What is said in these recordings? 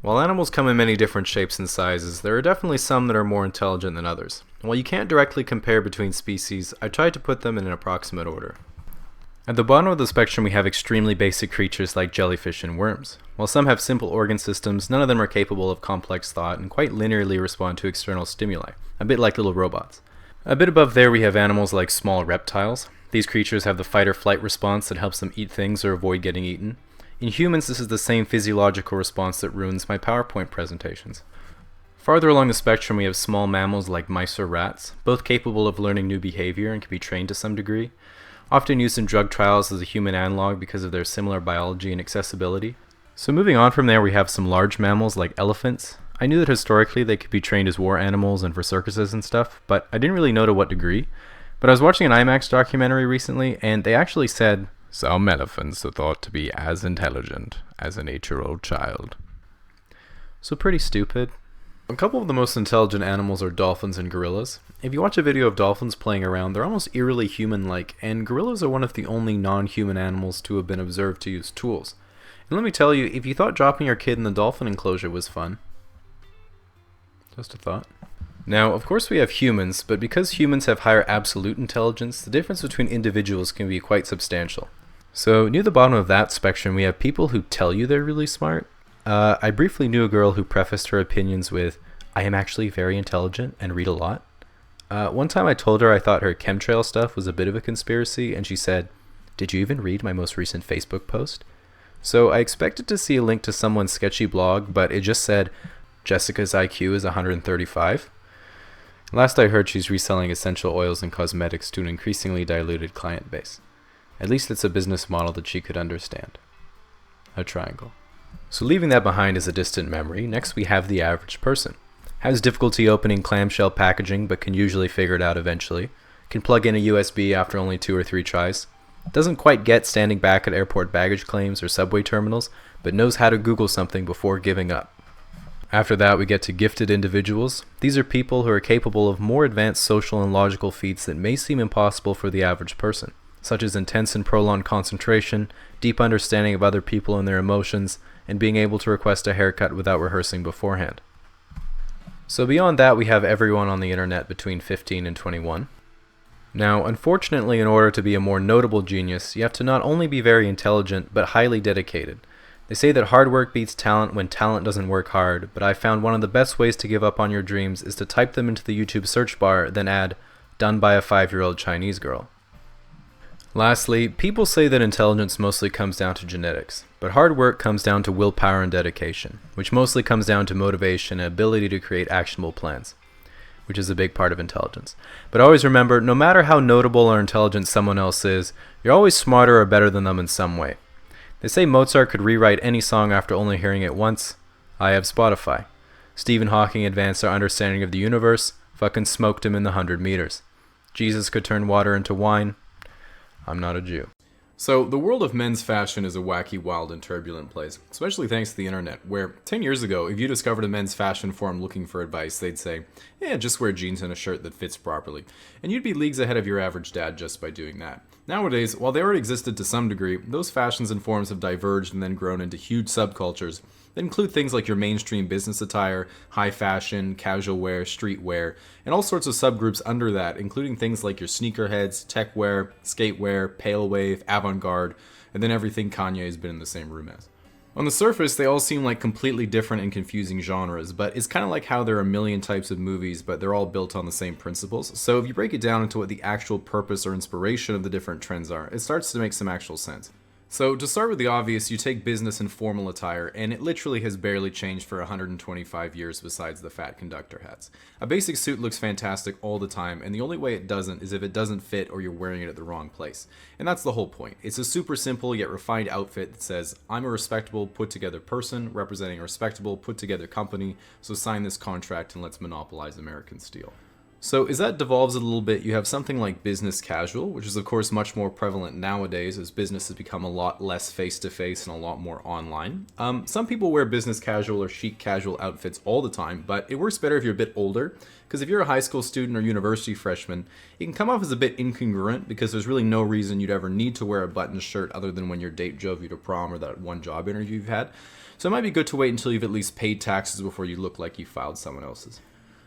While animals come in many different shapes and sizes, there are definitely some that are more intelligent than others. While you can't directly compare between species, I tried to put them in an approximate order. At the bottom of the spectrum, we have extremely basic creatures like jellyfish and worms. While some have simple organ systems, none of them are capable of complex thought and quite linearly respond to external stimuli, a bit like little robots. A bit above there, we have animals like small reptiles. These creatures have the fight or flight response that helps them eat things or avoid getting eaten. In humans, this is the same physiological response that ruins my PowerPoint presentations. Farther along the spectrum, we have small mammals like mice or rats, both capable of learning new behavior and can be trained to some degree, often used in drug trials as a human analog because of their similar biology and accessibility. So moving on from there, we have some large mammals like elephants. I knew that historically they could be trained as war animals and for circuses and stuff, but I didn't really know to what degree. But I was watching an IMAX documentary recently, and they actually said, "Some elephants are thought to be as intelligent as an 8-year-old child." So pretty stupid. A couple of the most intelligent animals are dolphins and gorillas. If you watch a video of dolphins playing around, they're almost eerily human-like, and gorillas are one of the only non-human animals to have been observed to use tools. And let me tell you, if you thought dropping your kid in the dolphin enclosure was fun, just a thought. Now, of course we have humans, but because humans have higher absolute intelligence, the difference between individuals can be quite substantial. So near the bottom of that spectrum, we have people who tell you they're really smart. I briefly knew a girl who prefaced her opinions with, "I am actually very intelligent and read a lot." One time I told her I thought her chemtrail stuff was a bit of a conspiracy, and she said, "Did you even read my most recent Facebook post?" So I expected to see a link to someone's sketchy blog, but it just said, "Jessica's IQ is 135. Last I heard, she's reselling essential oils and cosmetics to an increasingly diluted client base. At least it's a business model that she could understand. A triangle. So leaving that behind as a distant memory, next we have the average person. Has difficulty opening clamshell packaging, but can usually figure it out eventually. Can plug in a USB after only 2 or 3 tries. Doesn't quite get standing back at airport baggage claims or subway terminals, but knows how to Google something before giving up. After that, we get to gifted individuals. These are people who are capable of more advanced social and logical feats that may seem impossible for the average person, such as intense and prolonged concentration, deep understanding of other people and their emotions, and being able to request a haircut without rehearsing beforehand. So beyond that, we have everyone on the internet between 15 and 21. Now, unfortunately, in order to be a more notable genius, you have to not only be very intelligent, but highly dedicated. They say that hard work beats talent when talent doesn't work hard, but I found one of the best ways to give up on your dreams is to type them into the YouTube search bar, then add, "done by a 5-year-old Chinese girl." Lastly, people say that intelligence mostly comes down to genetics, but hard work comes down to willpower and dedication, which mostly comes down to motivation and ability to create actionable plans, which is a big part of intelligence. But always remember, no matter how notable or intelligent someone else is, you're always smarter or better than them in some way. They say Mozart could rewrite any song after only hearing it once. I have Spotify. Stephen Hawking advanced our understanding of the universe. Fucking smoked him in the 100 meters. Jesus could turn water into wine. I'm not a Jew. So, the world of men's fashion is a wacky, wild, and turbulent place, especially thanks to the internet, where 10 years ago, if you discovered a men's fashion forum looking for advice, they'd say, "Yeah, just wear jeans and a shirt that fits properly." And you'd be leagues ahead of your average dad just by doing that. Nowadays, while they already existed to some degree, those fashions and forms have diverged and then grown into huge subcultures that include things like your mainstream business attire, high fashion, casual wear, streetwear, and all sorts of subgroups under that, including things like your sneakerheads, tech wear, skate wear, pale wave, avant-garde, and then everything Kanye has been in the same room as. On the surface, they all seem like completely different and confusing genres, but it's kind of like how there are a million types of movies, but they're all built on the same principles. So if you break it down into what the actual purpose or inspiration of the different trends are, it starts to make some actual sense. So to start with the obvious, you take business and formal attire, and it literally has barely changed for 125 years besides the fat conductor hats. A basic suit looks fantastic all the time, and the only way it doesn't is if it doesn't fit or you're wearing it at the wrong place. And that's the whole point. It's a super simple yet refined outfit that says, "I'm a respectable, put-together person representing a respectable, put-together company, so sign this contract and let's monopolize American steel." So as that devolves a little bit, you have something like business casual, which is of course much more prevalent nowadays as business has become a lot less face-to-face and a lot more online. Some people wear business casual or chic casual outfits all the time, but it works better if you're a bit older, because if you're a high school student or university freshman, it can come off as a bit incongruent because there's really no reason you'd ever need to wear a button shirt other than when your date drove you to prom or that one job interview you've had. so it might be good to wait until you've at least paid taxes before you look like you filed someone else's.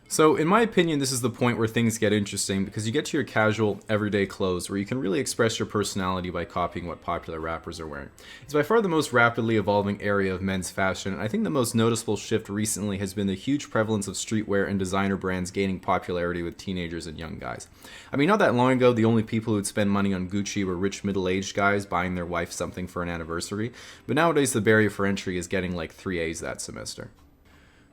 So, in my opinion, this is the point where things get interesting because you get to your casual, everyday clothes where you can really express your personality by copying what popular rappers are wearing. It's by far the most rapidly evolving area of men's fashion, and I think the most noticeable shift recently has been the huge prevalence of streetwear and designer brands gaining popularity with teenagers and young guys. I mean, not that long ago, the only people who'd spend money on Gucci were rich middle-aged guys buying their wife something for an anniversary, but nowadays the barrier for entry is getting like 3 A's that semester.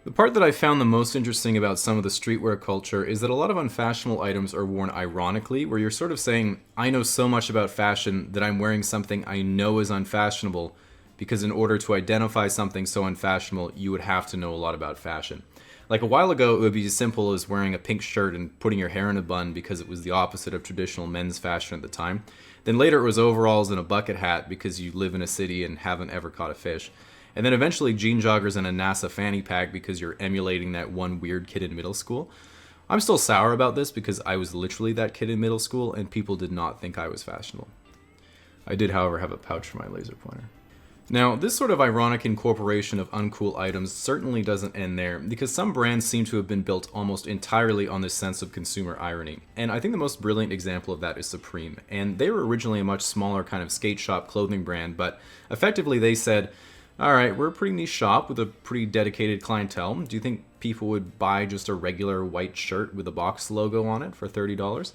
The part that I found the most interesting about some of the streetwear culture is that a lot of unfashionable items are worn ironically, where you're sort of saying, I know so much about fashion that I'm wearing something I know is unfashionable, because in order to identify something so unfashionable, you would have to know a lot about fashion. Like a while ago, it would be as simple as wearing a pink shirt and putting your hair in a bun because it was the opposite of traditional men's fashion at the time. Then later it was overalls and a bucket hat because you live in a city and haven't ever caught a fish. And then eventually jean joggers and a NASA fanny pack because you're emulating that one weird kid in middle school. I'm still sour about this because I was literally that kid in middle school and people did not think I was fashionable. I did, however, have a pouch for my laser pointer. Now, this sort of ironic incorporation of uncool items certainly doesn't end there because some brands seem to have been built almost entirely on this sense of consumer irony. And I think the most brilliant example of that is Supreme. And they were originally a much smaller kind of skate shop clothing brand, but effectively they said, all right, we're a pretty niche shop with a pretty dedicated clientele. Do you think people would buy just a regular white shirt with a box logo on it for $30?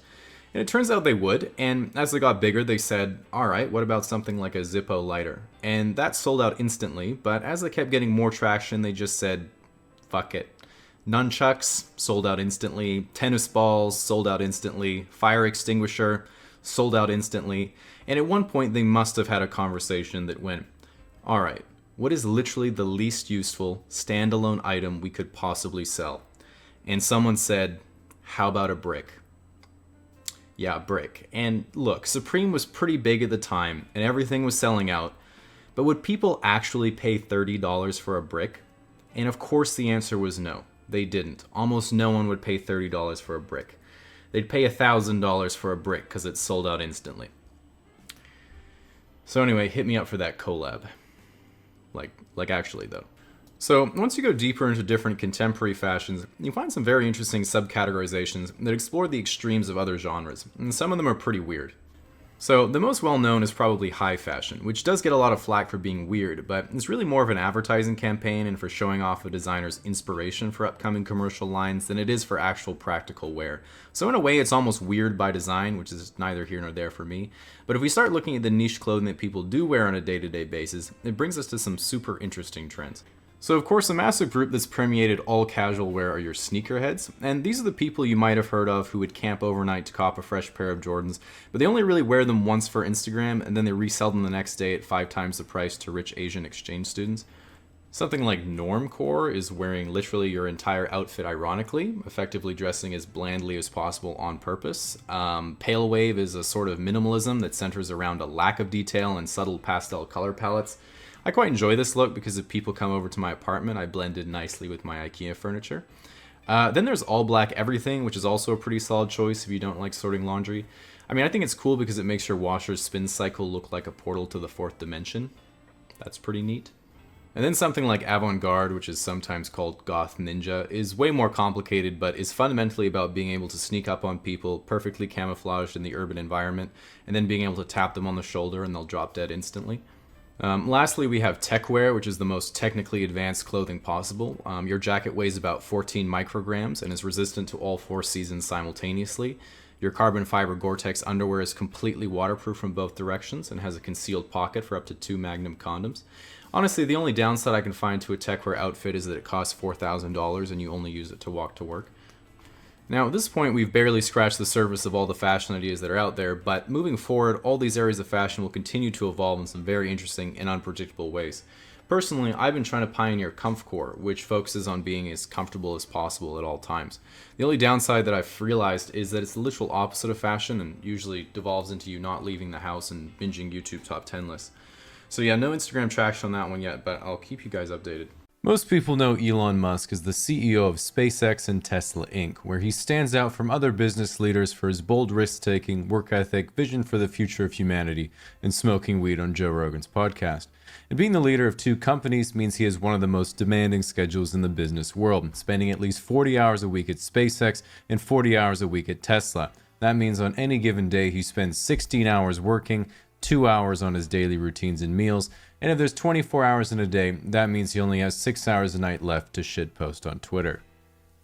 And it turns out they would, and as they got bigger, they said, all right, what about something like a Zippo lighter? And that sold out instantly, but as they kept getting more traction, they just said, fuck it. Nunchucks sold out instantly, tennis balls sold out instantly, fire extinguisher sold out instantly, and at one point they must have had a conversation that went, all right, what is literally the least useful standalone item we could possibly sell? And someone said, how about a brick? Yeah, a brick. And look, Supreme was pretty big at the time, and everything was selling out, but would people actually pay $30 for a brick? And of course the answer was no, they didn't. Almost no one would pay $30 for a brick. They'd pay $1,000 for a brick because it sold out instantly. So anyway, hit me up for that collab. Like actually though. So once you go deeper into different contemporary fashions, you find some very interesting subcategorizations that explore the extremes of other genres, and some of them are pretty weird. So the most well known is probably high fashion, which does get a lot of flack for being weird, but it's really more of an advertising campaign and for showing off a designer's inspiration for upcoming commercial lines than it is for actual practical wear. So in a way it's almost weird by design, which is neither here nor there for me. But if we start looking at the niche clothing that people do wear on a day-to-day basis, it brings us to some super interesting trends. So of course a massive group that's permeated all casual wear are your sneakerheads, and these are the people you might have heard of who would camp overnight to cop a fresh pair of Jordans, but they only really wear them once for Instagram and then they resell them the next day at 5 times the price to rich Asian exchange students. Something like normcore is wearing literally your entire outfit ironically, effectively dressing as blandly as possible on purpose. Pale wave is a sort of minimalism that centers around a lack of detail and subtle pastel color palettes. I quite enjoy this look because if people come over to my apartment, I blend in nicely with my IKEA furniture. Then there's all black everything, which is also a pretty solid choice if you don't like sorting laundry. I mean, I think it's cool because it makes your washer's spin cycle look like a portal to the 4th dimension. That's pretty neat. And then something like avant-garde, which is sometimes called goth ninja, is way more complicated, but is fundamentally about being able to sneak up on people perfectly camouflaged in the urban environment, and then being able to tap them on the shoulder and they'll drop dead instantly. Lastly, we have techwear, which is the most technically advanced clothing possible. Your jacket weighs about 14 micrograms and is resistant to all 4 seasons simultaneously. Your carbon fiber Gore-Tex underwear is completely waterproof from both directions and has a concealed pocket for up to 2 Magnum condoms. Honestly, the only downside I can find to a techwear outfit is that it costs $4,000 and you only use it to walk to work. Now, at this point, we've barely scratched the surface of all the fashion ideas that are out there, but moving forward, all these areas of fashion will continue to evolve in some very interesting and unpredictable ways. Personally, I've been trying to pioneer comfcore, which focuses on being as comfortable as possible at all times. The only downside that I've realized is that it's the literal opposite of fashion and usually devolves into you not leaving the house and binging YouTube top 10 lists. So yeah, no Instagram traction on that one yet, but I'll keep you guys updated. Most people know Elon Musk as the CEO of SpaceX and Tesla Inc., where he stands out from other business leaders for his bold risk-taking, work ethic, vision for the future of humanity, and smoking weed on Joe Rogan's podcast. And being the leader of 2 companies means he has one of the most demanding schedules in the business world, spending at least 40 hours a week at SpaceX and 40 hours a week at Tesla. That means on any given day he spends 16 hours working, 2 hours on his daily routines and meals, and if there's 24 hours in a day, that means he only has 6 hours a night left to shitpost on Twitter.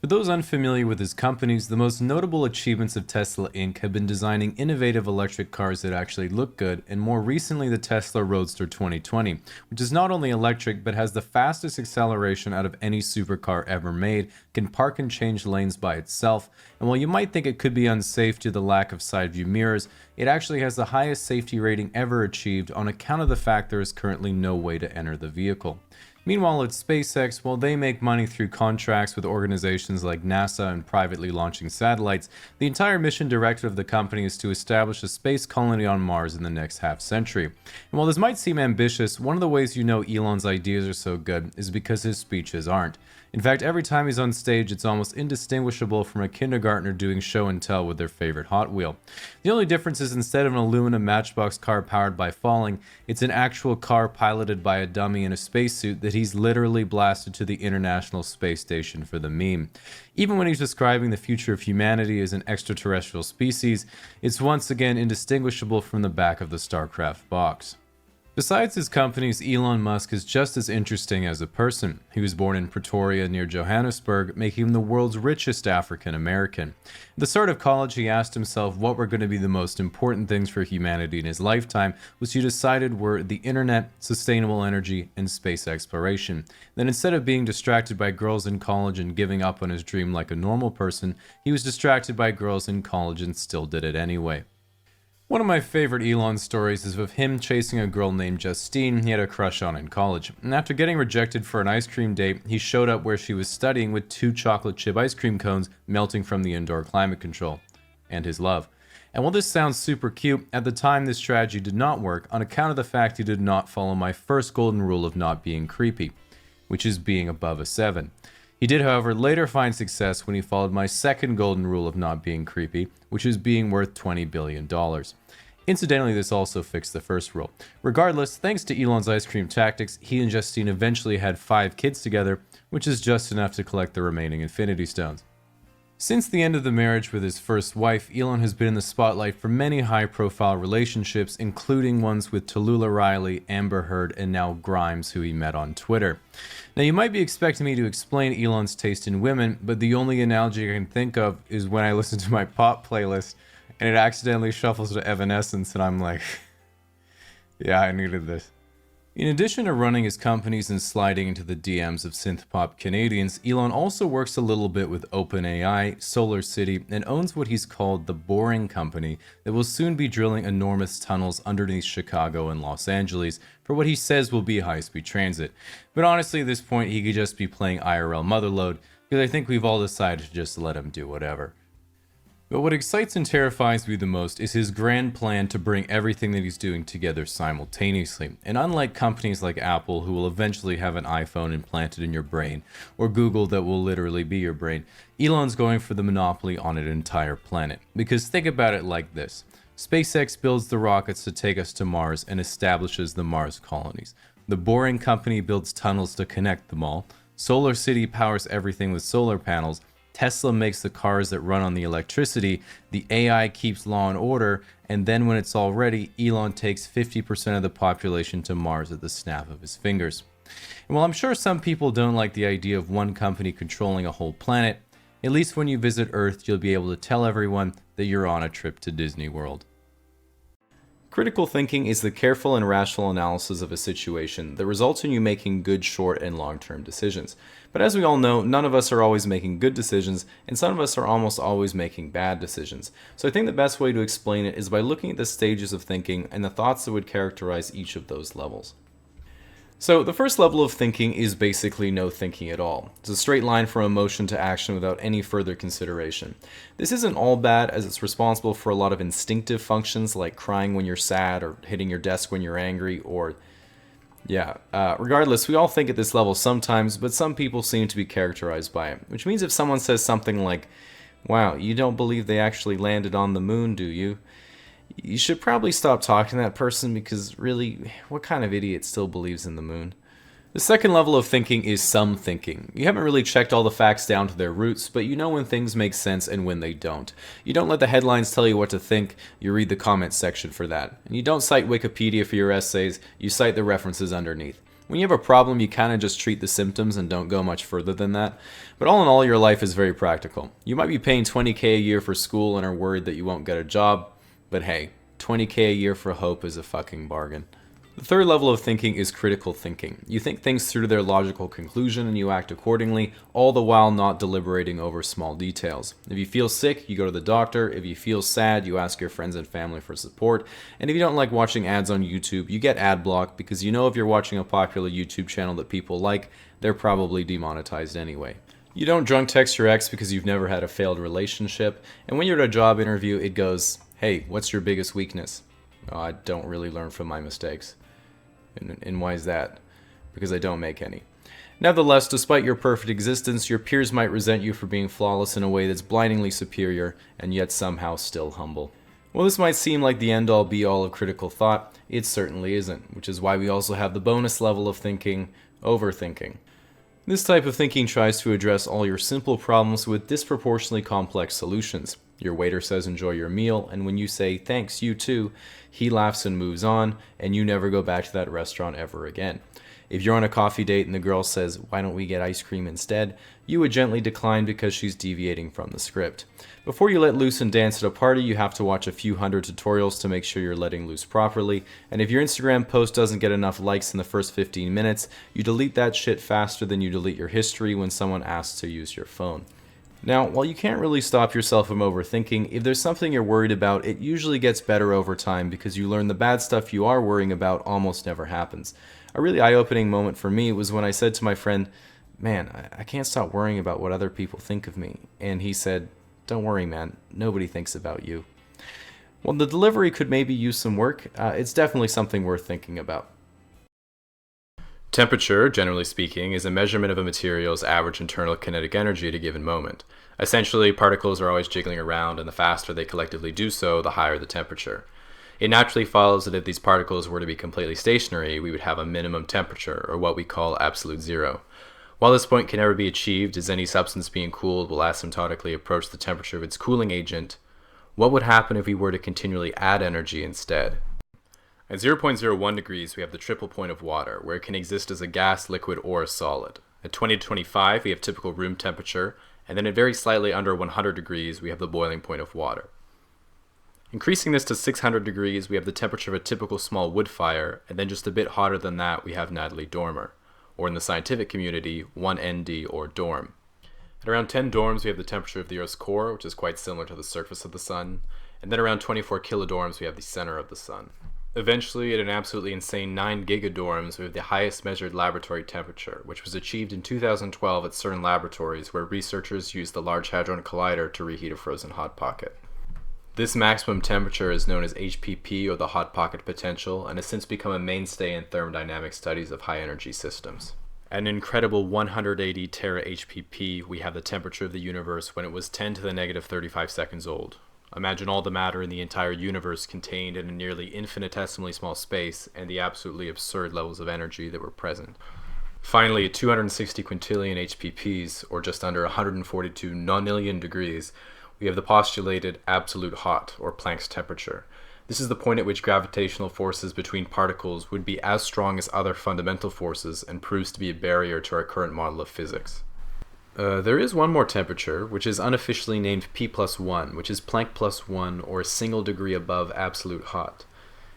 For those unfamiliar with his companies, the most notable achievements of Tesla Inc. have been designing innovative electric cars that actually look good, and more recently the Tesla Roadster 2020, which is not only electric but has the fastest acceleration out of any supercar ever made, can park and change lanes by itself, and while you might think it could be unsafe due to the lack of side view mirrors, it actually has the highest safety rating ever achieved on account of the fact there is currently no way to enter the vehicle. Meanwhile, at SpaceX, while they make money through contracts with organizations like NASA and privately launching satellites, the entire mission directive of the company is to establish a space colony on Mars in the next half-century. And while this might seem ambitious, one of the ways you know Elon's ideas are so good is because his speeches aren't. In fact, every time he's on stage, it's almost indistinguishable from a kindergartner doing show and tell with their favorite Hot Wheel. The only difference is instead of an aluminum matchbox car powered by falling, it's an actual car piloted by a dummy in a spacesuit that he's literally blasted to the International Space Station for the meme. Even when he's describing the future of humanity as an extraterrestrial species, it's once again indistinguishable from the back of the StarCraft box. Besides his companies, Elon Musk is just as interesting as a person. He was born in Pretoria near Johannesburg, making him the world's richest African American. At the start of college, he asked himself what were going to be the most important things for humanity in his lifetime, which he decided were the internet, sustainable energy, and space exploration. Then instead of being distracted by girls in college and giving up on his dream like a normal person, he was distracted by girls in college and still did it anyway. One of my favorite Elon stories is of him chasing a girl named Justine he had a crush on in college. And after getting rejected for an ice cream date, he showed up where she was studying with 2 chocolate chip ice cream cones melting from the indoor climate control. And his love. And while this sounds super cute, at the time this strategy did not work on account of the fact he did not follow my first golden rule of not being creepy, which is being above a 7. He did, however, later find success when he followed my second golden rule of not being creepy, which is being worth $20 billion. Incidentally, this also fixed the first rule. Regardless, thanks to Elon's ice cream tactics, he and Justine eventually had 5 kids together, which is just enough to collect the remaining Infinity Stones. Since the end of the marriage with his first wife, Elon has been in the spotlight for many high-profile relationships, including ones with Tallulah Riley, Amber Heard, and now Grimes, who he met on Twitter. Now, you might be expecting me to explain Elon's taste in women, but the only analogy I can think of is when I listen to my pop playlist, and it accidentally shuffles to Evanescence, and I'm like, yeah, I needed this. In addition to running his companies and sliding into the DMs of synth-pop Canadians, Elon also works a little bit with OpenAI, SolarCity, and owns what he's called the Boring Company that will soon be drilling enormous tunnels underneath Chicago and Los Angeles for what he says will be high-speed transit. But honestly, at this point, he could just be playing IRL Motherlode, because I think we've all decided to just let him do whatever. But what excites and terrifies me the most is his grand plan to bring everything that he's doing together simultaneously. And unlike companies like Apple, who will eventually have an iPhone implanted in your brain, or Google that will literally be your brain, Elon's going for the monopoly on an entire planet. Because think about it like this. SpaceX builds the rockets to take us to Mars and establishes the Mars colonies. The Boring Company builds tunnels to connect them all. SolarCity powers everything with solar panels. Tesla makes the cars that run on the electricity, the AI keeps law and order, and then when it's all ready, Elon takes 50% of the population to Mars at the snap of his fingers. And while I'm sure some people don't like the idea of one company controlling a whole planet, at least when you visit Earth, you'll be able to tell everyone that you're on a trip to Disney World. Critical thinking is the careful and rational analysis of a situation that results in you making good short and long-term decisions. But as we all know, none of us are always making good decisions, and some of us are almost always making bad decisions. So I think the best way to explain it is by looking at the stages of thinking and the thoughts that would characterize each of those levels. So the first level of thinking is basically no thinking at all. It's a straight line from emotion to action without any further consideration. This isn't all bad, as it's responsible for a lot of instinctive functions like crying when you're sad or hitting your desk when you're angry or regardless, we all think at this level sometimes, but some people seem to be characterized by it. Which means if someone says something like, "Wow, you don't believe they actually landed on the moon, do you?" You should probably stop talking to that person because really, what kind of idiot still believes in the moon? The second level of thinking is some thinking. You haven't really checked all the facts down to their roots, but you know when things make sense and when they don't. You don't let the headlines tell you what to think, you read the comments section for that. And you don't cite Wikipedia for your essays, you cite the references underneath. When you have a problem, you kind of just treat the symptoms and don't go much further than that. But all in all, your life is very practical. You might be paying $20K a year for school and are worried that you won't get a job, but hey, $20K a year for hope is a fucking bargain. The third level of thinking is critical thinking. You think things through to their logical conclusion and you act accordingly, all the while not deliberating over small details. If you feel sick, you go to the doctor. If you feel sad, you ask your friends and family for support. And if you don't like watching ads on YouTube, you get ad block because you know if you're watching a popular YouTube channel that people like, they're probably demonetized anyway. You don't drunk text your ex because you've never had a failed relationship. And when you're at a job interview, it goes, "Hey, what's your biggest weakness?" "Oh, I don't really learn from my mistakes." And why is that? Because I don't make any. Nevertheless, despite your perfect existence, your peers might resent you for being flawless in a way that's blindingly superior and yet somehow still humble. While this might seem like the end-all be-all of critical thought, it certainly isn't, which is why we also have the bonus level of thinking, overthinking. This type of thinking tries to address all your simple problems with disproportionately complex solutions. Your waiter says enjoy your meal, and when you say thanks, you too, he laughs and moves on, and you never go back to that restaurant ever again. If you're on a coffee date and the girl says, "Why don't we get ice cream instead?" you would gently decline because she's deviating from the script. Before you let loose and dance at a party, you have to watch a few hundred tutorials to make sure you're letting loose properly, and if your Instagram post doesn't get enough likes in the first 15 minutes, you delete that shit faster than you delete your history when someone asks to use your phone. Now, while you can't really stop yourself from overthinking, if there's something you're worried about, it usually gets better over time because you learn the bad stuff you are worrying about almost never happens. A really eye-opening moment for me was when I said to my friend, "Man, I can't stop worrying about what other people think of me." And he said, "Don't worry, man. Nobody thinks about you." While the delivery could maybe use some work, it's definitely something worth thinking about. Temperature, generally speaking, is a measurement of a material's average internal kinetic energy at a given moment. Essentially, particles are always jiggling around, and the faster they collectively do so, the higher the temperature. It naturally follows that if these particles were to be completely stationary, we would have a minimum temperature, or what we call absolute zero. While this point can never be achieved, as any substance being cooled will asymptotically approach the temperature of its cooling agent, what would happen if we were to continually add energy instead? At 0.01 degrees, we have the triple point of water, where it can exist as a gas, liquid, or a solid. At 20 to 25, we have typical room temperature, and then at very slightly under 100 degrees, we have the boiling point of water. Increasing this to 600 degrees, we have the temperature of a typical small wood fire, and then just a bit hotter than that, we have Natalie Dormer, or in the scientific community, 1 ND or dorm. At around 10 dorms, we have the temperature of the Earth's core, which is quite similar to the surface of the sun, and then around 24 kilodorms, we have the center of the sun. Eventually, at an absolutely insane 9 gigadorms, we have the highest measured laboratory temperature, which was achieved in 2012 at CERN laboratories where researchers used the Large Hadron Collider to reheat a frozen Hot Pocket. This maximum temperature is known as HPP, or the Hot Pocket potential, and has since become a mainstay in thermodynamic studies of high-energy systems. At an incredible 180 tera HPP, we have the temperature of the universe when it was 10 to the negative 35 seconds old. Imagine all the matter in the entire universe contained in a nearly infinitesimally small space and the absolutely absurd levels of energy that were present. Finally, at 260 quintillion HPPs, or just under 142 nonillion degrees, we have the postulated absolute hot, or Planck's temperature. This is the point at which gravitational forces between particles would be as strong as other fundamental forces and proves to be a barrier to our current model of physics. There is one more temperature, which is unofficially named P+1, which is Planck plus 1, or a single degree above absolute hot.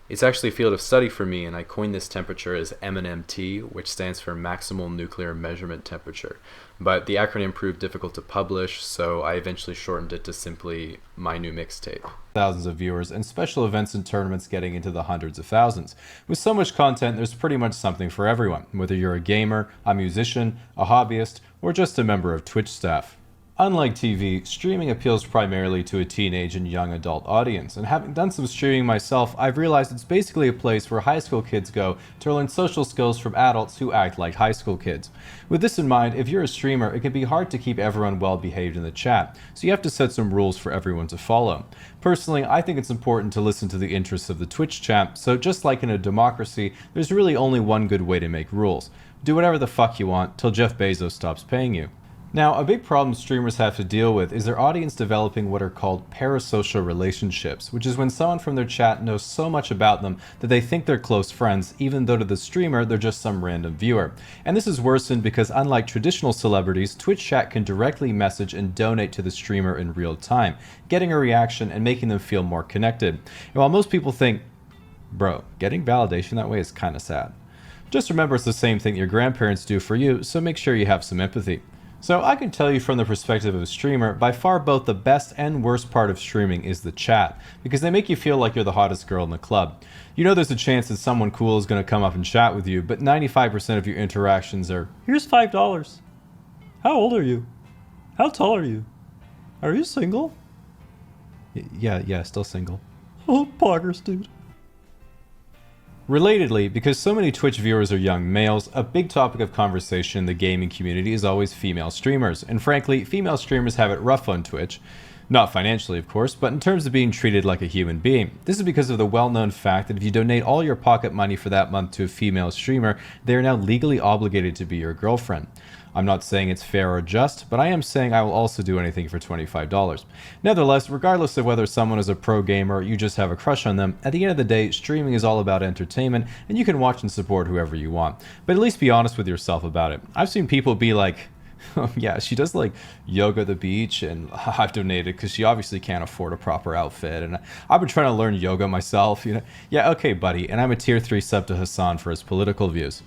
It's actually a field of study for me, and I coined this temperature as MNMT, which stands for Maximal Nuclear Measurement Temperature. But the acronym proved difficult to publish, so I eventually shortened it to simply My New Mixtape. Thousands of viewers, and special events and tournaments getting into the hundreds of thousands. With so much content, there's pretty much something for everyone, whether you're a gamer, a musician, a hobbyist, or just a member of Twitch staff. Unlike TV, streaming appeals primarily to a teenage and young adult audience, and having done some streaming myself, I've realized it's basically a place where high school kids go to learn social skills from adults who act like high school kids. With this in mind, if you're a streamer, it can be hard to keep everyone well behaved in the chat, so you have to set some rules for everyone to follow. Personally, I think it's important to listen to the interests of the Twitch chat, so just like in a democracy, there's really only one good way to make rules. Do whatever the fuck you want till Jeff Bezos stops paying you. Now, a big problem streamers have to deal with is their audience developing what are called parasocial relationships, which is when someone from their chat knows so much about them that they think they're close friends, even though to the streamer they're just some random viewer. And this is worsened because unlike traditional celebrities, Twitch chat can directly message and donate to the streamer in real time, getting a reaction and making them feel more connected. And while most people think, bro, getting validation that way is kinda sad, just remember it's the same thing your grandparents do for you, so make sure you have some empathy. So I can tell you from the perspective of a streamer, by far both the best and worst part of streaming is the chat, because they make you feel like you're the hottest girl in the club. You know there's a chance that someone cool is going to come up and chat with you, but 95% of your interactions are, "Here's $5. How old are you? How tall are you? Are you single?" Yeah, still single. Oh, poggers, dude. Relatedly, because so many Twitch viewers are young males, a big topic of conversation in the gaming community is always female streamers. And frankly, female streamers have it rough on Twitch. Not financially, of course, but in terms of being treated like a human being. This is because of the well-known fact that if you donate all your pocket money for that month to a female streamer, they are now legally obligated to be your girlfriend. I'm not saying it's fair or just, but I am saying I will also do anything for $25. Nevertheless, regardless of whether someone is a pro gamer or you just have a crush on them, at the end of the day, streaming is all about entertainment, and you can watch and support whoever you want. But at least be honest with yourself about it. I've seen people be like, "Oh, yeah, she does like yoga at the beach, and I've donated because she obviously can't afford a proper outfit, and I've been trying to learn yoga myself, you know." Yeah, okay, buddy, and I'm a tier 3 sub to Hassan for his political views.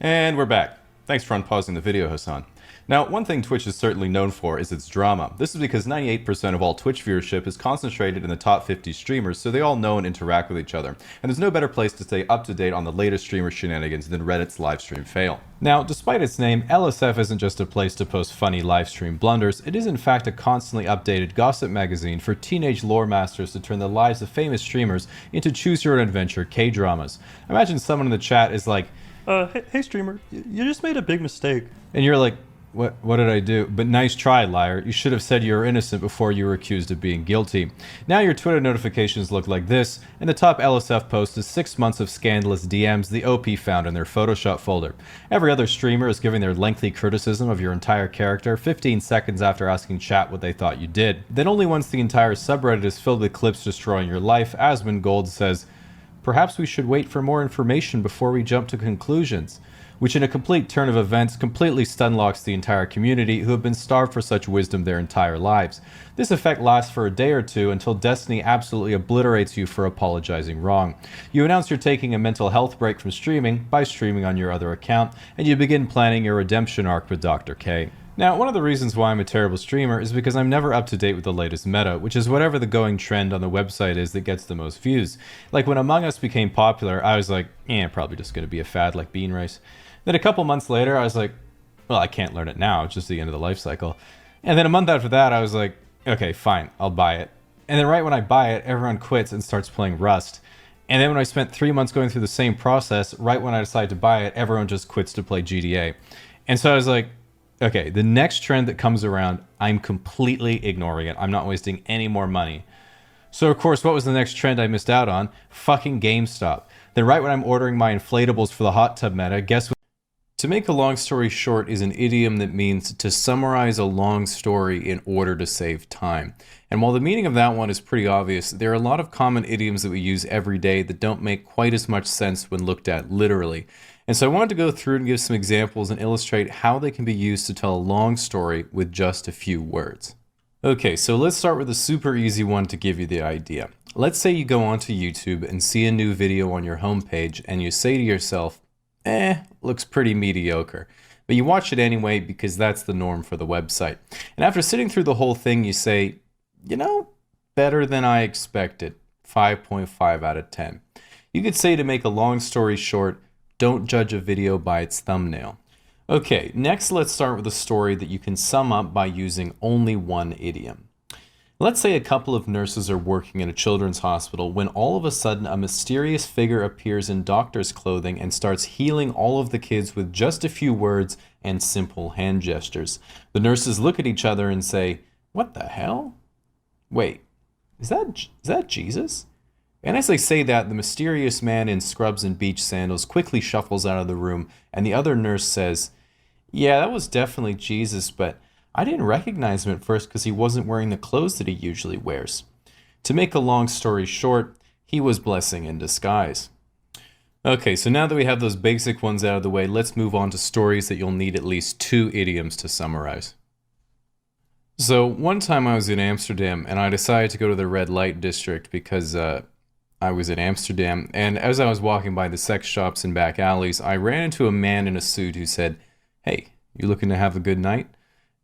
And we're back. Thanks for unpausing the video, Hassan. Now, one thing Twitch is certainly known for is its drama. This is because 98% of all Twitch viewership is concentrated in the top 50 streamers, so they all know and interact with each other. And there's no better place to stay up to date on the latest streamer shenanigans than Reddit's livestream fail. Now, despite its name, LSF isn't just a place to post funny livestream blunders. It is in fact a constantly updated gossip magazine for teenage lore masters to turn the lives of famous streamers into choose-your-own-adventure K-dramas. Imagine someone in the chat is like, hey streamer, you just made a big mistake. And you're like, what did I do? But nice try, liar. You should have said you were innocent before you were accused of being guilty. Now your Twitter notifications look like this, and the top LSF post is 6 months of scandalous DMs the OP found in their Photoshop folder. Every other streamer is giving their lengthy criticism of your entire character 15 seconds after asking chat what they thought you did. Then only once the entire subreddit is filled with clips destroying your life, Asmund Gold says, "Perhaps we should wait for more information before we jump to conclusions," which in a complete turn of events completely stunlocks the entire community who have been starved for such wisdom their entire lives. This effect lasts for a day or two until Destiny absolutely obliterates you for apologizing wrong. You announce you're taking a mental health break from streaming by streaming on your other account, and you begin planning your redemption arc with Dr. K. Now, one of the reasons why I'm a terrible streamer is because I'm never up to date with the latest meta, which is whatever the going trend on the website is that gets the most views. Like when Among Us became popular, I was like, probably just gonna be a fad like Bean Race. Then a couple months later, I was like, well, I can't learn it now, it's just the end of the life cycle. And then a month after that, I was like, okay, fine, I'll buy it. And then right when I buy it, everyone quits and starts playing Rust. And then when I spent 3 months going through the same process, right when I decided to buy it, everyone just quits to play GTA. And so I was like, okay, the next trend that comes around, I'm completely ignoring it. I'm not wasting any more money. So of course, what was the next trend I missed out on? Fucking GameStop. Then right when I'm ordering my inflatables for the hot tub meta, guess what? To make a long story short is an idiom that means to summarize a long story in order to save time. And while the meaning of that one is pretty obvious, there are a lot of common idioms that we use every day that don't make quite as much sense when looked at literally. And so I wanted to go through and give some examples and illustrate how they can be used to tell a long story with just a few words. Okay, so let's start with a super easy one to give you the idea. Let's say you go onto YouTube and see a new video on your homepage and you say to yourself, looks pretty mediocre. But you watch it anyway because that's the norm for the website. And after sitting through the whole thing, you say, better than I expected, 5.5 out of 10. You could say, to make a long story short, don't judge a video by its thumbnail. Okay, next let's start with a story that you can sum up by using only one idiom. Let's say a couple of nurses are working in a children's hospital when all of a sudden a mysterious figure appears in doctor's clothing and starts healing all of the kids with just a few words and simple hand gestures. The nurses look at each other and say, "What the hell? Wait, is that Jesus?" And as they say that, the mysterious man in scrubs and beach sandals quickly shuffles out of the room, and the other nurse says, "Yeah, that was definitely Jesus, but I didn't recognize him at first because he wasn't wearing the clothes that he usually wears." To make a long story short, he was blessing in disguise. Okay, so now that we have those basic ones out of the way, let's move on to stories that you'll need at least 2 idioms to summarize. So one time I was in Amsterdam and I decided to go to the red light district because I was in Amsterdam, and as I was walking by the sex shops and back alleys, I ran into a man in a suit who said, "Hey, you looking to have a good night?"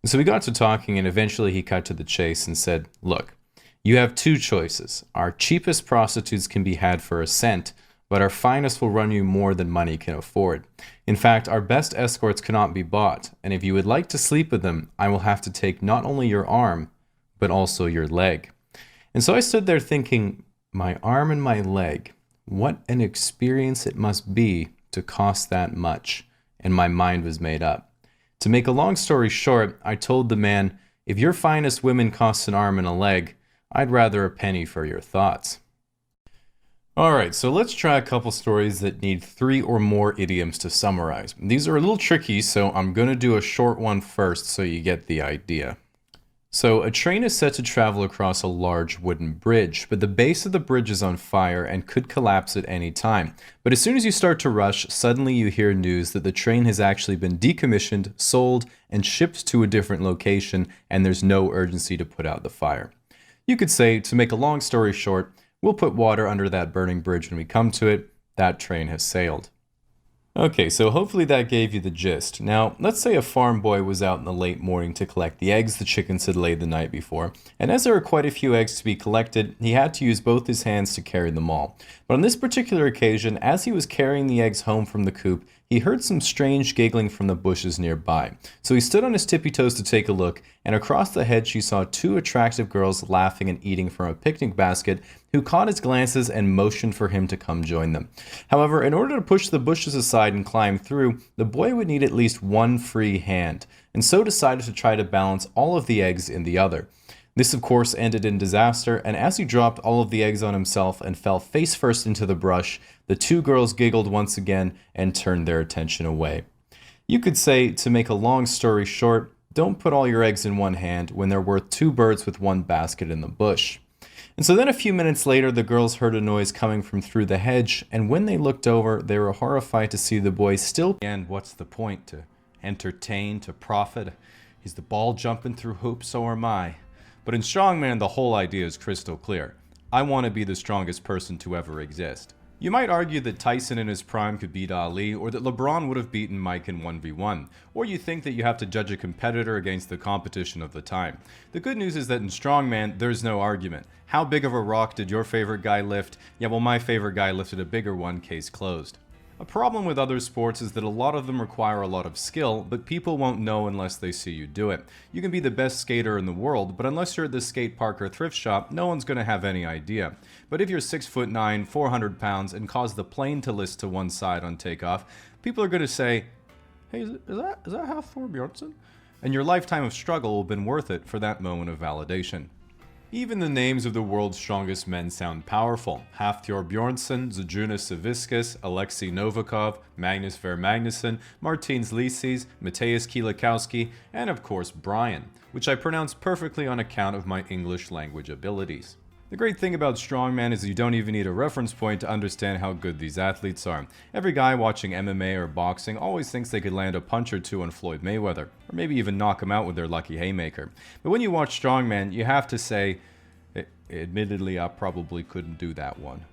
And so we got to talking, and eventually he cut to the chase and said, "Look, you have 2 choices. Our cheapest prostitutes can be had for a cent, but our finest will run you more than money can afford. In fact, our best escorts cannot be bought, and if you would like to sleep with them, I will have to take not only your arm, but also your leg." And so I stood there thinking, my arm and my leg, what an experience it must be to cost that much. And my mind was made up. To make a long story short, I told the man, "If your finest women cost an arm and a leg, I'd rather a penny for your thoughts." Alright, so let's try a couple stories that need 3 or more idioms to summarize. These are a little tricky, so I'm going to do a short one first so you get the idea. So, a train is set to travel across a large wooden bridge, but the base of the bridge is on fire and could collapse at any time. But as soon as you start to rush, suddenly you hear news that the train has actually been decommissioned, sold, and shipped to a different location, and there's no urgency to put out the fire. You could say, to make a long story short, we'll put water under that burning bridge when we come to it. That train has sailed. Okay, so hopefully that gave you the gist. Now, let's say a farm boy was out in the late morning to collect the eggs the chickens had laid the night before, and as there were quite a few eggs to be collected, he had to use both his hands to carry them all. But on this particular occasion, as he was carrying the eggs home from the coop, he heard some strange giggling from the bushes nearby. So he stood on his tippy toes to take a look, and across the hedge he saw 2 attractive girls laughing and eating from a picnic basket, who caught his glances and motioned for him to come join them. However, in order to push the bushes aside and climb through, the boy would need at least one free hand, and so decided to try to balance all of the eggs in the other. This, of course, ended in disaster, and as he dropped all of the eggs on himself and fell face first into the brush, the 2 girls giggled once again and turned their attention away. You could say, to make a long story short, don't put all your eggs in one hand when they're worth 2 birds with one basket in the bush. And so then a few minutes later, the girls heard a noise coming from through the hedge, and when they looked over, they were horrified to see the boy still. And what's the point? To entertain, to profit? Is the ball jumping through hoops? So am I. But in strongman, the whole idea is crystal clear. I want to be the strongest person to ever exist. You might argue that Tyson in his prime could beat Ali, or that LeBron would have beaten Mike in 1v1, or you think that you have to judge a competitor against the competition of the time. The good news is that in strongman, there's no argument. How big of a rock did your favorite guy lift? Yeah, well, my favorite guy lifted a bigger one, case closed. A problem with other sports is that a lot of them require a lot of skill, but people won't know unless they see you do it. You can be the best skater in the world, but unless you're at the skate park or thrift shop, no one's going to have any idea. But if you're 6'9", 400 pounds, and cause the plane to list to one side on takeoff, people are going to say, "Hey, is that half Thor Bjornsson?" And your lifetime of struggle will have been worth it for that moment of validation. Even the names of the world's strongest men sound powerful. Hafthor Bjornsson, Zydrunas Savickas, Alexei Novikov, Magnus Ver Magnusson, Martins Licis, Mateusz Kielikowski, and of course Brian, which I pronounce perfectly on account of my English language abilities. The great thing about strongman is you don't even need a reference point to understand how good these athletes are. Every guy watching MMA or boxing always thinks they could land a punch or two on Floyd Mayweather, or maybe even knock him out with their lucky haymaker. But when you watch strongman, you have to say, admittedly, I probably couldn't do that one,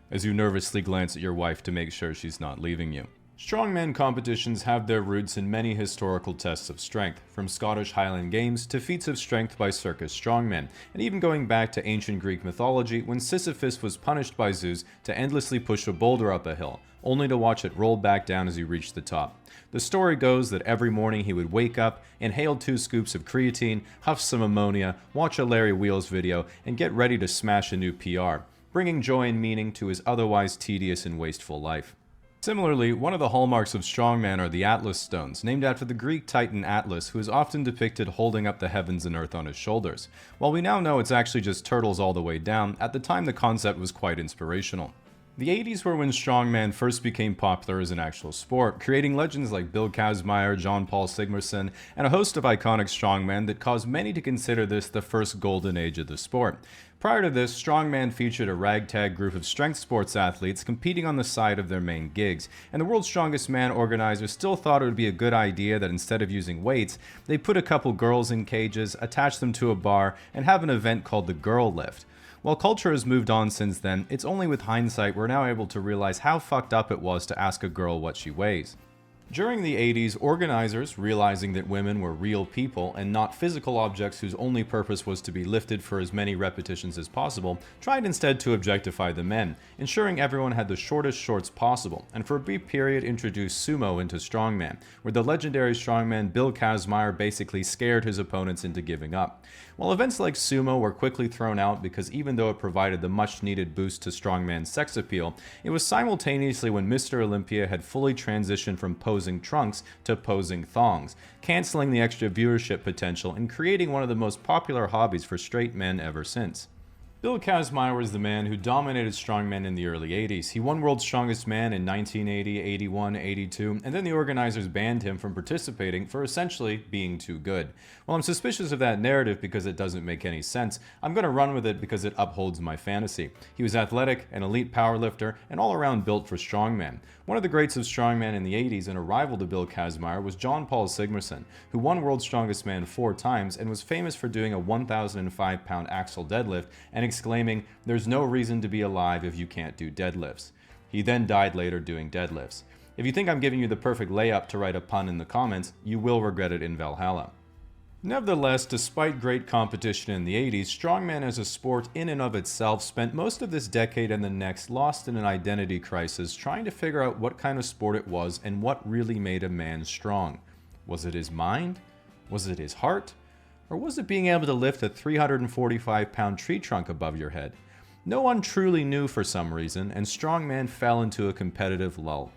as you nervously glance at your wife to make sure she's not leaving you. Strongman competitions have their roots in many historical tests of strength, from Scottish Highland Games to feats of strength by circus strongmen, and even going back to ancient Greek mythology when Sisyphus was punished by Zeus to endlessly push a boulder up a hill, only to watch it roll back down as he reached the top. The story goes that every morning he would wake up, inhale 2 scoops of creatine, huff some ammonia, watch a Larry Wheels video, and get ready to smash a new PR, bringing joy and meaning to his otherwise tedious and wasteful life. Similarly, one of the hallmarks of strongman are the Atlas stones, named after the Greek titan Atlas, who is often depicted holding up the heavens and earth on his shoulders. While we now know it's actually just turtles all the way down, at the time the concept was quite inspirational. The 80s were when strongman first became popular as an actual sport, creating legends like Bill Kazmaier, John Paul Sigmarsson, and a host of iconic strongmen that caused many to consider this the first golden age of the sport. Prior to this, strongman featured a ragtag group of strength sports athletes competing on the side of their main gigs, and the World's Strongest Man organizers still thought it would be a good idea that instead of using weights, they put a couple girls in cages, attach them to a bar, and have an event called the Girl Lift. While culture has moved on since then, it's only with hindsight we're now able to realize how fucked up it was to ask a girl what she weighs. During the 80s, organizers, realizing that women were real people and not physical objects whose only purpose was to be lifted for as many repetitions as possible, tried instead to objectify the men, ensuring everyone had the shortest shorts possible, and for a brief period introduced sumo into strongman, where the legendary strongman Bill Kazmaier basically scared his opponents into giving up. While events like sumo were quickly thrown out because even though it provided the much-needed boost to strongman's sex appeal, it was simultaneously when Mr. Olympia had fully transitioned from posing trunks to posing thongs, canceling the extra viewership potential and creating one of the most popular hobbies for straight men ever since. Bill Kazmaier was the man who dominated strongmen in the early 80s. He won World's Strongest Man in 1980, 81, 82, and then the organizers banned him from participating for essentially being too good. While I'm suspicious of that narrative because it doesn't make any sense, I'm going to run with it because it upholds my fantasy. He was athletic, an elite powerlifter, and all around built for strongman. One of the greats of strongman in the 80s and a rival to Bill Kazmaier was John Paul Sigmarsson, who won World's Strongest Man 4 times and was famous for doing a 1,005-pound axle deadlift and exclaiming, "There's no reason to be alive if you can't do deadlifts." He then died later doing deadlifts. If you think I'm giving you the perfect layup to write a pun in the comments, you will regret it in Valhalla. Nevertheless, despite great competition in the 80s, strongman as a sport in and of itself spent most of this decade and the next lost in an identity crisis, trying to figure out what kind of sport it was and what really made a man strong. Was it his mind? Was it his heart? Or was it being able to lift a 345-pound tree trunk above your head? No one truly knew for some reason, and strongman fell into a competitive lull.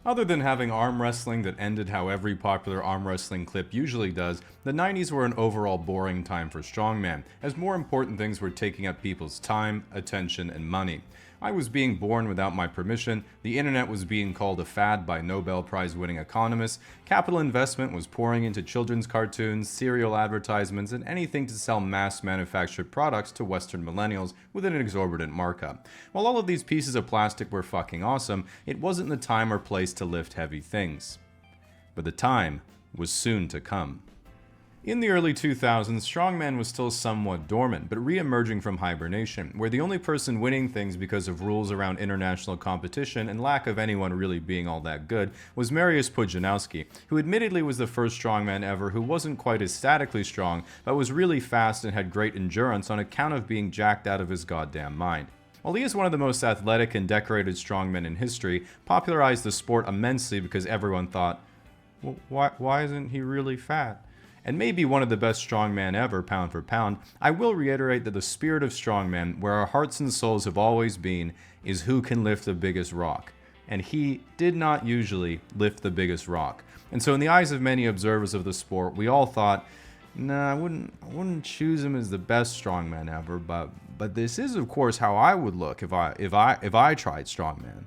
Other than having arm wrestling that ended how every popular arm wrestling clip usually does, the 90s were an overall boring time for strongman, as more important things were taking up people's time, attention, and money. I was being born without my permission, the internet was being called a fad by Nobel Prize-winning economists, capital investment was pouring into children's cartoons, cereal advertisements, and anything to sell mass-manufactured products to Western millennials with an exorbitant markup. While all of these pieces of plastic were fucking awesome, it wasn't the time or place to lift heavy things. But the time was soon to come. In the early 2000s, strongman was still somewhat dormant, but re-emerging from hibernation, where the only person winning things because of rules around international competition and lack of anyone really being all that good was Mariusz Pudzianowski, who admittedly was the first strongman ever who wasn't quite as statically strong, but was really fast and had great endurance on account of being jacked out of his goddamn mind. While he is one of the most athletic and decorated strongmen in history, popularized the sport immensely because everyone thought, well, why isn't he really fat? And maybe one of the best strongmen ever, pound for pound, I will reiterate that the spirit of strongman, where our hearts and souls have always been, is who can lift the biggest rock. And he did not usually lift the biggest rock. And so in the eyes of many observers of the sport, we all thought, nah, I wouldn't choose him as the best strongman ever, but this is of course how I would look if I tried strongman.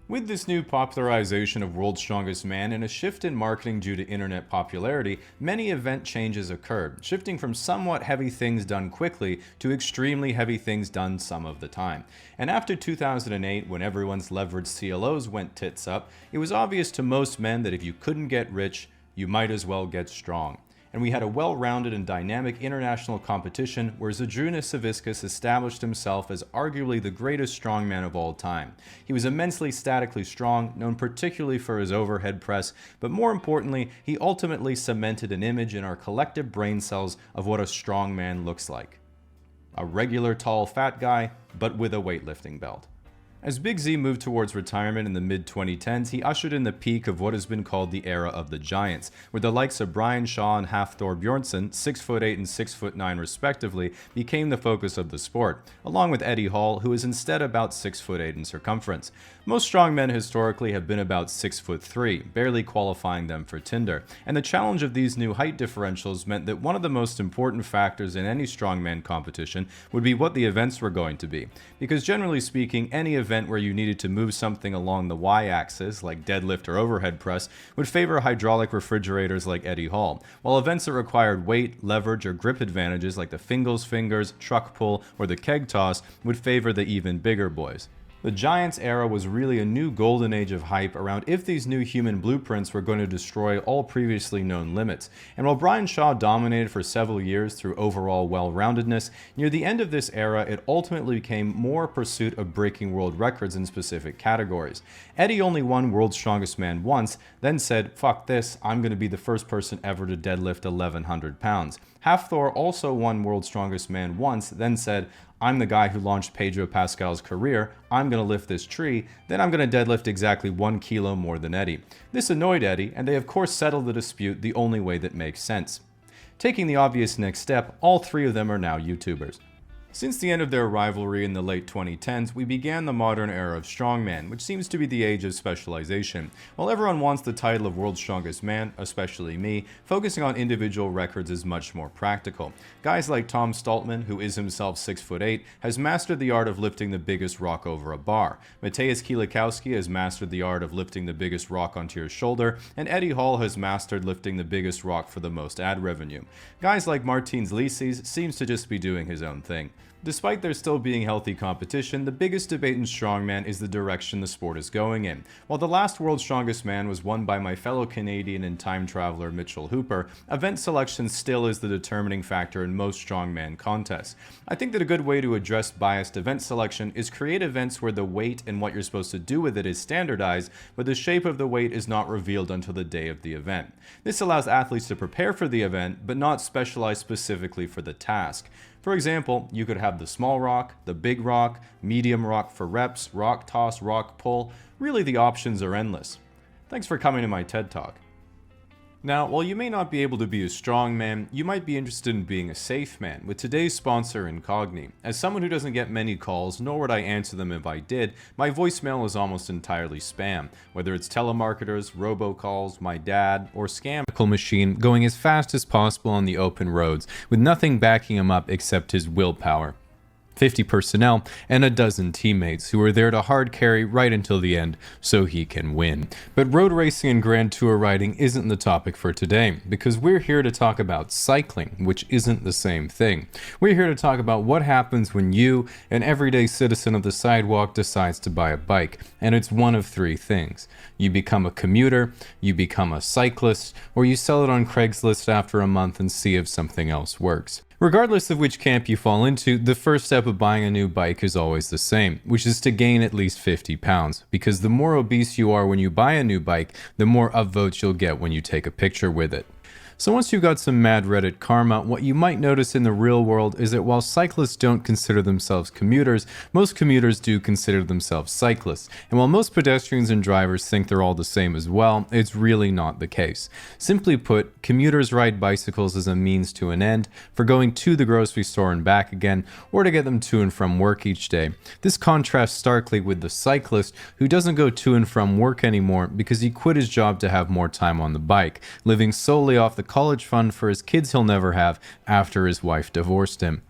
With this new popularization of World's Strongest Man and a shift in marketing due to internet popularity, many event changes occurred, shifting from somewhat heavy things done quickly to extremely heavy things done some of the time. And after 2008, when everyone's leveraged CLOs went tits up, it was obvious to most men that if you couldn't get rich, you might as well get strong. And we had a well-rounded and dynamic international competition where Zydrunas Savickas established himself as arguably the greatest strongman of all time. He was immensely statically strong, known particularly for his overhead press, but more importantly, he ultimately cemented an image in our collective brain cells of what a strongman looks like. A regular tall fat guy, but with a weightlifting belt. As Big Z moved towards retirement in the mid-2010s, he ushered in the peak of what has been called the era of the Giants, where the likes of Brian Shaw and Hafthor Bjornsson, 6'8" and 6'9" respectively, became the focus of the sport, along with Eddie Hall, who is instead about 6'8" in circumference. Most strongmen historically have been about 6'3", barely qualifying them for Tinder, and the challenge of these new height differentials meant that one of the most important factors in any strongman competition would be what the events were going to be, because generally speaking, any event where you needed to move something along the y-axis, like deadlift or overhead press, would favor hydraulic refrigerators like Eddie Hall, while events that required weight, leverage, or grip advantages like the Fingal's fingers, truck pull, or the keg toss would favor the even bigger boys. The Giants era was really a new golden age of hype around if these new human blueprints were going to destroy all previously known limits. And while Brian Shaw dominated for several years through overall well-roundedness, near the end of this era it ultimately became more a pursuit of breaking world records in specific categories. Eddie only won World's Strongest Man once, then said, "Fuck this, I'm going to be the first person ever to deadlift 1,100 pounds." Hafthor also won World's Strongest Man once, then said, "I'm the guy who launched Pedro Pascal's career, I'm going to lift this tree, then I'm going to deadlift exactly 1 kilo more than Eddie." This annoyed Eddie, and they of course settled the dispute the only way that makes sense. Taking the obvious next step, all three of them are now YouTubers. Since the end of their rivalry in the late 2010s, we began the modern era of strongman, which seems to be the age of specialization. While everyone wants the title of World's Strongest Man, especially me, focusing on individual records is much more practical. Guys like Tom Stoltman, who is himself 6'8", has mastered the art of lifting the biggest rock over a bar. Mateusz Kielikowski has mastered the art of lifting the biggest rock onto your shoulder, and Eddie Hall has mastered lifting the biggest rock for the most ad revenue. Guys like Martins Licis seems to just be doing his own thing. Despite there still being healthy competition, the biggest debate in strongman is the direction the sport is going in. While the last World's Strongest Man was won by my fellow Canadian and time traveler Mitchell Hooper, event selection still is the determining factor in most strongman contests. I think that a good way to address biased event selection is create events where the weight and what you're supposed to do with it is standardized, but the shape of the weight is not revealed until the day of the event. This allows athletes to prepare for the event, but not specialize specifically for the task. For example, you could have the small rock, the big rock, medium rock for reps, rock toss, rock pull. Really, the options are endless. Thanks for coming to my TED Talk. Now, while you may not be able to be a strong man, you might be interested in being a safe man with today's sponsor, Incogni. As someone who doesn't get many calls, nor would I answer them if I did, my voicemail is almost entirely spam. Whether it's telemarketers, robocalls, my dad, or scam machine going as fast as possible on the open roads, with nothing backing him up except his willpower. 50 personnel, and a dozen teammates who are there to hard carry right until the end so he can win. But road racing and Grand Tour riding isn't the topic for today, because we're here to talk about cycling, which isn't the same thing. We're here to talk about what happens when you, an everyday citizen of the sidewalk, decides to buy a bike, and it's one of three things. You become a commuter, you become a cyclist, or you sell it on Craigslist after a month and see if something else works. Regardless of which camp you fall into, the first step of buying a new bike is always the same, which is to gain at least 50 pounds, because the more obese you are when you buy a new bike, the more upvotes you'll get when you take a picture with it. So once you've got some mad Reddit karma, what you might notice in the real world is that while cyclists don't consider themselves commuters, most commuters do consider themselves cyclists. And while most pedestrians and drivers think they're all the same as well, it's really not the case. Simply put, commuters ride bicycles as a means to an end, for going to the grocery store and back again, or to get them to and from work each day. This contrasts starkly with the cyclist, who doesn't go to and from work anymore because he quit his job to have more time on the bike, living solely off the college fund for his kids he'll never have after his wife divorced him.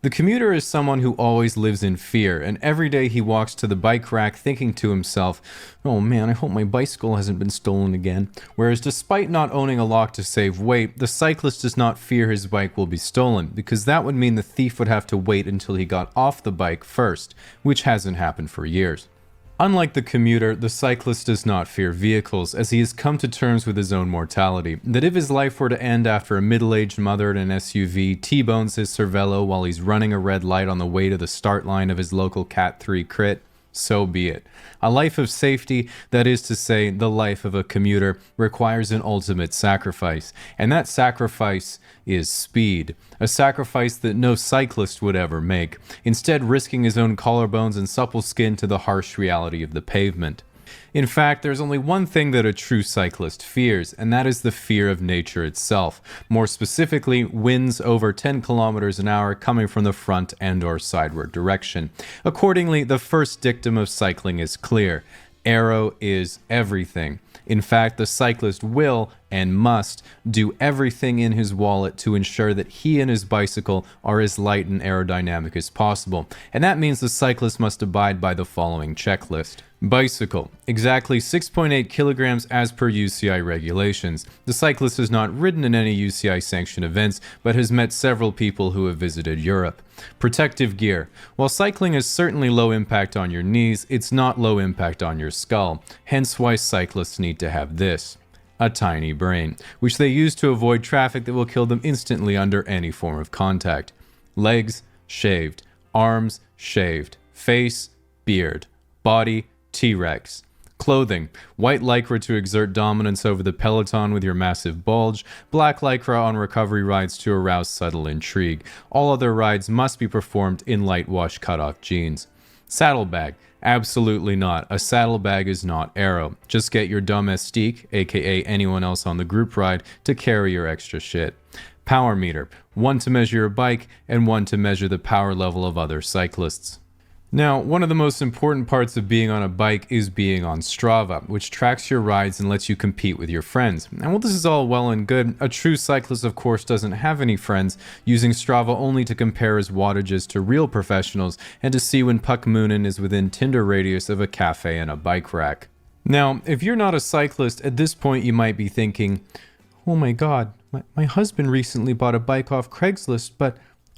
The commuter is someone who always lives in fear, and every day he walks to the bike rack thinking to himself, "Oh man, I hope my bicycle hasn't been stolen again." Whereas despite not owning a lock to save weight, the cyclist does not fear his bike will be stolen, because that would mean the thief would have to wait until he got off the bike first, which hasn't happened for years. Unlike the commuter, the cyclist does not fear vehicles, as he has come to terms with his own mortality. That if his life were to end after a middle-aged mother in an SUV T-bones his Cervelo while he's running a red light on the way to the start line of his local Cat 3 crit, so be it. A life of safety, that is to say, the life of a commuter, requires an ultimate sacrifice. And that sacrifice is speed. A sacrifice that no cyclist would ever make, instead risking his own collarbones and supple skin to the harsh reality of the pavement. In fact, there's only one thing that a true cyclist fears, and that is the fear of nature itself. More specifically, winds over 10 kilometers an hour coming from the front and/or sideward direction. Accordingly, the first dictum of cycling is clear. Aero is everything. In fact, the cyclist will and must do everything in his wallet to ensure that he and his bicycle are as light and aerodynamic as possible. And that means the cyclist must abide by the following checklist. Bicycle, exactly 6.8 kilograms as per UCI regulations. The cyclist has not ridden in any UCI sanctioned events, but has met several people who have visited Europe. Protective gear. While cycling is certainly low impact on your knees, it's not low impact on your skull. Hence why cyclists need to have this. A tiny brain, which they use to avoid traffic that will kill them instantly under any form of contact. Legs, shaved. Arms, shaved. Face, beard. Body, T-Rex. Clothing, white lycra to exert dominance over the peloton with your massive bulge, black lycra on recovery rides to arouse subtle intrigue. All other rides must be performed in light wash cutoff jeans. Saddlebag, absolutely not. A saddlebag is not aero. Just get your domestique, aka anyone else on the group ride, to carry your extra shit. Power meter, one to measure your bike and one to measure the power level of other cyclists. Now, one of the most important parts of being on a bike is being on Strava, which tracks your rides and lets you compete with your friends. And while this is all well and good, a true cyclist of course doesn't have any friends, using Strava only to compare his wattages to real professionals and to see when Puck Moonin is within Tinder radius of a cafe and a bike rack. Now, if you're not a cyclist, at this point you might be thinking, oh my god, my husband recently bought a bike off Craigslist, but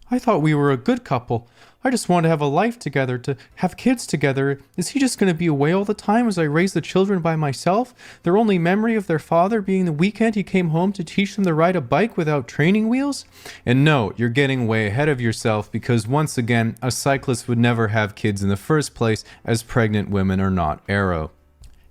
I thought we were a good couple. I just want to have a life together, to have kids together. Is he just going to be away all the time as I raise the children by myself? Their only memory of their father being the weekend he came home to teach them to ride a bike without training wheels? And no, you're getting way ahead of yourself, because once again, a cyclist would never have kids in the first place, as pregnant women are not aero.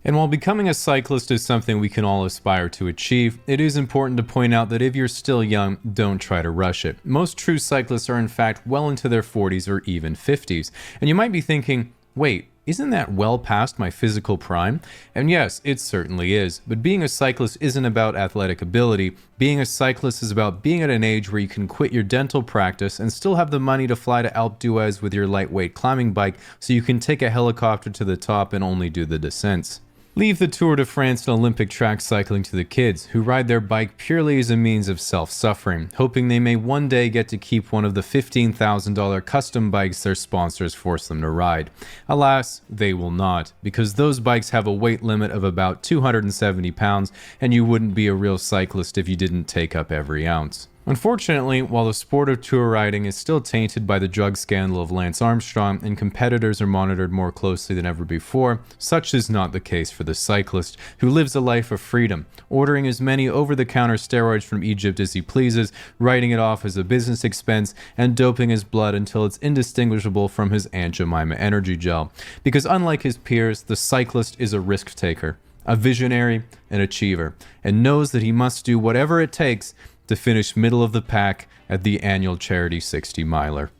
And while becoming a cyclist is something we can all aspire to achieve, it is important to point out that if you're still young, don't try to rush it. Most true cyclists are in fact well into their 40s or even 50s. And you might be thinking, wait, isn't that well past my physical prime? And yes, it certainly is. But being a cyclist isn't about athletic ability. Being a cyclist is about being at an age where you can quit your dental practice and still have the money to fly to Alpe d'Huez with your lightweight climbing bike, so you can take a helicopter to the top and only do the descents. Leave the Tour de France and Olympic track cycling to the kids, who ride their bike purely as a means of self-suffering, hoping they may one day get to keep one of the $15,000 custom bikes their sponsors force them to ride. Alas, they will not, because those bikes have a weight limit of about 270 pounds, and you wouldn't be a real cyclist if you didn't take up every ounce. Unfortunately, while the sport of tour riding is still tainted by the drug scandal of Lance Armstrong and competitors are monitored more closely than ever before, such is not the case for the cyclist, who lives a life of freedom, ordering as many over-the-counter steroids from Egypt as he pleases, writing it off as a business expense, and doping his blood until it's indistinguishable from his Aunt Jemima energy gel. Because unlike his peers, the cyclist is a risk-taker, a visionary, an achiever, and knows that he must do whatever it takes to finish middle of the pack at the annual charity 60 miler.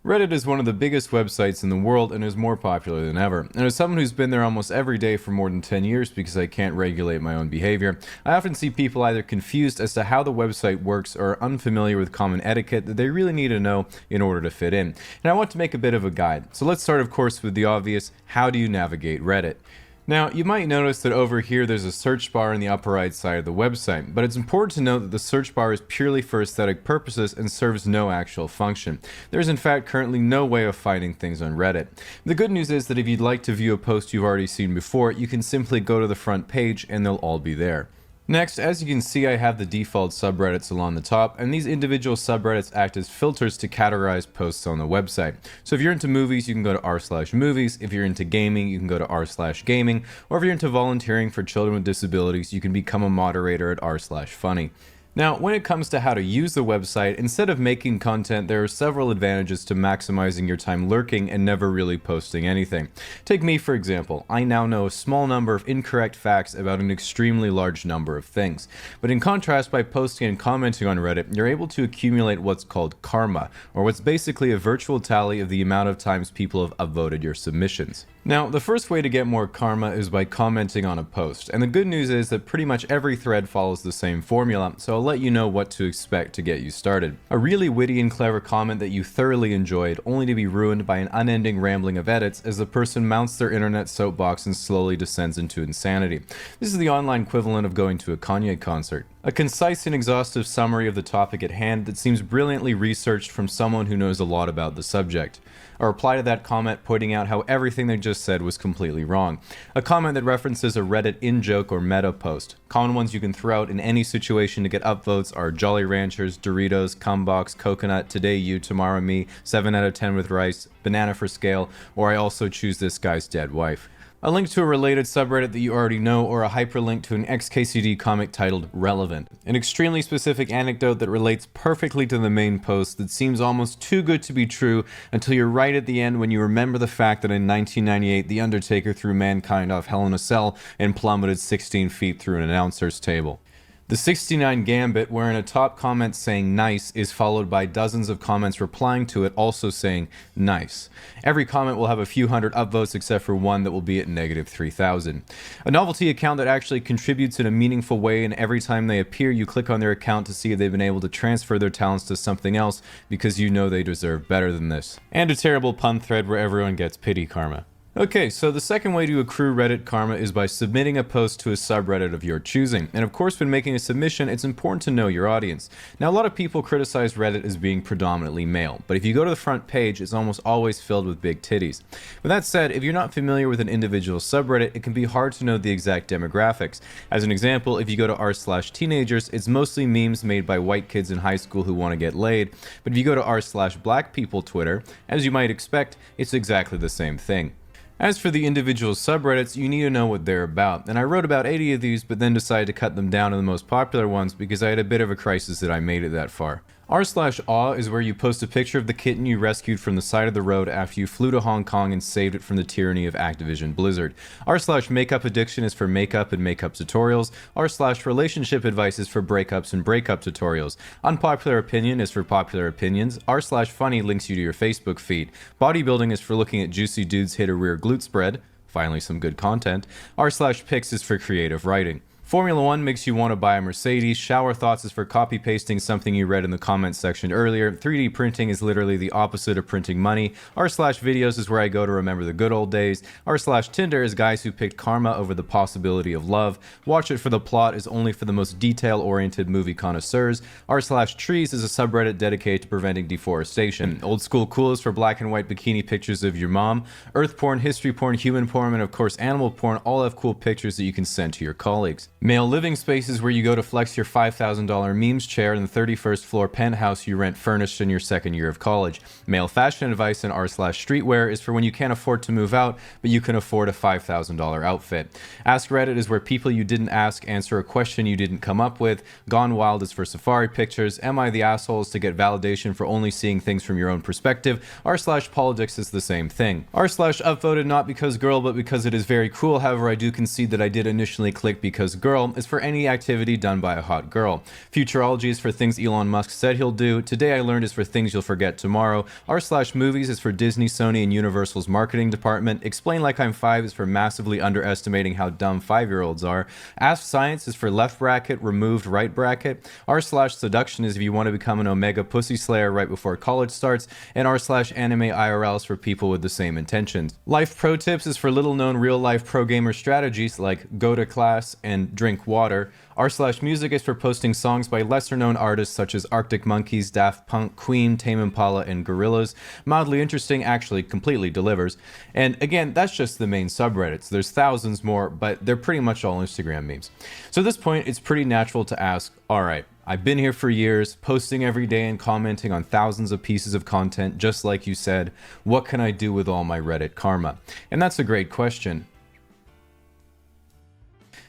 Reddit is one of the biggest websites in the world and is more popular than ever. And as someone who's been there almost every day for more than 10 years because I can't regulate my own behavior, I often see people either confused as to how the website works or unfamiliar with common etiquette that they really need to know in order to fit in. And I want to make a bit of a guide. So let's start, of course, with the obvious: how do you navigate Reddit? Now, you might notice that over here there's a search bar in the upper right side of the website, but it's important to note that the search bar is purely for aesthetic purposes and serves no actual function. There's in fact currently no way of finding things on Reddit. The good news is that if you'd like to view a post you've already seen before, you can simply go to the front page and they'll all be there. Next, as you can see, I have the default subreddits along the top, and these individual subreddits act as filters to categorize posts on the website. So if you're into movies, you can go to r/movies. If you're into gaming, you can go to r/gaming. Or if you're into volunteering for children with disabilities, you can become a moderator at r/funny. Now, when it comes to how to use the website, instead of making content, there are several advantages to maximizing your time lurking and never really posting anything. Take me, for example. I now know a small number of incorrect facts about an extremely large number of things. But in contrast, by posting and commenting on Reddit, you're able to accumulate what's called karma, or what's basically a virtual tally of the amount of times people have upvoted your submissions. Now, the first way to get more karma is by commenting on a post, and the good news is that pretty much every thread follows the same formula, so I'll let you know what to expect to get you started. A really witty and clever comment that you thoroughly enjoyed, only to be ruined by an unending rambling of edits as the person mounts their internet soapbox and slowly descends into insanity. This is the online equivalent of going to a Kanye concert. A concise and exhaustive summary of the topic at hand that seems brilliantly researched from someone who knows a lot about the subject. A reply to that comment pointing out how everything they just said was completely wrong. A comment that references a Reddit in-joke or meta post. Common ones you can throw out in any situation to get upvotes are Jolly Ranchers, Doritos, Cumbox, Coconut, Today You, Tomorrow Me, 7 out of 10 with rice, Banana for scale, or I also choose this guy's dead wife. A link to a related subreddit that you already know, or a hyperlink to an XKCD comic titled Relevant. An extremely specific anecdote that relates perfectly to the main post that seems almost too good to be true until you're right at the end when you remember the fact that in 1998 The Undertaker threw mankind off Hell in a Cell and plummeted 16 feet through an announcer's table. The 69 Gambit, wherein a top comment saying nice is followed by dozens of comments replying to it also saying nice. Every comment will have a few hundred upvotes except for one that will be at -3,000. A novelty account that actually contributes in a meaningful way, and every time they appear you click on their account to see if they've been able to transfer their talents to something else because you know they deserve better than this. And a terrible pun thread where everyone gets pity karma. Okay, so the second way to accrue Reddit karma is by submitting a post to a subreddit of your choosing. And of course, when making a submission, it's important to know your audience. Now, a lot of people criticize Reddit as being predominantly male, but if you go to the front page, it's almost always filled with big titties. With that said, if you're not familiar with an individual subreddit, it can be hard to know the exact demographics. As an example, if you go to r/teenagers, it's mostly memes made by white kids in high school who want to get laid. But if you go to r/blackpeople Twitter, as you might expect, it's exactly the same thing. As for the individual subreddits, you need to know what they're about, and I wrote about 80 of these but then decided to cut them down to the most popular ones because I had a bit of a crisis that I made it that far. r/awe is where you post a picture of the kitten you rescued from the side of the road after you flew to Hong Kong and saved it from the tyranny of Activision Blizzard. r/makeup addiction is for makeup and makeup tutorials. r/relationship advice is for breakups and breakup tutorials. Unpopular opinion is for popular opinions. r/funny links you to your Facebook feed. Bodybuilding is for looking at juicy dudes hit a rear glute spread. Finally, some good content. r/pics is for creative writing. Formula 1 makes you want to buy a Mercedes. Shower thoughts is for copy-pasting something you read in the comments section earlier. 3D printing is literally the opposite of printing money. r/videos is where I go to remember the good old days. r/Tinder is guys who picked karma over the possibility of love. Watch it for the plot is only for the most detail-oriented movie connoisseurs. r/trees is a subreddit dedicated to preventing deforestation. Old school cool is for black and white bikini pictures of your mom. Earth porn, history porn, human porn, and of course animal porn all have cool pictures that you can send to your colleagues. Male living space is where you go to flex your $5,000 memes chair in the 31st floor penthouse you rent furnished in your second year of college. Male fashion advice and r/streetwear is for when you can't afford to move out, but you can afford a $5,000 outfit. Ask Reddit is where people you didn't ask answer a question you didn't come up with. Gone Wild is for safari pictures. Am I the asshole is to get validation for only seeing things from your own perspective. r/politics is the same thing. r/upvoted not because girl, but because it is very cool. However, I do concede that I did initially click because girl is for any activity done by a hot girl. Futurology is for things Elon Musk said he'll do. Today I learned is for things you'll forget tomorrow. r/movies is for Disney, Sony, and Universal's marketing department. Explain Like I'm 5 is for massively underestimating how dumb 5-year-olds are. Ask Science is for left bracket, removed right bracket. r/seduction is if you want to become an omega pussy slayer right before college starts. And r/anime IRL is for people with the same intentions. Life pro tips is for little known real life pro gamer strategies like go to class and drink water. r/music is for posting songs by lesser known artists such as Arctic Monkeys, Daft Punk, Queen, Tame Impala, and Gorillaz. Mildly interesting actually completely delivers. And again, that's just the main subreddits. There's thousands more, but they're pretty much all Instagram memes. So at this point, it's pretty natural to ask, all right, I've been here for years, posting every day and commenting on thousands of pieces of content, just like you said. What can I do with all my Reddit karma? And that's a great question.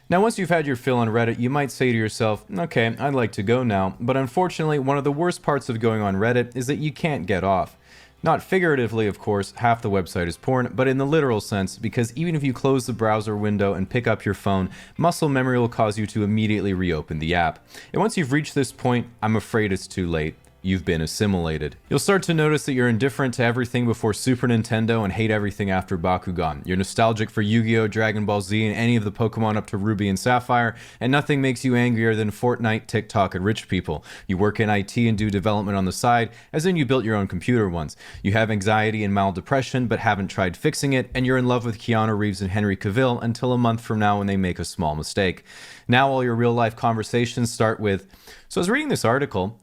Now, once you've had your fill on Reddit, you might say to yourself, okay, I'd like to go now, but unfortunately, one of the worst parts of going on Reddit is that you can't get off. Not figuratively, of course, half the website is porn, but in the literal sense, because even if you close the browser window and pick up your phone, muscle memory will cause you to immediately reopen the app. And once you've reached this point, I'm afraid it's too late. You've been assimilated. You'll start to notice that you're indifferent to everything before Super Nintendo and hate everything after Bakugan. You're nostalgic for Yu-Gi-Oh!, Dragon Ball Z, and any of the Pokemon up to Ruby and Sapphire, and nothing makes you angrier than Fortnite, TikTok, and rich people. You work in IT and do development on the side, as in you built your own computer once. You have anxiety and mild depression, but haven't tried fixing it, and you're in love with Keanu Reeves and Henry Cavill until a month from now when they make a small mistake. Now all your real-life conversations start with, so I was reading this article,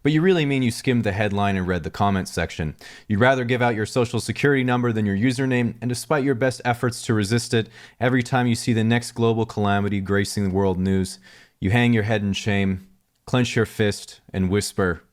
but you really mean you skimmed the headline and read the comments section. You'd rather give out your social security number than your username, and despite your best efforts to resist it, every time you see the next global calamity gracing the world news, you hang your head in shame, clench your fist, and whisper,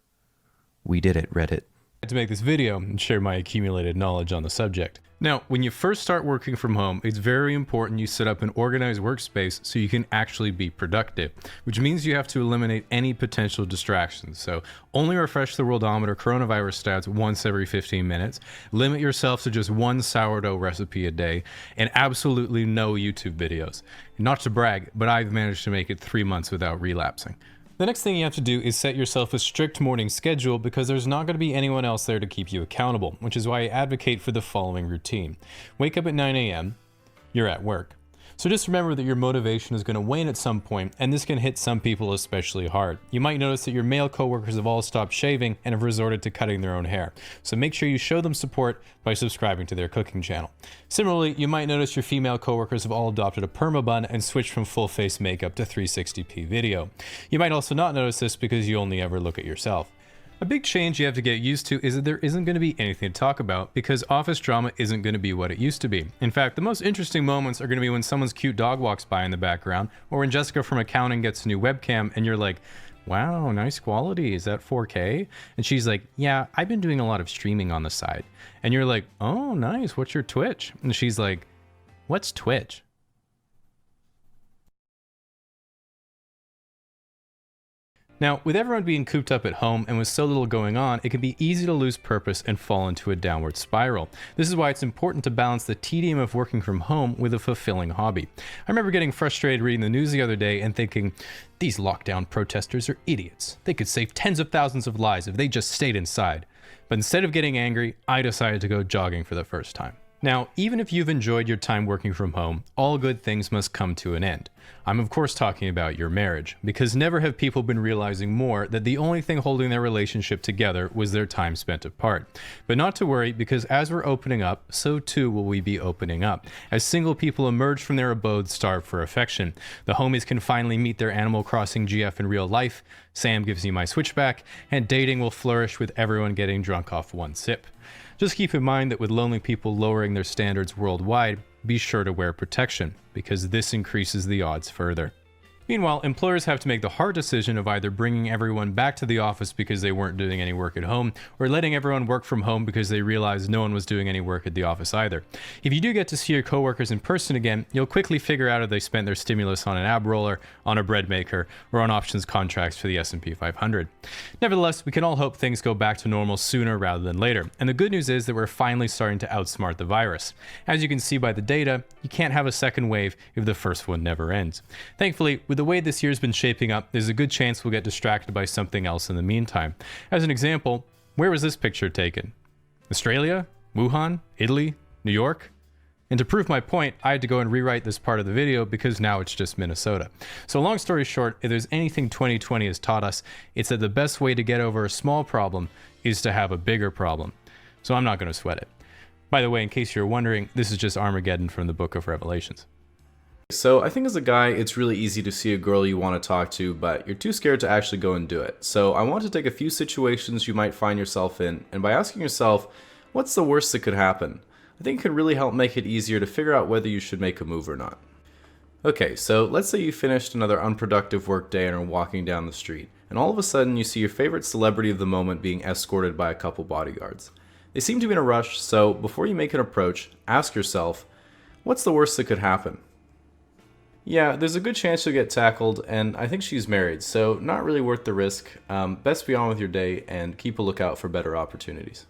"We did it, Reddit." I had to make this video and share my accumulated knowledge on the subject. Now, when you first start working from home, it's very important you set up an organized workspace so you can actually be productive, which means you have to eliminate any potential distractions. So only refresh the worldometer coronavirus stats once every 15 minutes, limit yourself to just one sourdough recipe a day, and absolutely no YouTube videos. Not to brag, but I've managed to make it 3 months without relapsing. The next thing you have to do is set yourself a strict morning schedule because there's not going to be anyone else there to keep you accountable, which is why I advocate for the following routine. Wake up at 9 a.m., you're at work. So just remember that your motivation is going to wane at some point, and this can hit some people especially hard. You might notice that your male coworkers have all stopped shaving and have resorted to cutting their own hair. So make sure you show them support by subscribing to their cooking channel. Similarly, you might notice your female coworkers have all adopted a perma bun and switched from full face makeup to 360p video. You might also not notice this because you only ever look at yourself. A big change you have to get used to is that there isn't going to be anything to talk about because office drama isn't going to be what it used to be. In fact, the most interesting moments are going to be when someone's cute dog walks by in the background, or when Jessica from accounting gets a new webcam and you're like, wow, nice quality, is that 4K? And she's like, yeah, I've been doing a lot of streaming on the side. And you're like, oh, nice, what's your Twitch? And she's like, what's Twitch? Now, with everyone being cooped up at home and with so little going on, it can be easy to lose purpose and fall into a downward spiral. This is why it's important to balance the tedium of working from home with a fulfilling hobby. I remember getting frustrated reading the news the other day and thinking, these lockdown protesters are idiots. They could save tens of thousands of lives if they just stayed inside. But instead of getting angry, I decided to go jogging for the first time. Now, even if you've enjoyed your time working from home, all good things must come to an end. I'm of course talking about your marriage, because never have people been realizing more that the only thing holding their relationship together was their time spent apart. But not to worry, because as we're opening up, so too will we be opening up. As single people emerge from their abodes starved for affection, the homies can finally meet their Animal Crossing GF in real life, Sam gives you my switchback, and dating will flourish with everyone getting drunk off one sip. Just keep in mind that with lonely people lowering their standards worldwide, be sure to wear protection, because this increases the odds further. Meanwhile, employers have to make the hard decision of either bringing everyone back to the office because they weren't doing any work at home, or letting everyone work from home because they realized no one was doing any work at the office either. If you do get to see your coworkers in person again, you'll quickly figure out if they spent their stimulus on an ab roller, on a bread maker, or on options contracts for the S&P 500. Nevertheless, we can all hope things go back to normal sooner rather than later, and the good news is that we're finally starting to outsmart the virus. As you can see by the data, you can't have a second wave if the first one never ends. Thankfully, with the way this year's been shaping up, there's a good chance we'll get distracted by something else in the meantime. As an example, where was this picture taken? Australia? Wuhan? Italy? New York? And to prove my point, I had to go and rewrite this part of the video because now it's just Minnesota. So long story short, if there's anything 2020 has taught us, it's that the best way to get over a small problem is to have a bigger problem. So I'm not going to sweat it. By the way, in case you're wondering, this is just Armageddon from the Book of Revelations. So I think as a guy, it's really easy to see a girl you want to talk to, but you're too scared to actually go and do it. So I want to take a few situations you might find yourself in, and by asking yourself, what's the worst that could happen? I think it could really help make it easier to figure out whether you should make a move or not. Okay, so let's say you finished another unproductive work day and are walking down the street, and all of a sudden you see your favorite celebrity of the moment being escorted by a couple bodyguards. They seem to be in a rush, so before you make an approach, ask yourself, what's the worst that could happen? Yeah, there's a good chance you'll get tackled, and I think she's married, so not really worth the risk. Best be on with your day and keep a lookout for better opportunities.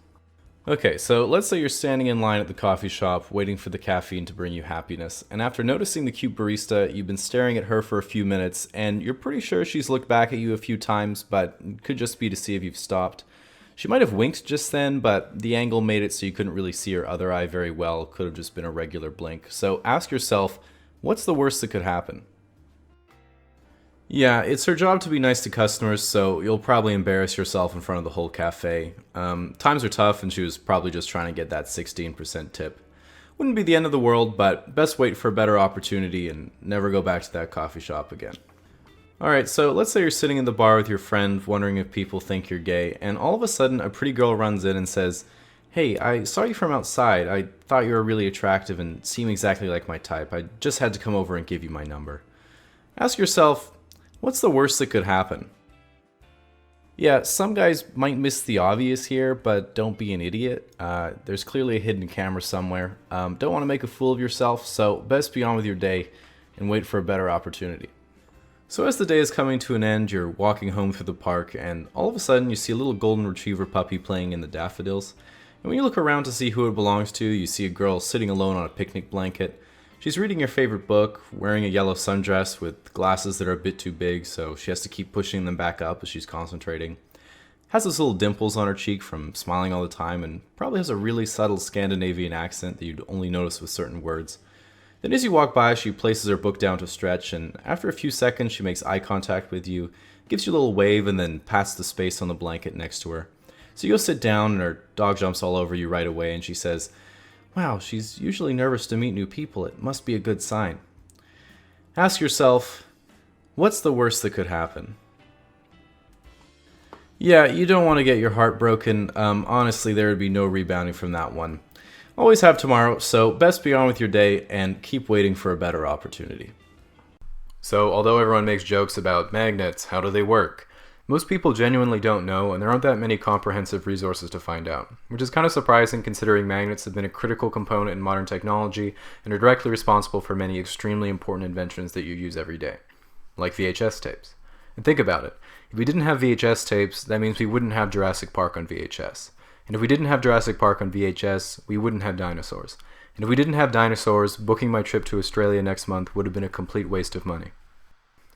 Okay, so let's say you're standing in line at the coffee shop waiting for the caffeine to bring you happiness, and after noticing the cute barista, you've been staring at her for a few minutes, and you're pretty sure she's looked back at you a few times, but it could just be to see if you've stopped. She might have winked just then, but the angle made it so you couldn't really see her other eye very well. Could have just been a regular blink. So ask yourself, what's the worst that could happen? Yeah, it's her job to be nice to customers, so you'll probably embarrass yourself in front of the whole cafe. Times are tough, and she was probably just trying to get that 16% tip. Wouldn't be the end of the world, but best wait for a better opportunity and never go back to that coffee shop again. Alright, so let's say you're sitting in the bar with your friend, wondering if people think you're gay, and all of a sudden a pretty girl runs in and says, "Hey, I saw you from outside. I thought you were really attractive and seem exactly like my type. I just had to come over and give you my number." Ask yourself, what's the worst that could happen? Yeah, some guys might miss the obvious here, but don't be an idiot. There's clearly a hidden camera somewhere. Don't want to make a fool of yourself, so best be on with your day and wait for a better opportunity. So as the day is coming to an end, you're walking home through the park, and all of a sudden you see a little golden retriever puppy playing in the daffodils. And when you look around to see who it belongs to, you see a girl sitting alone on a picnic blanket. She's reading your favorite book, wearing a yellow sundress with glasses that are a bit too big, so she has to keep pushing them back up as she's concentrating. Has those little dimples on her cheek from smiling all the time, and probably has a really subtle Scandinavian accent that you'd only notice with certain words. Then as you walk by, she places her book down to stretch, and after a few seconds she makes eye contact with you, gives you a little wave, and then pats the space on the blanket next to her. So you go sit down, and her dog jumps all over you right away, and she says, "Wow, she's usually nervous to meet new people. It must be a good sign." Ask yourself, what's the worst that could happen? Yeah, you don't want to get your heart broken. Honestly, there would be no rebounding from that one. Always have tomorrow, so best be on with your day and keep waiting for a better opportunity. So, although everyone makes jokes about magnets, how do they work? Most people genuinely don't know, and there aren't that many comprehensive resources to find out, which is kind of surprising considering magnets have been a critical component in modern technology and are directly responsible for many extremely important inventions that you use every day, like VHS tapes. And think about it. If we didn't have VHS tapes, that means we wouldn't have Jurassic Park on VHS. And if we didn't have Jurassic Park on VHS, we wouldn't have dinosaurs. And if we didn't have dinosaurs, booking my trip to Australia next month would have been a complete waste of money.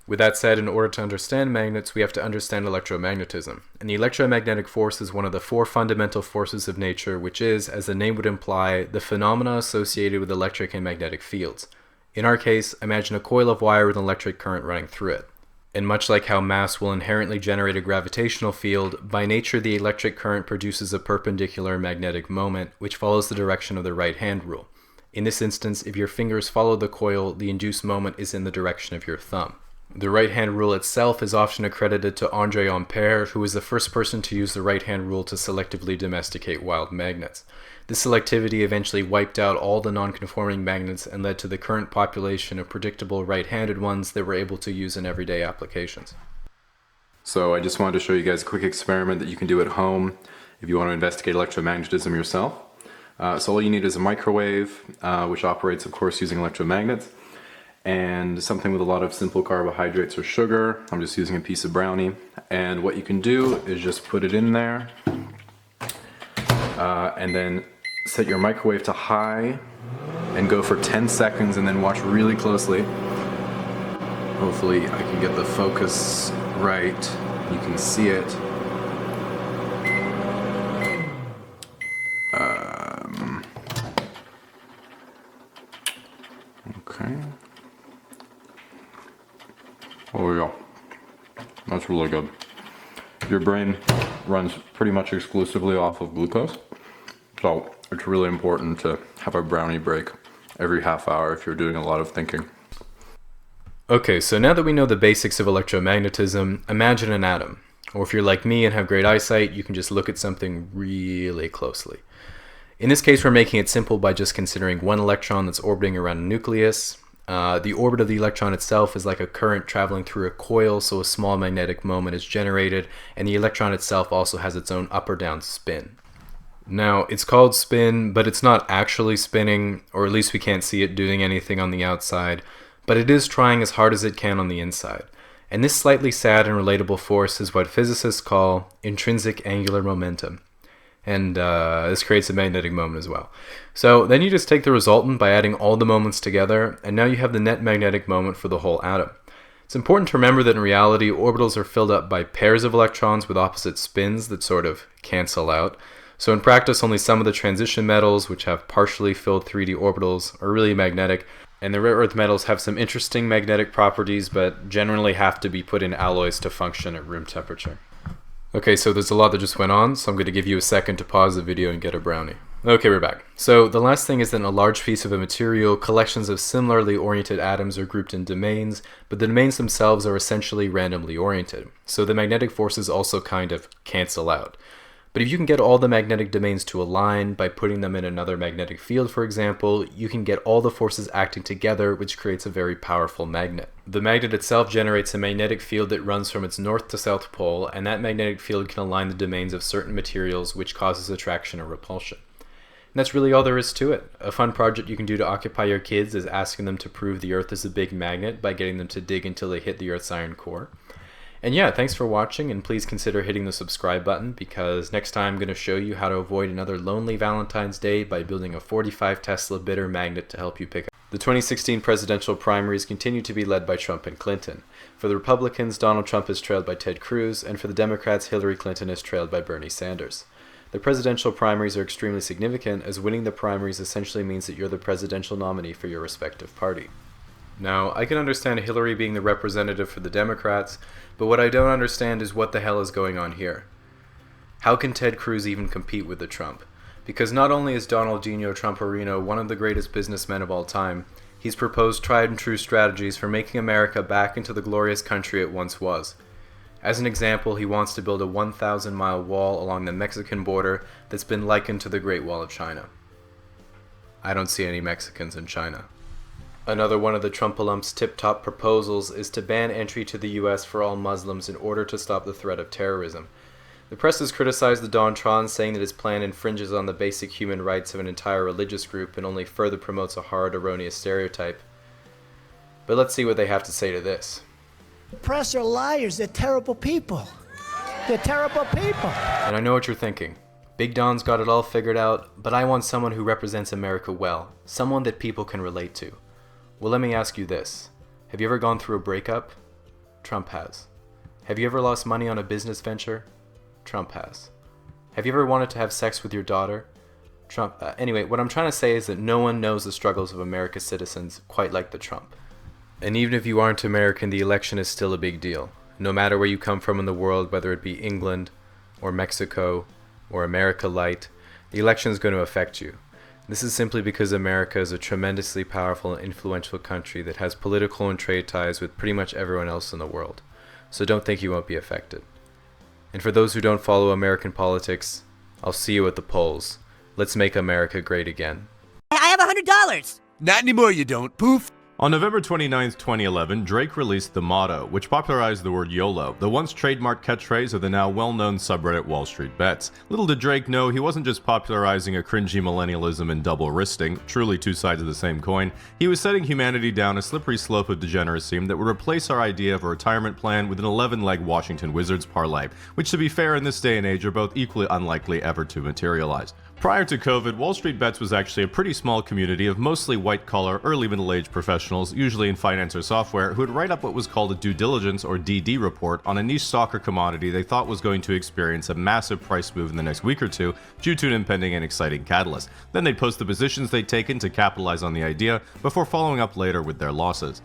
With that said, in order to understand magnets, we have to understand electromagnetism. And the electromagnetic force is one of the four fundamental forces of nature, which is, as the name would imply, the phenomena associated with electric and magnetic fields. In our case, imagine a coil of wire with an electric current running through it. And much like how mass will inherently generate a gravitational field, by nature the electric current produces a perpendicular magnetic moment, which follows the direction of the right-hand rule. In this instance, if your fingers follow the coil, the induced moment is in the direction of your thumb. The right-hand rule itself is often accredited to André Ampère, who was the first person to use the right-hand rule to selectively domesticate wild magnets. This selectivity eventually wiped out all the non-conforming magnets and led to the current population of predictable right-handed ones that we're able to use in everyday applications. So I just wanted to show you guys a quick experiment that you can do at home if you want to investigate electromagnetism yourself. So all you need is a microwave, which operates of course using electromagnets, and something with a lot of simple carbohydrates or sugar. I'm just using a piece of brownie. And what you can do is just put it in there, and then set your microwave to high and go for 10 seconds and then watch really closely. Hopefully I can get the focus right. You can see it. Okay. Oh yeah, that's really good. Your brain runs pretty much exclusively off of glucose, so it's really important to have a brownie break every half hour if you're doing a lot of thinking. Okay, so now that we know the basics of electromagnetism, imagine an atom. Or if you're like me and have great eyesight, you can just look at something really closely. In this case, we're making it simple by just considering one electron that's orbiting around a nucleus. The orbit of the electron itself is like a current traveling through a coil, so a small magnetic moment is generated, and the electron itself also has its own up or down spin. Now, it's called spin, but it's not actually spinning, or at least we can't see it doing anything on the outside, but it is trying as hard as it can on the inside. And this slightly sad and relatable force is what physicists call intrinsic angular momentum. And this creates a magnetic moment as well. So then you just take the resultant by adding all the moments together, and now you have the net magnetic moment for the whole atom. It's important to remember that in reality, orbitals are filled up by pairs of electrons with opposite spins that sort of cancel out. So in practice, only some of the transition metals, which have partially filled 3D orbitals, are really magnetic, and the rare earth metals have some interesting magnetic properties, but generally have to be put in alloys to function at room temperature. Okay, so there's a lot that just went on, so I'm going to give you a second to pause the video and get a brownie. Okay, we're back. So the last thing is that in a large piece of a material, collections of similarly oriented atoms are grouped in domains, but the domains themselves are essentially randomly oriented. So the magnetic forces also kind of cancel out. But if you can get all the magnetic domains to align by putting them in another magnetic field, for example, you can get all the forces acting together, which creates a very powerful magnet. The magnet itself generates a magnetic field that runs from its north to south pole, and that magnetic field can align the domains of certain materials, which causes attraction or repulsion. And that's really all there is to it. A fun project you can do to occupy your kids is asking them to prove the Earth is a big magnet by getting them to dig until they hit the Earth's iron core. And yeah, thanks for watching, and please consider hitting the subscribe button, because next time I'm going to show you how to avoid another lonely Valentine's Day by building a 45 Tesla bitter magnet to help you pick up. The 2016 presidential primaries continue to be led by Trump and Clinton. For the Republicans, Donald Trump is trailed by Ted Cruz, and for the Democrats, Hillary Clinton is trailed by Bernie Sanders. The presidential primaries are extremely significant, as winning the primaries essentially means that you're the presidential nominee for your respective party. Now, I can understand Hillary being the representative for the Democrats, but what I don't understand is what the hell is going on here. How can Ted Cruz even compete with the Trump? Because not only is Donaldinho Trumparino one of the greatest businessmen of all time, he's proposed tried and true strategies for making America back into the glorious country it once was. As an example, he wants to build a 1,000-mile wall along the Mexican border that's been likened to the Great Wall of China. I don't see any Mexicans in China. Another one of the Trump alum's tip-top proposals is to ban entry to the US for all Muslims in order to stop the threat of terrorism. The press has criticized the Don-Tron, saying that his plan infringes on the basic human rights of an entire religious group and only further promotes a hard, erroneous stereotype. But let's see what they have to say to this. The press are liars. They're terrible people. They're terrible people. And I know what you're thinking. Big Don's got it all figured out, but I want someone who represents America well, someone that people can relate to. Well, let me ask you this. Have you ever gone through a breakup? Trump has. Have you ever lost money on a business venture? Trump has. Have you ever wanted to have sex with your daughter? Trump. Anyway, what I'm trying to say is that no one knows the struggles of America's citizens quite like the Trump. And even if you aren't American, the election is still a big deal. No matter where you come from in the world, whether it be England, or Mexico, or America Light, the election is going to affect you. This is simply because America is a tremendously powerful and influential country that has political and trade ties with pretty much everyone else in the world. So don't think you won't be affected. And for those who don't follow American politics, I'll see you at the polls. Let's make America great again. I have $100. Not anymore, you don't. Poof. On November 29, 2011, Drake released the motto, which popularized the word YOLO, the once trademark catchphrase of the now well-known subreddit Wall Street Bets. Little did Drake know he wasn't just popularizing a cringy millennialism and double wristing, truly two sides of the same coin. He was setting humanity down a slippery slope of degeneracy that would replace our idea of a retirement plan with an 11-leg Washington Wizards parlay, which, to be fair, in this day and age are both equally unlikely ever to materialize. Prior to COVID, Wall Street Bets was actually a pretty small community of mostly white-collar, early middle-aged professionals, usually in finance or software, who would write up what was called a due diligence or DD report on a niche stock or commodity they thought was going to experience a massive price move in the next week or two due to an impending and exciting catalyst. Then they'd post the positions they'd taken to capitalize on the idea before following up later with their losses.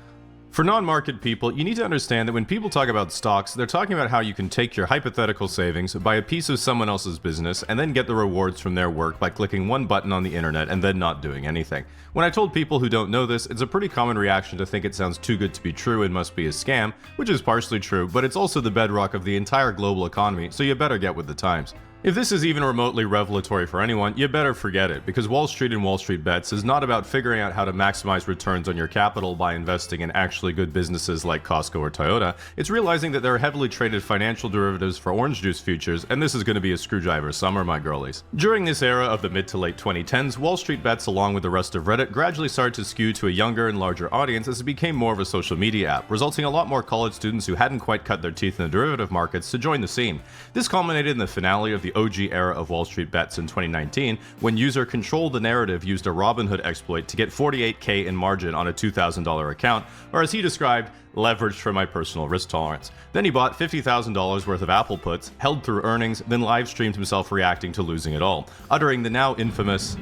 For non-market people, you need to understand that when people talk about stocks, they're talking about how you can take your hypothetical savings, buy a piece of someone else's business, and then get the rewards from their work by clicking one button on the internet and then not doing anything. When I told people who don't know this, it's a pretty common reaction to think it sounds too good to be true and must be a scam, which is partially true, but it's also the bedrock of the entire global economy, so you better get with the times. If this is even remotely revelatory for anyone, you better forget it, because Wall Street and Wall Street Bets is not about figuring out how to maximize returns on your capital by investing in actually good businesses like Costco or Toyota. It's realizing that there are heavily traded financial derivatives for orange juice futures, and this is going to be a screwdriver summer, my girlies. During this era of the mid to late 2010s, Wall Street Bets, along with the rest of Reddit, gradually started to skew to a younger and larger audience as it became more of a social media app, resulting in a lot more college students who hadn't quite cut their teeth in the derivative markets to join the scene. This culminated in the finale of the OG era of Wall Street Bets in 2019, when user Control the Narrative used a Robinhood exploit to get $48K in margin on a $2,000 account, or as he described, leveraged for my personal risk tolerance. Then he bought $50,000 worth of Apple puts, held through earnings, then live streamed himself reacting to losing it all, uttering the now infamous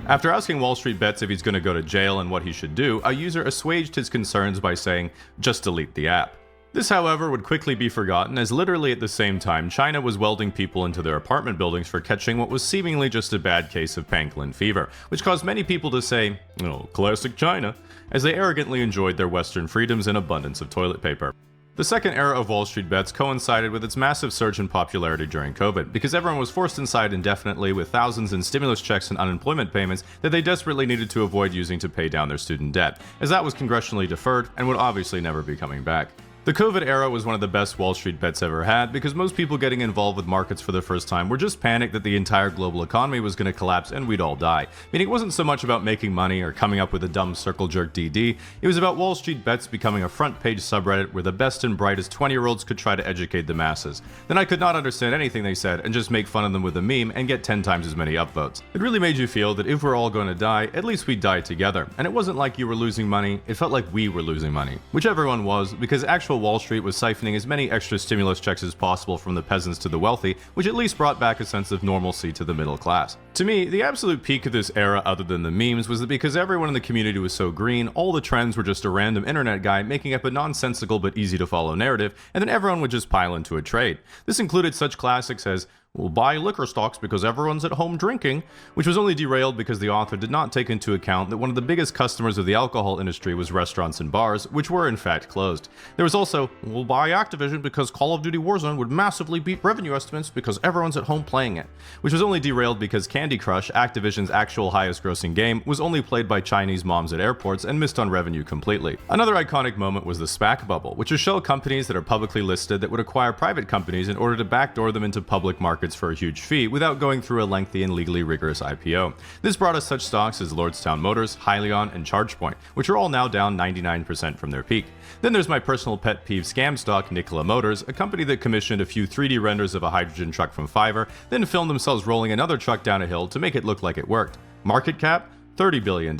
After asking Wall Street Bets if he's going to go to jail and what he should do, a user assuaged his concerns by saying, just delete the app. This, however, would quickly be forgotten, as literally at the same time, China was welding people into their apartment buildings for catching what was seemingly just a bad case of pangolin fever, which caused many people to say, oh, classic China, as they arrogantly enjoyed their Western freedoms and abundance of toilet paper. The second era of Wall Street Bets coincided with its massive surge in popularity during COVID, because everyone was forced inside indefinitely with thousands in stimulus checks and unemployment payments that they desperately needed to avoid using to pay down their student debt, as that was congressionally deferred and would obviously never be coming back. The COVID era was one of the best Wall Street Bets ever had, because most people getting involved with markets for the first time were just panicked that the entire global economy was going to collapse and we'd all die. Meaning it wasn't so much about making money or coming up with a dumb circle jerk DD, it was about Wall Street Bets becoming a front page subreddit where the best and brightest 20-year-olds could try to educate the masses. Then I could not understand anything they said and just make fun of them with a meme and get 10 times as many upvotes. It really made you feel that if we're all going to die, at least we'd die together. And it wasn't like you were losing money, it felt like we were losing money. Which everyone was, because actual Wall Street was siphoning as many extra stimulus checks as possible from the peasants to the wealthy, which at least brought back a sense of normalcy to the middle class. To me, the absolute peak of this era, other than the memes, was that because everyone in the community was so green, all the trends were just a random internet guy making up a nonsensical but easy to follow narrative, and then everyone would just pile into a trade. This included such classics as, we'll buy liquor stocks because everyone's at home drinking, which was only derailed because the author did not take into account that one of the biggest customers of the alcohol industry was restaurants and bars, which were in fact closed. There was also, we'll buy Activision because Call of Duty Warzone would massively beat revenue estimates because everyone's at home playing it, which was only derailed because Candy Crush, Activision's actual highest grossing game, was only played by Chinese moms at airports and missed on revenue completely. Another iconic moment was the SPAC bubble, which is shell companies that are publicly listed that would acquire private companies in order to backdoor them into public markets for a huge fee without going through a lengthy and legally rigorous IPO. This brought us such stocks as Lordstown Motors, Hyliion, and ChargePoint, which are all now down 99% from their peak. Then there's my personal pet peeve scam stock, Nikola Motors, a company that commissioned a few 3D renders of a hydrogen truck from Fiverr, then filmed themselves rolling another truck down a hill to make it look like it worked. Market cap? $30 billion.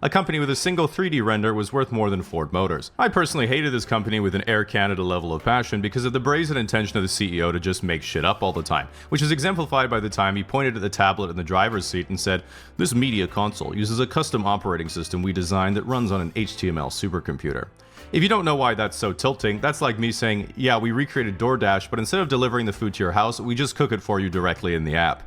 A company with a single 3D render was worth more than Ford Motors. I personally hated this company with an Air Canada level of passion because of the brazen intention of the CEO to just make shit up all the time, which is exemplified by the time he pointed at the tablet in the driver's seat and said, "This media console uses a custom operating system we designed that runs on an HTML supercomputer." If you don't know why that's so tilting, that's like me saying, yeah, we recreated DoorDash, but instead of delivering the food to your house, we just cook it for you directly in the app.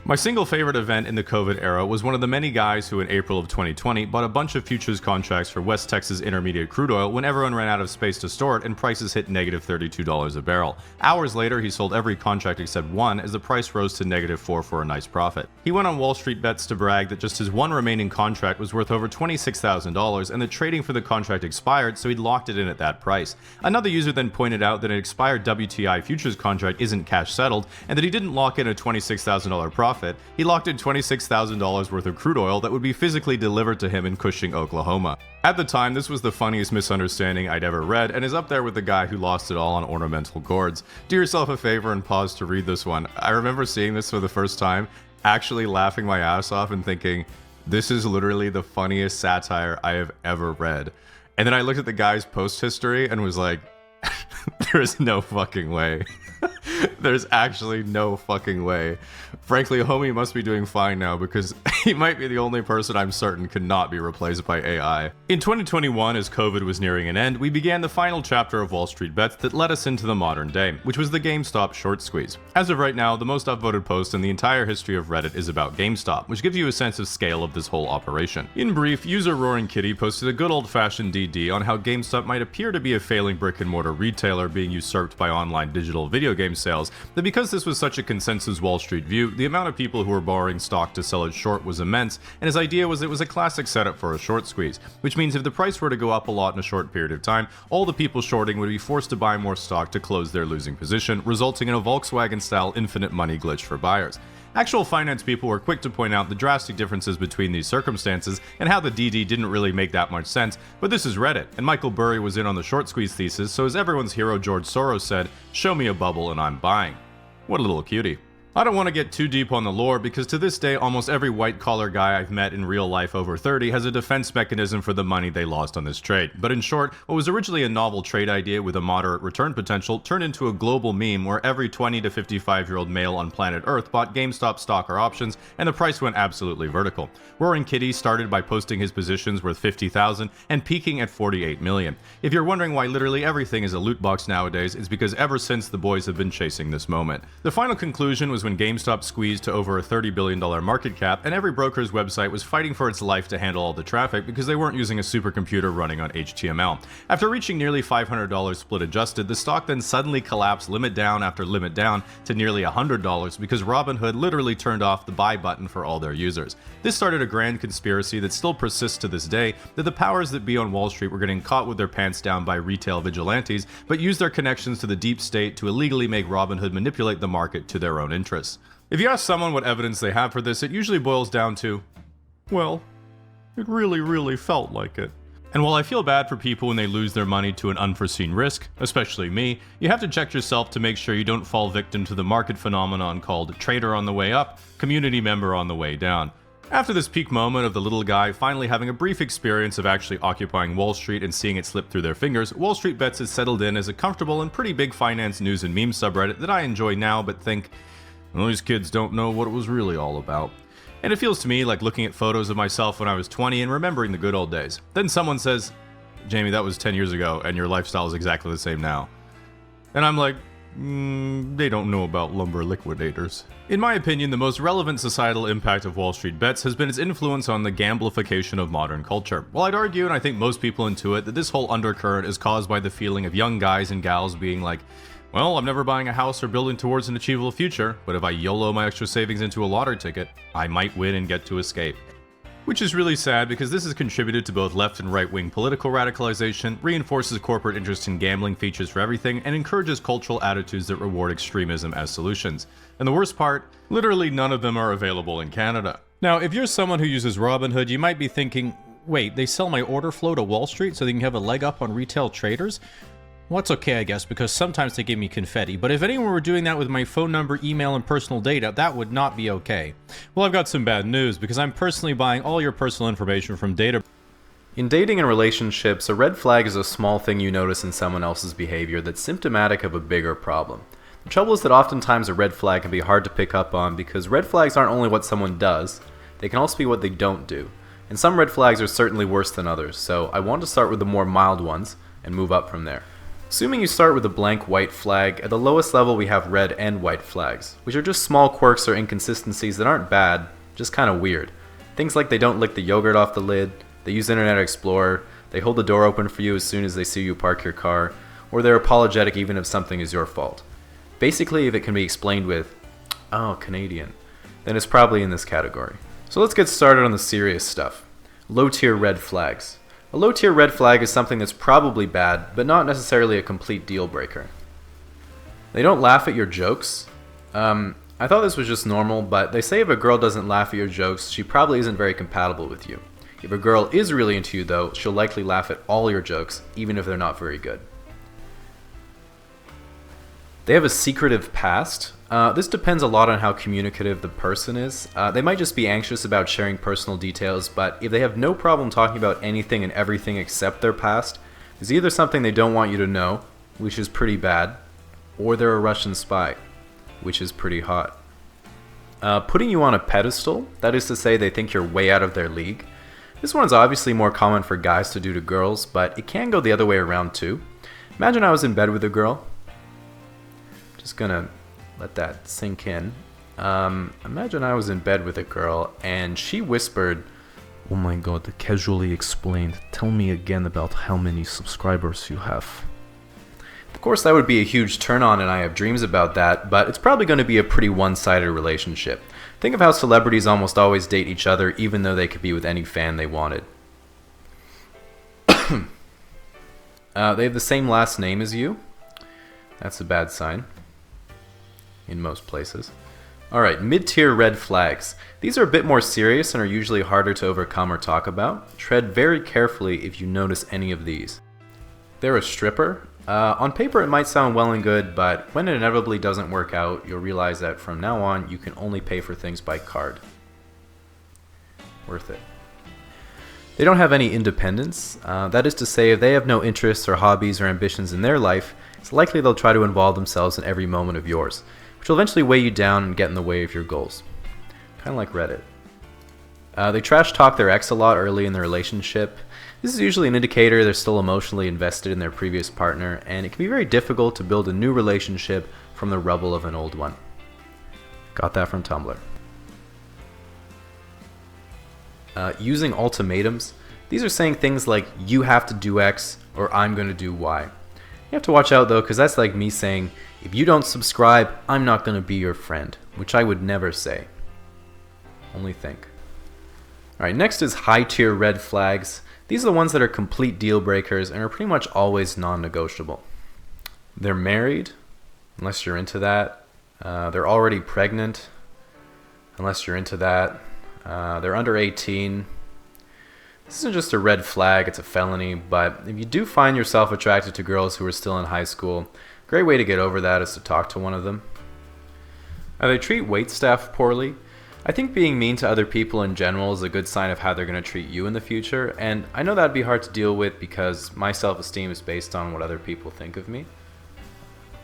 My single favorite event in the COVID era was one of the many guys who in April of 2020 bought a bunch of futures contracts for West Texas Intermediate crude oil when everyone ran out of space to store it and prices hit negative $32 a barrel. Hours later, he sold every contract except one as the price rose to -4 for a nice profit. He went on Wall Street Bets to brag that just his one remaining contract was worth over $26,000 and the trading for the contract expired, so he'd locked it in at that price. Another user then pointed out that an expired WTI futures contract isn't cash settled and that he didn't lock in a $26,000 profit. He locked in $26,000 worth of crude oil that would be physically delivered to him in Cushing, Oklahoma. At the time, this was the funniest misunderstanding I'd ever read and is up there with the guy who lost it all on ornamental gourds. Do yourself a favor and pause to read this one. I remember seeing this for the first time, actually laughing my ass off and thinking, this is literally the funniest satire I have ever read. And then I looked at the guy's post history and was like, there is no fucking way. There's actually no fucking way. Frankly, homie must be doing fine now because he might be the only person I'm certain could not be replaced by AI. In 2021, as COVID was nearing an end, we began the final chapter of Wall Street Bets that led us into the modern day, which was the GameStop short squeeze. As of right now, the most upvoted post in the entire history of Reddit is about GameStop, which gives you a sense of scale of this whole operation. In brief, user Roaring Kitty posted a good old-fashioned DD on how GameStop might appear to be a failing brick-and-mortar retailer being usurped by online digital video game sales, that because this was such a consensus Wall Street view, the amount of people who were borrowing stock to sell it short was immense, and his idea was it was a classic setup for a short squeeze, which means if the price were to go up a lot in a short period of time, all the people shorting would be forced to buy more stock to close their losing position, resulting in a Volkswagen-style infinite money glitch for buyers. Actual finance people were quick to point out the drastic differences between these circumstances and how the DD didn't really make that much sense, but this is Reddit, and Michael Burry was in on the short squeeze thesis, so as everyone's hero George Soros said, "Show me a bubble and I'm buying." What a little cutie. I don't want to get too deep on the lore because to this day almost every white-collar guy I've met in real life over 30 has a defense mechanism for the money they lost on this trade. But in short, what was originally a novel trade idea with a moderate return potential turned into a global meme where every 20 to 55-year-old male on planet Earth bought GameStop stock or options and the price went absolutely vertical. Roaring Kitty started by posting his positions worth $50,000 and peaking at $48 million. If you're wondering why literally everything is a loot box nowadays, it's because ever since the boys have been chasing this moment. The final conclusion was when GameStop squeezed to over a $30 billion market cap, and every broker's website was fighting for its life to handle all the traffic because they weren't using a supercomputer running on HTML. After reaching nearly $500 split adjusted, the stock then suddenly collapsed limit down after limit down to nearly $100 because Robinhood literally turned off the buy button for all their users. This started a grand conspiracy that still persists to this day, that the powers that be on Wall Street were getting caught with their pants down by retail vigilantes, but used their connections to the deep state to illegally make Robinhood manipulate the market to their own interests. If you ask someone what evidence they have for this, it usually boils down to, well, it really felt like it. And while I feel bad for people when they lose their money to an unforeseen risk, especially me, you have to check yourself to make sure you don't fall victim to the market phenomenon called trader on the way up, community member on the way down. After this peak moment of the little guy finally having a brief experience of actually occupying Wall Street and seeing it slip through their fingers, Wall Street Bets has settled in as a comfortable and pretty big finance news and meme subreddit that I enjoy now but think, well, these kids don't know what it was really all about. And it feels to me like looking at photos of myself when I was 20 and remembering the good old days. Then someone says, Jamie, that was 10 years ago and your lifestyle is exactly the same now. And I'm like, they don't know about lumber liquidators. In my opinion, the most relevant societal impact of Wall Street Bets has been its influence on the gamblification of modern culture. Well, I'd argue, and I think most people intuit, that this whole undercurrent is caused by the feeling of young guys and gals being like, well, I'm never buying a house or building towards an achievable future, but if I YOLO my extra savings into a lottery ticket, I might win and get to escape. Which is really sad because this has contributed to both left and right-wing political radicalization, reinforces corporate interest in gambling features for everything, and encourages cultural attitudes that reward extremism as solutions. And the worst part, literally none of them are available in Canada. Now, if you're someone who uses Robinhood, you might be thinking, wait, they sell my order flow to Wall Street so they can have a leg up on retail traders? Well, that's okay, I guess, because sometimes they give me confetti, but if anyone were doing that with my phone number, email, and personal data, that would not be okay. Well, I've got some bad news, because I'm personally buying all your personal information from data. In dating and relationships, a red flag is a small thing you notice in someone else's behavior that's symptomatic of a bigger problem. The trouble is that oftentimes a red flag can be hard to pick up on because red flags aren't only what someone does, they can also be what they don't do. And some red flags are certainly worse than others, so I want to start with the more mild ones and move up from there. Assuming you start with a blank white flag, at the lowest level we have red and white flags, which are just small quirks or inconsistencies that aren't bad, just kind of weird. Things like they don't lick the yogurt off the lid, they use Internet Explorer, they hold the door open for you as soon as they see you park your car, or they're apologetic even if something is your fault. Basically, if it can be explained with, oh, Canadian, then it's probably in this category. So let's get started on the serious stuff. Low-tier red flags. A low-tier red flag is something that's probably bad, but not necessarily a complete deal breaker. They don't laugh at your jokes. I thought this was just normal, but they say if a girl doesn't laugh at your jokes, she probably isn't very compatible with you. If a girl is really into you though, she'll likely laugh at all your jokes, even if they're not very good. They have a secretive past. This depends a lot on how communicative the person is. They might just be anxious about sharing personal details, but if they have no problem talking about anything and everything except their past, it's either something they don't want you to know, which is pretty bad, or they're a Russian spy, which is pretty hot. Putting you on a pedestal, that is to say they think you're way out of their league. This one's obviously more common for guys to do to girls, but it can go the other way around too. Imagine I was in bed with a girl. Just gonna let that sink in. Imagine I was in bed with a girl and she whispered, "Oh my god," casually explained, "tell me again about how many subscribers you have." Of course, that would be a huge turn on and I have dreams about that, but it's probably going to be a pretty one-sided relationship. Think of how celebrities almost always date each other even though they could be with any fan they wanted. They have the same last name as you. That's a bad sign. In most places. Alright, mid-tier red flags. These are a bit more serious and are usually harder to overcome or talk about. Tread very carefully if you notice any of these. They're a stripper. On paper it might sound well and good, but when it inevitably doesn't work out, you'll realize that from now on you can only pay for things by card. Worth it. They don't have any independence. That is to say, if they have no interests or hobbies or ambitions in their life, it's likely they'll try to involve themselves in every moment of yours, which will eventually weigh you down and get in the way of your goals. Kind of like Reddit. They trash talk their ex a lot early in the relationship. This is usually an indicator they're still emotionally invested in their previous partner, and it can be very difficult to build a new relationship from the rubble of an old one. Got that from Tumblr. Using ultimatums. These are saying things like, "you have to do X," or "I'm going to do Y." You have to watch out though, because that's like me saying, "if you don't subscribe, I'm not going to be your friend," which I would never say. Only think. Alright, next is high tier red flags. These are the ones that are complete deal breakers and are pretty much always non-negotiable. They're married, unless you're into that. They're already pregnant, unless you're into that. They're under 18. This isn't just a red flag, it's a felony, but if you do find yourself attracted to girls who are still in high school, a great way to get over that is to talk to one of them. They treat waitstaff poorly. I think being mean to other people in general is a good sign of how they're going to treat you in the future, and I know that'd be hard to deal with because my self-esteem is based on what other people think of me.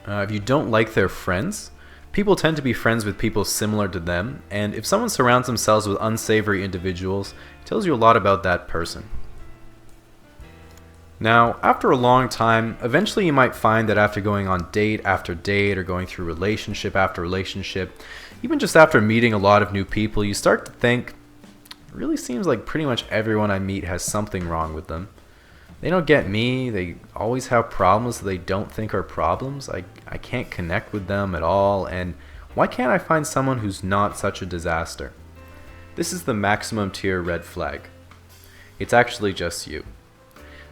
If you don't like their friends, people tend to be friends with people similar to them, and if someone surrounds themselves with unsavory individuals, it tells you a lot about that person. Now, after a long time, eventually you might find that after going on date after date or going through relationship after relationship, even just after meeting a lot of new people, you start to think, it really seems like pretty much everyone I meet has something wrong with them. They don't get me, they always have problems that they don't think are problems, I can't connect with them at all, and why can't I find someone who's not such a disaster? This is the maximum tier red flag. It's actually just you.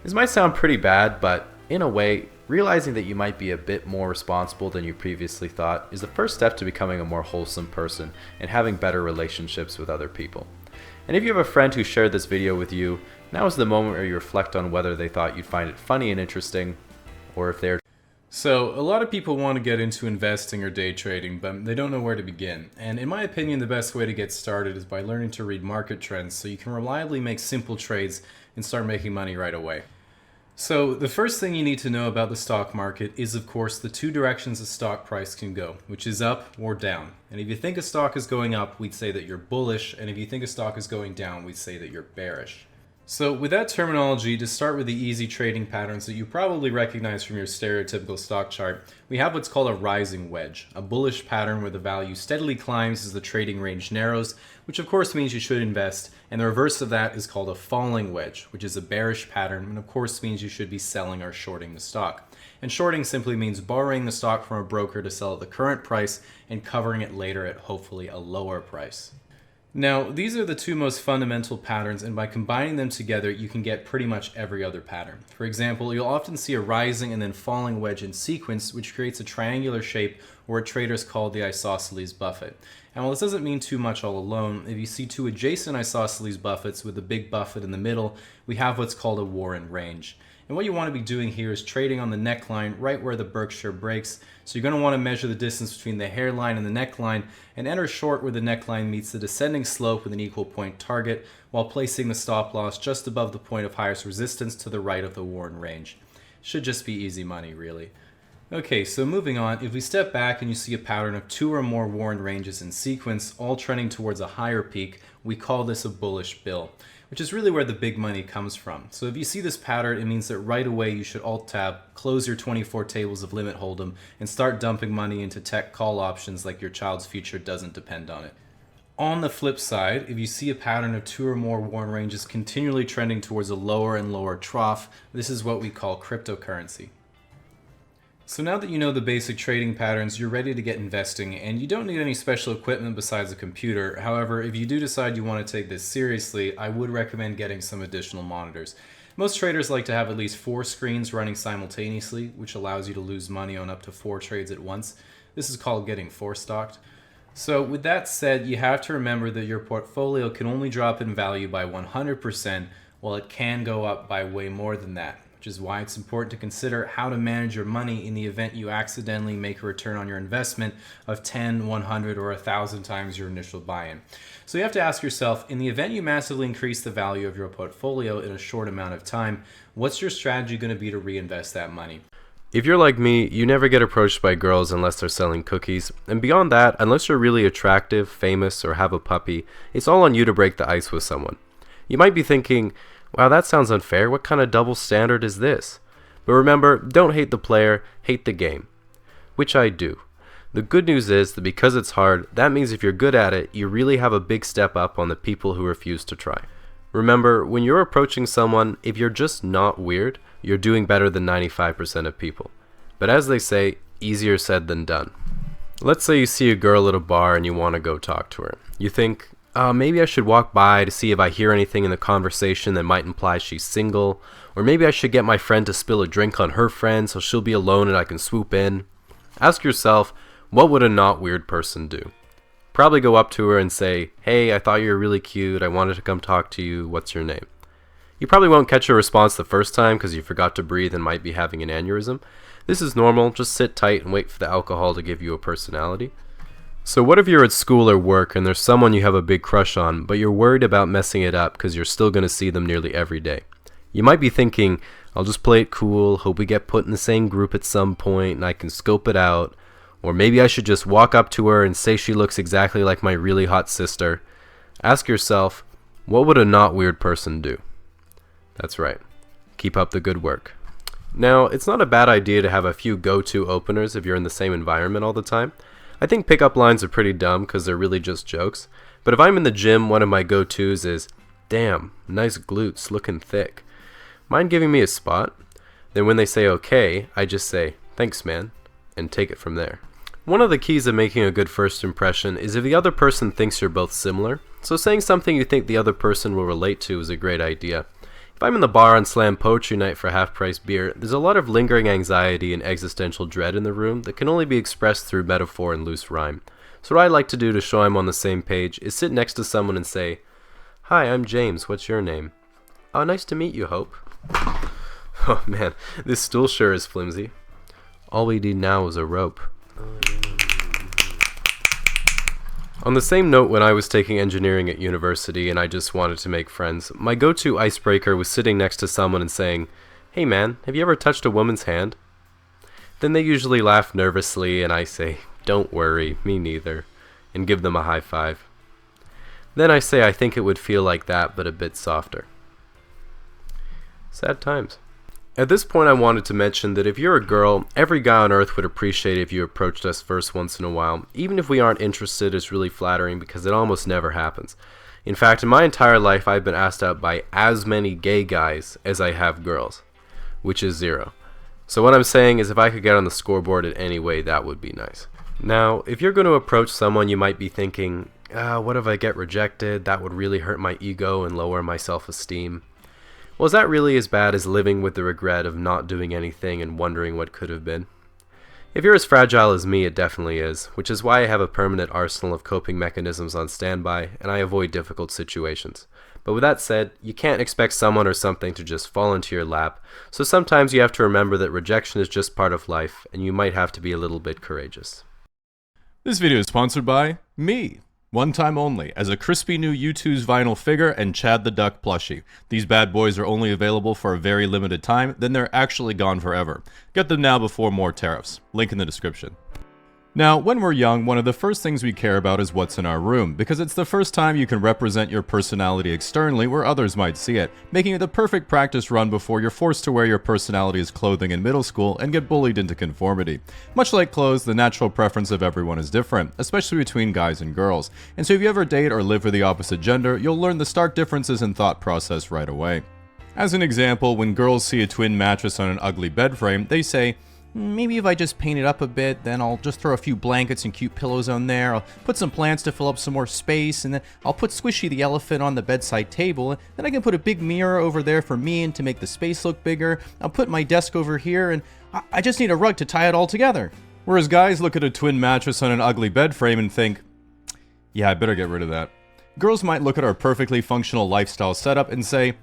This might sound pretty bad, but in a way, realizing that you might be a bit more responsible than you previously thought is the first step to becoming a more wholesome person and having better relationships with other people. And if you have a friend who shared this video with you, now is the moment where you reflect on whether they thought you'd find it funny and interesting, or if they're... So, a lot of people want to get into investing or day trading, but they don't know where to begin. And in my opinion, the best way to get started is by learning to read market trends so you can reliably make simple trades and start making money right away. So the first thing you need to know about the stock market is, of course, the two directions a stock price can go, which is up or down. And if you think a stock is going up, we'd say that you're bullish, and if you think a stock is going down, we'd say that you're bearish. So with that terminology, to start with the easy trading patterns that you probably recognize from your stereotypical stock chart, we have what's called a rising wedge, a bullish pattern where the value steadily climbs as the trading range narrows, which of course means you should invest, and the reverse of that is called a falling wedge, which is a bearish pattern, and of course means you should be selling or shorting the stock. And shorting simply means borrowing the stock from a broker to sell at the current price and covering it later at hopefully a lower price. Now, these are the two most fundamental patterns, and by combining them together, you can get pretty much every other pattern. For example, you'll often see a rising and then falling wedge in sequence, which creates a triangular shape, or what traders call the isosceles buffet. And while this doesn't mean too much all alone, if you see two adjacent isosceles buffets with a big buffet in the middle, we have what's called a Warren range. And what you want to be doing here is trading on the neckline right where the Berkshire breaks. So you're going to want to measure the distance between the hairline and the neckline and enter short where the neckline meets the descending slope with an equal point target while placing the stop loss just above the point of highest resistance to the right of the Warren range. Should just be easy money, really. Okay, so moving on, if we step back and you see a pattern of 2 or more warned ranges in sequence, all trending towards a higher peak, we call this a bullish bill, which is really where the big money comes from. So if you see this pattern, it means that right away you should Alt-Tab, close your 24 tables of Limit Hold'em, and start dumping money into tech call options like your child's future doesn't depend on it. On the flip side, if you see a pattern of 2 or more warned ranges continually trending towards a lower and lower trough, this is what we call cryptocurrency. So now that you know the basic trading patterns, you're ready to get investing, and you don't need any special equipment besides a computer. However, if you do decide you want to take this seriously, I would recommend getting some additional monitors. Most traders like to have at least 4 screens running simultaneously, which allows you to lose money on up to 4 trades at once. This is called getting forestocked. So with that said, you have to remember that your portfolio can only drop in value by 100%, while it can go up by way more than that. Which is why it's important to consider how to manage your money in the event you accidentally make a return on your investment of 10, 100, or 1,000 times your initial buy-in. So you have to ask yourself, in the event you massively increase the value of your portfolio in a short amount of time, what's your strategy going to be to reinvest that money? If you're like me, you never get approached by girls unless they're selling cookies, and beyond that, unless you're really attractive, famous, or have a puppy, it's all on you to break the ice with someone. You might be thinking, wow, that sounds unfair. What kind of double standard is this? But remember, don't hate the player, hate the game. Which I do. The good news is that because it's hard, that means if you're good at it, you really have a big step up on the people who refuse to try. Remember, when you're approaching someone, if you're just not weird, you're doing better than 95% of people. But as they say, easier said than done. Let's say you see a girl at a bar and you want to go talk to her. You think, maybe I should walk by to see if I hear anything in the conversation that might imply she's single, or maybe I should get my friend to spill a drink on her friend so she'll be alone and I can swoop in. Ask yourself, what would a not weird person do? Probably go up to her and say, hey, I thought you were really cute, I wanted to come talk to you, what's your name? You probably won't catch a response the first time because you forgot to breathe and might be having an aneurysm. This is normal, just sit tight and wait for the alcohol to give you a personality. So what if you're at school or work and there's someone you have a big crush on, but you're worried about messing it up because you're still going to see them nearly every day? You might be thinking, I'll just play it cool, hope we get put in the same group at some point and I can scope it out. Or maybe I should just walk up to her and say she looks exactly like my really hot sister. Ask yourself, what would a not weird person do? That's right. Keep up the good work. Now, it's not a bad idea to have a few go-to openers if you're in the same environment all the time. I think pickup lines are pretty dumb because they're really just jokes. But if I'm in the gym, one of my go-tos is, damn, nice glutes, looking thick. Mind giving me a spot? Then when they say okay, I just say, thanks man, and take it from there. One of the keys of making a good first impression is if the other person thinks you're both similar. So saying something you think the other person will relate to is a great idea. If I'm in the bar on Slam Poetry Night for half-price beer, there's a lot of lingering anxiety and existential dread in the room that can only be expressed through metaphor and loose rhyme. So what I like to do to show I'm on the same page is sit next to someone and say, hi, I'm James, what's your name? Oh, nice to meet you, Hope. Oh man, this stool sure is flimsy. All we need now is a rope. On the same note, when I was taking engineering at university and I just wanted to make friends, my go-to icebreaker was sitting next to someone and saying, hey man, have you ever touched a woman's hand? Then they usually laugh nervously and I say, don't worry, me neither, and give them a high five. Then I say I think it would feel like that, but a bit softer. Sad times. At this point, I wanted to mention that if you're a girl, every guy on earth would appreciate if you approached us first once in a while. Even if we aren't interested, it's really flattering because it almost never happens. In fact, in my entire life, I've been asked out by as many gay guys as I have girls, which is 0. So what I'm saying is if I could get on the scoreboard in any way, that would be nice. Now, if you're going to approach someone, you might be thinking, what if I get rejected? That would really hurt my ego and lower my self-esteem. Well, is that really as bad as living with the regret of not doing anything and wondering what could have been? If you're as fragile as me, it definitely is, which is why I have a permanent arsenal of coping mechanisms on standby, and I avoid difficult situations. But with that said, you can't expect someone or something to just fall into your lap, so sometimes you have to remember that rejection is just part of life, and you might have to be a little bit courageous. This video is sponsored by me. One time only, as a crispy new U2's vinyl figure and Chad the Duck plushie. These bad boys are only available for a very limited time, then they're actually gone forever. Get them now before more tariffs. Link in the description. Now, when we're young, one of the first things we care about is what's in our room, because it's the first time you can represent your personality externally where others might see it, making it the perfect practice run before you're forced to wear your personality as clothing in middle school and get bullied into conformity. Much like clothes, the natural preference of everyone is different, especially between guys and girls. And so if you ever date or live with the opposite gender, you'll learn the stark differences in thought process right away. As an example, when girls see a twin mattress on an ugly bed frame, they say, maybe if I just paint it up a bit, then I'll just throw a few blankets and cute pillows on there. I'll put some plants to fill up some more space, and then I'll put Squishy the elephant on the bedside table. And then I can put a big mirror over there for me and to make the space look bigger. I'll put my desk over here, and I just need a rug to tie it all together. Whereas guys look at a twin mattress on an ugly bed frame and think, yeah, I better get rid of that. Girls might look at our perfectly functional lifestyle setup and say,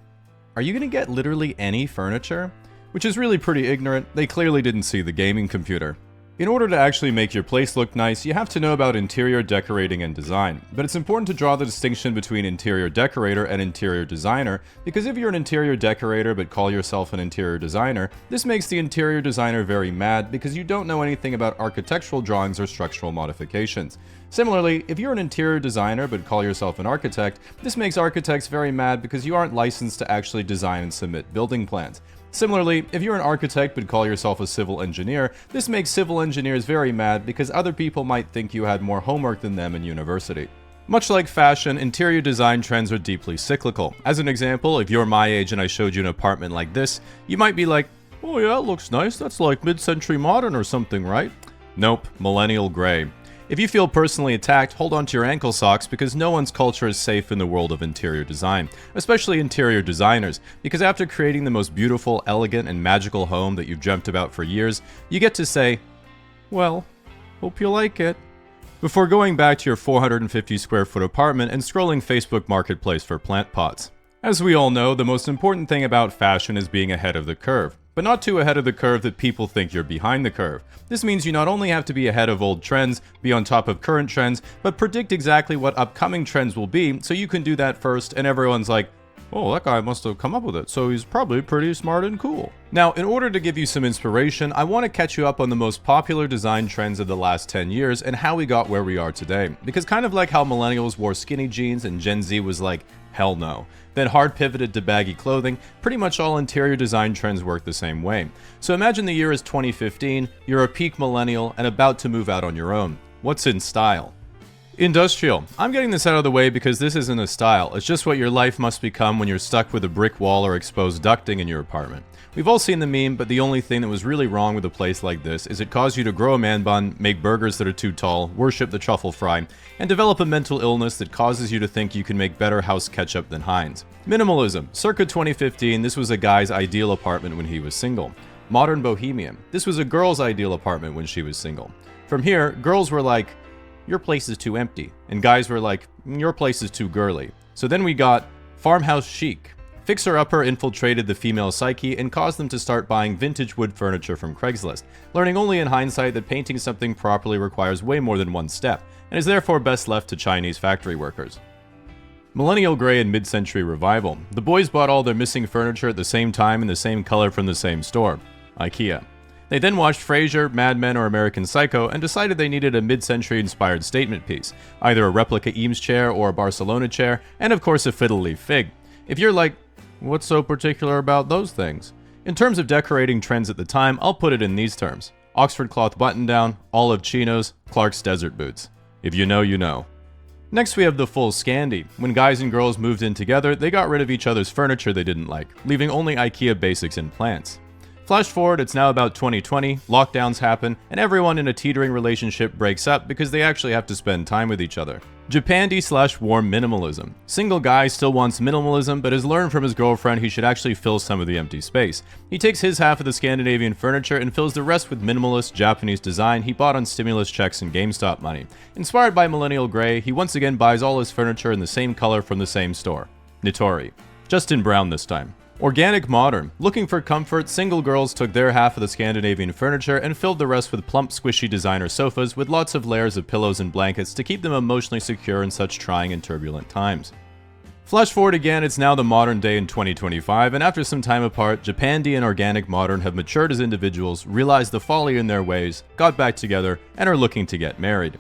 are you gonna get literally any furniture? Which is really pretty ignorant. They clearly didn't see the gaming computer. In order to actually make your place look nice, you have to know about interior decorating and design. But it's important to draw the distinction between interior decorator and interior designer, because if you're an interior decorator but call yourself an interior designer, this makes the interior designer very mad because you don't know anything about architectural drawings or structural modifications. Similarly, if you're an interior designer but call yourself an architect, this makes architects very mad because you aren't licensed to actually design and submit building plans. Similarly, if you're an architect but call yourself a civil engineer, this makes civil engineers very mad because other people might think you had more homework than them in university. Much like fashion, interior design trends are deeply cyclical. As an example, if you're my age and I showed you an apartment like this, you might be like, oh yeah, it looks nice, that's like mid-century modern or something, right? Nope, millennial gray. If you feel personally attacked, hold on to your ankle socks because no one's culture is safe in the world of interior design, especially interior designers, because after creating the most beautiful, elegant, and magical home that you've dreamt about for years, you get to say, well, hope you like it, before going back to your 450 square foot apartment and scrolling Facebook Marketplace for plant pots. As we all know, the most important thing about fashion is being ahead of the curve. But not too ahead of the curve that people think you're behind the curve. This means you not only have to be ahead of old trends, be on top of current trends, but predict exactly what upcoming trends will be, so you can do that first, and everyone's like, oh, that guy must have come up with it, so he's probably pretty smart and cool. Now, in order to give you some inspiration, I want to catch you up on the most popular design trends of the last 10 years and how we got where we are today. Because kind of like how millennials wore skinny jeans and Gen Z was like, hell no. Then hard pivoted to baggy clothing, pretty much all interior design trends work the same way. So imagine the year is 2015, you're a peak millennial and about to move out on your own. What's in style? Industrial. I'm getting this out of the way because this isn't a style, it's just what your life must become when you're stuck with a brick wall or exposed ducting in your apartment. We've all seen the meme, but the only thing that was really wrong with a place like this is it caused you to grow a man bun, make burgers that are too tall, worship the truffle fry, and develop a mental illness that causes you to think you can make better house ketchup than Heinz. Minimalism. Circa 2015, this was a guy's ideal apartment when he was single. Modern bohemian. This was a girl's ideal apartment when she was single. From here, girls were like, your place is too empty, and guys were like, your place is too girly. So then we got farmhouse chic. Fixer-upper infiltrated the female psyche and caused them to start buying vintage wood furniture from Craigslist, learning only in hindsight that painting something properly requires way more than one step, and is therefore best left to Chinese factory workers. Millennial Gray and Mid-Century Revival. The boys bought all their missing furniture at the same time in the same color from the same store, IKEA. They then watched Frasier, Mad Men, or American Psycho and decided they needed a mid-century inspired statement piece, either a replica Eames chair or a Barcelona chair, and of course a fiddle leaf fig. If you're like, what's so particular about those things? In terms of decorating trends at the time, I'll put it in these terms. Oxford cloth button-down, olive chinos, Clark's desert boots. If you know, you know. Next we have the full Scandi. When guys and girls moved in together, they got rid of each other's furniture they didn't like, leaving only IKEA basics and plants. Flash forward, it's now about 2020, lockdowns happen, and everyone in a teetering relationship breaks up because they actually have to spend time with each other. Japandi/warm minimalism. Single guy still wants minimalism, but has learned from his girlfriend he should actually fill some of the empty space. He takes his half of the Scandinavian furniture and fills the rest with minimalist Japanese design he bought on stimulus checks and GameStop money. Inspired by Millennial Gray, he once again buys all his furniture in the same color from the same store. Nitori. Just in brown this time. Organic modern. Looking for comfort, single girls took their half of the Scandinavian furniture and filled the rest with plump, squishy designer sofas with lots of layers of pillows and blankets to keep them emotionally secure in such trying and turbulent times. Flash forward again, it's now the modern day in 2025, and after some time apart, Japandi and Organic Modern have matured as individuals, realized the folly in their ways, got back together, and are looking to get married.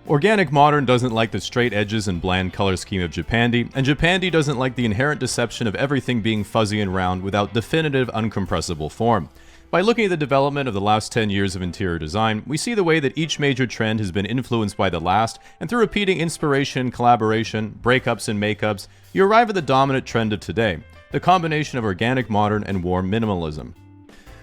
Organic Modern doesn't like the straight edges and bland color scheme of Japandi, and Japandi doesn't like the inherent deception of everything being fuzzy and round without definitive, uncompressible form. By looking at the development of the last 10 years of interior design, we see the way that each major trend has been influenced by the last, and through repeating inspiration, collaboration, breakups, and makeups, you arrive at the dominant trend of today, the combination of organic modern and warm minimalism.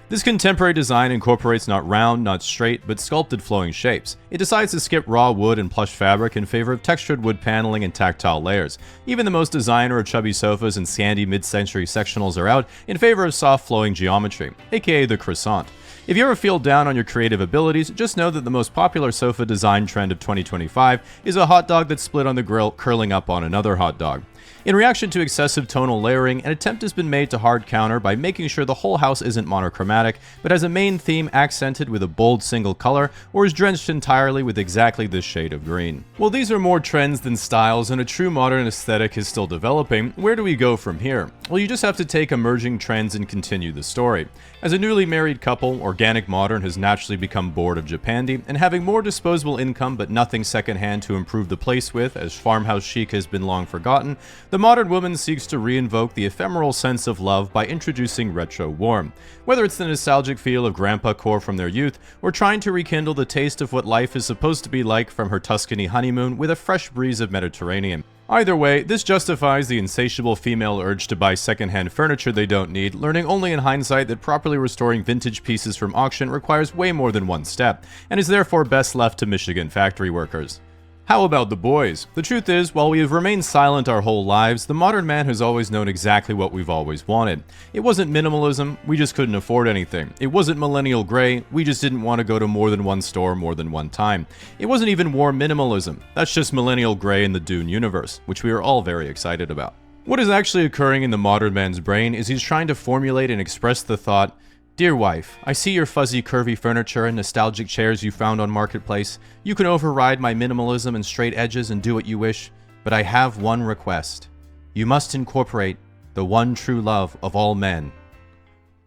This contemporary design incorporates not round, not straight, but sculpted flowing shapes. It decides to skip raw wood and plush fabric in favor of textured wood paneling and tactile layers. Even the most designer or chubby sofas and sandy mid-century sectionals are out in favor of soft flowing geometry, aka the croissant. If you ever feel down on your creative abilities, just know that the most popular sofa design trend of 2025 is a hot dog that's split on the grill curling up on another hot dog. In reaction to excessive tonal layering, an attempt has been made to hard counter by making sure the whole house isn't monochromatic, but has a main theme accented with a bold single color, or is drenched entirely with exactly this shade of green. Well, these are more trends than styles, and a true modern aesthetic is still developing. Where do we go from here? Well, you just have to take emerging trends and continue the story. As a newly married couple, Organic Modern has naturally become bored of Japandi, and having more disposable income but nothing secondhand to improve the place with, as farmhouse chic has been long forgotten, the modern woman seeks to reinvoke the ephemeral sense of love by introducing retro warm. Whether it's the nostalgic feel of grandpa core from their youth, or trying to rekindle the taste of what life is supposed to be like from her Tuscany honeymoon with a fresh breeze of Mediterranean. Either way, this justifies the insatiable female urge to buy secondhand furniture they don't need, learning only in hindsight that properly restoring vintage pieces from auction requires way more than one step, and is therefore best left to Michigan factory workers. How about the boys? The truth is, while we have remained silent our whole lives, the modern man has always known exactly what we've always wanted. It wasn't minimalism, we just couldn't afford anything. It wasn't millennial gray, we just didn't want to go to more than one store more than one time. It wasn't even warm minimalism, that's just millennial gray in the Dune universe, which we are all very excited about. What is actually occurring in the modern man's brain is he's trying to formulate and express the thought, "Dear wife, I see your fuzzy curvy furniture and nostalgic chairs you found on Marketplace. You can override my minimalism and straight edges and do what you wish, but I have one request. You must incorporate the one true love of all men,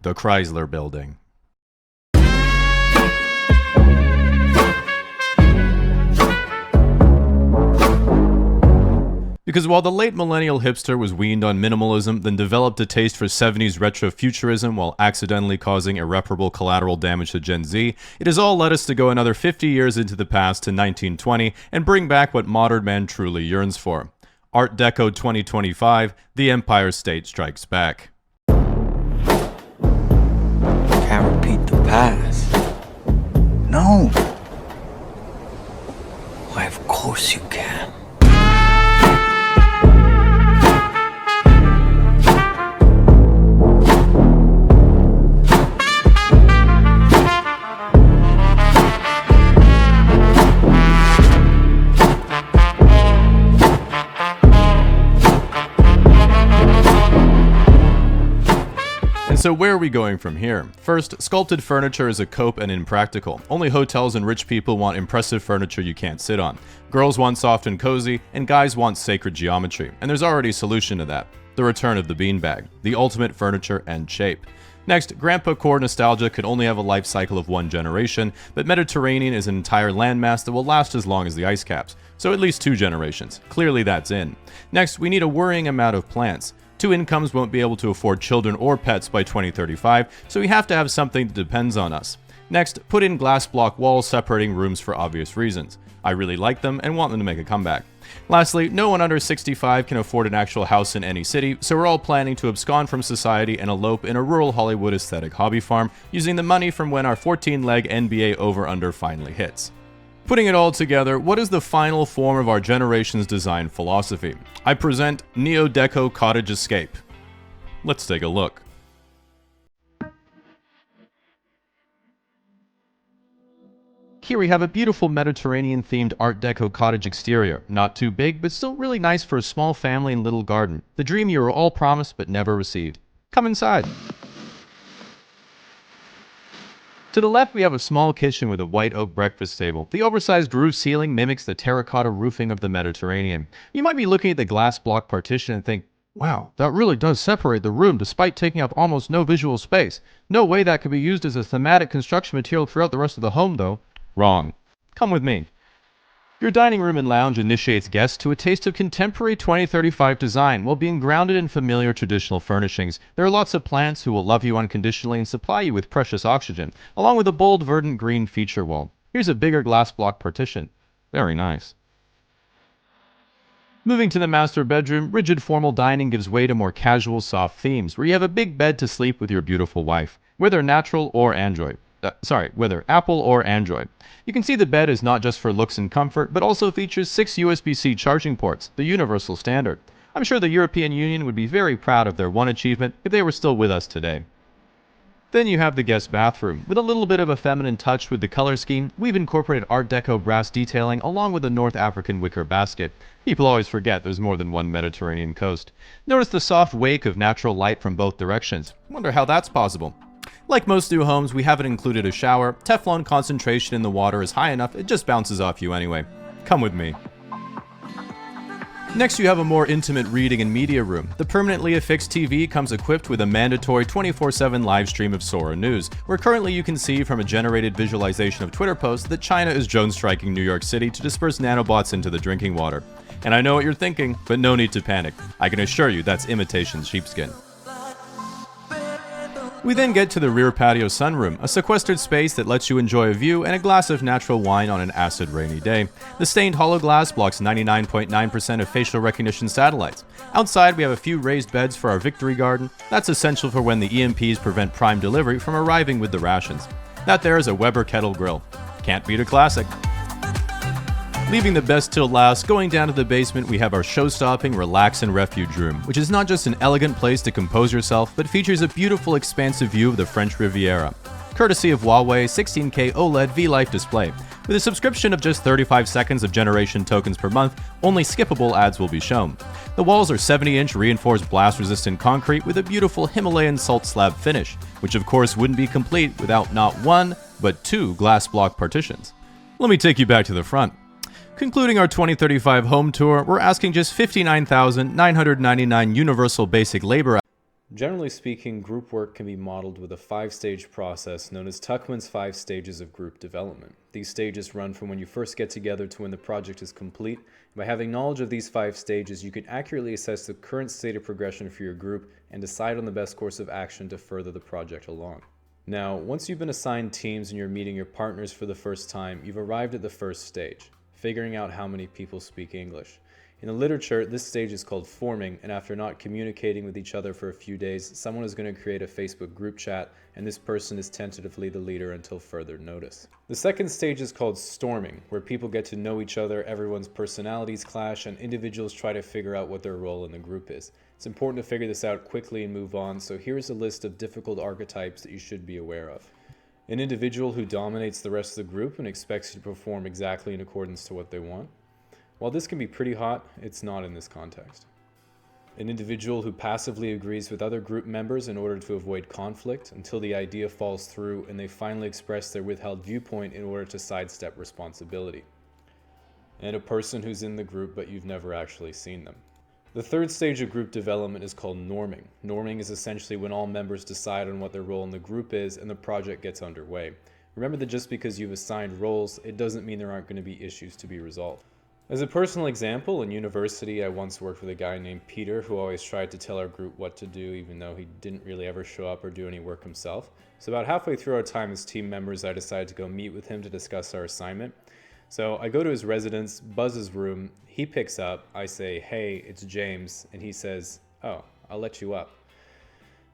the Chrysler Building." Because while the late millennial hipster was weaned on minimalism, then developed a taste for 70s retrofuturism while accidentally causing irreparable collateral damage to Gen Z, it has all led us to go another 50 years into the past to 1920 and bring back what modern man truly yearns for. Art Deco 2025, the Empire State Strikes Back. Can't repeat the past. No. Why, of course you can. So where are we going from here? First, sculpted furniture is a cope and impractical. Only hotels and rich people want impressive furniture you can't sit on. Girls want soft and cozy, and guys want sacred geometry. And there's already a solution to that. The return of the beanbag, the ultimate furniture and shape. Next, grandpa core nostalgia could only have a life cycle of one generation, but Mediterranean is an entire landmass that will last as long as the ice caps. So at least 2 generations. Clearly that's in. Next, we need a worrying amount of plants. 2 incomes won't be able to afford children or pets by 2035, so we have to have something that depends on us. Next, put in glass block walls separating rooms for obvious reasons. I really like them and want them to make a comeback. Lastly, no one under 65 can afford an actual house in any city, so we're all planning to abscond from society and elope in a rural Hollywood aesthetic hobby farm using the money from when our 14-leg NBA over-under finally hits. Putting it all together, what is the final form of our generation's design philosophy? I present Neo-Deco Cottage Escape. Let's take a look. Here we have a beautiful Mediterranean-themed Art Deco cottage exterior. Not too big, but still really nice for a small family and little garden. The dream you were all promised but never received. Come inside. To the left, we have a small kitchen with a white oak breakfast table. The oversized roof ceiling mimics the terracotta roofing of the Mediterranean. You might be looking at the glass block partition and think, wow, that really does separate the room despite taking up almost no visual space. No way that could be used as a thematic construction material throughout the rest of the home, though. Wrong. Come with me. Your dining room and lounge initiates guests to a taste of contemporary 2035 design while being grounded in familiar traditional furnishings. There are lots of plants who will love you unconditionally and supply you with precious oxygen, along with a bold verdant green feature wall. Here's a bigger glass block partition. Very nice. Moving to the master bedroom, rigid formal dining gives way to more casual, soft themes, where you have a big bed to sleep with your beautiful wife, whether natural or Android. Whether Apple or Android. You can see the bed is not just for looks and comfort, but also features 6 USB-C charging ports, the universal standard. I'm sure the European Union would be very proud of their one achievement if they were still with us today. Then you have the guest bathroom. With a little bit of a feminine touch with the color scheme, we've incorporated Art Deco brass detailing along with a North African wicker basket. People always forget there's more than one Mediterranean coast. Notice the soft wake of natural light from both directions. Wonder how that's possible. Like most new homes, we haven't included a shower. Teflon concentration in the water is high enough, it just bounces off you anyway. Come with me. Next, you have a more intimate reading and media room. The permanently affixed TV comes equipped with a mandatory 24/7 live stream of Sora News, where currently you can see from a generated visualization of Twitter posts that China is drone-striking New York City to disperse nanobots into the drinking water. And I know what you're thinking, but no need to panic. I can assure you that's imitation sheepskin. We then get to the rear patio sunroom, a sequestered space that lets you enjoy a view and a glass of natural wine on an acid rainy day. The stained hollow glass blocks 99.9% of facial recognition satellites. Outside, we have a few raised beds for our victory garden. That's essential for when the EMPs prevent Prime delivery from arriving with the rations. That there is a Weber kettle grill. Can't beat a classic. Leaving the best till last, going down to the basement, we have our show-stopping relax and refuge room, which is not just an elegant place to compose yourself, but features a beautiful expansive view of the French Riviera. Courtesy of Huawei 16K OLED V-Life display. With a subscription of just 35 seconds of generation tokens per month, only skippable ads will be shown. The walls are 70-inch reinforced blast-resistant concrete with a beautiful Himalayan salt slab finish, which of course wouldn't be complete without not one, but 2 glass block partitions. Let me take you back to the front. Concluding our 2035 home tour, we're asking just $59,999 universal basic labor. Generally speaking, group work can be modeled with a 5-stage process known as Tuckman's 5 stages of group development. These stages run from when you first get together to when the project is complete. By having knowledge of these 5 stages, you can accurately assess the current state of progression for your group and decide on the best course of action to further the project along. Now, once you've been assigned teams and you're meeting your partners for the first time, you've arrived at the first stage, figuring out how many people speak English. In the literature, this stage is called forming, and after not communicating with each other for a few days, someone is going to create a Facebook group chat, and this person is tentatively the leader until further notice. The second stage is called storming, where people get to know each other, everyone's personalities clash, and individuals try to figure out what their role in the group is. It's important to figure this out quickly and move on, so here's a list of difficult archetypes that you should be aware of. An individual who dominates the rest of the group and expects you to perform exactly in accordance to what they want. While this can be pretty hot, it's not in this context. An individual who passively agrees with other group members in order to avoid conflict until the idea falls through and they finally express their withheld viewpoint in order to sidestep responsibility. And a person who's in the group but you've never actually seen them. The third stage of group development is called norming. Norming is essentially when all members decide on what their role in the group is and the project gets underway. Remember that just because you've assigned roles, it doesn't mean there aren't going to be issues to be resolved. As a personal example, in university, I once worked with a guy named Peter who always tried to tell our group what to do even though he didn't really ever show up or do any work himself. So about halfway through our time as team members, I decided to go meet with him to discuss our assignment. So I go to his residence, buzz his room, he picks up, I say, "Hey, it's James," and he says, "Oh, I'll let you up."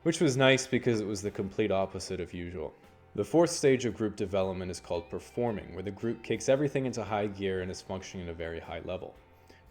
Which was nice because it was the complete opposite of usual. The fourth stage of group development is called performing, where the group kicks everything into high gear and is functioning at a very high level.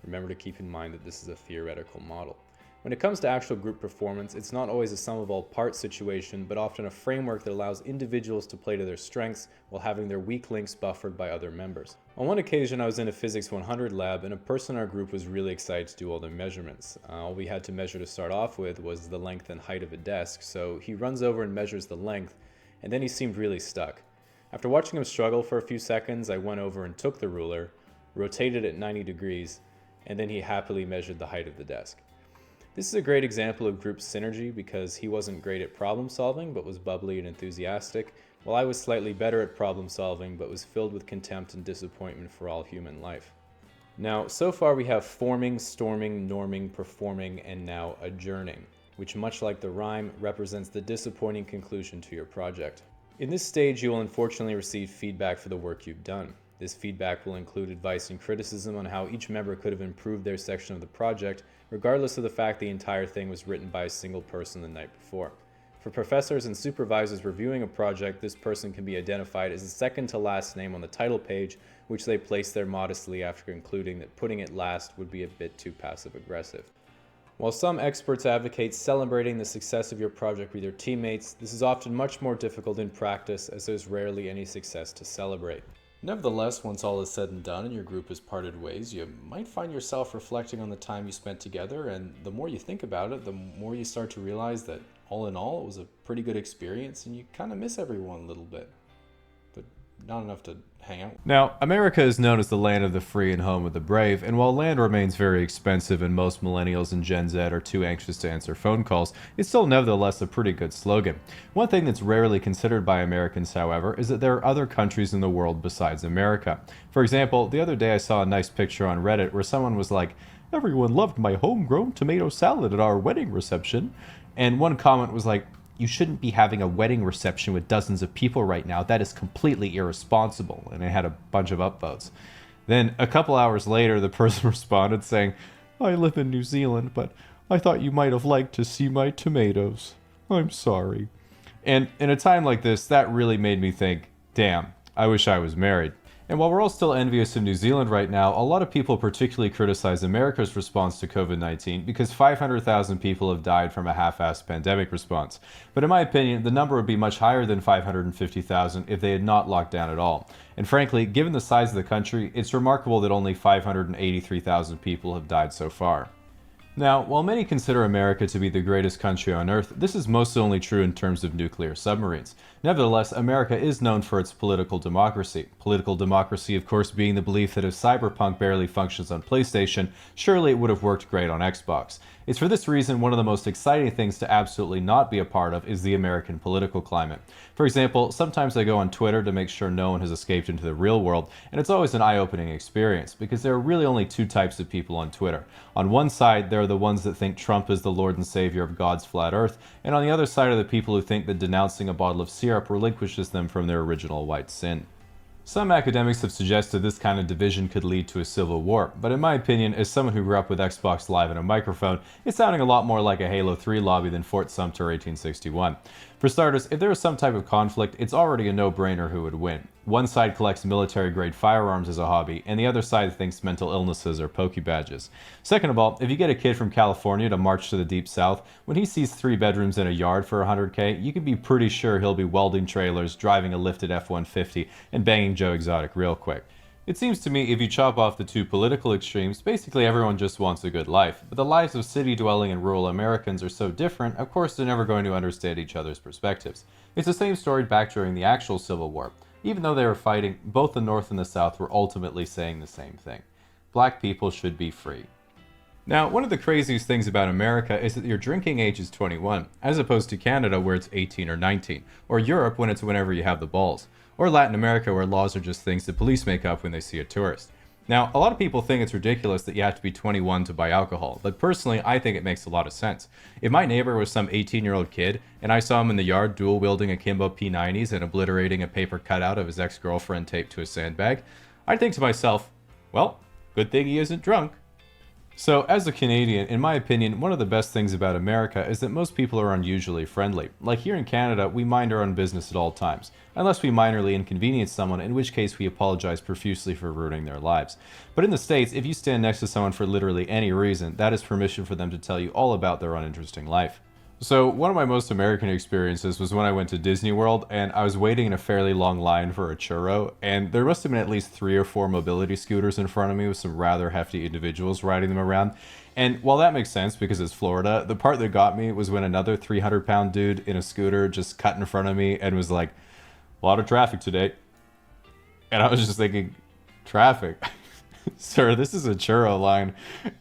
Remember to keep in mind that this is a theoretical model. When it comes to actual group performance, it's not always a sum of all parts situation, but often a framework that allows individuals to play to their strengths while having their weak links buffered by other members. On one occasion, I was in a Physics 100 lab, and a person in our group was really excited to do all their measurements. All we had to measure to start off with was the length and height of a desk, so he runs over and measures the length, and then he seemed really stuck. After watching him struggle for a few seconds, I went over and took the ruler, rotated it 90 degrees, and then he happily measured the height of the desk. This is a great example of group synergy because he wasn't great at problem solving but was bubbly and enthusiastic, while I was slightly better at problem solving but was filled with contempt and disappointment for all human life. Now, so far we have forming, storming, norming, performing, and now adjourning, which much like the rhyme represents the disappointing conclusion to your project. In this stage, you will unfortunately receive feedback for the work you've done. This feedback will include advice and criticism on how each member could have improved their section of the project, regardless of the fact the entire thing was written by a single person the night before. For professors and supervisors reviewing a project, this person can be identified as the second to last name on the title page, which they place there modestly after concluding that putting it last would be a bit too passive-aggressive. While some experts advocate celebrating the success of your project with your teammates, this is often much more difficult in practice as there's rarely any success to celebrate. Nevertheless, once all is said and done and your group has parted ways, you might find yourself reflecting on the time you spent together, and the more you think about it, the more you start to realize that all in all, it was a pretty good experience and you kind of miss everyone a little bit, but not enough to hang out. Now, America is known as the land of the free and home of the brave, and while land remains very expensive and most millennials and Gen Z are too anxious to answer phone calls, it's still nevertheless a pretty good slogan. One thing that's rarely considered by Americans, however, is that there are other countries in the world besides America. For example, the other day I saw a nice picture on Reddit where someone was like, "Everyone loved my homegrown tomato salad at our wedding reception," and one comment was like, "You shouldn't be having a wedding reception with dozens of people right now. That is completely irresponsible." And it had a bunch of upvotes. Then a couple hours later, the person responded saying, "I live in New Zealand, but I thought you might have liked to see my tomatoes. I'm sorry." And in a time like this, that really made me think, damn, I wish I was married. And while we're all still envious of New Zealand right now, a lot of people particularly criticize America's response to COVID-19 because 500,000 people have died from a half-assed pandemic response. But in my opinion, the number would be much higher than 550,000 if they had not locked down at all. And frankly, given the size of the country, it's remarkable that only 583,000 people have died so far. Now, while many consider America to be the greatest country on Earth, this is mostly only true in terms of nuclear submarines. Nevertheless, America is known for its political democracy. Political democracy, of course, being the belief that if Cyberpunk barely functions on PlayStation, surely it would have worked great on Xbox. It's for this reason one of the most exciting things to absolutely not be a part of is the American political climate. For example, sometimes I go on Twitter to make sure no one has escaped into the real world, and it's always an eye-opening experience, because there are really only two types of people on Twitter. On one side, there are the ones that think Trump is the Lord and Savior of God's flat earth, and on the other side are the people who think that denouncing a bottle of syrup relinquishes them from their original white sin. Some academics have suggested this kind of division could lead to a civil war, but in my opinion, as someone who grew up with Xbox Live and a microphone, it's sounding a lot more like a Halo 3 lobby than Fort Sumter 1861. For starters, if there is some type of conflict, it's already a no-brainer who would win. One side collects military-grade firearms as a hobby, and the other side thinks mental illnesses are Poke Badges. Second of all, if you get a kid from California to march to the Deep South, when he sees 3 bedrooms and a yard for $100K, you can be pretty sure he'll be welding trailers, driving a lifted F-150, and banging Joe Exotic real quick. It seems to me if you chop off the two political extremes, basically everyone just wants a good life. But the lives of city-dwelling and rural Americans are so different, of course they're never going to understand each other's perspectives. It's the same story back during the actual Civil War. Even though they were fighting, both the North and the South were ultimately saying the same thing. Black people should be free. Now, one of the craziest things about America is that your drinking age is 21, as opposed to Canada where it's 18 or 19, or Europe when it's whenever you have the balls, or Latin America where laws are just things the police make up when they see a tourist. Now, a lot of people think it's ridiculous that you have to be 21 to buy alcohol, but personally, I think it makes a lot of sense. If my neighbor was some 18-year-old kid, and I saw him in the yard dual-wielding akimbo P90s and obliterating a paper cutout of his ex-girlfriend taped to a sandbag, I'd think to myself, well, good thing he isn't drunk. So, as a Canadian, in my opinion, one of the best things about America is that most people are unusually friendly. Like here in Canada, we mind our own business at all times, unless we minorly inconvenience someone, in which case we apologize profusely for ruining their lives. But in the States, if you stand next to someone for literally any reason, that is permission for them to tell you all about their uninteresting life. So, one of my most American experiences was when I went to Disney World and I was waiting in a fairly long line for a churro, and there must have been at least 3 or 4 mobility scooters in front of me with some rather hefty individuals riding them around. And while that makes sense because it's Florida, the part that got me was when another 300-pound dude in a scooter just cut in front of me and was like, "A lot of traffic today." And I was just thinking, traffic? Sir, this is a churro line.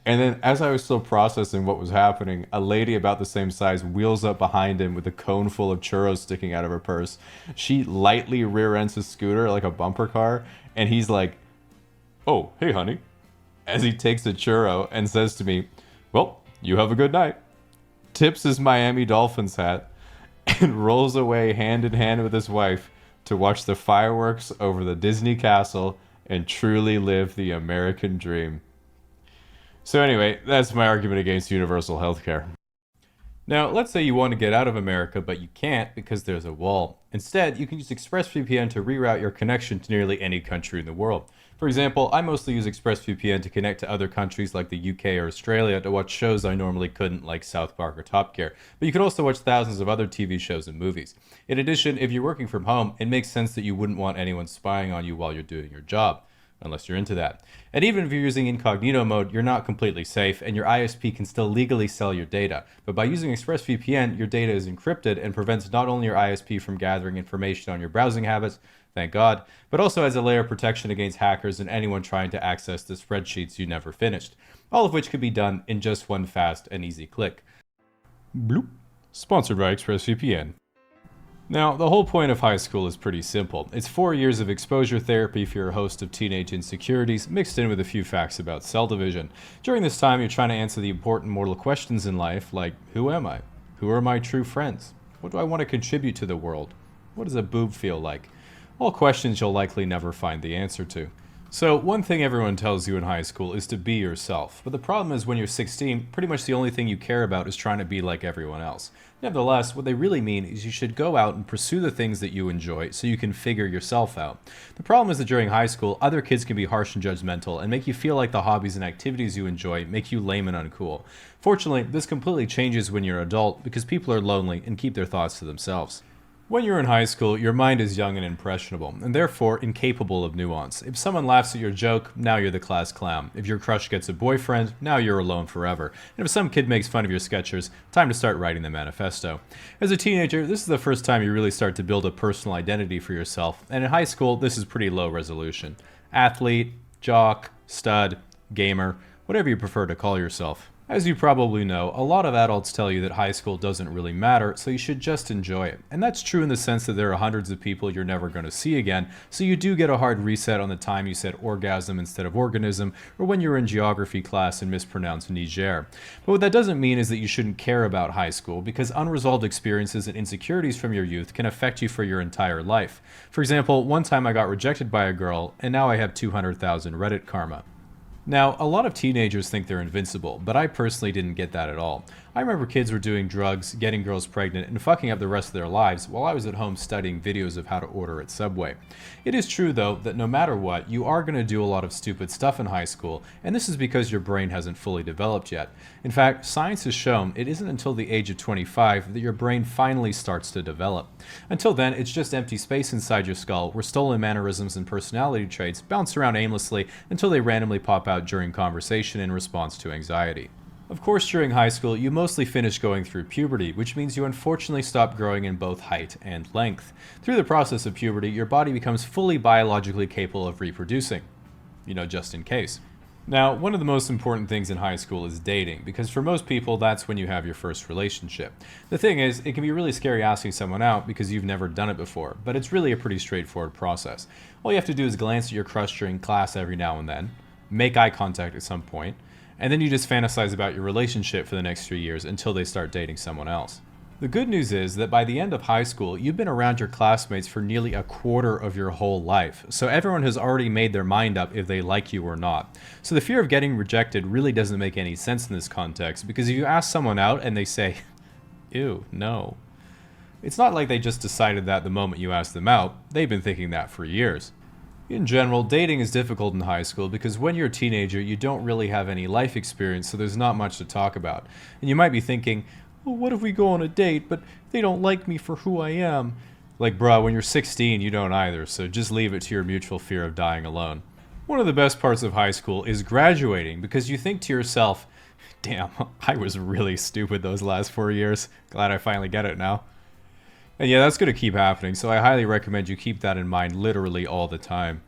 And then as I was still processing what was happening, a lady about the same size wheels up behind him with a cone full of churros sticking out of her purse. She lightly rear ends his scooter like a bumper car, and he's like, "Oh, hey honey," as he takes a churro and says to me, "Well, you have a good night," tips his Miami Dolphins hat, and rolls away hand in hand with his wife to watch the fireworks over the Disney castle and truly live the American dream. So anyway, that's my argument against universal healthcare. Now, let's say you want to get out of America, but you can't because there's a wall. Instead, you can use ExpressVPN to reroute your connection to nearly any country in the world. For example, I mostly use ExpressVPN to connect to other countries like the UK or Australia to watch shows I normally couldn't, like South Park or Top Gear. But you can also watch thousands of other TV shows and movies. In addition, if you're working from home, it makes sense that you wouldn't want anyone spying on you while you're doing your job, unless you're into that. And even if you're using incognito mode, you're not completely safe, and your ISP can still legally sell your data. But by using ExpressVPN, your data is encrypted and prevents not only your ISP from gathering information on your browsing habits, thank God, but also as a layer of protection against hackers and anyone trying to access the spreadsheets you never finished. All of which could be done in just one fast and easy click. Bloop. Sponsored by ExpressVPN. Now, the whole point of high school is pretty simple. It's 4 years of exposure therapy for your host of teenage insecurities, mixed in with a few facts about cell division. During this time, you're trying to answer the important mortal questions in life, like, who am I? Who are my true friends? What do I want to contribute to the world? What does a boob feel like? All questions you'll likely never find the answer to. So, one thing everyone tells you in high school is to be yourself. But the problem is when you're 16, pretty much the only thing you care about is trying to be like everyone else. Nevertheless, what they really mean is you should go out and pursue the things that you enjoy so you can figure yourself out. The problem is that during high school, other kids can be harsh and judgmental and make you feel like the hobbies and activities you enjoy make you lame and uncool. Fortunately, this completely changes when you're an adult because people are lonely and keep their thoughts to themselves. When you're in high school, your mind is young and impressionable, and therefore incapable of nuance. If someone laughs at your joke, now you're the class clown. If your crush gets a boyfriend, now you're alone forever. And if some kid makes fun of your sketchers, time to start writing the manifesto. As a teenager, this is the first time you really start to build a personal identity for yourself, and in high school, this is pretty low resolution. Athlete, jock, stud, gamer, whatever you prefer to call yourself. As you probably know, a lot of adults tell you that high school doesn't really matter, so you should just enjoy it. And that's true in the sense that there are hundreds of people you're never going to see again, so you do get a hard reset on the time you said orgasm instead of organism, or when you were in geography class and mispronounced Niger. But what that doesn't mean is that you shouldn't care about high school, because unresolved experiences and insecurities from your youth can affect you for your entire life. For example, one time I got rejected by a girl, and now I have 200,000 Reddit karma. Now, a lot of teenagers think they're invincible, but I personally didn't get that at all. I remember kids were doing drugs, getting girls pregnant, and fucking up the rest of their lives while I was at home studying videos of how to order at Subway. It is true, though, that no matter what, you are going to do a lot of stupid stuff in high school, and this is because your brain hasn't fully developed yet. In fact, science has shown it isn't until the age of 25 that your brain finally starts to develop. Until then, it's just empty space inside your skull where stolen mannerisms and personality traits bounce around aimlessly until they randomly pop out during conversation in response to anxiety. Of course, during high school, you mostly finish going through puberty, which means you unfortunately stop growing in both height and length. Through the process of puberty, your body becomes fully biologically capable of reproducing. Just in case. Now, one of the most important things in high school is dating, because for most people, that's when you have your first relationship. The thing is, it can be really scary asking someone out because you've never done it before, but it's really a pretty straightforward process. All you have to do is glance at your crush during class every now and then, make eye contact at some point, and then you just fantasize about your relationship for the next 3 years until they start dating someone else. The good news is that by the end of high school, you've been around your classmates for nearly a quarter of your whole life, so everyone has already made their mind up if they like you or not. So the fear of getting rejected really doesn't make any sense in this context, because if you ask someone out and they say, ew, no, it's not like they just decided that the moment you asked them out. They've been thinking that for years. In general, dating is difficult in high school because when you're a teenager, you don't really have any life experience, so there's not much to talk about. And you might be thinking, well, what if we go on a date, but they don't like me for who I am? Like, bruh, when you're 16, you don't either, so just leave it to your mutual fear of dying alone. One of the best parts of high school is graduating, because you think to yourself, damn, I was really stupid those last 4 years. Glad I finally get it now. And yeah, that's going to keep happening, so I highly recommend you keep that in mind literally all the time.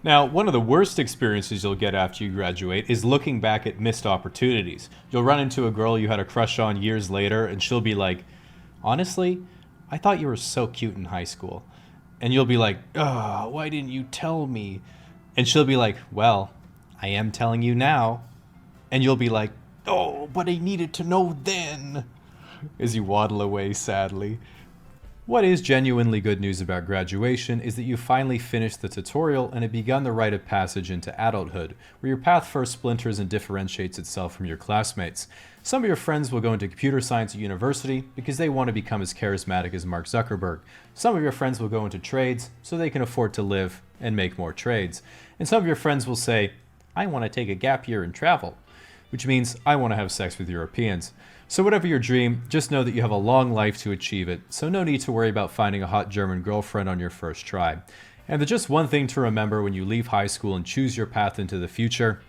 Now, one of the worst experiences you'll get after you graduate is looking back at missed opportunities. You'll run into a girl you had a crush on years later, and she'll be like, honestly, I thought you were so cute in high school. And you'll be like, oh, why didn't you tell me? And she'll be like, well, I am telling you now. And you'll be like, oh, but I needed to know then. As you waddle away sadly. What is genuinely good news about graduation is that you finally finished the tutorial and have begun the rite of passage into adulthood, where your path first splinters and differentiates itself from your classmates. Some of your friends will go into computer science at university because they want to become as charismatic as Mark Zuckerberg. Some of your friends will go into trades so they can afford to live and make more trades. And some of your friends will say, I want to take a gap year and travel, which means I want to have sex with Europeans. So whatever your dream, just know that you have a long life to achieve it, so no need to worry about finding a hot German girlfriend on your first try. And there's just one thing to remember when you leave high school and choose your path into the future.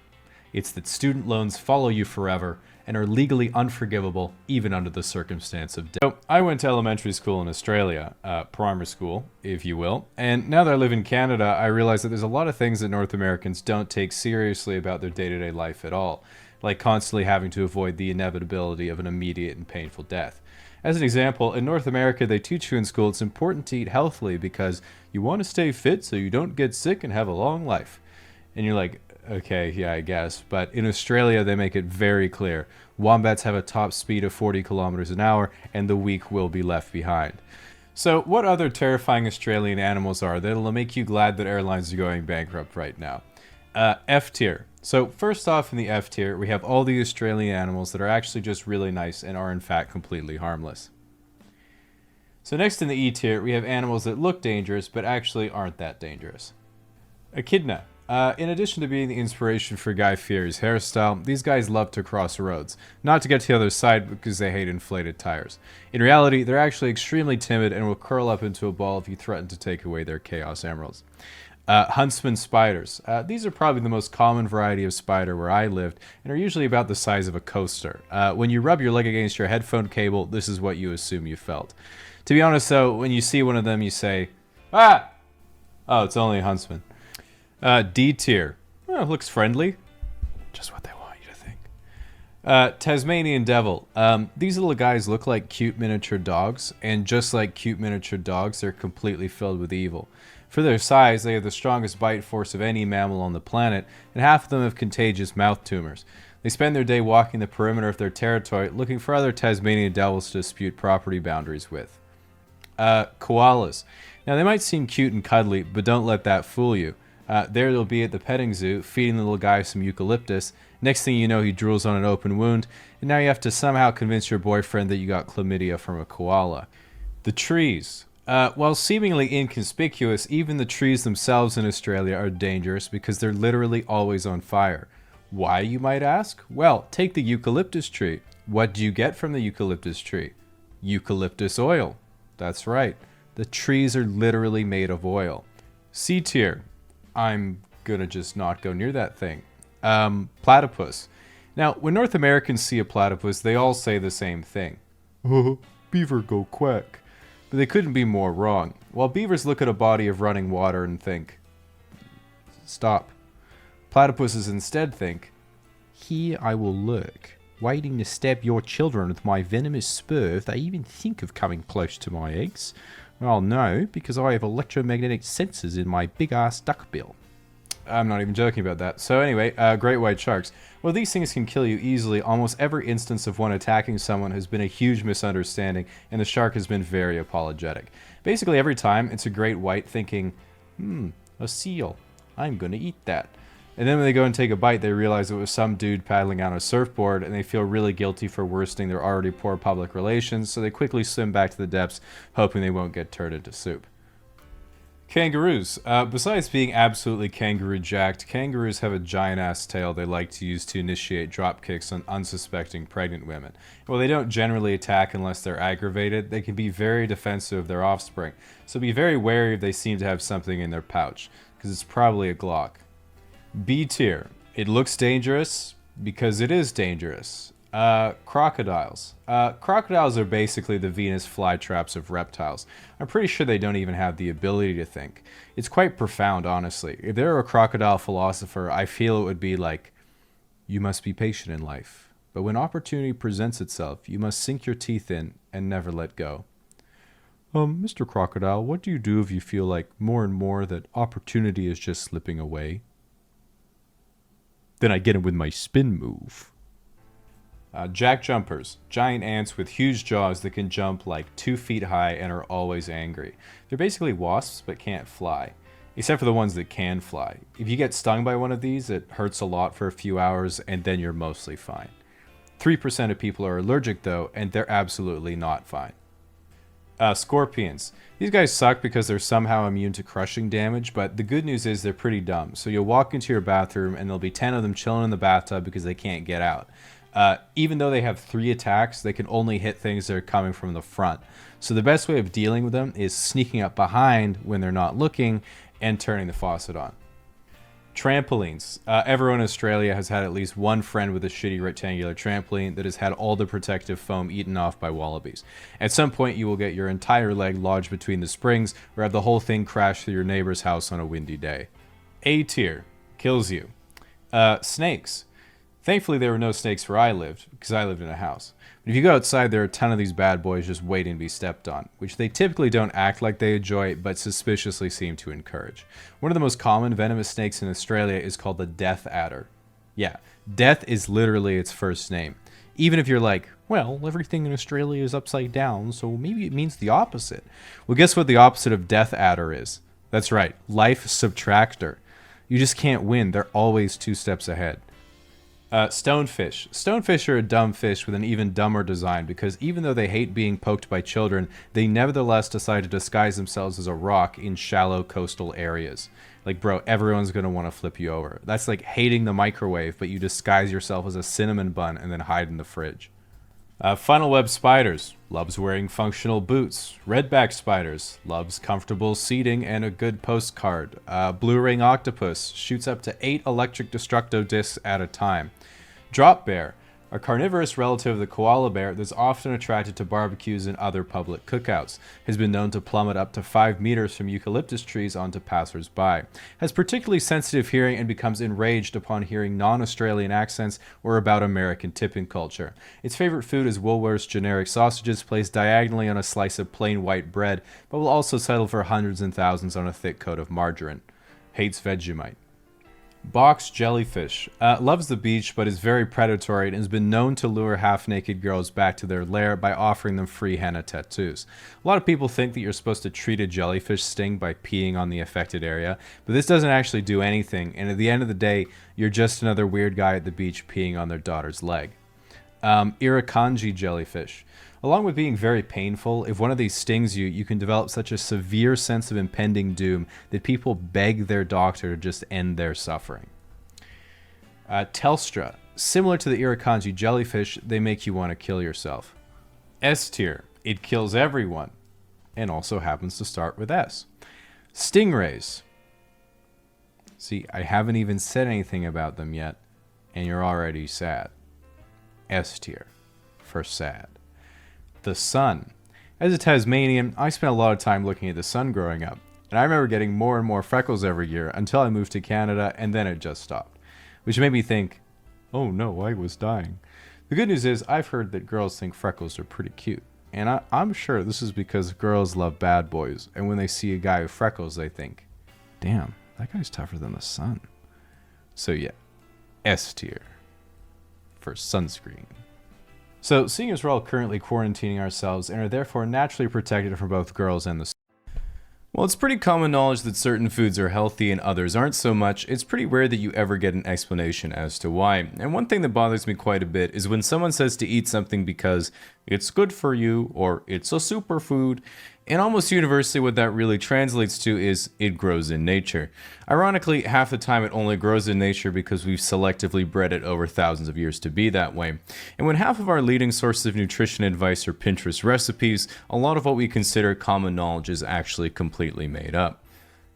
It's that student loans follow you forever and are legally unforgivable even under the circumstance of debt. So I went to elementary school in Australia, primary school, if you will, and now that I live in Canada, I realize that there's a lot of things that North Americans don't take seriously about their day-to-day life at all, like constantly having to avoid the inevitability of an immediate and painful death. As an example, in North America, they teach you in school it's important to eat healthily because you want to stay fit so you don't get sick and have a long life. And you're like, okay, yeah, I guess. But in Australia, they make it very clear. Wombats have a top speed of 40 kilometers an hour, and the weak will be left behind. So what other terrifying Australian animals are that'll make you glad that airlines are going bankrupt right now? F tier. So first off in the F tier, we have all the Australian animals that are actually just really nice and are in fact completely harmless. So next in the E tier, we have animals that look dangerous but actually aren't that dangerous. Echidna. In addition to being the inspiration for Guy Fieri's hairstyle, these guys love to cross roads. Not to get to the other side because they hate inflated tires. In reality, they're actually extremely timid and will curl up into a ball if you threaten to take away their Chaos Emeralds. Huntsman spiders. These are probably the most common variety of spider where I lived and are usually about the size of a coaster. When you rub your leg against your headphone cable, this is what you assume you felt. To be honest though, when you see one of them you say, ah! Oh, it's only a huntsman. D tier. Oh, looks friendly. Just what they want you to think. Tasmanian devil. These little guys look like cute miniature dogs, and just like cute miniature dogs, they're completely filled with evil. For their size, they have the strongest bite force of any mammal on the planet, and half of them have contagious mouth tumors. They spend their day walking the perimeter of their territory, looking for other Tasmanian devils to dispute property boundaries with. Koalas. Now, they might seem cute and cuddly, but don't let that fool you. There they'll be at the petting zoo, feeding the little guy some eucalyptus. Next thing you know, he drools on an open wound, and now you have to somehow convince your boyfriend that you got chlamydia from a koala. The trees. While seemingly inconspicuous, even the trees themselves in Australia are dangerous because they're literally always on fire. Why, you might ask? Well, take the eucalyptus tree. What do you get from the eucalyptus tree? Eucalyptus oil. That's right. The trees are literally made of oil. C tier. I'm gonna just not go near that thing. Platypus. Now, when North Americans see a platypus, they all say the same thing. Oh, beaver go quack. But they couldn't be more wrong. While beavers look at a body of running water and think, stop. Platypuses instead think, here I will lurk, waiting to stab your children with my venomous spur if they even think of coming close to my eggs. Well, no, because I have electromagnetic sensors in my big-ass duckbill. I'm not even joking about that. So anyway, great white sharks. Well, these things can kill you easily. Almost every instance of one attacking someone has been a huge misunderstanding, and the shark has been very apologetic. Basically, every time, it's a great white thinking, a seal. I'm going to eat that. And then when they go and take a bite, they realize it was some dude paddling on a surfboard, and they feel really guilty for worsening their already poor public relations, so they quickly swim back to the depths, hoping they won't get turned into soup. Kangaroos. Besides being absolutely kangaroo jacked, kangaroos have a giant-ass tail they like to use to initiate drop kicks on unsuspecting pregnant women. While they don't generally attack unless they're aggravated, they can be very defensive of their offspring, so be very wary if they seem to have something in their pouch, because it's probably a Glock. B tier. It looks dangerous because it is dangerous. Crocodiles. Crocodiles are basically the Venus flytraps of reptiles. I'm pretty sure they don't even have the ability to think. It's quite profound, honestly. If there were a crocodile philosopher, I feel it would be like, you must be patient in life, but when opportunity presents itself, you must sink your teeth in and never let go. Mr. Crocodile, what do you do if you feel like more and more that opportunity is just slipping away? Then I get him with my spin move. Jack jumpers. Giant ants with huge jaws that can jump like 2 feet high and are always angry. They're basically wasps but can't fly. Except for the ones that can fly. If you get stung by one of these, it hurts a lot for a few hours and then you're mostly fine. 3% of people are allergic though, and they're absolutely not fine. Scorpions. These guys suck because they're somehow immune to crushing damage, but the good news is they're pretty dumb. So you'll walk into your bathroom and there'll be 10 of them chilling in the bathtub because they can't get out. Even though they have 3 attacks, they can only hit things that are coming from the front. So the best way of dealing with them is sneaking up behind when they're not looking and turning the faucet on. Trampolines. Everyone in Australia has had at least one friend with a shitty rectangular trampoline that has had all the protective foam eaten off by wallabies. At some point, you will get your entire leg lodged between the springs or have the whole thing crash through your neighbor's house on a windy day. A tier. Kills you. Snakes. Thankfully, there were no snakes where I lived, because I lived in a house. But if you go outside, there are a ton of these bad boys just waiting to be stepped on, which they typically don't act like they enjoy, but suspiciously seem to encourage. One of the most common venomous snakes in Australia is called the death adder. Yeah, death is literally its first name. Even if you're like, well, everything in Australia is upside down, so maybe it means the opposite. Well, guess what the opposite of death adder is? That's right, life subtractor. You just can't win. They're always 2 steps ahead. Stonefish. Stonefish are a dumb fish with an even dumber design because even though they hate being poked by children, they nevertheless decide to disguise themselves as a rock in shallow coastal areas. Like, bro, everyone's going to want to flip you over. That's like hating the microwave, but you disguise yourself as a cinnamon bun and then hide in the fridge. Funnel web spiders. Loves wearing functional boots. Redback spiders. Loves comfortable seating and a good postcard. Blue ring octopus. Shoots up to 8 electric destructo discs at a time. Drop bear. A carnivorous relative of the koala bear that's often attracted to barbecues and other public cookouts. Has been known to plummet up to 5 meters from eucalyptus trees onto passers-by. Has particularly sensitive hearing and becomes enraged upon hearing non-Australian accents or about American tipping culture. Its favorite food is Woolworth's generic sausages placed diagonally on a slice of plain white bread, but will also settle for hundreds and thousands on a thick coat of margarine. Hates Vegemite. Box jellyfish. Loves the beach but is very predatory and has been known to lure half-naked girls back to their lair by offering them free henna tattoos. A lot of people think that you're supposed to treat a jellyfish sting by peeing on the affected area, but this doesn't actually do anything, and at the end of the day, you're just another weird guy at the beach peeing on their daughter's leg. Irukandji jellyfish. Along with being very painful, if one of these stings you, you can develop such a severe sense of impending doom that people beg their doctor to just end their suffering. Telstra. Similar to the Irukandji jellyfish, they make you want to kill yourself. S tier. It kills everyone, and also happens to start with S. Stingrays. See, I haven't even said anything about them yet, and you're already sad. S tier. For sad. The sun. As a Tasmanian, I spent a lot of time looking at the sun growing up, and I remember getting more and more freckles every year until I moved to Canada, and then it just stopped. Which made me think, oh no, I was dying. The good news is, I've heard that girls think freckles are pretty cute, and I'm sure this is because girls love bad boys, and when they see a guy with freckles, they think, damn, that guy's tougher than the sun. So yeah, S tier for sunscreen. So, seeing as we're all currently quarantining ourselves and are therefore naturally protected from both girls and the well, it's pretty common knowledge that certain foods are healthy and others aren't so much. It's pretty rare that you ever get an explanation as to why. And one thing that bothers me quite a bit is when someone says to eat something because it's good for you or it's a superfood. And almost universally what that really translates to is it grows in nature. Ironically, half the time it only grows in nature because we've selectively bred it over thousands of years to be that way. And when half of our leading sources of nutrition advice are Pinterest recipes, a lot of what we consider common knowledge is actually completely made up.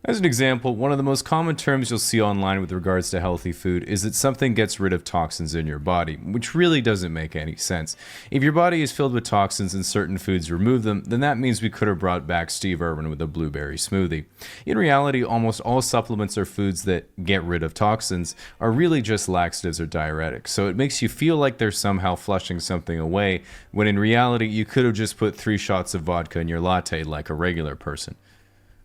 As an example, one of the most common terms you'll see online with regards to healthy food is that something gets rid of toxins in your body, which really doesn't make any sense. If your body is filled with toxins and certain foods remove them, then that means we could have brought back Steve Irwin with a blueberry smoothie. In reality, almost all supplements or foods that get rid of toxins are really just laxatives or diuretics, so it makes you feel like they're somehow flushing something away, when in reality you could have just put 3 shots of vodka in your latte like a regular person.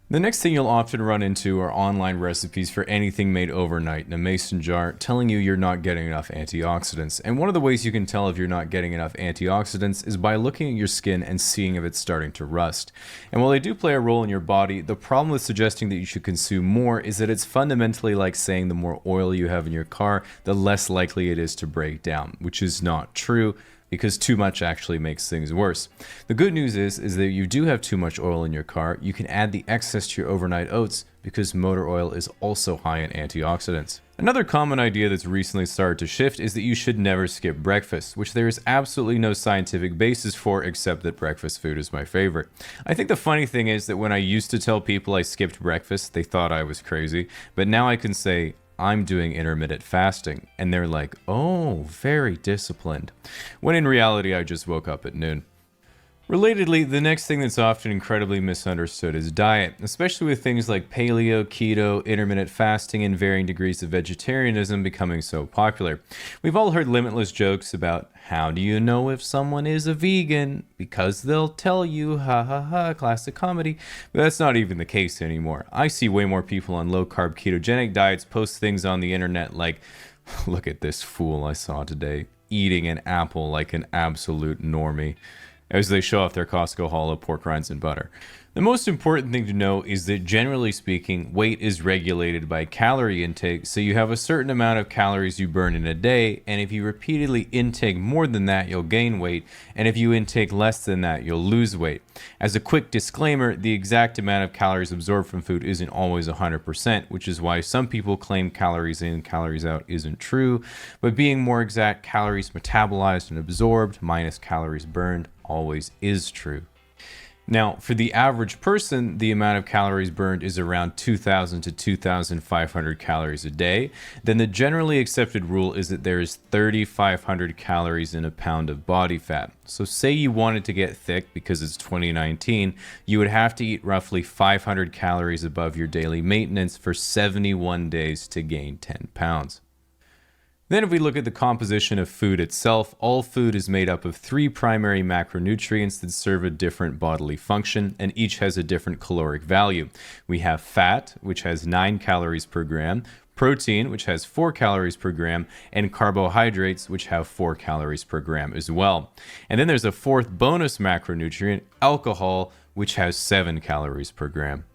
The next thing you'll often run into are online recipes for anything made overnight in a mason jar telling you you're not getting enough antioxidants. And one of the ways you can tell if you're not getting enough antioxidants is by looking at your skin and seeing if it's starting to rust. And while they do play a role in your body, the problem with suggesting that you should consume more is that it's fundamentally like saying the more oil you have in your car, the less likely it is to break down, which is not true, because too much actually makes things worse. The good news is that you do have too much oil in your car, you can add the excess to your overnight oats because motor oil is also high in antioxidants. Another common idea that's recently started to shift is that you should never skip breakfast, which there is absolutely no scientific basis for except that breakfast food is my favorite. I think the funny thing is that when I used to tell people I skipped breakfast, they thought I was crazy, but now I can say, I'm doing intermittent fasting, and they're like, oh, very disciplined, when in reality I just woke up at noon. Relatedly, the next thing that's often incredibly misunderstood is diet, especially with things like paleo, keto, intermittent fasting, and varying degrees of vegetarianism becoming so popular. We've all heard limitless jokes about, how do you know if someone is a vegan? Because they'll tell you, ha ha ha, classic comedy. But that's not even the case anymore. I see way more people on low-carb ketogenic diets post things on the internet like, look at this fool I saw today, eating an apple like an absolute normie, as they show off their Costco haul of pork rinds and butter. The most important thing to know is that generally speaking, weight is regulated by calorie intake, so you have a certain amount of calories you burn in a day, and if you repeatedly intake more than that, you'll gain weight, and if you intake less than that, you'll lose weight. As a quick disclaimer, the exact amount of calories absorbed from food isn't always 100%, which is why some people claim calories in, calories out isn't true, but being more exact, calories metabolized and absorbed minus calories burned always is true. Now, for the average person, the amount of calories burned is around 2,000 to 2,500 calories a day. Then the generally accepted rule is that there is 3,500 calories in a pound of body fat. So say you wanted to get thick because it's 2019, you would have to eat roughly 500 calories above your daily maintenance for 71 days to gain 10 pounds. Then if we look at the composition of food itself, all food is made up of 3 primary macronutrients that serve a different bodily function, and each has a different caloric value. We have fat, which has 9 calories per gram, protein, which has 4 calories per gram, and carbohydrates, which have 4 calories per gram as well. And then there's a 4th bonus macronutrient, alcohol, which has 7 calories per gram.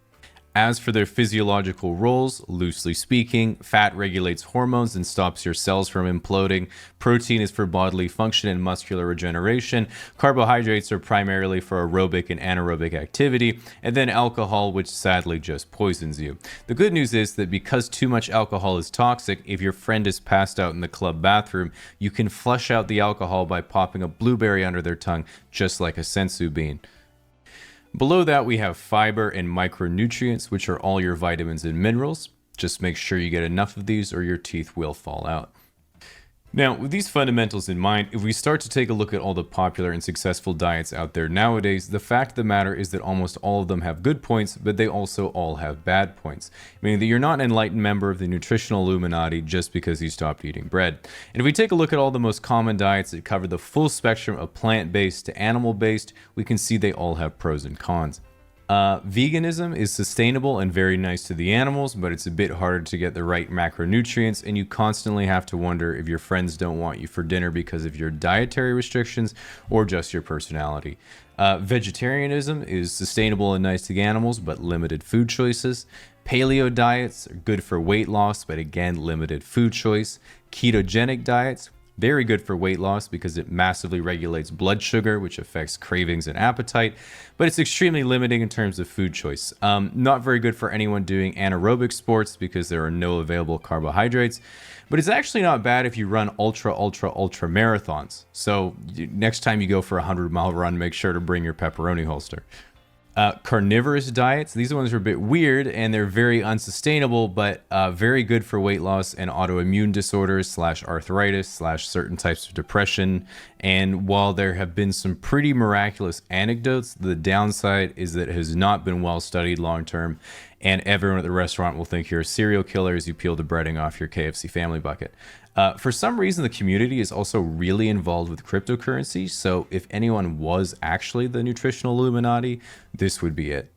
As for their physiological roles, loosely speaking, fat regulates hormones and stops your cells from imploding. Protein is for bodily function and muscular regeneration. Carbohydrates are primarily for aerobic and anaerobic activity. And then alcohol, which sadly just poisons you. The good news is that because too much alcohol is toxic, if your friend is passed out in the club bathroom, you can flush out the alcohol by popping a blueberry under their tongue, just like a sensu bean. Below that, we have fiber and micronutrients, which are all your vitamins and minerals. Just make sure you get enough of these or your teeth will fall out. Now, with these fundamentals in mind, if we start to take a look at all the popular and successful diets out there nowadays, the fact of the matter is that almost all of them have good points, but they also all have bad points. Meaning that you're not an enlightened member of the nutritional Illuminati just because you stopped eating bread. And if we take a look at all the most common diets that cover the full spectrum of plant-based to animal-based, we can see they all have pros and cons. Veganism is sustainable and very nice to the animals, but it's a bit harder to get the right macronutrients, and you constantly have to wonder if your friends don't want you for dinner because of your dietary restrictions or just your personality. Vegetarianism is sustainable and nice to the animals, but limited food choices. Paleo diets are good for weight loss, but again, limited food choice. Ketogenic diets, very good for weight loss because it massively regulates blood sugar, which affects cravings and appetite, but it's extremely limiting in terms of food choice. Not very good for anyone doing anaerobic sports because there are no available carbohydrates, but it's actually not bad if you run ultra marathons. So next time you go for a 100-mile run, make sure to bring your pepperoni holster. Carnivorous diets, these ones are a bit weird and they're very unsustainable, but very good for weight loss and autoimmune disorders / arthritis / certain types of depression. And while there have been some pretty miraculous anecdotes, the downside is that it has not been well studied long term, and everyone at the restaurant will think you're a serial killer as you peel the breading off your KFC family bucket. For some reason, the community is also really involved with cryptocurrency, so if anyone was actually the nutritional Illuminati, this would be it.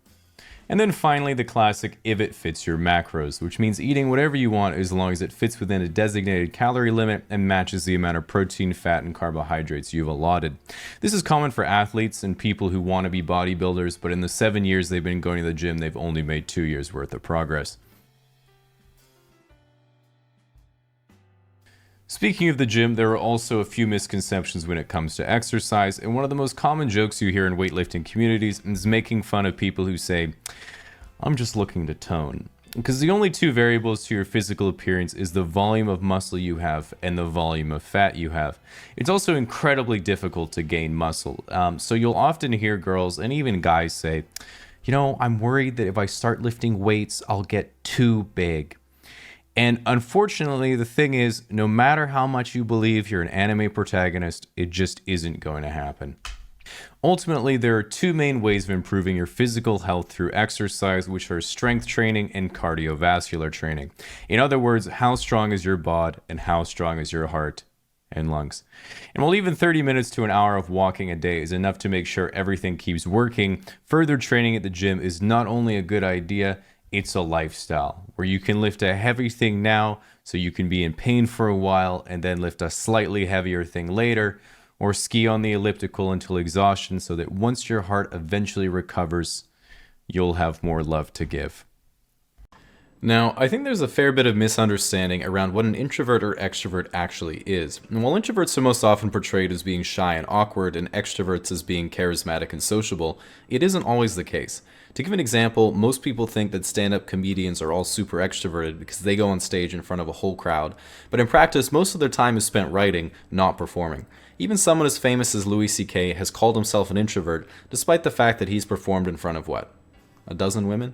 And then finally, the classic if it fits your macros, which means eating whatever you want as long as it fits within a designated calorie limit and matches the amount of protein, fat, and carbohydrates you've allotted. This is common for athletes and people who want to be bodybuilders, but in the 7 years they've been going to the gym, they've only made 2 years worth of progress. Speaking of the gym, there are also a few misconceptions when it comes to exercise, and one of the most common jokes you hear in weightlifting communities is making fun of people who say, "I'm just looking to tone." Because the only two variables to your physical appearance is the volume of muscle you have and the volume of fat you have. It's also incredibly difficult to gain muscle, so you'll often hear girls and even guys say, "I'm worried that if I start lifting weights, I'll get too big." And unfortunately, the thing is, no matter how much you believe you're an anime protagonist, it just isn't going to happen. Ultimately, there are two main ways of improving your physical health through exercise, which are strength training and cardiovascular training. In other words, how strong is your bod and how strong is your heart and lungs. And while even 30 minutes to an hour of walking a day is enough to make sure everything keeps working, further training at the gym is not only a good idea, it's a lifestyle where you can lift a heavy thing now so you can be in pain for a while and then lift a slightly heavier thing later, or ski on the elliptical until exhaustion so that once your heart eventually recovers, you'll have more love to give. Now, I think there's a fair bit of misunderstanding around what an introvert or extrovert actually is. And while introverts are most often portrayed as being shy and awkward and extroverts as being charismatic and sociable, it isn't always the case. To give an example, most people think that stand-up comedians are all super extroverted because they go on stage in front of a whole crowd, but in practice, most of their time is spent writing, not performing. Even someone as famous as Louis C.K. has called himself an introvert, despite the fact that he's performed in front of what? A dozen women?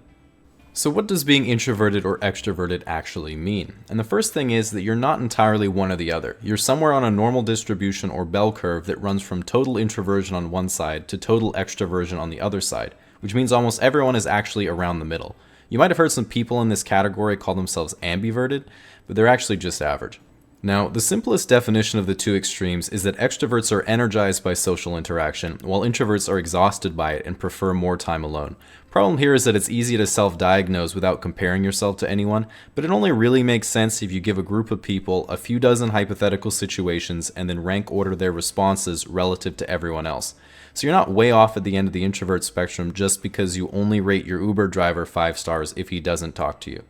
So what does being introverted or extroverted actually mean? And the first thing is that you're not entirely one or the other. You're somewhere on a normal distribution or bell curve that runs from total introversion on one side to total extroversion on the other side, which means almost everyone is actually around the middle. You might have heard some people in this category call themselves ambiverted, but they're actually just average. Now, the simplest definition of the two extremes is that extroverts are energized by social interaction, while introverts are exhausted by it and prefer more time alone. Problem here is that it's easy to self-diagnose without comparing yourself to anyone, but it only really makes sense if you give a group of people a few dozen hypothetical situations and then rank order their responses relative to everyone else. So you're not way off at the end of the introvert spectrum just because you only rate your Uber driver 5 stars if he doesn't talk to you.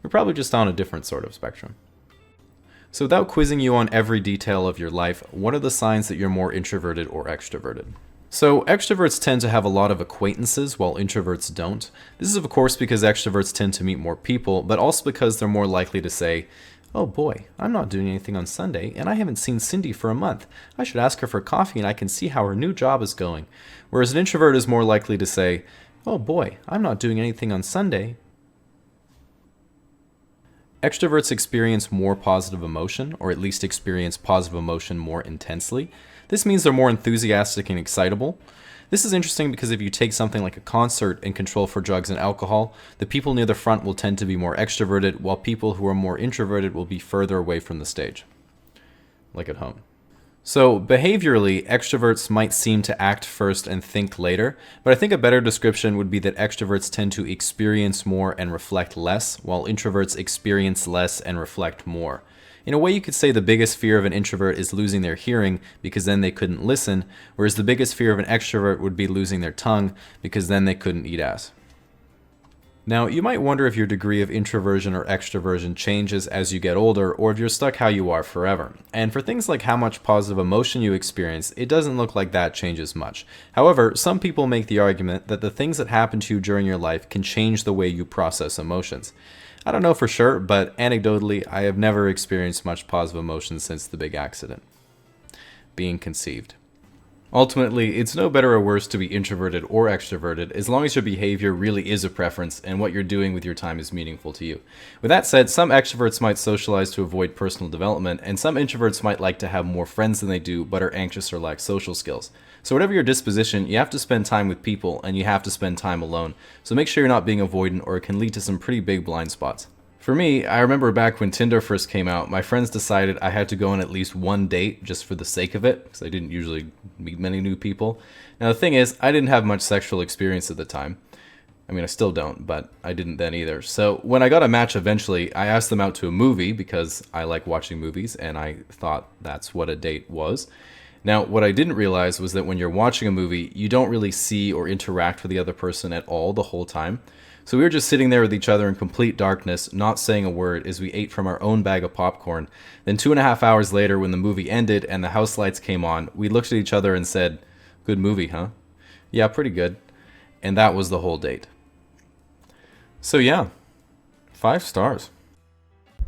You're probably just on a different sort of spectrum. So without quizzing you on every detail of your life, what are the signs that you're more introverted or extroverted? So extroverts tend to have a lot of acquaintances while introverts don't. This is of course because extroverts tend to meet more people, but also because they're more likely to say, "Oh boy, I'm not doing anything on Sunday, and I haven't seen Cindy for a month. I should ask her for coffee and I can see how her new job is going." Whereas an introvert is more likely to say, "Oh boy, I'm not doing anything on Sunday." Extroverts experience more positive emotion, or at least experience positive emotion more intensely. This means they're more enthusiastic and excitable. This is interesting because if you take something like a concert and control for drugs and alcohol, the people near the front will tend to be more extroverted, while people who are more introverted will be further away from the stage. Like at home. So, behaviorally, extroverts might seem to act first and think later, but I think a better description would be that extroverts tend to experience more and reflect less, while introverts experience less and reflect more. In a way, you could say the biggest fear of an introvert is losing their hearing, because then they couldn't listen, whereas the biggest fear of an extrovert would be losing their tongue, because then they couldn't eat ass. Now, you might wonder if your degree of introversion or extroversion changes as you get older, or if you're stuck how you are forever. And for things like how much positive emotion you experience, it doesn't look like that changes much. However, some people make the argument that the things that happen to you during your life can change the way you process emotions. I don't know for sure, but anecdotally, I have never experienced much positive emotion since the big accident. Being conceived. Ultimately, it's no better or worse to be introverted or extroverted as long as your behavior really is a preference and what you're doing with your time is meaningful to you. With that said, some extroverts might socialize to avoid personal development, and some introverts might like to have more friends than they do but are anxious or lack social skills. So whatever your disposition, you have to spend time with people and you have to spend time alone. So make sure you're not being avoidant or it can lead to some pretty big blind spots. For me, I remember back when Tinder first came out, my friends decided I had to go on at least one date just for the sake of it, because I didn't usually meet many new people. Now the thing is, I didn't have much sexual experience at the time. I mean, I still don't, but I didn't then either. So when I got a match eventually, I asked them out to a movie because I like watching movies and I thought that's what a date was. Now, what I didn't realize was that when you're watching a movie, you don't really see or interact with the other person at all the whole time. So we were just sitting there with each other in complete darkness, not saying a word as we ate from our own bag of popcorn. Then 2.5 hours later, when the movie ended and the house lights came on, we looked at each other and said, "Good movie, huh?" "Yeah, pretty good." And that was the whole date. So yeah, 5 stars.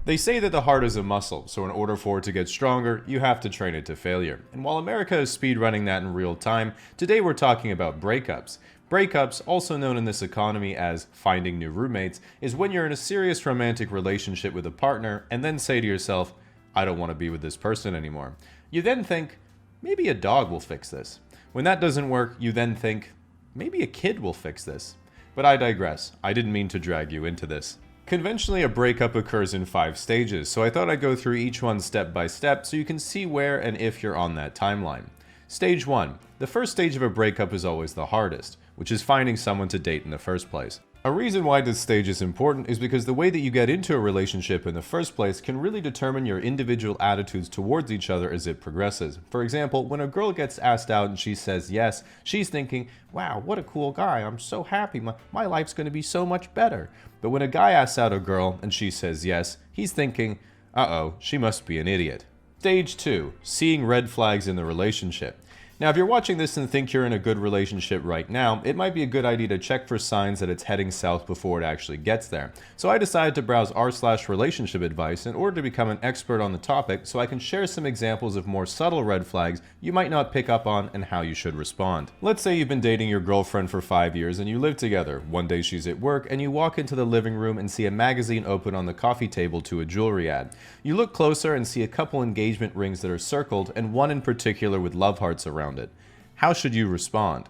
They say that the heart is a muscle, so in order for it to get stronger, you have to train it to failure. And while America is speedrunning that in real time, today we're talking about breakups. Breakups, also known in this economy as finding new roommates, is when you're in a serious romantic relationship with a partner and then say to yourself, "I don't want to be with this person anymore." You then think, maybe a dog will fix this. When that doesn't work, you then think, maybe a kid will fix this. But I digress. I didn't mean to drag you into this. Conventionally, a breakup occurs in 5 stages, so I thought I'd go through each one step by step so you can see where and if you're on that timeline. Stage 1. The first stage of a breakup is always the hardest, which is finding someone to date in the first place. A reason why this stage is important is because the way that you get into a relationship in the first place can really determine your individual attitudes towards each other as it progresses. For example, when a girl gets asked out and she says yes, she's thinking, "Wow, what a cool guy, I'm so happy, my life's going to be so much better." But when a guy asks out a girl and she says yes, he's thinking, "Uh-oh, she must be an idiot." Stage 2. Seeing red flags in the relationship. Now, if you're watching this and think you're in a good relationship right now, it might be a good idea to check for signs that it's heading south before it actually gets there. So I decided to browse r/relationship advice in order to become an expert on the topic so I can share some examples of more subtle red flags you might not pick up on and how you should respond. Let's say you've been dating your girlfriend for 5 years and you live together. One day she's at work and you walk into the living room and see a magazine open on the coffee table to a jewelry ad. You look closer and see a couple engagement rings that are circled and one in particular with love hearts around it. How should you respond?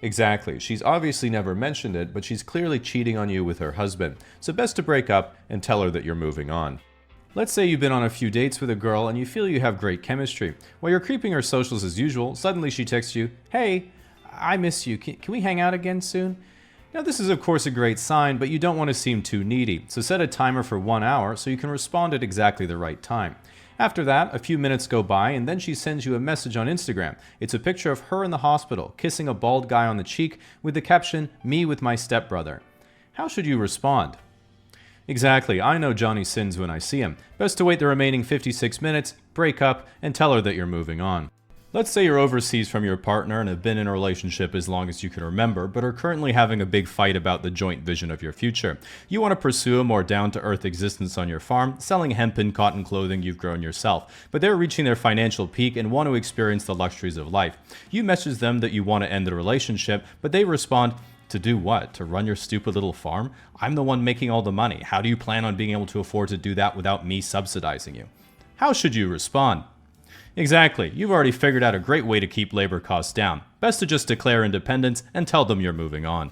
Exactly, she's obviously never mentioned it, but she's clearly cheating on you with her husband, so best to break up and tell her that you're moving on. Let's say you've been on a few dates with a girl and you feel you have great chemistry. While you're creeping her socials as usual, suddenly she texts you, "Hey, I miss you, can we hang out again soon?" Now this is of course a great sign, but you don't want to seem too needy, so set a timer for 1 hour so you can respond at exactly the right time. After that, a few minutes go by and then she sends you a message on Instagram. It's a picture of her in the hospital, kissing a bald guy on the cheek with the caption, "Me with my stepbrother." How should you respond? Exactly, I know Johnny sins when I see him. Best to wait the remaining 56 minutes, break up, and tell her that you're moving on. Let's say you're overseas from your partner and have been in a relationship as long as you can remember, but are currently having a big fight about the joint vision of your future. You want to pursue a more down-to-earth existence on your farm, selling hemp and cotton clothing you've grown yourself, but they're reaching their financial peak and want to experience the luxuries of life. You message them that you want to end the relationship, but they respond, "To do what? To run your stupid little farm? I'm the one making all the money. How do you plan on being able to afford to do that without me subsidizing you?" How should you respond? Exactly, you've already figured out a great way to keep labor costs down. Best to just declare independence and tell them you're moving on.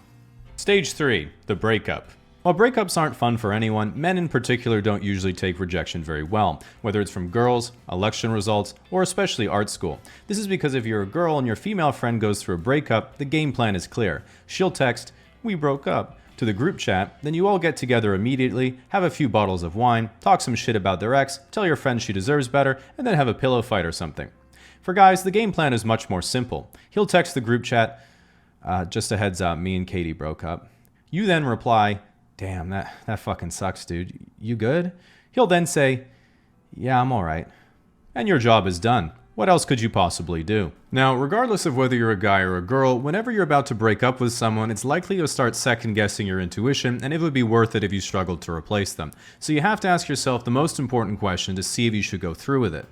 Stage 3. The breakup. While breakups aren't fun for anyone, men in particular don't usually take rejection very well, whether it's from girls, election results, or especially art school. This is because if you're a girl and your female friend goes through a breakup, the game plan is clear. She'll text, "We broke up," to the group chat, then you all get together immediately, have a few bottles of wine, talk some shit about their ex, tell your friend she deserves better, and then have a pillow fight or something. For guys, the game plan is much more simple. He'll text the group chat, "Just a heads up, me and Katie broke up." You then reply, "Damn, that fucking sucks, dude. You good?" He'll then say, "Yeah, I'm alright." And your job is done. What else could you possibly do? Now, regardless of whether you're a guy or a girl, whenever you're about to break up with someone, it's likely you'll start second-guessing your intuition, and it would be worth it if you struggled to replace them. So you have to ask yourself the most important question to see if you should go through with it.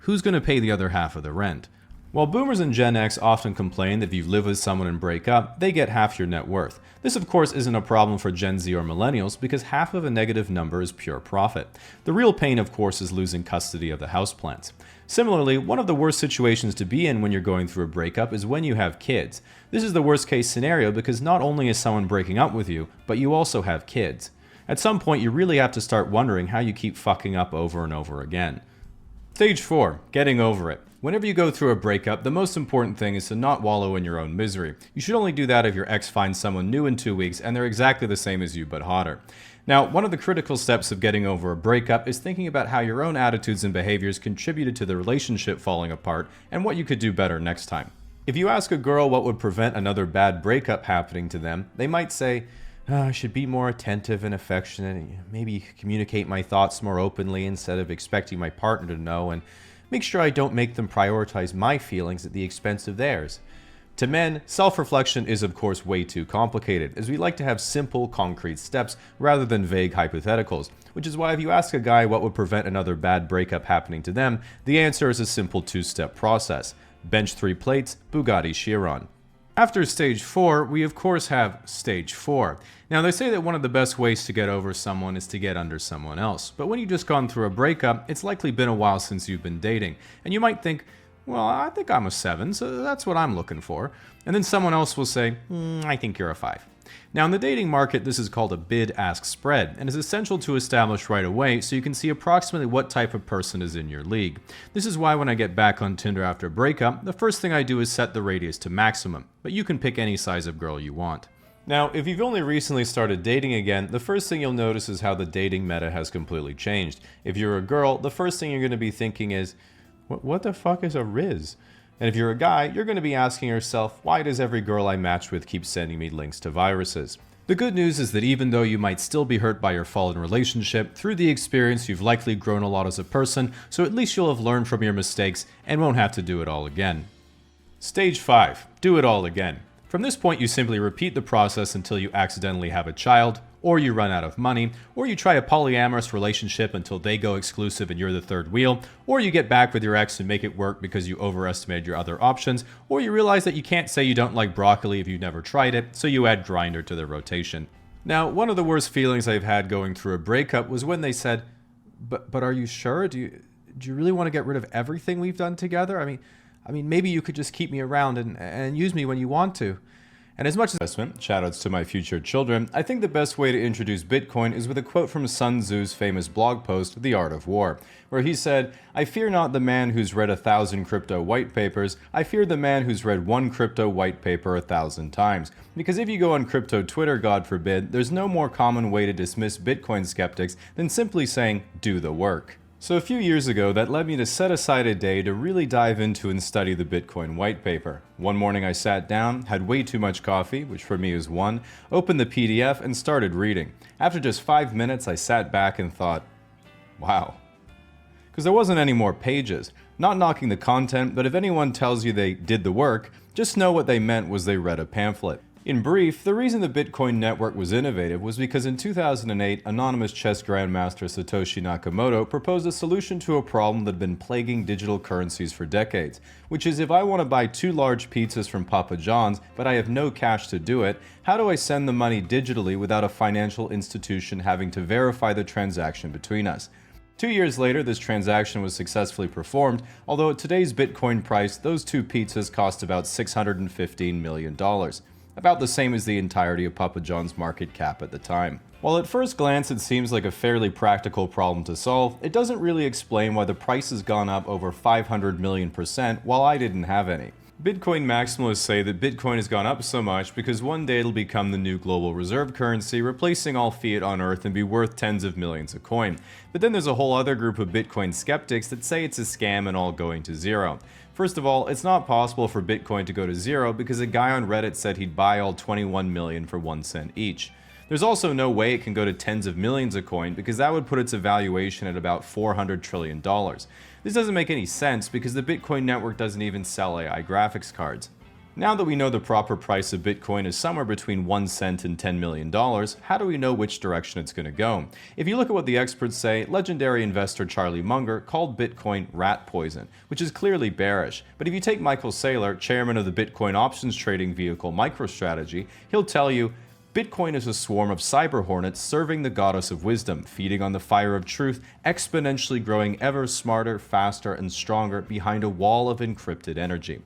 Who's going to pay the other half of the rent? While boomers and Gen X often complain that if you live with someone and break up, they get half your net worth. This of course isn't a problem for Gen Z or millennials because half of a negative number is pure profit. The real pain of course is losing custody of the houseplants. Similarly, one of the worst situations to be in when you're going through a breakup is when you have kids. This is the worst case scenario because not only is someone breaking up with you, but you also have kids. At some point you really have to start wondering how you keep fucking up over and over again. Stage 4. Getting over it. Whenever you go through a breakup, the most important thing is to not wallow in your own misery. You should only do that if your ex finds someone new in 2 weeks and they're exactly the same as you but hotter. Now, one of the critical steps of getting over a breakup is thinking about how your own attitudes and behaviors contributed to the relationship falling apart and what you could do better next time. If you ask a girl what would prevent another bad breakup happening to them, they might say, "I should be more attentive and affectionate, maybe communicate my thoughts more openly instead of expecting my partner to know, and make sure I don't make them prioritize my feelings at the expense of theirs." To men, self-reflection is of course way too complicated, as we like to have simple, concrete steps rather than vague hypotheticals, which is why if you ask a guy what would prevent another bad breakup happening to them, the answer is a simple 2-step process. Bench 3 plates, Bugatti Chiron. After stage 4, we of course have stage 4. Now they say that one of the best ways to get over someone is to get under someone else, but when you've just gone through a breakup, it's likely been a while since you've been dating, and you might think, "Well, I think I'm a 7, so that's what I'm looking for." And then someone else will say, "I think you're a 5. Now in the dating market, this is called a bid-ask spread, and is essential to establish right away so you can see approximately what type of person is in your league. This is why when I get back on Tinder after a breakup, the first thing I do is set the radius to maximum, but you can pick any size of girl you want. Now, if you've only recently started dating again, the first thing you'll notice is how the dating meta has completely changed. If you're a girl, the first thing you're going to be thinking is, what the fuck is a Riz? And if you're a guy, you're going to be asking yourself, why does every girl I match with keep sending me links to viruses? The good news is that even though you might still be hurt by your fallen relationship, through the experience you've likely grown a lot as a person, so at least you'll have learned from your mistakes and won't have to do it all again. Stage 5. Do it all again. From this point, you simply repeat the process until you accidentally have a child, or you run out of money, or you try a polyamorous relationship until they go exclusive and you're the third wheel, or you get back with your ex and make it work because you overestimated your other options, or you realize that you can't say you don't like broccoli if you've never tried it, so you add grinder to the rotation. Now, one of the worst feelings I've had going through a breakup was when they said, but are you sure? Do you really want to get rid of everything we've done together? I mean, maybe you could just keep me around and use me when you want to. And as much as investment, shoutouts to my future children, I think the best way to introduce Bitcoin is with a quote from Sun Tzu's famous blog post, The Art of War, where he said, "I fear not the man who's read 1,000 crypto white papers, I fear the man who's read one crypto white paper 1,000 times. Because if you go on crypto Twitter, God forbid, there's no more common way to dismiss Bitcoin skeptics than simply saying, do the work." So a few years ago, that led me to set aside a day to really dive into and study the Bitcoin white paper. One morning I sat down, had way too much coffee, which for me is 1, opened the PDF and started reading. After just 5 minutes, I sat back and thought, wow. Because there wasn't any more pages. Not knocking the content, but if anyone tells you they did the work, just know what they meant was they read a pamphlet. In brief, the reason the Bitcoin network was innovative was because in 2008, anonymous chess grandmaster Satoshi Nakamoto proposed a solution to a problem that had been plaguing digital currencies for decades, which is if I want to buy 2 large pizzas from Papa John's, but I have no cash to do it, how do I send the money digitally without a financial institution having to verify the transaction between us? 2 years later, this transaction was successfully performed, although at today's Bitcoin price, those 2 pizzas cost about $615 million. About the same as the entirety of Papa John's market cap at the time. While at first glance it seems like a fairly practical problem to solve, it doesn't really explain why the price has gone up over 500 million% while I didn't have any. Bitcoin maximalists say that Bitcoin has gone up so much because one day it'll become the new global reserve currency, replacing all fiat on Earth and be worth tens of millions a coin. But then there's a whole other group of Bitcoin skeptics that say it's a scam and all going to zero. First of all, it's not possible for Bitcoin to go to zero because a guy on Reddit said he'd buy all 21 million for 1 cent each. There's also no way it can go to tens of millions a coin because that would put its evaluation at about $400 trillion. This doesn't make any sense because the Bitcoin network doesn't even sell AI graphics cards. Now that we know the proper price of Bitcoin is somewhere between 1 cent and $10 million, how do we know which direction it's going to go? If you look at what the experts say, legendary investor Charlie Munger called Bitcoin rat poison, which is clearly bearish. But if you take Michael Saylor, chairman of the Bitcoin options trading vehicle MicroStrategy, he'll tell you, Bitcoin is a swarm of cyber hornets serving the goddess of wisdom, feeding on the fire of truth, exponentially growing ever smarter, faster, and stronger behind a wall of encrypted energy.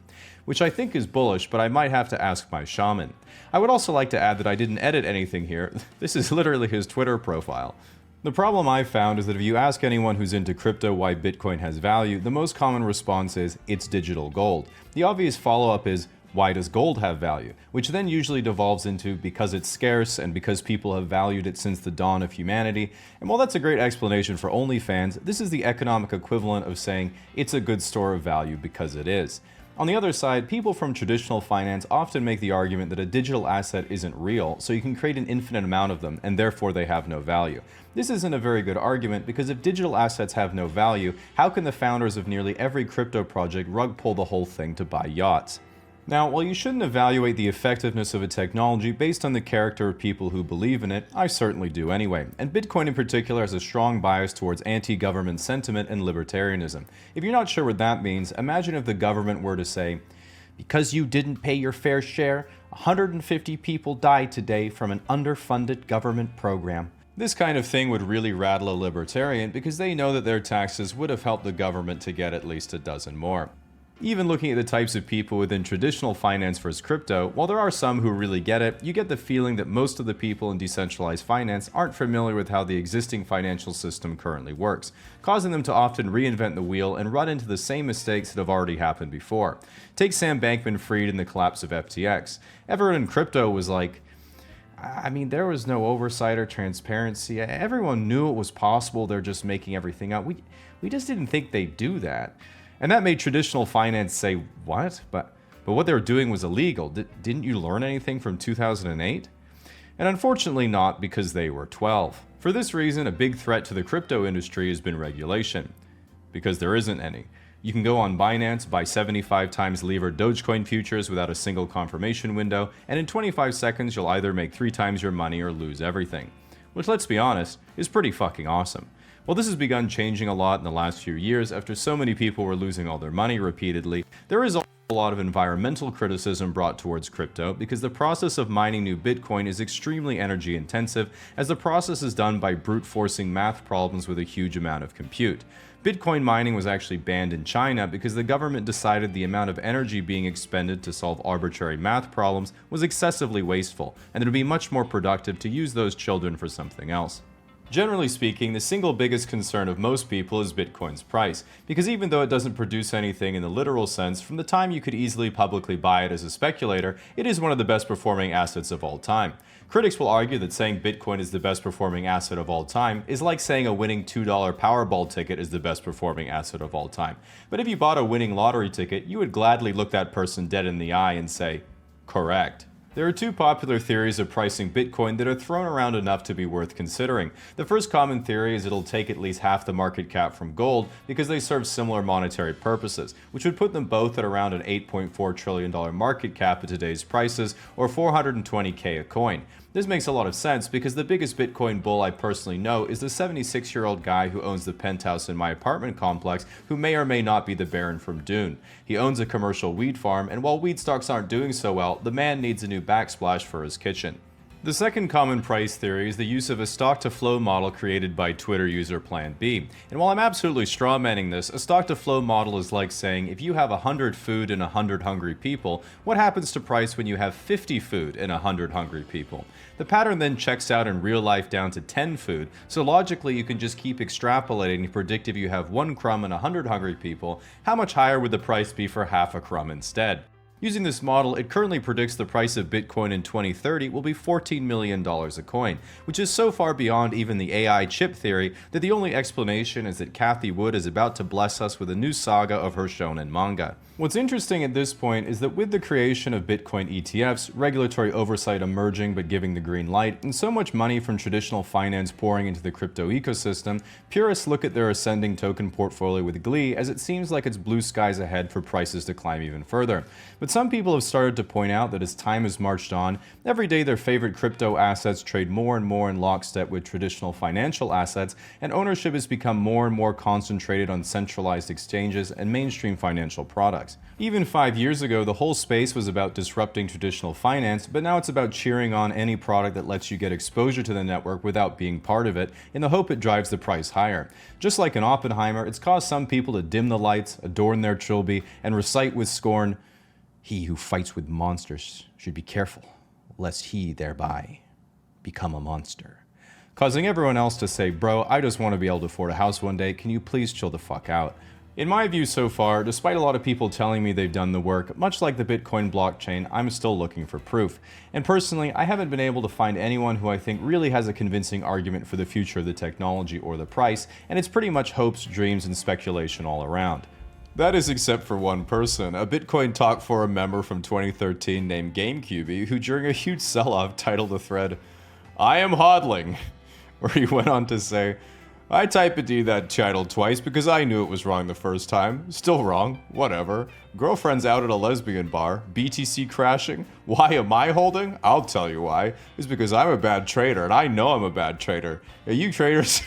Which I think is bullish, but I might have to ask my shaman. I would also like to add that I didn't edit anything here. This is literally his Twitter profile. The problem I've found is that if you ask anyone who's into crypto why Bitcoin has value, the most common response is, it's digital gold. The obvious follow-up is, why does gold have value? Which then usually devolves into because it's scarce and because people have valued it since the dawn of humanity. And while that's a great explanation for OnlyFans, this is the economic equivalent of saying it's a good store of value because it is. On the other side, people from traditional finance often make the argument that a digital asset isn't real, so you can create an infinite amount of them, and therefore they have no value. This isn't a very good argument because if digital assets have no value, how can the founders of nearly every crypto project rug pull the whole thing to buy yachts? Now, while you shouldn't evaluate the effectiveness of a technology based on the character of people who believe in it, I certainly do anyway. And Bitcoin in particular has a strong bias towards anti-government sentiment and libertarianism. If you're not sure what that means, imagine if the government were to say, because you didn't pay your fair share, 150 people died today from an underfunded government program. This kind of thing would really rattle a libertarian because they know that their taxes would have helped the government to get at least a dozen more. Even looking at the types of people within traditional finance versus crypto, while there are some who really get it, you get the feeling that most of the people in decentralized finance aren't familiar with how the existing financial system currently works, causing them to often reinvent the wheel and run into the same mistakes that have already happened before. Take Sam Bankman-Fried and the collapse of FTX. Everyone in crypto was like, there was no oversight or transparency. Everyone knew it was possible. They're just making everything up. We just didn't think they'd do that. And that made traditional finance say, what? But what they were doing was illegal. Didn't you learn anything from 2008? And unfortunately not, because they were 12. For this reason, a big threat to the crypto industry has been regulation. Because there isn't any. You can go on Binance, buy 75 times levered Dogecoin futures without a single confirmation window, and in 25 seconds you'll either make 3 times your money or lose everything. Which, let's be honest, is pretty fucking awesome. While this has begun changing a lot in the last few years after so many people were losing all their money repeatedly, there is a lot of environmental criticism brought towards crypto because the process of mining new Bitcoin is extremely energy intensive, as the process is done by brute forcing math problems with a huge amount of compute. Bitcoin mining was actually banned in China because the government decided the amount of energy being expended to solve arbitrary math problems was excessively wasteful, and it would be much more productive to use those children for something else. Generally speaking, the single biggest concern of most people is Bitcoin's price, because even though it doesn't produce anything in the literal sense, from the time you could easily publicly buy it as a speculator, it is one of the best performing assets of all time. Critics will argue that saying Bitcoin is the best performing asset of all time is like saying a winning $2 Powerball ticket is the best performing asset of all time. But if you bought a winning lottery ticket, you would gladly look that person dead in the eye and say, correct. There are 2 popular theories of pricing Bitcoin that are thrown around enough to be worth considering. The first common theory is it'll take at least half the market cap from gold because they serve similar monetary purposes, which would put them both at around an $8.4 trillion market cap at today's prices, or $420K a coin. This makes a lot of sense because the biggest Bitcoin bull I personally know is the 76-year-old guy who owns the penthouse in my apartment complex, who may or may not be the Baron from Dune. He owns a commercial weed farm, and while weed stocks aren't doing so well, the man needs a new backsplash for his kitchen. The second common price theory is the use of a stock-to-flow model created by Twitter user Plan B. And while I'm absolutely strawmanning this, a stock-to-flow model is like saying if you have 100 food and 100 hungry people, what happens to price when you have 50 food and 100 hungry people? The pattern then checks out in real life down to 10 food, so logically you can just keep extrapolating to predict if you have 1 crumb and 100 hungry people, how much higher would the price be for half a crumb instead? Using this model, it currently predicts the price of Bitcoin in 2030 will be $14 million a coin, which is so far beyond even the AI chip theory that the only explanation is that Cathie Wood is about to bless us with a new saga of her shonen manga. What's interesting at this point is that with the creation of Bitcoin ETFs, regulatory oversight emerging but giving the green light, and so much money from traditional finance pouring into the crypto ecosystem, purists look at their ascending token portfolio with glee as it seems like it's blue skies ahead for prices to climb even further. But some people have started to point out that as time has marched on, every day their favorite crypto assets trade more and more in lockstep with traditional financial assets, and ownership has become more and more concentrated on centralized exchanges and mainstream financial products. Even 5 years ago, the whole space was about disrupting traditional finance, but now it's about cheering on any product that lets you get exposure to the network without being part of it, in the hope it drives the price higher. Just like in Oppenheimer, it's caused some people to dim the lights, adorn their trilby, and recite with scorn, "He who fights with monsters should be careful, lest he thereby become a monster." Causing everyone else to say, "Bro, I just want to be able to afford a house one day, can you please chill the fuck out?" In my view so far, despite a lot of people telling me they've done the work, much like the Bitcoin blockchain, I'm still looking for proof. And personally, I haven't been able to find anyone who I think really has a convincing argument for the future of the technology or the price, and it's pretty much hopes, dreams, and speculation all around. That is except for one person, a Bitcoin Talk Forum member from 2013 named GameCube, who during a huge sell-off titled the thread, "I am hodling," where he went on to say, "I type-ed that title twice because I knew it was wrong the first time. Still wrong. Whatever. Girlfriend's out at a lesbian bar. BTC crashing. Why am I holding? I'll tell you why. It's because I'm a bad trader, and I know I'm a bad trader. And you traders,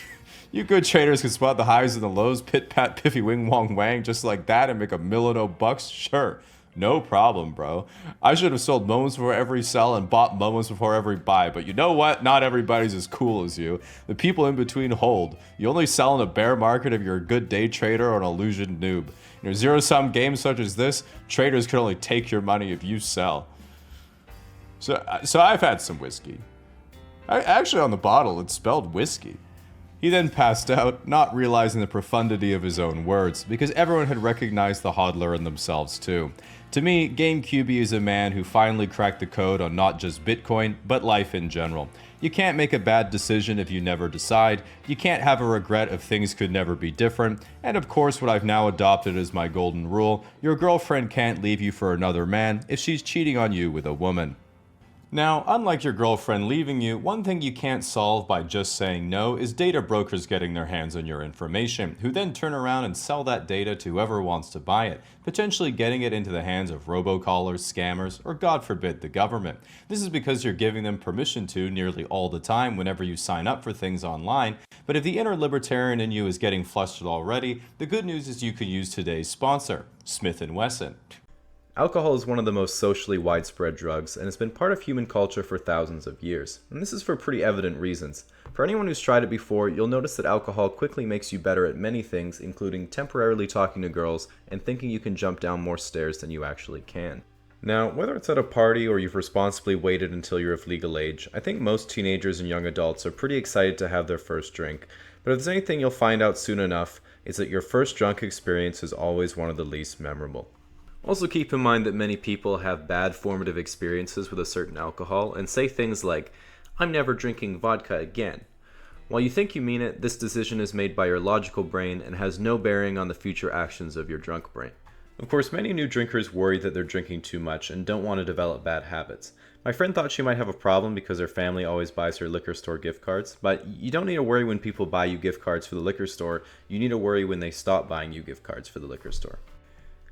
you good traders can spot the highs and the lows, pit-pat, piffy, wing, wong, wang, just like that and make $1,000,000. Sure. No problem, bro. I should have sold moments before every sell and bought moments before every buy, but you know what? Not everybody's as cool as you. The people in between hold. You only sell in a bear market if you're a good day trader or an illusion noob. In a zero-sum game such as this, traders can only take your money if you sell. So I've had some whiskey. Actually, on the bottle, it's spelled whiskey. He then passed out, not realizing the profundity of his own words, because everyone had recognized the hodler in themselves too. To me, GameCube is a man who finally cracked the code on not just Bitcoin, but life in general. You can't make a bad decision if you never decide, you can't have a regret if things could never be different, and of course what I've now adopted as my golden rule, your girlfriend can't leave you for another man if she's cheating on you with a woman. Now, unlike your girlfriend leaving you, one thing you can't solve by just saying no is data brokers getting their hands on your information, who then turn around and sell that data to whoever wants to buy it, potentially getting it into the hands of robocallers, scammers, or God forbid, the government. This is because you're giving them permission to nearly all the time whenever you sign up for things online, but if the inner libertarian in you is getting flustered already, the good news is you could use today's sponsor, Smith & Wesson. Alcohol is one of the most socially widespread drugs and has been part of human culture for thousands of years. And this is for pretty evident reasons. For anyone who's tried it before, you'll notice that alcohol quickly makes you better at many things, including temporarily talking to girls and thinking you can jump down more stairs than you actually can. Now, whether it's at a party or you've responsibly waited until you're of legal age, I think most teenagers and young adults are pretty excited to have their first drink. But if there's anything you'll find out soon enough, it's that your first drunk experience is always one of the least memorable. Also keep in mind that many people have bad formative experiences with a certain alcohol and say things like, "I'm never drinking vodka again." While you think you mean it, this decision is made by your logical brain and has no bearing on the future actions of your drunk brain. Of course, many new drinkers worry that they're drinking too much and don't want to develop bad habits. My friend thought she might have a problem because her family always buys her liquor store gift cards, but you don't need to worry when people buy you gift cards for the liquor store, you need to worry when they stop buying you gift cards for the liquor store.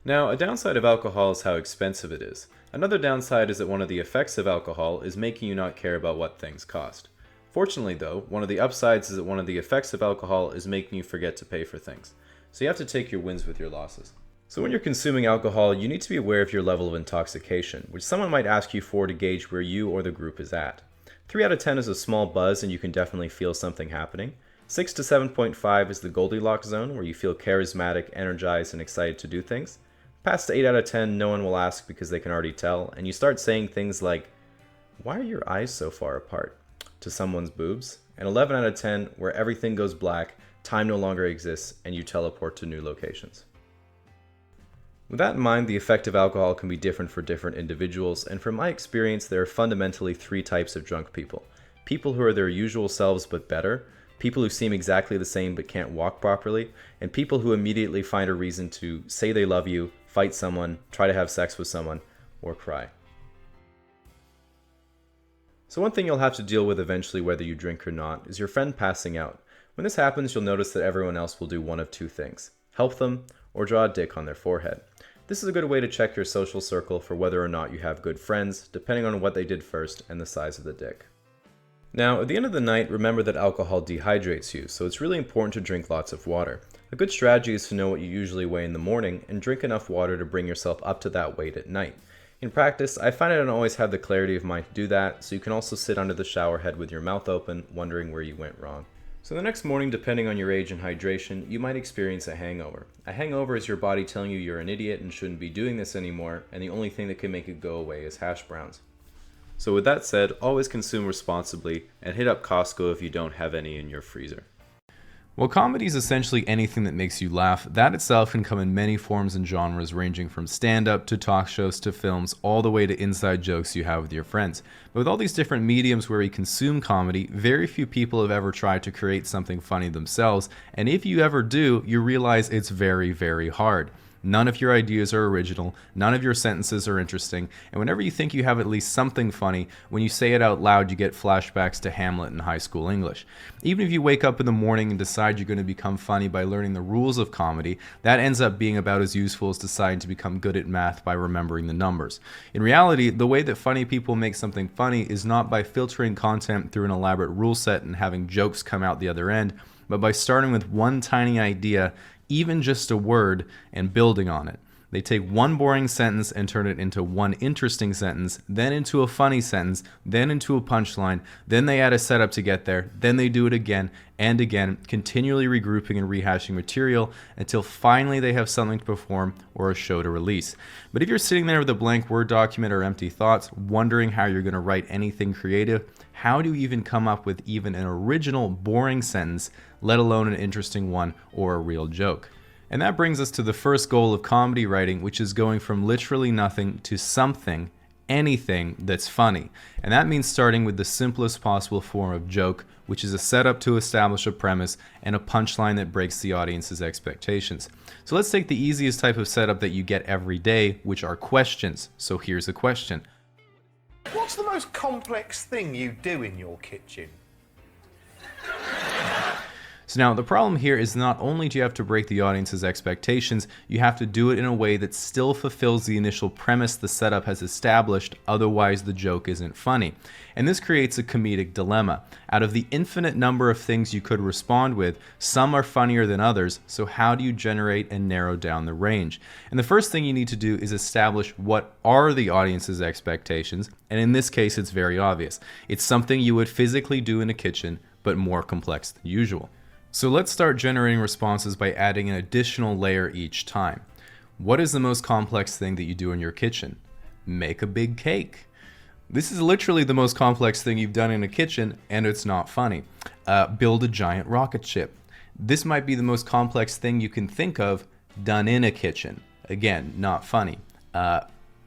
Now, a downside of alcohol is how expensive it is. Another downside is that one of the effects of alcohol is making you not care about what things cost. Fortunately though, one of the upsides is that one of the effects of alcohol is making you forget to pay for things. So you have to take your wins with your losses. So when you're consuming alcohol, you need to be aware of your level of intoxication, which someone might ask you for to gauge where you or the group is at. 3 out of 10 is a small buzz and you can definitely feel something happening. 6 to 7.5 is the Goldilocks zone, where you feel charismatic, energized, and excited to do things. Past 8 out of 10, no one will ask because they can already tell, and you start saying things like, "Why are your eyes so far apart?" to someone's boobs. And 11 out of 10, where everything goes black, time no longer exists, and you teleport to new locations. With that in mind, the effect of alcohol can be different for different individuals, and from my experience, there are fundamentally 3 types of drunk people. People who are their usual selves but better, people who seem exactly the same but can't walk properly, and people who immediately find a reason to say they love you, fight someone, try to have sex with someone, or cry. So one thing you'll have to deal with eventually, whether you drink or not, is your friend passing out. When this happens, you'll notice that everyone else will do one of 2 things: help them, or draw a dick on their forehead. This is a good way to check your social circle for whether or not you have good friends, depending on what they did first and the size of the dick. Now, at the end of the night, remember that alcohol dehydrates you, so it's really important to drink lots of water. A good strategy is to know what you usually weigh in the morning and drink enough water to bring yourself up to that weight at night. In practice, I find I don't always have the clarity of mind to do that, so you can also sit under the shower head with your mouth open, wondering where you went wrong. So the next morning, depending on your age and hydration, you might experience a hangover. A hangover is your body telling you you're an idiot and shouldn't be doing this anymore, and the only thing that can make it go away is hash browns. So with that said, always consume responsibly, and hit up Costco if you don't have any in your freezer. While comedy is essentially anything that makes you laugh, that itself can come in many forms and genres, ranging from stand-up to talk shows to films, all the way to inside jokes you have with your friends. But with all these different mediums where we consume comedy, very few people have ever tried to create something funny themselves, and if you ever do, you realize it's very, very hard. None of your ideas are original, none of your sentences are interesting, and whenever you think you have at least something funny, when you say it out loud, you get flashbacks to Hamlet in high school English. Even if you wake up in the morning and decide you're going to become funny by learning the rules of comedy, that ends up being about as useful as deciding to become good at math by remembering the numbers. In reality, the way that funny people make something funny is not by filtering content through an elaborate rule set and having jokes come out the other end, but by starting with one tiny idea, even just a word, and building on it. They take one boring sentence and turn it into one interesting sentence, then into a funny sentence, then into a punchline, then they add a setup to get there, then they do it again and again, continually regrouping and rehashing material until finally they have something to perform or a show to release. But if you're sitting there with a blank Word document or empty thoughts, wondering how you're going to write anything creative, how do you even come up with even an original boring sentence, let alone an interesting one or a real joke? And that brings us to the first goal of comedy writing, which is going from literally nothing to something, anything that's funny. And that means starting with the simplest possible form of joke, which is a setup to establish a premise and a punchline that breaks the audience's expectations. So let's take the easiest type of setup that you get every day, which are questions. So here's a question. What's the most complex thing you do in your kitchen? So now the problem here is not only do you have to break the audience's expectations, you have to do it in a way that still fulfills the initial premise the setup has established, otherwise the joke isn't funny. And this creates a comedic dilemma. Out of the infinite number of things you could respond with, some are funnier than others, so how do you generate and narrow down the range? And the first thing you need to do is establish what are the audience's expectations, and in this case it's very obvious. It's something you would physically do in a kitchen, but more complex than usual. So let's start generating responses by adding an additional layer each time. What is the most complex thing that you do in your kitchen? Make a big cake. This is literally the most complex thing you've done in a kitchen, and it's not funny. Build a giant rocket ship. This might be the most complex thing you can think of done in a kitchen. Again, not funny.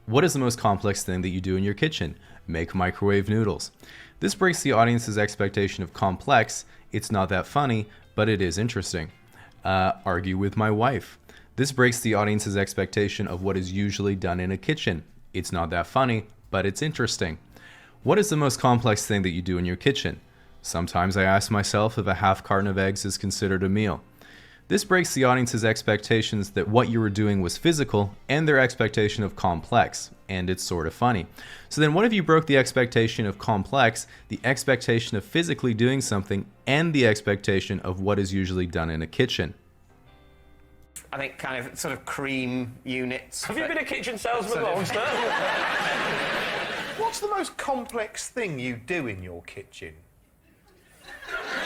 What is the most complex thing that you do in your kitchen? Make microwave noodles. This breaks the audience's expectation of complex. It's not that funny, but it is interesting. Argue with my wife. This breaks the audience's expectation of what is usually done in a kitchen. It's not that funny, but it's interesting. What is the most complex thing that you do in your kitchen? Sometimes I ask myself if a half carton of eggs is considered a meal. This breaks the audience's expectations that what you were doing was physical and their expectation of complex, and it's sort of funny. So then what if you broke the expectation of complex, the expectation of physically doing something, and the expectation of what is usually done in a kitchen? I think kind of sort of cream units. Have you been a kitchen salesman, Monster? What's the most complex thing you do in your kitchen? I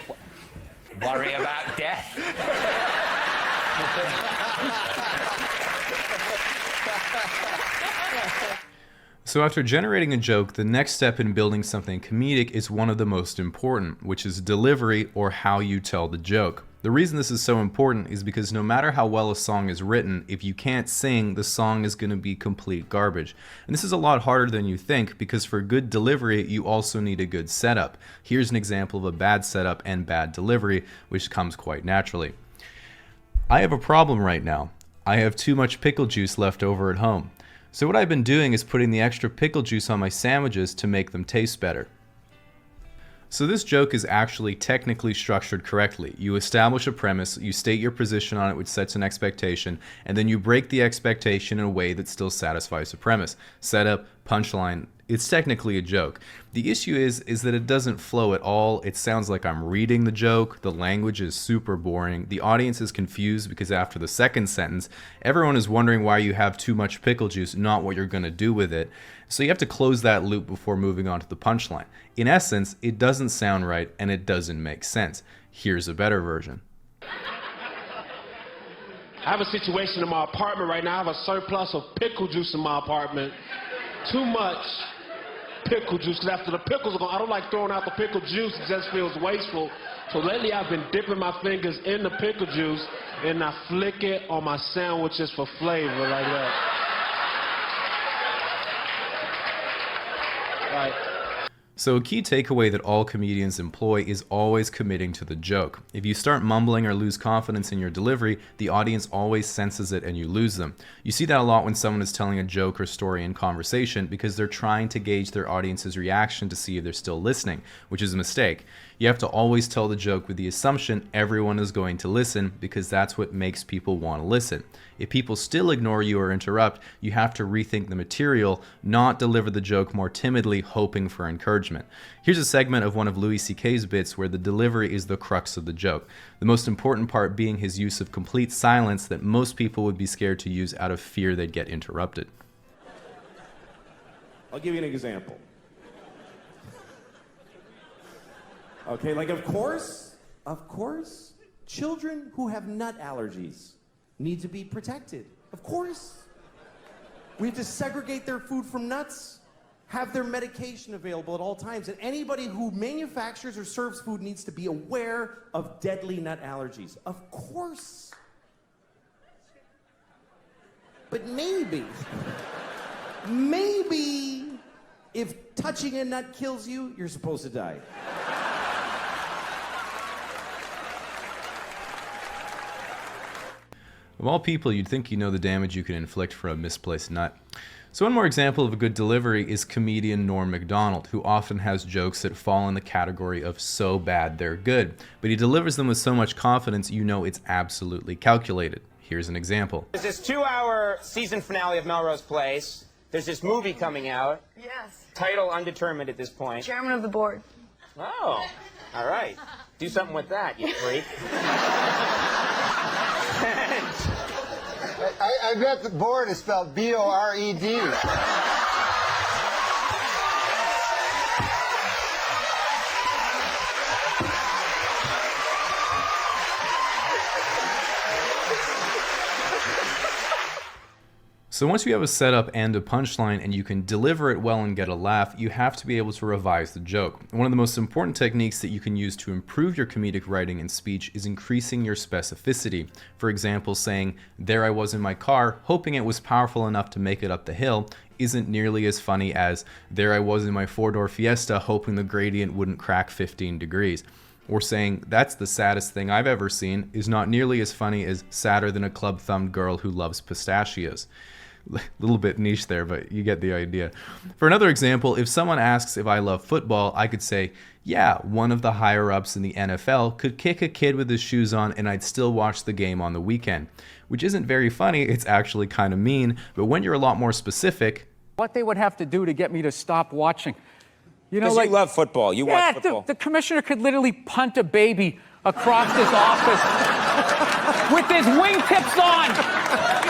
think worry about death. So after generating a joke, the next step in building something comedic is one of the most important, which is delivery, or how you tell the joke. The reason this is so important is because no matter how well a song is written, if you can't sing, the song is going to be complete garbage. And this is a lot harder than you think, because for good delivery, you also need a good setup. Here's an example of a bad setup and bad delivery, which comes quite naturally. I have a problem right now. I have too much pickle juice left over at home. So what I've been doing is putting the extra pickle juice on my sandwiches to make them taste better. So this joke is actually technically structured correctly. You establish a premise, you state your position on it, which sets an expectation, and then you break the expectation in a way that still satisfies the premise. Setup, punchline, it's technically a joke. The issue is that it doesn't flow at all. It sounds like I'm reading the joke. The language is super boring. The audience is confused because after the second sentence, everyone is wondering why you have too much pickle juice, not what you're going to do with it. So you have to close that loop before moving on to the punchline. In essence, it doesn't sound right and it doesn't make sense. Here's a better version. I have a situation in my apartment right now. I have a surplus of pickle juice in my apartment. Too much pickle juice, because after the pickles are gone, I don't like throwing out the pickle juice. It just feels wasteful. So lately I've been dipping my fingers in the pickle juice and I flick it on my sandwiches for flavor like that. Right. So a key takeaway that all comedians employ is always committing to the joke. If you start mumbling or lose confidence in your delivery, the audience always senses it and you lose them. You see that a lot when someone is telling a joke or story in conversation because they're trying to gauge their audience's reaction to see if they're still listening, which is a mistake. You have to always tell the joke with the assumption everyone is going to listen because that's what makes people want to listen. If people still ignore you or interrupt, you have to rethink the material, not deliver the joke more timidly, hoping for encouragement. Here's a segment of one of Louis C.K.'s bits where the delivery is the crux of the joke. The most important part being his use of complete silence that most people would be scared to use out of fear they'd get interrupted. I'll give you an example. Okay, like of course, children who have nut allergies need to be protected. Of course. We have to segregate their food from nuts, have their medication available at all times, and anybody who manufactures or serves food needs to be aware of deadly nut allergies. Of course. But maybe, if touching a nut kills you, you're supposed to die. Of all people, you'd think you know the damage you can inflict for a misplaced nut. So one more example of a good delivery is comedian Norm Macdonald, who often has jokes that fall in the category of so bad they're good, but he delivers them with so much confidence you know it's absolutely calculated. Here's an example. There's this 2-hour season finale of Melrose Place. There's this movie coming out. Yes. Title undetermined at this point. Chairman of the board. Oh, all right. Do something with that, you freak. I bet the board is spelled B-O-R-E-D. So once you have a setup and a punchline and you can deliver it well and get a laugh, you have to be able to revise the joke. One of the most important techniques that you can use to improve your comedic writing and speech is increasing your specificity. For example, saying, "There I was in my car, hoping it was powerful enough to make it up the hill," isn't nearly as funny as, "There I was in my four-door Fiesta, hoping the gradient wouldn't crack 15 degrees. Or saying, "That's the saddest thing I've ever seen," is not nearly as funny as "Sadder than a club-thumbed girl who loves pistachios." A little bit niche there, but you get the idea. For another example, if someone asks if I love football, I could say, "Yeah, one of the higher-ups in the NFL could kick a kid with his shoes on and I'd still watch the game on the weekend." Which isn't very funny, it's actually kind of mean, but when you're a lot more specific... What they would have to do to get me to stop watching. You know, like, you love football. You watch football. The commissioner could literally punt a baby across his office with his wingtips on.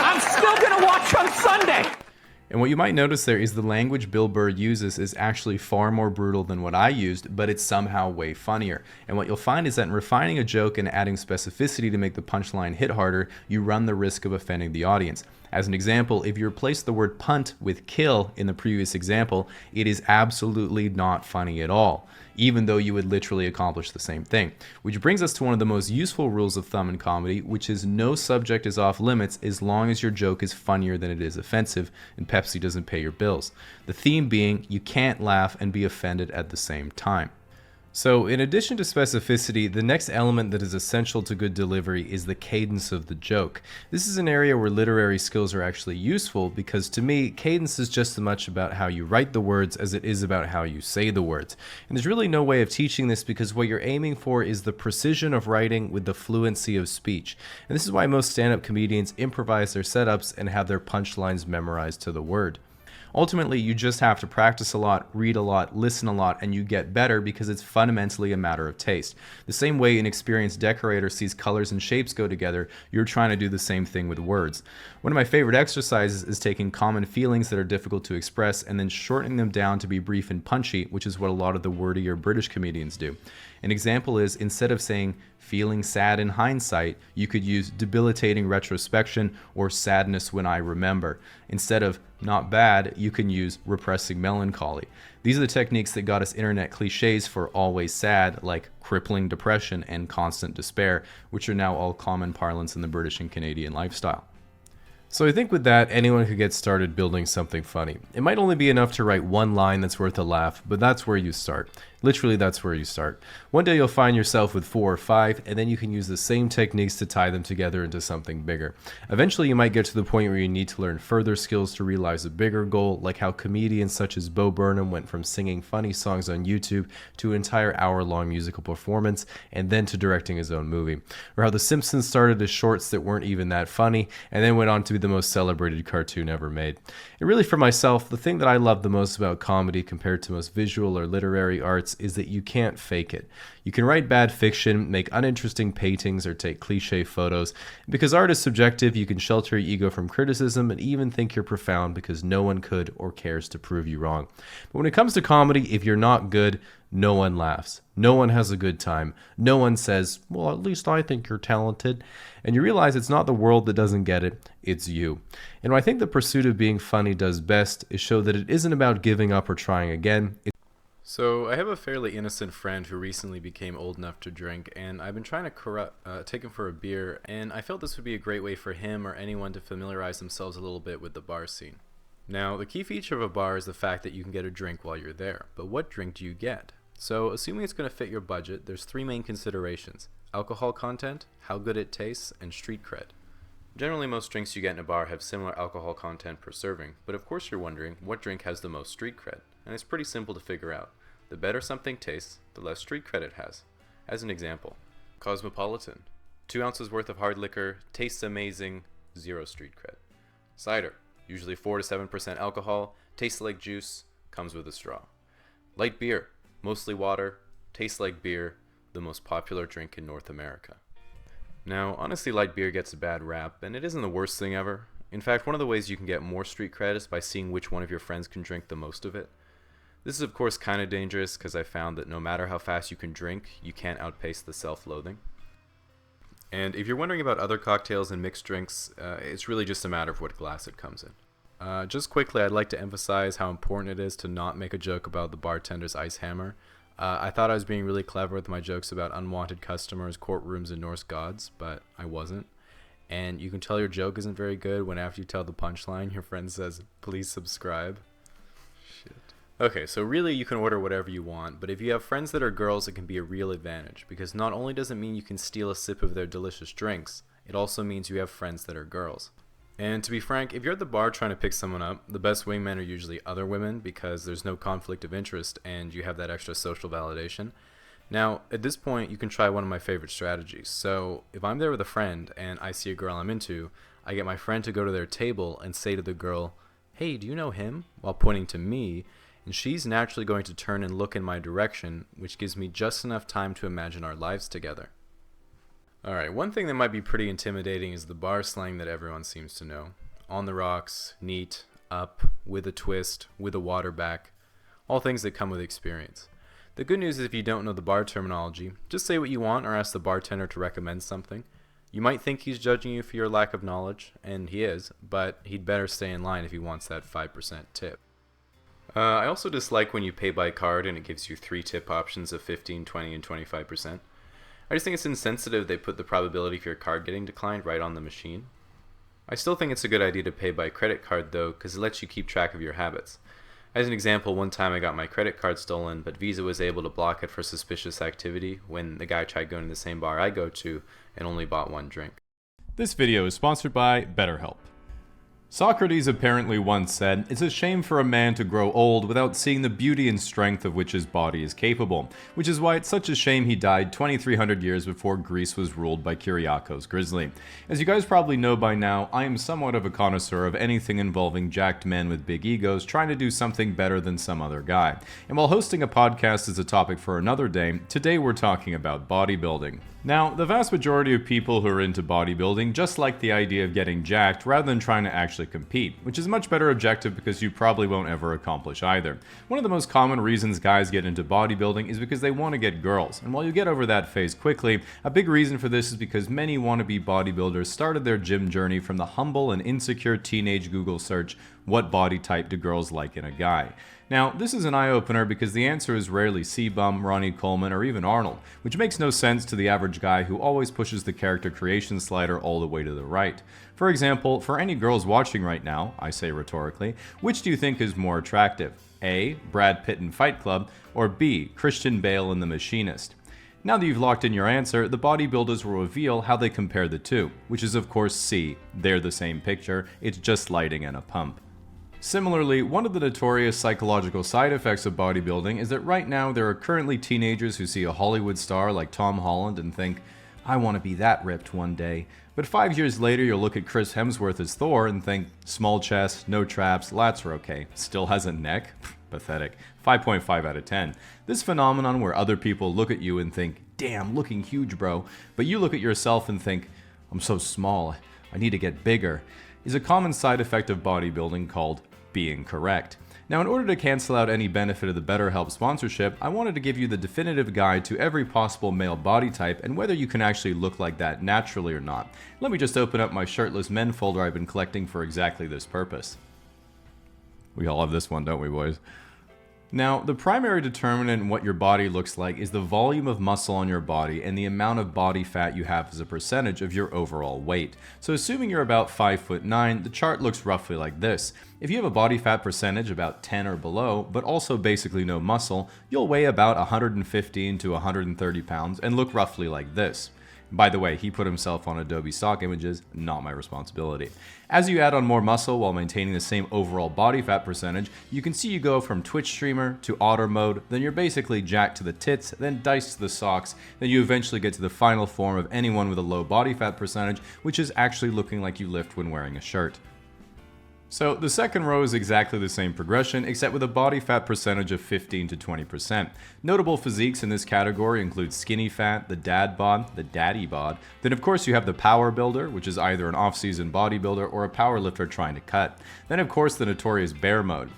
I'm still going to watch on Sunday. And what you might notice there is the language Bill Burr uses is actually far more brutal than what I used, but it's somehow way funnier. And what you'll find is that in refining a joke and adding specificity to make the punchline hit harder, you run the risk of offending the audience. As an example, if you replace the word punt with kill in the previous example, it is absolutely not funny at all, even though you would literally accomplish the same thing. Which brings us to one of the most useful rules of thumb in comedy, which is no subject is off limits as long as your joke is funnier than it is offensive and Pepsi doesn't pay your bills. The theme being you can't laugh and be offended at the same time. So in addition to specificity, the next element that is essential to good delivery is the cadence of the joke. This is an area where literary skills are actually useful because to me, cadence is just as much about how you write the words as it is about how you say the words. And there's really no way of teaching this because what you're aiming for is the precision of writing with the fluency of speech. And this is why most stand-up comedians improvise their setups and have their punchlines memorized to the word. Ultimately, you just have to practice a lot, read a lot, listen a lot, and you get better because it's fundamentally a matter of taste. The same way an experienced decorator sees colors and shapes go together, you're trying to do the same thing with words. One of my favorite exercises is taking common feelings that are difficult to express and then shortening them down to be brief and punchy, which is what a lot of the wordier British comedians do. An example is, instead of saying feeling sad in hindsight, you could use debilitating retrospection or sadness when I remember. Instead of not bad, you can use repressing melancholy. These are the techniques that got us internet cliches for always sad, like crippling depression and constant despair, which are now all common parlance in the British and Canadian lifestyle. So I think with that, anyone could get started building something funny. It might only be enough to write one line that's worth a laugh, but that's where you start. Literally, that's where you start. One day you'll find yourself with 4 or 5, and then you can use the same techniques to tie them together into something bigger. Eventually, you might get to the point where you need to learn further skills to realize a bigger goal, like how comedians such as Bo Burnham went from singing funny songs on YouTube to an entire hour-long musical performance, and then to directing his own movie. Or how The Simpsons started as shorts that weren't even that funny, and then went on to be the most celebrated cartoon ever made. And really, for myself, the thing that I love the most about comedy compared to most visual or literary arts is that you can't fake it. You can write bad fiction, make uninteresting paintings, or take cliche photos. Because art is subjective, you can shelter your ego from criticism and even think you're profound because no one could or cares to prove you wrong. But when it comes to comedy, if you're not good, no one laughs. No one has a good time. No one says, well, at least I think you're talented. And you realize it's not the world that doesn't get it, it's you. And what I think the pursuit of being funny does best is show that it isn't about giving up or trying again. So I have a fairly innocent friend who recently became old enough to drink, and I've been trying to take him for a beer, and I felt this would be a great way for him or anyone to familiarize themselves a little bit with the bar scene. Now, the key feature of a bar is the fact that you can get a drink while you're there, but what drink do you get? So, assuming it's going to fit your budget, there's 3 main considerations: alcohol content, how good it tastes, and street cred. Generally, most drinks you get in a bar have similar alcohol content per serving, but of course you're wondering, what drink has the most street cred? And it's pretty simple to figure out. The better something tastes, the less street cred it has. As an example, Cosmopolitan. 2 ounces worth of hard liquor, tastes amazing, 0 street cred. Cider. Usually 4 to 7% alcohol, tastes like juice, comes with a straw. Light beer. Mostly water, tastes like beer, the most popular drink in North America. Now, honestly, light beer gets a bad rap, and it isn't the worst thing ever. In fact, one of the ways you can get more street cred is by seeing which one of your friends can drink the most of it. This is of course kind of dangerous because I found that no matter how fast you can drink, you can't outpace the self-loathing. And if you're wondering about other cocktails and mixed drinks, it's really just a matter of what glass it comes in. Just quickly, I'd like to emphasize how important it is to not make a joke about the bartender's ice hammer. I thought I was being really clever with my jokes about unwanted customers, courtrooms, and Norse gods, but I wasn't. And you can tell your joke isn't very good when after you tell the punchline, your friend says, "Please subscribe." Shit. Okay, so really you can order whatever you want, but if you have friends that are girls, it can be a real advantage, because not only does it mean you can steal a sip of their delicious drinks, it also means you have friends that are girls. And to be frank, if you're at the bar trying to pick someone up, the best wingmen are usually other women because there's no conflict of interest and you have that extra social validation. Now, at this point, you can try one of my favorite strategies. So, if I'm there with a friend and I see a girl I'm into, I get my friend to go to their table and say to the girl, "Hey, do you know him?" while pointing to me, and she's naturally going to turn and look in my direction, which gives me just enough time to imagine our lives together. Alright, one thing that might be pretty intimidating is the bar slang that everyone seems to know. On the rocks, neat, up, with a twist, with a water back, all things that come with experience. The good news is if you don't know the bar terminology, just say what you want or ask the bartender to recommend something. You might think he's judging you for your lack of knowledge, and he is, but he'd better stay in line if he wants that 5% tip. I also dislike when you pay by card and it gives you 3 tip options of 15, 20, and 25%. I just think it's insensitive they put the probability of your card getting declined right on the machine. I still think it's a good idea to pay by credit card though, because it lets you keep track of your habits. As an example, one time I got my credit card stolen, but Visa was able to block it for suspicious activity when the guy tried going to the same bar I go to and only bought 1 drink. This video is sponsored by BetterHelp. Socrates apparently once said, "It's a shame for a man to grow old without seeing the beauty and strength of which his body is capable," which is why it's such a shame he died 2,300 years before Greece was ruled by Kyriakos Grizzly. As you guys probably know by now, I am somewhat of a connoisseur of anything involving jacked men with big egos trying to do something better than some other guy. And while hosting a podcast is a topic for another day, today we're talking about bodybuilding. Now, the vast majority of people who are into bodybuilding just like the idea of getting jacked rather than trying to actually compete, which is a much better objective because you probably won't ever accomplish either. One of the most common reasons guys get into bodybuilding is because they want to get girls, and while you get over that phase quickly, a big reason for this is because many wannabe bodybuilders started their gym journey from the humble and insecure teenage Google search, "What body type do girls like in a guy?" Now, this is an eye-opener because the answer is rarely C-Bum, Ronnie Coleman, or even Arnold, which makes no sense to the average guy who always pushes the character creation slider all the way to the right. For example, for any girls watching right now, I say rhetorically, which do you think is more attractive? A. Brad Pitt in Fight Club, or B. Christian Bale in The Machinist? Now that you've locked in your answer, the bodybuilders will reveal how they compare the two, which is of course C. They're the same picture, it's just lighting and a pump. Similarly, one of the notorious psychological side effects of bodybuilding is that right now there are currently teenagers who see a Hollywood star like Tom Holland and think, "I want to be that ripped one day." But 5 years later you'll look at Chris Hemsworth as Thor and think, small chest, no traps, lats are okay. Still has a neck? Pathetic. 5.5 out of 10. This phenomenon where other people look at you and think, "Damn, looking huge, bro," but you look at yourself and think, "I'm so small, I need to get bigger," is a common side effect of bodybuilding called being correct. Now, in order to cancel out any benefit of the BetterHelp sponsorship, I wanted to give you the definitive guide to every possible male body type and whether you can actually look like that naturally or not. Let me just open up my shirtless men folder I've been collecting for exactly this purpose. We all have this one, don't we, boys? Now, the primary determinant in what your body looks like is the volume of muscle on your body and the amount of body fat you have as a percentage of your overall weight. So assuming you're about 5'9", the chart looks roughly like this. If you have a body fat percentage about 10 or below, but also basically no muscle, you'll weigh about 115 to 130 pounds and look roughly like this. By the way, he put himself on Adobe stock images, not my responsibility. As you add on more muscle while maintaining the same overall body fat percentage, you can see you go from Twitch streamer to otter mode, then you're basically jacked to the tits, then diced to the socks, then you eventually get to the final form of anyone with a low body fat percentage, which is actually looking like you lift when wearing a shirt. So the second row is exactly the same progression, except with a body fat percentage of 15 to 20%. Notable physiques in this category include skinny fat, the dad bod, the daddy bod. Then of course you have the power builder, which is either an off-season bodybuilder or a power lifter trying to cut. Then of course the notorious bear mode.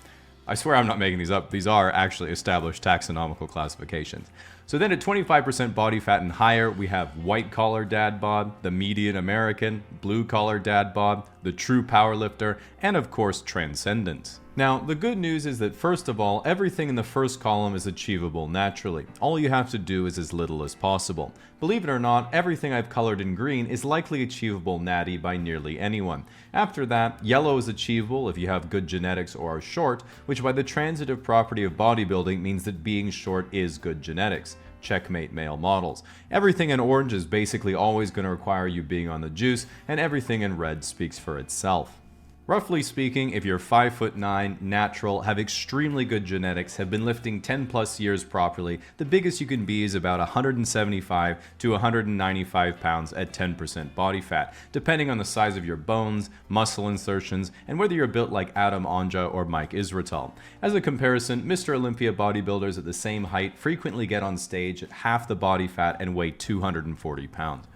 I swear I'm not making these up, these are actually established taxonomical classifications. So then at 25% body fat and higher, we have white collar dad bod, the median American, blue collar dad bod, the true powerlifter, and of course transcendence. Now, the good news is that first of all, everything in the first column is achievable naturally. All you have to do is as little as possible. Believe it or not, everything I've colored in green is likely achievable natty by nearly anyone. After that, yellow is achievable if you have good genetics or are short, which by the transitive property of bodybuilding means that being short is good genetics. Checkmate male models. Everything in orange is basically always going to require you being on the juice, and everything in red speaks for itself. Roughly speaking, if you're 5'9", natural, have extremely good genetics, have been lifting 10 plus years properly, the biggest you can be is about 175 to 195 pounds at 10% body fat, depending on the size of your bones, muscle insertions, and whether you're built like Adam Anja or Mike Israetel. As a comparison, Mr. Olympia bodybuilders at the same height frequently get on stage at half the body fat and weigh 240 pounds.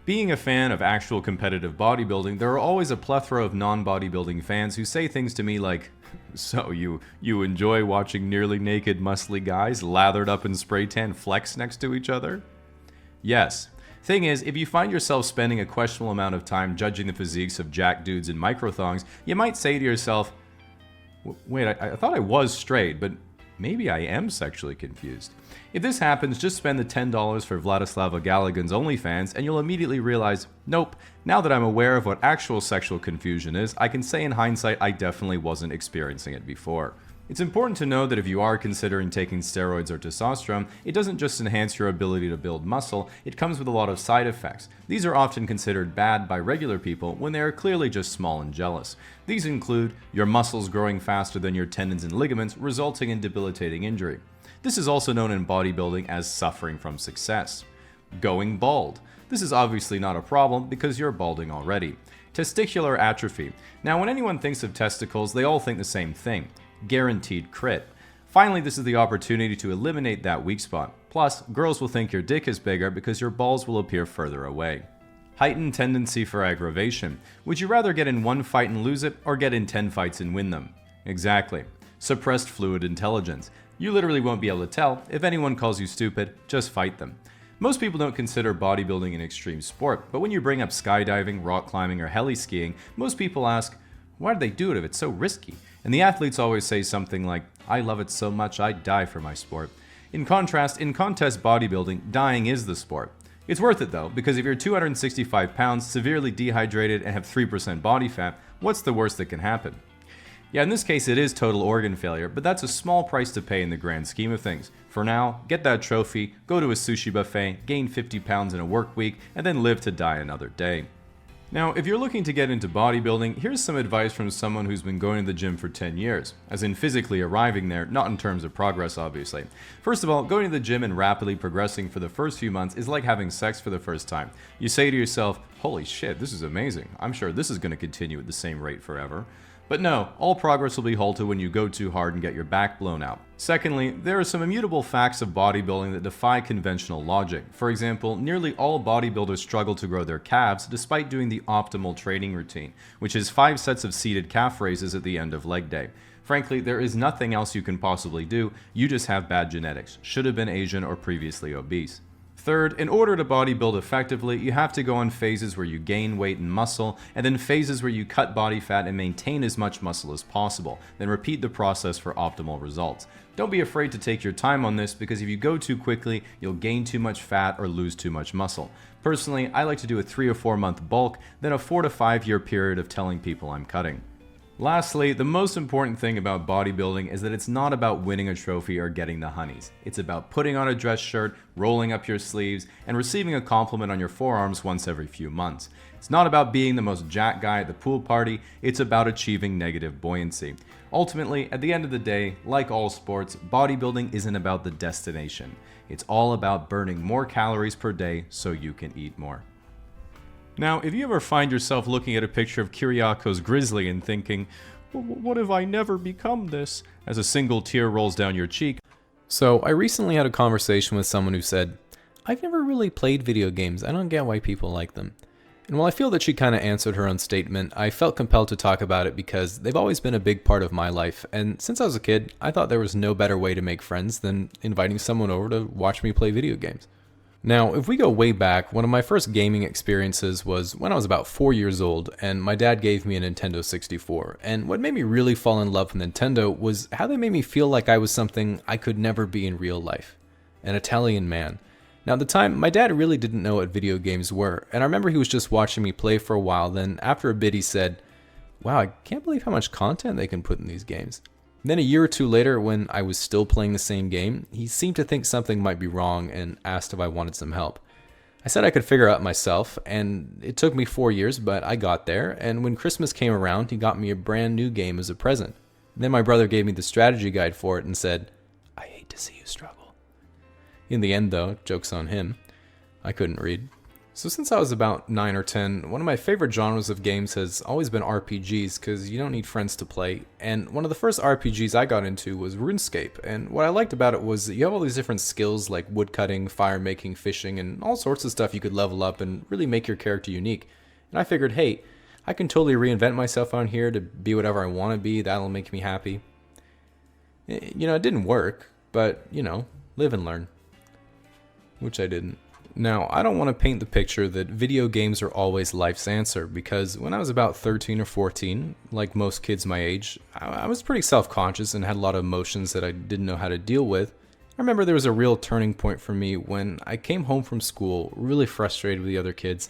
Being a fan of actual competitive bodybuilding, there are always a plethora of non-bodybuilding fans who say things to me like, so you enjoy watching nearly naked muscly guys lathered up in spray tan flex next to each other? Yes. Thing is, if you find yourself spending a questionable amount of time judging the physiques of jack dudes in microthongs, you might say to yourself, wait, I thought I was straight, but maybe I am sexually confused. If this happens, just spend the $10 for Vladislava Galigan's OnlyFans and you'll immediately realize, nope, now that I'm aware of what actual sexual confusion is, I can say in hindsight I definitely wasn't experiencing it before. It's important to know that if you are considering taking steroids or testosterone, it doesn't just enhance your ability to build muscle, it comes with a lot of side effects. These are often considered bad by regular people when they are clearly just small and jealous. These include your muscles growing faster than your tendons and ligaments, resulting in debilitating injury. This is also known in bodybuilding as suffering from success. Going bald. This is obviously not a problem because you're balding already. Testicular atrophy. Now, when anyone thinks of testicles, they all think the same thing. Guaranteed crit. Finally, this is the opportunity to eliminate that weak spot. Plus, girls will think your dick is bigger because your balls will appear further away. Heightened tendency for aggravation. Would you rather get in one fight and lose it, or get in 10 fights and win them? Exactly. Suppressed fluid intelligence. You literally won't be able to tell. If anyone calls you stupid, just fight them. Most people don't consider bodybuilding an extreme sport, but when you bring up skydiving, rock climbing, or heli skiing, most people ask, why do they do it if it's so risky? And the athletes always say something like, I love it so much I'd die for my sport. In contrast, in contest bodybuilding, dying is the sport. It's worth it though, because if you're 265 pounds, severely dehydrated, and have 3% body fat, what's the worst that can happen? Yeah, in this case it is total organ failure, but that's a small price to pay in the grand scheme of things. For now, get that trophy, go to a sushi buffet, gain 50 pounds in a work week, and then live to die another day. Now, if you're looking to get into bodybuilding, here's some advice from someone who's been going to the gym for 10 years, as in physically arriving there, not in terms of progress obviously. First of all, going to the gym and rapidly progressing for the first few months is like having sex for the first time. You say to yourself, holy shit, this is amazing. I'm sure this is going to continue at the same rate forever. But no, all progress will be halted when you go too hard and get your back blown out. Secondly, there are some immutable facts of bodybuilding that defy conventional logic. For example, nearly all bodybuilders struggle to grow their calves despite doing the optimal training routine, which is 5 sets of seated calf raises at the end of leg day. Frankly, there is nothing else you can possibly do, you just have bad genetics, should have been Asian or previously obese. Third, in order to bodybuild effectively, you have to go on phases where you gain weight and muscle, and then phases where you cut body fat and maintain as much muscle as possible, then repeat the process for optimal results. Don't be afraid to take your time on this, because if you go too quickly, you'll gain too much fat or lose too much muscle. Personally, I like to do a 3 or 4 month bulk, then a 4 to 5 year period of telling people I'm cutting. Lastly, the most important thing about bodybuilding is that it's not about winning a trophy or getting the honeys. It's about putting on a dress shirt, rolling up your sleeves, and receiving a compliment on your forearms once every few months. It's not about being the most jacked guy at the pool party, it's about achieving negative buoyancy. Ultimately, at the end of the day, like all sports, bodybuilding isn't about the destination. It's all about burning more calories per day so you can eat more. Now, if you ever find yourself looking at a picture of Kyriakos Grizzly and thinking, what if I never become this, as a single tear rolls down your cheek? So, I recently had a conversation with someone who said, I've never really played video games, I don't get why people like them. And while I feel that she kind of answered her own statement, I felt compelled to talk about it because they've always been a big part of my life, and since I was a kid, I thought there was no better way to make friends than inviting someone over to watch me play video games. Now, if we go way back, one of my first gaming experiences was when I was about 4 years old, and my dad gave me a Nintendo 64. And what made me really fall in love with Nintendo was how they made me feel like I was something I could never be in real life. An Italian man. Now, at the time, my dad really didn't know what video games were, and I remember he was just watching me play for a while, then after a bit he said, wow, I can't believe how much content they can put in these games. Then a year or two later, when I was still playing the same game, he seemed to think something might be wrong and asked if I wanted some help. I said I could figure it out myself, and it took me 4 years, but I got there, and when Christmas came around, he got me a brand new game as a present. Then my brother gave me the strategy guide for it and said, I hate to see you struggle. In the end though, joke's on him, I couldn't read. So since I was about 9 or 10, one of my favorite genres of games has always been RPGs because you don't need friends to play. And one of the first RPGs I got into was RuneScape. And what I liked about it was that you have all these different skills like woodcutting, fire making, fishing, and all sorts of stuff you could level up and really make your character unique. And I figured, hey, I can totally reinvent myself on here to be whatever I want to be. That'll make me happy. It didn't work, but, live and learn. Which I didn't. Now, I don't want to paint the picture that video games are always life's answer, because when I was about 13 or 14, like most kids my age, I was pretty self-conscious and had a lot of emotions that I didn't know how to deal with. I remember there was a real turning point for me when I came home from school really frustrated with the other kids,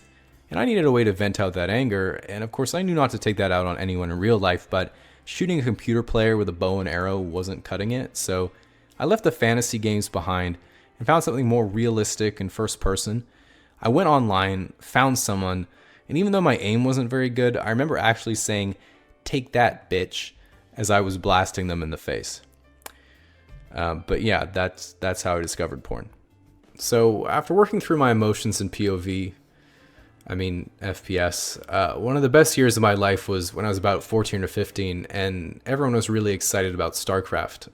and I needed a way to vent out that anger, and of course I knew not to take that out on anyone in real life, but shooting a computer player with a bow and arrow wasn't cutting it, so I left the fantasy games behind and found something more realistic and first person. I went online, found someone, and even though my aim wasn't very good, I remember actually saying, "Take that, bitch," as I was blasting them in the face. But yeah, that's how I discovered porn. So after working through my emotions in FPS, one of the best years of my life was when I was about 14 or 15, and everyone was really excited about StarCraft.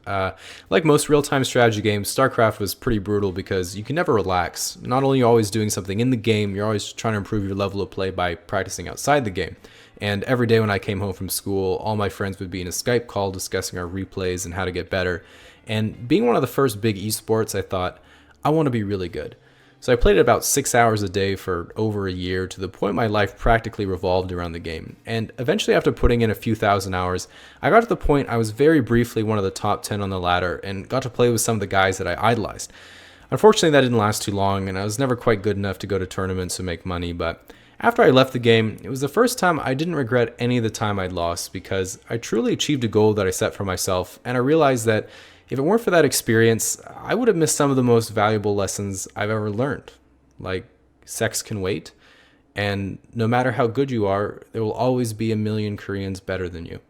Like most real-time strategy games, StarCraft was pretty brutal because you can never relax. Not only are you always doing something in the game, you're always trying to improve your level of play by practicing outside the game. And every day when I came home from school, all my friends would be in a Skype call discussing our replays and how to get better. And being one of the first big esports, I thought, I want to be really good. So I played it about 6 hours a day for over a year, to the point my life practically revolved around the game. And eventually, after putting in a few thousand hours, I got to the point I was very briefly one of the top 10 on the ladder and got to play with some of the guys that I idolized. Unfortunately, that didn't last too long, and I was never quite good enough to go to tournaments and make money, but after I left the game, it was the first time I didn't regret any of the time I'd lost, because I truly achieved a goal that I set for myself, and I realized that if it weren't for that experience, I would have missed some of the most valuable lessons I've ever learned. Like, sex can wait, and no matter how good you are, there will always be a million Koreans better than you.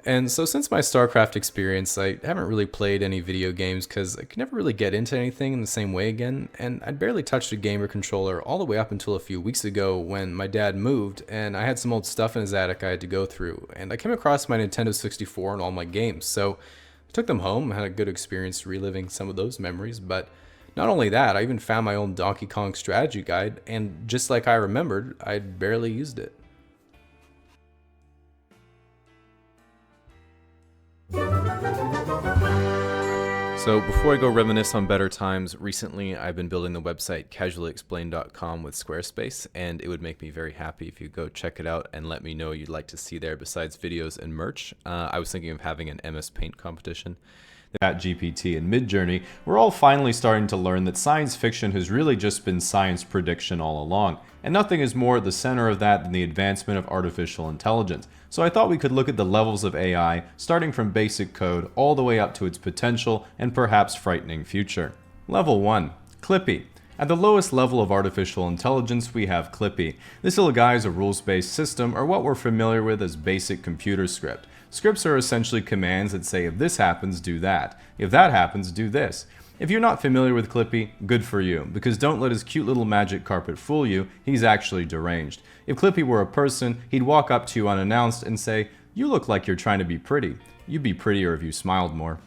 And so since my StarCraft experience, I haven't really played any video games because I could never really get into anything in the same way again, and I'd barely touched a gamer controller all the way up until a few weeks ago when my dad moved, and I had some old stuff in his attic I had to go through, and I came across my Nintendo 64 and all my games, so I took them home, had a good experience reliving some of those memories, but not only that, I even found my own Donkey Kong strategy guide, and just like I remembered, I'd barely used it. So before I go reminisce on better times, recently I've been building the website casuallyexplained.com with Squarespace, and it would make me very happy if you go check it out and let me know what you'd like to see there besides videos and merch. I was thinking of having an MS Paint competition. ChatGPT and Midjourney, we're all finally starting to learn that science fiction has really just been science prediction all along, and nothing is more at the center of that than the advancement of artificial intelligence. So I thought we could look at the levels of AI, starting from basic code all the way up to its potential and perhaps frightening future. Level 1. Clippy. At the lowest level of artificial intelligence, we have Clippy. This little guy is a rules-based system, or what we're familiar with as basic computer script. Scripts are essentially commands that say, if this happens, do that. If that happens, do this. If you're not familiar with Clippy, good for you, because don't let his cute little magic carpet fool you, he's actually deranged. If Clippy were a person, he'd walk up to you unannounced and say, "You look like you're trying to be pretty. You'd be prettier if you smiled more."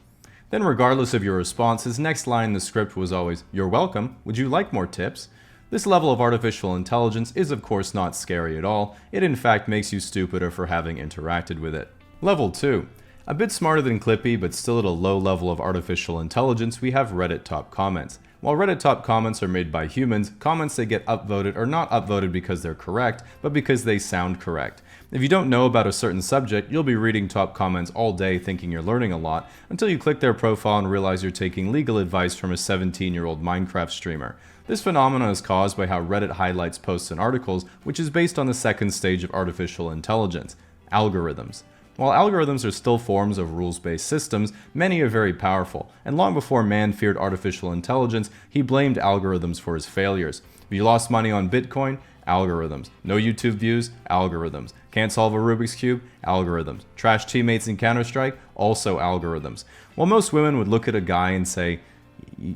Then regardless of your response, his next line in the script was always, "You're welcome. Would you like more tips?" This level of artificial intelligence is of course not scary at all. It in fact makes you stupider for having interacted with it. Level 2. A bit smarter than Clippy, but still at a low level of artificial intelligence, we have Reddit top comments. While Reddit top comments are made by humans, comments that get upvoted are not upvoted because they're correct, but because they sound correct. If you don't know about a certain subject, you'll be reading top comments all day thinking you're learning a lot, until you click their profile and realize you're taking legal advice from a 17-year-old Minecraft streamer. This phenomenon is caused by how Reddit highlights posts and articles, which is based on the second stage of artificial intelligence, algorithms. While algorithms are still forms of rules-based systems, many are very powerful, and long before man feared artificial intelligence, he blamed algorithms for his failures. If you lost money on Bitcoin, algorithms. No YouTube views, algorithms. Can't solve a Rubik's Cube, algorithms. Trash teammates in Counter-Strike, also algorithms. While most women would look at a guy and say,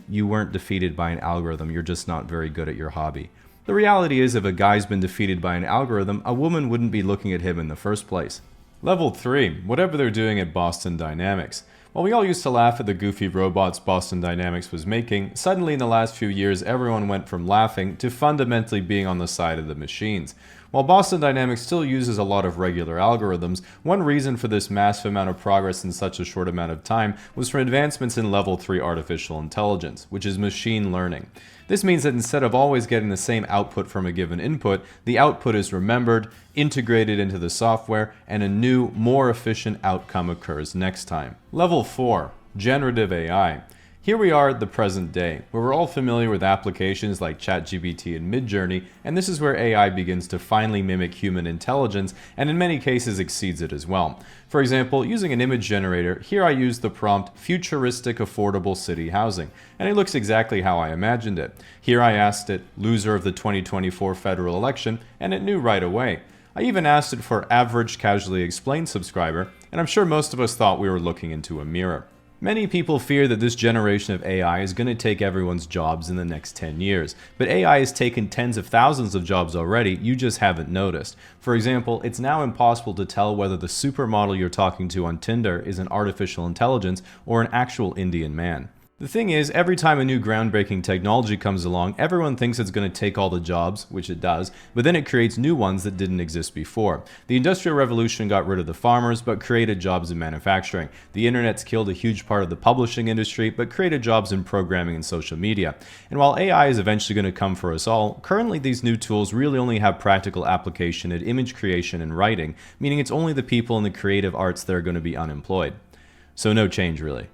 "You weren't defeated by an algorithm, you're just not very good at your hobby." The reality is, if a guy's been defeated by an algorithm, a woman wouldn't be looking at him in the first place. Level 3. Whatever they're doing at Boston Dynamics. While we all used to laugh at the goofy robots Boston Dynamics was making, suddenly in the last few years everyone went from laughing to fundamentally being on the side of the machines. While Boston Dynamics still uses a lot of regular algorithms, one reason for this massive amount of progress in such a short amount of time was from advancements in Level 3 artificial intelligence, which is machine learning. This means that instead of always getting the same output from a given input, the output is remembered, integrated into the software, and a new, more efficient outcome occurs next time. Level 4. Generative AI. Here we are at the present day, where we're all familiar with applications like ChatGPT and Midjourney, and this is where AI begins to finally mimic human intelligence, and in many cases exceeds it as well. For example, using an image generator, here I used the prompt futuristic affordable city housing, and it looks exactly how I imagined it. Here I asked it loser of the 2024 federal election, and it knew right away. I even asked it for average casually explained subscriber, and I'm sure most of us thought we were looking into a mirror. Many people fear that this generation of AI is going to take everyone's jobs in the next 10 years, but AI has taken tens of thousands of jobs already, you just haven't noticed. For example, it's now impossible to tell whether the supermodel you're talking to on Tinder is an artificial intelligence or an actual Indian man. The thing is, every time a new groundbreaking technology comes along, everyone thinks it's going to take all the jobs, which it does, but then it creates new ones that didn't exist before. The Industrial Revolution got rid of the farmers, but created jobs in manufacturing. The internet's killed a huge part of the publishing industry, but created jobs in programming and social media. And while AI is eventually going to come for us all, currently these new tools really only have practical application at image creation and writing, meaning it's only the people in the creative arts that are going to be unemployed. So no change really.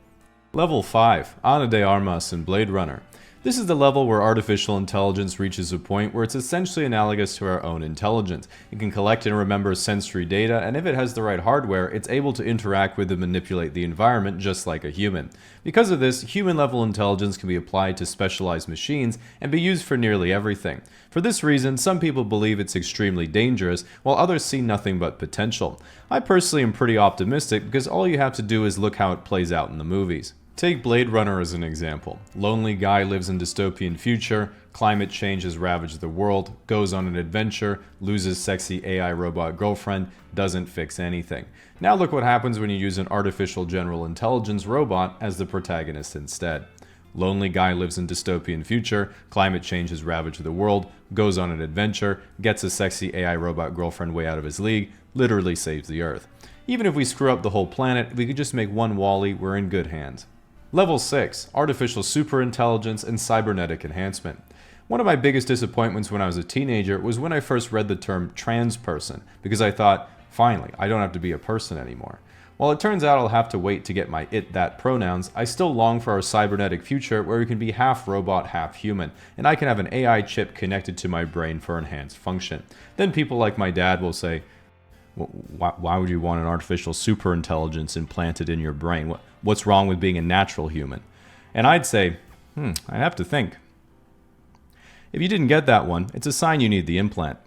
Level 5. Ana de Armas and Blade Runner. This is the level where artificial intelligence reaches a point where it's essentially analogous to our own intelligence. It can collect and remember sensory data, and if it has the right hardware, it's able to interact with and manipulate the environment just like a human. Because of this, human-level intelligence can be applied to specialized machines and be used for nearly everything. For this reason, some people believe it's extremely dangerous, while others see nothing but potential. I personally am pretty optimistic because all you have to do is look how it plays out in the movies. Take Blade Runner as an example. Lonely guy lives in dystopian future, climate change has ravaged the world, goes on an adventure, loses sexy AI robot girlfriend, doesn't fix anything. Now look what happens when you use an artificial general intelligence robot as the protagonist instead. Lonely guy lives in dystopian future, climate change has ravaged the world, goes on an adventure, gets a sexy AI robot girlfriend way out of his league, literally saves the earth. Even if we screw up the whole planet, if we could just make one WALL-E, we're in good hands. Level 6. Artificial superintelligence and cybernetic enhancement. One of my biggest disappointments when I was a teenager was when I first read the term trans person, because I thought, finally, I don't have to be a person anymore. While it turns out I'll have to wait to get my it/that pronouns, I still long for our cybernetic future where we can be half robot, half human, and I can have an AI chip connected to my brain for enhanced function. Then people like my dad will say, why would you want an artificial superintelligence implanted in your brain? What's wrong with being a natural human? And I'd say, I have to think. If you didn't get that one, it's a sign you need the implant.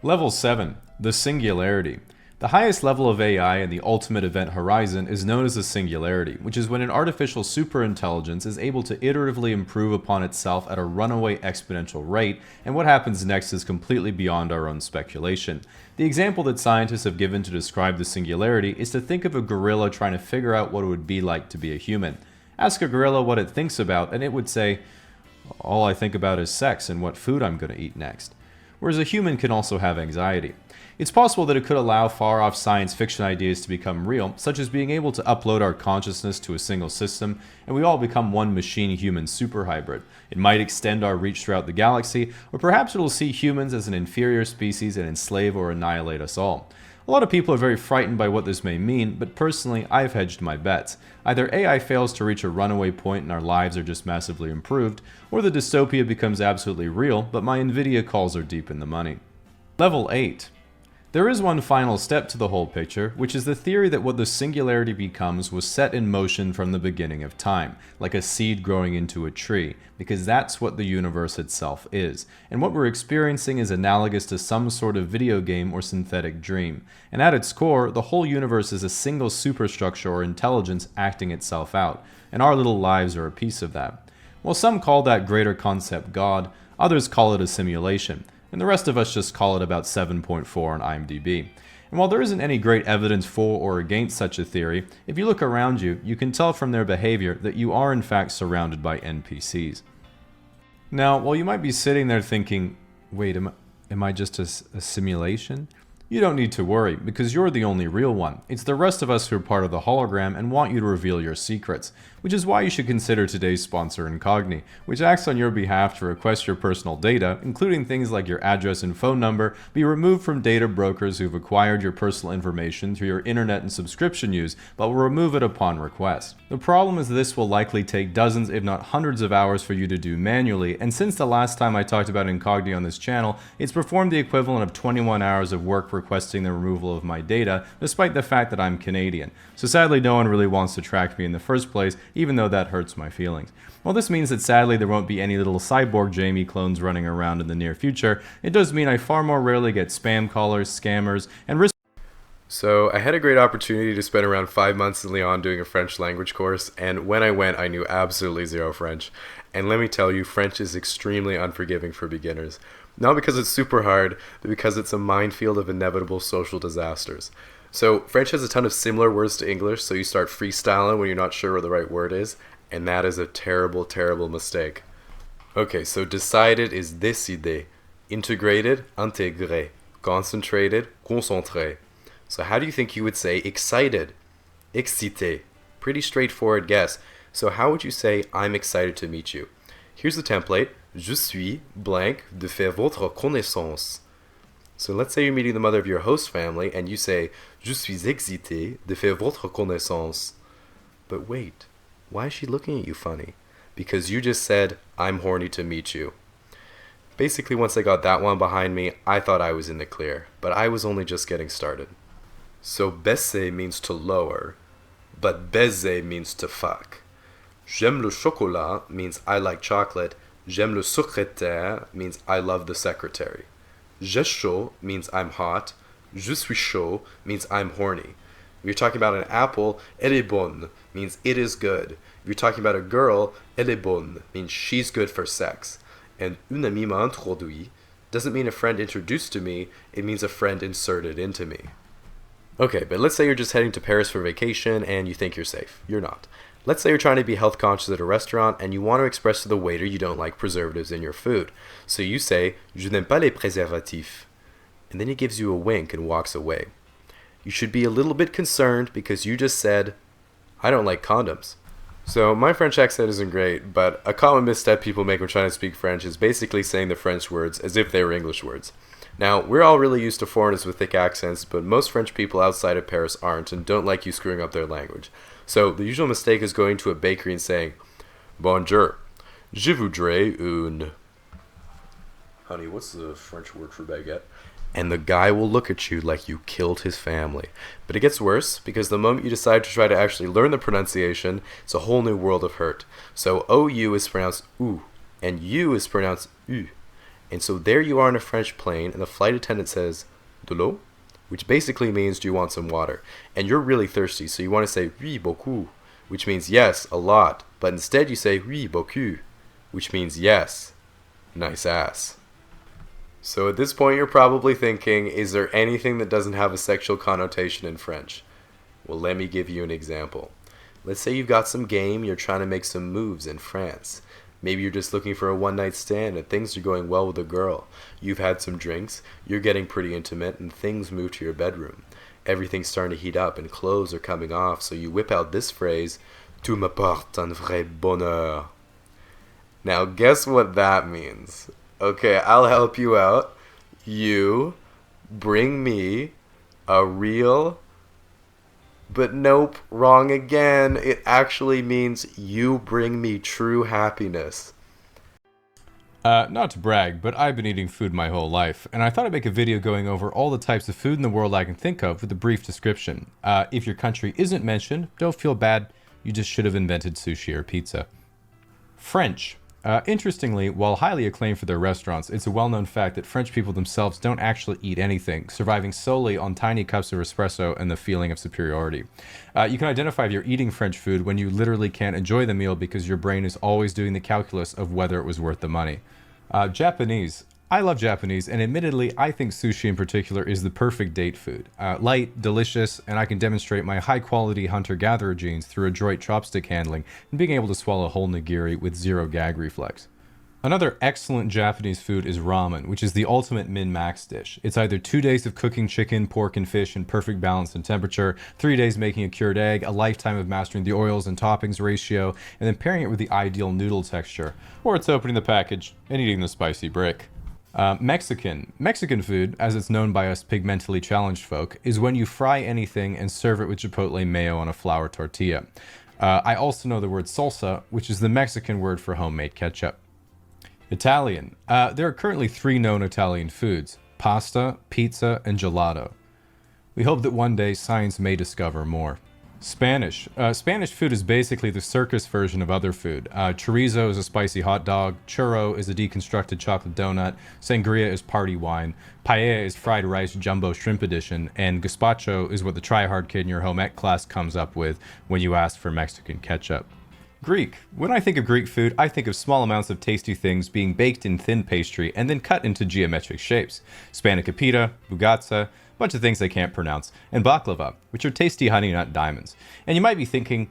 Level 7. The Singularity. The highest level of AI in the ultimate event horizon is known as the singularity, which is when an artificial superintelligence is able to iteratively improve upon itself at a runaway exponential rate, and what happens next is completely beyond our own speculation. The example that scientists have given to describe the singularity is to think of a gorilla trying to figure out what it would be like to be a human. Ask a gorilla what it thinks about, and it would say, all I think about is sex and what food I'm going to eat next. Whereas a human can also have anxiety. It's possible that it could allow far-off science fiction ideas to become real, such as being able to upload our consciousness to a single system, and we all become one machine-human superhybrid. It might extend our reach throughout the galaxy, or perhaps it'll see humans as an inferior species and enslave or annihilate us all. A lot of people are very frightened by what this may mean, but personally, I've hedged my bets. Either AI fails to reach a runaway point and our lives are just massively improved, or the dystopia becomes absolutely real, but my Nvidia calls are deep in the money. Level 8. There is one final step to the whole picture, which is the theory that what the singularity becomes was set in motion from the beginning of time, like a seed growing into a tree, because that's what the universe itself is. And what we're experiencing is analogous to some sort of video game or synthetic dream. And at its core, the whole universe is a single superstructure or intelligence acting itself out, and our little lives are a piece of that. While some call that greater concept God, Others call it a simulation, and the rest of us just call it about 7.4 on IMDb. And while there isn't any great evidence for or against such a theory, if you look around you, you can tell from their behavior that you are in fact surrounded by NPCs. Now, while you might be sitting there thinking, wait, am I just a simulation? You don't need to worry, because you're the only real one. It's the rest of us who are part of the hologram and want you to reveal your secrets, which is why you should consider today's sponsor Incogni, which acts on your behalf to request your personal data, including things like your address and phone number, be removed from data brokers who've acquired your personal information through your internet and subscription use, but will remove it upon request. The problem is this will likely take dozens, if not hundreds of hours for you to do manually, and since the last time I talked about Incogni on this channel, it's performed the equivalent of 21 hours of work requesting the removal of my data, despite the fact that I'm Canadian. So sadly, no one really wants to track me in the first place, even though that hurts my feelings. While this means that sadly there won't be any little cyborg Jamie clones running around in the near future, it does mean I far more rarely get spam callers, scammers, and risk. So I had a great opportunity to spend around 5 months in Lyon doing a French language course, and when I went I knew absolutely zero French. And let me tell you, French is extremely unforgiving for beginners. Not because it's super hard, but because it's a minefield of inevitable social disasters. So French has a ton of similar words to English, so you start freestyling when you're not sure what the right word is, and that is a terrible, terrible mistake. Okay, so decided is décider, integrated, intégré, concentrated, concentré. So how do you think you would say excited? Excité. Pretty straightforward guess. So how would you say I'm excited to meet you? Here's the template. Je suis blank de faire votre connaissance. So let's say you're meeting the mother of your host family and you say Je suis excité de faire votre connaissance. But wait, why is she looking at you funny? Because you just said I'm horny to meet you. Basically, once I got that one behind me, I thought I was in the clear, but I was only just getting started. So baisser means to lower, but baiser means to fuck. J'aime le chocolat means I like chocolate. J'aime le secrétaire means I love the secretary. Je chaud means I'm hot. Je suis chaud means I'm horny. If you're talking about an apple, elle est bonne means it is good. If you're talking about a girl, elle est bonne means she's good for sex. And une amie m'a introduit doesn't mean a friend introduced to me, it means a friend inserted into me. Okay, but let's say you're just heading to Paris for vacation and you think you're safe. You're not. Let's say you're trying to be health conscious at a restaurant and you want to express to the waiter you don't like preservatives in your food. So you say, Je n'aime pas les préservatifs. And then he gives you a wink and walks away. You should be a little bit concerned because you just said, I don't like condoms. So my French accent isn't great, but a common misstep people make when trying to speak French is basically saying the French words as if they were English words. Now, we're all really used to foreigners with thick accents, but most French people outside of Paris aren't and don't like you screwing up their language. So the usual mistake is going to a bakery and saying, Bonjour, je voudrais une... Honey, what's the French word for baguette? And the guy will look at you like you killed his family. But it gets worse, because the moment you decide to try to actually learn the pronunciation, it's a whole new world of hurt. So OU is pronounced OU, and U is pronounced U. And so there you are on a French plane, and the flight attendant says, De l'eau? Which basically means, do you want some water? And you're really thirsty, so you want to say, Oui, beaucoup, which means yes, a lot. But instead you say, Oui, beaucoup, which means yes, nice ass. So at this point you're probably thinking, is there anything that doesn't have a sexual connotation in French? Well, let me give you an example. Let's say you've got some game, you're trying to make some moves in France. Maybe you're just looking for a one-night stand and things are going well with a girl. You've had some drinks, you're getting pretty intimate, and things move to your bedroom. Everything's starting to heat up and clothes are coming off, so you whip out this phrase, Tu m'apportes un vrai bonheur. Now guess what that means? Okay, I'll help you out. You bring me a real... But nope, wrong again. It actually means you bring me true happiness. Not to brag, but I've been eating food my whole life, and I thought I'd make a video going over all the types of food in the world I can think of with a brief description. If your country isn't mentioned, don't feel bad. You just should have invented sushi or pizza. French. Interestingly, while highly acclaimed for their restaurants, it's a well-known fact that French people themselves don't actually eat anything, surviving solely on tiny cups of espresso and the feeling of superiority. You can identify if you're eating French food when you literally can't enjoy the meal because your brain is always doing the calculus of whether it was worth the money. Japanese. I love Japanese, and admittedly, I think sushi in particular is the perfect date food. Light, delicious, and I can demonstrate my high-quality hunter-gatherer genes through adroit chopstick handling and being able to swallow a whole nigiri with zero gag reflex. Another excellent Japanese food is ramen, which is the ultimate min-max dish. It's either 2 days of cooking chicken, pork, and fish in perfect balance and temperature, 3 days making a cured egg, a lifetime of mastering the oils and toppings ratio, and then pairing it with the ideal noodle texture. Or it's opening the package and eating the spicy brick. Mexican food, as it's known by us pigmentally challenged folk, is when you fry anything and serve it with chipotle mayo on a flour tortilla. I also know the word salsa, which is the Mexican word for homemade ketchup. Italian. There are currently 3 known Italian foods: pasta, pizza, and gelato. We hope that one day science may discover more. Spanish. Spanish food is basically the circus version of other food. Chorizo is a spicy hot dog, churro is a deconstructed chocolate donut, sangria is party wine, paella is fried rice jumbo shrimp edition, and gazpacho is what the try-hard kid in your home ec class comes up with when you ask for Mexican ketchup. Greek. When I think of Greek food, I think of small amounts of tasty things being baked in thin pastry and then cut into geometric shapes. Spanakopita, bugatsa, a bunch of things I can't pronounce, and baklava, which are tasty honey nut diamonds. And you might be thinking,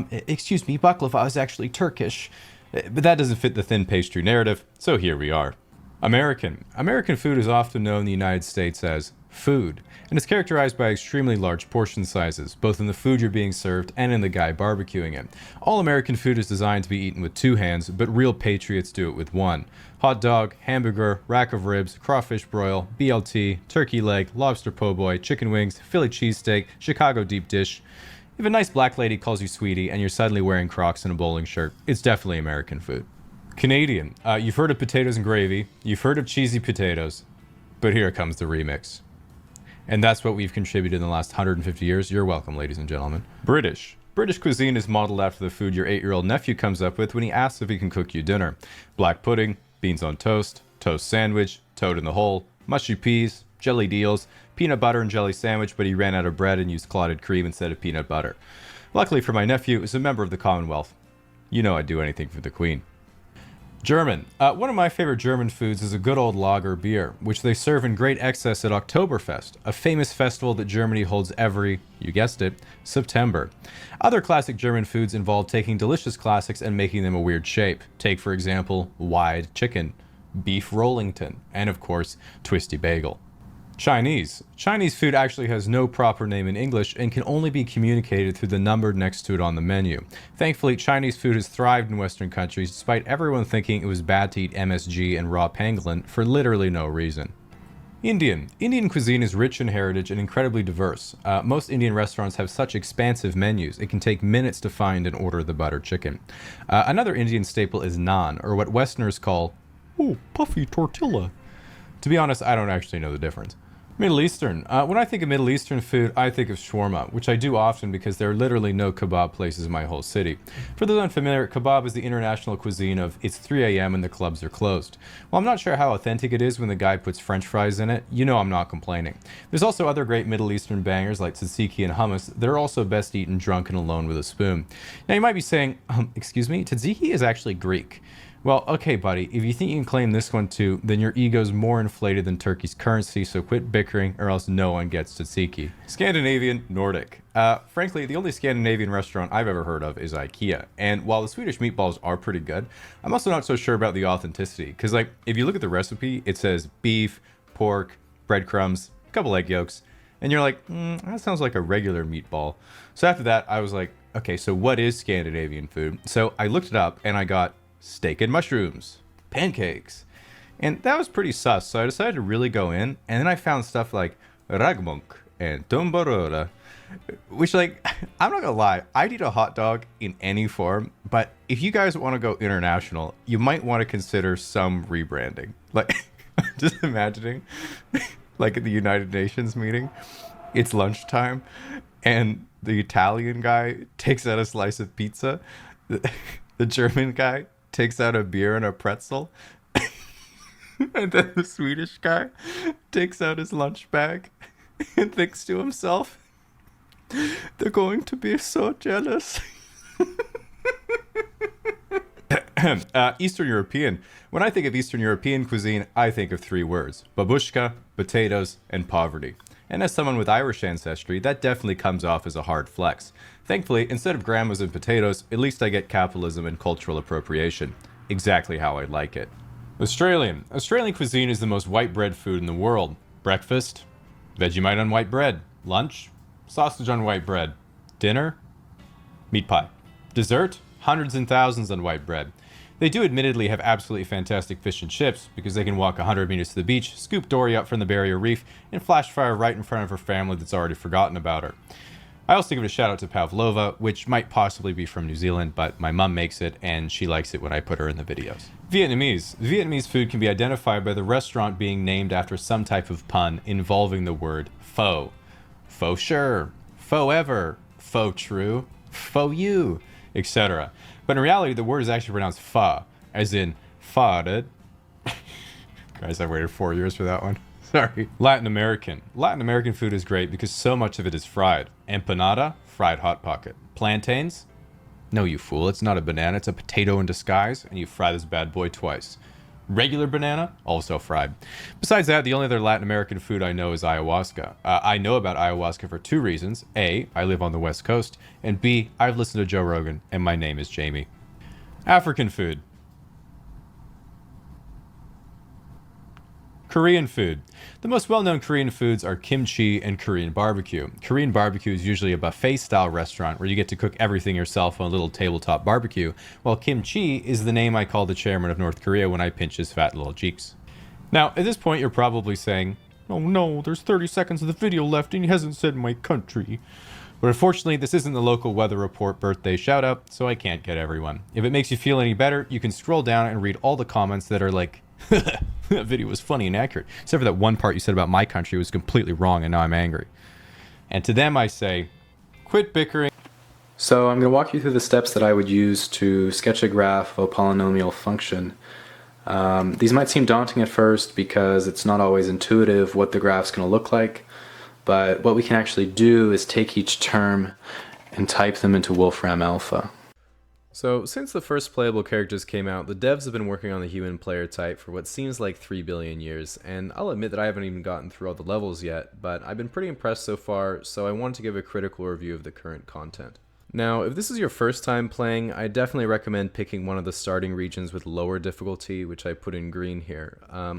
excuse me, baklava is actually Turkish, but that doesn't fit the thin pastry narrative, so here we are. American. American food is often known in the United States as food, and it's characterized by extremely large portion sizes, both in the food you're being served and in the guy barbecuing it. All American food is designed to be eaten with 2 hands, but real patriots do it with 1. Hot dog, hamburger, rack of ribs, crawfish broil, BLT, turkey leg, lobster po' boy, chicken wings, Philly cheesesteak, Chicago deep dish. If a nice black lady calls you sweetie and you're suddenly wearing Crocs and a bowling shirt, it's definitely American food. Canadian. You've heard of potatoes and gravy, you've heard of cheesy potatoes, but here comes the remix. And that's what we've contributed in the last 150 years. You're welcome, ladies and gentlemen. British. British cuisine is modeled after the food your 8-year-old nephew comes up with when he asks if he can cook you dinner. Black pudding, beans on toast, toast sandwich, toad in the hole, mushy peas, jelly deals, peanut butter and jelly sandwich, but he ran out of bread and used clotted cream instead of peanut butter. Luckily for my nephew, is a member of the Commonwealth. You know I'd do anything for the Queen. German. One of my favorite German foods is a good old lager beer, which they serve in great excess at Oktoberfest, a famous festival that Germany holds every, you guessed it, September. Other classic German foods involve taking delicious classics and making them a weird shape. Take, for example, wide chicken, beef Rollington, and of course, twisty bagel. Chinese. Chinese food actually has no proper name in English and can only be communicated through the number next to it on the menu. Thankfully, Chinese food has thrived in Western countries despite everyone thinking it was bad to eat MSG and raw pangolin for literally no reason. Indian. Indian cuisine is rich in heritage and incredibly diverse. Most Indian restaurants have such expansive menus, it can take minutes to find and order the butter chicken. Another Indian staple is naan, or what Westerners call, puffy tortilla. To be honest, I don't actually know the difference. Middle Eastern. When I think of Middle Eastern food, I think of shawarma, which I do often because there are literally no kebab places in my whole city. For those unfamiliar, kebab is the international cuisine of it's 3 a.m. and the clubs are closed. While I'm not sure how authentic it is when the guy puts french fries in it, you know I'm not complaining. There's also other great Middle Eastern bangers like tzatziki and hummus that are also best eaten drunk and alone with a spoon. Now you might be saying, excuse me, tzatziki is actually Greek. Well, okay, buddy, if you think you can claim this one too, then your ego's more inflated than Turkey's currency, so quit bickering or else no one gets tzatziki. Scandinavian, Nordic. Frankly, the only Scandinavian restaurant I've ever heard of is IKEA, and while the Swedish meatballs are pretty good, I'm also not so sure about the authenticity, because like, if you look at the recipe, it says beef, pork, breadcrumbs, a couple egg yolks, and you're like, that sounds like a regular meatball. So after that, I was like, okay, so what is Scandinavian food? So I looked it up, and I got steak and mushrooms, pancakes, and that was pretty sus, so I decided to really go in, and then I found stuff like ragmunk and tombarora, which, like, I'm not gonna lie, I'd eat a hot dog in any form, but if you guys want to go international, you might want to consider some rebranding. Like, just imagining, like at the United Nations meeting, it's lunchtime, and the Italian guy takes out a slice of pizza, the German guy takes out a beer and a pretzel, and then the Swedish guy takes out his lunch bag and thinks to himself, they're going to be so jealous. Eastern European. When I think of Eastern European cuisine, I think of 3 words: babushka, potatoes, and poverty. And as someone with Irish ancestry, that definitely comes off as a hard flex. Thankfully, instead of grandmas and potatoes, at least I get capitalism and cultural appropriation. Exactly how I like it. Australian. Australian cuisine is the most white bread food in the world. Breakfast, Vegemite on white bread. Lunch, sausage on white bread. Dinner, meat pie. Dessert, hundreds and thousands on white bread. They do admittedly have absolutely fantastic fish and chips because they can walk 100 meters to the beach, scoop Dory up from the barrier reef, and flash fire right in front of her family that's already forgotten about her. I also give it a shout out to pavlova, which might possibly be from New Zealand, but my mum makes it and she likes it when I put her in the videos. Vietnamese. Vietnamese food can be identified by the restaurant being named after some type of pun involving the word pho. Faux sure, faux ever, faux true, faux you, etc. But in reality, the word is actually pronounced pho, as in farted. Guys, I waited 4 years for that one. Sorry. Latin American. Latin American food is great because so much of it is fried. Empanada, fried hot pocket. Plantains? No, you fool, it's not a banana, it's a potato in disguise, and you fry this bad boy twice. Regular banana, also fried. Besides that, the only other Latin American food I know is ayahuasca. I know about ayahuasca for 2 reasons. A, I live on the West Coast, and B, I've listened to Joe Rogan, and my name is Jamie. African food. Korean food. The most well-known Korean foods are kimchi and Korean barbecue. Korean barbecue is usually a buffet-style restaurant where you get to cook everything yourself on a little tabletop barbecue, while kimchi is the name I call the chairman of North Korea when I pinch his fat little cheeks. Now, at this point, you're probably saying, "Oh no, there's 30 seconds of the video left and he hasn't said my country." But unfortunately, this isn't the local weather report birthday shout-out, so I can't get everyone. If it makes you feel any better, you can scroll down and read all the comments that are like, that video was funny and accurate, except for that one part you said about my country was completely wrong and now I'm angry. And to them I say, quit bickering. So I'm going to walk you through the steps that I would use to sketch a graph of a polynomial function. These might seem daunting at first because it's not always intuitive what the graph's going to look like, but what we can actually do is take each term and type them into Wolfram Alpha. So, since the first playable characters came out, the devs have been working on the human player type for what seems like 3 billion years, and I'll admit that I haven't even gotten through all the levels yet, but I've been pretty impressed so far, so I wanted to give a critical review of the current content. Now, if this is your first time playing, I definitely recommend picking one of the starting regions with lower difficulty, which I put in green here.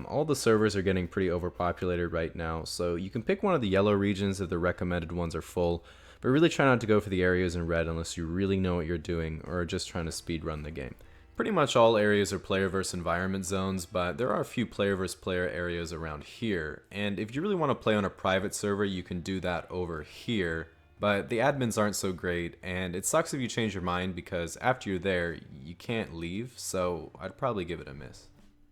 All the servers are getting pretty overpopulated right now, so you can pick one of the yellow regions if the recommended ones are full, but really try not to go for the areas in red unless you really know what you're doing or are just trying to speedrun the game. Pretty much all areas are player versus environment zones, but there are a few player versus player areas around here, and if you really want to play on a private server, you can do that over here, but the admins aren't so great, and it sucks if you change your mind because after you're there, you can't leave, so I'd probably give it a miss.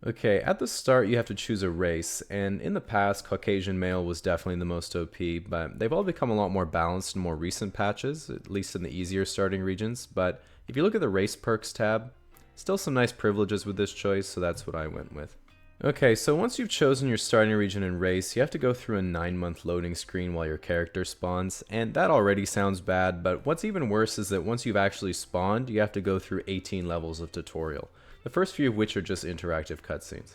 Okay, at the start you have to choose a race, and in the past Caucasian male was definitely the most OP, but they've all become a lot more balanced in more recent patches, at least in the easier starting regions, but if you look at the race perks tab, still some nice privileges with this choice, so that's what I went with. Okay, so once you've chosen your starting region and race, you have to go through a 9-month loading screen while your character spawns, and that already sounds bad, but what's even worse is that once you've actually spawned, you have to go through 18 levels of tutorial. The first few of which are just interactive cutscenes.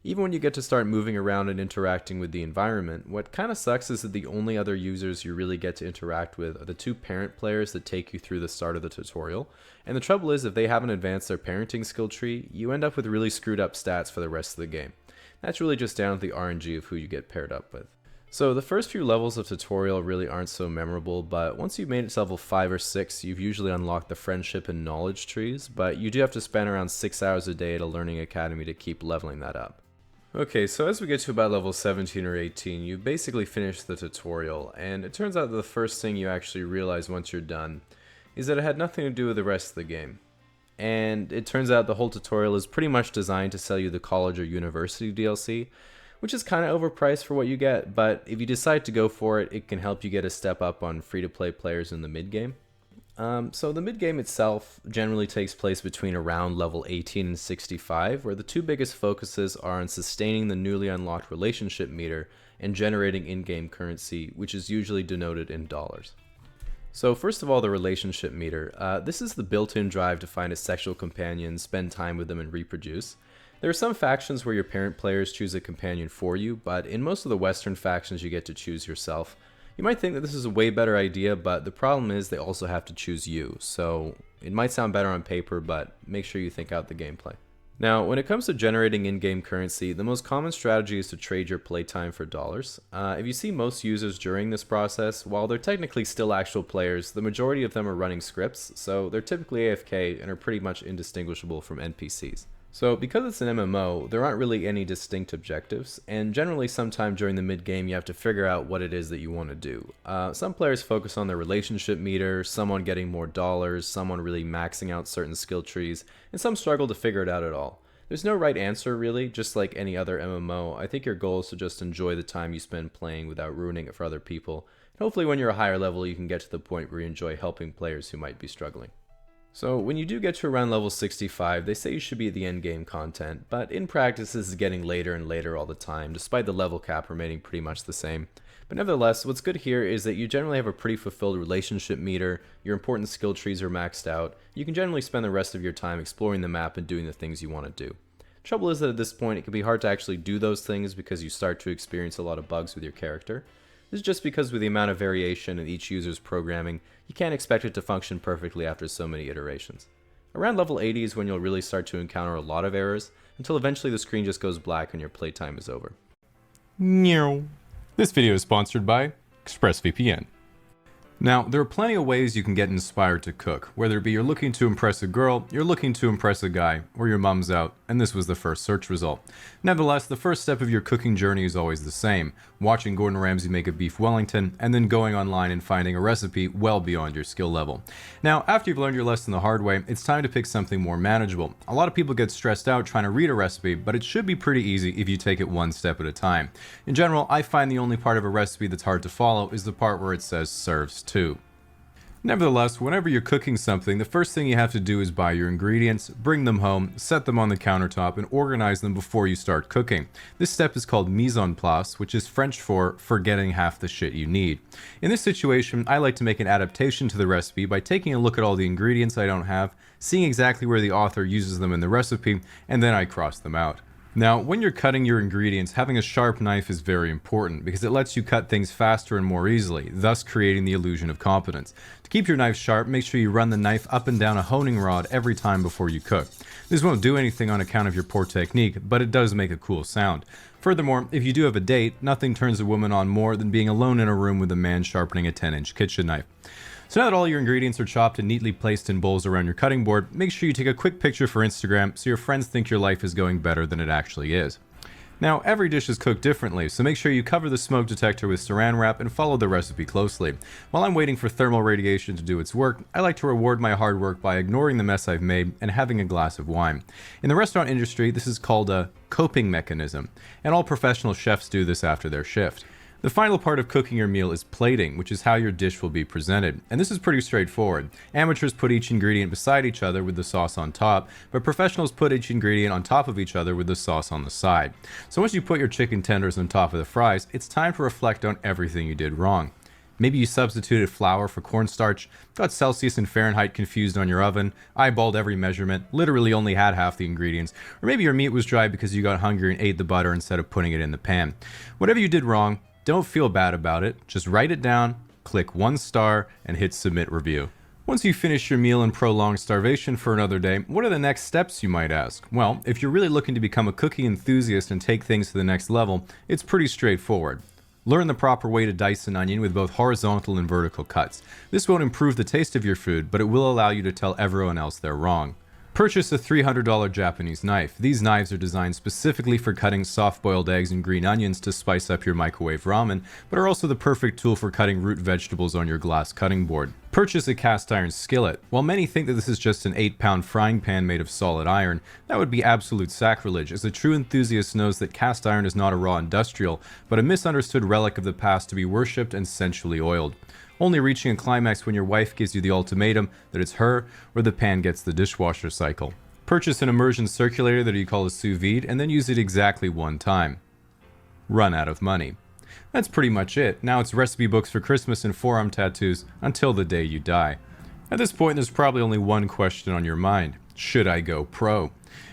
Even when you get to start moving around and interacting with the environment, what kinda sucks is that the only other users you really get to interact with are the 2 parent players that take you through the start of the tutorial, and the trouble is if they haven't advanced their parenting skill tree, you end up with really screwed up stats for the rest of the game. That's really just down to the RNG of who you get paired up with. So the first few levels of tutorial really aren't so memorable, but once you've made it to level 5 or 6, you've usually unlocked the friendship and knowledge trees, but you do have to spend around 6 hours a day at a learning academy to keep leveling that up. Okay, so as we get to about level 17 or 18, you basically finish the tutorial, and it turns out that the first thing you actually realize once you're done is that it had nothing to do with the rest of the game. And it turns out the whole tutorial is pretty much designed to sell you the college or university DLC, which is kind of overpriced for what you get, but if you decide to go for it, it can help you get a step up on free-to-play players in the mid-game. So the mid-game itself generally takes place between around level 18 and 65, where the 2 biggest focuses are on sustaining the newly unlocked relationship meter and generating in-game currency, which is usually denoted in dollars. So first of all, the relationship meter. This is the built-in drive to find a sexual companion, spend time with them, and reproduce. There are some factions where your parent players choose a companion for you, but in most of the Western factions you get to choose yourself. You might think that this is a way better idea, but the problem is they also have to choose you, so it might sound better on paper, but make sure you think out the gameplay. Now, when it comes to generating in-game currency, the most common strategy is to trade your playtime for dollars. If you see most users during this process, while they're technically still actual players, the majority of them are running scripts, so they're typically AFK and are pretty much indistinguishable from NPCs. So because it's an MMO, there aren't really any distinct objectives, and generally sometime during the mid-game you have to figure out what it is that you want to do. Some players focus on their relationship meter, some on getting more dollars, some on really maxing out certain skill trees, and some struggle to figure it out at all. There's no right answer really, just like any other MMO. I think your goal is to just enjoy the time you spend playing without ruining it for other people, and hopefully when you're a higher level you can get to the point where you enjoy helping players who might be struggling. So when you do get to around level 65, they say you should be at the end game content, but in practice this is getting later and later all the time, despite the level cap remaining pretty much the same. But nevertheless, what's good here is that you generally have a pretty fulfilled relationship meter, your important skill trees are maxed out, you can generally spend the rest of your time exploring the map and doing the things you want to do. Trouble is that at this point it can be hard to actually do those things because you start to experience a lot of bugs with your character. This is just because with the amount of variation in each user's programming, you can't expect it to function perfectly after so many iterations. Around level 80 is when you'll really start to encounter a lot of errors, until eventually the screen just goes black and your playtime is over. This video is sponsored by ExpressVPN. Now, there are plenty of ways you can get inspired to cook, whether it be you're looking to impress a girl, you're looking to impress a guy, or your mom's out, and this was the first search result. Nevertheless, the first step of your cooking journey is always the same, watching Gordon Ramsay make a beef Wellington, and then going online and finding a recipe well beyond your skill level. Now, after you've learned your lesson the hard way, it's time to pick something more manageable. A lot of people get stressed out trying to read a recipe, but it should be pretty easy if you take it one step at a time. In general, I find the only part of a recipe that's hard to follow is the part where it says serves two. Nevertheless, whenever you're cooking something, the first thing you have to do is buy your ingredients, bring them home, set them on the countertop, and organize them before you start cooking. This step is called mise en place, which is French for forgetting half the shit you need. In this situation, I like to make an adaptation to the recipe by taking a look at all the ingredients I don't have, seeing exactly where the author uses them in the recipe, and then I cross them out. Now, when you're cutting your ingredients, having a sharp knife is very important because it lets you cut things faster and more easily, thus creating the illusion of competence. To keep your knife sharp, make sure you run the knife up and down a honing rod every time before you cook. This won't do anything on account of your poor technique, but it does make a cool sound. Furthermore, if you do have a date, nothing turns a woman on more than being alone in a room with a man sharpening a 10-inch kitchen knife. So now that all your ingredients are chopped and neatly placed in bowls around your cutting board, make sure you take a quick picture for Instagram so your friends think your life is going better than it actually is. Now, every dish is cooked differently, so make sure you cover the smoke detector with saran wrap and follow the recipe closely. While I'm waiting for thermal radiation to do its work, I like to reward my hard work by ignoring the mess I've made and having a glass of wine. In the restaurant industry, this is called a coping mechanism, and all professional chefs do this after their shift. The final part of cooking your meal is plating, which is how your dish will be presented. And this is pretty straightforward. Amateurs put each ingredient beside each other with the sauce on top, but professionals put each ingredient on top of each other with the sauce on the side. So once you put your chicken tenders on top of the fries, it's time to reflect on everything you did wrong. Maybe you substituted flour for cornstarch, got Celsius and Fahrenheit confused on your oven, eyeballed every measurement, literally only had half the ingredients, or maybe your meat was dry because you got hungry and ate the butter instead of putting it in the pan. Whatever you did wrong, don't feel bad about it, just write it down, click 1 star, and hit submit review. Once you finish your meal and prolong starvation for another day, what are the next steps, you might ask? Well, if you're really looking to become a cooking enthusiast and take things to the next level, it's pretty straightforward. Learn the proper way to dice an onion with both horizontal and vertical cuts. This won't improve the taste of your food, but it will allow you to tell everyone else they're wrong. Purchase a $300 Japanese knife. These knives are designed specifically for cutting soft-boiled eggs and green onions to spice up your microwave ramen, but are also the perfect tool for cutting root vegetables on your glass cutting board. Purchase a cast iron skillet. While many think that this is just an 8-pound frying pan made of solid iron, that would be absolute sacrilege, as a true enthusiast knows that cast iron is not a raw industrial, but a misunderstood relic of the past to be worshipped and sensually oiled, only reaching a climax when your wife gives you the ultimatum that it's her or the pan gets the dishwasher cycle. Purchase an immersion circulator that you call a sous vide and then use it exactly 1 time. Run out of money. That's pretty much it. Now it's recipe books for Christmas and forearm tattoos until the day you die. At this point, there's probably only one question on your mind. Should I go pro?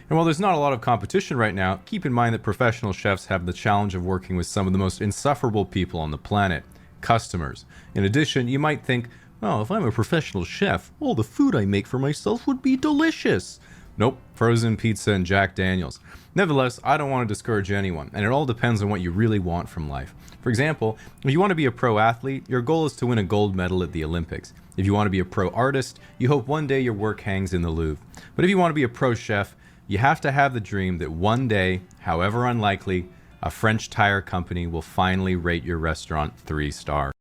And while there's not a lot of competition right now, keep in mind that professional chefs have the challenge of working with some of the most insufferable people on the planet, customers. In addition, you might think, well, if I'm a professional chef, all the food I make for myself would be delicious. Nope, frozen pizza and Jack Daniels. Nevertheless, I don't want to discourage anyone, and it all depends on what you really want from life. For example, if you want to be a pro athlete, your goal is to win a gold medal at the Olympics. If you want to be a pro artist, you hope one day your work hangs in the Louvre. But if you want to be a pro chef, you have to have the dream that one day, however unlikely, a French tire company will finally rate your restaurant 3 stars.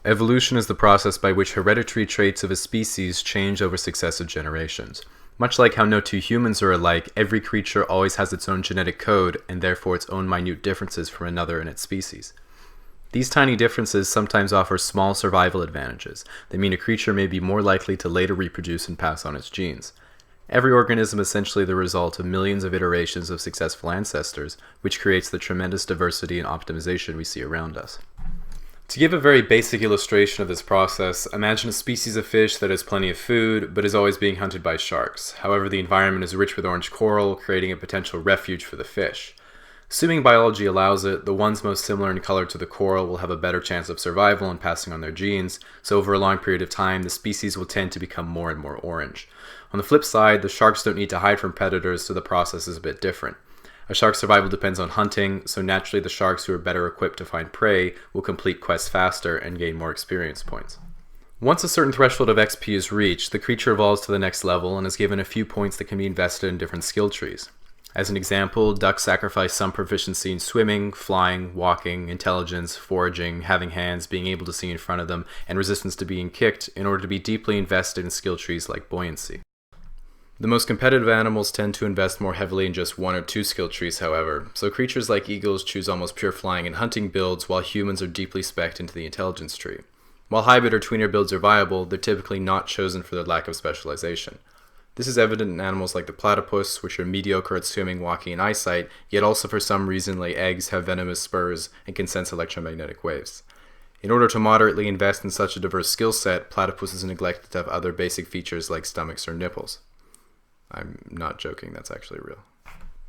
Evolution is the process by which hereditary traits of a species change over successive generations. Much like how no two humans are alike, every creature always has its own genetic code and therefore its own minute differences from another in its species. These tiny differences sometimes offer small survival advantages that mean a creature may be more likely to later reproduce and pass on its genes. Every organism is essentially the result of millions of iterations of successful ancestors, which creates the tremendous diversity and optimization we see around us. To give a very basic illustration of this process, imagine a species of fish that has plenty of food, but is always being hunted by sharks. However, the environment is rich with orange coral, creating a potential refuge for the fish. Assuming biology allows it, the ones most similar in color to the coral will have a better chance of survival and passing on their genes, so over a long period of time, the species will tend to become more and more orange. On the flip side, the sharks don't need to hide from predators, so the process is a bit different. A shark's survival depends on hunting, so naturally the sharks who are better equipped to find prey will complete quests faster and gain more experience points. Once a certain threshold of XP is reached, the creature evolves to the next level and is given a few points that can be invested in different skill trees. As an example, ducks sacrifice some proficiency in swimming, flying, walking, intelligence, foraging, having hands, being able to see in front of them, and resistance to being kicked in order to be deeply invested in skill trees like buoyancy. The most competitive animals tend to invest more heavily in just 1 or 2 skill trees, however, so creatures like eagles choose almost pure flying and hunting builds, while humans are deeply spec'd into the intelligence tree. While hybrid or tweener builds are viable, they're typically not chosen for their lack of specialization. This is evident in animals like the platypus, which are mediocre at swimming, walking, and eyesight, yet also for some reason lay eggs, have venomous spurs, and can sense electromagnetic waves. In order to moderately invest in such a diverse skill set, platypuses are neglected to have other basic features like stomachs or nipples. I'm not joking, that's actually real.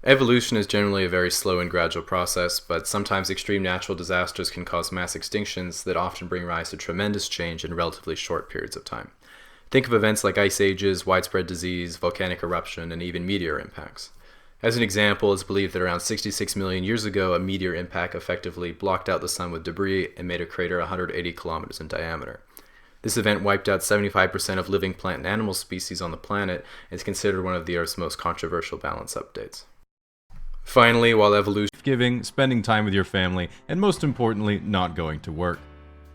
Evolution is generally a very slow and gradual process, but sometimes extreme natural disasters can cause mass extinctions that often bring rise to tremendous change in relatively short periods of time. Think of events like ice ages, widespread disease, volcanic eruption, and even meteor impacts. As an example, it's believed that around 66 million years ago, a meteor impact effectively blocked out the sun with debris and made a crater 180 kilometers in diameter. This event wiped out 75% of living plant and animal species on the planet and is considered one of the Earth's most controversial balance updates. Finally, while evolution giving, spending time with your family, and most importantly, not going to work.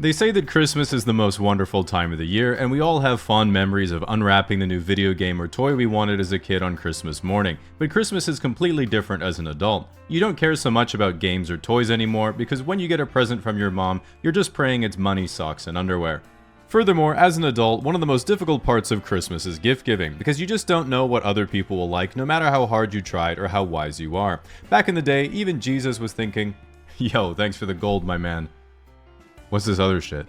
They say that Christmas is the most wonderful time of the year, and we all have fond memories of unwrapping the new video game or toy we wanted as a kid on Christmas morning. But Christmas is completely different as an adult. You don't care so much about games or toys anymore because when you get a present from your mom, you're just praying it's money, socks, and underwear. Furthermore, as an adult, one of the most difficult parts of Christmas is gift giving, because you just don't know what other people will like no matter how hard you tried or how wise you are. Back in the day, even Jesus was thinking, yo, thanks for the gold, my man. What's this other shit?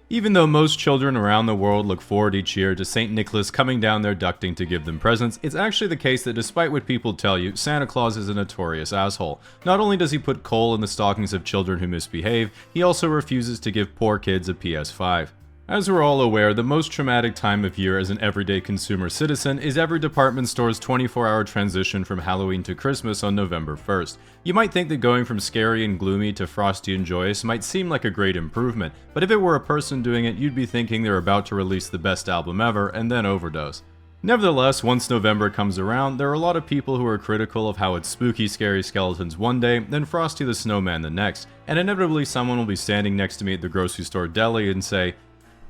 Even though most children around the world look forward each year to St. Nicholas coming down their ducting to give them presents, it's actually the case that despite what people tell you, Santa Claus is a notorious asshole. Not only does he put coal in the stockings of children who misbehave, he also refuses to give poor kids a PS5. As we're all aware, the most traumatic time of year as an everyday consumer citizen is every department store's 24-hour transition from Halloween to Christmas on November 1st. You might think that going from scary and gloomy to frosty and joyous might seem like a great improvement, but if it were a person doing it, you'd be thinking they're about to release the best album ever and then overdose. Nevertheless, once November comes around, there are a lot of people who are critical of how it's spooky, scary skeletons one day, then Frosty the Snowman the next, and inevitably someone will be standing next to me at the grocery store deli and say,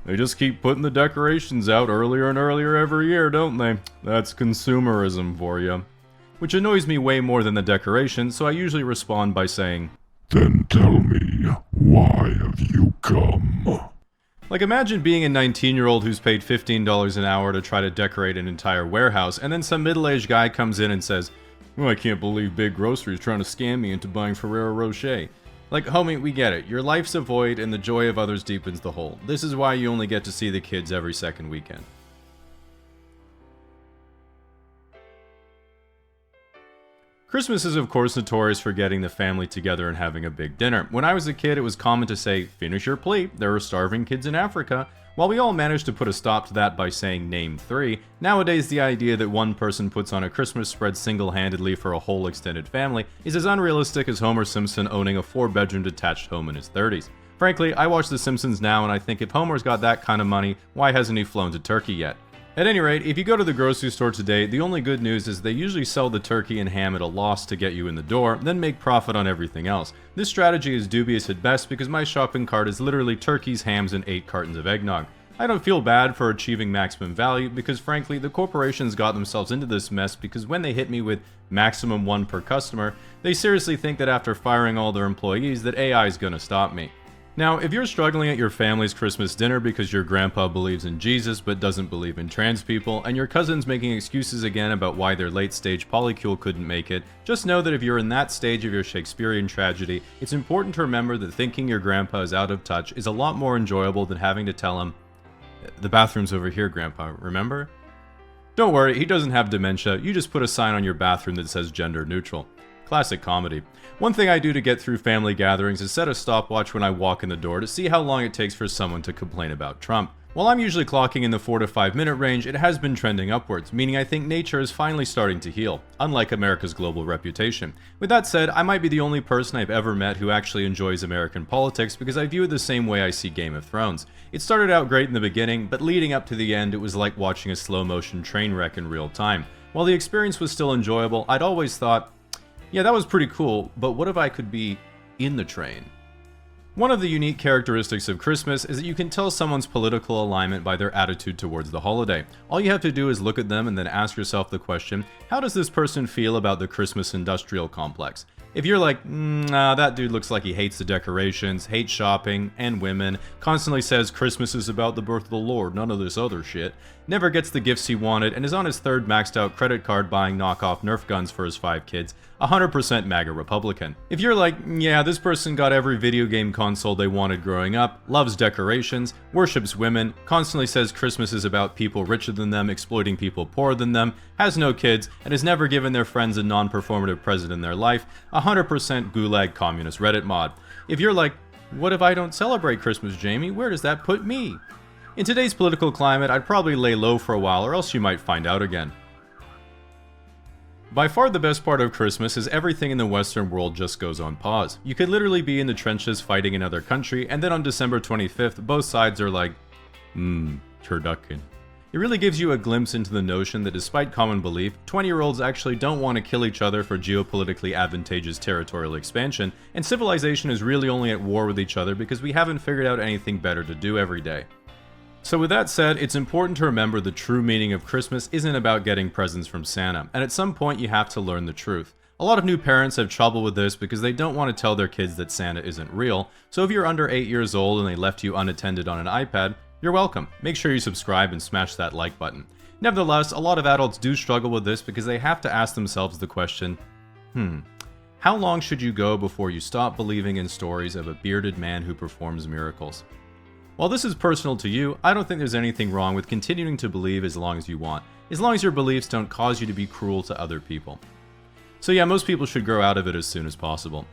"They just keep putting the decorations out earlier and earlier every year, don't they? That's consumerism for you." Which annoys me way more than the decoration, so I usually respond by saying, "Then tell me, why have you come?" Like, imagine being a 19-year-old who's paid $15 an hour to try to decorate an entire warehouse, and then some middle-aged guy comes in and says, "Oh, I can't believe Big Grocery is trying to scam me into buying Ferrero Rocher." Like, homie, we get it. Your life's a void and the joy of others deepens the whole. This is why you only get to see the kids every second weekend. Christmas is of course notorious for getting the family together and having a big dinner. When I was a kid, it was common to say, "Finish your plate, there are starving kids in Africa." While we all managed to put a stop to that by saying name 3, nowadays the idea that one person puts on a Christmas spread single-handedly for a whole extended family is as unrealistic as Homer Simpson owning a 4-bedroom detached home in his 30s. Frankly, I watch The Simpsons now and I think if Homer's got that kind of money, why hasn't he flown to Turkey yet? At any rate, if you go to the grocery store today, the only good news is they usually sell the turkey and ham at a loss to get you in the door, then make profit on everything else. This strategy is dubious at best because my shopping cart is literally turkeys, hams, and 8 cartons of eggnog. I don't feel bad for achieving maximum value because frankly, the corporations got themselves into this mess because when they hit me with maximum 1 per customer, they seriously think that after firing all their employees that AI is gonna stop me. Now, if you're struggling at your family's Christmas dinner because your grandpa believes in Jesus but doesn't believe in trans people, and your cousin's making excuses again about why their late-stage polycule couldn't make it, just know that if you're in that stage of your Shakespearean tragedy, it's important to remember that thinking your grandpa is out of touch is a lot more enjoyable than having to tell him, "The bathroom's over here, Grandpa, remember?" Don't worry, he doesn't have dementia, you just put a sign on your bathroom that says gender neutral. Classic comedy. One thing I do to get through family gatherings is set a stopwatch when I walk in the door to see how long it takes for someone to complain about Trump. While I'm usually clocking in the 4 to 5 minute range, it has been trending upwards, meaning I think nature is finally starting to heal, unlike America's global reputation. With that said, I might be the only person I've ever met who actually enjoys American politics because I view it the same way I see Game of Thrones. It started out great in the beginning, but leading up to the end it was like watching a slow motion train wreck in real time. While the experience was still enjoyable, I'd always thought, yeah, that was pretty cool, but what if I could be in the train? One of the unique characteristics of Christmas is that you can tell someone's political alignment by their attitude towards the holiday. All you have to do is look at them and then ask yourself the question, how does this person feel about the Christmas industrial complex? If you're like, nah, that dude looks like he hates the decorations, hates shopping, and women, constantly says Christmas is about the birth of the Lord, none of this other shit, never gets the gifts he wanted, and is on his 3rd maxed out credit card buying knockoff Nerf guns for his 5 kids, 100% MAGA Republican. If you're like, yeah, this person got every video game console they wanted growing up, loves decorations, worships women, constantly says Christmas is about people richer than them exploiting people poorer than them, has no kids, and has never given their friends a non-performative present in their life, 100% gulag communist Reddit mod. If you're like, what if I don't celebrate Christmas, Jamie? Where does that put me? In today's political climate, I'd probably lay low for a while or else you might find out again. By far the best part of Christmas is everything in the Western world just goes on pause. You could literally be in the trenches fighting another country, and then on December 25th, both sides are like, turducken. It really gives you a glimpse into the notion that despite common belief, 20-year-olds actually don't want to kill each other for geopolitically advantageous territorial expansion, and civilization is really only at war with each other because we haven't figured out anything better to do every day. So with that said, it's important to remember the true meaning of Christmas isn't about getting presents from Santa, and at some point you have to learn the truth. A lot of new parents have trouble with this because they don't want to tell their kids that Santa isn't real, so if you're under 8 years old and they left you unattended on an iPad, you're welcome. Make sure you subscribe and smash that like button. Nevertheless, a lot of adults do struggle with this because they have to ask themselves the question, how long should you go before you stop believing in stories of a bearded man who performs miracles? While this is personal to you, I don't think there's anything wrong with continuing to believe as long as you want, as long as your beliefs don't cause you to be cruel to other people. So yeah, most people should grow out of it as soon as possible.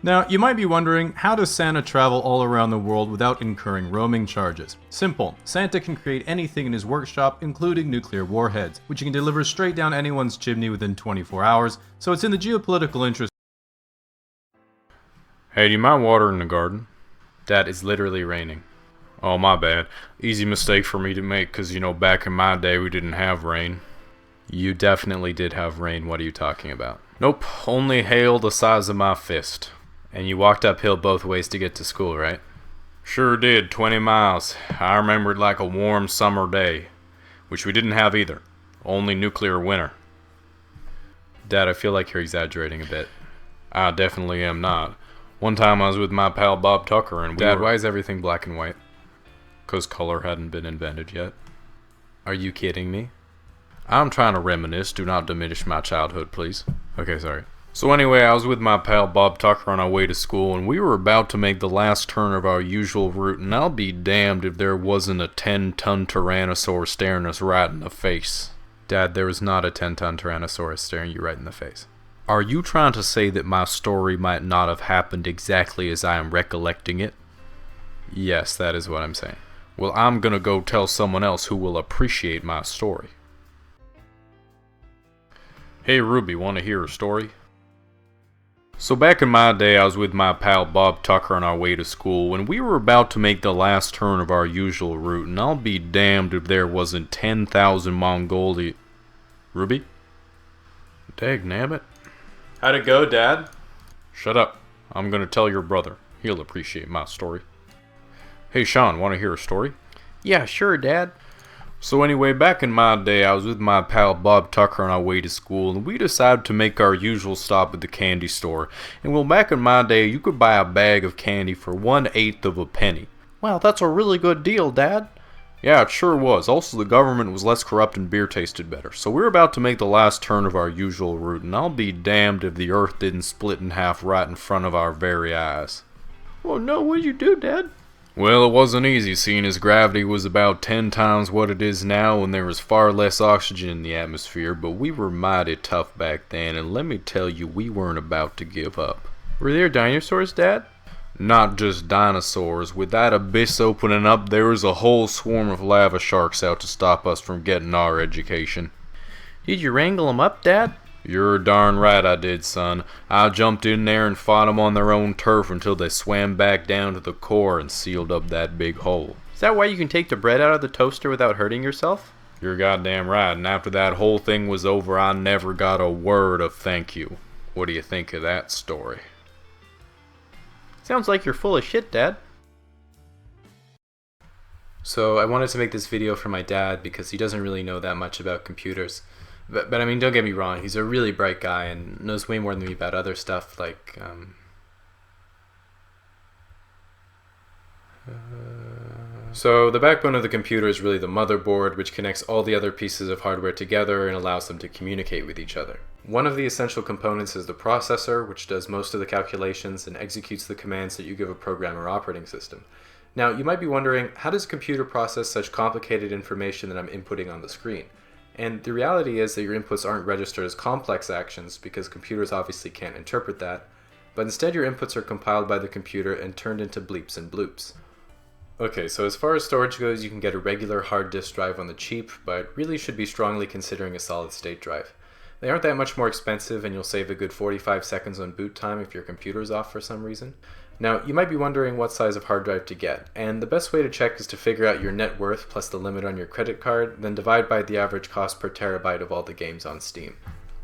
Now, you might be wondering, how does Santa travel all around the world without incurring roaming charges? Simple. Santa can create anything in his workshop, including nuclear warheads, which he can deliver straight down anyone's chimney within 24 hours, so it's in the geopolitical interest. Hey, do you mind watering the garden? Dad, it's literally raining. Oh, my bad. Easy mistake for me to make, because, back in my day we didn't have rain. You definitely did have rain, what are you talking about? Nope, only hail the size of my fist. And you walked uphill both ways to get to school, right? Sure did, 20 miles. I remember it like a warm summer day, which we didn't have either. Only nuclear winter. Dad, I feel like you're exaggerating a bit. I definitely am not. One time I was with my pal Bob Tucker and Dad, why is everything black and white? 'Cause color hadn't been invented yet. Are you kidding me? I'm trying to reminisce. Do not diminish my childhood, please. Okay, sorry. So anyway, I was with my pal Bob Tucker on our way to school, and we were about to make the last turn of our usual route, and I'll be damned if there wasn't a 10-ton Tyrannosaur staring us right in the face. Dad, there was not a 10-ton Tyrannosaurus staring you right in the face. Are you trying to say that my story might not have happened exactly as I am recollecting it? Yes, that is what I'm saying. Well, I'm gonna go tell someone else who will appreciate my story. Hey Ruby, wanna hear a story? So back in my day, I was with my pal Bob Tucker on our way to school when we were about to make the last turn of our usual route, and I'll be damned if there wasn't 10,000 Mongolian... Ruby? Dagnabbit. How'd it go, Dad? Shut up. I'm gonna tell your brother. He'll appreciate my story. Hey Sean, wanna hear a story? Yeah, sure, Dad. So anyway, back in my day, I was with my pal Bob Tucker on our way to school, and we decided to make our usual stop at the candy store. And well, back in my day, you could buy a bag of candy for 1/8 of a penny. Wow, that's a really good deal, Dad. Yeah, it sure was. Also, the government was less corrupt and beer tasted better. So we're about to make the last turn of our usual route, and I'll be damned if the earth didn't split in half right in front of our very eyes. Oh no, what'd you do, Dad? Well, it wasn't easy, seeing as gravity was about 10 times what it is now and there was far less oxygen in the atmosphere, but we were mighty tough back then, and let me tell you, we weren't about to give up. Were there dinosaurs, Dad? Not just dinosaurs. With that abyss opening up, there was a whole swarm of lava sharks out to stop us from getting our education. Did you wrangle them up, Dad? You're darn right I did, son. I jumped in there and fought them on their own turf until they swam back down to the core and sealed up that big hole. Is that why you can take the bread out of the toaster without hurting yourself? You're goddamn right, and after that whole thing was over, I never got a word of thank you. What do you think of that story? Sounds like you're full of shit, Dad. So I wanted to make this video for my dad because he doesn't really know that much about computers. But I mean, don't get me wrong, he's a really bright guy and knows way more than me about other stuff like, So the backbone of the computer is really the motherboard, which connects all the other pieces of hardware together and allows them to communicate with each other. One of the essential components is the processor, which does most of the calculations and executes the commands that you give a program or operating system. Now, you might be wondering, how does a computer process such complicated information that I'm inputting on the screen? And the reality is that your inputs aren't registered as complex actions because computers obviously can't interpret that, but instead your inputs are compiled by the computer and turned into bleeps and bloops. Okay, so as far as storage goes, you can get a regular hard disk drive on the cheap, but really should be strongly considering a solid state drive. They aren't that much more expensive and you'll save a good 45 seconds on boot time if your computer's off for some reason. Now, you might be wondering what size of hard drive to get, and the best way to check is to figure out your net worth plus the limit on your credit card, then divide by the average cost per terabyte of all the games on Steam.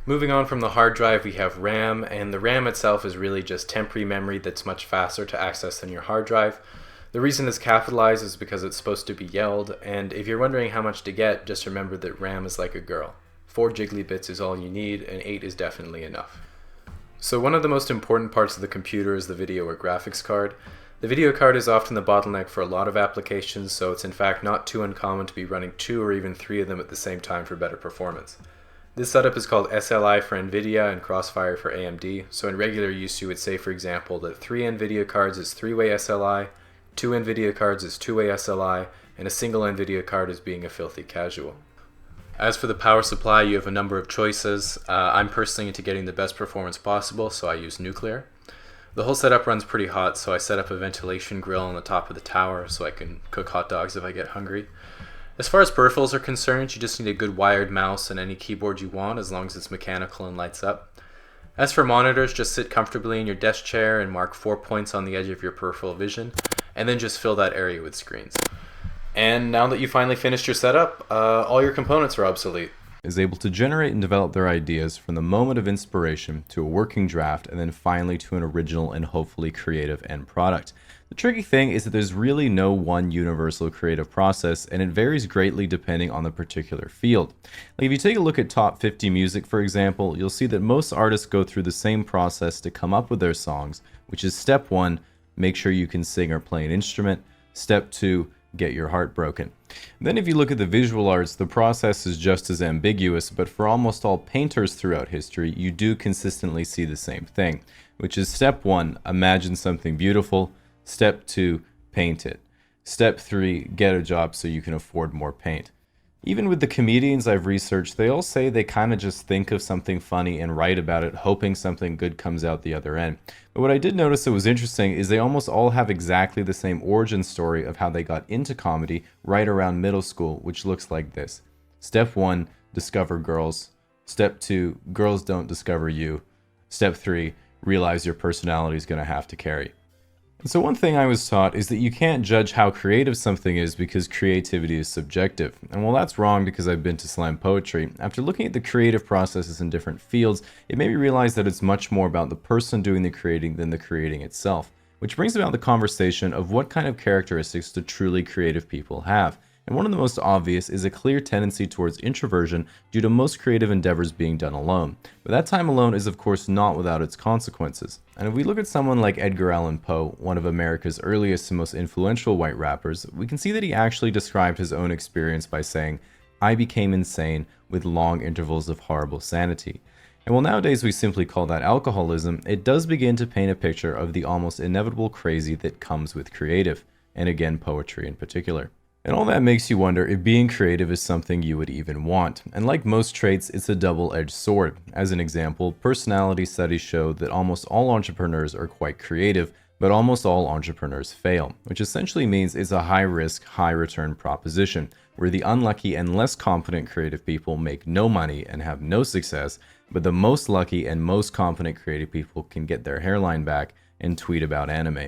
Moving on from the hard drive, we have RAM, and the RAM itself is really just temporary memory that's much faster to access than your hard drive. The reason it's capitalized is because it's supposed to be yelled, and if you're wondering how much to get, just remember that RAM is like a girl. 4 jiggly bits is all you need, and 8 is definitely enough. So one of the most important parts of the computer is the video or graphics card. The video card is often the bottleneck for a lot of applications, so it's in fact not too uncommon to be running 2 or even 3 of them at the same time for better performance. This setup is called SLI for NVIDIA and Crossfire for AMD, so in regular use you would say, for example, that 3 NVIDIA cards is 3-way SLI, 2 NVIDIA cards is 2-way SLI, and a single NVIDIA card is being a filthy casual. As for the power supply, you have a number of choices. I'm personally into getting the best performance possible, so I use nuclear. The whole setup runs pretty hot, so I set up a ventilation grill on the top of the tower so I can cook hot dogs if I get hungry. As far as peripherals are concerned, you just need a good wired mouse and any keyboard you want as long as it's mechanical and lights up. As for monitors, just sit comfortably in your desk chair and mark 4 points on the edge of your peripheral vision, and then just fill that area with screens. And now that you finally finished your setup, all your components are obsolete. Is able to generate and develop their ideas from the moment of inspiration to a working draft and then finally to an original and hopefully creative end product. The tricky thing is that there's really no one universal creative process, and it varies greatly depending on the particular field. Like if you take a look at top 50 music, for example, you'll see that most artists go through the same process to come up with their songs, which is step 1, make sure you can sing or play an instrument. Step 2, get your heart broken. Then if you look at the visual arts, the process is just as ambiguous, but for almost all painters throughout history, you do consistently see the same thing, which is step 1, imagine something beautiful. Step 2, paint it. Step 3, get a job so you can afford more paint. Even with the comedians I've researched, they all say they kind of just think of something funny and write about it, hoping something good comes out the other end. But what I did notice that was interesting is they almost all have exactly the same origin story of how they got into comedy right around middle school, which looks like this. Step 1, discover girls. Step 2, girls don't discover you. Step 3, realize your personality is going to have to carry. So one thing I was taught is that you can't judge how creative something is because creativity is subjective. And while that's wrong because I've been to slam poetry, after looking at the creative processes in different fields, it made me realize that it's much more about the person doing the creating than the creating itself. Which brings about the conversation of what kind of characteristics do truly creative people have. And one of the most obvious is a clear tendency towards introversion due to most creative endeavors being done alone. But that time alone is of course not without its consequences. And if we look at someone like Edgar Allan Poe, one of America's earliest and most influential white rappers, we can see that he actually described his own experience by saying, "I became insane with long intervals of horrible sanity." And while nowadays we simply call that alcoholism, it does begin to paint a picture of the almost inevitable crazy that comes with creative, and again poetry in particular. And all that makes you wonder if being creative is something you would even want. And like most traits, it's a double-edged sword. As an example, personality studies show that almost all entrepreneurs are quite creative, but almost all entrepreneurs fail, which essentially means it's a high-risk, high-return proposition, where the unlucky and less competent creative people make no money and have no success, but the most lucky and most competent creative people can get their hairline back and tweet about anime.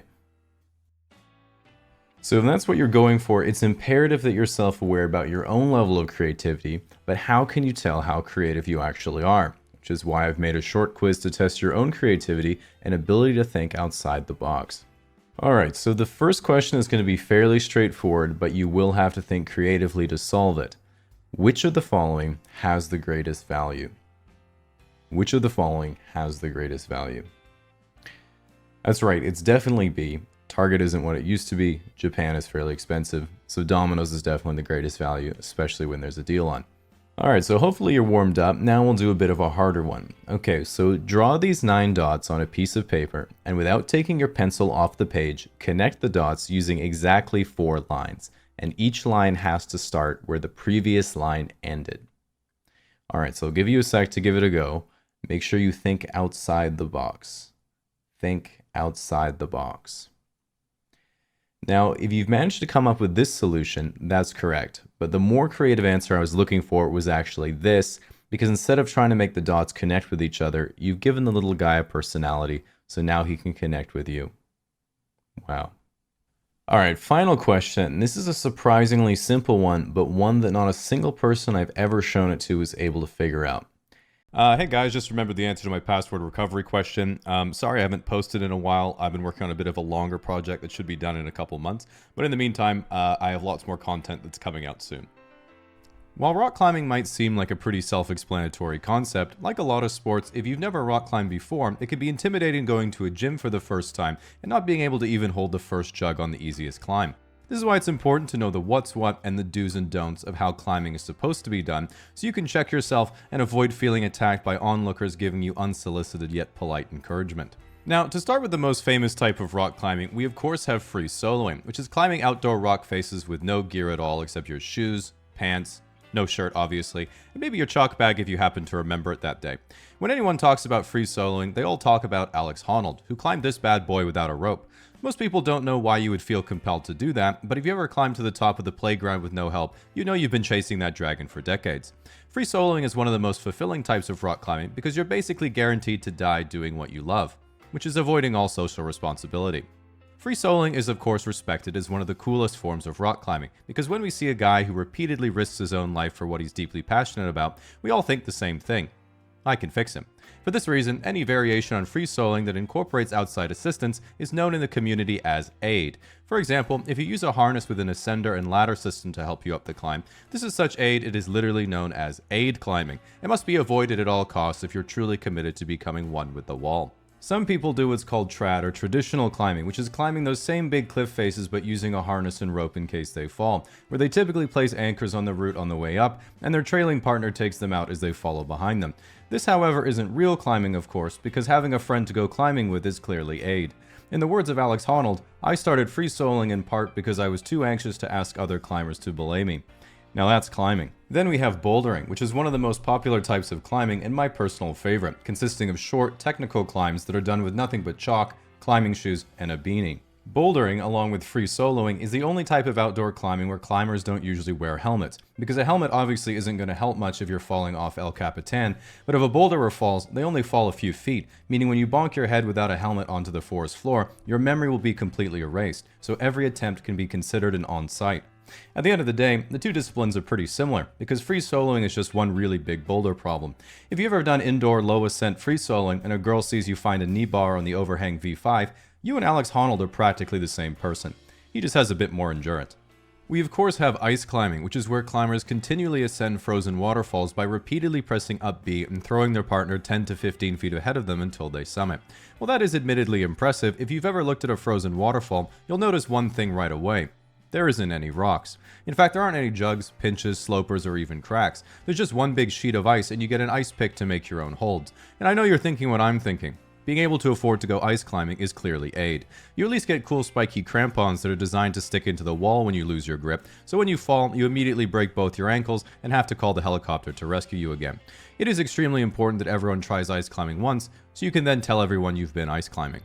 So if that's what you're going for, it's imperative that you're self-aware about your own level of creativity, but how can you tell how creative you actually are? Which is why I've made a short quiz to test your own creativity and ability to think outside the box. Alright, so the first question is going to be fairly straightforward, but you will have to think creatively to solve it. Which of the following has the greatest value? Which of the following has the greatest value? That's right, it's definitely B. Target isn't what it used to be, Japan is fairly expensive, so Domino's is definitely the greatest value, especially when there's a deal on. Alright, so hopefully you're warmed up. Now we'll do a bit of a harder one. Okay, so draw these 9 dots on a piece of paper, and without taking your pencil off the page, connect the dots using exactly 4 lines, and each line has to start where the previous line ended. Alright, so I'll give you a sec to give it a go. Make sure you think outside the box. Think outside the box. Now, if you've managed to come up with this solution, that's correct. But the more creative answer I was looking for was actually this, because instead of trying to make the dots connect with each other, you've given the little guy a personality, so now he can connect with you. Wow. Alright, final question. This is a surprisingly simple one, but one that not a single person I've ever shown it to was able to figure out. Hey guys, just remembered the answer to my password recovery question. Sorry I haven't posted in a while. I've been working on a bit of a longer project that should be done in a couple months. But in the meantime, I have lots more content that's coming out soon. While rock climbing might seem like a pretty self-explanatory concept, like a lot of sports, if you've never rock climbed before, it can be intimidating going to a gym for the first time and not being able to even hold the first jug on the easiest climb. This is why it's important to know the what's what and the do's and don'ts of how climbing is supposed to be done, so you can check yourself and avoid feeling attacked by onlookers giving you unsolicited yet polite encouragement. Now, to start with the most famous type of rock climbing, we of course have free soloing, which is climbing outdoor rock faces with no gear at all except your shoes, pants, no shirt obviously, and maybe your chalk bag if you happen to remember it that day. When anyone talks about free soloing, they all talk about Alex Honnold, who climbed this bad boy without a rope. Most people don't know why you would feel compelled to do that, but if you ever climbed to the top of the playground with no help, you know you've been chasing that dragon for decades. Free soloing is one of the most fulfilling types of rock climbing because you're basically guaranteed to die doing what you love, which is avoiding all social responsibility. Free soloing is of course respected as one of the coolest forms of rock climbing, because when we see a guy who repeatedly risks his own life for what he's deeply passionate about, we all think the same thing. I can fix him. For this reason, any variation on free soloing that incorporates outside assistance is known in the community as aid. For example, if you use a harness with an ascender and ladder system to help you up the climb, this is such aid it is literally known as aid climbing. It must be avoided at all costs if you're truly committed to becoming one with the wall. Some people do what's called trad, or traditional climbing, which is climbing those same big cliff faces but using a harness and rope in case they fall, where they typically place anchors on the route on the way up, and their trailing partner takes them out as they follow behind them. This, however, isn't real climbing, of course, because having a friend to go climbing with is clearly aid. In the words of Alex Honnold, I started free soloing in part because I was too anxious to ask other climbers to belay me. Now that's climbing. Then we have bouldering, which is one of the most popular types of climbing and my personal favorite, consisting of short, technical climbs that are done with nothing but chalk, climbing shoes, and a beanie. Bouldering, along with free soloing, is the only type of outdoor climbing where climbers don't usually wear helmets, because a helmet obviously isn't going to help much if you're falling off El Capitan, but if a boulderer falls, they only fall a few feet, meaning when you bonk your head without a helmet onto the forest floor, your memory will be completely erased, so every attempt can be considered an on-site. At the end of the day, the two disciplines are pretty similar, because free soloing is just one really big boulder problem. If you've ever done indoor low ascent free soloing and a girl sees you find a knee bar on the overhang V5, you and Alex Honnold are practically the same person. He just has a bit more endurance. We of course have ice climbing, which is where climbers continually ascend frozen waterfalls by repeatedly pressing up B and throwing their partner 10 to 15 feet ahead of them until they summit. While that is admittedly impressive, if you've ever looked at a frozen waterfall, you'll notice one thing right away. There isn't any rocks. In fact, there aren't any jugs, pinches, slopers, or even cracks. There's just one big sheet of ice and you get an ice pick to make your own holds. And I know you're thinking what I'm thinking. Being able to afford to go ice climbing is clearly aid. You at least get cool spiky crampons that are designed to stick into the wall when you lose your grip, so when you fall, you immediately break both your ankles and have to call the helicopter to rescue you again. It is extremely important that everyone tries ice climbing once, so you can then tell everyone you've been ice climbing.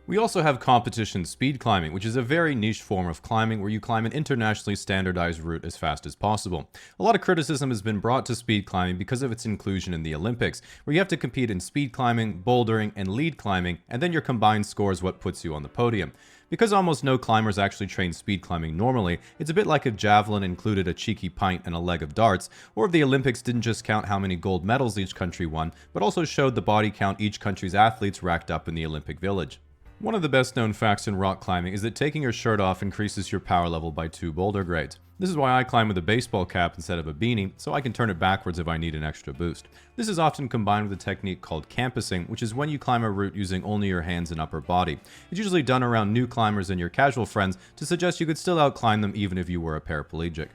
We also have competition speed climbing, which is a very niche form of climbing where you climb an internationally standardized route as fast as possible. A lot of criticism has been brought to speed climbing because of its inclusion in the Olympics, where you have to compete in speed climbing, bouldering, and lead climbing, and then your combined score is what puts you on the podium. Because almost no climbers actually train speed climbing normally, it's a bit like if javelin included a cheeky pint and a leg of darts, or if the Olympics didn't just count how many gold medals each country won, but also showed the body count each country's athletes racked up in the Olympic Village. One of the best known facts in rock climbing is that taking your shirt off increases your power level by 2 boulder grades. This is why I climb with a baseball cap instead of a beanie, so I can turn it backwards if I need an extra boost. This is often combined with a technique called campusing, which is when you climb a route using only your hands and upper body. It's usually done around new climbers and your casual friends to suggest you could still outclimb them even if you were a paraplegic.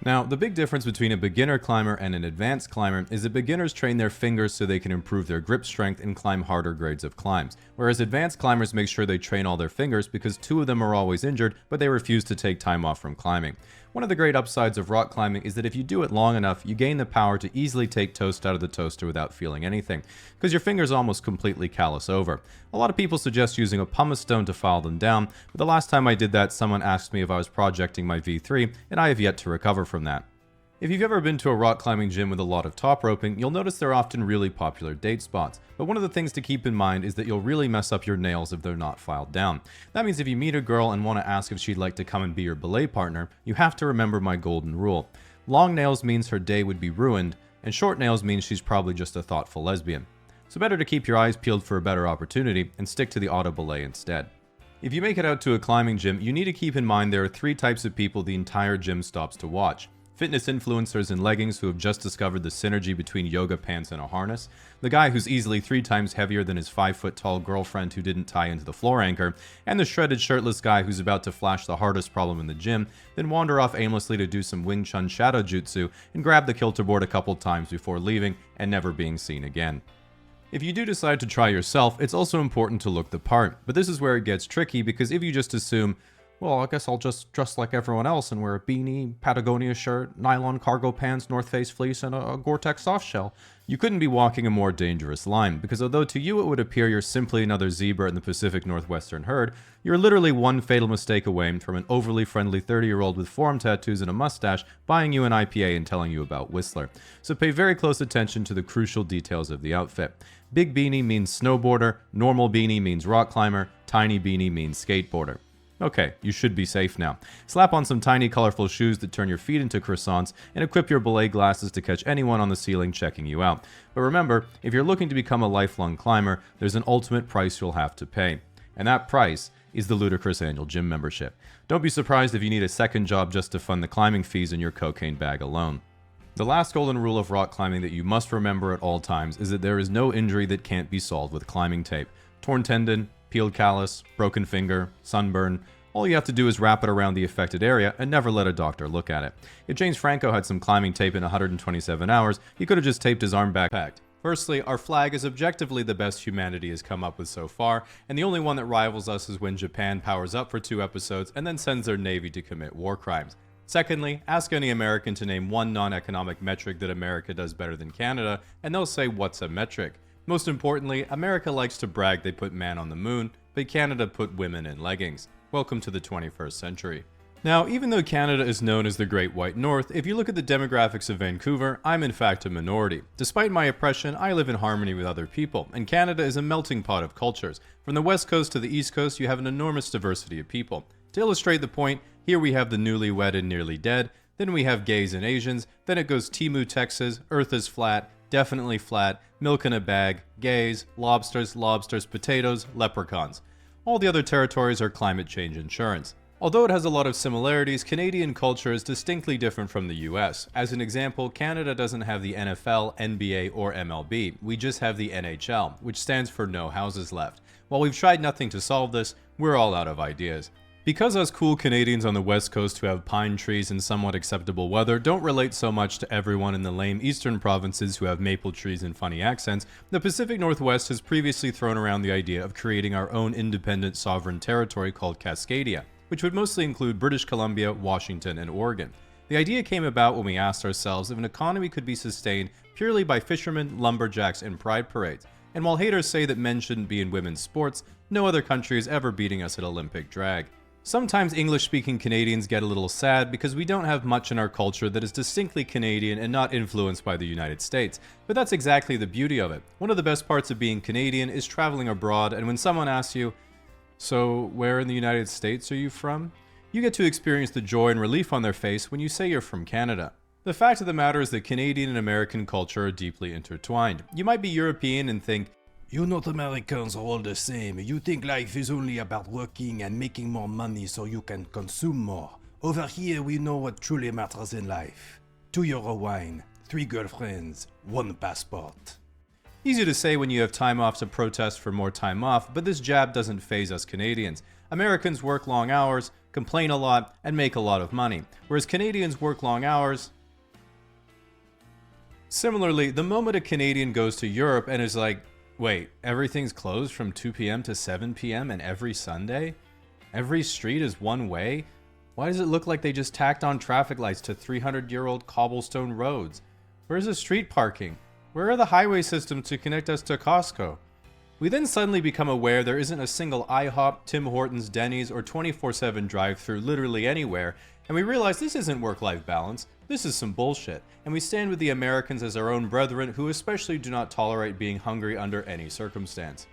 Now, the big difference between a beginner climber and an advanced climber is that beginners train their fingers so they can improve their grip strength and climb harder grades of climbs, whereas advanced climbers make sure they train all their fingers because 2 of them are always injured, but they refuse to take time off from climbing. One of the great upsides of rock climbing is that if you do it long enough, you gain the power to easily take toast out of the toaster without feeling anything, because your fingers almost completely callous over. A lot of people suggest using a pumice stone to file them down, but the last time I did that, someone asked me if I was projecting my V3, and I have yet to recover from that. If you've ever been to a rock climbing gym with a lot of top roping, you'll notice they're often really popular date spots. But one of the things to keep in mind is that you'll really mess up your nails if they're not filed down. That means if you meet a girl and want to ask if she'd like to come and be your belay partner, you have to remember my golden rule. Long nails means her day would be ruined, and short nails means she's probably just a thoughtful lesbian. So better to keep your eyes peeled for a better opportunity and stick to the auto belay instead. If you make it out to a climbing gym, you need to keep in mind there are 3 types of people the entire gym stops to watch. Fitness influencers in leggings who have just discovered the synergy between yoga pants and a harness, the guy who's easily 3 times heavier than his 5-foot-tall girlfriend who didn't tie into the floor anchor, and the shredded shirtless guy who's about to flash the hardest problem in the gym, then wander off aimlessly to do some Wing Chun shadow jutsu and grab the kilter board a couple times before leaving and never being seen again. If you do decide to try yourself, it's also important to look the part, but this is where it gets tricky because if you just assume, well, I guess I'll just dress like everyone else and wear a beanie, Patagonia shirt, nylon cargo pants, North Face fleece, and a Gore-Tex soft shell, you couldn't be walking a more dangerous line, because although to you it would appear you're simply another zebra in the Pacific Northwestern herd, you're literally one fatal mistake away from an overly friendly 30-year-old with forearm tattoos and a mustache buying you an IPA and telling you about Whistler. So pay very close attention to the crucial details of the outfit. Big beanie means snowboarder, normal beanie means rock climber, tiny beanie means skateboarder. Okay, you should be safe now. Slap on some tiny colorful shoes that turn your feet into croissants, and equip your belay glasses to catch anyone on the ceiling checking you out. But remember, if you're looking to become a lifelong climber, there's an ultimate price you'll have to pay. And that price is the ludicrous annual gym membership. Don't be surprised if you need a second job just to fund the climbing fees in your cocaine bag alone. The last golden rule of rock climbing that you must remember at all times is that there is no injury that can't be solved with climbing tape. Torn tendon, peeled callus, broken finger, sunburn. All you have to do is wrap it around the affected area and never let a doctor look at it. If James Franco had some climbing tape in 127 hours, he could have just taped his arm back packed. Firstly, our flag is objectively the best humanity has come up with so far, and the only one that rivals us is when Japan powers up for 2 episodes and then sends their navy to commit war crimes. Secondly, ask any American to name one non-economic metric that America does better than Canada, and they'll say, what's a metric? Most importantly, America likes to brag they put man on the moon, but Canada put women in leggings. Welcome to the 21st century. Now, even though Canada is known as the Great White North, if you look at the demographics of Vancouver, I'm in fact a minority. Despite my oppression, I live in harmony with other people, and Canada is a melting pot of cultures. From the west coast to the east coast, you have an enormous diversity of people. To illustrate the point, here we have the newlywed and nearly dead, then we have gays and Asians, then it goes Timu, Texas, Earth is flat, definitely flat, milk in a bag, gays, lobsters, potatoes, leprechauns. All the other territories are climate change insurance. Although it has a lot of similarities, Canadian culture is distinctly different from the US. As an example, Canada doesn't have the NFL, NBA, or MLB. We just have the NHL, which stands for No Houses Left. While we've tried nothing to solve this, we're all out of ideas. Because us cool Canadians on the west coast who have pine trees and somewhat acceptable weather don't relate so much to everyone in the lame eastern provinces who have maple trees and funny accents, the Pacific Northwest has previously thrown around the idea of creating our own independent sovereign territory called Cascadia, which would mostly include British Columbia, Washington, and Oregon. The idea came about when we asked ourselves if an economy could be sustained purely by fishermen, lumberjacks, and pride parades. And while haters say that men shouldn't be in women's sports, no other country is ever beating us at Olympic drag. Sometimes English-speaking Canadians get a little sad because we don't have much in our culture that is distinctly Canadian and not influenced by the United States. But that's exactly the beauty of it. One of the best parts of being Canadian is traveling abroad, and when someone asks you, "So, where in the United States are you from?" you get to experience the joy and relief on their face when you say you're from Canada. The fact of the matter is that Canadian and American culture are deeply intertwined. You might be European and think, "You North Americans are all the same. You think life is only about working and making more money so you can consume more. Over here, we know what truly matters in life. €2 wine, 3 girlfriends, 1 passport." Easy to say when you have time off to protest for more time off, but this jab doesn't faze us Canadians. Americans work long hours, complain a lot, and make a lot of money, whereas Canadians work long hours. Similarly, the moment a Canadian goes to Europe and is like, "Wait, everything's closed from 2 p.m. to 7 p.m. and every Sunday? Every street is one way? Why does it look like they just tacked on traffic lights to 300-year-old cobblestone roads? Where's the street parking? Where are the highway systems to connect us to Costco?" We then suddenly become aware there isn't a single IHOP, Tim Hortons, Denny's, or 24/7 drive-thru literally anywhere, and we realize this isn't work-life balance, this is some bullshit, and we stand with the Americans as our own brethren who especially do not tolerate being hungry under any circumstance.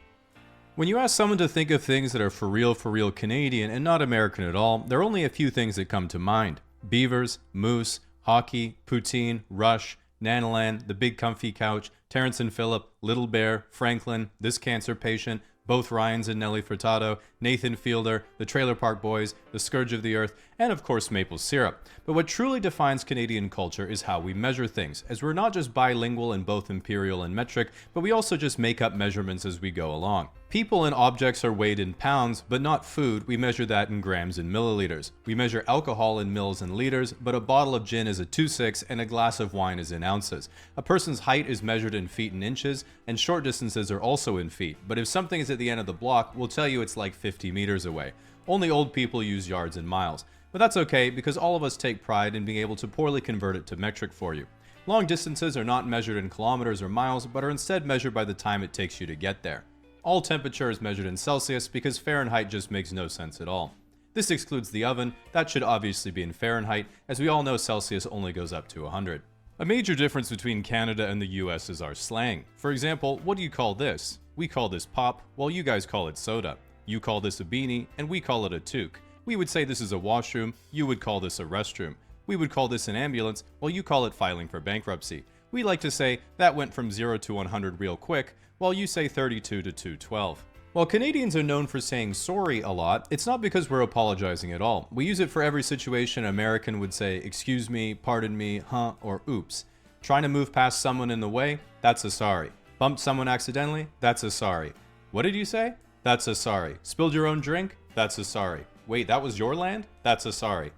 When you ask someone to think of things that are for real Canadian and not American at all, there are only a few things that come to mind. Beavers, moose, hockey, poutine, Rush, Nanaland, The Big Comfy Couch, Terrence and Phillip, Little Bear, Franklin, This Cancer Patient, Both Ryans and Nelly Furtado, Nathan Fielder, The Trailer Park Boys, The Scourge of the Earth, and of course maple syrup. But what truly defines Canadian culture is how we measure things, as we're not just bilingual in both imperial and metric, but we also just make up measurements as we go along. People and objects are weighed in pounds, but not food. We measure that in grams and milliliters. We measure alcohol in mils and liters, but a bottle of gin is a 2/6 and a glass of wine is in ounces. A person's height is measured in feet and inches, and short distances are also in feet. But if something is at the end of the block, we'll tell you it's like 50 meters away. Only old people use yards and miles. But that's okay, because all of us take pride in being able to poorly convert it to metric for you. Long distances are not measured in kilometers or miles, but are instead measured by the time it takes you to get there. All temperature is measured in Celsius because Fahrenheit just makes no sense at all. This excludes the oven. That should obviously be in Fahrenheit, as we all know Celsius only goes up to 100. A major difference between Canada and the US is our slang. For example, what do you call this? We call this pop, while you guys call it soda. You call this a beanie, and we call it a toque. We would say this is a washroom, you would call this a restroom. We would call this an ambulance, while you call it filing for bankruptcy. We like to say, that went from 0 to 100 real quick, while you say 32 to 212. While Canadians are known for saying sorry a lot, it's not because we're apologizing at all. We use it for every situation an American would say, excuse me, pardon me, huh, or oops. Trying to move past someone in the way, that's a sorry. Bumped someone accidentally, that's a sorry. What did you say? That's a sorry. Spilled your own drink? That's a sorry. Wait, that was your land? That's a sorry.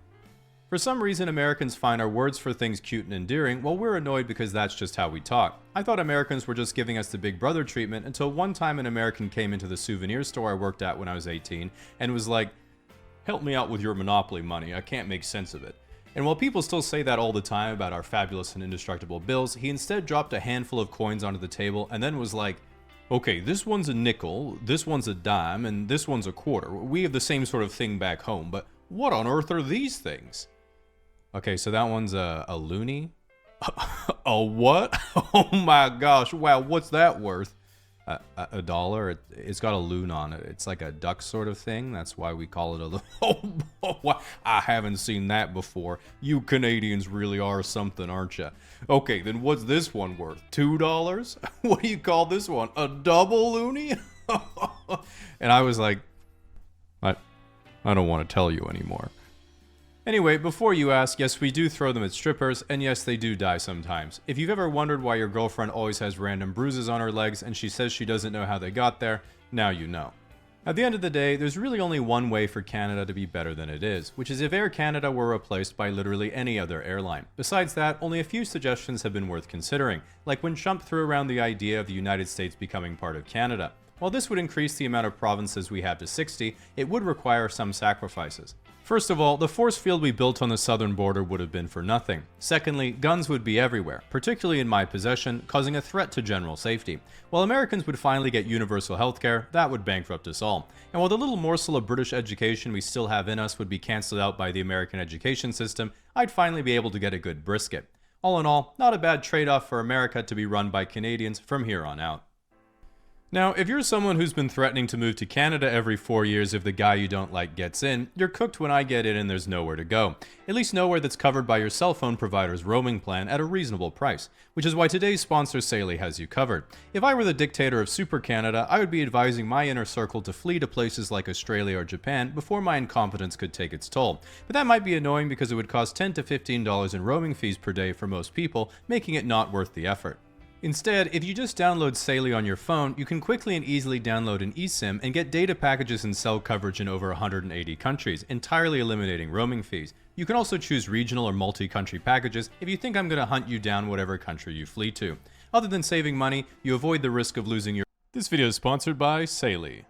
For some reason, Americans find our words for things cute and endearing, while we're annoyed because that's just how we talk. I thought Americans were just giving us the big brother treatment until one time an American came into the souvenir store I worked at when I was 18 and was like, "Help me out with your Monopoly money, I can't make sense of it." And while people still say that all the time about our fabulous and indestructible bills, he instead dropped a handful of coins onto the table and then was like, "Okay, this one's a nickel, this one's a dime, and this one's a quarter. We have the same sort of thing back home, but what on earth are these things?" Okay, so that one's a loony? A what? Oh my gosh, wow, what's that worth? A dollar? It's got a loon on it. It's like a duck sort of thing. That's why we call it a loon. Oh, I haven't seen that before. You Canadians really are something, aren't you? Okay, then what's this one worth? $2? What do you call this one? A double loony? And I was like, I don't want to tell you anymore. Anyway, before you ask, yes, we do throw them at strippers, and yes, they do die sometimes. If you've ever wondered why your girlfriend always has random bruises on her legs and she says she doesn't know how they got there, now you know. At the end of the day, there's really only one way for Canada to be better than it is, which is if Air Canada were replaced by literally any other airline. Besides that, only a few suggestions have been worth considering, like when Trump threw around the idea of the United States becoming part of Canada. While this would increase the amount of provinces we have to 60, it would require some sacrifices. First of all, the force field we built on the southern border would have been for nothing. Secondly, guns would be everywhere, particularly in my possession, causing a threat to general safety. While Americans would finally get universal healthcare, that would bankrupt us all. And while the little morsel of British education we still have in us would be cancelled out by the American education system, I'd finally be able to get a good brisket. All in all, not a bad trade-off for America to be run by Canadians from here on out. Now, if you're someone who's been threatening to move to Canada every 4 years if the guy you don't like gets in, you're cooked when I get in and there's nowhere to go. At least nowhere that's covered by your cell phone provider's roaming plan at a reasonable price, which is why today's sponsor Saley has you covered. If I were the dictator of Super Canada, I would be advising my inner circle to flee to places like Australia or Japan before my incompetence could take its toll. But that might be annoying because it would cost $10 to $15 in roaming fees per day for most people, making it not worth the effort. Instead, if you just download Saley on your phone, you can quickly and easily download an eSIM and get data packages and cell coverage in over 180 countries, entirely eliminating roaming fees. You can also choose regional or multi-country packages if you think I'm going to hunt you down whatever country you flee to. Other than saving money, you avoid the risk of losing your... This video is sponsored by Saley.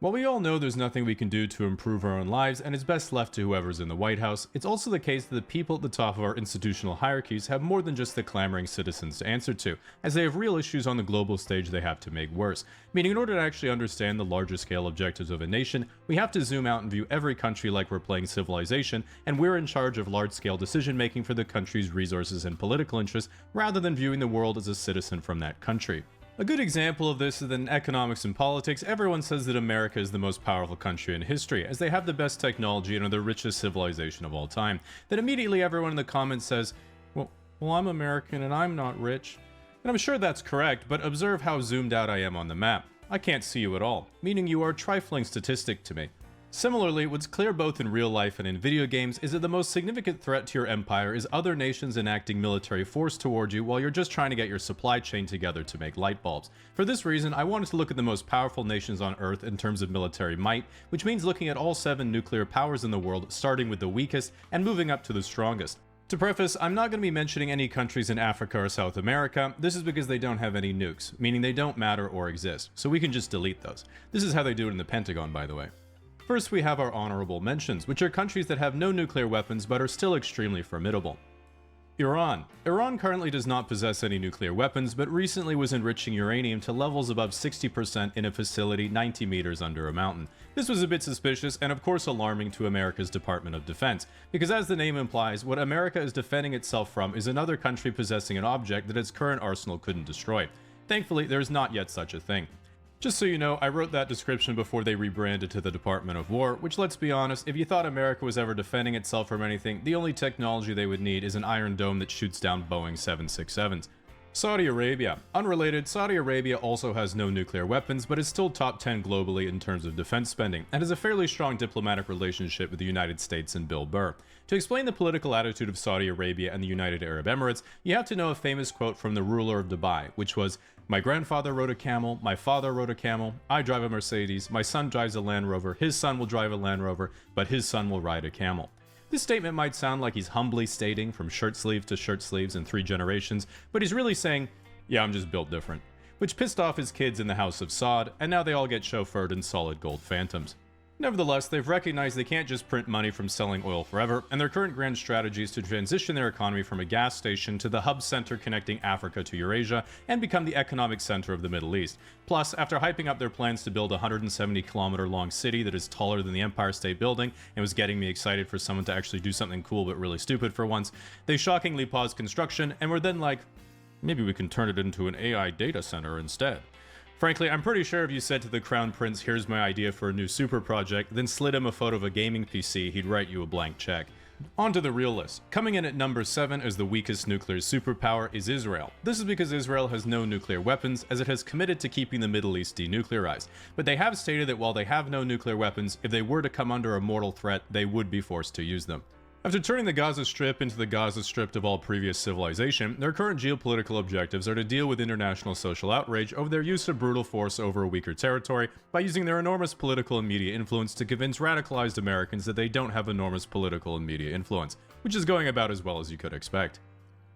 While we all know there's nothing we can do to improve our own lives and it's best left to whoever's in the White House, it's also the case that the people at the top of our institutional hierarchies have more than just the clamoring citizens to answer to, as they have real issues on the global stage they have to make worse. Meaning in order to actually understand the larger scale objectives of a nation, we have to zoom out and view every country like we're playing Civilization, and we're in charge of large-scale decision-making for the country's resources and political interests, rather than viewing the world as a citizen from that country. A good example of this is that in economics and politics, everyone says that America is the most powerful country in history, as they have the best technology and are the richest civilization of all time. Then immediately everyone in the comments says, well, I'm American and I'm not rich. And I'm sure that's correct, but observe how zoomed out I am on the map. I can't see you at all, meaning you are a trifling statistic to me. Similarly, what's clear both in real life and in video games is that the most significant threat to your empire is other nations enacting military force toward you while you're just trying to get your supply chain together to make light bulbs. For this reason, I wanted to look at the most powerful nations on Earth in terms of military might, which means looking at all 7 nuclear powers in the world, starting with the weakest and moving up to the strongest. To preface, I'm not going to be mentioning any countries in Africa or South America. This is because they don't have any nukes, meaning they don't matter or exist, so we can just delete those. This is how they do it in the Pentagon, by the way. First, we have our honorable mentions, which are countries that have no nuclear weapons but are still extremely formidable. Iran. Iran currently does not possess any nuclear weapons, but recently was enriching uranium to levels above 60% in a facility 90 meters under a mountain. This was a bit suspicious and of course alarming to America's Department of Defense, because as the name implies, what America is defending itself from is another country possessing an object that its current arsenal couldn't destroy. Thankfully, there is not yet such a thing. Just so you know, I wrote that description before they rebranded to the Department of War, which, let's be honest, if you thought America was ever defending itself from anything, the only technology they would need is an Iron Dome that shoots down Boeing 767s. Saudi Arabia. Unrelated, Saudi Arabia also has no nuclear weapons, but is still top 10 globally in terms of defense spending, and has a fairly strong diplomatic relationship with the United States and Bill Burr. To explain the political attitude of Saudi Arabia and the United Arab Emirates, you have to know a famous quote from the ruler of Dubai, which was, "My grandfather rode a camel, my father rode a camel, I drive a Mercedes, my son drives a Land Rover, his son will drive a Land Rover, but his son will ride a camel." This statement might sound like he's humbly stating from shirt sleeve to shirt sleeves in 3 generations, but he's really saying, yeah, I'm just built different. Which pissed off his kids in the House of Saud, and now they all get chauffeured in solid gold Phantoms. Nevertheless, they've recognized they can't just print money from selling oil forever, and their current grand strategy is to transition their economy from a gas station to the hub center connecting Africa to Eurasia, and become the economic center of the Middle East. Plus, after hyping up their plans to build a 170-kilometer-long city that is taller than the Empire State Building, and was getting me excited for someone to actually do something cool but really stupid for once, they shockingly paused construction, and were then like, maybe we can turn it into an AI data center instead. Frankly, I'm pretty sure if you said to the Crown Prince, here's my idea for a new super project, then slid him a photo of a gaming PC, he'd write you a blank check. On to the real list. Coming in at number 7 as the weakest nuclear superpower is Israel. This is because Israel has no nuclear weapons, as it has committed to keeping the Middle East denuclearized. But they have stated that while they have no nuclear weapons, if they were to come under a mortal threat, they would be forced to use them. After turning the Gaza Strip into the Gaza Strip of all previous civilization, their current geopolitical objectives are to deal with international social outrage over their use of brutal force over a weaker territory by using their enormous political and media influence to convince radicalized Americans that they don't have enormous political and media influence, which is going about as well as you could expect.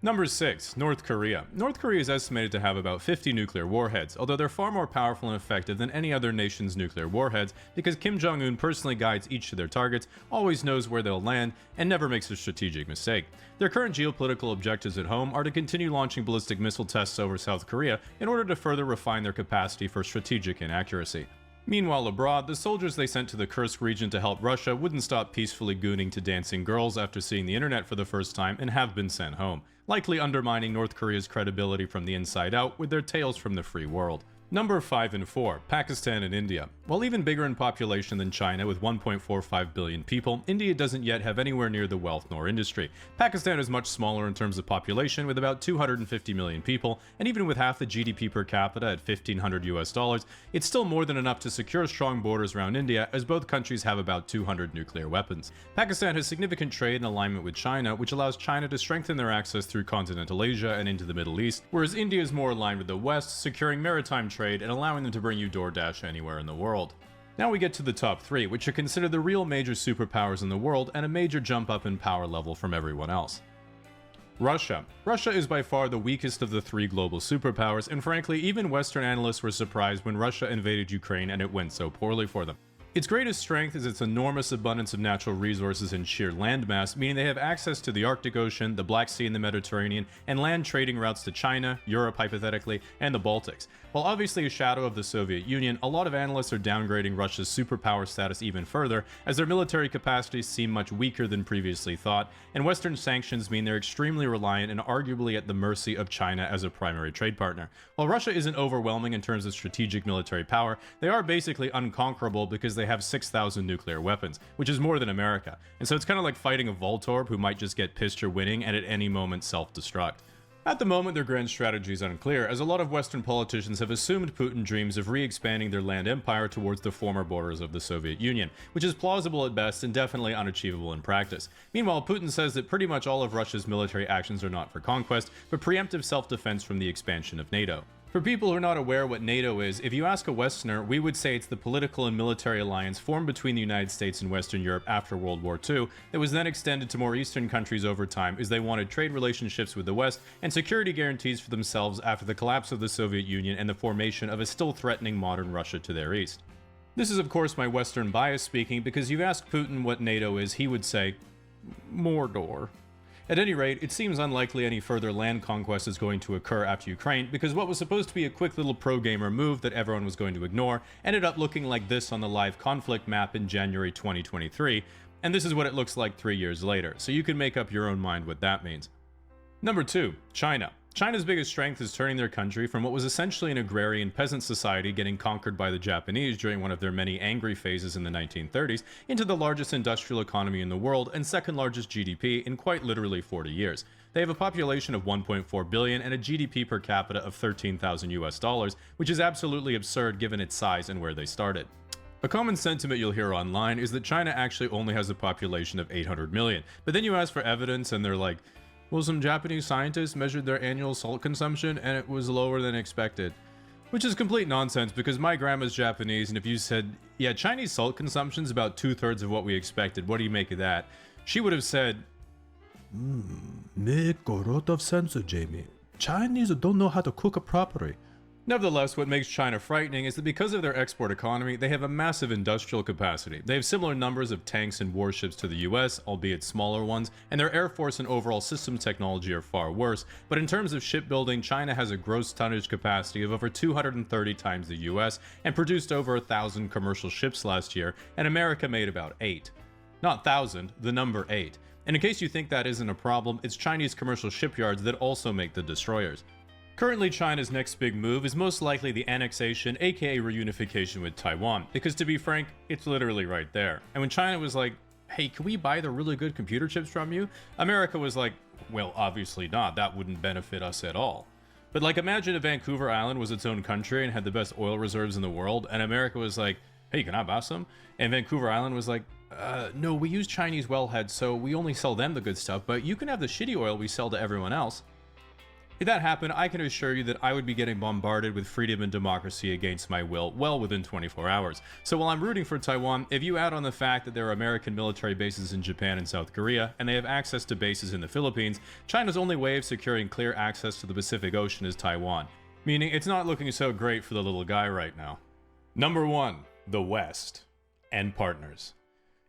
Number 6. North Korea. North Korea is estimated to have about 50 nuclear warheads, although they're far more powerful and effective than any other nation's nuclear warheads because Kim Jong-un personally guides each of their targets, always knows where they'll land, and never makes a strategic mistake. Their current geopolitical objectives at home are to continue launching ballistic missile tests over South Korea in order to further refine their capacity for strategic inaccuracy. Meanwhile abroad, the soldiers they sent to the Kursk region to help Russia wouldn't stop peacefully gooning to dancing girls after seeing the internet for the first time and have been sent home, likely undermining North Korea's credibility from the inside out with their tales from the free world. Number 5 and 4, Pakistan and India. While even bigger in population than China with 1.45 billion people, India doesn't yet have anywhere near the wealth nor industry. Pakistan is much smaller in terms of population with about 250 million people, and even with half the GDP per capita at $1,500, it's still more than enough to secure strong borders around India, as both countries have about 200 nuclear weapons. Pakistan has significant trade and alignment with China, which allows China to strengthen their access through continental Asia and into the Middle East, whereas India is more aligned with the West, securing maritime trade and allowing them to bring you DoorDash anywhere in the world. Now we get to the top 3, which are considered the real major superpowers in the world and a major jump up in power level from everyone else. Russia. Russia is by far the weakest of the 3 global superpowers, and frankly, even Western analysts were surprised when Russia invaded Ukraine and it went so poorly for them. Its greatest strength is its enormous abundance of natural resources and sheer landmass, meaning they have access to the Arctic Ocean, the Black Sea and the Mediterranean, and land trading routes to China, Europe hypothetically, and the Baltics. While obviously a shadow of the Soviet Union, a lot of analysts are downgrading Russia's superpower status even further, as their military capacities seem much weaker than previously thought, and Western sanctions mean they're extremely reliant and arguably at the mercy of China as a primary trade partner. While Russia isn't overwhelming in terms of strategic military power, they are basically unconquerable because they have 6,000 nuclear weapons, which is more than America. And so it's kind of like fighting a Voltorb who might just get pissed you're winning and at any moment self-destruct. At the moment, their grand strategy is unclear, as a lot of Western politicians have assumed Putin dreams of re-expanding their land empire towards the former borders of the Soviet Union, which is plausible at best and definitely unachievable in practice. Meanwhile, Putin says that pretty much all of Russia's military actions are not for conquest, but preemptive self-defense from the expansion of NATO. For people who are not aware what NATO is, if you ask a Westerner, we would say it's the political and military alliance formed between the United States and Western Europe after World War II that was then extended to more Eastern countries over time as they wanted trade relationships with the West and security guarantees for themselves after the collapse of the Soviet Union and the formation of a still threatening modern Russia to their east. This is of course my Western bias speaking, because you ask Putin what NATO is, he would say, Mordor. At any rate, it seems unlikely any further land conquest is going to occur after Ukraine, because what was supposed to be a quick little pro-gamer move that everyone was going to ignore ended up looking like this on the live conflict map in January 2023, and this is what it looks like 3 years later, so you can make up your own mind what that means. Number 2. China. China's biggest strength is turning their country from what was essentially an agrarian peasant society getting conquered by the Japanese during one of their many angry phases in the 1930s into the largest industrial economy in the world and second largest GDP in quite literally 40 years. They have a population of 1.4 billion and a GDP per capita of 13,000 US dollars, which is absolutely absurd given its size and where they started. A common sentiment you'll hear online is that China actually only has a population of 800 million, but then you ask for evidence and they're like, well, some Japanese scientists measured their annual salt consumption and it was lower than expected. Which is complete nonsense because my grandma's Japanese, and if you said, yeah, Chinese salt consumption is about 2/3 of what we expected, what do you make of that? She would have said, make a lot of sense, Jamie. Chinese don't know how to cook properly. Nevertheless, what makes China frightening is that because of their export economy, they have a massive industrial capacity. They have similar numbers of tanks and warships to the US, albeit smaller ones, and their air force and overall system technology are far worse. But in terms of shipbuilding, China has a gross tonnage capacity of over 230 times the US and produced over 1,000 commercial ships last year, and America made about 8. Not 1,000, the number 8. And in case you think that isn't a problem, it's Chinese commercial shipyards that also make the destroyers. Currently, China's next big move is most likely the annexation, aka reunification with Taiwan, because to be frank, it's literally right there. And when China was like, hey, can we buy the really good computer chips from you? America was like, well, obviously not, that wouldn't benefit us at all. But like, imagine if Vancouver Island was its own country and had the best oil reserves in the world, and America was like, hey, can I buy some? And Vancouver Island was like, no, we use Chinese wellheads, so we only sell them the good stuff, but you can have the shitty oil we sell to everyone else. If that happened, I can assure you that I would be getting bombarded with freedom and democracy against my will well within 24 hours. So while I'm rooting for Taiwan, if you add on the fact that there are American military bases in Japan and South Korea, and they have access to bases in the Philippines, China's only way of securing clear access to the Pacific Ocean is Taiwan. Meaning, it's not looking so great for the little guy right now. Number 1. The West. And partners.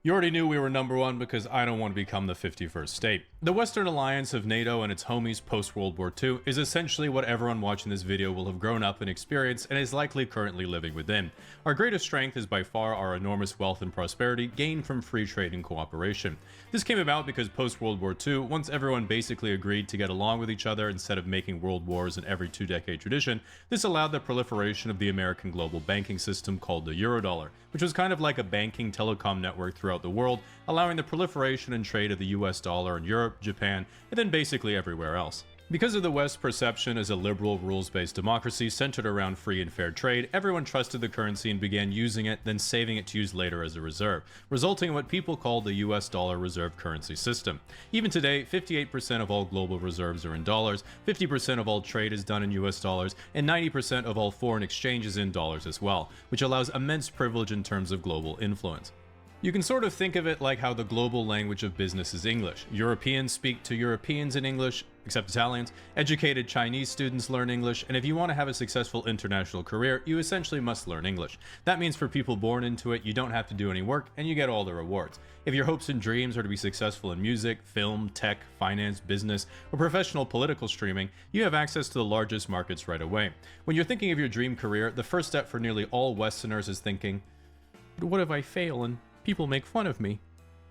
You already knew we were number 1 because I don't want to become the 51st state. The Western alliance of NATO and its homies post-World War II is essentially what everyone watching this video will have grown up and experienced and is likely currently living within. Our greatest strength is by far our enormous wealth and prosperity gained from free trade and cooperation. This came about because post-World War II, once everyone basically agreed to get along with each other instead of making world wars in every 2-decade tradition, this allowed the proliferation of the American global banking system called the Eurodollar, which was kind of like a banking telecom network throughout the world, allowing the proliferation and trade of the US dollar in Europe, Japan, and then basically everywhere else. Because of the West's perception as a liberal, rules-based democracy centered around free and fair trade, everyone trusted the currency and began using it, then saving it to use later as a reserve, resulting in what people call the US dollar reserve currency system. Even today, 58% of all global reserves are in dollars, 50% of all trade is done in US dollars, and 90% of all foreign exchange is in dollars as well, which allows immense privilege in terms of global influence. You can sort of think of it like how the global language of business is English. Europeans speak to Europeans in English, except Italians. Educated Chinese students learn English, and if you want to have a successful international career, you essentially must learn English. That means for people born into it, you don't have to do any work, and you get all the rewards. If your hopes and dreams are to be successful in music, film, tech, finance, business, or professional political streaming, you have access to the largest markets right away. When you're thinking of your dream career, the first step for nearly all Westerners is thinking, but what if I fail and people make fun of me?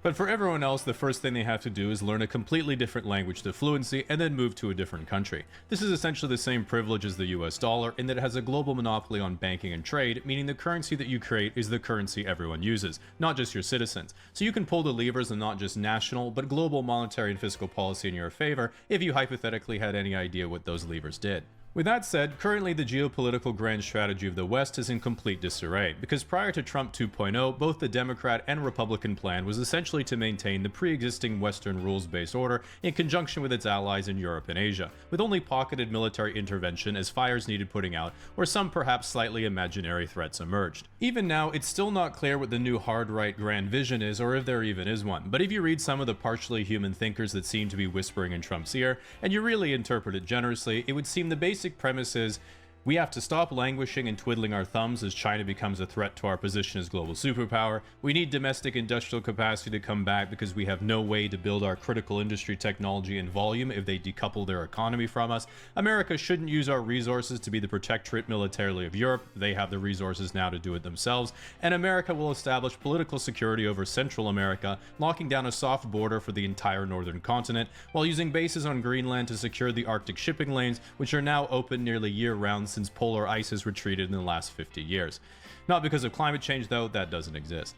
But for everyone else, the first thing they have to do is learn a completely different language to fluency and then move to a different country. This is essentially the same privilege as the US dollar in that it has a global monopoly on banking and trade, meaning the currency that you create is the currency everyone uses, not just your citizens. So you can pull the levers in not just national, but global monetary and fiscal policy in your favor if you hypothetically had any idea what those levers did. With that said, currently the geopolitical grand strategy of the West is in complete disarray, because prior to Trump 2.0, both the Democrat and Republican plan was essentially to maintain the pre-existing Western rules-based order in conjunction with its allies in Europe and Asia, with only pocketed military intervention as fires needed putting out, or some perhaps slightly imaginary threats emerged. Even now, it's still not clear what the new hard-right grand vision is, or if there even is one, but if you read some of the partially human thinkers that seem to be whispering in Trump's ear, and you really interpret it generously, it would seem the basic premise is, We have to stop languishing and twiddling our thumbs as China becomes a threat to our position as global superpower. We need domestic industrial capacity to come back because we have no way to build our critical industry technology and volume if they decouple their economy from us. America shouldn't use our resources to be the protectorate militarily of Europe. They have the resources now to do it themselves. And America will establish political security over Central America, locking down a soft border for the entire northern continent, while using bases on Greenland to secure the Arctic shipping lanes, which are now open nearly year-round since polar ice has retreated in the last 50 years. Not because of climate change, though, that doesn't exist.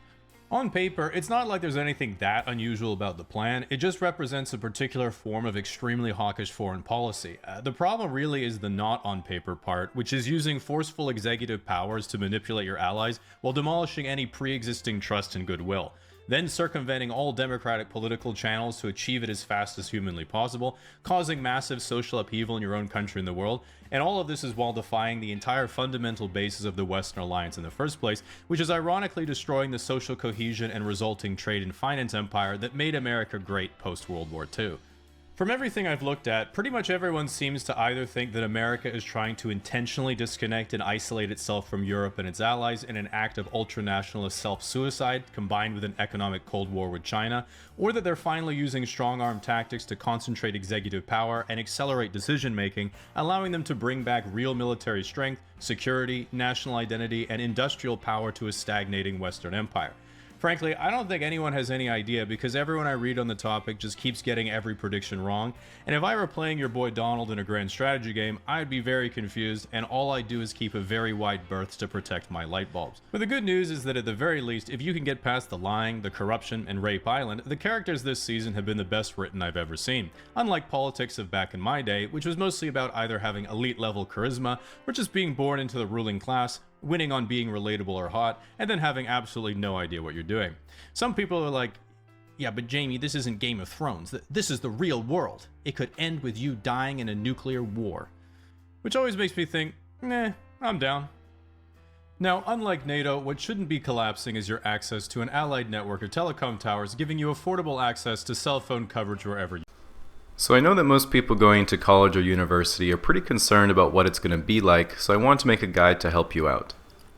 On paper, it's not like there's anything that unusual about the plan, it just represents a particular form of extremely hawkish foreign policy. The problem really is the not on paper part, which is using forceful executive powers to manipulate your allies while demolishing any pre-existing trust and goodwill, then circumventing all democratic political channels to achieve it as fast as humanly possible, causing massive social upheaval in your own country and the world, and all of this is while defying the entire fundamental basis of the Western Alliance in the first place, which is ironically destroying the social cohesion and resulting trade and finance empire that made America great post-World War II. From everything I've looked at, pretty much everyone seems to either think that America is trying to intentionally disconnect and isolate itself from Europe and its allies in an act of ultra-nationalist self-suicide combined with an economic Cold War with China, or that they're finally using strong-arm tactics to concentrate executive power and accelerate decision-making, allowing them to bring back real military strength, security, national identity, and industrial power to a stagnating Western empire. Frankly, I don't think anyone has any idea because everyone I read on the topic just keeps getting every prediction wrong, and if I were playing your boy Donald in a grand strategy game, I'd be very confused, and all I do is keep a very wide berth to protect my light bulbs. But the good news is that at the very least, if you can get past the lying, the corruption, and Rape Island, the characters this season have been the best written I've ever seen. Unlike politics of back in my day, which was mostly about either having elite level charisma, or just being born into the ruling class, winning on being relatable or hot, and then having absolutely no idea what you're doing. Some people are like, yeah, but Jamie, this isn't Game of Thrones. This is the real world. It could end with you dying in a nuclear war. Which always makes me think, nah, I'm down. Now, unlike NATO, what shouldn't be collapsing is your access to an allied network of telecom towers giving you affordable access to cell phone coverage wherever you So I know that most people going to college or university are pretty concerned about what it's going to be like, so I want to make a guide to help you out.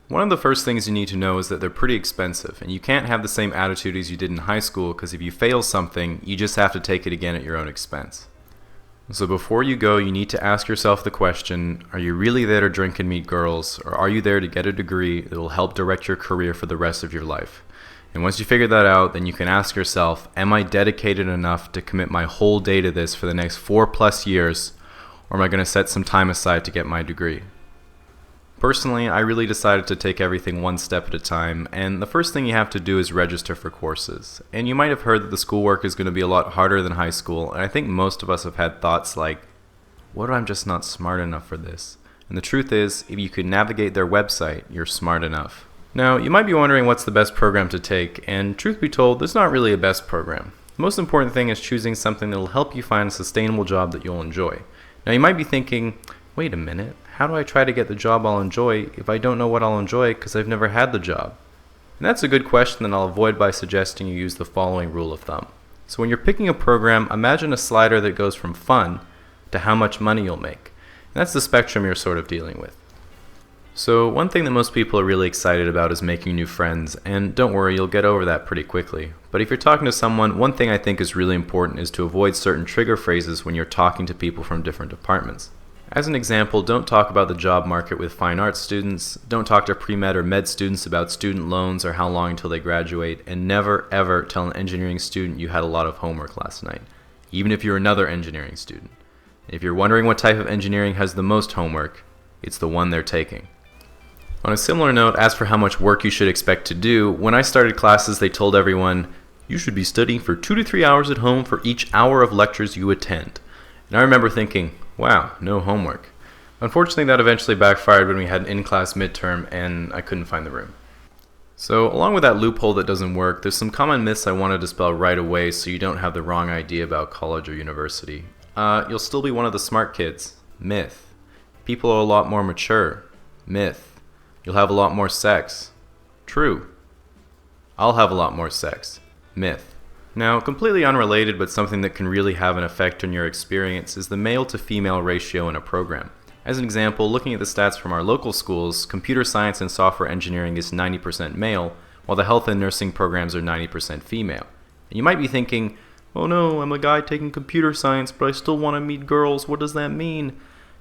One of the first things you need to know is that they're pretty expensive, and you can't have the same attitude as you did in high school because if you fail something, you just have to take it again at your own expense. So before you go, you need to ask yourself the question, are you really there to drink and meet girls, or are you there to get a degree that will help direct your career for the rest of your life? And once you figure that out, then you can ask yourself, am I dedicated enough to commit my whole day to this for the next 4+ years, or am I going to set some time aside to get my degree? Personally, I really decided to take everything one step at a time, and the first thing you have to do is register for courses. And you might have heard that the schoolwork is going to be a lot harder than high school, and I think most of us have had thoughts like, what if I'm just not smart enough for this? And the truth is, if you can navigate their website, you're smart enough. Now, you might be wondering what's the best program to take, and truth be told, there's not really a best program. The most important thing is choosing something that will help you find a sustainable job that you'll enjoy. Now, you might be thinking, wait a minute, how do I try to get the job I'll enjoy if I don't know what I'll enjoy because I've never had the job? And that's a good question that I'll avoid by suggesting you use the following rule of thumb. So when you're picking a program, imagine a slider that goes from fun to how much money you'll make. And that's the spectrum you're sort of dealing with. So one thing that most people are really excited about is making new friends, and don't worry, you'll get over that pretty quickly. But if you're talking to someone, one thing I think is really important is to avoid certain trigger phrases when you're talking to people from different departments. As an example, don't talk about the job market with fine arts students, don't talk to pre-med or med students about student loans or how long until they graduate, and never ever tell an engineering student you had a lot of homework last night, even if you're another engineering student. And if you're wondering what type of engineering has the most homework, it's the one they're taking. On a similar note, as for how much work you should expect to do, when I started classes they told everyone, you should be studying for 2 to 3 hours at home for each hour of lectures you attend. And I remember thinking, wow, no homework. Unfortunately, that eventually backfired when we had an in-class midterm and I couldn't find the room. So along with that loophole that doesn't work, there's some common myths I want to dispel right away so you don't have the wrong idea about college or university. You'll still be one of the smart kids. Myth. People are a lot more mature. Myth. You'll have a lot more sex. True. I'll have a lot more sex. Myth. Now, completely unrelated but something that can really have an effect on your experience is the male to female ratio in a program. As an example, looking at the stats from our local schools, computer science and software engineering is 90% male, while the health and nursing programs are 90% female. And you might be thinking, oh no, I'm a guy taking computer science, but I still want to meet girls. What does that mean? It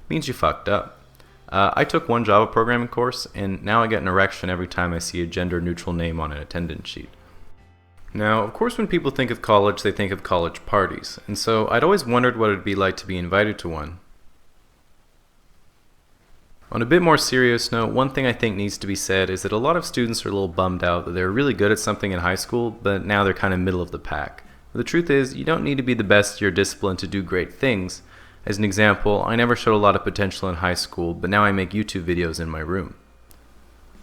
means you fucked up. I took one Java programming course, and now I get an erection every time I see a gender-neutral name on an attendance sheet. Now, of course, when people think of college, they think of college parties, and so I'd always wondered what it would be like to be invited to one. On a bit more serious note, one thing I think needs to be said is that a lot of students are a little bummed out that they were really good at something in high school, but now they're kind of middle of the pack. But the truth is, you don't need to be the best at your discipline to do great things. As an example, I never showed a lot of potential in high school, but now I make YouTube videos in my room.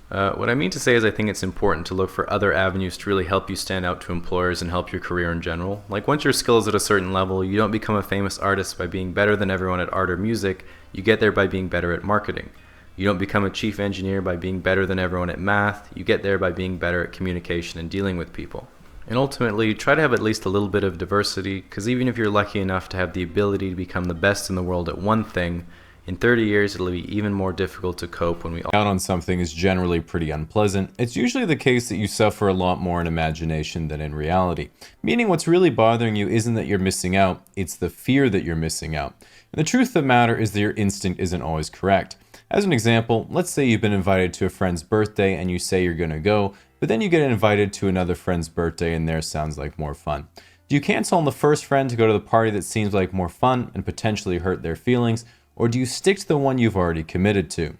What I mean to say is I think it's important to look for other avenues to really help you stand out to employers and help your career in general. Like once your skill is at a certain level, you don't become a famous artist by being better than everyone at art or music, you get there by being better at marketing. You don't become a chief engineer by being better than everyone at math, you get there by being better at communication and dealing with people. And ultimately, try to have at least a little bit of diversity, because even if you're lucky enough to have the ability to become the best in the world at one thing, in 30 years it'll be even more difficult to cope when we all out on something is generally pretty unpleasant. It's usually the case that you suffer a lot more in imagination than in reality. Meaning what's really bothering you isn't that you're missing out, it's the fear that you're missing out. And the truth of the matter is that your instinct isn't always correct. As an example, let's say you've been invited to a friend's birthday and you say you're gonna go, but then you get invited to another friend's birthday and theirs sounds like more fun. Do you cancel on the first friend to go to the party that seems like more fun and potentially hurt their feelings, or do you stick to the one you've already committed to?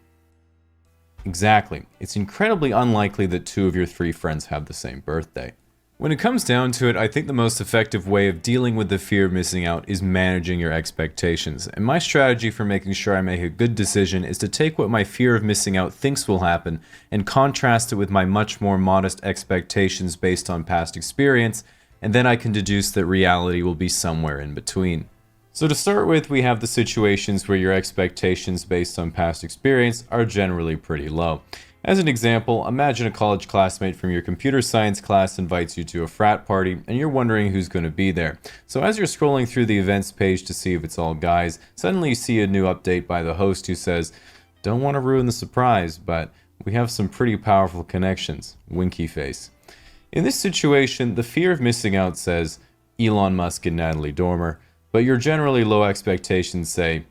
Exactly. It's incredibly unlikely that 2 of your 3 friends have the same birthday. When it comes down to it, I think the most effective way of dealing with the fear of missing out is managing your expectations. And my strategy for making sure I make a good decision is to take what my fear of missing out thinks will happen and contrast it with my much more modest expectations based on past experience, and then I can deduce that reality will be somewhere in between. So to start with, we have the situations where your expectations based on past experience are generally pretty low. As an example, imagine a college classmate from your computer science class invites you to a frat party and you're wondering who's going to be there. So as you're scrolling through the events page to see if it's all guys, suddenly you see a new update by the host who says, "Don't want to ruin the surprise, but we have some pretty powerful connections." Winky face. In this situation, the fear of missing out says, Elon Musk and Natalie Dormer, but your generally low expectations say,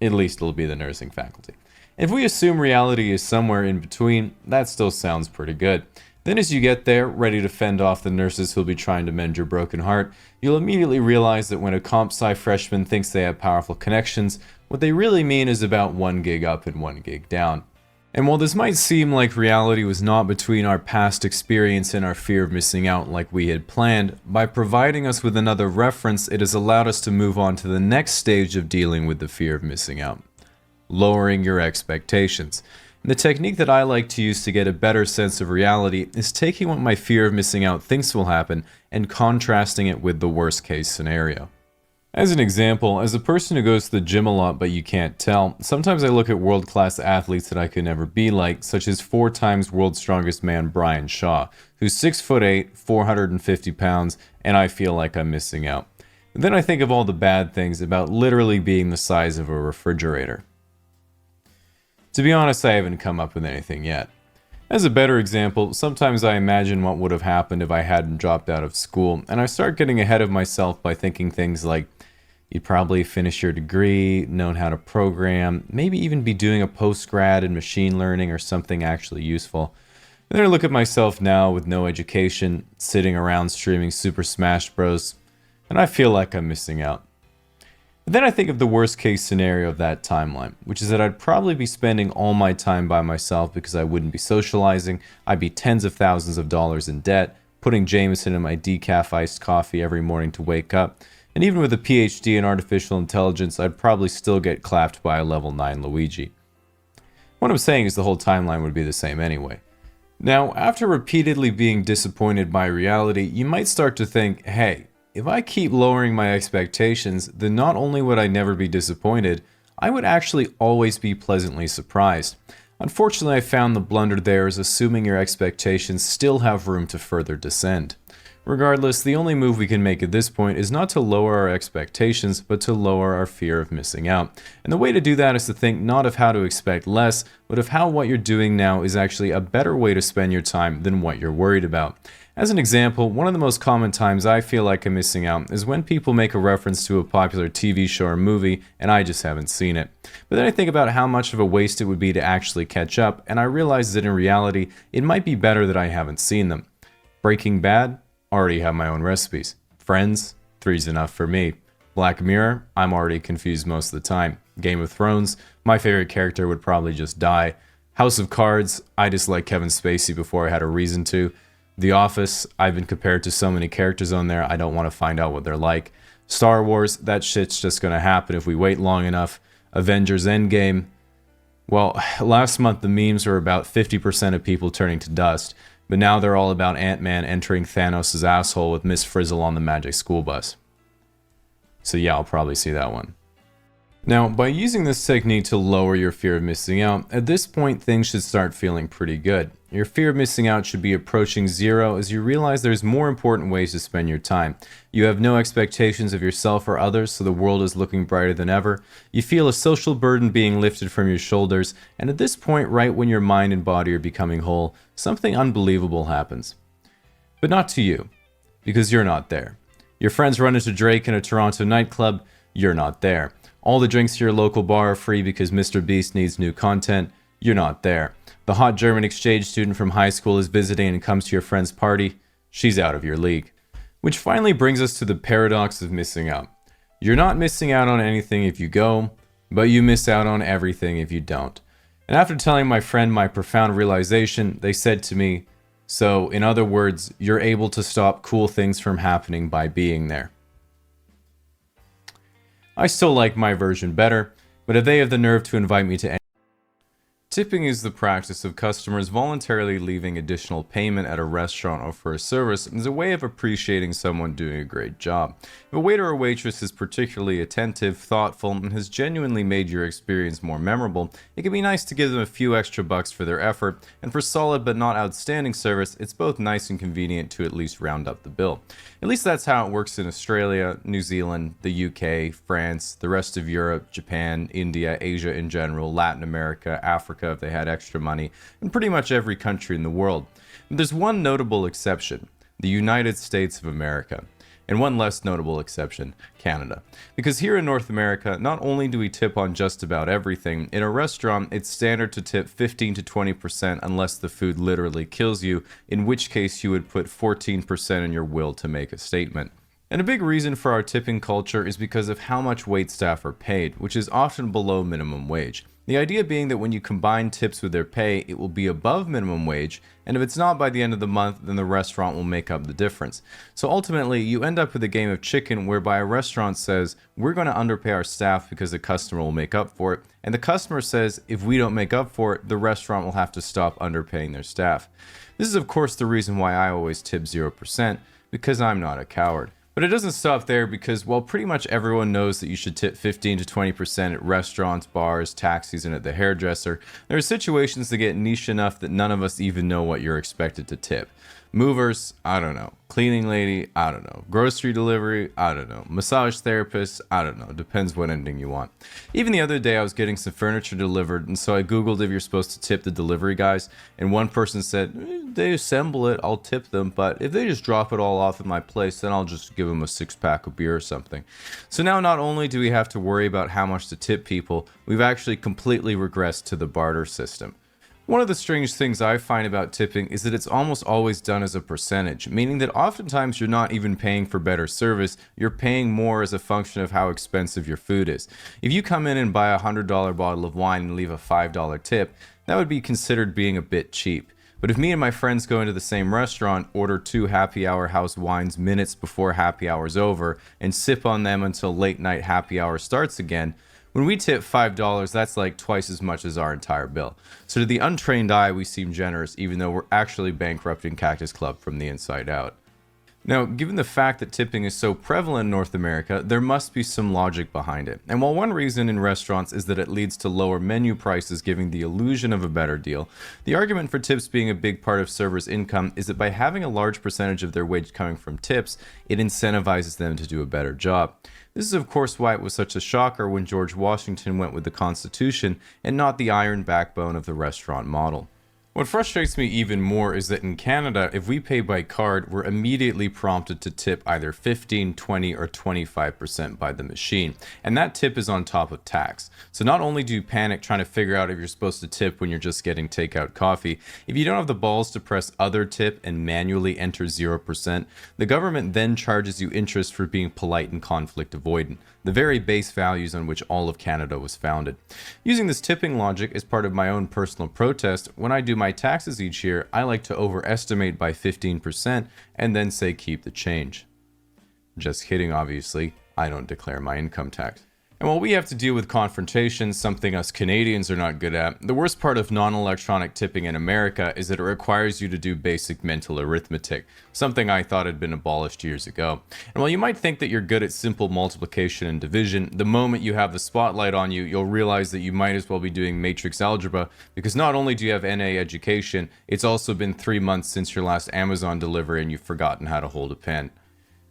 at least it'll be the nursing faculty. If we assume reality is somewhere in between, that still sounds pretty good. Then as you get there, ready to fend off the nurses who'll be trying to mend your broken heart, you'll immediately realize that when a comp sci freshman thinks they have powerful connections, what they really mean is about 1 gig up and 1 gig down. And while this might seem like reality was not between our past experience and our fear of missing out like we had planned, by providing us with another reference, it has allowed us to move on to the next stage of dealing with the fear of missing out. Lowering your expectations. And the technique that I like to use to get a better sense of reality is taking what my fear of missing out thinks will happen and contrasting it with the worst case scenario. As an example, as a person who goes to the gym a lot but you can't tell, sometimes I look at world-class athletes that I could never be like, such as 4 times world's strongest man Brian Shaw, who's 6'8", 450 pounds, and I feel like I'm missing out. And then I think of all the bad things about literally being the size of a refrigerator. To be honest, I haven't come up with anything yet. As a better example, sometimes I imagine what would have happened if I hadn't dropped out of school, and I start getting ahead of myself by thinking things like, you'd probably finish your degree, known how to program, maybe even be doing a post-grad in machine learning or something actually useful. And then I look at myself now with no education, sitting around streaming Super Smash Bros., and I feel like I'm missing out. But then I think of the worst case scenario of that timeline, which is that I'd probably be spending all my time by myself because I wouldn't be socializing, I'd be tens of thousands of dollars in debt, putting Jameson in my decaf iced coffee every morning to wake up, and even with a PhD in artificial intelligence, I'd probably still get clapped by a level 9 Luigi. What I'm saying is the whole timeline would be the same anyway. Now, after repeatedly being disappointed by reality, you might start to think, hey, if I keep lowering my expectations, then not only would I never be disappointed, I would actually always be pleasantly surprised. Unfortunately, I found the blunder there is assuming your expectations still have room to further descend. Regardless, the only move we can make at this point is not to lower our expectations, but to lower our fear of missing out. And the way to do that is to think not of how to expect less, but of how what you're doing now is actually a better way to spend your time than what you're worried about. As an example, one of the most common times I feel like I'm missing out is when people make a reference to a popular TV show or movie and I just haven't seen it. But then I think about how much of a waste it would be to actually catch up, and I realize that in reality, it might be better that I haven't seen them. Breaking Bad? Already have my own recipes. Friends? 3's enough for me. Black Mirror? I'm already confused most of the time. Game of Thrones? My favorite character would probably just die. House of Cards? I dislike Kevin Spacey before I had a reason to. The Office? I've been compared to so many characters on there, I don't want to find out what they're like. Star Wars? That shit's just gonna happen if we wait long enough. Avengers Endgame? Well, last month the memes were about 50% of people turning to dust. But now they're all about Ant-Man entering Thanos' asshole with Miss Frizzle on the magic school bus. So yeah, I'll probably see that one. Now, by using this technique to lower your fear of missing out, at this point things should start feeling pretty good. Your fear of missing out should be approaching zero as you realize there's more important ways to spend your time. You have no expectations of yourself or others, so the world is looking brighter than ever. You feel a social burden being lifted from your shoulders, and at this point, right when your mind and body are becoming whole, something unbelievable happens. But not to you, because you're not there. Your friends run into Drake in a Toronto nightclub, you're not there. All the drinks at your local bar are free because Mr. Beast needs new content, you're not there. The hot German exchange student from high school is visiting and comes to your friend's party, she's out of your league. Which finally brings us to the paradox of missing out. You're not missing out on anything if you go, but you miss out on everything if you don't. And after telling my friend my profound realization, they said to me, so in other words, you're able to stop cool things from happening by being there. I still like my version better, but if they have the nerve to invite me to any... Tipping is the practice of customers voluntarily leaving additional payment at a restaurant or for a service as a way of appreciating someone doing a great job. If a waiter or waitress is particularly attentive, thoughtful, and has genuinely made your experience more memorable, it can be nice to give them a few extra bucks for their effort, and for solid but not outstanding service, it's both nice and convenient to at least round up the bill. At least that's how it works in Australia, New Zealand, the UK, France, the rest of Europe, Japan, India, Asia in general, Latin America, Africa if they had extra money, and pretty much every country in the world. But there's one notable exception, the United States of America. And one less notable exception, Canada. Because here in North America, not only do we tip on just about everything, in a restaurant it's standard to tip 15 to 20% unless the food literally kills you, in which case you would put 14% in your will to make a statement. And a big reason for our tipping culture is because of how much wait staff are paid, which is often below minimum wage. The idea being that when you combine tips with their pay, it will be above minimum wage, and if it's not by the end of the month, then the restaurant will make up the difference. So ultimately, you end up with a game of chicken whereby a restaurant says, we're going to underpay our staff because the customer will make up for it, and the customer says, if we don't make up for it, the restaurant will have to stop underpaying their staff. This is of course the reason why I always tip 0%, because I'm not a coward. But it doesn't stop there because while pretty much everyone knows that you should tip 15 to 20% at restaurants, bars, taxis, and at the hairdresser, there are situations that get niche enough that none of us even know what you're expected to tip. Movers, I don't know. Cleaning lady, I don't know. Grocery delivery, I don't know. Massage therapist, I don't know. Depends what ending you want. Even the other day I was getting some furniture delivered, and so I googled if you're supposed to tip the delivery guys, and one person said, they assemble it, I'll tip them, but if they just drop it all off at my place, then I'll just give them a 6-pack of beer or something. So now not only do we have to worry about how much to tip people, we've actually completely regressed to the barter system. One of the strange things I find about tipping is that it's almost always done as a percentage, meaning that oftentimes you're not even paying for better service, you're paying more as a function of how expensive your food is. If you come in and buy a $100 bottle of wine and leave a $5 tip, that would be considered being a bit cheap. But if me and my friends go into the same restaurant, order 2 happy hour house wines minutes before happy hour's over, and sip on them until late night happy hour starts again, when we tip $5, that's like twice as much as our entire bill. So to the untrained eye, we seem generous, even though we're actually bankrupting Cactus Club from the inside out. Now, given the fact that tipping is so prevalent in North America, there must be some logic behind it. And while one reason in restaurants is that it leads to lower menu prices, giving the illusion of a better deal, the argument for tips being a big part of servers' income is that by having a large percentage of their wage coming from tips, it incentivizes them to do a better job. This is, of course, why it was such a shocker when George Washington went with the Constitution and not the iron backbone of the restaurant model. What frustrates me even more is that in Canada, if we pay by card, we're immediately prompted to tip either 15, 20, or 25% by the machine. And that tip is on top of tax. So not only do you panic trying to figure out if you're supposed to tip when you're just getting takeout coffee, if you don't have the balls to press other tip and manually enter 0%, the government then charges you interest for being polite and conflict avoidant, the very base values on which all of Canada was founded. Using this tipping logic as part of my own personal protest, when I do my taxes each year, I like to overestimate by 15% and then say keep the change. Just kidding, obviously. I don't declare my income tax. And while we have to deal with confrontation, something us Canadians are not good at, the worst part of non-electronic tipping in America is that it requires you to do basic mental arithmetic, something I thought had been abolished years ago. And while you might think that you're good at simple multiplication and division, the moment you have the spotlight on you, you'll realize that you might as well be doing matrix algebra, because not only do you have NA education, it's also been 3 months since your last Amazon delivery and you've forgotten how to hold a pen.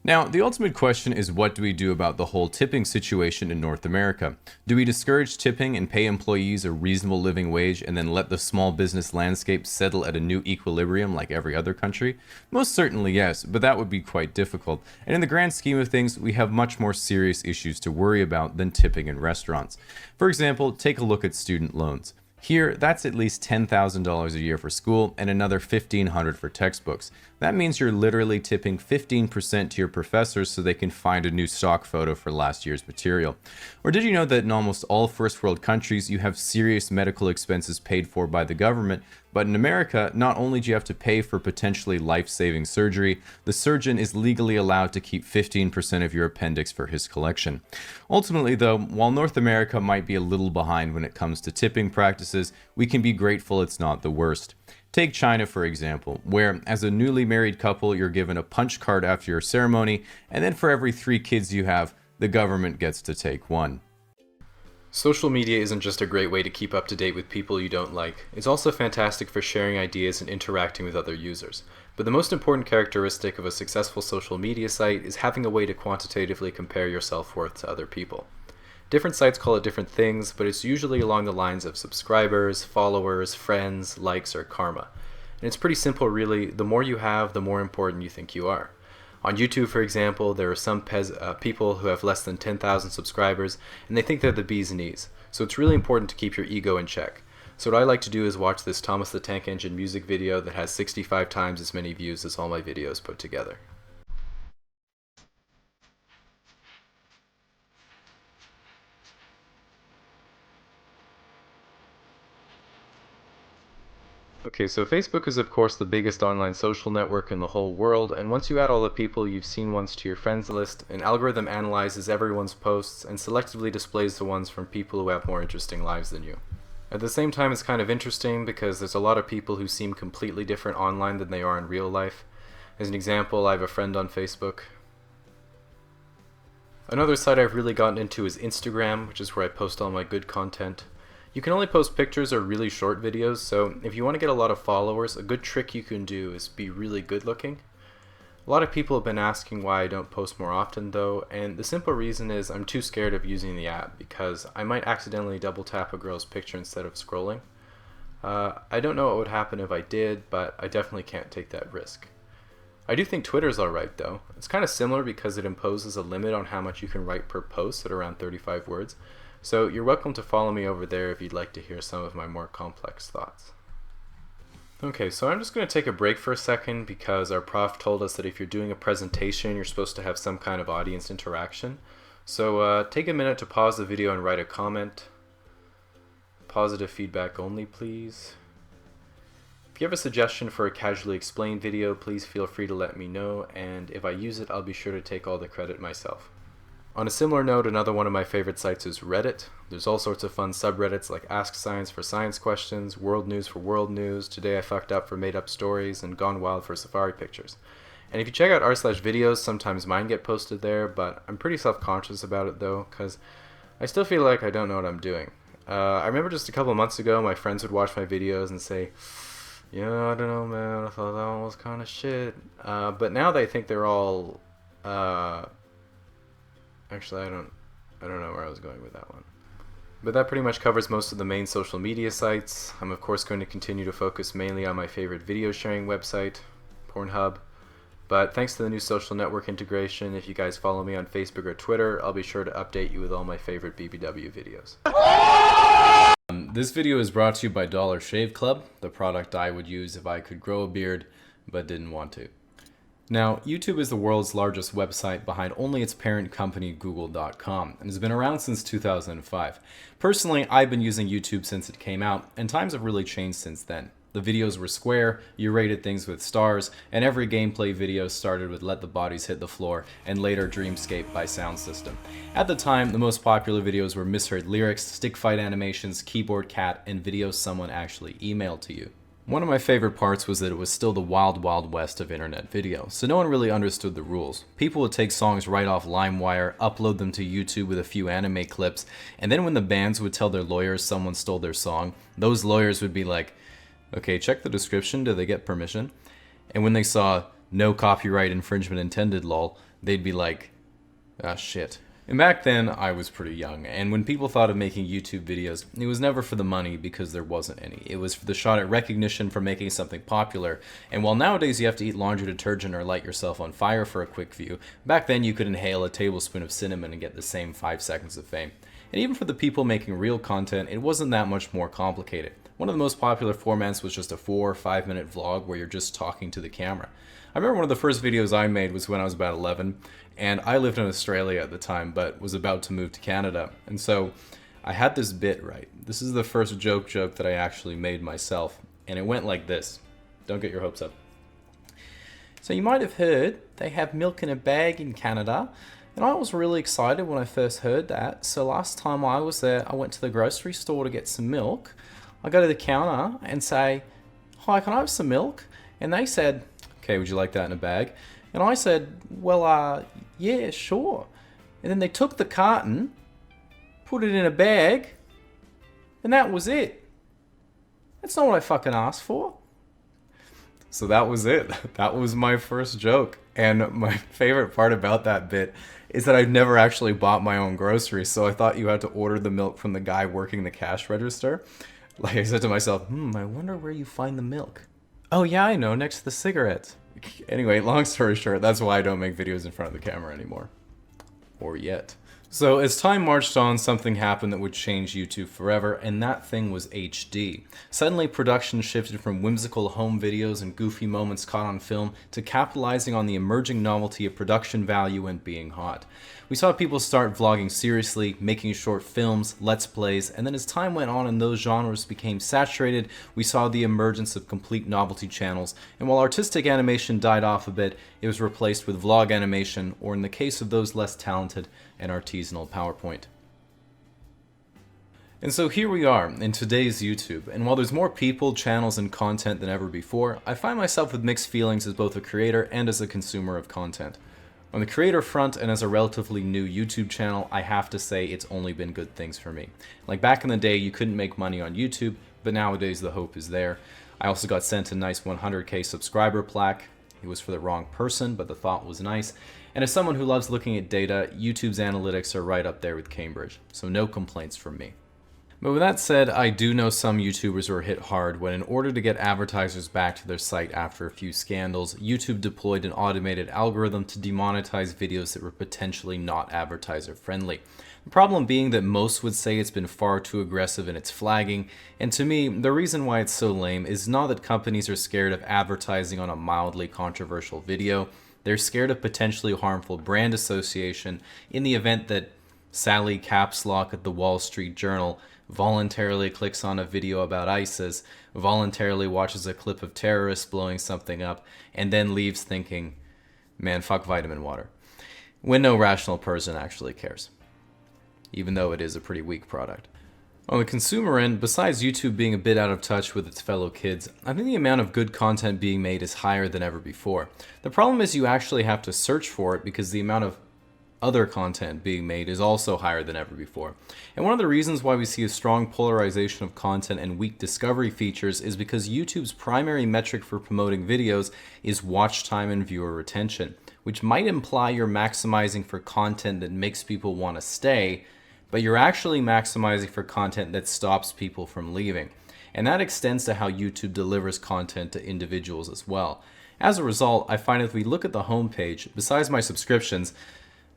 Now, the ultimate question is, what do we do about the whole tipping situation in North America? Do we discourage tipping and pay employees a reasonable living wage and then let the small business landscape settle at a new equilibrium like every other country? Most certainly yes, but that would be quite difficult. And in the grand scheme of things, we have much more serious issues to worry about than tipping in restaurants. For example, take a look at student loans. Here, that's at least $10,000 a year for school and another $1,500 for textbooks. That means you're literally tipping 15% to your professors so they can find a new stock photo for last year's material. Or did you know that in almost all first world countries, you have serious medical expenses paid for by the government, but in America, not only do you have to pay for potentially life-saving surgery, the surgeon is legally allowed to keep 15% of your appendix for his collection. Ultimately, though, while North America might be a little behind when it comes to tipping practices, we can be grateful it's not the worst. Take China, for example, where as a newly married couple, you're given a punch card after your ceremony, and then for every 3 kids you have, the government gets to take 1. Social media isn't just a great way to keep up to date with people you don't like. It's also fantastic for sharing ideas and interacting with other users. But the most important characteristic of a successful social media site is having a way to quantitatively compare your self-worth to other people. Different sites call it different things, but it's usually along the lines of subscribers, followers, friends, likes, or karma. And it's pretty simple really. The more you have, the more important you think you are. On YouTube, for example, there are some people who have less than 10,000 subscribers, and they think they're the bee's knees. So it's really important to keep your ego in check. So what I like to do is watch this Thomas the Tank Engine music video that has 65 times as many views as all my videos put together. Okay, so Facebook is of course the biggest online social network in the whole world, and once you add all the people you've seen once to your friends list, an algorithm analyzes everyone's posts and selectively displays the ones from people who have more interesting lives than you. At the same time, it's kind of interesting because there's a lot of people who seem completely different online than they are in real life. As an example, I have a friend on Facebook. Another site I've really gotten into is Instagram, which is where I post all my good content. You can only post pictures or really short videos, so if you want to get a lot of followers, a good trick you can do is be really good looking. A lot of people have been asking why I don't post more often though, and the simple reason is I'm too scared of using the app because I might accidentally double tap a girl's picture instead of scrolling. I don't know what would happen if I did, but I definitely can't take that risk. I do think Twitter's alright though. It's kind of similar because it imposes a limit on how much you can write per post at around 35 words. So you're welcome to follow me over there if you'd like to hear some of my more complex thoughts. Okay, so I'm just going to take a break for a second because our prof told us that if you're doing a presentation, you're supposed to have some kind of audience interaction. So take a minute to pause the video and write a comment. Positive feedback only, please. If you have a suggestion for a casually explained video, please feel free to let me know, and if I use it, I'll be sure to take all the credit myself. On a similar note, another one of my favorite sites is Reddit. There's all sorts of fun subreddits like Ask Science for science questions, World News for world news, Today I Fucked Up for made up stories, and Gone Wild for safari pictures. And if you check out r/videos, sometimes mine get posted there, but I'm pretty self-conscious about it though, because I still feel like I don't know what I'm doing. I remember just a couple of months ago, my friends would watch my videos and say, yeah, I don't know, man, I thought that one was kind of shit. But now they think they're all, actually, I don't know where I was going with that one. But that pretty much covers most of the main social media sites. I'm of course going to continue to focus mainly on my favorite video sharing website, Pornhub. But thanks to the new social network integration, if you guys follow me on Facebook or Twitter, I'll be sure to update you with all my favorite BBW videos. This video is brought to you by Dollar Shave Club, the product I would use if I could grow a beard but didn't want to. Now, YouTube is the world's largest website behind only its parent company, Google.com, and has been around since 2005. Personally, I've been using YouTube since it came out, and times have really changed since then. The videos were square, you rated things with stars, and every gameplay video started with Let the Bodies Hit the Floor, and later Dreamscape by Sound System. At the time, the most popular videos were misheard lyrics, stick fight animations, keyboard cat, and videos someone actually emailed to you. One of my favorite parts was that it was still the wild, wild west of internet video, so no one really understood the rules. People would take songs right off LimeWire, upload them to YouTube with a few anime clips, and then when the bands would tell their lawyers someone stole their song, those lawyers would be like, okay, check the description, do they get permission? And when they saw no copyright infringement intended lol, they'd be like, ah shit. And back then, I was pretty young, and when people thought of making YouTube videos, it was never for the money because there wasn't any. It was for the shot at recognition for making something popular, and while nowadays you have to eat laundry detergent or light yourself on fire for a quick view, back then you could inhale a tablespoon of cinnamon and get the same 5 seconds of fame. And even for the people making real content, it wasn't that much more complicated. One of the most popular formats was just a 4 or 5 minute vlog where you're just talking to the camera. I remember one of the first videos I made was when I was about 11, and I lived in Australia at the time, but was about to move to Canada. And so I had this bit right. This is the first joke that I actually made myself, and it went like this. Don't get your hopes up. So you might have heard they have milk in a bag in Canada, and I was really excited when I first heard that. So last time I was there, I went to the grocery store to get some milk. I go to the counter and say, hi, can I have some milk? And they said, okay, would you like that in a bag? And I said, well, yeah, sure. And then they took the carton, put it in a bag, and that was it. That's not what I fucking asked for. So that was it. That was my first joke. And my favorite part about that bit is that I've never actually bought my own groceries, so I thought you had to order the milk from the guy working the cash register. Like I said to myself, I wonder where you find the milk. Oh yeah, I know, next to the cigarettes. Anyway, long story short, that's why I don't make videos in front of the camera anymore. Or yet. So as time marched on, something happened that would change YouTube forever, and that thing was HD. Suddenly, production shifted from whimsical home videos and goofy moments caught on film to capitalizing on the emerging novelty of production value and being hot. We saw people start vlogging seriously, making short films, let's plays, and then as time went on and those genres became saturated, we saw the emergence of complete novelty channels, and while artistic animation died off a bit, it was replaced with vlog animation, or in the case of those less talented, an artisanal PowerPoint. And so here we are, in today's YouTube, and while there's more people, channels, and content than ever before, I find myself with mixed feelings as both a creator and as a consumer of content. On the creator front, and as a relatively new YouTube channel, I have to say it's only been good things for me. Like back in the day, you couldn't make money on YouTube, but nowadays the hope is there. I also got sent a nice 100k subscriber plaque. It was for the wrong person, but the thought was nice. And as someone who loves looking at data, YouTube's analytics are right up there with Cambridge, so no complaints from me. But with that said, I do know some YouTubers who are hit hard when in order to get advertisers back to their site after a few scandals, YouTube deployed an automated algorithm to demonetize videos that were potentially not advertiser friendly. The problem being that most would say it's been far too aggressive in its flagging, and to me, the reason why it's so lame is not that companies are scared of advertising on a mildly controversial video, they're scared of potentially harmful brand association in the event that Sally Capslock at the Wall Street Journal voluntarily clicks on a video about ISIS, voluntarily watches a clip of terrorists blowing something up, and then leaves thinking, man, fuck vitamin water, when no rational person actually cares, even though it is a pretty weak product. On the consumer end, besides YouTube being a bit out of touch with its fellow kids, I think the amount of good content being made is higher than ever before. The problem is you actually have to search for it because the amount of other content being made is also higher than ever before. And one of the reasons why we see a strong polarization of content and weak discovery features is because YouTube's primary metric for promoting videos is watch time and viewer retention, which might imply you're maximizing for content that makes people want to stay, but you're actually maximizing for content that stops people from leaving. And that extends to how YouTube delivers content to individuals as well. As a result, I find if we look at the homepage, besides my subscriptions,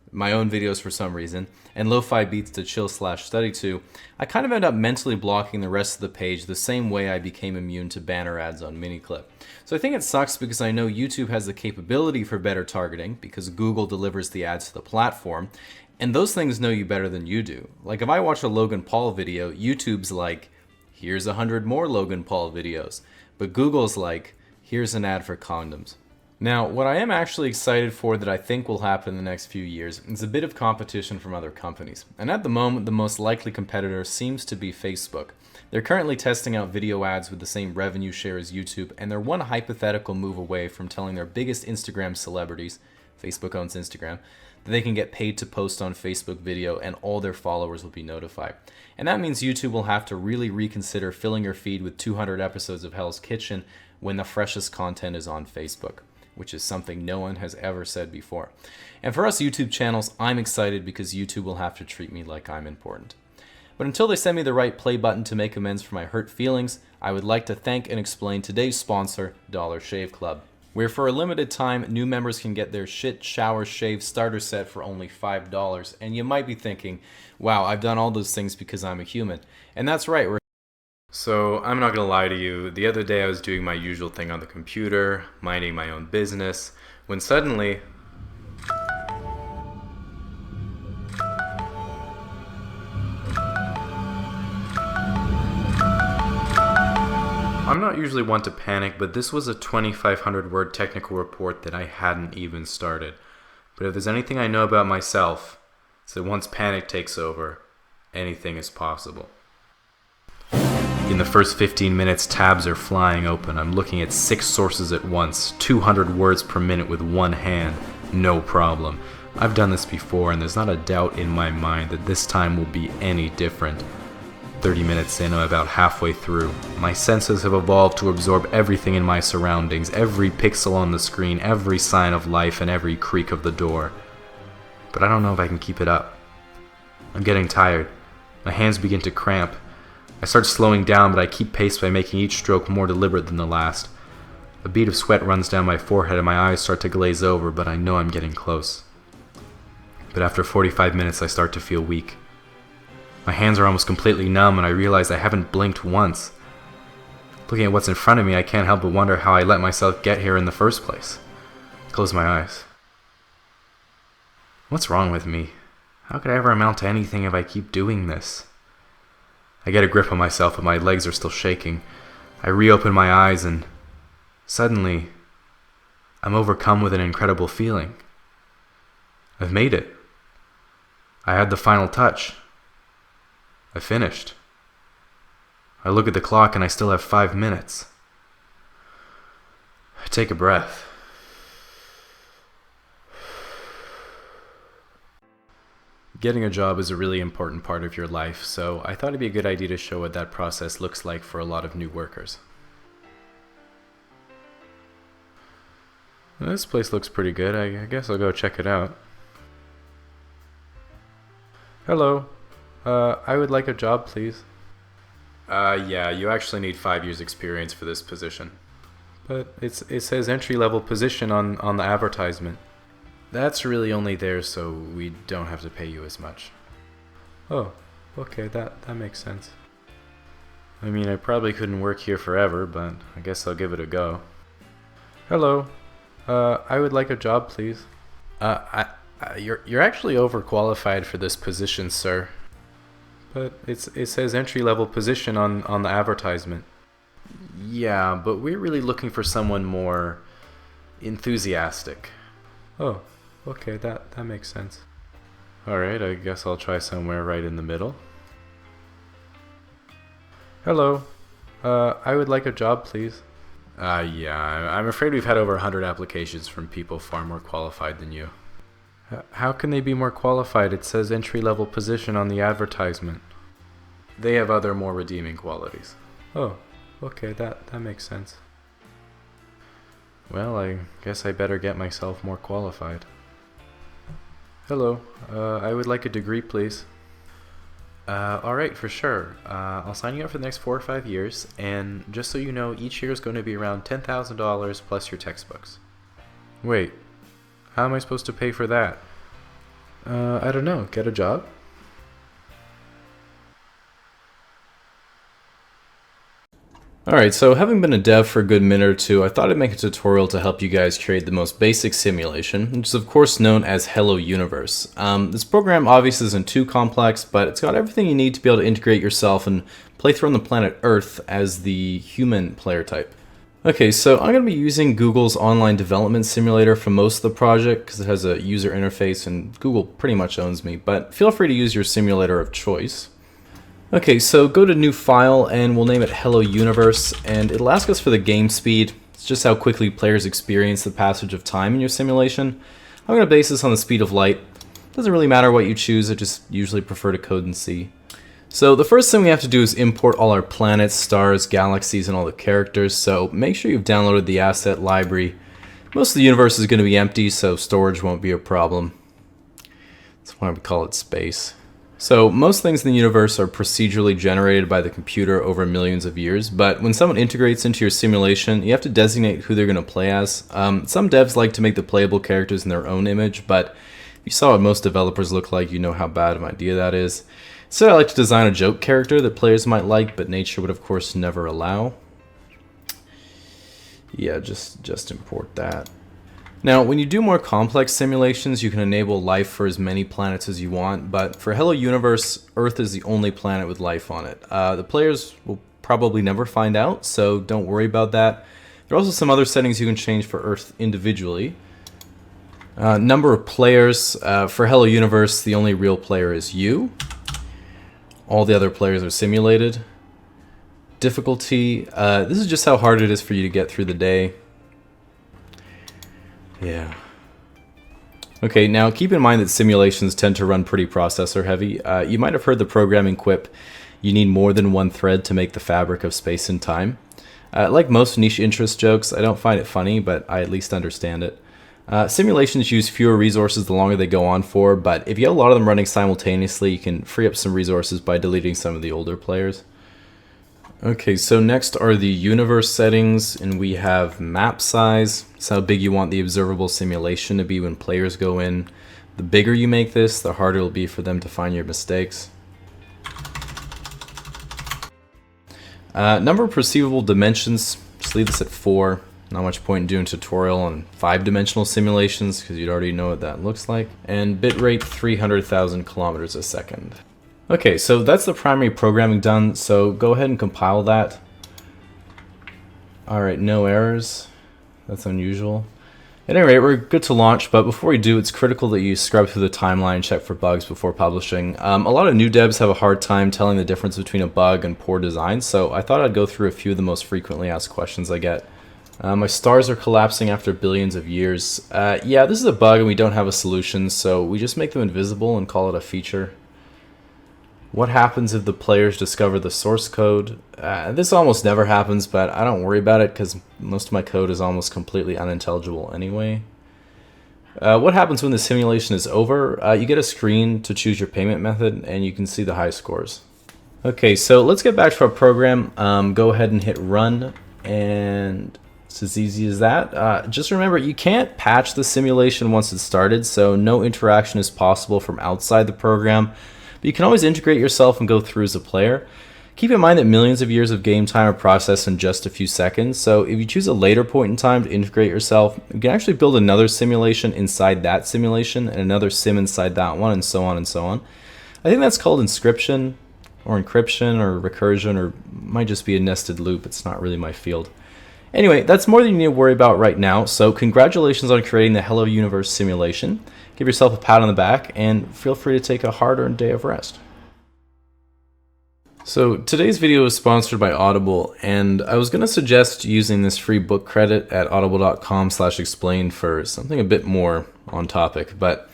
my own videos for some reason, and lo-fi beats to chill/study to, I kind of end up mentally blocking the rest of the page the same way I became immune to banner ads on Miniclip. So I think it sucks because I know YouTube has the capability for better targeting because Google delivers the ads to the platform, and those things know you better than you do. Like if I watch a Logan Paul video, YouTube's like, here's 100 more Logan Paul videos. But Google's like, here's an ad for condoms. Now, what I am actually excited for that I think will happen in the next few years is a bit of competition from other companies. And at the moment, the most likely competitor seems to be Facebook. They're currently testing out video ads with the same revenue share as YouTube, and they're one hypothetical move away from telling their biggest Instagram celebrities, Facebook owns Instagram, that they can get paid to post on Facebook video and all their followers will be notified. And that means YouTube will have to really reconsider filling your feed with 200 episodes of Hell's Kitchen when the freshest content is on Facebook, which is something no one has ever said before. And for us YouTube channels, I'm excited because YouTube will have to treat me like I'm important. But until they send me the right play button to make amends for my hurt feelings, I would like to thank and explain today's sponsor, Dollar Shave Club, where for a limited time, new members can get their shit shower shave starter set for only $5. And you might be thinking, wow, I've done all those things because I'm a human. And that's right. So I'm not gonna lie to you, the other day I was doing my usual thing on the computer, minding my own business, when suddenly I'm not usually one to panic, but this was a 2,500 word technical report that I hadn't even started. But if there's anything I know about myself, it's that once panic takes over, anything is possible. In the first 15 minutes, tabs are flying open. I'm looking at 6 sources at once, 200 words per minute with one hand, no problem. I've done this before, and there's not a doubt in my mind that this time will be any different. 30 minutes in, I'm about halfway through. My senses have evolved to absorb everything in my surroundings, every pixel on the screen, every sign of life, and every creak of the door. But I don't know if I can keep it up. I'm getting tired. My hands begin to cramp. I start slowing down, but I keep pace by making each stroke more deliberate than the last. A bead of sweat runs down my forehead and my eyes start to glaze over, but I know I'm getting close. But after 45 minutes, I start to feel weak. My hands are almost completely numb, and I realize I haven't blinked once. Looking at what's in front of me, I can't help but wonder how I let myself get here in the first place. I close my eyes. What's wrong with me? How could I ever amount to anything if I keep doing this? I get a grip on myself, but my legs are still shaking. I reopen my eyes, and suddenly, I'm overcome with an incredible feeling. I've made it. I had the final touch. I finished. I look at the clock and I still have 5 minutes. I take a breath. Getting a job is a really important part of your life, so I thought it'd be a good idea to show what that process looks like for a lot of new workers. This place looks pretty good. I guess I'll go check it out. Hello. I would like a job, please. Yeah, you actually need 5 years experience for this position. But it says entry-level position on the advertisement. That's really only there so we don't have to pay you as much. Oh, okay, that makes sense. I mean, I probably couldn't work here forever, but I guess I'll give it a go. Hello. I would like a job, please. You're actually overqualified for this position, sir. But it says entry-level position on the advertisement. Yeah, but we're really looking for someone more enthusiastic. Oh, okay, that makes sense. Alright, I guess I'll try somewhere right in the middle. Hello. I would like a job, please. Yeah, I'm afraid we've had over 100 applications from people far more qualified than you. How can they be more qualified? It says entry-level position on the advertisement. They have other more redeeming qualities. Oh, okay, that makes sense. Well, I guess I better get myself more qualified. Hello, I would like a degree, please. Alright, for sure. I'll sign you up for the next 4 or 5 years, and just so you know, each year is going to be around $10,000 plus your textbooks. Wait, how am I supposed to pay for that? I don't know, get a job? Alright, so having been a dev for a good minute or two, I thought I'd make a tutorial to help you guys create the most basic simulation, which is of course known as Hello Universe. This program obviously isn't too complex, but it's got everything you need to be able to integrate yourself and play through on the planet Earth as the human player type. Okay, so I'm going to be using Google's online development simulator for most of the project because it has a user interface and Google pretty much owns me, but feel free to use your simulator of choice. Okay, so go to new file and we'll name it Hello Universe, and it'll ask us for the game speed. It's just how quickly players experience the passage of time in your simulation. I'm going to base this on the speed of light. Doesn't really matter what you choose, I just usually prefer to code in C. So the first thing we have to do is import all our planets, stars, galaxies, and all the characters, so make sure you've downloaded the asset library. Most of the universe is going to be empty, so storage won't be a problem. That's why we call it space. So most things in the universe are procedurally generated by the computer over millions of years, but when someone integrates into your simulation, you have to designate who they're going to play as. Some devs like to make the playable characters in their own image, but if you saw what most developers look like, you know how bad of an idea that is. Instead, I like to design a joke character that players might like, but nature would of course never allow. Yeah, just import that. Now, when you do more complex simulations, you can enable life for as many planets as you want, but for Hello Universe, Earth is the only planet with life on it. The players will probably never find out, so don't worry about that. There are also some other settings you can change for Earth individually. Number of players. For Hello Universe, the only real player is you. All the other players are simulated. Difficulty. This is just how hard it is for you to get through the day. Yeah. Okay, now keep in mind that simulations tend to run pretty processor heavy. You might have heard the programming quip, you need more than one thread to make the fabric of space and time. Like most niche interest jokes, I don't find it funny, but I at least understand it. Simulations use fewer resources the longer they go on for, but if you have a lot of them running simultaneously, you can free up some resources by deleting some of the older players. Okay, so next are the universe settings, and we have map size. It's how big you want the observable simulation to be when players go in. The bigger you make this, the harder it will be for them to find your mistakes. Number of perceivable dimensions, just leave this at 4. Not much point in doing a tutorial on 5-dimensional simulations because you'd already know what that looks like. And bitrate 300,000 kilometers a second. Okay, so that's the primary programming done, so go ahead and compile that. Alright, no errors. That's unusual. At any rate, we're good to launch, but before we do, it's critical that you scrub through the timeline, check for bugs before publishing. A lot of new devs have a hard time telling the difference between a bug and poor design, so I thought I'd go through a few of the most frequently asked questions I get. My stars are collapsing after billions of years. Yeah, this is a bug and we don't have a solution, so we just make them invisible and call it a feature. What happens if the players discover the source code? This almost never happens, but I don't worry about it because most of my code is almost completely unintelligible anyway. What happens when the simulation is over? You get a screen to choose your payment method and you can see the high scores. Okay, so let's get back to our program. Go ahead and hit run, and it's as easy as that. Just remember, you can't patch the simulation once it's started, so no interaction is possible from outside the program. But you can always integrate yourself and go through as a player. Keep in mind that millions of years of game time are processed in just a few seconds, so if you choose a later point in time to integrate yourself, you can actually build another simulation inside that simulation and another sim inside that one, and so on and so on. I think that's called inscription or encryption or recursion, or might just be a nested loop. It's not really my field. Anyway, that's more than you need to worry about right now, so congratulations on creating the Hello Universe simulation. Give yourself a pat on the back and feel free to take a hard-earned day of rest. So today's video is sponsored by Audible, and I was going to suggest using this free book credit at audible.com/explain for something a bit more on topic, but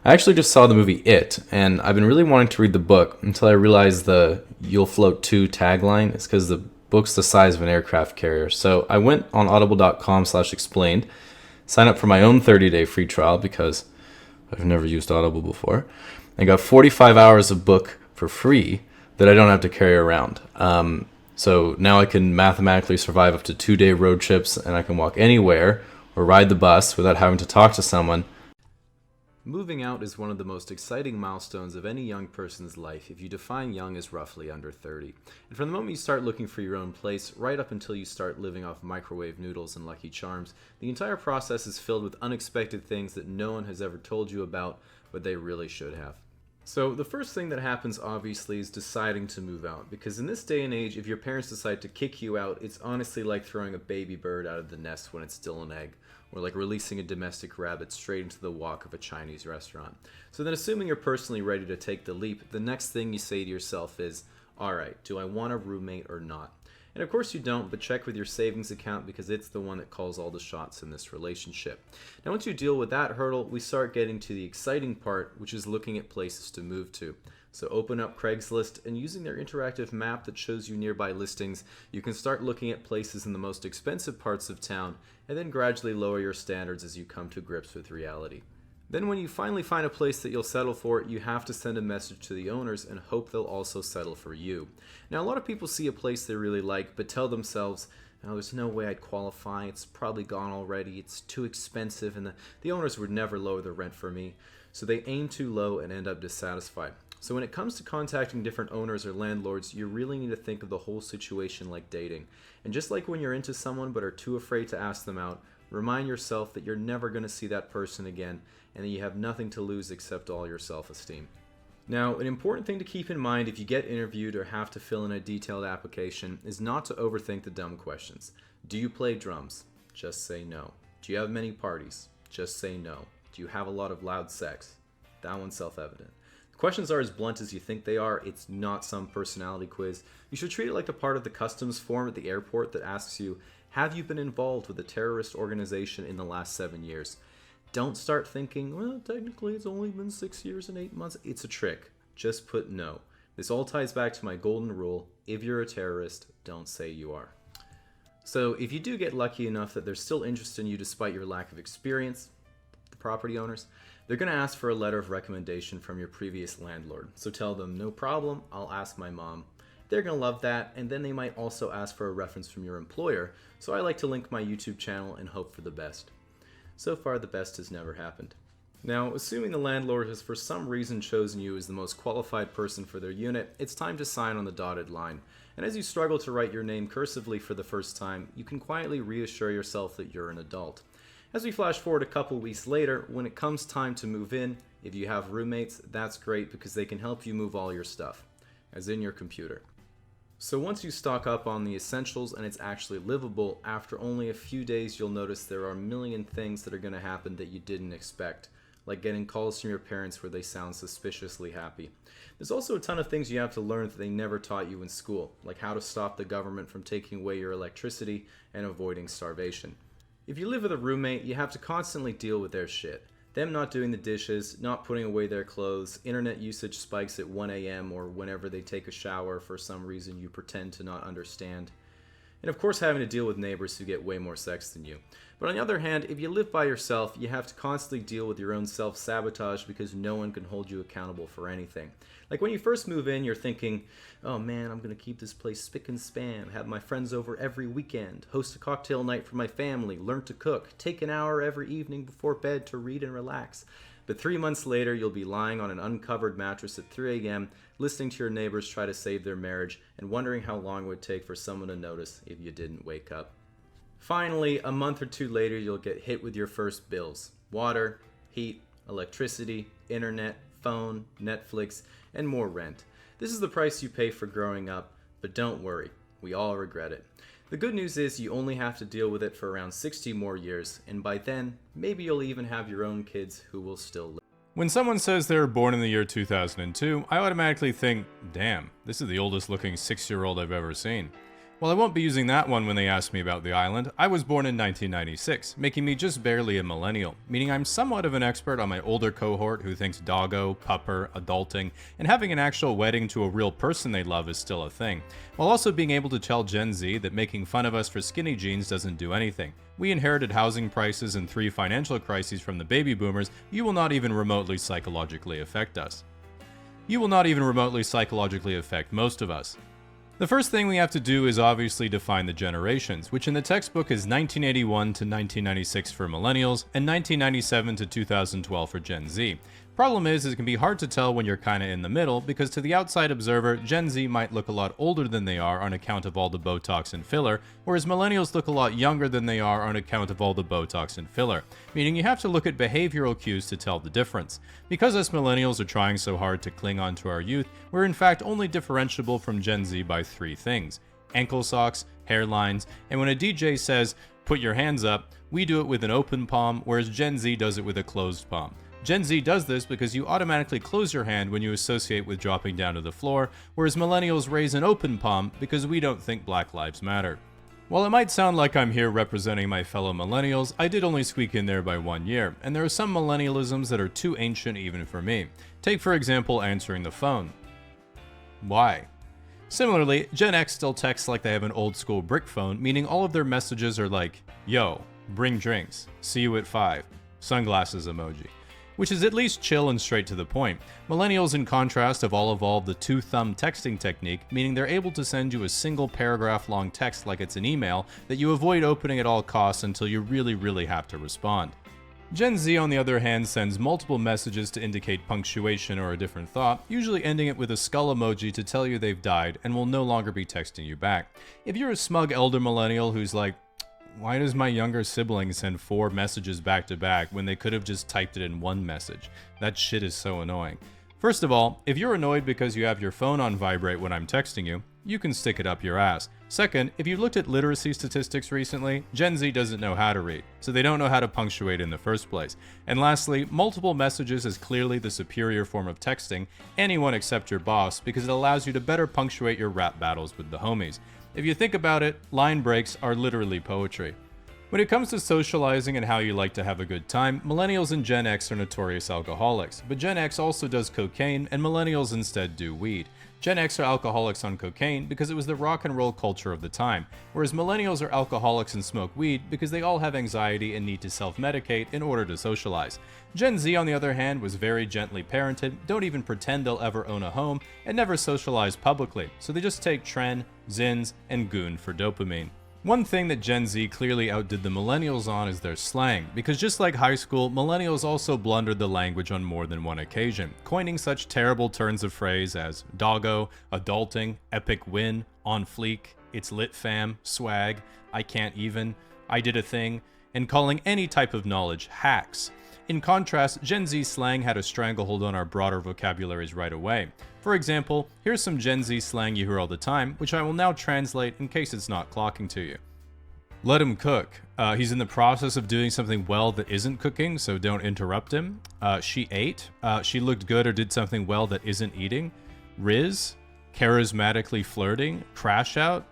I actually just saw the movie It, and I've been really wanting to read the book until I realized the "You'll Float Too" tagline is because the book's the size of an aircraft carrier. So I went on audible.com/explained, signed up for my own 30-day free trial because I've never used Audible before, and got 45 hours of book for free that I don't have to carry around. So now I can mathematically survive up to 2-day road trips, and I can walk anywhere or ride the bus without having to talk to someone. Moving out is one of the most exciting milestones of any young person's life if you define young as roughly under 30. And from the moment you start looking for your own place, right up until you start living off microwave noodles and Lucky Charms, the entire process is filled with unexpected things that no one has ever told you about, but they really should have. So the first thing that happens, obviously, is deciding to move out, because in this day and age, if your parents decide to kick you out, it's honestly like throwing a baby bird out of the nest when it's still an egg, or like releasing a domestic rabbit straight into the wok of a Chinese restaurant. So then, assuming you're personally ready to take the leap, the next thing you say to yourself is, alright, do I want a roommate or not? And of course you don't, but check with your savings account because it's the one that calls all the shots in this relationship. Now once you deal with that hurdle, we start getting to the exciting part, which is looking at places to move to. So open up Craigslist, and using their interactive map that shows you nearby listings, you can start looking at places in the most expensive parts of town, and then gradually lower your standards as you come to grips with reality. Then when you finally find a place that you'll settle for, you have to send a message to the owners and hope they'll also settle for you. Now a lot of people see a place they really like but tell themselves, oh, there's no way I'd qualify, it's probably gone already, it's too expensive, and the owners would never lower the rent for me. So they aim too low and end up dissatisfied. So when it comes to contacting different owners or landlords, you really need to think of the whole situation like dating. And just like when you're into someone but are too afraid to ask them out, remind yourself that you're never going to see that person again, and that you have nothing to lose except all your self-esteem. Now, an important thing to keep in mind if you get interviewed or have to fill in a detailed application is not to overthink the dumb questions. Do you play drums? Just say no. Do you have many parties? Just say no. Do you have a lot of loud sex? That one's self-evident. The questions are as blunt as you think they are. It's not some personality quiz. You should treat it like a part of the customs form at the airport that asks you, have you been involved with a terrorist organization in the last 7 years? Don't start thinking, well, technically it's only been 6 years and 8 months. It's a trick. Just put no. This all ties back to my golden rule. If you're a terrorist, don't say you are. So if you do get lucky enough that they're still interested in you despite your lack of experience, the property owners, they're going to ask for a letter of recommendation from your previous landlord. So tell them, no problem, I'll ask my mom. They're going to love that, and then they might also ask for a reference from your employer, so I like to link my YouTube channel and hope for the best. So far, the best has never happened. Now, assuming the landlord has for some reason chosen you as the most qualified person for their unit, it's time to sign on the dotted line. And as you struggle to write your name cursively for the first time, you can quietly reassure yourself that you're an adult. As we flash forward a couple weeks later, when it comes time to move in, if you have roommates, that's great because they can help you move all your stuff, as in your computer. So once you stock up on the essentials and it's actually livable, after only a few days you'll notice there are a million things that are going to happen that you didn't expect, like getting calls from your parents where they sound suspiciously happy. There's also a ton of things you have to learn that they never taught you in school, like how to stop the government from taking away your electricity and avoiding starvation. If you live with a roommate, you have to constantly deal with their shit. Them not doing the dishes, not putting away their clothes, internet usage spikes at 1 a.m. or whenever they take a shower for some reason you pretend to not understand. And of course having to deal with neighbors who get way more sex than you. But on the other hand, if you live by yourself, you have to constantly deal with your own self-sabotage because no one can hold you accountable for anything. Like when you first move in, you're thinking, oh man, I'm going to keep this place spick and span, have my friends over every weekend, host a cocktail night for my family, learn to cook, take an hour every evening before bed to read and relax. But 3 months later, you'll be lying on an uncovered mattress at 3 a.m., listening to your neighbors try to save their marriage, and wondering how long it would take for someone to notice if you didn't wake up. Finally, a month or two later, you'll get hit with your first bills. Water, heat, electricity, internet, phone, Netflix, and more rent. This is the price you pay for growing up, but don't worry, we all regret it. The good news is you only have to deal with it for around 60 more years, and by then, maybe you'll even have your own kids who will still live. When someone says they were born in the year 2002, I automatically think, damn, this is the oldest looking 6-year-old I've ever seen. Well, I won't be using that one when they ask me about the island. I was born in 1996, making me just barely a millennial, meaning I'm somewhat of an expert on my older cohort who thinks doggo, pupper, adulting, and having an actual wedding to a real person they love is still a thing, while also being able to tell Gen Z that making fun of us for skinny jeans doesn't do anything. We inherited housing prices and 3 financial crises from the baby boomers. You will not even remotely psychologically affect us. You will not even remotely psychologically affect most of us. The first thing we have to do is obviously define the generations, which in the textbook is 1981 to 1996 for millennials and 1997 to 2012 for Gen Z. Problem is it can be hard to tell when you're kinda in the middle, because to the outside observer, Gen Z might look a lot older than they are on account of all the Botox and filler, whereas millennials look a lot younger than they are on account of all the Botox and filler, meaning you have to look at behavioral cues to tell the difference. Because us millennials are trying so hard to cling on to our youth, we're in fact only differentiable from Gen Z by 3 things: ankle socks, hairlines, and when a DJ says, "Put your hands up," we do it with an open palm, whereas Gen Z does it with a closed palm. Gen Z does this because you automatically close your hand when you associate with dropping down to the floor, whereas millennials raise an open palm because we don't think Black Lives Matter. While it might sound like I'm here representing my fellow millennials, I did only squeak in there by 1 year, and there are some millennialisms that are too ancient even for me. Take for example answering the phone. Why? Similarly, Gen X still texts like they have an old school brick phone, meaning all of their messages are like, "Yo, bring drinks, see you at 5, sunglasses emoji," which is at least chill and straight to the point. Millennials, in contrast, have all evolved the 2-thumb texting technique, meaning they're able to send you a single paragraph long text like it's an email that you avoid opening at all costs until you really have to respond. Gen Z, on the other hand, sends multiple messages to indicate punctuation or a different thought, usually ending it with a skull emoji to tell you they've died and will no longer be texting you back. If you're a smug elder millennial who's like, "Why does my younger sibling send 4 messages back to back when they could have just typed it in 1 message? That shit is so annoying." First of all, if you're annoyed because you have your phone on vibrate when I'm texting you, you can stick it up your ass. Second, if you looked at literacy statistics recently, Gen Z doesn't know how to read, so they don't know how to punctuate in the first place. And lastly, multiple messages is clearly the superior form of texting, anyone except your boss, because it allows you to better punctuate your rap battles with the homies. If you think about it, line breaks are literally poetry. When it comes to socializing and how you like to have a good time, millennials and Gen X are notorious alcoholics, but Gen X also does cocaine and millennials instead do weed. Gen X are alcoholics on cocaine because it was the rock and roll culture of the time, whereas millennials are alcoholics and smoke weed because they all have anxiety and need to self-medicate in order to socialize. Gen Z, on the other hand, was very gently parented, don't even pretend they'll ever own a home, and never socialize publicly, so they just take Tren, Zins, and Goon for dopamine. One thing that Gen Z clearly outdid the millennials on is their slang, because just like high school, millennials also blundered the language on more than one occasion, coining such terrible turns of phrase as doggo, adulting, epic win, on fleek, it's lit fam, swag, I can't even, I did a thing, and calling any type of knowledge hacks. In contrast, Gen Z slang had a stranglehold on our broader vocabularies right away. For example, here's some Gen Z slang you hear all the time, which I will now translate in case it's not clocking to you. Let him cook. He's in the process of doing something well that isn't cooking, so don't interrupt him. She ate. She looked good or did something well that isn't eating. Riz. Charismatically flirting. Crash out.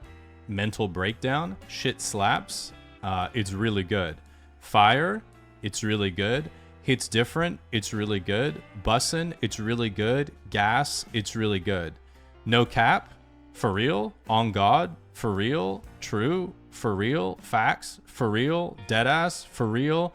Mental breakdown. Shit slaps. It's really good. Fire. It's really good. Hits different, it's really good. Bussin', it's really good. Gas, it's really good. No cap, for real. On God, for real. True, for real. Facts, for real. Deadass, for real.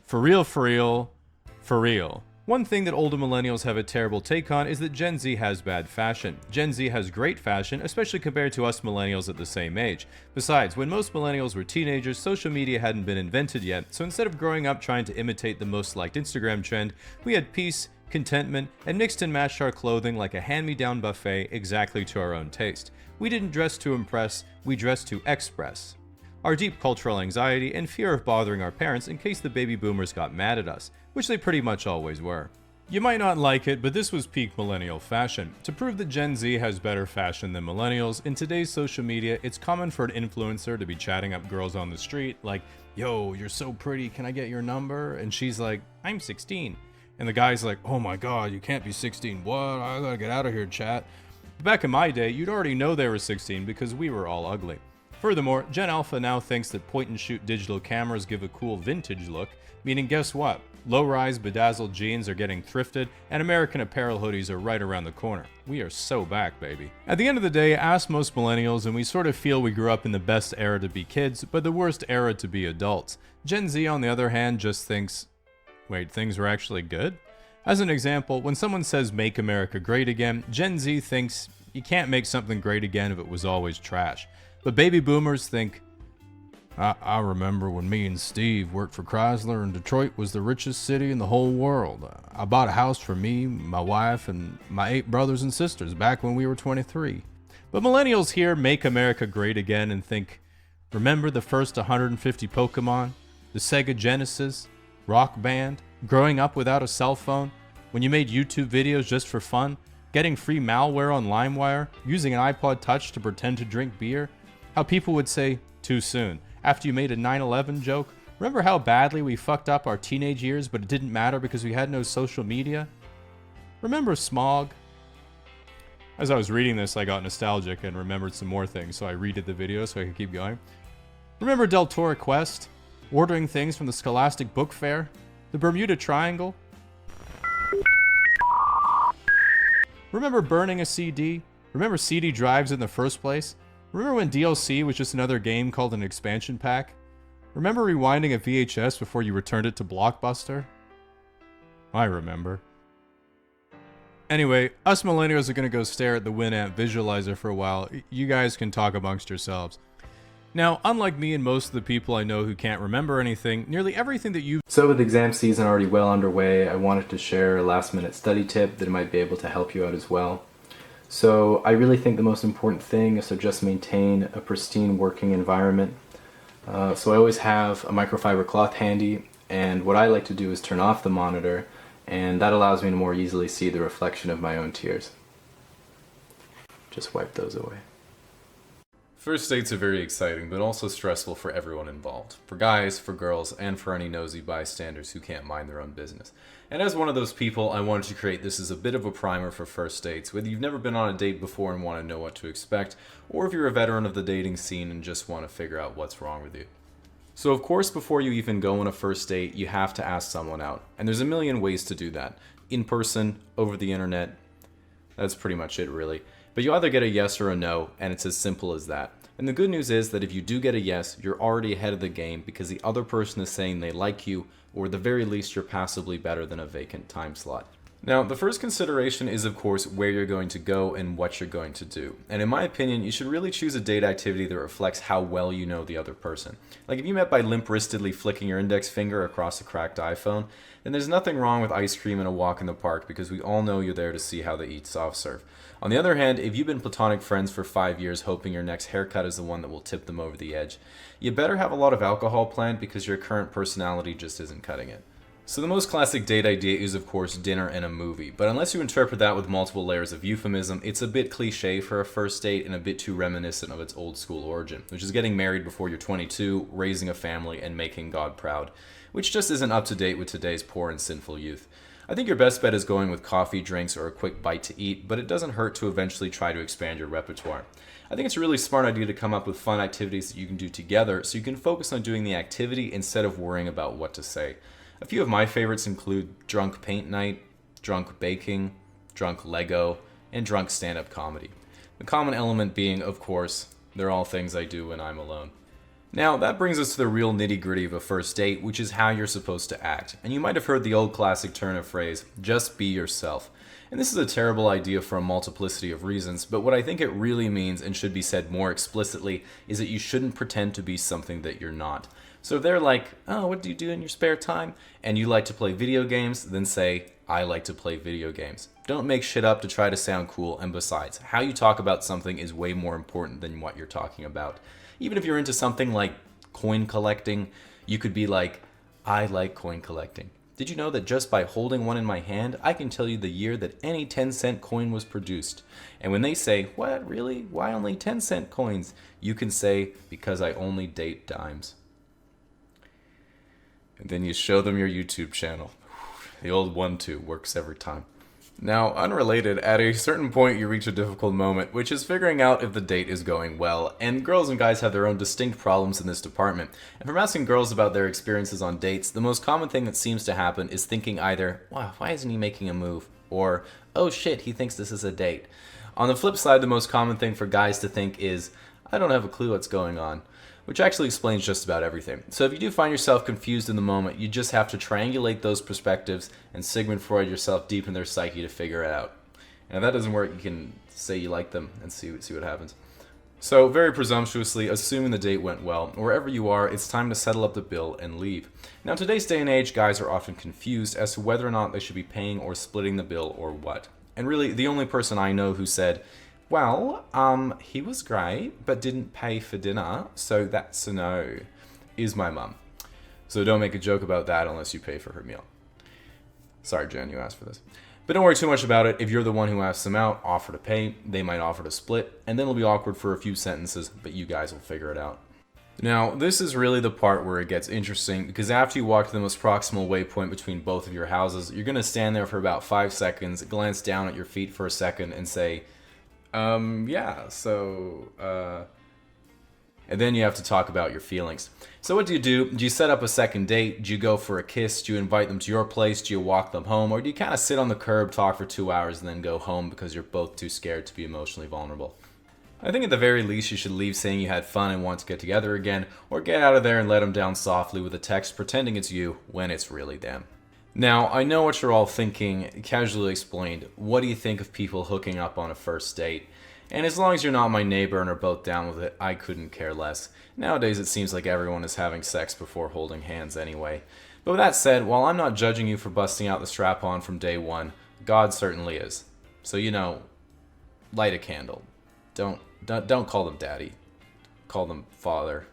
For real, for real. For real. One thing that older millennials have a terrible take on is that Gen Z has bad fashion. Gen Z has great fashion, especially compared to us millennials at the same age. Besides, when most millennials were teenagers, social media hadn't been invented yet, so instead of growing up trying to imitate the most liked Instagram trend, we had peace, contentment, and mixed and matched our clothing like a hand-me-down buffet exactly to our own taste. We didn't dress to impress, we dressed to express our deep cultural anxiety and fear of bothering our parents in case the baby boomers got mad at us, which they pretty much always were. You might not like it, but this was peak millennial fashion. To prove that Gen Z has better fashion than millennials, in today's social media, it's common for an influencer to be chatting up girls on the street like, "Yo, you're so pretty, can I get your number?" And she's like, "I'm 16. And the guy's like, oh my god, you can't be 16. What? I gotta get out of here, chat. But back in my day, you'd already know they were 16 because we were all ugly. Furthermore, Gen Alpha now thinks that point-and-shoot digital cameras give a cool vintage look, meaning guess what? Low-rise bedazzled jeans are getting thrifted, and American Apparel hoodies are right around the corner. We are so back, baby. At the end of the day, ask most millennials, and we sort of feel we grew up in the best era to be kids, but the worst era to be adults. Gen Z, on the other hand, just thinks, wait, things were actually good? As an example, when someone says make America great again, Gen Z thinks you can't make something great again if it was always trash. But baby boomers think, I remember when me and Steve worked for Chrysler and Detroit was the richest city in the whole world. I bought a house for me, my wife, and my 8 brothers and sisters back when we were 23. But millennials here make America great again and think, remember the first 150 Pokemon, the Sega Genesis, Rock Band, growing up without a cell phone, when you made YouTube videos just for fun, getting free malware on LimeWire, using an iPod Touch to pretend to drink beer, how people would say, too soon, after you made a 9/11 joke. Remember how badly we fucked up our teenage years, but it didn't matter because we had no social media? Remember smog? As I was reading this, I got nostalgic and remembered some more things, so I redid the video so I could keep going. Remember Deltora Quest? Ordering things from the Scholastic Book Fair? The Bermuda Triangle? Remember burning a CD? Remember CD drives in the first place? Remember when DLC was just another game called an expansion pack? Remember rewinding a VHS before you returned it to Blockbuster? I remember. Anyway, us millennials are gonna go stare at the Winamp visualizer for a while. You guys can talk amongst yourselves. Now, unlike me and most of the people I know who can't remember anything, nearly everything that you've... So with exam season already well underway, I wanted to share a last-minute study tip that might be able to help you out as well. So I really think the most important thing is to just maintain a pristine working environment. So I always have a microfiber cloth handy, and what I like to do is turn off the monitor, and that allows me to more easily see the reflection of my own tears. Just wipe those away. First dates are very exciting, but also stressful for everyone involved. For guys, for girls, and for any nosy bystanders who can't mind their own business. And as one of those people, I wanted to create this as a bit of a primer for first dates, whether you've never been on a date before and want to know what to expect, or if you're a veteran of the dating scene and just want to figure out what's wrong with you. So of course, before you even go on a first date, you have to ask someone out. And there's a million ways to do that. In person, over the internet, that's pretty much it really. But you either get a yes or a no, and it's as simple as that. And the good news is that if you do get a yes, you're already ahead of the game because the other person is saying they like you, or at the very least you're passably better than a vacant time slot. Now, the first consideration is of course where you're going to go and what you're going to do. And in my opinion, you should really choose a date activity that reflects how well you know the other person. Like if you met by limp-wristedly flicking your index finger across a cracked iPhone, then there's nothing wrong with ice cream and a walk in the park because we all know you're there to see how they eat soft serve. On the other hand, if you've been platonic friends for 5 years hoping your next haircut is the one that will tip them over the edge, you better have a lot of alcohol planned because your current personality just isn't cutting it. So the most classic date idea is of course dinner and a movie, but unless you interpret that with multiple layers of euphemism, it's a bit cliche for a first date and a bit too reminiscent of its old school origin, which is getting married before you're 22, raising a family, and making God proud, which just isn't up to date with today's poor and sinful youth. I think your best bet is going with coffee, drinks, or a quick bite to eat, but it doesn't hurt to eventually try to expand your repertoire. I think it's a really smart idea to come up with fun activities that you can do together so you can focus on doing the activity instead of worrying about what to say. A few of my favorites include drunk paint night, drunk baking, drunk Lego, and drunk stand-up comedy. The common element being, of course, they're all things I do when I'm alone. Now, that brings us to the real nitty-gritty of a first date, which is how you're supposed to act. And you might have heard the old classic turn of phrase, just be yourself. And this is a terrible idea for a multiplicity of reasons, but what I think it really means and should be said more explicitly is that you shouldn't pretend to be something that you're not. So if they're like, oh, what do you do in your spare time? And you like to play video games, then say, I like to play video games. Don't make shit up to try to sound cool, and besides, how you talk about something is way more important than what you're talking about. Even if you're into something like coin collecting, you could be like, I like coin collecting. Did you know that just by holding one in my hand, I can tell you the year that any 10-cent coin was produced? And when they say, what, really? Why only 10-cent coins? You can say, because I only date dimes. And then you show them your YouTube channel. The old 1-2 works every time. Now, unrelated, at a certain point you reach a difficult moment, which is figuring out if the date is going well, and girls and guys have their own distinct problems in this department. And from asking girls about their experiences on dates, the most common thing that seems to happen is thinking either, wow, why isn't he making a move? Or, oh shit, he thinks this is a date. On the flip side, the most common thing for guys to think is, I don't have a clue what's going on. Which actually explains just about everything. So if you do find yourself confused in the moment, you just have to triangulate those perspectives and Sigmund Freud yourself deep in their psyche to figure it out. And if that doesn't work, you can say you like them and see what happens. So very presumptuously, assuming the date went well, wherever you are, it's time to settle up the bill and leave. Now in today's day and age, guys are often confused as to whether or not they should be paying or splitting the bill or what. And really, the only person I know who said, well, he was great, but didn't pay for dinner, so that's a no, is my mum. So don't make a joke about that unless you pay for her meal. Sorry, Jen, you asked for this. But don't worry too much about it. If you're the one who asks them out, offer to pay. They might offer to split, and then it'll be awkward for a few sentences, but you guys will figure it out. Now, this is really the part where it gets interesting, because after you walk to the most proximal waypoint between both of your houses, you're going to stand there for about 5 seconds, glance down at your feet for a second, and say, yeah, so, and then you have to talk about your feelings. So what do you do? Do you set up a second date? Do you go for a kiss? Do you invite them to your place? Do you walk them home? Or do you kind of sit on the curb, talk for 2 hours, and then go home because you're both too scared to be emotionally vulnerable? I think at the very least you should leave saying you had fun and want to get together again, or get out of there and let them down softly with a text pretending it's you when it's really them. Now, I know what you're all thinking, casually explained. What do you think of people hooking up on a first date? And as long as you're not my neighbor and are both down with it, I couldn't care less. Nowadays it seems like everyone is having sex before holding hands anyway. But with that said, while I'm not judging you for busting out the strap-on from day one, God certainly is. So, light a candle. Don't call them daddy. Call them father.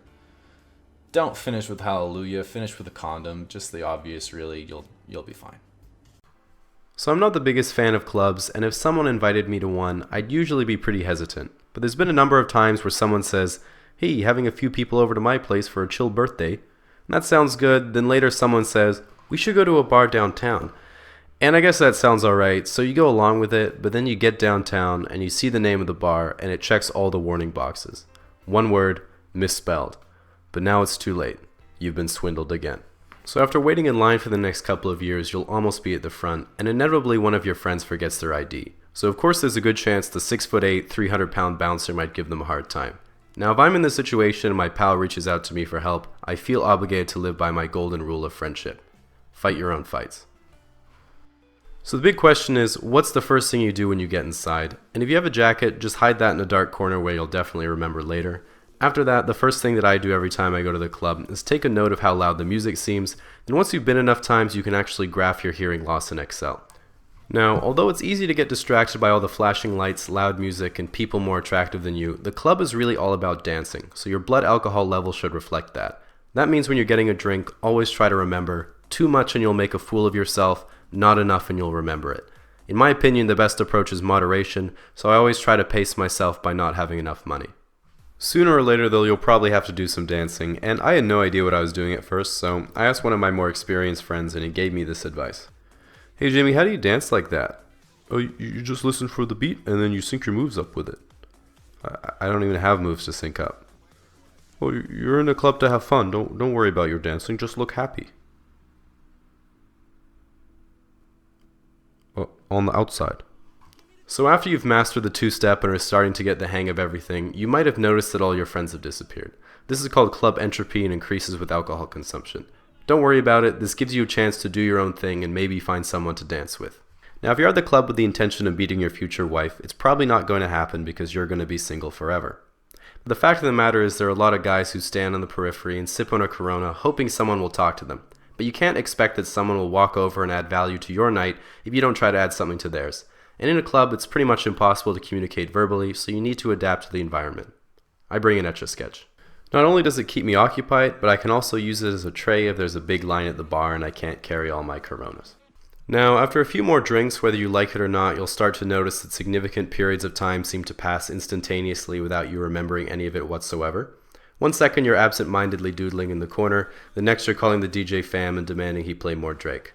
Don't finish with hallelujah, finish with a condom. Just the obvious, really. You'll be fine. So I'm not the biggest fan of clubs, and if someone invited me to one, I'd usually be pretty hesitant. But there's been a number of times where someone says, hey, having a few people over to my place for a chill birthday. And that sounds good, then later someone says, we should go to a bar downtown. And I guess that sounds alright, so you go along with it, but then you get downtown and you see the name of the bar and it checks all the warning boxes. One word, misspelled. But now it's too late. You've been swindled again. So after waiting in line for the next couple of years, you'll almost be at the front, and inevitably one of your friends forgets their ID. So of course there's a good chance the 6'8", 300-pound bouncer might give them a hard time. Now if I'm in this situation and my pal reaches out to me for help, I feel obligated to live by my golden rule of friendship. Fight your own fights. So the big question is, what's the first thing you do when you get inside? And if you have a jacket, just hide that in a dark corner where you'll definitely remember later. After that, the first thing that I do every time I go to the club is take a note of how loud the music seems, and once you've been enough times, you can actually graph your hearing loss in Excel. Now, although it's easy to get distracted by all the flashing lights, loud music, and people more attractive than you, the club is really all about dancing, so your blood alcohol level should reflect that. That means when you're getting a drink, always try to remember, too much and you'll make a fool of yourself, not enough and you'll remember it. In my opinion, the best approach is moderation, so I always try to pace myself by not having enough money. Sooner or later though, you'll probably have to do some dancing, and I had no idea what I was doing at first, so I asked one of my more experienced friends and he gave me this advice. Hey Jamie, how do you dance like that? Oh, you just listen for the beat and then you sync your moves up with it. I don't even have moves to sync up. Well, you're in a club to have fun, don't worry about your dancing, just look happy. On the outside. So after you've mastered the two-step and are starting to get the hang of everything, you might have noticed that all your friends have disappeared. This is called club entropy and increases with alcohol consumption. Don't worry about it, this gives you a chance to do your own thing and maybe find someone to dance with. Now if you're at the club with the intention of meeting your future wife, it's probably not going to happen because you're going to be single forever. But the fact of the matter is there are a lot of guys who stand on the periphery and sip on a Corona hoping someone will talk to them. But you can't expect that someone will walk over and add value to your night if you don't try to add something to theirs. And in a club, it's pretty much impossible to communicate verbally, so you need to adapt to the environment. I bring an Etch-a-Sketch. Not only does it keep me occupied, but I can also use it as a tray if there's a big line at the bar and I can't carry all my Coronas. Now, after a few more drinks, whether you like it or not, you'll start to notice that significant periods of time seem to pass instantaneously without you remembering any of it whatsoever. 1 second you're absent-mindedly doodling in the corner, the next you're calling the DJ fam and demanding he play more Drake.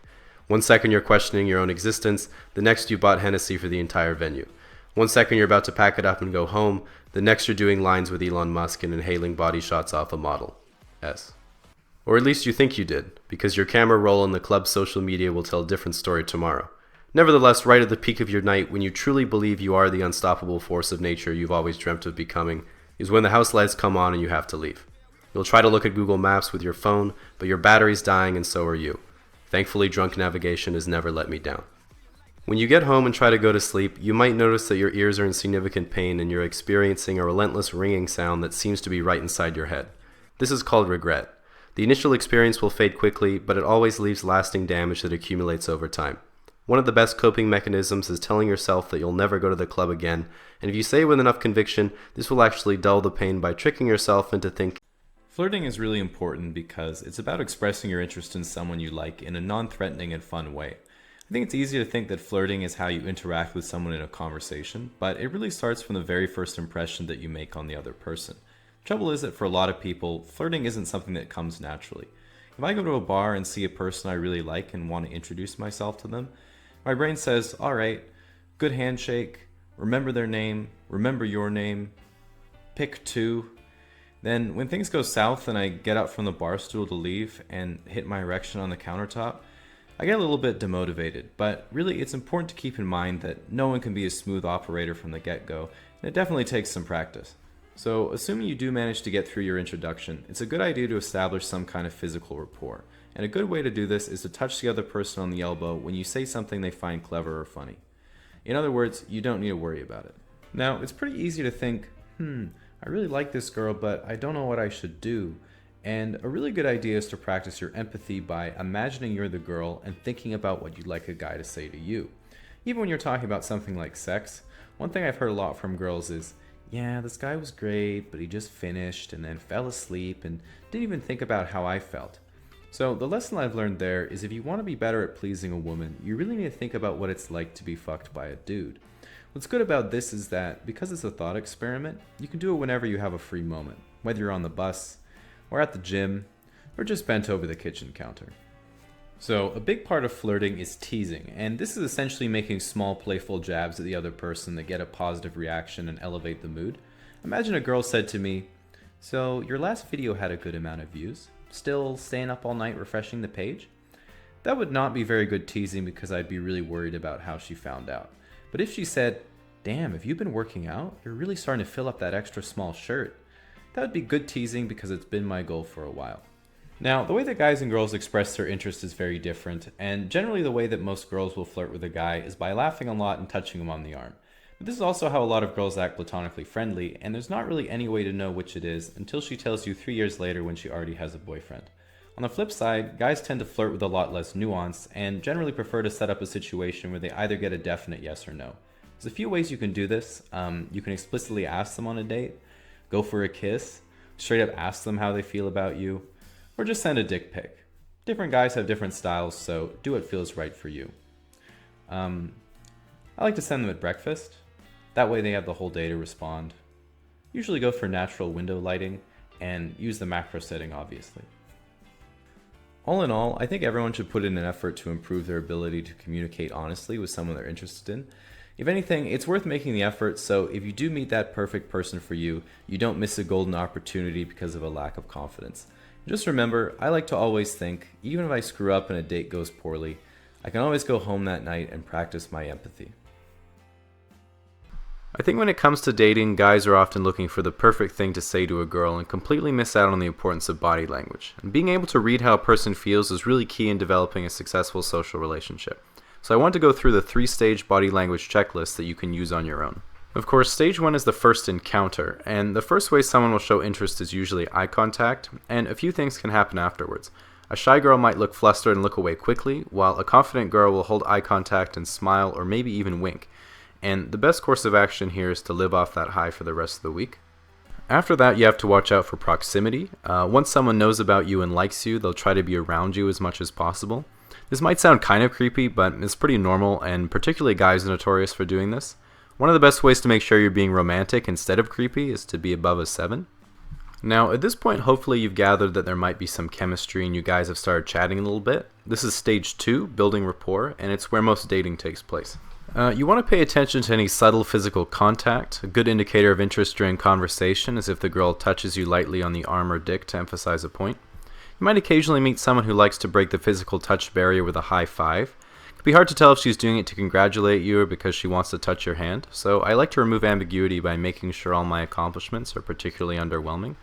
1 second you're questioning your own existence, the next you bought Hennessy for the entire venue. 1 second you're about to pack it up and go home, the next you're doing lines with Elon Musk and inhaling body shots off a Model S. Or at least you think you did, because your camera roll on the club's social media will tell a different story tomorrow. Nevertheless, right at the peak of your night, when you truly believe you are the unstoppable force of nature you've always dreamt of becoming, is when the house lights come on and you have to leave. You'll try to look at Google Maps with your phone, but your battery's dying and so are you. Thankfully, drunk navigation has never let me down. When you get home and try to go to sleep, you might notice that your ears are in significant pain and you're experiencing a relentless ringing sound that seems to be right inside your head. This is called regret. The initial experience will fade quickly, but it always leaves lasting damage that accumulates over time. One of the best coping mechanisms is telling yourself that you'll never go to the club again, and if you say it with enough conviction, this will actually dull the pain by tricking yourself into thinking. Flirting is really important because it's about expressing your interest in someone you like in a non-threatening and fun way. I think it's easy to think that flirting is how you interact with someone in a conversation, but it really starts from the very first impression that you make on the other person. Trouble is that for a lot of people, flirting isn't something that comes naturally. If I go to a bar and see a person I really like and want to introduce myself to them, my brain says, alright, good handshake, remember their name, remember your name, pick two. Then when things go south and I get up from the bar stool to leave and hit my erection on the countertop, I get a little bit demotivated, but really it's important to keep in mind that no one can be a smooth operator from the get-go, and it definitely takes some practice. So, assuming you do manage to get through your introduction, it's a good idea to establish some kind of physical rapport. And a good way to do this is to touch the other person on the elbow when you say something they find clever or funny. In other words, you don't need to worry about it. Now, it's pretty easy to think, I really like this girl, but I don't know what I should do. And a really good idea is to practice your empathy by imagining you're the girl and thinking about what you'd like a guy to say to you. Even when you're talking about something like sex, one thing I've heard a lot from girls is, yeah, this guy was great, but he just finished and then fell asleep and didn't even think about how I felt. So the lesson I've learned there is if you want to be better at pleasing a woman, you really need to think about what it's like to be fucked by a dude. What's good about this is that because it's a thought experiment, you can do it whenever you have a free moment, whether you're on the bus, or at the gym, or just bent over the kitchen counter. So a big part of flirting is teasing, and this is essentially making small playful jabs at the other person that get a positive reaction and elevate the mood. Imagine a girl said to me, "So your last video had a good amount of views? Still staying up all night refreshing the page?" That would not be very good teasing because I'd be really worried about how she found out. But if she said, "Damn, have you been working out? You're really starting to fill up that extra small shirt," that would be good teasing because it's been my goal for a while. Now, the way that guys and girls express their interest is very different, and generally the way that most girls will flirt with a guy is by laughing a lot and touching him on the arm. But this is also how a lot of girls act platonically friendly, and there's not really any way to know which it is until she tells you 3 years later when she already has a boyfriend. On the flip side, guys tend to flirt with a lot less nuance, and generally prefer to set up a situation where they either get a definite yes or no. There's a few ways you can do this. You can explicitly ask them on a date, go for a kiss, straight up ask them how they feel about you, or just send a dick pic. Different guys have different styles, so do what feels right for you. I like to send them at breakfast. That way they have the whole day to respond. Usually go for natural window lighting, and use the macro setting obviously. All in all, I think everyone should put in an effort to improve their ability to communicate honestly with someone they're interested in. If anything, it's worth making the effort, so if you do meet that perfect person for you, you don't miss a golden opportunity because of a lack of confidence. Just remember, I like to always think, even if I screw up and a date goes poorly, I can always go home that night and practice my empathy. I think when it comes to dating, guys are often looking for the perfect thing to say to a girl and completely miss out on the importance of body language. And being able to read how a person feels is really key in developing a successful social relationship. So I want to go through the 3-stage body language checklist that you can use on your own. Of course, stage 1 is the first encounter, and the first way someone will show interest is usually eye contact, and a few things can happen afterwards. A shy girl might look flustered and look away quickly, while a confident girl will hold eye contact and smile or maybe even wink. And the best course of action here is to live off that high for the rest of the week. After that, you have to watch out for proximity. Once someone knows about you and likes you, they'll try to be around you as much as possible. This might sound kind of creepy, but it's pretty normal, and particularly guys are notorious for doing this. One of the best ways to make sure you're being romantic instead of creepy is to be above a 7. Now, at this point, hopefully you've gathered that there might be some chemistry and you guys have started chatting a little bit. This is stage 2, building rapport, and it's where most dating takes place. You want to pay attention to any subtle physical contact. A good indicator of interest during conversation is if the girl touches you lightly on the arm or dick to emphasize a point. You might occasionally meet someone who likes to break the physical touch barrier with a high five. It can be hard to tell if she's doing it to congratulate you or because she wants to touch your hand, so I like to remove ambiguity by making sure all my accomplishments are particularly underwhelming.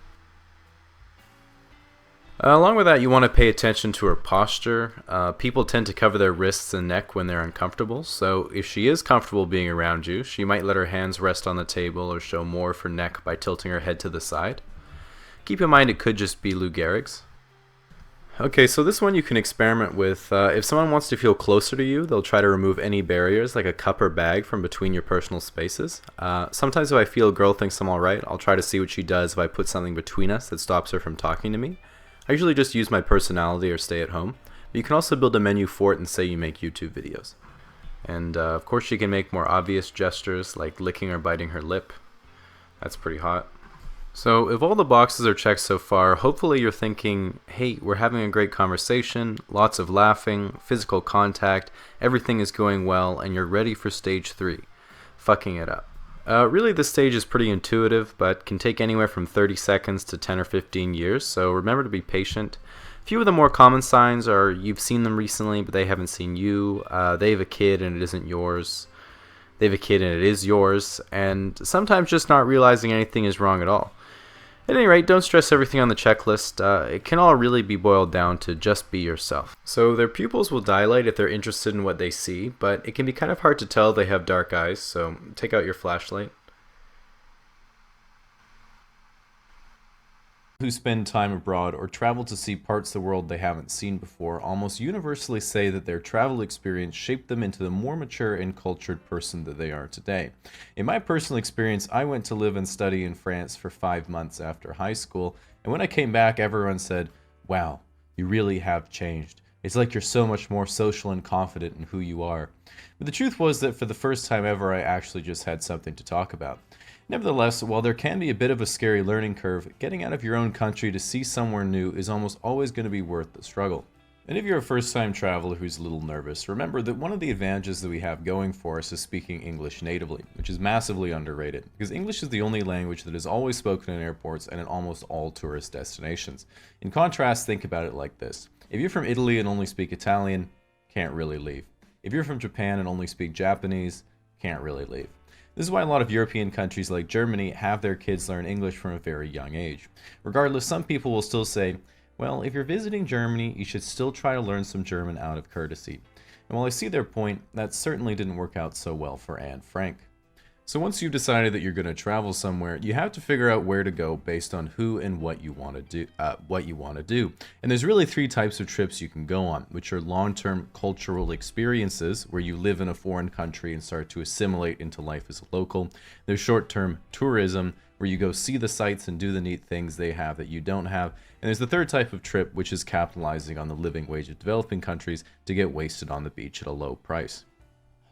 Along with that, you want to pay attention to her posture. People tend to cover their wrists and neck when they're uncomfortable, so if she is comfortable being around you, she might let her hands rest on the table or show more of her neck by tilting her head to the side. Keep in mind it could just be Lou Gehrig's. Okay, so this one you can experiment with. If someone wants to feel closer to you, they'll try to remove any barriers, like a cup or bag, from between your personal spaces. Sometimes if I feel a girl thinks I'm alright, I'll try to see what she does if I put something between us that stops her from talking to me. I usually just use my personality or stay at home, but you can also build a menu for it and say you make YouTube videos. And of course she can make more obvious gestures like licking or biting her lip. That's pretty hot. So if all the boxes are checked so far, hopefully you're thinking, hey, we're having a great conversation, lots of laughing, physical contact, everything is going well, and you're ready for stage 3, fucking it up. Really, this stage is pretty intuitive, but can take anywhere from 30 seconds to 10 or 15 years, so remember to be patient. A few of the more common signs are you've seen them recently, but they haven't seen you, they have a kid and it isn't yours, they have a kid and it is yours, and sometimes just not realizing anything is wrong at all. At any rate, don't stress everything on the checklist. It can all really be boiled down to just be yourself. So their pupils will dilate if they're interested in what they see, but it can be kind of hard to tell they have dark eyes, so take out your flashlight. Who spend time abroad or travel to see parts of the world they haven't seen before almost universally say that their travel experience shaped them into the more mature and cultured person that they are today. In my personal experience, I went to live and study in France for 5 months after high school, and when I came back, everyone said, "Wow, you really have changed. It's like you're so much more social and confident in who you are." But the truth was that for the first time ever, I actually just had something to talk about. Nevertheless, while there can be a bit of a scary learning curve, getting out of your own country to see somewhere new is almost always going to be worth the struggle. And if you're a first-time traveler who's a little nervous, remember that one of the advantages that we have going for us is speaking English natively, which is massively underrated, because English is the only language that is always spoken in airports and in almost all tourist destinations. In contrast, think about it like this. If you're from Italy and only speak Italian, can't really leave. If you're from Japan and only speak Japanese, can't really leave. This is why a lot of European countries like Germany have their kids learn English from a very young age. Regardless, some people will still say, well, if you're visiting Germany, you should still try to learn some German out of courtesy. And while I see their point, that certainly didn't work out so well for Anne Frank. So once you've decided that you're going to travel somewhere, you have to figure out where to go based on who and what you want to do. And there's really 3 types of trips you can go on, which are long-term cultural experiences, where you live in a foreign country and start to assimilate into life as a local. There's short-term tourism, where you go see the sights and do the neat things they have that you don't have. And there's the 3rd type of trip, which is capitalizing on the living wage of developing countries to get wasted on the beach at a low price.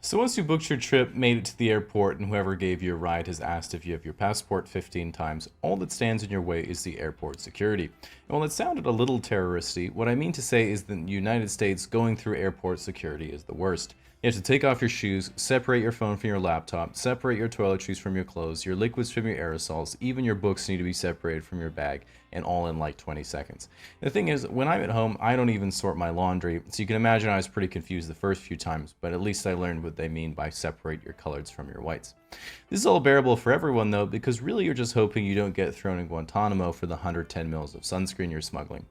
So once you booked your trip, made it to the airport, and whoever gave you a ride has asked if you have your passport 15 times, all that stands in your way is the airport security. And while it sounded a little terroristy, what I mean to say is that in the United States, going through airport security is the worst. You have to take off your shoes, separate your phone from your laptop, separate your toiletries from your clothes, your liquids from your aerosols, even your books need to be separated from your bag, and all in like 20 seconds. The thing is, when I'm at home, I don't even sort my laundry, so you can imagine I was pretty confused the first few times, but at least I learned what they mean by separate your colors from your whites. This is all bearable for everyone though, because really you're just hoping you don't get thrown in Guantanamo for the 110 mils of sunscreen you're smuggling.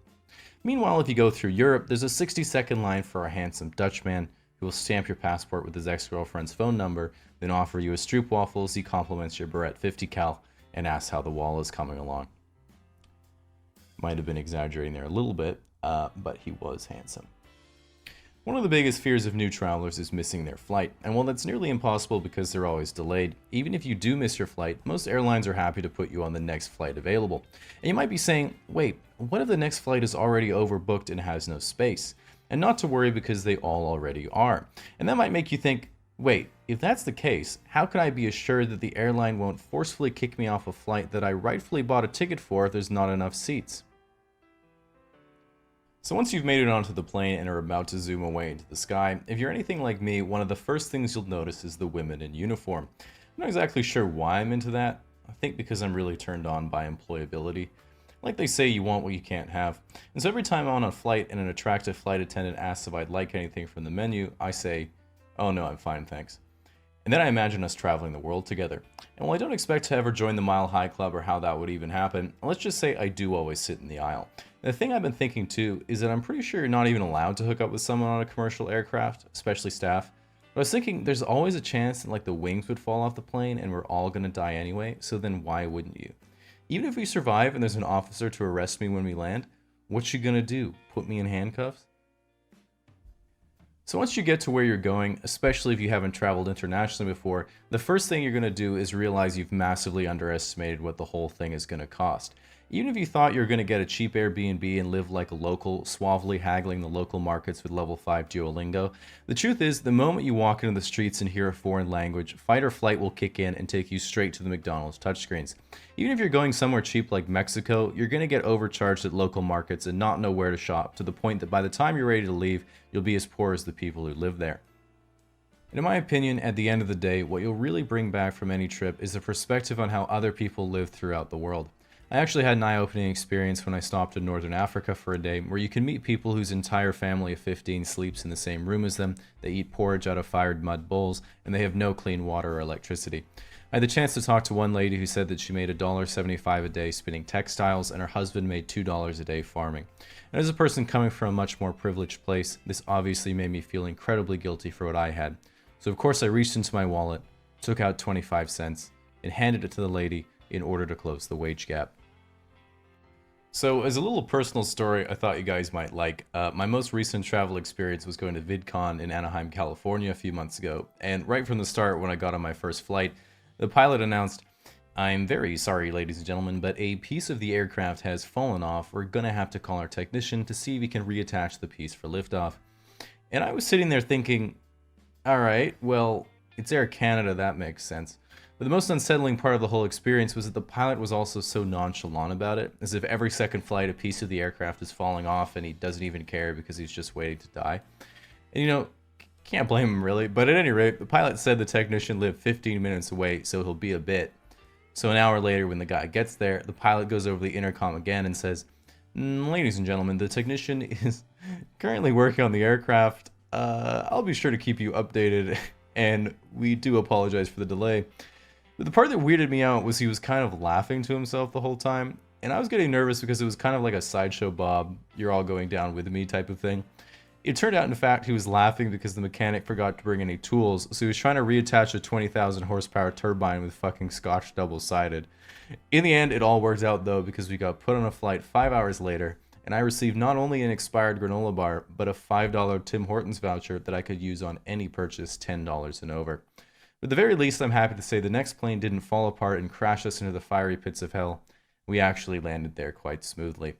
Meanwhile, if you go through Europe, there's a 60-second line for a handsome Dutchman who will stamp your passport with his ex-girlfriend's phone number, then offer you a stroopwafel as he compliments your Barrett 50 cal and asks how the wall is coming along. Might have been exaggerating there a little bit, but he was handsome. One of the biggest fears of new travelers is missing their flight, and while that's nearly impossible because they're always delayed, even if you do miss your flight, most airlines are happy to put you on the next flight available. And you might be saying, wait, what if the next flight is already overbooked and has no space? And not to worry because they all already are. And that might make you think, Wait, if that's the case, how can I be assured that the airline won't forcefully kick me off a flight that I rightfully bought a ticket for if there's not enough seats? So once you've made it onto the plane and are about to zoom away into the sky, if you're anything like me, one of the first things you'll notice is the women in uniform. I'm not exactly sure why I'm into that. I think because I'm really turned on by employability. Like they say, you want what you can't have. And so every time I'm on a flight and an attractive flight attendant asks if I'd like anything from the menu, I say, "Oh no, I'm fine, thanks." And then I imagine us traveling the world together. And while I don't expect to ever join the Mile High Club or how that would even happen, let's just say I do always sit in the aisle. And the thing I've been thinking too is that I'm pretty sure you're not even allowed to hook up with someone on a commercial aircraft, especially staff. But I was thinking there's always a chance that like the wings would fall off the plane and we're all gonna die anyway, so then why wouldn't you? Even if we survive and there's an officer to arrest me when we land, what's she gonna do? Put me in handcuffs? So once you get to where you're going, especially if you haven't traveled internationally before, the first thing you're going to do is realize you've massively underestimated what the whole thing is going to cost. Even if you thought you were going to get a cheap Airbnb and live like a local, suavely haggling the local markets with level 5 Duolingo, the truth is the moment you walk into the streets and hear a foreign language, fight or flight will kick in and take you straight to the McDonald's touchscreens. Even if you're going somewhere cheap like Mexico, you're going to get overcharged at local markets and not know where to shop, to the point that by the time you're ready to leave, you'll be as poor as the people who live there. And in my opinion, at the end of the day, what you'll really bring back from any trip is a perspective on how other people live throughout the world. I actually had an eye-opening experience when I stopped in Northern Africa for a day, where you can meet people whose entire family of 15 sleeps in the same room as them, they eat porridge out of fired mud bowls, and they have no clean water or electricity. I had the chance to talk to one lady who said that she made $1.75 a day spinning textiles, and her husband made $2 a day farming. And as a person coming from a much more privileged place, this obviously made me feel incredibly guilty for what I had. So of course I reached into my wallet, took out 25 cents, and handed it to the lady in order to close the wage gap. So as a little personal story I thought you guys might like, my most recent travel experience was going to VidCon in Anaheim, California a few months ago, and right from the start when I got on my first flight, the pilot announced, "I'm very sorry ladies and gentlemen, but a piece of the aircraft has fallen off. We're gonna have to call our technician to see if we can reattach the piece for liftoff." And I was sitting there thinking, alright, well, it's Air Canada, that makes sense. But the most unsettling part of the whole experience was that the pilot was also so nonchalant about it, as if every second flight a piece of the aircraft is falling off and he doesn't even care because he's just waiting to die. And you know, can't blame him really, but at any rate, the pilot said the technician lived 15 minutes away, so he'll be a bit. So an hour later when the guy gets there, the pilot goes over the intercom again and says, "Ladies and gentlemen, the technician is currently working on the aircraft. I'll be sure to keep you updated, and we do apologize for the delay." But the part that weirded me out was he was kind of laughing to himself the whole time, and I was getting nervous because it was kind of like a Sideshow Bob, you're all going down with me type of thing. It turned out, in fact, he was laughing because the mechanic forgot to bring any tools, so he was trying to reattach a 20,000 horsepower turbine with fucking Scotch double-sided. In the end, it all worked out though, because we got put on a flight 5 hours later, and I received not only an expired granola bar, but a $5 Tim Hortons voucher that I could use on any purchase $10 and over. But at the very least, I'm happy to say the next plane didn't fall apart and crash us into the fiery pits of hell. We actually landed there quite smoothly.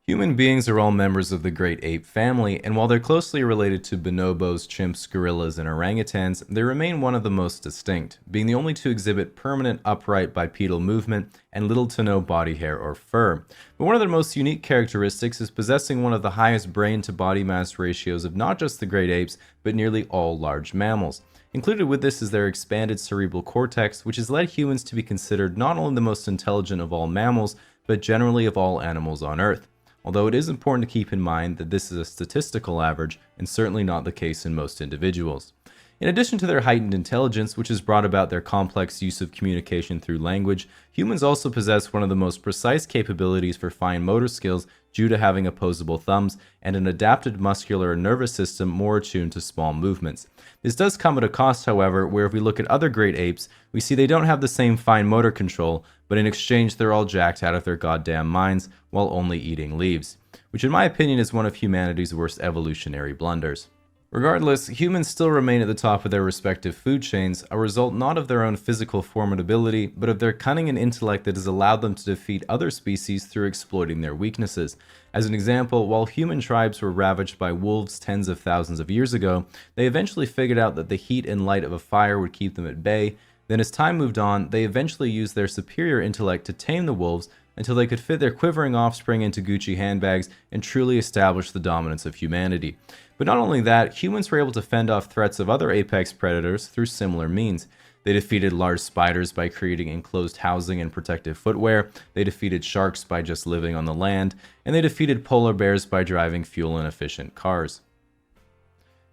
Human beings are all members of the great ape family, and while they're closely related to bonobos, chimps, gorillas, and orangutans, they remain one of the most distinct, being the only to exhibit permanent upright bipedal movement and little to no body hair or fur. But one of their most unique characteristics is possessing one of the highest brain to body mass ratios of not just the great apes, but nearly all large mammals. Included with this is their expanded cerebral cortex, which has led humans to be considered not only the most intelligent of all mammals, but generally of all animals on Earth. Although it is important to keep in mind that this is a statistical average, and certainly not the case in most individuals. In addition to their heightened intelligence, which has brought about their complex use of communication through language, humans also possess one of the most precise capabilities for fine motor skills due to having opposable thumbs and an adapted muscular and nervous system more attuned to small movements. This does come at a cost, however, where if we look at other great apes, we see they don't have the same fine motor control, but in exchange they're all jacked out of their goddamn minds while only eating leaves, which in my opinion is one of humanity's worst evolutionary blunders. Regardless, humans still remain at the top of their respective food chains, a result not of their own physical formidability, but of their cunning and intellect that has allowed them to defeat other species through exploiting their weaknesses. As an example, while human tribes were ravaged by wolves tens of thousands of years ago, they eventually figured out that the heat and light of a fire would keep them at bay. Then as time moved on, they eventually used their superior intellect to tame the wolves until they could fit their quivering offspring into Gucci handbags and truly establish the dominance of humanity. But not only that, humans were able to fend off threats of other apex predators through similar means. They defeated large spiders by creating enclosed housing and protective footwear, they defeated sharks by just living on the land, and they defeated polar bears by driving fuel-inefficient cars.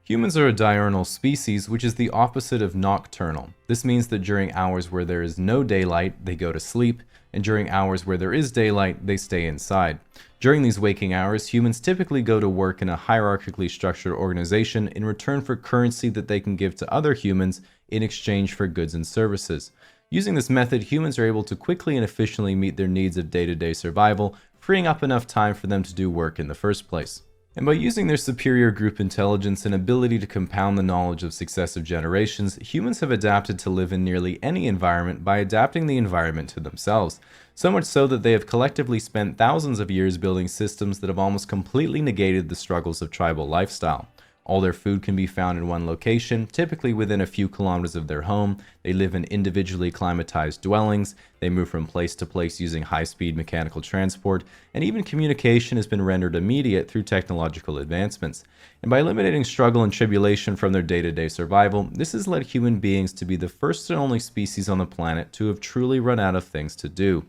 Humans are a diurnal species, which is the opposite of nocturnal. This means that during hours where there is no daylight, they go to sleep, and during hours where there is daylight, they stay inside. During these waking hours, humans typically go to work in a hierarchically structured organization in return for currency that they can give to other humans in exchange for goods and services. Using this method, humans are able to quickly and efficiently meet their needs of day-to-day survival, freeing up enough time for them to do work in the first place. And by using their superior group intelligence and ability to compound the knowledge of successive generations, humans have adapted to live in nearly any environment by adapting the environment to themselves. So much so that they have collectively spent thousands of years building systems that have almost completely negated the struggles of tribal lifestyle. All their food can be found in one location, typically within a few kilometers of their home. They live in individually climatized dwellings. They move from place to place using high-speed mechanical transport, and even communication has been rendered immediate through technological advancements. And by eliminating struggle and tribulation from their day-to-day survival, this has led human beings to be the first and only species on the planet to have truly run out of things to do.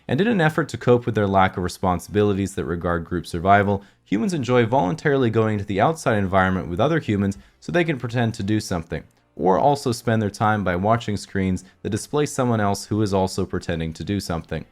And in an effort to cope with their lack of responsibilities that regard group survival, humans enjoy voluntarily going to the outside environment with other humans so they can pretend to do something, or also spend their time by watching screens that display someone else who is also pretending to do something.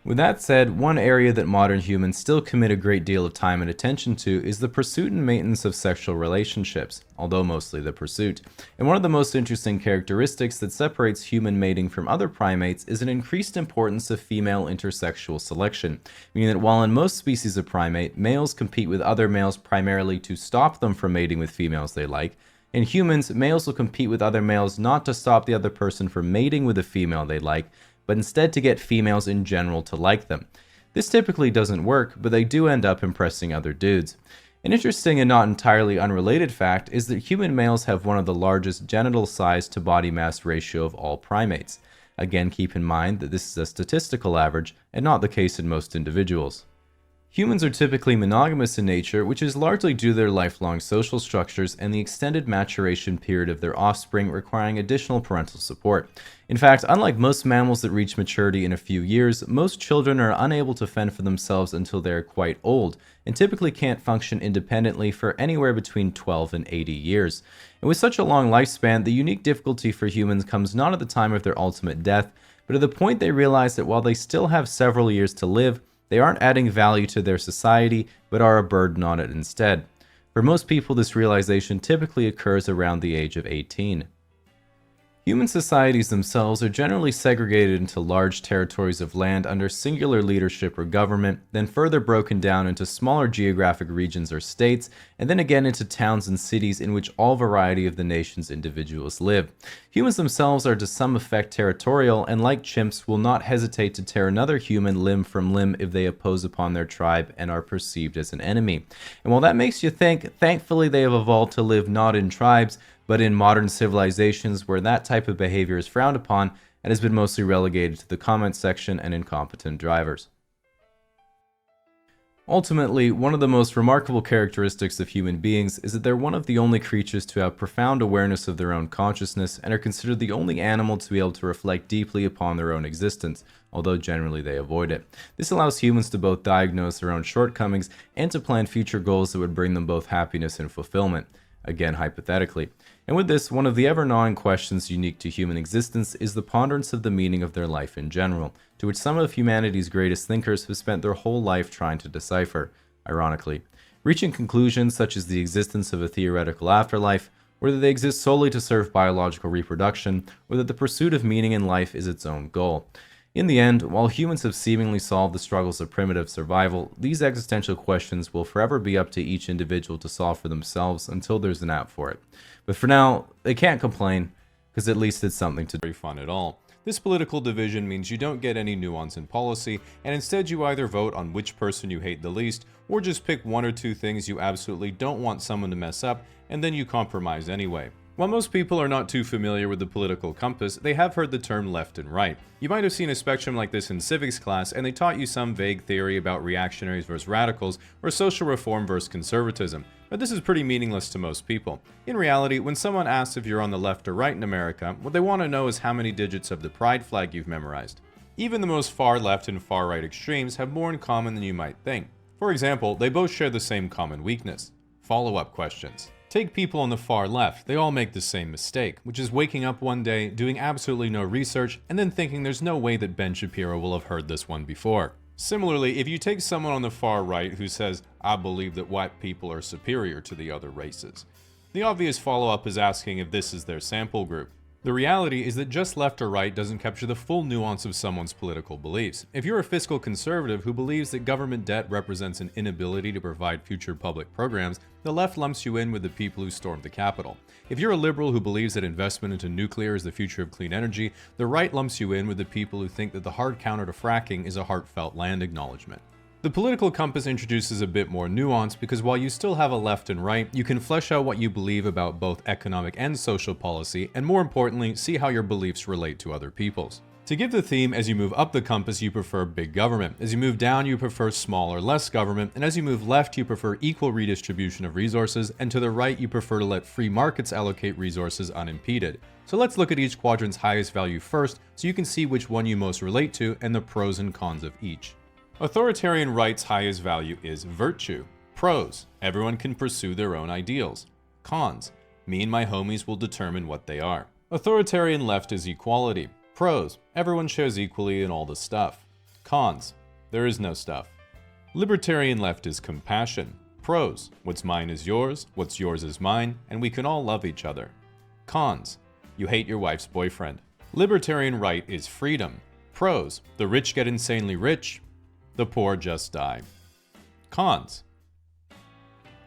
With that said, one area that modern humans still commit a great deal of time and attention to is the pursuit and maintenance of sexual relationships, although mostly the pursuit. And one of the most interesting characteristics that separates human mating from other primates is an increased importance of female intersexual selection, meaning that while in most species of primate, males compete with other males primarily to stop them from mating with females they like, in humans, males will compete with other males not to stop the other person from mating with a female they like, but instead to get females in general to like them. This typically doesn't work, but they do end up impressing other dudes. An interesting and not entirely unrelated fact is that human males have one of the largest genital size to body mass ratio of all primates. Again, keep in mind that this is a statistical average and not the case in most individuals. Humans are typically monogamous in nature, which is largely due to their lifelong social structures and the extended maturation period of their offspring requiring additional parental support. In fact, unlike most mammals that reach maturity in a few years, most children are unable to fend for themselves until they are quite old, and typically can't function independently for anywhere between 12 and 80 years. And with such a long lifespan, the unique difficulty for humans comes not at the time of their ultimate death, but at the point they realize that while they still have several years to live, they aren't adding value to their society, but are a burden on it instead. For most people, this realization typically occurs around the age of 18. Human societies themselves are generally segregated into large territories of land under singular leadership or government, then further broken down into smaller geographic regions or states, and then again into towns and cities in which all variety of the nation's individuals live. Humans themselves are to some effect territorial, and like chimps, will not hesitate to tear another human limb from limb if they oppose upon their tribe and are perceived as an enemy. And while that makes you think, thankfully they have evolved to live not in tribes, but in modern civilizations where that type of behavior is frowned upon and has been mostly relegated to the comment section and incompetent drivers. Ultimately, one of the most remarkable characteristics of human beings is that they're one of the only creatures to have profound awareness of their own consciousness and are considered the only animal to be able to reflect deeply upon their own existence, although generally they avoid it. This allows humans to both diagnose their own shortcomings and to plan future goals that would bring them both happiness and fulfillment, again hypothetically. And with this, one of the ever-gnawing questions unique to human existence is the ponderance of the meaning of their life in general, to which some of humanity's greatest thinkers have spent their whole life trying to decipher, ironically, reaching conclusions such as the existence of a theoretical afterlife, whether they exist solely to serve biological reproduction, or that the pursuit of meaning in life is its own goal. In the end, while humans have seemingly solved the struggles of primitive survival, these existential questions will forever be up to each individual to solve for themselves until there's an app for it. But for now, they can't complain, because at least it's something to do. Very fun at all. This political division means you don't get any nuance in policy, and instead you either vote on which person you hate the least, or just pick one or two things you absolutely don't want someone to mess up, and then you compromise anyway. While most people are not too familiar with the political compass, they have heard the term left and right. You might have seen a spectrum like this in civics class, and they taught you some vague theory about reactionaries versus radicals, or social reform versus conservatism. But this is pretty meaningless to most people. In reality, when someone asks if you're on the left or right in America, what they want to know is how many digits of the pride flag you've memorized. Even the most far left and far right extremes have more in common than you might think. For example, they both share the same common weakness: follow-up questions. Take people on the far left, they all make the same mistake, which is waking up one day, doing absolutely no research, and then thinking there's no way that Ben Shapiro will have heard this one before. Similarly, if you take someone on the far right who says, "I believe that white people are superior to the other races," the obvious follow-up is asking if this is their sample group. The reality is that just left or right doesn't capture the full nuance of someone's political beliefs. If you're a fiscal conservative who believes that government debt represents an inability to provide future public programs, the left lumps you in with the people who stormed the Capitol. If you're a liberal who believes that investment into nuclear is the future of clean energy, the right lumps you in with the people who think that the hard counter to fracking is a heartfelt land acknowledgement. The political compass introduces a bit more nuance because while you still have a left and right, you can flesh out what you believe about both economic and social policy, and more importantly, see how your beliefs relate to other people's. To give the theme, as you move up the compass, you prefer big government. As you move down, you prefer small or less government. And as you move left, you prefer equal redistribution of resources. And to the right, you prefer to let free markets allocate resources unimpeded. So let's look at each quadrant's highest value first, so you can see which one you most relate to and the pros and cons of each. Authoritarian right's highest value is virtue. Pros: everyone can pursue their own ideals. Cons: me and my homies will determine what they are. Authoritarian left is equality. Pros: everyone shares equally in all the stuff. Cons: there is no stuff. Libertarian left is compassion. Pros: what's mine is yours, what's yours is mine, and we can all love each other. Cons: you hate your wife's boyfriend. Libertarian right is freedom. Pros: the rich get insanely rich, the poor just die. Cons.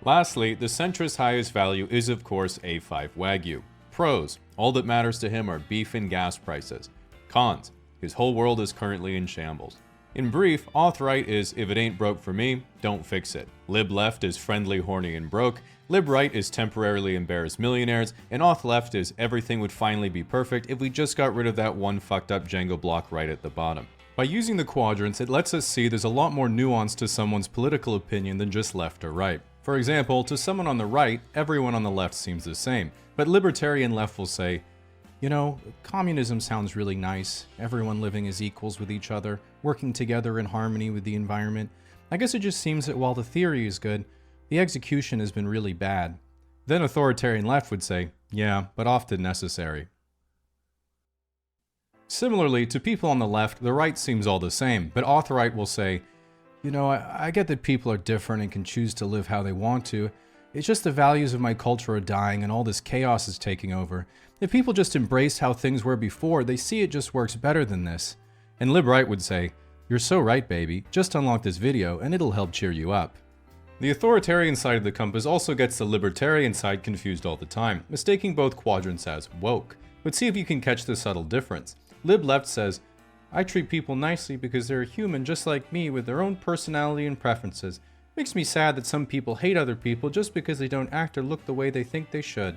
Lastly, the centrist's highest value is of course A5 Wagyu. Pros: all that matters to him are beef and gas prices. Cons: his whole world is currently in shambles. In brief, auth right is if it ain't broke for me, don't fix it. Lib left is friendly, horny, and broke. Lib right is temporarily embarrassed millionaires. And auth left is everything would finally be perfect if we just got rid of that one fucked up Jenga block right at the bottom. By using the quadrants, it lets us see there's a lot more nuance to someone's political opinion than just left or right. For example, to someone on the right, everyone on the left seems the same. But libertarian left will say, you know, communism sounds really nice. Everyone living as equals with each other, working together in harmony with the environment. I guess it just seems that while the theory is good, the execution has been really bad. Then authoritarian left would say, yeah, but often necessary. Similarly, to people on the left, the right seems all the same, but author-right will say, you know, I get that people are different and can choose to live how they want to. It's just the values of my culture are dying and all this chaos is taking over. If people just embrace how things were before, they see it just works better than this. And lib-right would say, you're so right, baby. Just unlock this video and it'll help cheer you up. The authoritarian side of the compass also gets the libertarian side confused all the time, mistaking both quadrants as woke. But see if you can catch the subtle difference. Lib-left says, I treat people nicely because they're human just like me with their own personality and preferences. Makes me sad that some people hate other people just because they don't act or look the way they think they should.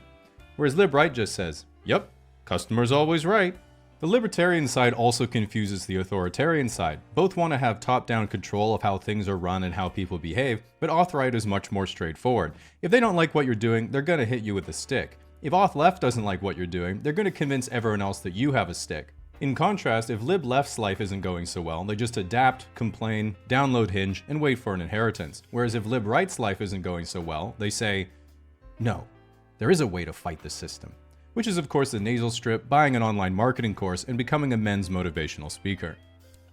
Whereas lib-right just says, yep, customer's always right. The libertarian side also confuses the authoritarian side. Both want to have top-down control of how things are run and how people behave, but auth-right is much more straightforward. If they don't like what you're doing, they're going to hit you with a stick. If auth-left doesn't like what you're doing, they're going to convince everyone else that you have a stick. In contrast, if lib-left's life isn't going so well, they just adapt, complain, download Hinge, and wait for an inheritance. Whereas if lib-right's life isn't going so well, they say, no, there is a way to fight the system. Which is of course the nasal strip, buying an online marketing course, and becoming a men's motivational speaker.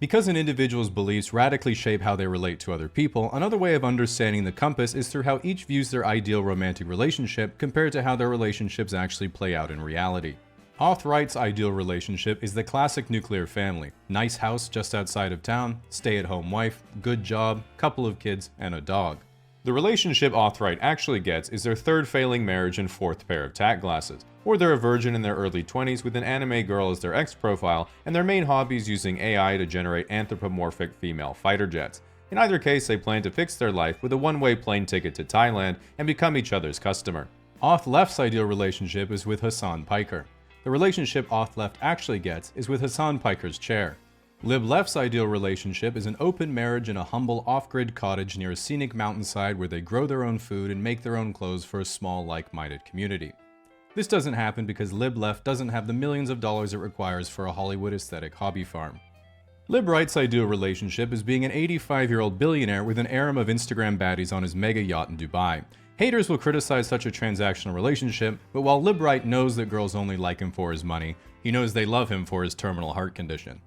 Because an individual's beliefs radically shape how they relate to other people, another way of understanding the compass is through how each views their ideal romantic relationship compared to how their relationships actually play out in reality. Auth-right's ideal relationship is the classic nuclear family. Nice house just outside of town, stay-at-home wife, good job, couple of kids, and a dog. The relationship Auth-right actually gets is their third failing marriage and fourth pair of tack glasses. Or they're a virgin in their early 20s with an anime girl as their ex-profile, and their main hobby is using AI to generate anthropomorphic female fighter jets. In either case, they plan to fix their life with a one-way plane ticket to Thailand and become each other's customer. Auth-left's ideal relationship is with Hassan Piker. The relationship Auth-left actually gets is with Hassan Piker's chair. Lib-left's ideal relationship is an open marriage in a humble off-grid cottage near a scenic mountainside where they grow their own food and make their own clothes for a small, like-minded community. This doesn't happen because Lib-left doesn't have the millions of dollars it requires for a Hollywood aesthetic hobby farm. Lib-right's ideal relationship is being an 85-year-old billionaire with an harem of Instagram baddies on his mega yacht in Dubai. Haters will criticize such a transactional relationship, but while Lib-right knows that girls only like him for his money, he knows they love him for his terminal heart condition.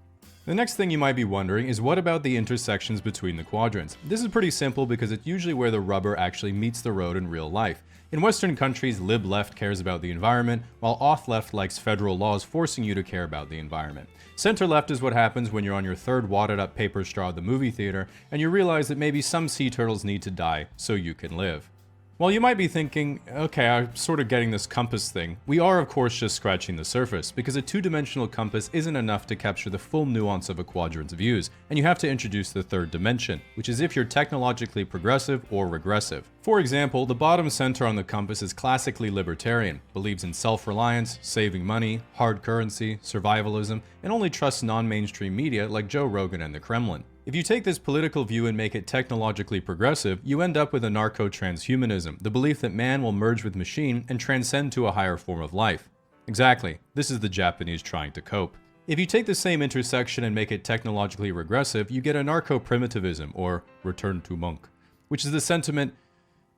The next thing you might be wondering is what about the intersections between the quadrants? This is pretty simple because it's usually where the rubber actually meets the road in real life. In Western countries, Lib-left cares about the environment, while Auth-left likes federal laws forcing you to care about the environment. Center-left is what happens when you're on your third wadded-up paper straw at the movie theater, and you realize that maybe some sea turtles need to die so you can live. While you might be thinking, okay, I'm sort of getting this compass thing, we are of course just scratching the surface, because a two-dimensional compass isn't enough to capture the full nuance of a quadrant's views, and you have to introduce the third dimension, which is if you're technologically progressive or regressive. For example, the bottom center on the compass is classically libertarian, believes in self-reliance, saving money, hard currency, survivalism, and only trusts non-mainstream media like Joe Rogan and the Kremlin. If you take this political view and make it technologically progressive, you end up with anarcho-transhumanism, the belief that man will merge with machine and transcend to a higher form of life. Exactly, this is the Japanese trying to cope. If you take the same intersection and make it technologically regressive, you get anarcho-primitivism, or return to monk, which is the sentiment,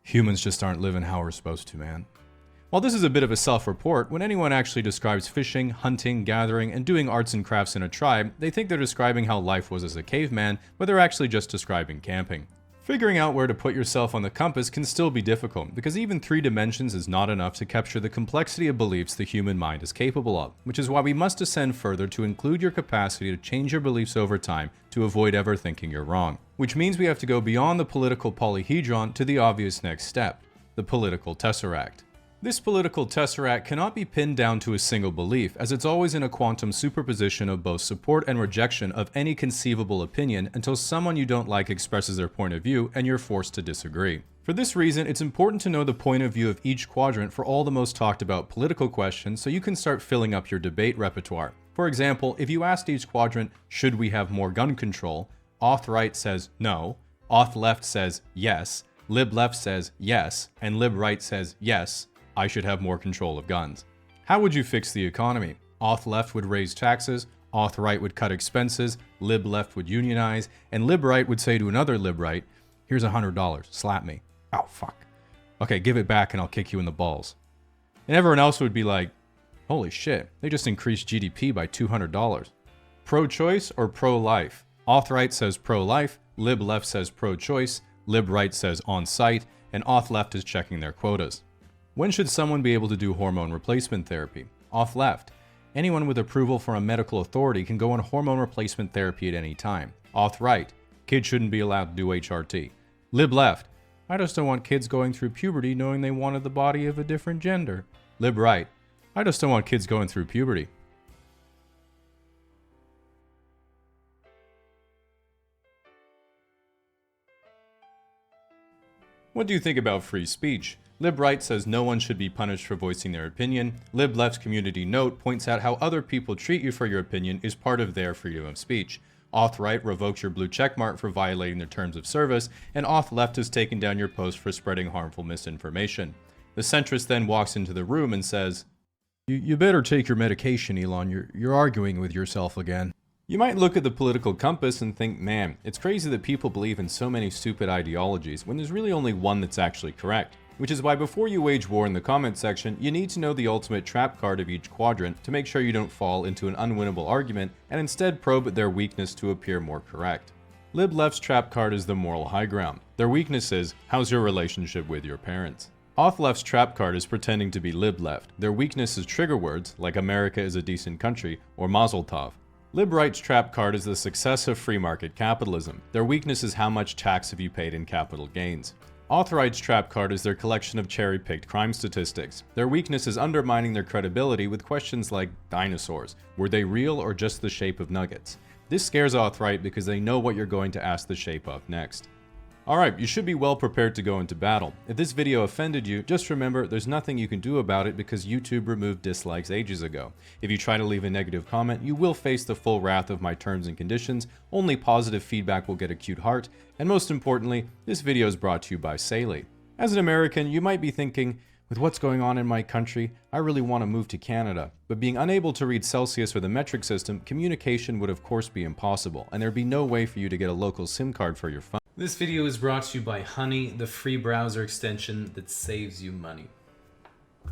humans just aren't living how we're supposed to, man. While this is a bit of a self-report, when anyone actually describes fishing, hunting, gathering, and doing arts and crafts in a tribe, they think they're describing how life was as a caveman, but they're actually just describing camping. Figuring out where to put yourself on the compass can still be difficult, because even 3 dimensions is not enough to capture the complexity of beliefs the human mind is capable of, which is why we must ascend further to include your capacity to change your beliefs over time to avoid ever thinking you're wrong. Which means we have to go beyond the political polyhedron to the obvious next step, the political tesseract. This political tesseract cannot be pinned down to a single belief, as it's always in a quantum superposition of both support and rejection of any conceivable opinion until someone you don't like expresses their point of view and you're forced to disagree. For this reason, it's important to know the point of view of each quadrant for all the most talked about political questions so you can start filling up your debate repertoire. For example, if you asked each quadrant, should we have more gun control? Auth-right says no, Auth-left says yes, Lib-left says yes, and Lib-right says yes, I should have more control of guns. How would you fix the economy? Auth-left would raise taxes, Auth-right would cut expenses, Lib-left would unionize, and Lib-right would say to another Lib-right, here's $100, slap me. Oh, fuck. Okay, give it back and I'll kick you in the balls. And everyone else would be like, holy shit, they just increased GDP by $200. Pro-choice or pro-life? Auth-right says pro-life, Lib-left says pro-choice, Lib-right says on-site, and Auth-left is checking their quotas. When should someone be able to do hormone replacement therapy? Auth-left. Anyone with approval from a medical authority can go on hormone replacement therapy at any time. Auth-right. Kids shouldn't be allowed to do HRT. Lib-left. I just don't want kids going through puberty knowing they wanted the body of a different gender. Lib-right. I just don't want kids going through puberty. What do you think about free speech? Lib-right says no one should be punished for voicing their opinion. Lib-left's community note points out how other people treat you for your opinion is part of their freedom of speech. Auth-right revokes your blue checkmark for violating their terms of service, and Auth-left has taken down your post for spreading harmful misinformation. The centrist then walks into the room and says, You better take your medication, Elon. You're arguing with yourself again. You might look at the political compass and think, man, it's crazy that people believe in so many stupid ideologies when there's really only one that's actually correct. Which is why before you wage war in the comment section, you need to know the ultimate trap card of each quadrant to make sure you don't fall into an unwinnable argument and instead probe their weakness to appear more correct. Lib-left's trap card is the moral high ground. Their weakness is, how's your relationship with your parents? Auth left's trap card is pretending to be lib left. Their weakness is trigger words, like America is a decent country, or Mazel Tov. Lib right's trap card is the success of free market capitalism. Their weakness is how much tax have you paid in capital gains. Auth right's trap card is their collection of cherry-picked crime statistics. Their weakness is undermining their credibility with questions like dinosaurs. Were they real or just the shape of nuggets? This scares Auth right because they know what you're going to ask the shape of next. Alright, you should be well prepared to go into battle. If this video offended you, just remember there's nothing you can do about it because YouTube removed dislikes ages ago. If you try to leave a negative comment, you will face the full wrath of my terms and conditions, only positive feedback will get a cute heart, and most importantly, this video is brought to you by Saley. As an American, you might be thinking, with what's going on in my country, I really want to move to Canada. But being unable to read Celsius or the metric system, communication would of course be impossible, and there'd be no way for you to get a local SIM card for your phone. This video is brought to you by Honey, the free browser extension that saves you money.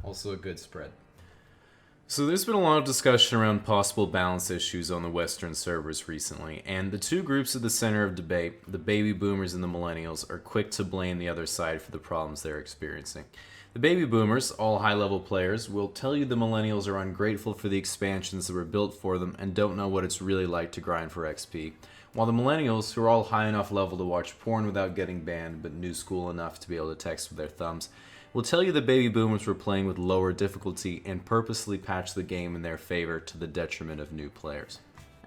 Also a good spread. So there's been a lot of discussion around possible balance issues on the Western servers recently, and the two groups at the center of debate, the baby boomers and the millennials, are quick to blame the other side for the problems they're experiencing. The baby boomers, all high-level players, will tell you the millennials are ungrateful for the expansions that were built for them and don't know what it's really like to grind for XP. While the millennials, who are all high enough level to watch porn without getting banned, but new school enough to be able to text with their thumbs, will tell you the baby boomers were playing with lower difficulty and purposely patched the game in their favor to the detriment of new players.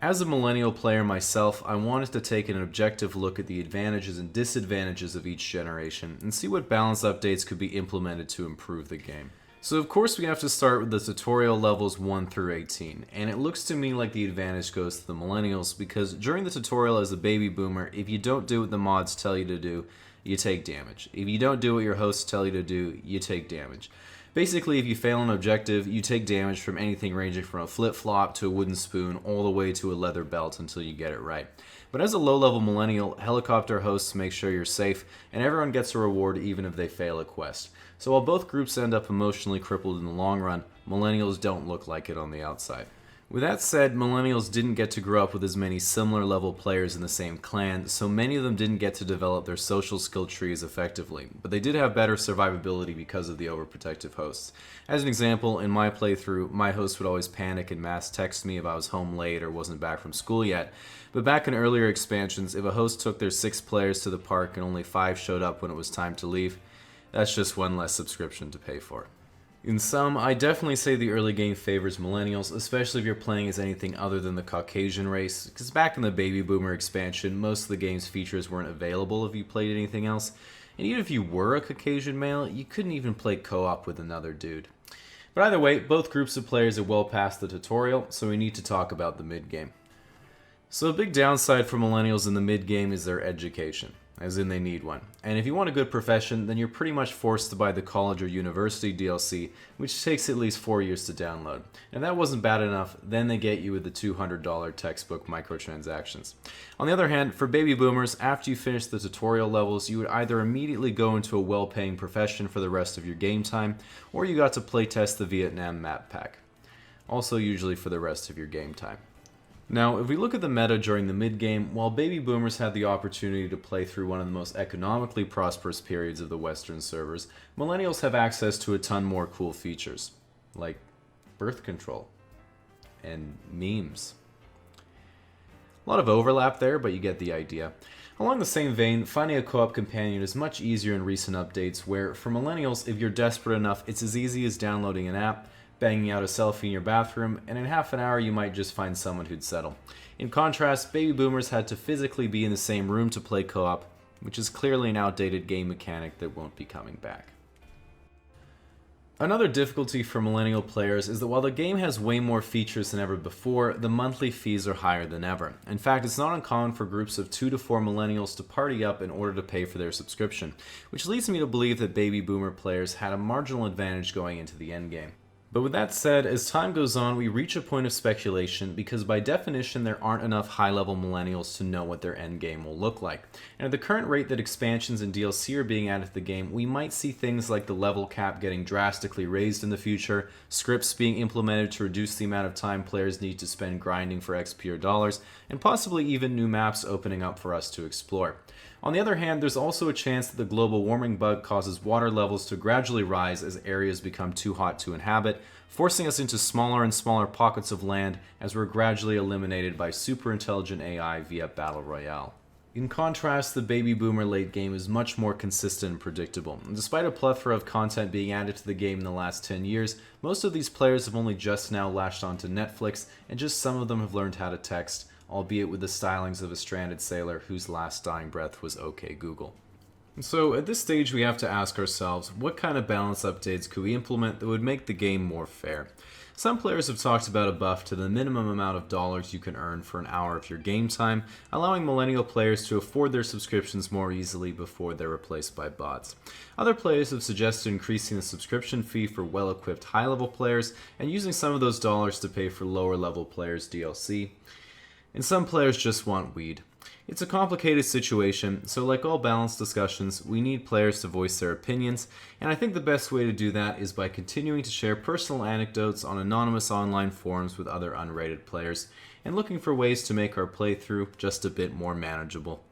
As a millennial player myself, I wanted to take an objective look at the advantages and disadvantages of each generation and see what balance updates could be implemented to improve the game. So of course we have to start with the tutorial levels 1 through 18, and it looks to me like the advantage goes to the millennials because during the tutorial as a baby boomer, if you don't do what the mods tell you to do, you take damage. If you don't do what your hosts tell you to do, you take damage. Basically, if you fail an objective, you take damage from anything ranging from a flip-flop to a wooden spoon all the way to a leather belt until you get it right. But as a low-level millennial, helicopter hosts make sure you're safe, and everyone gets a reward even if they fail a quest. So while both groups end up emotionally crippled in the long run, millennials don't look like it on the outside. With that said, millennials didn't get to grow up with as many similar level players in the same clan, so many of them didn't get to develop their social skill trees effectively, but they did have better survivability because of the overprotective hosts. As an example, in my playthrough, my host would always panic and mass text me if I was home late or wasn't back from school yet, but back in earlier expansions, if a host took their 6 players to the park and only 5 showed up when it was time to leave, that's just one less subscription to pay for. In sum, I definitely say the early game favors millennials, especially if you're playing as anything other than the Caucasian race, because back in the baby boomer expansion, most of the game's features weren't available if you played anything else, and even if you were a Caucasian male, you couldn't even play co-op with another dude. But either way, both groups of players are well past the tutorial, so we need to talk about the mid-game. So a big downside for millennials in the mid-game is their education, as in they need one. And if you want a good profession, then you're pretty much forced to buy the college or university DLC, which takes at least 4 years to download. And if that wasn't bad enough, then they get you with the $200 textbook microtransactions. On the other hand, for baby boomers, after you finish the tutorial levels, you would either immediately go into a well-paying profession for the rest of your game time, or you got to playtest the Vietnam map pack. Also usually for the rest of your game time. Now, if we look at the meta during the mid-game, while baby boomers had the opportunity to play through one of the most economically prosperous periods of the Western servers, millennials have access to a ton more cool features, like birth control and memes. A lot of overlap there, but you get the idea. Along the same vein, finding a co-op companion is much easier in recent updates where, for millennials, if you're desperate enough, it's as easy as downloading an app, banging out a selfie in your bathroom, and in half an hour you might just find someone who'd settle. In contrast, baby boomers had to physically be in the same room to play co-op, which is clearly an outdated game mechanic that won't be coming back. Another difficulty for millennial players is that while the game has way more features than ever before, the monthly fees are higher than ever. In fact, it's not uncommon for groups of 2 to 4 millennials to party up in order to pay for their subscription, which leads me to believe that baby boomer players had a marginal advantage going into the endgame. But with that said, as time goes on, we reach a point of speculation because by definition there aren't enough high-level millennials to know what their endgame will look like. And at the current rate that expansions and DLC are being added to the game, we might see things like the level cap getting drastically raised in the future, scripts being implemented to reduce the amount of time players need to spend grinding for XP or dollars, and possibly even new maps opening up for us to explore. On the other hand, there's also a chance that the global warming bug causes water levels to gradually rise as areas become too hot to inhabit, forcing us into smaller and smaller pockets of land as we're gradually eliminated by super intelligent AI via Battle Royale. In contrast, the baby boomer late game is much more consistent and predictable. And despite a plethora of content being added to the game in the last 10 years, most of these players have only just now latched onto Netflix, and just some of them have learned how to text, albeit with the stylings of a stranded sailor whose last dying breath was "OK Google." So at this stage we have to ask ourselves, what kind of balance updates could we implement that would make the game more fair? Some players have talked about a buff to the minimum amount of dollars you can earn for an hour of your game time, allowing millennial players to afford their subscriptions more easily before they're replaced by bots. Other players have suggested increasing the subscription fee for well-equipped high-level players and using some of those dollars to pay for lower-level players' DLC. And some players just want weed. It's a complicated situation, so like all balanced discussions, we need players to voice their opinions, and I think the best way to do that is by continuing to share personal anecdotes on anonymous online forums with other unrated players, and looking for ways to make our playthrough just a bit more manageable.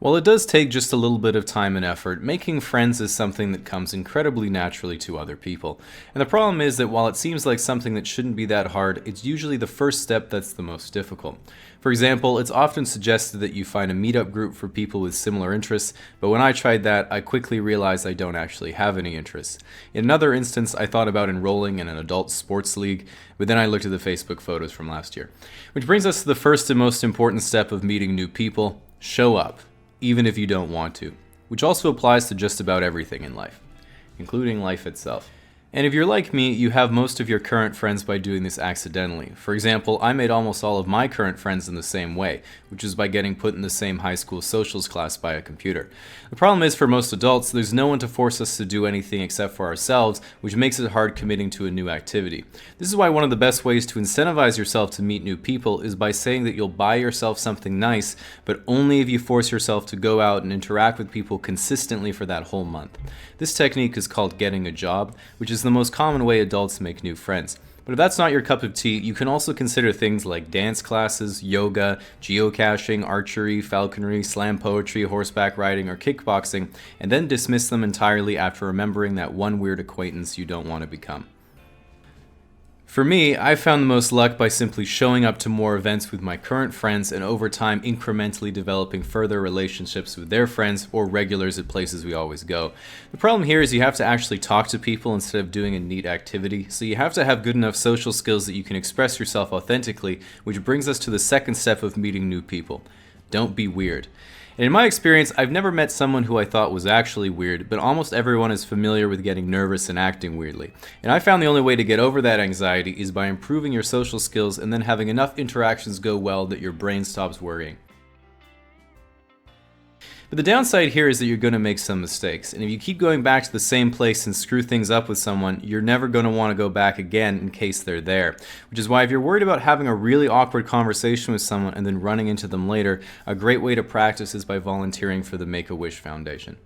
While it does take just a little bit of time and effort, making friends is something that comes incredibly naturally to other people. And the problem is that while it seems like something that shouldn't be that hard, it's usually the first step that's the most difficult. For example, it's often suggested that you find a meetup group for people with similar interests, but when I tried that, I quickly realized I don't actually have any interests. In another instance, I thought about enrolling in an adult sports league, but then I looked at the Facebook photos from last year. Which brings us to the first and most important step of meeting new people: show up. Even if you don't want to, which also applies to just about everything in life, including life itself. And if you're like me, you have most of your current friends by doing this accidentally. For example, I made almost all of my current friends in the same way, which is by getting put in the same high school socials class by a computer. The problem is, for most adults, there's no one to force us to do anything except for ourselves, which makes it hard committing to a new activity. This is why one of the best ways to incentivize yourself to meet new people is by saying that you'll buy yourself something nice, but only if you force yourself to go out and interact with people consistently for that whole month. This technique is called getting a job, which is the most common way adults make new friends. But if that's not your cup of tea, you can also consider things like dance classes, yoga, geocaching, archery, falconry, slam poetry, horseback riding, or kickboxing, and then dismiss them entirely after remembering that one weird acquaintance you don't want to become. For me, I found the most luck by simply showing up to more events with my current friends and over time incrementally developing further relationships with their friends or regulars at places we always go. The problem here is you have to actually talk to people instead of doing a neat activity, so you have to have good enough social skills that you can express yourself authentically, which brings us to the second step of meeting new people. Don't be weird. And in my experience, I've never met someone who I thought was actually weird, but almost everyone is familiar with getting nervous and acting weirdly. And I found the only way to get over that anxiety is by improving your social skills and then having enough interactions go well that your brain stops worrying. But the downside here is that you're going to make some mistakes, and if you keep going back to the same place and screw things up with someone, you're never going to want to go back again in case they're there. Which is why if you're worried about having a really awkward conversation with someone and then running into them later, a great way to practice is by volunteering for the Make-A-Wish Foundation.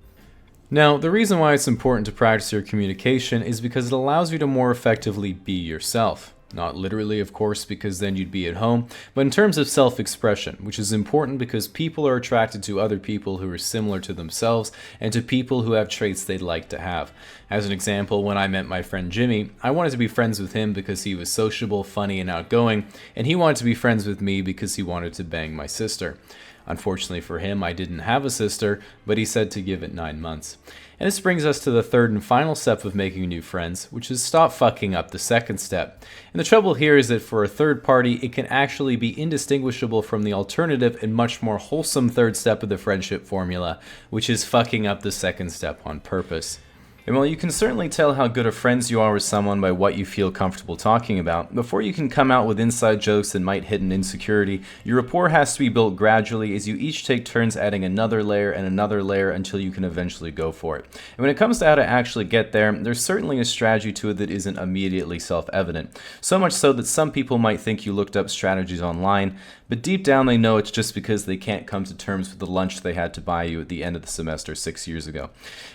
Now, the reason why it's important to practice your communication is because it allows you to more effectively be yourself. Not literally, of course, because then you'd be at home, but in terms of self-expression, which is important because people are attracted to other people who are similar to themselves and to people who have traits they'd like to have. As an example, when I met my friend Jimmy, I wanted to be friends with him because he was sociable, funny, and outgoing, and he wanted to be friends with me because he wanted to bang my sister. Unfortunately for him, I didn't have a sister, but he said to give it 9 months. And this brings us to the third and final step of making new friends, which is stop fucking up the second step. And the trouble here is that for a third party, it can actually be indistinguishable from the alternative and much more wholesome third step of the friendship formula, which is fucking up the second step on purpose. And while you can certainly tell how good of friends you are with someone by what you feel comfortable talking about, before you can come out with inside jokes that might hit an insecurity, your rapport has to be built gradually as you each take turns adding another layer and another layer until you can eventually go for it. And when it comes to how to actually get there, there's certainly a strategy to it that isn't immediately self-evident. So much so that some people might think you looked up strategies online, But deep down they know it's just because they can't come to terms with the lunch they had to buy you at the end of the semester 6 years ago.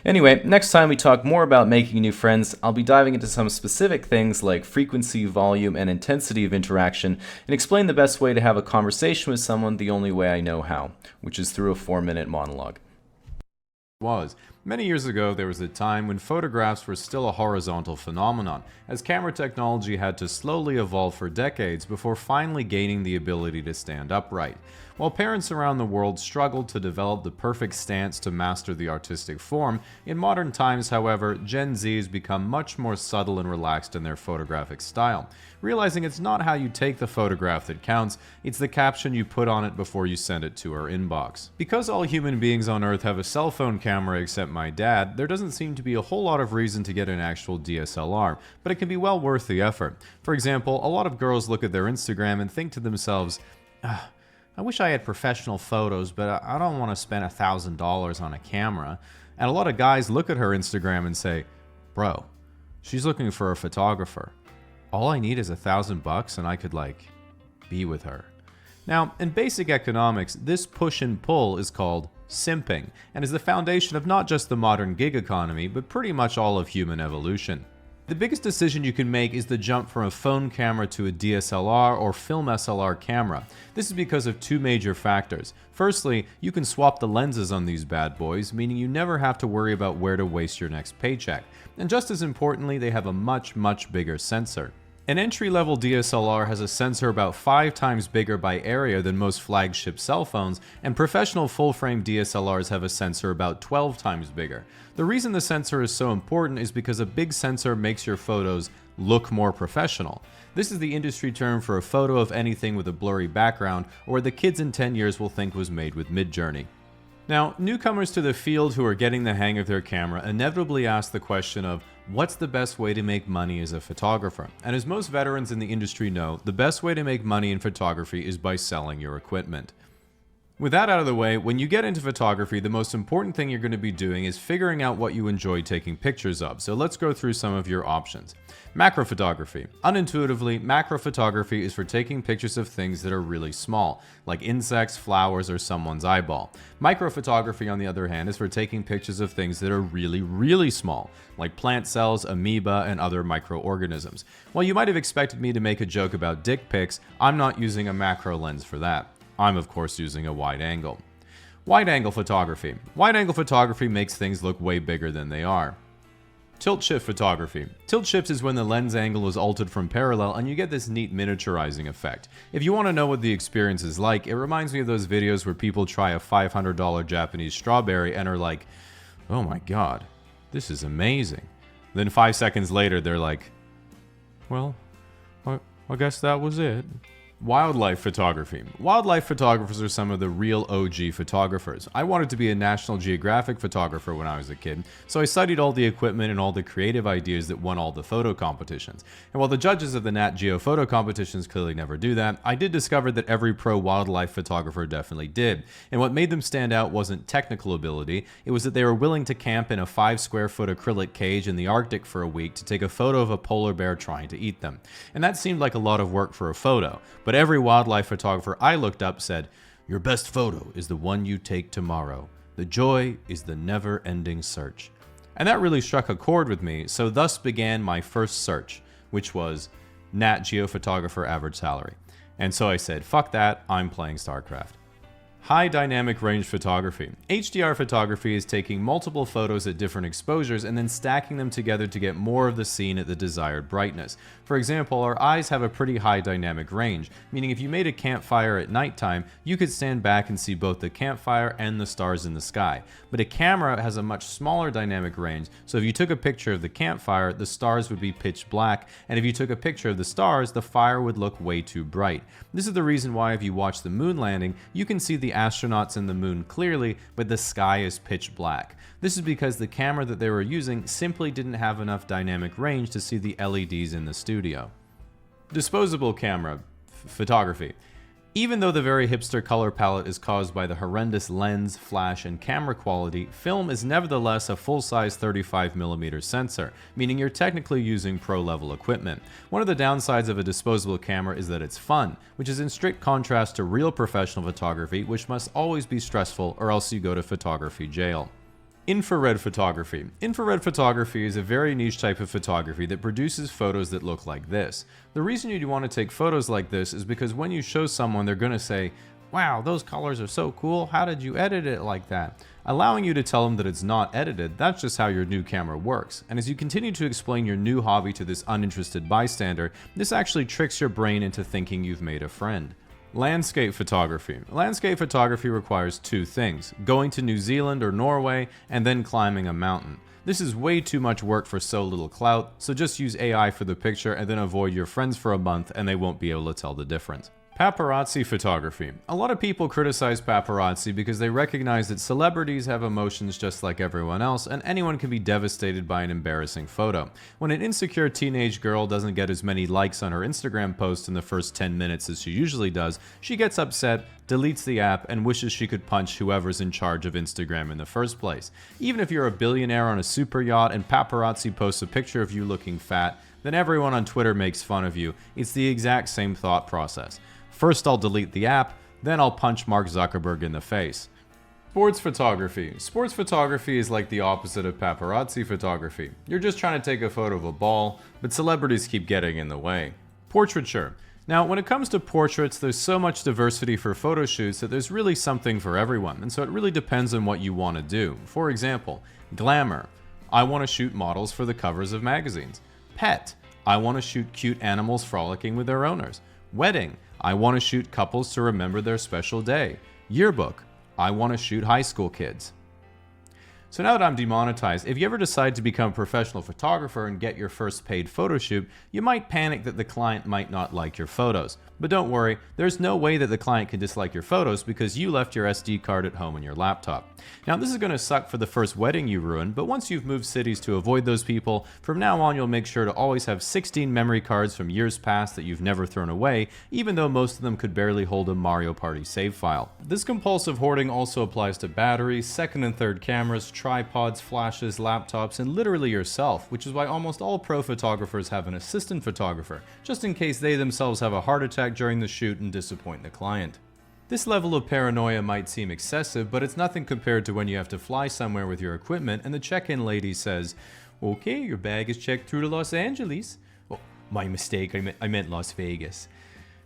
Anyway, next time we talk more about making new friends, I'll be diving into some specific things like frequency, volume, and intensity of interaction, and explain the best way to have a conversation with someone the only way I know how, which is through a 4-minute monologue. Many years ago, there was a time when photographs were still a horizontal phenomenon, as camera technology had to slowly evolve for decades before finally gaining the ability to stand upright. While parents around the world struggled to develop the perfect stance to master the artistic form, in modern times, however, Gen Z has become much more subtle and relaxed in their photographic style, realizing it's not how you take the photograph that counts, it's the caption you put on it before you send it to our inbox. Because all human beings on Earth have a cell phone camera except my dad, there doesn't seem to be a whole lot of reason to get an actual DSLR, but it can be well worth the effort. For example, a lot of girls look at their Instagram and think to themselves, I wish I had professional photos, but I don't want to spend $1,000 on a camera. And a lot of guys look at her Instagram and say, bro, she's looking for a photographer. All I need is $1,000 and I could, be with her. Now, in basic economics, this push and pull is called simping, and is the foundation of not just the modern gig economy, but pretty much all of human evolution. The biggest decision you can make is the jump from a phone camera to a DSLR or film SLR camera. This is because of two major factors. Firstly, you can swap the lenses on these bad boys, meaning you never have to worry about where to waste your next paycheck. And just as importantly, they have a much bigger sensor. An entry-level DSLR has a sensor about 5 times bigger by area than most flagship cell phones, and professional full-frame DSLRs have a sensor about 12 times bigger. The reason the sensor is so important is because a big sensor makes your photos look more professional. This is the industry term for a photo of anything with a blurry background, or the kids in 10 years will think was made with Midjourney. Now, newcomers to the field who are getting the hang of their camera inevitably ask the question of, what's the best way to make money as a photographer? And as most veterans in the industry know, the best way to make money in photography is by selling your equipment. With that out of the way, when you get into photography, the most important thing you're going to be doing is figuring out what you enjoy taking pictures of. So let's go through some of your options. Macro photography. Unintuitively, macro photography is for taking pictures of things that are really small, like insects, flowers, or someone's eyeball. Micro photography, on the other hand, is for taking pictures of things that are really small, like plant cells, amoeba, and other microorganisms. While you might have expected me to make a joke about dick pics, I'm not using a macro lens for that. I'm of course using a wide angle. Wide angle photography. Wide angle photography makes things look way bigger than they are. Tilt shift photography. Tilt shifts is when the lens angle is altered from parallel and you get this neat miniaturizing effect. If you want to know what the experience is like, it reminds me of those videos where people try a $500 Japanese strawberry and are like, oh my god, this is amazing. Then 5 seconds later they're like, well, I guess that was it. Wildlife photography. Wildlife photographers are some of the real OG photographers. I wanted to be a National Geographic photographer when I was a kid, so I studied all the equipment and all the creative ideas that won all the photo competitions. And while the judges of the Nat Geo photo competitions clearly never do that, I did discover that every pro wildlife photographer definitely did. And what made them stand out wasn't technical ability, it was that they were willing to camp in a 5 square foot acrylic cage in the Arctic for a week to take a photo of a polar bear trying to eat them. And that seemed like a lot of work for a photo, but every wildlife photographer I looked up said, your best photo is the one you take tomorrow. The joy is the never-ending search. And that really struck a chord with me, so thus began my first search, which was Nat Geo photographer average salary. And so I said, fuck that, I'm playing StarCraft. High dynamic range photography. HDR photography is taking multiple photos at different exposures and then stacking them together to get more of the scene at the desired brightness. For example, our eyes have a pretty high dynamic range, meaning if you made a campfire at nighttime, you could stand back and see both the campfire and the stars in the sky. But a camera has a much smaller dynamic range, so if you took a picture of the campfire, the stars would be pitch black, and if you took a picture of the stars, the fire would look way too bright. This is the reason why if you watch the moon landing, you can see the astronauts and the moon clearly, but the sky is pitch black. This is because the camera that they were using simply didn't have enough dynamic range to see the LEDs in the studio. Disposable camera photography. Even though the very hipster color palette is caused by the horrendous lens, flash, and camera quality, film is nevertheless a full-size 35mm sensor, meaning you're technically using pro-level equipment. One of the downsides of a disposable camera is that it's fun, which is in strict contrast to real professional photography, which must always be stressful or else you go to photography jail. Infrared photography. Infrared photography is a very niche type of photography that produces photos that look like this. The reason you'd want to take photos like this is because when you show someone, they're going to say, "Wow, those colors are so cool, how did you edit it like that?" Allowing you to tell them that it's not edited, that's just how your new camera works. And as you continue to explain your new hobby to this uninterested bystander, this actually tricks your brain into thinking you've made a friend. Landscape photography. Landscape photography requires two things: going to New Zealand or Norway and then climbing a mountain. This is way too much work for so little clout, so just use AI for the picture and then avoid your friends for a month and they won't be able to tell the difference. Paparazzi photography. A lot of people criticize paparazzi because they recognize that celebrities have emotions just like everyone else, and anyone can be devastated by an embarrassing photo. When an insecure teenage girl doesn't get as many likes on her Instagram post in the first 10 minutes as she usually does, she gets upset, deletes the app, and wishes she could punch whoever's in charge of Instagram in the first place. Even if you're a billionaire on a super yacht and paparazzi posts a picture of you looking fat, then everyone on Twitter makes fun of you. It's the exact same thought process. First I'll delete the app, then I'll punch Mark Zuckerberg in the face. Sports photography. Sports photography is like the opposite of paparazzi photography. You're just trying to take a photo of a ball, but celebrities keep getting in the way. Portraiture. Now, when it comes to portraits, there's so much diversity for photo shoots that there's really something for everyone, and so it really depends on what you want to do. For example, glamour. I want to shoot models for the covers of magazines. Pet. I want to shoot cute animals frolicking with their owners. Wedding. I want to shoot couples to remember their special day. Yearbook. I want to shoot high school kids. So now that I'm demonetized, if you ever decide to become a professional photographer and get your first paid photo shoot, you might panic that the client might not like your photos. But don't worry, there's no way that the client can dislike your photos because you left your SD card at home on your laptop. Now this is going to suck for the first wedding you ruined, but once you've moved cities to avoid those people, from now on you'll make sure to always have 16 memory cards from years past that you've never thrown away, even though most of them could barely hold a Mario Party save file. This compulsive hoarding also applies to batteries, second and third cameras, tripods, flashes, laptops, and literally yourself, which is why almost all pro photographers have an assistant photographer, just in case they themselves have a heart attack during the shoot and disappoint the client. This level of paranoia might seem excessive, but it's nothing compared to when you have to fly somewhere with your equipment and the check-in lady says, "Okay, your bag is checked through to Los Angeles." "Oh, my mistake, I meant Las Vegas."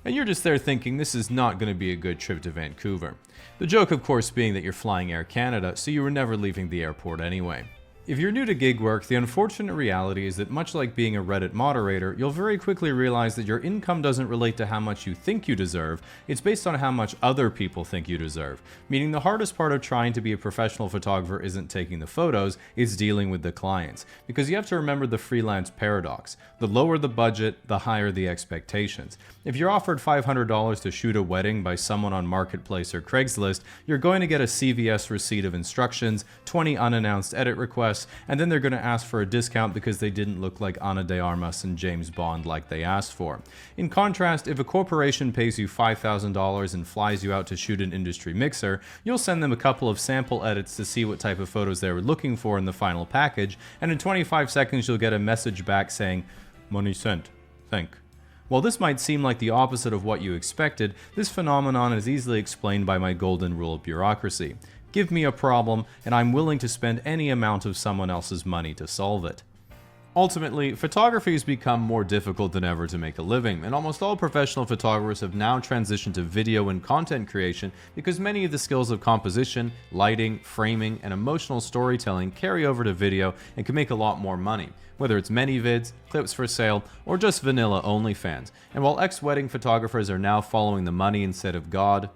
And you're just there thinking this is not going to be a good trip to Vancouver. The joke, of course, being that you're flying Air Canada, so you were never leaving the airport anyway. If you're new to gig work, the unfortunate reality is that much like being a Reddit moderator, you'll very quickly realize that your income doesn't relate to how much you think you deserve, it's based on how much other people think you deserve. Meaning the hardest part of trying to be a professional photographer isn't taking the photos, it's dealing with the clients. Because you have to remember the freelance paradox. The lower the budget, the higher the expectations. If you're offered $500 to shoot a wedding by someone on Marketplace or Craigslist, you're going to get a CVS receipt of instructions, 20 unannounced edit requests, and then they're going to ask for a discount because they didn't look like Ana de Armas and James Bond like they asked for. In contrast, if a corporation pays you $5,000 and flies you out to shoot an industry mixer, you'll send them a couple of sample edits to see what type of photos they were looking for in the final package, and in 25 seconds you'll get a message back saying, "Money sent. Thank." While this might seem like the opposite of what you expected, this phenomenon is easily explained by my golden rule of bureaucracy. Give me a problem, and I'm willing to spend any amount of someone else's money to solve it. Ultimately, photography has become more difficult than ever to make a living, and almost all professional photographers have now transitioned to video and content creation because many of the skills of composition, lighting, framing, and emotional storytelling carry over to video and can make a lot more money, whether it's ManyVids, clips for sale, or just vanilla OnlyFans. And while ex-wedding photographers are now following the money instead of God,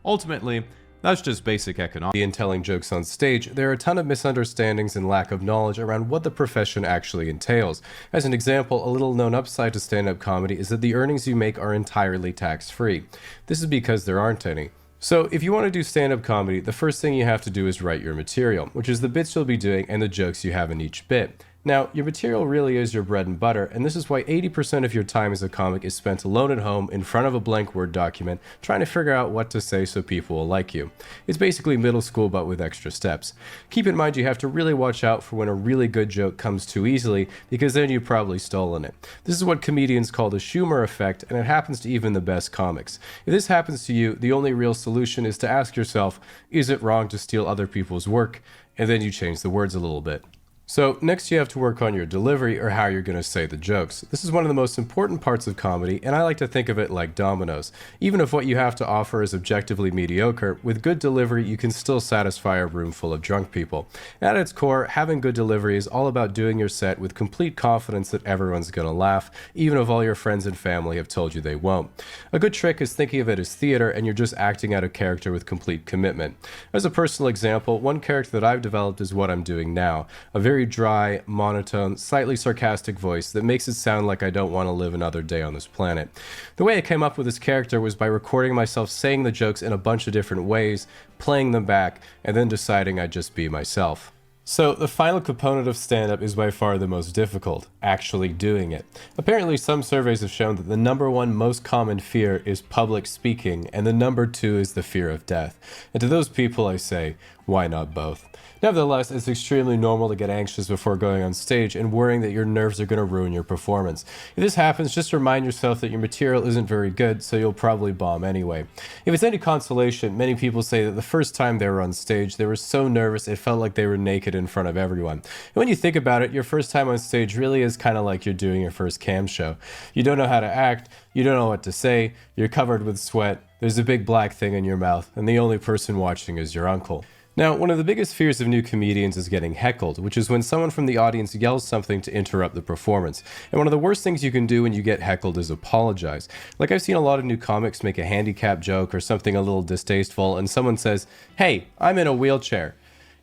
ultimately, that's just basic economics. In telling jokes on stage, there are a ton of misunderstandings and lack of knowledge around what the profession actually entails. As an example, a little known upside to stand-up comedy is that the earnings you make are entirely tax-free. This is because there aren't any. So if you want to do stand-up comedy, the first thing you have to do is write your material, which is the bits you'll be doing and the jokes you have in each bit. Now, your material really is your bread and butter, and this is why 80% of your time as a comic is spent alone at home in front of a blank Word document trying to figure out what to say so people will like you. It's basically middle school but with extra steps. Keep in mind you have to really watch out for when a really good joke comes too easily, because then you've probably stolen it. This is what comedians call the Schumer effect, and it happens to even the best comics. If this happens to you, the only real solution is to ask yourself, is it wrong to steal other people's work? And then you change the words a little bit. So next you have to work on your delivery, or how you're going to say the jokes. This is one of the most important parts of comedy, and I like to think of it like dominoes. Even if what you have to offer is objectively mediocre, with good delivery you can still satisfy a room full of drunk people. At its core, having good delivery is all about doing your set with complete confidence that everyone's going to laugh, even if all your friends and family have told you they won't. A good trick is thinking of it as theater, and you're just acting out a character with complete commitment. As a personal example, one character that I've developed is what I'm doing now. A very dry, monotone, slightly sarcastic voice that makes it sound like I don't want to live another day on this planet. The way I came up with this character was by recording myself saying the jokes in a bunch of different ways, playing them back, and then deciding I'd just be myself. So, the final component of stand-up is by far the most difficult, actually doing it. Apparently, some surveys have shown that the number one most common fear is public speaking, and the number two is the fear of death. And to those people I say, why not both? Nevertheless, it's extremely normal to get anxious before going on stage and worrying that your nerves are going to ruin your performance. If this happens, just remind yourself that your material isn't very good, so you'll probably bomb anyway. If it's any consolation, many people say that the first time they were on stage, they were so nervous it felt like they were naked in front of everyone. And when you think about it, your first time on stage really is kind of like you're doing your first cam show. You don't know how to act, you don't know what to say, you're covered with sweat, there's a big black thing in your mouth, and the only person watching is your uncle. Now, one of the biggest fears of new comedians is getting heckled, which is when someone from the audience yells something to interrupt the performance. And one of the worst things you can do when you get heckled is apologize. Like, I've seen a lot of new comics make a handicap joke or something a little distasteful, and someone says, "Hey, I'm in a wheelchair."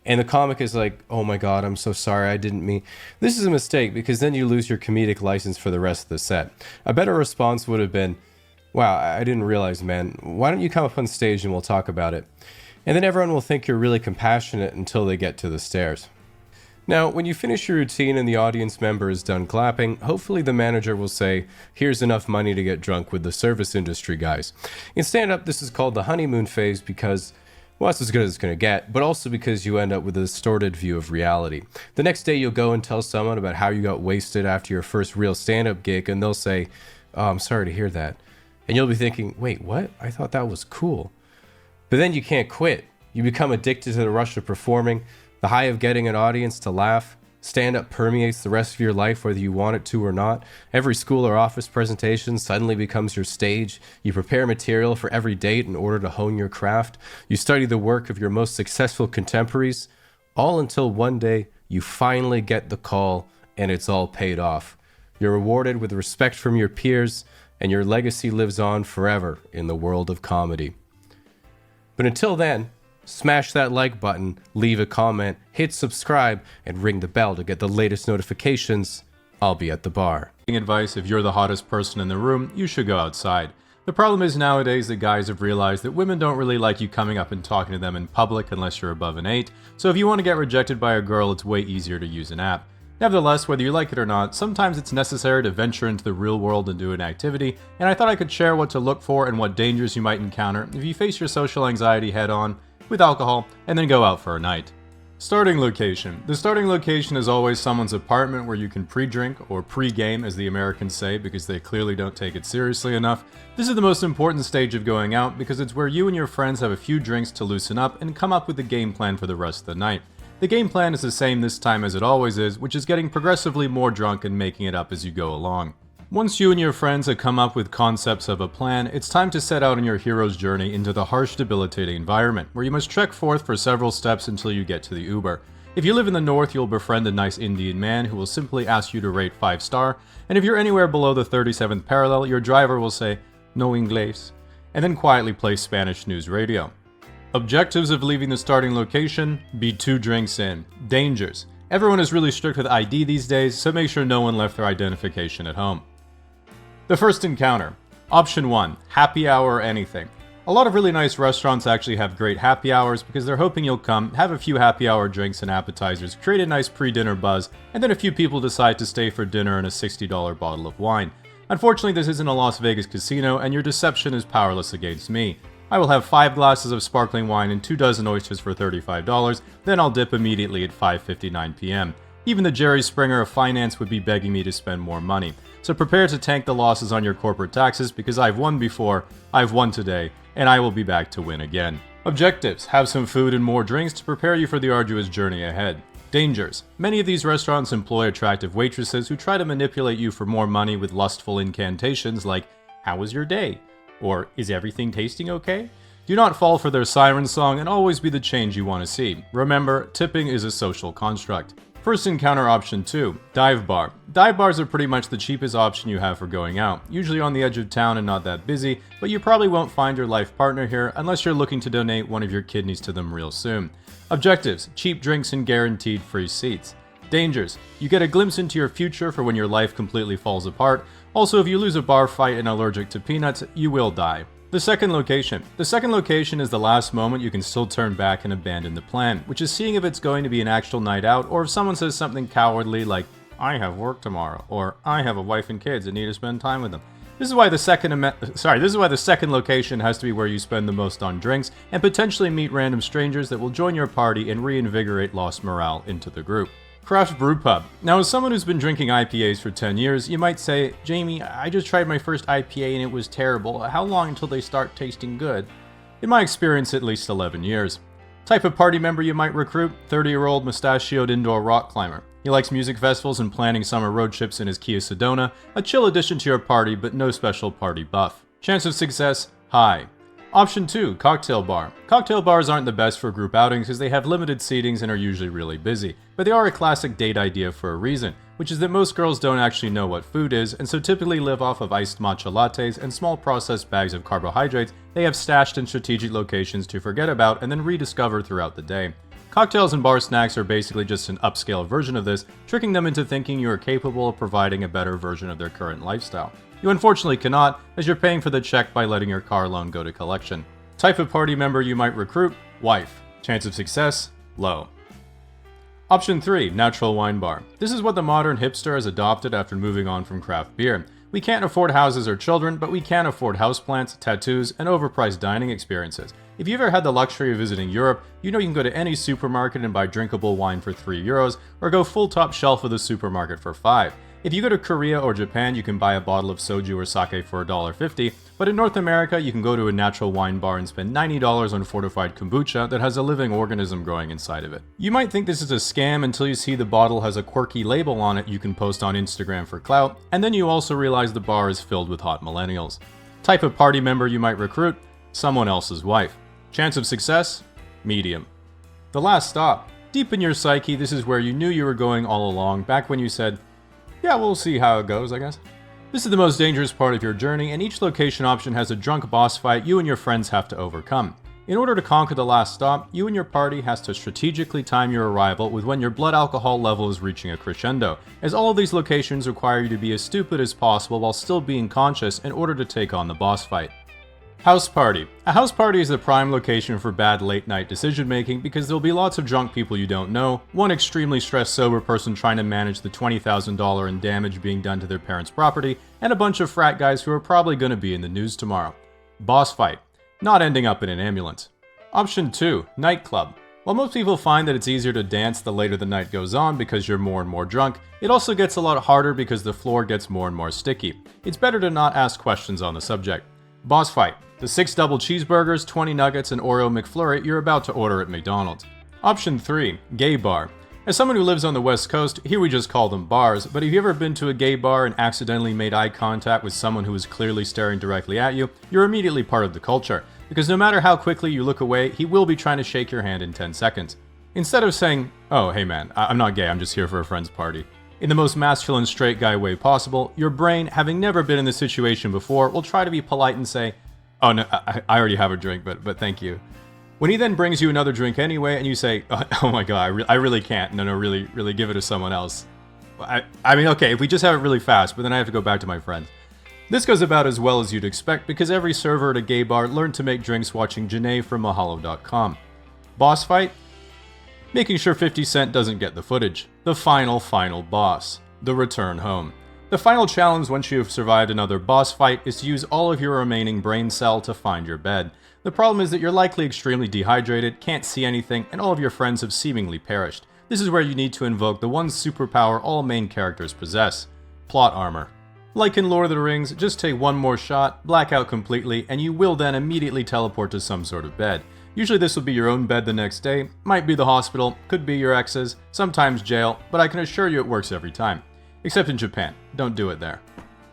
And the comic is like, "Oh my god, I'm so sorry, I didn't mean..." This is a mistake, because then you lose your comedic license for the rest of the set. A better response would have been, "Wow, I didn't realize, man. Why don't you come up on stage and we'll talk about it?" And then everyone will think you're really compassionate until they get to the stairs. Now, when you finish your routine and the audience member is done clapping, hopefully the manager will say, "Here's enough money to get drunk with the service industry guys." In stand-up, this is called the honeymoon phase because, well, that's as good as it's going to get, but also because you end up with a distorted view of reality. The next day you'll go and tell someone about how you got wasted after your first real stand-up gig, and they'll say, "Oh, I'm sorry to hear that." And you'll be thinking, "Wait, what? I thought that was cool." But then you can't quit. You become addicted to the rush of performing, the high of getting an audience to laugh. Stand-up permeates the rest of your life whether you want it to or not. Every school or office presentation suddenly becomes your stage. You prepare material for every date in order to hone your craft. You study the work of your most successful contemporaries, all until one day you finally get the call and it's all paid off. You're rewarded with respect from your peers, and your legacy lives on forever in the world of comedy. But until then, smash that like button, leave a comment, hit subscribe, and ring the bell to get the latest notifications. I'll be at the bar. Advice: if you're the hottest person in the room, you should go outside. The problem is nowadays that guys have realized that women don't really like you coming up and talking to them in public unless you're above an 8, so if you want to get rejected by a girl, it's way easier to use an app. Nevertheless, whether you like it or not, sometimes it's necessary to venture into the real world and do an activity, and I thought I could share what to look for and what dangers you might encounter if you face your social anxiety head on with alcohol and then go out for a night. Starting location. The starting location is always someone's apartment where you can pre-drink, or pre-game as the Americans say because they clearly don't take it seriously enough. This is the most important stage of going out because it's where you and your friends have a few drinks to loosen up and come up with a game plan for the rest of the night. The game plan is the same this time as it always is, which is getting progressively more drunk and making it up as you go along. Once you and your friends have come up with concepts of a plan, it's time to set out on your hero's journey into the harsh, debilitating environment, where you must trek forth for several steps until you get to the Uber. If you live in the north, you'll befriend a nice Indian man who will simply ask you to rate 5-star, and if you're anywhere below the 37th parallel, your driver will say, "No inglés," and then quietly play Spanish news radio. Objectives of leaving the starting location: be 2 drinks in. Dangers: everyone is really strict with ID these days, so make sure no one left their identification at home. The first encounter. Option 1, happy hour or anything. A lot of really nice restaurants actually have great happy hours because they're hoping you'll come, have a few happy hour drinks and appetizers, create a nice pre-dinner buzz, and then a few people decide to stay for dinner and a $60 bottle of wine. Unfortunately, this isn't a Las Vegas casino, and your deception is powerless against me. I will have 5 glasses of sparkling wine and 2 dozen oysters for $35, then I'll dip immediately at 5:59 p.m. Even the Jerry Springer of finance would be begging me to spend more money. So prepare to tank the losses on your corporate taxes because I've won before, I've won today, and I will be back to win again. Objectives: have some food and more drinks to prepare you for the arduous journey ahead. Dangers: many of these restaurants employ attractive waitresses who try to manipulate you for more money with lustful incantations like, "How was your day?" or "Is everything tasting okay?" Do not fall for their siren song and always be the change you want to see. Remember, tipping is a social construct. First encounter option 2, dive bar. Dive bars are pretty much the cheapest option you have for going out, usually on the edge of town and not that busy, but you probably won't find your life partner here unless you're looking to donate one of your kidneys to them real soon. Objectives: cheap drinks and guaranteed free seats. Dangers: you get a glimpse into your future for when your life completely falls apart. Also, if you lose a bar fight and are allergic to peanuts, you will die. The second location. The second location is the last moment you can still turn back and abandon the plan, which is seeing if it's going to be an actual night out or if someone says something cowardly like, "I have work tomorrow," or "I have a wife and kids and need to spend time with them." This is why the second location has to be where you spend the most on drinks and potentially meet random strangers that will join your party and reinvigorate lost morale into the group. Craft brew pub. Now, as someone who's been drinking IPAs for 10 years, you might say, "Jamie, I just tried my first IPA and it was terrible. How long until they start tasting good?" In my experience, at least 11 years. Type of party member you might recruit: 30-year-old mustachioed indoor rock climber. He likes music festivals and planning summer road trips in his Kia Sedona, a chill addition to your party but no special party buff. Chance of success: high. Option 2, cocktail bar. Cocktail bars aren't the best for group outings because they have limited seatings and are usually really busy, but they are a classic date idea for a reason, which is that most girls don't actually know what food is and so typically live off of iced matcha lattes and small processed bags of carbohydrates they have stashed in strategic locations to forget about and then rediscover throughout the day. Cocktails and bar snacks are basically just an upscale version of this, tricking them into thinking you are capable of providing a better version of their current lifestyle. You unfortunately cannot, as you're paying for the check by letting your car loan go to collection. Type of party member you might recruit: wife. Chance of success: low. Option 3, natural wine bar. This is what the modern hipster has adopted after moving on from craft beer. We can't afford houses or children, but we can afford houseplants, tattoos, and overpriced dining experiences. If you've ever had the luxury of visiting Europe, you know you can go to any supermarket and buy drinkable wine for €3, or go full top shelf of the supermarket for $5. If you go to Korea or Japan, you can buy a bottle of soju or sake for $1.50, but in North America, you can go to a natural wine bar and spend $90 on fortified kombucha that has a living organism growing inside of it. You might think this is a scam until you see the bottle has a quirky label on it you can post on Instagram for clout, and then you also realize the bar is filled with hot millennials. Type of party member you might recruit: someone else's wife. Chance of success: medium. The last stop. Deep in your psyche, this is where you knew you were going all along, back when you said, "Yeah, we'll see how it goes, I guess." This is the most dangerous part of your journey, and each location option has a drunk boss fight you and your friends have to overcome. In order to conquer the last stop, you and your party has to strategically time your arrival with when your blood alcohol level is reaching a crescendo, as all of these locations require you to be as stupid as possible while still being conscious in order to take on the boss fight. House party. A house party is the prime location for bad late-night decision-making because there'll be lots of drunk people you don't know, one extremely stressed sober person trying to manage the $20,000 in damage being done to their parents' property, and a bunch of frat guys who are probably going to be in the news tomorrow. Boss fight. Not ending up in an ambulance. Option 2, nightclub. While most people find that it's easier to dance the later the night goes on because you're more and more drunk, it also gets a lot harder because the floor gets more and more sticky. It's better to not ask questions on the subject. Boss fight. The 6 double cheeseburgers, 20 nuggets, and Oreo McFlurry you're about to order at McDonald's. Option 3, gay bar. As someone who lives on the West Coast, here we just call them bars, but have you ever been to a gay bar and accidentally made eye contact with someone who was clearly staring directly at you? You're immediately part of the culture, because no matter how quickly you look away, he will be trying to shake your hand in 10 seconds. Instead of saying, "Oh, hey man, I'm not gay, I'm just here for a friend's party," in the most masculine straight guy way possible, your brain, having never been in this situation before, will try to be polite and say, "Oh no, I already have a drink, but thank you." When he then brings you another drink anyway, and you say, "Oh my god, I really can't. No, really give it to someone else." I mean, okay, if we just have it really fast, but then I have to go back to my friends. This goes about as well as you'd expect because every server at a gay bar learned to make drinks watching Janae from Mahalo.com. Boss fight? Making sure 50 Cent doesn't get the footage. The final boss. The return home. The final challenge once you have survived another boss fight is to use all of your remaining brain cell to find your bed. The problem is that you're likely extremely dehydrated, can't see anything, and all of your friends have seemingly perished. This is where you need to invoke the one superpower all main characters possess. Plot armor. Like in Lord of the Rings, just take one more shot, black out completely, and you will then immediately teleport to some sort of bed. Usually this will be your own bed the next day, might be the hospital, could be your ex's, sometimes jail, but I can assure you it works every time. Except in Japan, don't do it there.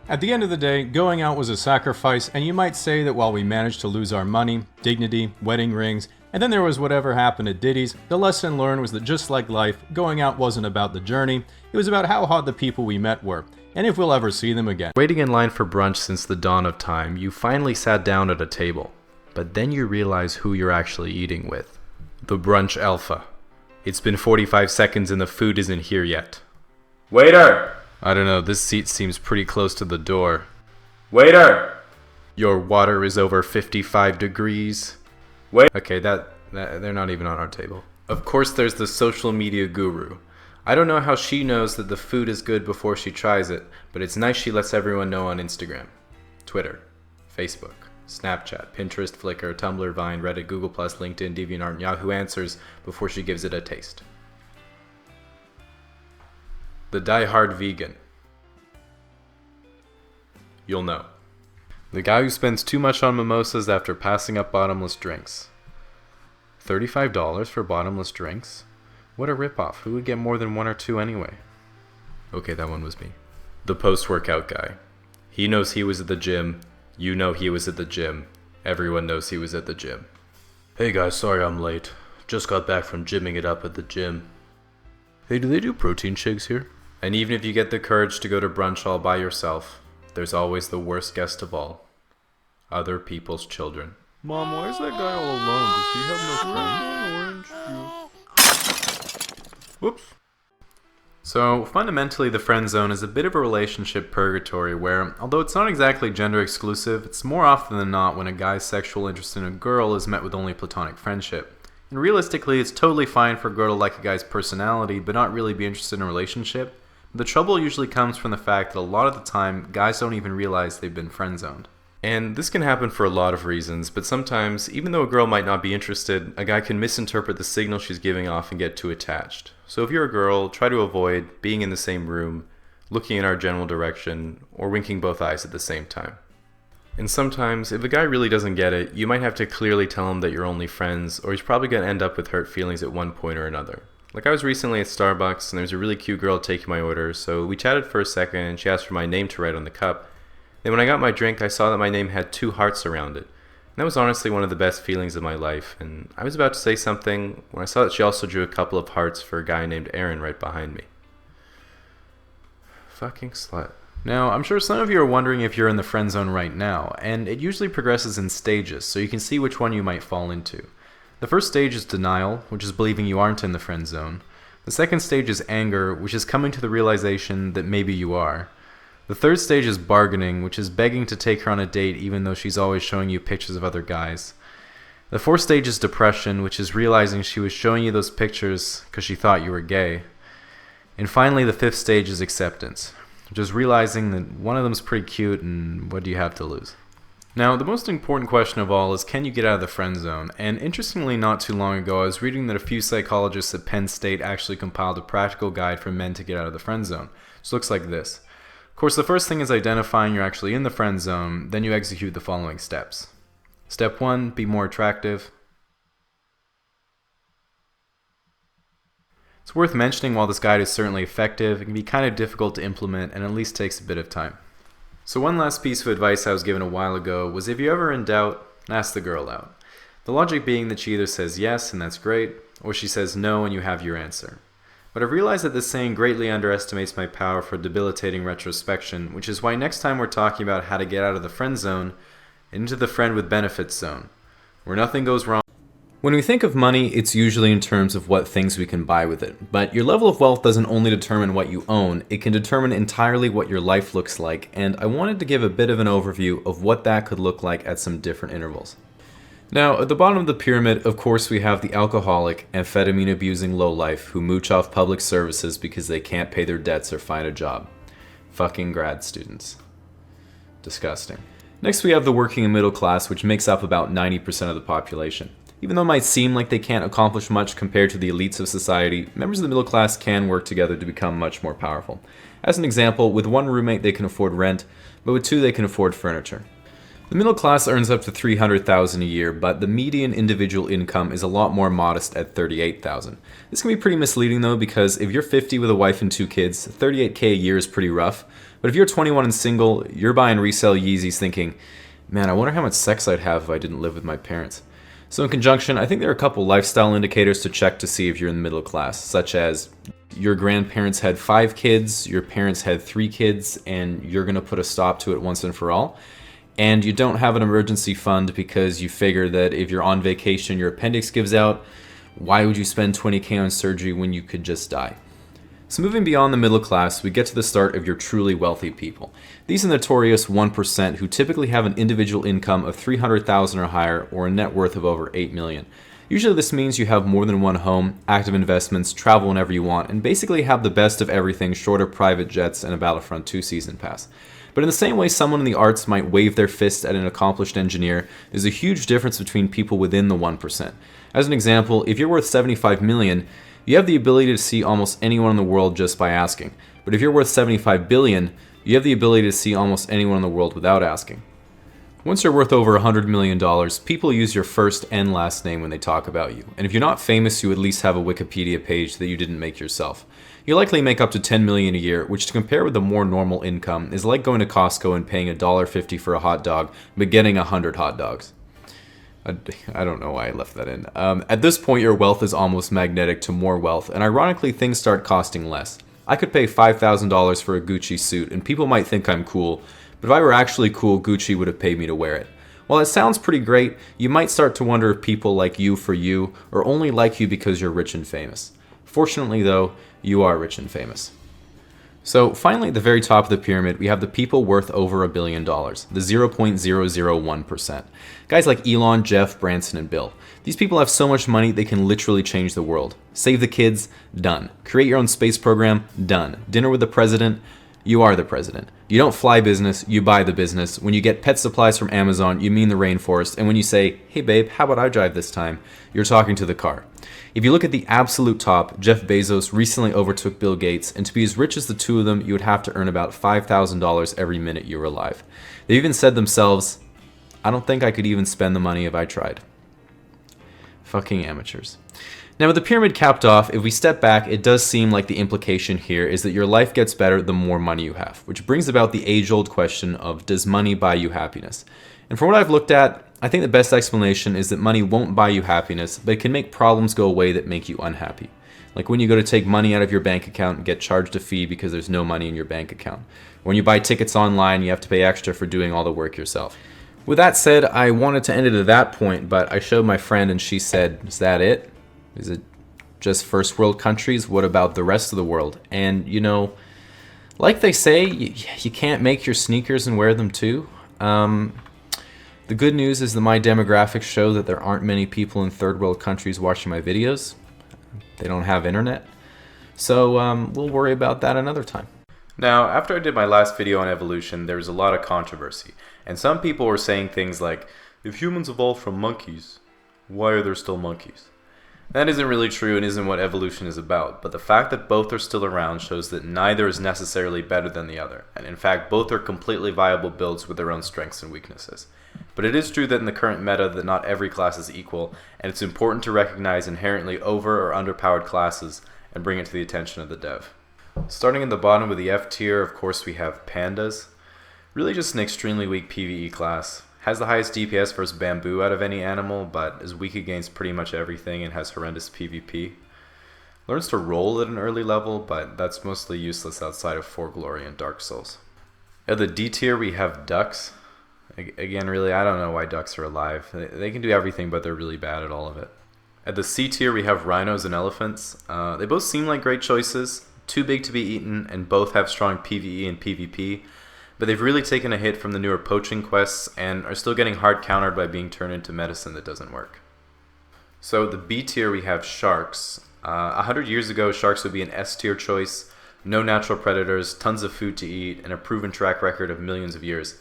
At the end of the day, going out was a sacrifice, and you might say that while we managed to lose our money, dignity, wedding rings, and then there was whatever happened at Diddy's, the lesson learned was that just like life, going out wasn't about the journey, it was about how hot the people we met were, and if we'll ever see them again. Waiting in line for brunch since the dawn of time, you finally sat down at a table. But then you realize who you're actually eating with. The brunch alpha. It's been 45 seconds and the food isn't here yet. Waiter! I don't know, this seat seems pretty close to the door. Waiter! Your water is over 55 degrees. Wait. Okay, they're not even on our table. Of course there's the social media guru. I don't know how she knows that the food is good before she tries it, but it's nice she lets everyone know on Instagram, Twitter, Facebook, Snapchat, Pinterest, Flickr, Tumblr, Vine, Reddit, Google+, LinkedIn, DeviantArt, and Yahoo Answers before she gives it a taste. The die-hard vegan. You'll know. The guy who spends too much on mimosas after passing up bottomless drinks. $35 for bottomless drinks? What a ripoff. Who would get more than one or two anyway? Okay, that one was me. The post-workout guy. He knows he was at the gym. You know he was at the gym. Everyone knows he was at the gym. Hey guys, sorry I'm late. Just got back from gymming it up at the gym. Hey, do they do protein shakes here? And even if you get the courage to go to brunch all by yourself, there's always the worst guest of all. Other people's children. Mom, why is that guy all alone? Does he have no friends? Whoops. So, fundamentally, the friend zone is a bit of a relationship purgatory where, although it's not exactly gender exclusive, it's more often than not when a guy's sexual interest in a girl is met with only platonic friendship. And realistically, it's totally fine for a girl to like a guy's personality but not really be interested in a relationship. The trouble usually comes from the fact that a lot of the time, guys don't even realize they've been friend zoned. And this can happen for a lot of reasons, but sometimes, even though a girl might not be interested, a guy can misinterpret the signal she's giving off and get too attached. So if you're a girl, try to avoid being in the same room, looking in our general direction, or winking both eyes at the same time. And sometimes, if a guy really doesn't get it, you might have to clearly tell him that you're only friends, or he's probably going to end up with hurt feelings at one point or another. Like I was recently at Starbucks, and there was a really cute girl taking my order, so we chatted for a second, and she asked for my name to write on the cup. Then when I got my drink, I saw that my name had 2 hearts around it. And that was honestly one of the best feelings of my life, and I was about to say something when I saw that she also drew a couple of hearts for a guy named Aaron right behind me. Fucking slut. Now, I'm sure some of you are wondering if you're in the friend zone right now, and it usually progresses in stages, so you can see which one you might fall into. The first stage is denial, which is believing you aren't in the friend zone. The second stage is anger, which is coming to the realization that maybe you are. The third stage is bargaining, which is begging to take her on a date even though she's always showing you pictures of other guys. The fourth stage is depression, which is realizing she was showing you those pictures because she thought you were gay. And finally, the fifth stage is acceptance, which is realizing that one of them's pretty cute and what do you have to lose? Now, the most important question of all is, can you get out of the friend zone? And interestingly, not too long ago, I was reading that a few psychologists at Penn State actually compiled a practical guide for men to get out of the friend zone. It looks like this. Of course, the first thing is identifying you're actually in the friend zone, then you execute the following steps. Step 1, be more attractive. It's worth mentioning while this guide is certainly effective, it can be kind of difficult to implement and at least takes a bit of time. So one last piece of advice I was given a while ago was if you're ever in doubt, ask the girl out. The logic being that she either says yes and that's great, or she says no and you have your answer. But I've realized that this saying greatly underestimates my power for debilitating retrospection, which is why next time we're talking about how to get out of the friend zone and into the friend with benefits zone, where nothing goes wrong. When we think of money, it's usually in terms of what things we can buy with it. But your level of wealth doesn't only determine what you own, it can determine entirely what your life looks like, and I wanted to give a bit of an overview of what that could look like at some different intervals. Now, at the bottom of the pyramid, of course, we have the alcoholic, amphetamine-abusing lowlife who mooch off public services because they can't pay their debts or find a job. Fucking grad students. Disgusting. Next, we have the working and middle class, which makes up about 90% of the population. Even though it might seem like they can't accomplish much compared to the elites of society, members of the middle class can work together to become much more powerful. As an example, with one roommate they can afford rent, but with two they can afford furniture. The middle class earns up to $300,000 a year, but the median individual income is a lot more modest at $38,000. This can be pretty misleading though, because if you're 50 with a wife and 2 kids, $38K a year is pretty rough. But if you're 21 and single, you're buying resale Yeezys thinking, man, I wonder how much sex I'd have if I didn't live with my parents. So in conjunction, I think there are a couple lifestyle indicators to check to see if you're in the middle class, such as your grandparents had 5 kids, your parents had 3 kids, and you're going to put a stop to it once and for all. And you don't have an emergency fund because you figure that if you're on vacation, your appendix gives out, why would you spend $20K on surgery when you could just die? So moving beyond the middle class, we get to the start of your truly wealthy people. These are the notorious 1% who typically have an individual income of $300,000 or higher or a net worth of over $8 million. Usually this means you have more than one home, active investments, travel whenever you want, and basically have the best of everything short of private jets and a Battlefront 2 season pass. But in the same way someone in the arts might wave their fist at an accomplished engineer, there's a huge difference between people within the 1%. As an example, if you're worth $75 million, you have the ability to see almost anyone in the world just by asking. But if you're worth $75 billion, you have the ability to see almost anyone in the world without asking. Once you're worth over $100 million, people use your first and last name when they talk about you. And if you're not famous, you at least have a Wikipedia page that you didn't make yourself. You likely make up to $10 million a year, which to compare with a more normal income is like going to Costco and paying $1.50 for a hot dog, but getting 100 hot dogs. I don't know why I left that in. At this point, your wealth is almost magnetic to more wealth, and ironically, things start costing less. I could pay $5,000 for a Gucci suit, and people might think I'm cool, but if I were actually cool, Gucci would have paid me to wear it. While it sounds pretty great, you might start to wonder if people like you for you, or only like you because you're rich and famous. Fortunately though, you are rich and famous. So finally, at the very top of the pyramid, we have the people worth over $1 billion, the 0.001%. Guys like Elon, Jeff, Branson, and Bill. These people have so much money they can literally change the world. Save the kids? Done. Create your own space program? Done. Dinner with the president? You are the president. You don't fly business, you buy the business. When you get pet supplies from Amazon, you mean the rainforest. And when you say, hey babe, how about I drive this time? You're talking to the car. If you look at the absolute top, Jeff Bezos recently overtook Bill Gates, and to be as rich as the two of them, you would have to earn about $5,000 every minute you were alive. They even said themselves, I don't think I could even spend the money if I tried. Fucking amateurs. Now with the pyramid capped off, if we step back, it does seem like the implication here is that your life gets better the more money you have, which brings about the age-old question of, does money buy you happiness? And from what I've looked at, I think the best explanation is that money won't buy you happiness, but it can make problems go away that make you unhappy. Like when you go to take money out of your bank account and get charged a fee because there's no money in your bank account. When you buy tickets online, you have to pay extra for doing all the work yourself. With that said, I wanted to end it at that point, but I showed my friend and she said, is that it? Is it just first world countries? What about the rest of the world? And you know, like they say, you can't make your sneakers and wear them too. The good news is that my demographics show that there aren't many people in third world countries watching my videos. They don't have internet. So we'll worry about that another time. Now, after I did my last video on evolution, there was a lot of controversy. And some people were saying things like, if humans evolved from monkeys, why are there still monkeys? That isn't really true and isn't what evolution is about, but the fact that both are still around shows that neither is necessarily better than the other, and in fact both are completely viable builds with their own strengths and weaknesses. But it is true that in the current meta that not every class is equal, and it's important to recognize inherently over or underpowered classes and bring it to the attention of the dev. Starting in the bottom with the F tier, of course we have Pandas. Really just an extremely weak PvE class. Has the highest DPS versus Bamboo out of any animal, but is weak against pretty much everything and has horrendous PvP. Learns to roll at an early level, but that's mostly useless outside of For Glory and Dark Souls. At the D tier we have Ducks. Again, really, I don't know why ducks are alive. They can do everything, but they're really bad at all of it. At the C tier, we have rhinos and elephants. They both seem like great choices, too big to be eaten, and both have strong PvE and PvP, but they've really taken a hit from the newer poaching quests and are still getting hard countered by being turned into medicine that doesn't work. So at the B tier, we have sharks. 100 years ago, sharks would be an S tier choice, no natural predators, tons of food to eat, and a proven track record of millions of years.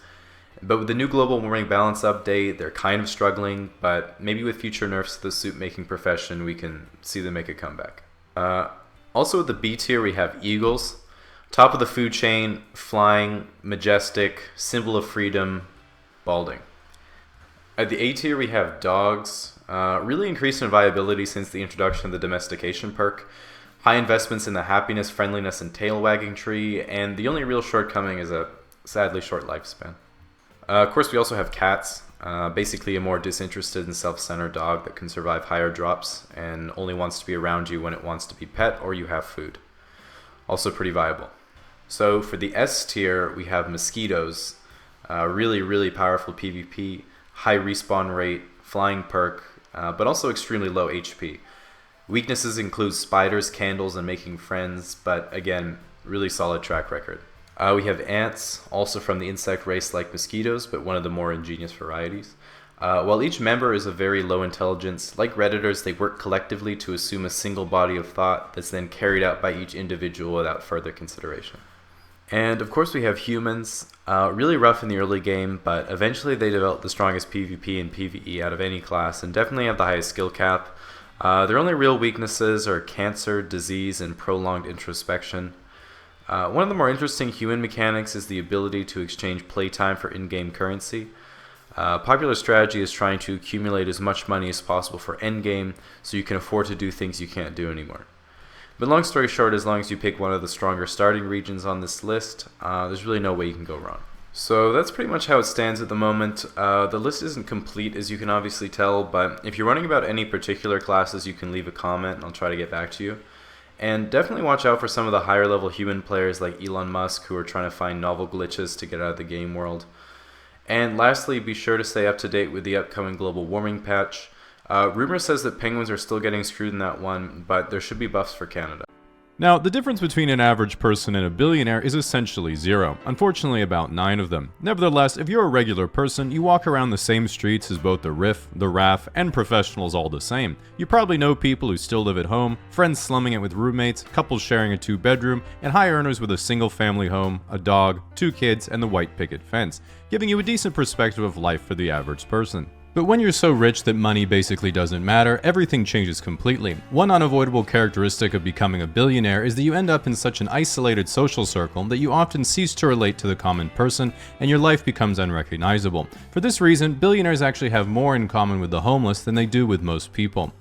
But with the new global warming balance update, they're kind of struggling, but maybe with future nerfs to the soup-making profession, we can see them make a comeback. Also at the B tier, we have eagles. Top of the food chain, flying, majestic, symbol of freedom, balding. At the A tier, we have dogs. Really increased in viability since the introduction of the domestication perk. High investments in the happiness, friendliness, and tail wagging tree, and the only real shortcoming is a sadly short lifespan. Of course, we also have cats, basically a more disinterested and self-centered dog that can survive higher drops and only wants to be around you when it wants to be pet or you have food. Also pretty viable. So for the S tier, we have mosquitoes, really powerful PvP, high respawn rate, flying perk, but also extremely low HP. Weaknesses include spiders, candles, and making friends, but again, really solid track record. We have ants, also from the insect race like mosquitoes, but one of the more ingenious varieties. While each member is of very low intelligence, like Redditors, they work collectively to assume a single body of thought that's then carried out by each individual without further consideration. And of course we have humans, really rough in the early game, but eventually they develop the strongest PvP and PvE out of any class and definitely have the highest skill cap. Their only real weaknesses are cancer, disease, and prolonged introspection. One of the more interesting human mechanics is the ability to exchange playtime for in-game currency. Popular strategy is trying to accumulate as much money as possible for endgame so you can afford to do things you can't do anymore. But long story short, as long as you pick one of the stronger starting regions on this list, there's really no way you can go wrong. So that's pretty much how it stands at the moment. The list isn't complete, as you can obviously tell, but if you're wondering about any particular classes, you can leave a comment and I'll try to get back to you. And definitely watch out for some of the higher level human players like Elon Musk who are trying to find novel glitches to get out of the game world. And lastly, be sure to stay up to date with the upcoming global warming patch. Rumor says that penguins are still getting screwed in that one, but there should be buffs for Canada. Now, the difference between an average person and a billionaire is essentially zero. Unfortunately, about 9 of them. Nevertheless, if you're a regular person, you walk around the same streets as both the Riff, the RAF, and professionals all the same. You probably know people who still live at home, friends slumming it with roommates, couples sharing a 2-bedroom, and high earners with a single family home, a dog, 2 kids, and the white picket fence, giving you a decent perspective of life for the average person. But when you're so rich that money basically doesn't matter, everything changes completely. One unavoidable characteristic of becoming a billionaire is that you end up in such an isolated social circle that you often cease to relate to the common person and your life becomes unrecognizable. For this reason, billionaires actually have more in common with the homeless than they do with most people.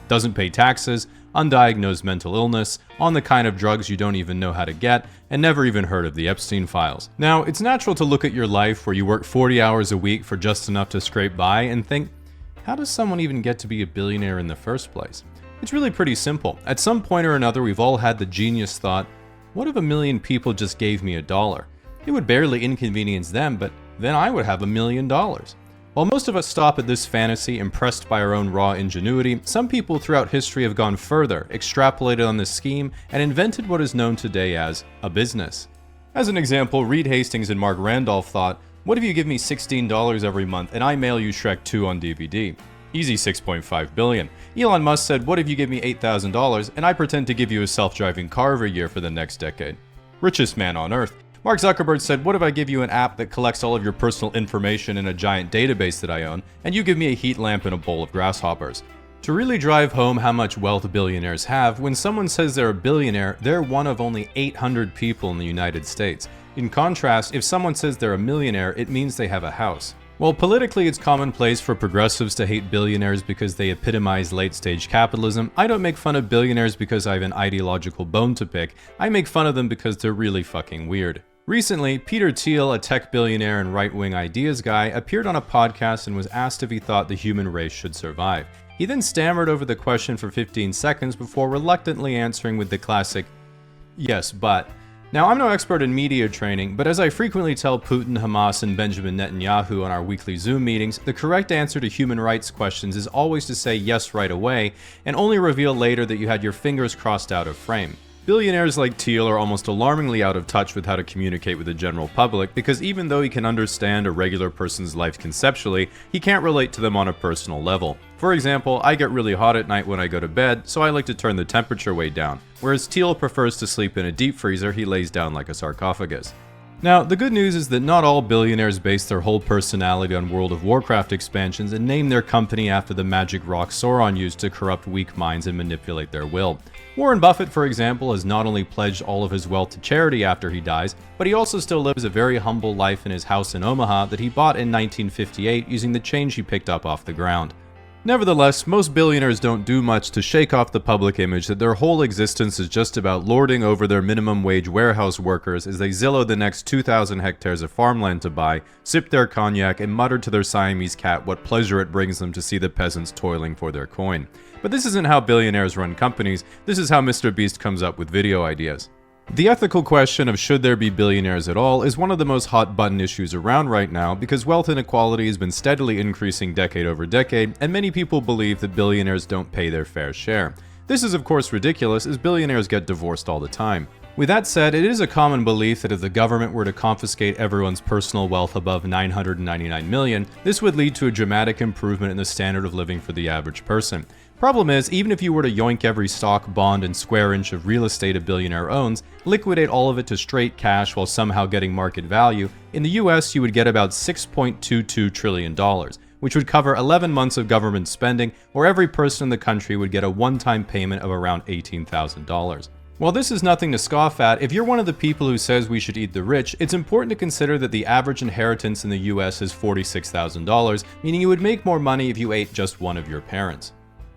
Doesn't pay taxes, undiagnosed mental illness, on the kind of drugs you don't even know how to get, and never even heard of the Epstein files. Now, it's natural to look at your life where you work 40 hours a week for just enough to scrape by and think, how does someone even get to be a billionaire in the first place? It's really pretty simple. At some point or another, we've all had the genius thought, what if 1 million people just gave me $1? It would barely inconvenience them, but then I would have $1 million. While most of us stop at this fantasy, impressed by our own raw ingenuity, some people throughout history have gone further, extrapolated on this scheme, and invented what is known today as a business. As an example, Reed Hastings and Mark Randolph thought, what if you give me $16 every month and I mail you Shrek 2 on DVD? Easy $6.5 billion. Elon Musk said, what if you give me $8,000 and I pretend to give you a self-driving car every year for the next decade? Richest man on earth. Mark Zuckerberg said, what if I give you an app that collects all of your personal information in a giant database that I own, and you give me a heat lamp and a bowl of grasshoppers? To really drive home how much wealth billionaires have, when someone says they're a billionaire, they're one of only 800 people in the United States. In contrast, if someone says they're a millionaire, it means they have a house. While politically it's commonplace for progressives to hate billionaires because they epitomize late-stage capitalism, I don't make fun of billionaires because I have an ideological bone to pick. I make fun of them because they're really fucking weird. Recently, Peter Thiel, a tech billionaire and right-wing ideas guy, appeared on a podcast and was asked if he thought the human race should survive. He then stammered over the question for 15 seconds before reluctantly answering with the classic, yes, but. Now, I'm no expert in media training, but as I frequently tell Putin, Hamas, and Benjamin Netanyahu on our weekly Zoom meetings, the correct answer to human rights questions is always to say yes right away, and only reveal later that you had your fingers crossed out of frame. Billionaires like Thiel are almost alarmingly out of touch with how to communicate with the general public, because even though he can understand a regular person's life conceptually, he can't relate to them on a personal level. For example, I get really hot at night when I go to bed, so I like to turn the temperature way down, whereas Thiel prefers to sleep in a deep freezer he lays down like a sarcophagus. Now, the good news is that not all billionaires base their whole personality on World of Warcraft expansions and name their company after the magic rock Sauron used to corrupt weak minds and manipulate their will. Warren Buffett, for example, has not only pledged all of his wealth to charity after he dies, but he also still lives a very humble life in his house in Omaha that he bought in 1958 using the change he picked up off the ground. Nevertheless, most billionaires don't do much to shake off the public image that their whole existence is just about lording over their minimum wage warehouse workers as they Zillow the next 2,000 hectares of farmland to buy, sip their cognac, and mutter to their Siamese cat what pleasure it brings them to see the peasants toiling for their coin. But this isn't how billionaires run companies, this is how Mr. Beast comes up with video ideas. The ethical question of should there be billionaires at all is one of the most hot-button issues around right now because wealth inequality has been steadily increasing decade over decade, and many people believe that billionaires don't pay their fair share. This is of course ridiculous, as billionaires get divorced all the time. With that said, it is a common belief that if the government were to confiscate everyone's personal wealth above $999 million, this would lead to a dramatic improvement in the standard of living for the average person. Problem is, even if you were to yoink every stock, bond, and square inch of real estate a billionaire owns, liquidate all of it to straight cash while somehow getting market value, in the US you would get about $6.22 trillion, which would cover 11 months of government spending, or every person in the country would get a one-time payment of around $18,000. While this is nothing to scoff at, if you're one of the people who says we should eat the rich, it's important to consider that the average inheritance in the US is $46,000, meaning you would make more money if you ate just one of your parents.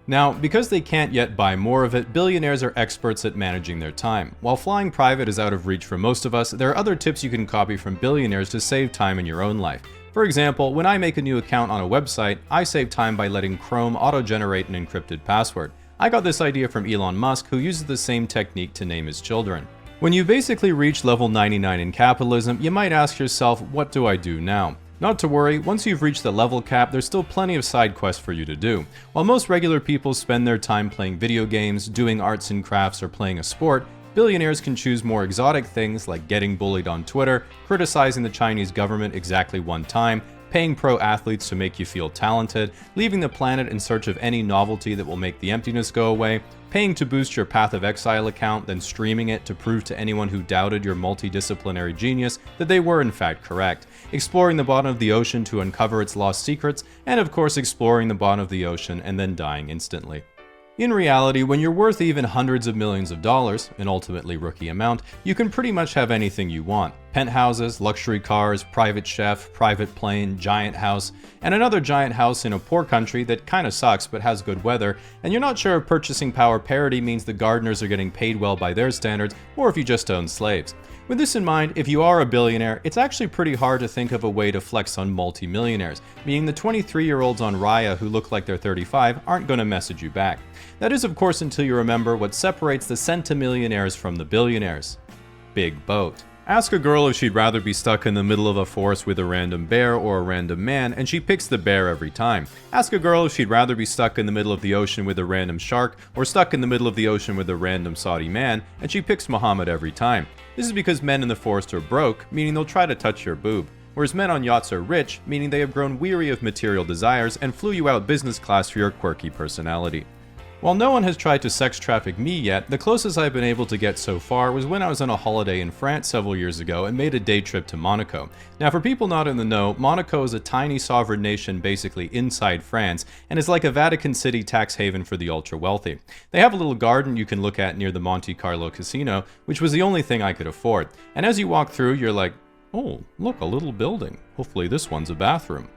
Now, because they can't yet buy more of it, billionaires are experts at managing their time. While flying private is out of reach for most of us, there are other tips you can copy from billionaires to save time in your own life. For example, when I make a new account on a website, I save time by letting Chrome auto-generate an encrypted password. I got this idea from Elon Musk, who uses the same technique to name his children. When you basically reach level 99 in capitalism, you might ask yourself, what do I do now? Not to worry, once you've reached the level cap, there's still plenty of side quests for you to do. While most regular people spend their time playing video games, doing arts and crafts, or playing a sport, billionaires can choose more exotic things like getting bullied on Twitter, criticizing the Chinese government exactly one time, paying pro athletes to make you feel talented, leaving the planet in search of any novelty that will make the emptiness go away, paying to boost your Path of Exile account, then streaming it to prove to anyone who doubted your multidisciplinary genius that they were in fact correct, exploring the bottom of the ocean to uncover its lost secrets, and of course exploring the bottom of the ocean and then dying instantly. In reality, when you're worth even hundreds of millions of dollars, an ultimately rookie amount, you can pretty much have anything you want. Penthouses, luxury cars, private chef, private plane, giant house, and another giant house in a poor country that kinda sucks but has good weather, and you're not sure if purchasing power parity means the gardeners are getting paid well by their standards, or if you just own slaves. With this in mind, if you are a billionaire, it's actually pretty hard to think of a way to flex on multi-millionaires, meaning the 23-year-olds on Raya who look like they're 35 aren't gonna message you back. That is of course until you remember what separates the centimillionaires from the billionaires. Big boat. Ask a girl if she'd rather be stuck in the middle of a forest with a random bear or a random man, and she picks the bear every time. Ask a girl if she'd rather be stuck in the middle of the ocean with a random shark or stuck in the middle of the ocean with a random Saudi man, and she picks Muhammad every time. This is because men in the forest are broke, meaning they'll try to touch your boob, whereas men on yachts are rich, meaning they have grown weary of material desires and flew you out business class for your quirky personality. While no one has tried to sex traffic me yet, the closest I've been able to get so far was when I was on a holiday in France several years ago and made a day trip to Monaco. Now for people not in the know, Monaco is a tiny sovereign nation basically inside France and is like a Vatican City tax haven for the ultra wealthy. They have a little garden you can look at near the Monte Carlo casino, which was the only thing I could afford. And as you walk through, you're like, oh, look, a little building. Hopefully this one's a bathroom.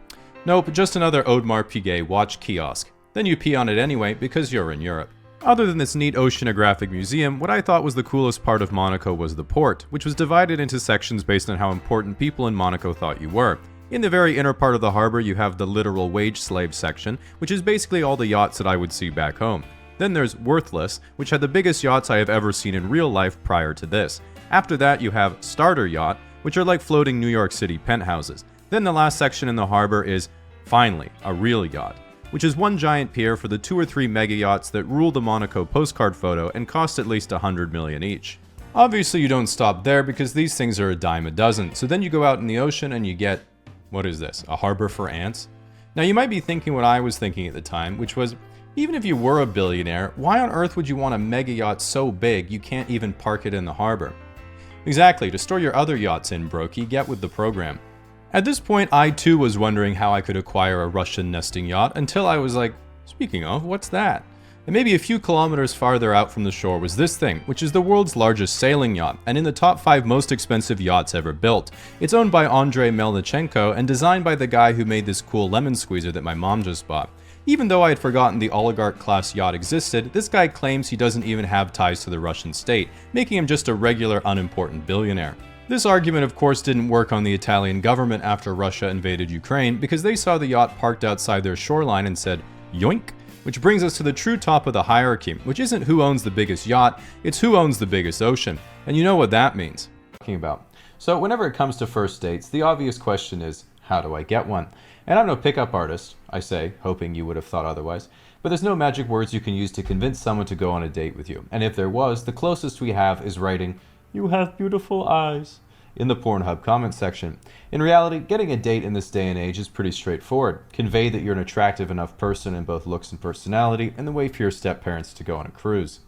Nope, just another Audemars Piguet watch kiosk. Then you pee on it anyway because you're in Europe. Other than this neat oceanographic museum, what I thought was the coolest part of Monaco was the port, which was divided into sections based on how important people in Monaco thought you were. In the very inner part of the harbor, you have the literal wage slave section, which is basically all the yachts that I would see back home. Then there's Worthless, which had the biggest yachts I have ever seen in real life prior to this. After that, you have starter yacht, which are like floating New York City penthouses. Then the last section in the harbor is, finally, a real yacht, which is one giant pier for the 2 or 3 mega yachts that rule the Monaco postcard photo and cost at least $100 million each. Obviously, you don't stop there because these things are a dime a dozen. So then you go out in the ocean and you get, what is this, a harbor for ants? Now you might be thinking what I was thinking at the time, which was, even if you were a billionaire, why on earth would you want a mega yacht so big you can't even park it in the harbor? Exactly, to store your other yachts in, brokey, get with the program. At this point, I too was wondering how I could acquire a Russian nesting yacht until I was like, speaking of, what's that? And maybe a few kilometers farther out from the shore was this thing, which is the world's largest sailing yacht, and in the top 5 most expensive yachts ever built. It's owned by Andrei Melnichenko and designed by the guy who made this cool lemon squeezer that my mom just bought. Even though I had forgotten the oligarch-class yacht existed, this guy claims he doesn't even have ties to the Russian state, making him just a regular, unimportant billionaire. This argument, of course, didn't work on the Italian government after Russia invaded Ukraine, because they saw the yacht parked outside their shoreline and said, yoink. Which brings us to the true top of the hierarchy, which isn't who owns the biggest yacht, it's who owns the biggest ocean. And you know what that means. So whenever it comes to first dates, the obvious question is, how do I get one? And I'm no pickup artist, I say, hoping you would have thought otherwise, but there's no magic words you can use to convince someone to go on a date with you. And if there was, the closest we have is writing, "You have beautiful eyes," in the Pornhub comment section. In reality, getting a date in this day and age is pretty straightforward. Convey that you're an attractive enough person in both looks and personality, and then wait for your step-parents to go on a cruise.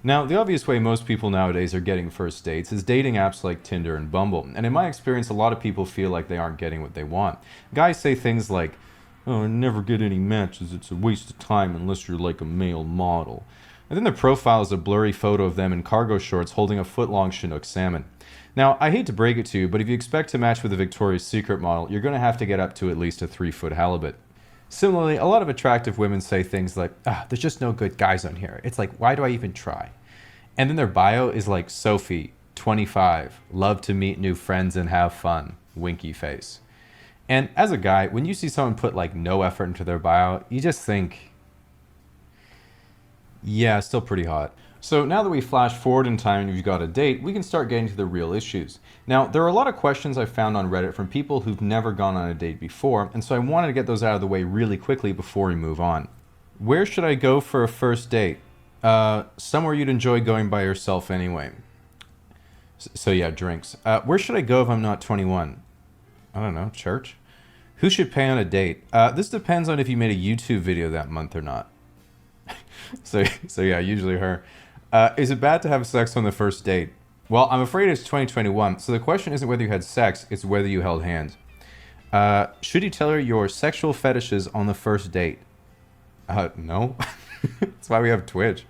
Now, the obvious way most people nowadays are getting first dates is dating apps like Tinder and Bumble, and in my experience, a lot of people feel like they aren't getting what they want. Guys say things like, "Oh, I never get any matches, it's a waste of time unless you're like a male model." And then their profile is a blurry photo of them in cargo shorts holding a foot-long Chinook salmon. Now, I hate to break it to you, but if you expect to match with a Victoria's Secret model, you're going to have to get up to at least a 3-foot halibut. Similarly, a lot of attractive women say things like, there's just no good guys on here. It's like, why do I even try? And then their bio is like, Sophie, 25, love to meet new friends and have fun, winky face. And as a guy, when you see someone put like no effort into their bio, you just think, yeah, still pretty hot. So now that we flash forward in time and you've got a date, we can start getting to the real issues. Now, there are a lot of questions I found on Reddit from people who've never gone on a date before, and so I wanted to get those out of the way really quickly before we move on. Where should I go for a first date? Somewhere you'd enjoy going by yourself anyway. So yeah, drinks. Where should I go if I'm not 21? I don't know, church? Who should pay on a date? This depends on if you made a YouTube video that month or not. So yeah, usually her. Is it bad to have sex on the first date? Well, I'm afraid it's 2021, so the question isn't whether you had sex, it's whether you held hands. Should you tell her your sexual fetishes on the first date? No. That's why we have Twitch.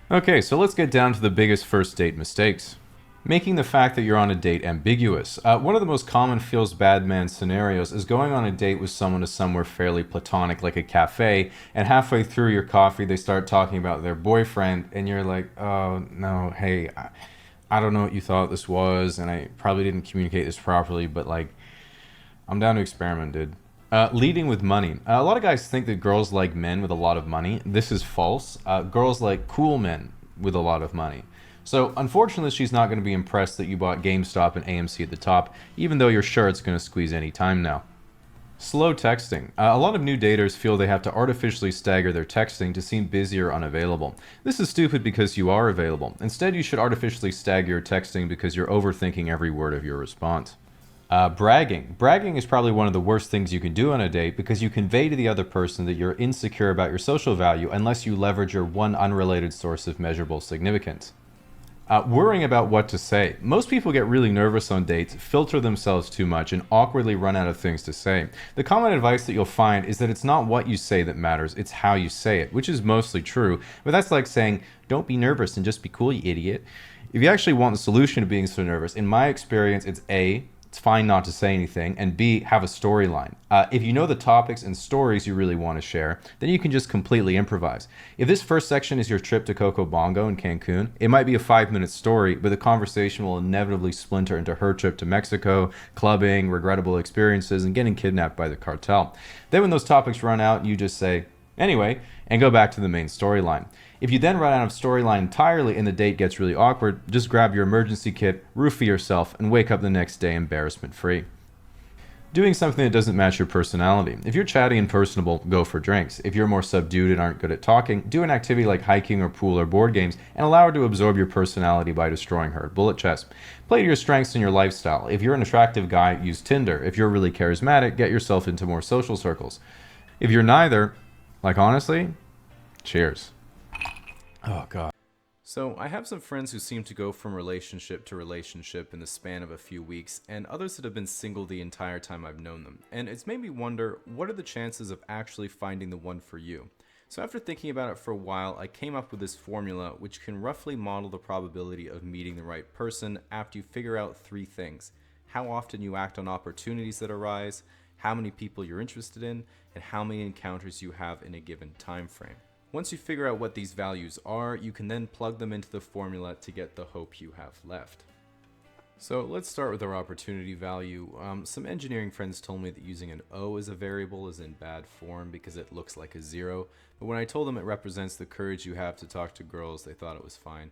Okay, so let's get down to the biggest first date mistakes. Making the fact that you're on a date ambiguous. One of the most common feels bad man scenarios is going on a date with someone to somewhere fairly platonic like a cafe, and halfway through your coffee they start talking about their boyfriend, and you're like, oh no, hey, I don't know what you thought this was, and I probably didn't communicate this properly, but like, I'm down to experiment, dude. Leading with money. A lot of guys think that girls like men with a lot of money. This is false. Girls like cool men with a lot of money. So unfortunately, she's not going to be impressed that you bought GameStop and AMC at the top, even though you're sure it's going to squeeze any time now. Slow texting. A lot of new daters feel they have to artificially stagger their texting to seem busy or unavailable. This is stupid because you are available. Instead, you should artificially stagger your texting because you're overthinking every word of your response. Bragging. Bragging is probably one of the worst things you can do on a date because you convey to the other person that you're insecure about your social value unless you leverage your one unrelated source of measurable significance. Worrying about what to say. Most people get really nervous on dates, filter themselves too much, and awkwardly run out of things to say. The common advice that you'll find is that it's not what you say that matters, it's how you say it, which is mostly true, but that's like saying, don't be nervous and just be cool, you idiot. If you actually want the solution to being so nervous, in my experience, it's A, it's fine not to say anything, and B, have a storyline. If you know the topics and stories you really want to share, then you can just completely improvise. If this first section is your trip to Coco Bongo in Cancun, it might be a 5-minute story, but the conversation will inevitably splinter into her trip to Mexico, clubbing, regrettable experiences, and getting kidnapped by the cartel. Then when those topics run out, you just say, anyway, and go back to the main storyline. If you then run out of storyline entirely and the date gets really awkward, just grab your emergency kit, roofie yourself, and wake up the next day embarrassment-free. Doing something that doesn't match your personality. If you're chatty and personable, go for drinks. If you're more subdued and aren't good at talking, do an activity like hiking or pool or board games and allow her to absorb your personality by destroying her. Bullet chess. Play to your strengths and your lifestyle. If you're an attractive guy, use Tinder. If you're really charismatic, get yourself into more social circles. If you're neither, like honestly, cheers. Oh god. So, I have some friends who seem to go from relationship to relationship in the span of a few weeks, and others that have been single the entire time I've known them. And it's made me wonder, what are the chances of actually finding the one for you? So after thinking about it for a while, I came up with this formula which can roughly model the probability of meeting the right person after you figure out 3 things. How often you act on opportunities that arise, how many people you're interested in, and how many encounters you have in a given time frame. Once you figure out what these values are, you can then plug them into the formula to get the hope you have left. So let's start with our opportunity value. Some engineering friends told me that using an O as a variable is in bad form because it looks like a 0, but when I told them it represents the courage you have to talk to girls, they thought it was fine.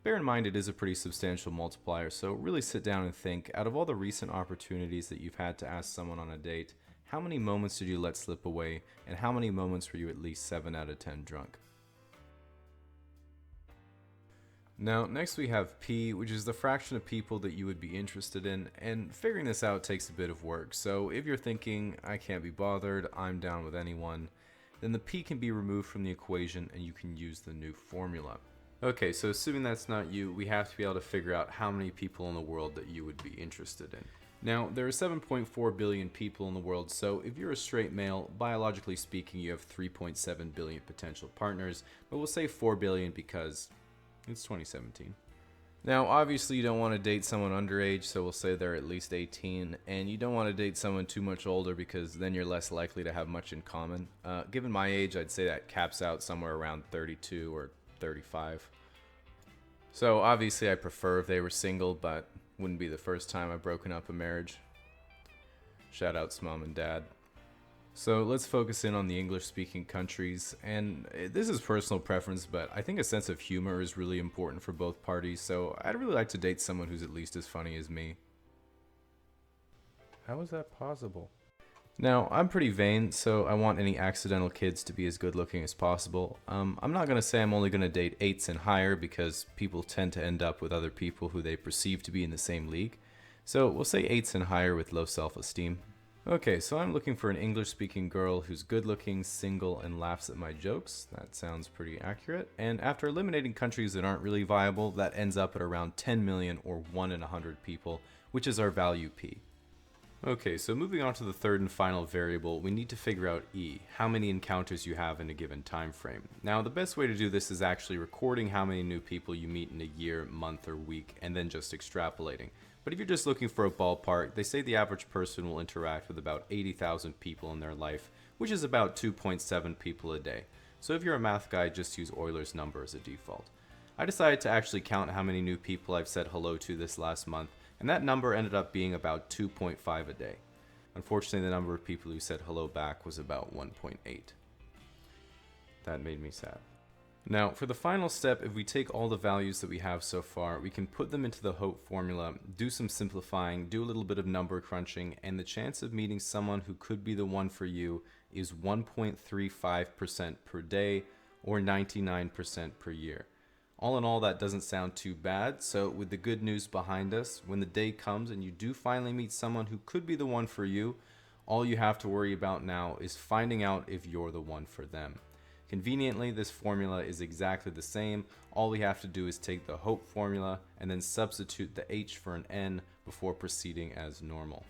Bear in mind it is a pretty substantial multiplier, so really sit down and think, out of all the recent opportunities that you've had to ask someone on a date, how many moments did you let slip away, and how many moments were you at least 7 out of 10 drunk? Now, next we have P, which is the fraction of people that you would be interested in, and figuring this out takes a bit of work. So if you're thinking, I can't be bothered, I'm down with anyone, then the P can be removed from the equation and you can use the new formula. Okay, so assuming that's not you, we have to be able to figure out how many people in the world that you would be interested in. Now, there are 7.4 billion people in the world, so if you're a straight male, biologically speaking, you have 3.7 billion potential partners, but we'll say 4 billion because it's 2017. Now, obviously you don't want to date someone underage, so we'll say they're at least 18, and you don't want to date someone too much older because then you're less likely to have much in common. Given my age, I'd say that caps out somewhere around 32 or 35. So obviously I prefer if they were single, but wouldn't be the first time I've broken up a marriage. Shout outs mom and dad. So let's focus in on the English-speaking countries, and this is personal preference, but I think a sense of humor is really important for both parties, so I'd really like to date someone who's at least as funny as me. How is that possible? Now, I'm pretty vain, so I want any accidental kids to be as good looking as possible. I'm not going to say I'm only going to date 8s and higher because people tend to end up with other people who they perceive to be in the same league. So we'll say 8s and higher with low self-esteem. Okay, so I'm looking for an English-speaking girl who's good-looking, single, and laughs at my jokes. That sounds pretty accurate. And after eliminating countries that aren't really viable, that ends up at around 10 million or 1 in 100 people, which is our value P. Okay, so moving on to the third and final variable, we need to figure out E, how many encounters you have in a given time frame. Now, the best way to do this is actually recording how many new people you meet in a year, month, or week, and then just extrapolating. But if you're just looking for a ballpark, they say the average person will interact with about 80,000 people in their life, which is about 2.7 people a day. So if you're a math guy, just use Euler's number as a default. I decided to actually count how many new people I've said hello to this last month, and that number ended up being about 2.5 a day. Unfortunately, the number of people who said hello back was about 1.8. That made me sad. Now, for the final step, if we take all the values that we have so far, we can put them into the hope formula, do some simplifying, do a little bit of number crunching, and the chance of meeting someone who could be the one for you is 1.35% per day or 99% per year. All in all, that doesn't sound too bad, so with the good news behind us, when the day comes and you do finally meet someone who could be the one for you, all you have to worry about now is finding out if you're the one for them. Conveniently, this formula is exactly the same. All we have to do is take the hope formula and then substitute the H for an N before proceeding as normal.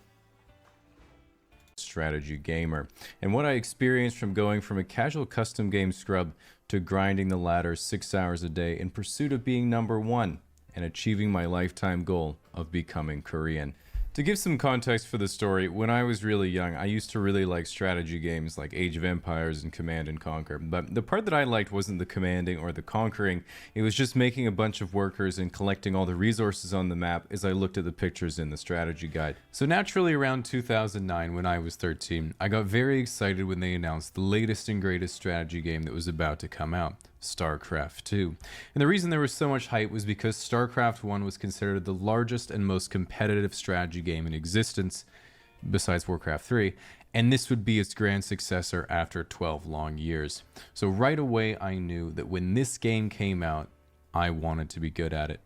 Strategy gamer, and what I experienced from going from a casual custom game scrub to grinding the ladder 6 hours a day in pursuit of being number 1 and achieving my lifetime goal of becoming Korean. To give some context for the story, when I was really young, I used to really like strategy games like Age of Empires and Command and Conquer, but the part that I liked wasn't the commanding or the conquering, it was just making a bunch of workers and collecting all the resources on the map as I looked at the pictures in the strategy guide. So naturally around 2009, when I was 13, I got very excited when they announced the latest and greatest strategy game that was about to come out. StarCraft 2. And the reason there was so much hype was because StarCraft 1 was considered the largest and most competitive strategy game in existence, besides Warcraft 3, and this would be its grand successor after 12 long years. So right away I knew that when this game came out, I wanted to be good at it.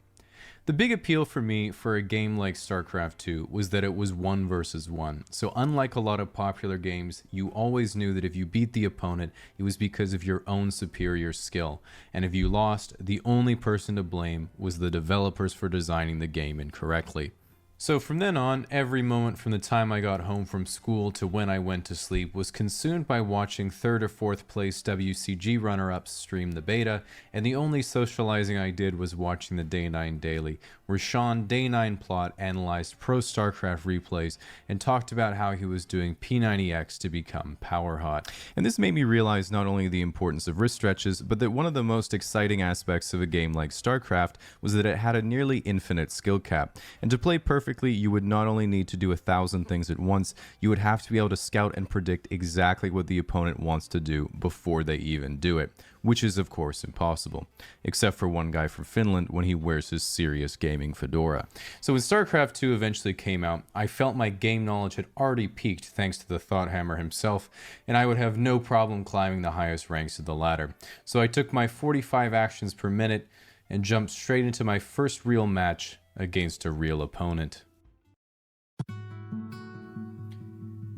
The big appeal for me for a game like StarCraft 2 was that it was 1 versus 1. So unlike a lot of popular games, you always knew that if you beat the opponent, it was because of your own superior skill. And if you lost, the only person to blame was the developers for designing the game incorrectly. So from then on, every moment from the time I got home from school to when I went to sleep was consumed by watching 3rd or 4th place WCG runner-ups stream the beta, and the only socializing I did was watching the Day 9 Daily, where Sean Day 9 Plot analyzed pro StarCraft replays and talked about how he was doing P90X to become power hot. And this made me realize not only the importance of wrist stretches, but that one of the most exciting aspects of a game like StarCraft was that it had a nearly infinite skill cap, and to play perfectly, you would not only need to do 1,000 things at once, you would have to be able to scout and predict exactly what the opponent wants to do before they even do it, which is of course impossible, except for one guy from Finland when he wears his serious gaming fedora. So when StarCraft 2 eventually came out, I felt my game knowledge had already peaked thanks to the Thought Hammer himself, and I would have no problem climbing the highest ranks of the ladder. So I took my 45 actions per minute and jumped straight into my first real match against a real opponent.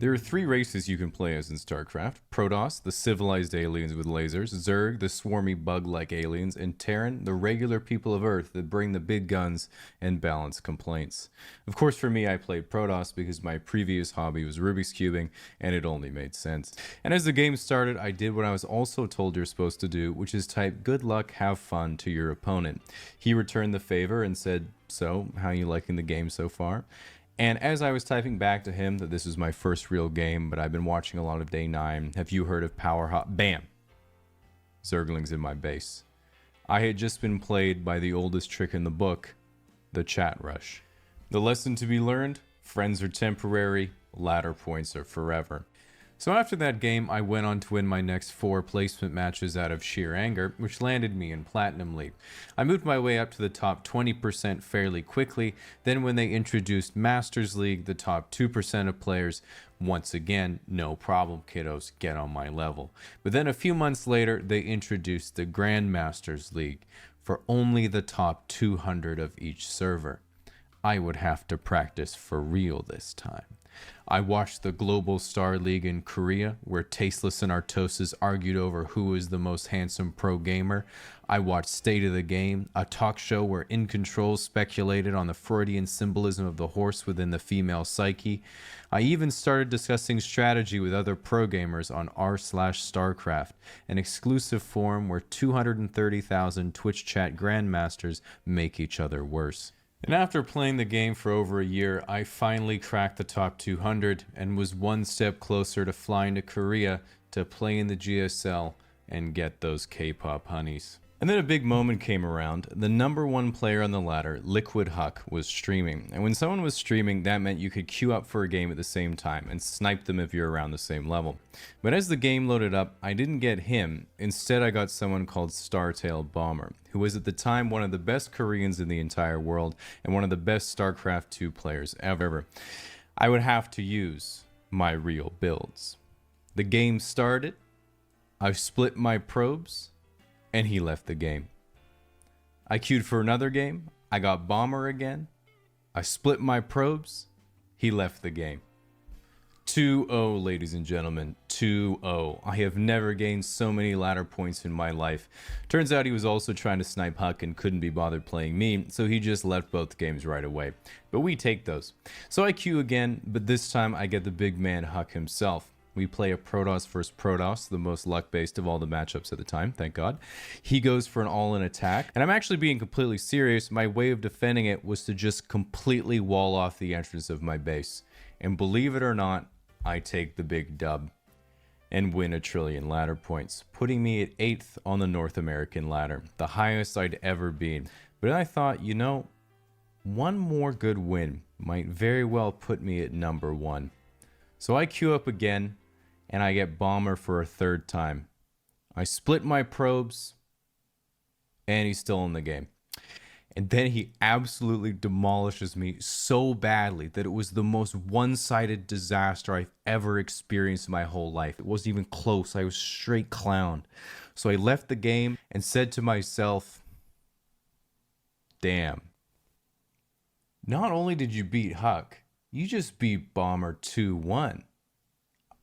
There are 3 races you can play as in StarCraft: Protoss, the civilized aliens with lasers; Zerg, the swarmy bug-like aliens; and Terran, the regular people of Earth that bring the big guns and balance complaints. Of course, for me, I played Protoss because my previous hobby was Rubik's Cubing, and it only made sense. And as the game started, I did what I was also told you're supposed to do, which is type "good luck, have fun" to your opponent. He returned the favor and said, "So, how you liking the game so far?" And as I was typing back to him that this was my first real game, but I've been watching a lot of Day 9, have you heard of Power Hot? Bam! Zerglings in my base. I had just been played by the oldest trick in the book, the chat rush. The lesson to be learned: friends are temporary, ladder points are forever. So after that game, I went on to win my next 4 placement matches out of sheer anger, which landed me in Platinum League. I moved my way up to the top 20% fairly quickly. Then when they introduced Masters League, the top 2% of players, once again, no problem, kiddos, get on my level. But then a few months later, they introduced the Grandmasters League for only the top 200 of each server. I would have to practice for real this time. I watched the Global Star League in Korea, where Tasteless and Artosis argued over who is the most handsome pro gamer. I watched State of the Game, a talk show where In Control speculated on the Freudian symbolism of the horse within the female psyche. I even started discussing strategy with other pro gamers on r/StarCraft, an exclusive forum where 230,000 Twitch chat grandmasters make each other worse. And after playing the game for over a year, I finally cracked the top 200 and was one step closer to flying to Korea to play in the GSL and get those K-pop honeys. And then a big moment came around. The number 1 player on the ladder, Liquid Huck, was streaming. And when someone was streaming, that meant you could queue up for a game at the same time and snipe them if you're around the same level. But as the game loaded up, I didn't get him. Instead, I got someone called Startail Bomber, who was at the time one of the best Koreans in the entire world and one of the best StarCraft 2 players ever. I would have to use my real builds. The game started, I split my probes, and he left the game. I queued for another game, I got Bomber again, I split my probes, he left the game. 2-0, ladies and gentlemen, 2-0. I have never gained so many ladder points in my life. Turns out he was also trying to snipe Huck and couldn't be bothered playing me, so he just left both games right away. But we take those. So I queue again, but this time I get the big man Huck himself. We play a Protoss versus Protoss, the most luck-based of all the matchups at the time, thank God. He goes for an all-in attack, and I'm actually being completely serious. My way of defending it was to just completely wall off the entrance of my base. And believe it or not, I take the big dub and win 1 trillion ladder points, putting me at 8th on the North American ladder, the highest I'd ever been. But I thought, you know, one more good win might very well put me at number 1. So I queue up again, and I get Bomber for a 3rd time. I split my probes, and he's still in the game. And then he absolutely demolishes me so badly that it was the most one-sided disaster I've ever experienced in my whole life. It wasn't even close. I was straight clowned. So I left the game and said to myself, damn. Not only did you beat Huck, you just beat Bomber 2-1.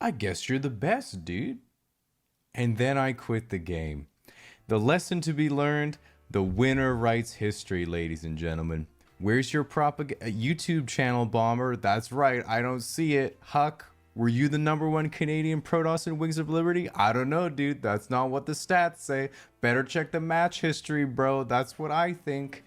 I guess you're the best, dude. And then I quit the game. The lesson to be learned: the winner writes history, ladies and gentlemen. Where's your YouTube channel, Bomber? That's right, I don't see it. Huck, were you the #1 Canadian Protoss in Wings of Liberty? I don't know, dude. That's not what the stats say. Better check the match history, bro. That's what I think.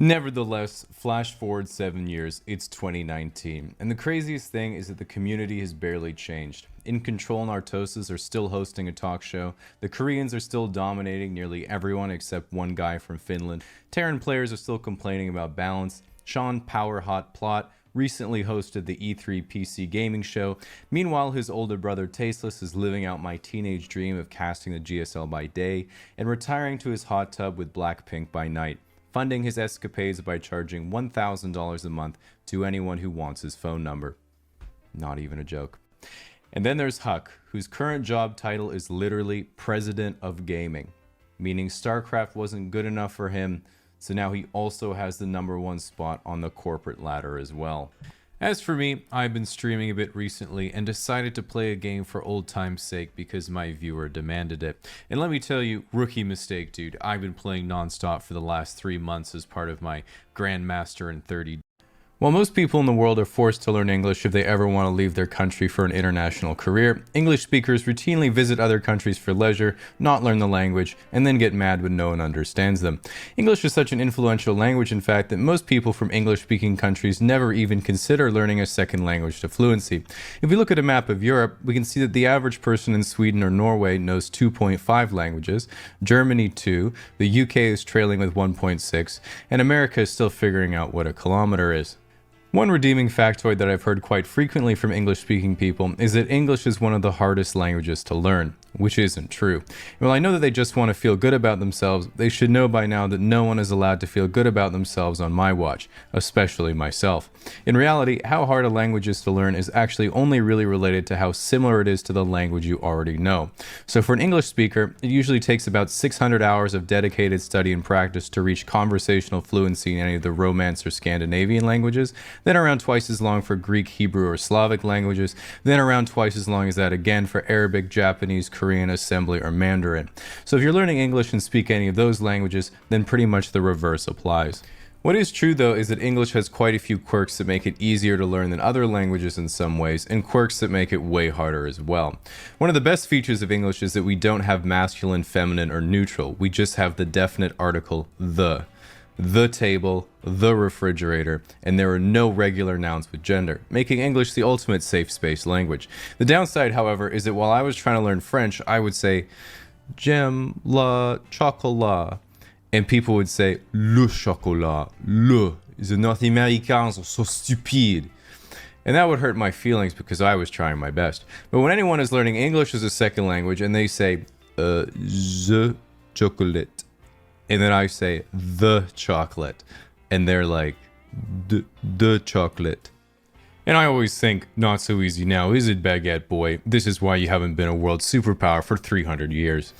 Nevertheless, flash forward 7 years, it's 2019, and the craziest thing is that the community has barely changed. In Control and Artosis are still hosting a talk show, the Koreans are still dominating nearly everyone except one guy from Finland, Terran players are still complaining about balance, Sean Power Hot Plot recently hosted the E3 PC gaming show. Meanwhile, his older brother Tasteless is living out my teenage dream of casting the GSL by day and retiring to his hot tub with Blackpink by night, funding his escapades by charging $1,000 a month to anyone who wants his phone number. Not even a joke. And then there's Huck, whose current job title is literally President of Gaming, meaning StarCraft wasn't good enough for him, so now he also has the #1 spot on the corporate ladder as well. As for me, I've been streaming a bit recently and decided to play a game for old time's sake because my viewer demanded it. And let me tell you, rookie mistake, dude. I've been playing non-stop for the last 3 months as part of my Grandmaster in 30. While most people in the world are forced to learn English if they ever want to leave their country for an international career, English speakers routinely visit other countries for leisure, not learn the language, and then get mad when no one understands them. English is such an influential language, in fact, that most people from English-speaking countries never even consider learning a second language to fluency. If we look at a map of Europe, we can see that the average person in Sweden or Norway knows 2.5 languages, Germany 2, the UK is trailing with 1.6, and America is still figuring out what a kilometer is. One redeeming factoid that I've heard quite frequently from English-speaking people is that English is one of the hardest languages to learn, which isn't true. While I know that they just want to feel good about themselves, they should know by now that no one is allowed to feel good about themselves on my watch, especially myself. In reality, how hard a language is to learn is actually only really related to how similar it is to the language you already know. So for an English speaker, it usually takes about 600 hours of dedicated study and practice to reach conversational fluency in any of the Romance or Scandinavian languages, then around twice as long for Greek, Hebrew, or Slavic languages, then around twice as long as that again for Arabic, Japanese, Korean, Assembly, or Mandarin. So if you're learning English and speak any of those languages, then pretty much the reverse applies. What is true though is that English has quite a few quirks that make it easier to learn than other languages in some ways, and quirks that make it way harder as well. One of the best features of English is that we don't have masculine, feminine, or neutral. We just have the definite article the table, the refrigerator, and there are no regular nouns with gender, making English the ultimate safe space language. The downside, however, is that while I was trying to learn French, I would say j'aime le chocolat, and people would say le chocolat, le. The North Americans are so stupid. And that would hurt my feelings because I was trying my best. But when anyone is learning English as a second language and they say the chocolate, and then I say the chocolate, and they're like the chocolate. And I always think, not so easy now, is it, baguette boy? This is why you haven't been a world superpower for 300 years.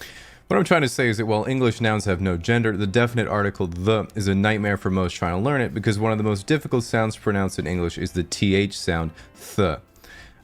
What I'm trying to say is that while English nouns have no gender, the definite article the is a nightmare for most trying to learn it because one of the most difficult sounds to pronounce in English is the th sound, th.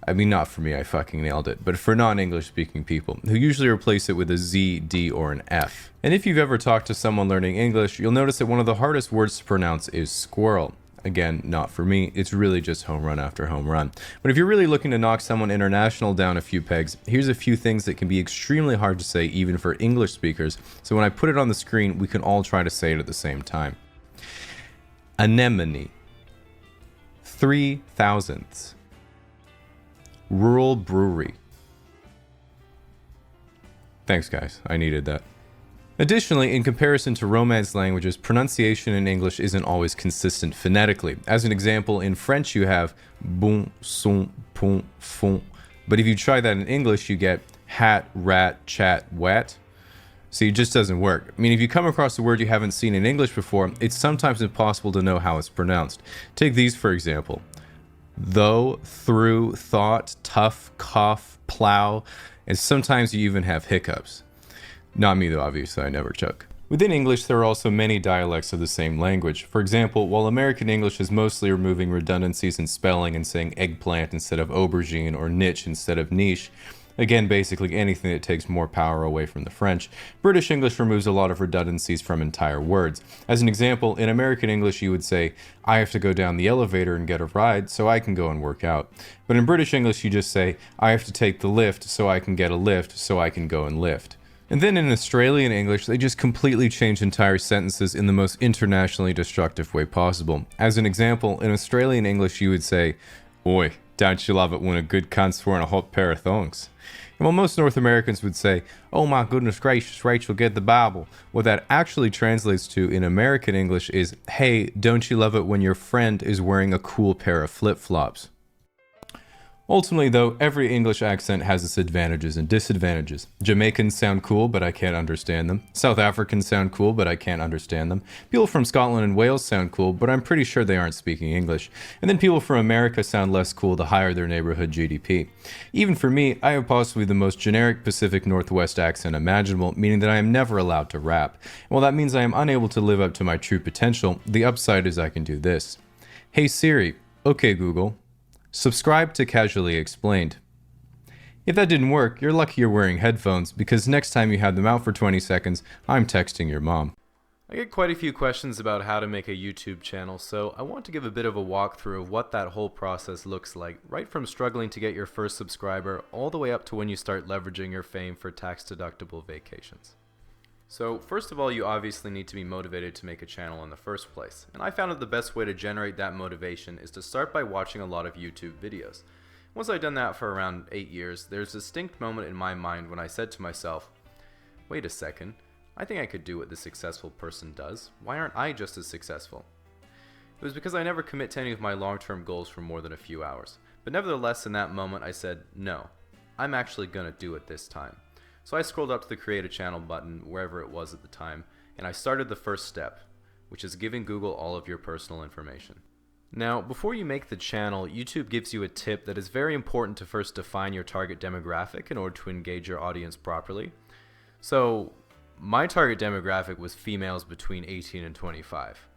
I mean, not for me, I fucking nailed it, but for non-English speaking people, who usually replace it with a Z, D, or an F. And if you've ever talked to someone learning English, you'll notice that one of the hardest words to pronounce is squirrel. Again, not for me, it's really just home run after home run. But if you're really looking to knock someone international down a few pegs, here's a few things that can be extremely hard to say even for English speakers, so when I put it on the screen, we can all try to say it at the same time. Anemone. 3,000ths. Rural brewery. Thanks, guys. I needed that. Additionally, in comparison to Romance languages, pronunciation in English isn't always consistent phonetically. As an example, in French you have bon, son, pon, fon. But if you try that in English, you get hat, rat, chat, wet. See, it just doesn't work. I mean, if you come across a word you haven't seen in English before, it's sometimes impossible to know how it's pronounced. Take these for example. Though, through, thought, tough, cough, plow, and sometimes you even have hiccups. Not me though, obviously, I never choke. Within English, there are also many dialects of the same language. For example, while American English is mostly removing redundancies in spelling and saying eggplant instead of aubergine or niche instead of niche, again, basically anything that takes more power away from the French, British English removes a lot of redundancies from entire words. As an example, in American English you would say, I have to go down the elevator and get a ride so I can go and work out. But in British English you just say, I have to take the lift so I can get a lift so I can go and lift. And then in Australian English, they just completely change entire sentences in the most internationally destructive way possible. As an example, in Australian English you would say, Oi, don't you love it when a good cunt's wearing a hot pair of thongs? And while most North Americans would say, oh my goodness gracious, Rachel, get the Bible, what that actually translates to in American English is, hey, don't you love it when your friend is wearing a cool pair of flip-flops? Ultimately, though, every English accent has its advantages and disadvantages. Jamaicans sound cool, but I can't understand them. South Africans sound cool, but I can't understand them. People from Scotland and Wales sound cool, but I'm pretty sure they aren't speaking English. And then people from America sound less cool the higher their neighborhood GDP. Even for me, I have possibly the most generic Pacific Northwest accent imaginable, meaning that I am never allowed to rap. And while that means I am unable to live up to my true potential, the upside is I can do this. Hey Siri, okay Google. Subscribe to Casually Explained. If that didn't work, you're lucky you're wearing headphones, because next time you have them out for 20 seconds, I'm texting your mom. I get quite a few questions about how to make a YouTube channel, so I want to give a bit of a walkthrough of what that whole process looks like, right from struggling to get your first subscriber, all the way up to when you start leveraging your fame for tax-deductible vacations. So first of all, you obviously need to be motivated to make a channel in the first place. And I found that the best way to generate that motivation is to start by watching a lot of YouTube videos. Once I'd done that for around 8 years, there's a distinct moment in my mind when I said to myself, wait a second, I think I could do what this successful person does. Why aren't I just as successful? It was because I never commit to any of my long-term goals for more than a few hours. But nevertheless, in that moment, I said, no, I'm actually gonna do it this time. So I scrolled up to the Create a Channel button, wherever it was at the time, and I started the first step, which is giving Google all of your personal information. Now, before you make the channel, YouTube gives you a tip that is very important to first define your target demographic in order to engage your audience properly. So, my target demographic was females between 18 and 25.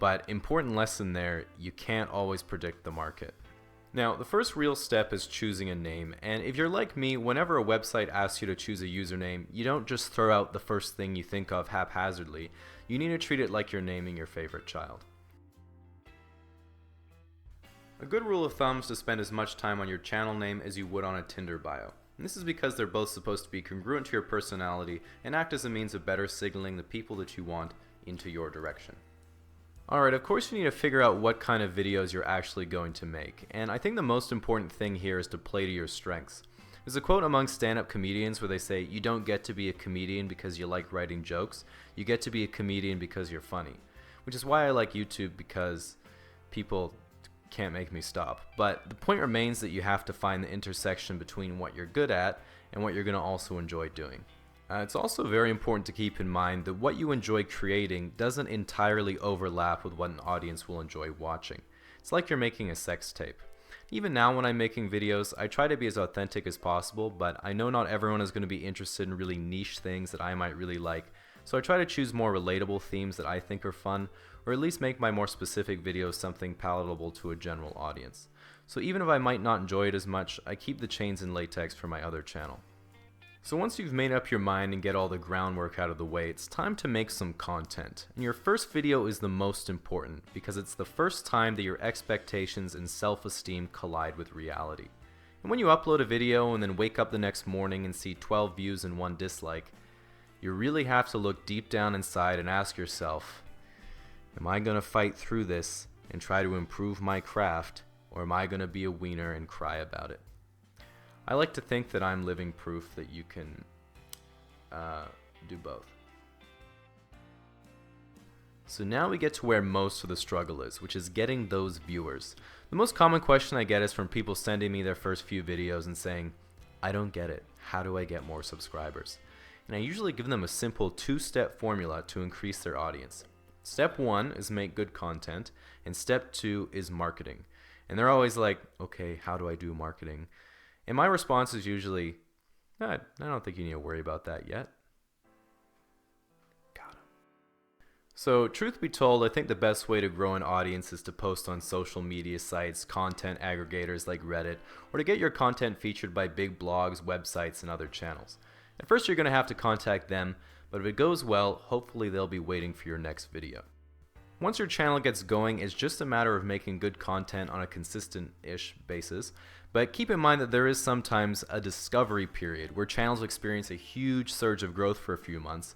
But important lesson there, you can't always predict the market. Now, the first real step is choosing a name, and if you're like me, whenever a website asks you to choose a username, you don't just throw out the first thing you think of haphazardly. You need to treat it like you're naming your favorite child. A good rule of thumb is to spend as much time on your channel name as you would on a Tinder bio. And this is because they're both supposed to be congruent to your personality and act as a means of better signaling the people that you want into your direction. Alright, of course you need to figure out what kind of videos you're actually going to make, and I think the most important thing here is to play to your strengths. There's a quote among stand-up comedians where they say, you don't get to be a comedian because you like writing jokes, you get to be a comedian because you're funny. Which is why I like YouTube, because people can't make me stop. But the point remains that you have to find the intersection between what you're good at and what you're going to also enjoy doing. It's also very important to keep in mind that what you enjoy creating doesn't entirely overlap with what an audience will enjoy watching. It's like you're making a sex tape. Even now when I'm making videos, I try to be as authentic as possible, but I know not everyone is going to be interested in really niche things that I might really like, so I try to choose more relatable themes that I think are fun, or at least make my more specific videos something palatable to a general audience. So even if I might not enjoy it as much, I keep the chains in latex for my other channel. So once you've made up your mind and get all the groundwork out of the way, it's time to make some content. And your first video is the most important because it's the first time that your expectations and self-esteem collide with reality. And when you upload a video and then wake up the next morning and see 12 views and 1 dislike, you really have to look deep down inside and ask yourself, am I going to fight through this and try to improve my craft, or am I going to be a wiener and cry about it? I like to think that I'm living proof that you can do both. So now we get to where most of the struggle is, which is getting those viewers. The most common question I get is from people sending me their first few videos and saying, I don't get it. How do I get more subscribers? and I usually give them a simple 2-step formula to increase their audience. Step 1 is make good content, and step 2 is marketing. And they're always like, okay, how do I do marketing? And my response is usually, I don't think you need to worry about that yet. So, truth be told, I think the best way to grow an audience is to post on social media sites, content aggregators like Reddit, or to get your content featured by big blogs, websites, and other channels. At first, you're going to have to contact them, but if it goes well, hopefully they'll be waiting for your next video. Once your channel gets going, it's just a matter of making good content on a consistent-ish basis, but keep in mind that there is sometimes a discovery period where channels experience a huge surge of growth for a few months,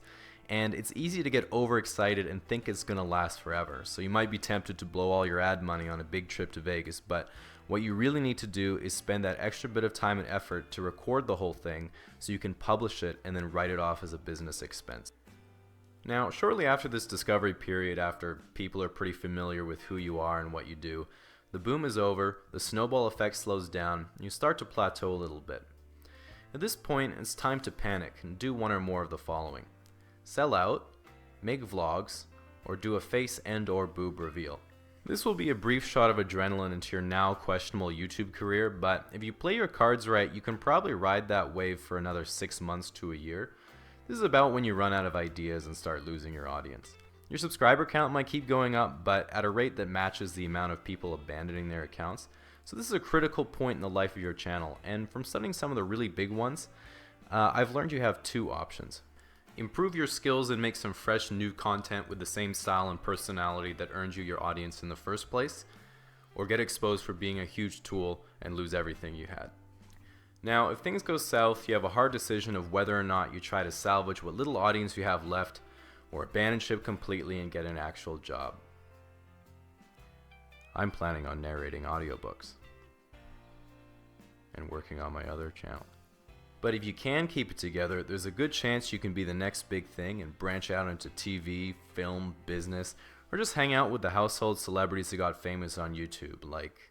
and it's easy to get overexcited and think it's going to last forever. So you might be tempted to blow all your ad money on a big trip to Vegas, but what you really need to do is spend that extra bit of time and effort to record the whole thing so you can publish it and then write it off as a business expense. Now, shortly after this discovery period, after people are pretty familiar with who you are and what you do, the boom is over, the snowball effect slows down, and you start to plateau a little bit. At this point, it's time to panic and do one or more of the following. Sell out, make vlogs, or do a face and or boob reveal. This will be a brief shot of adrenaline into your now questionable YouTube career, but if you play your cards right, you can probably ride that wave for another 6 months to a year. This is about when you run out of ideas and start losing your audience. Your subscriber count might keep going up, but at a rate that matches the amount of people abandoning their accounts. So this is a critical point in the life of your channel, and from studying some of the really big ones, I've learned you have 2 options. Improve your skills and make some fresh new content with the same style and personality that earned you your audience in the first place, or get exposed for being a huge tool and lose everything you had. Now, if things go south, you have a hard decision of whether or not you try to salvage what little audience you have left, or abandon ship completely and get an actual job. I'm planning on narrating audiobooks and working on my other channel. But if you can keep it together, there's a good chance you can be the next big thing and branch out into TV, film, business, or just hang out with the household celebrities that got famous on YouTube, like...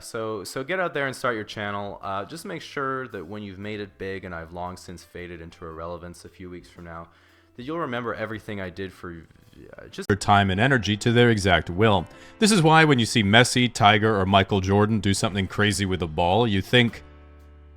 So get out there and start your channel. Just make sure that when you've made it big and I've long since faded into irrelevance a few weeks from now, that you'll remember everything I did for just their time and energy to their exact will. This is why when you see Messi, Tiger, or Michael Jordan do something crazy with a ball, you think,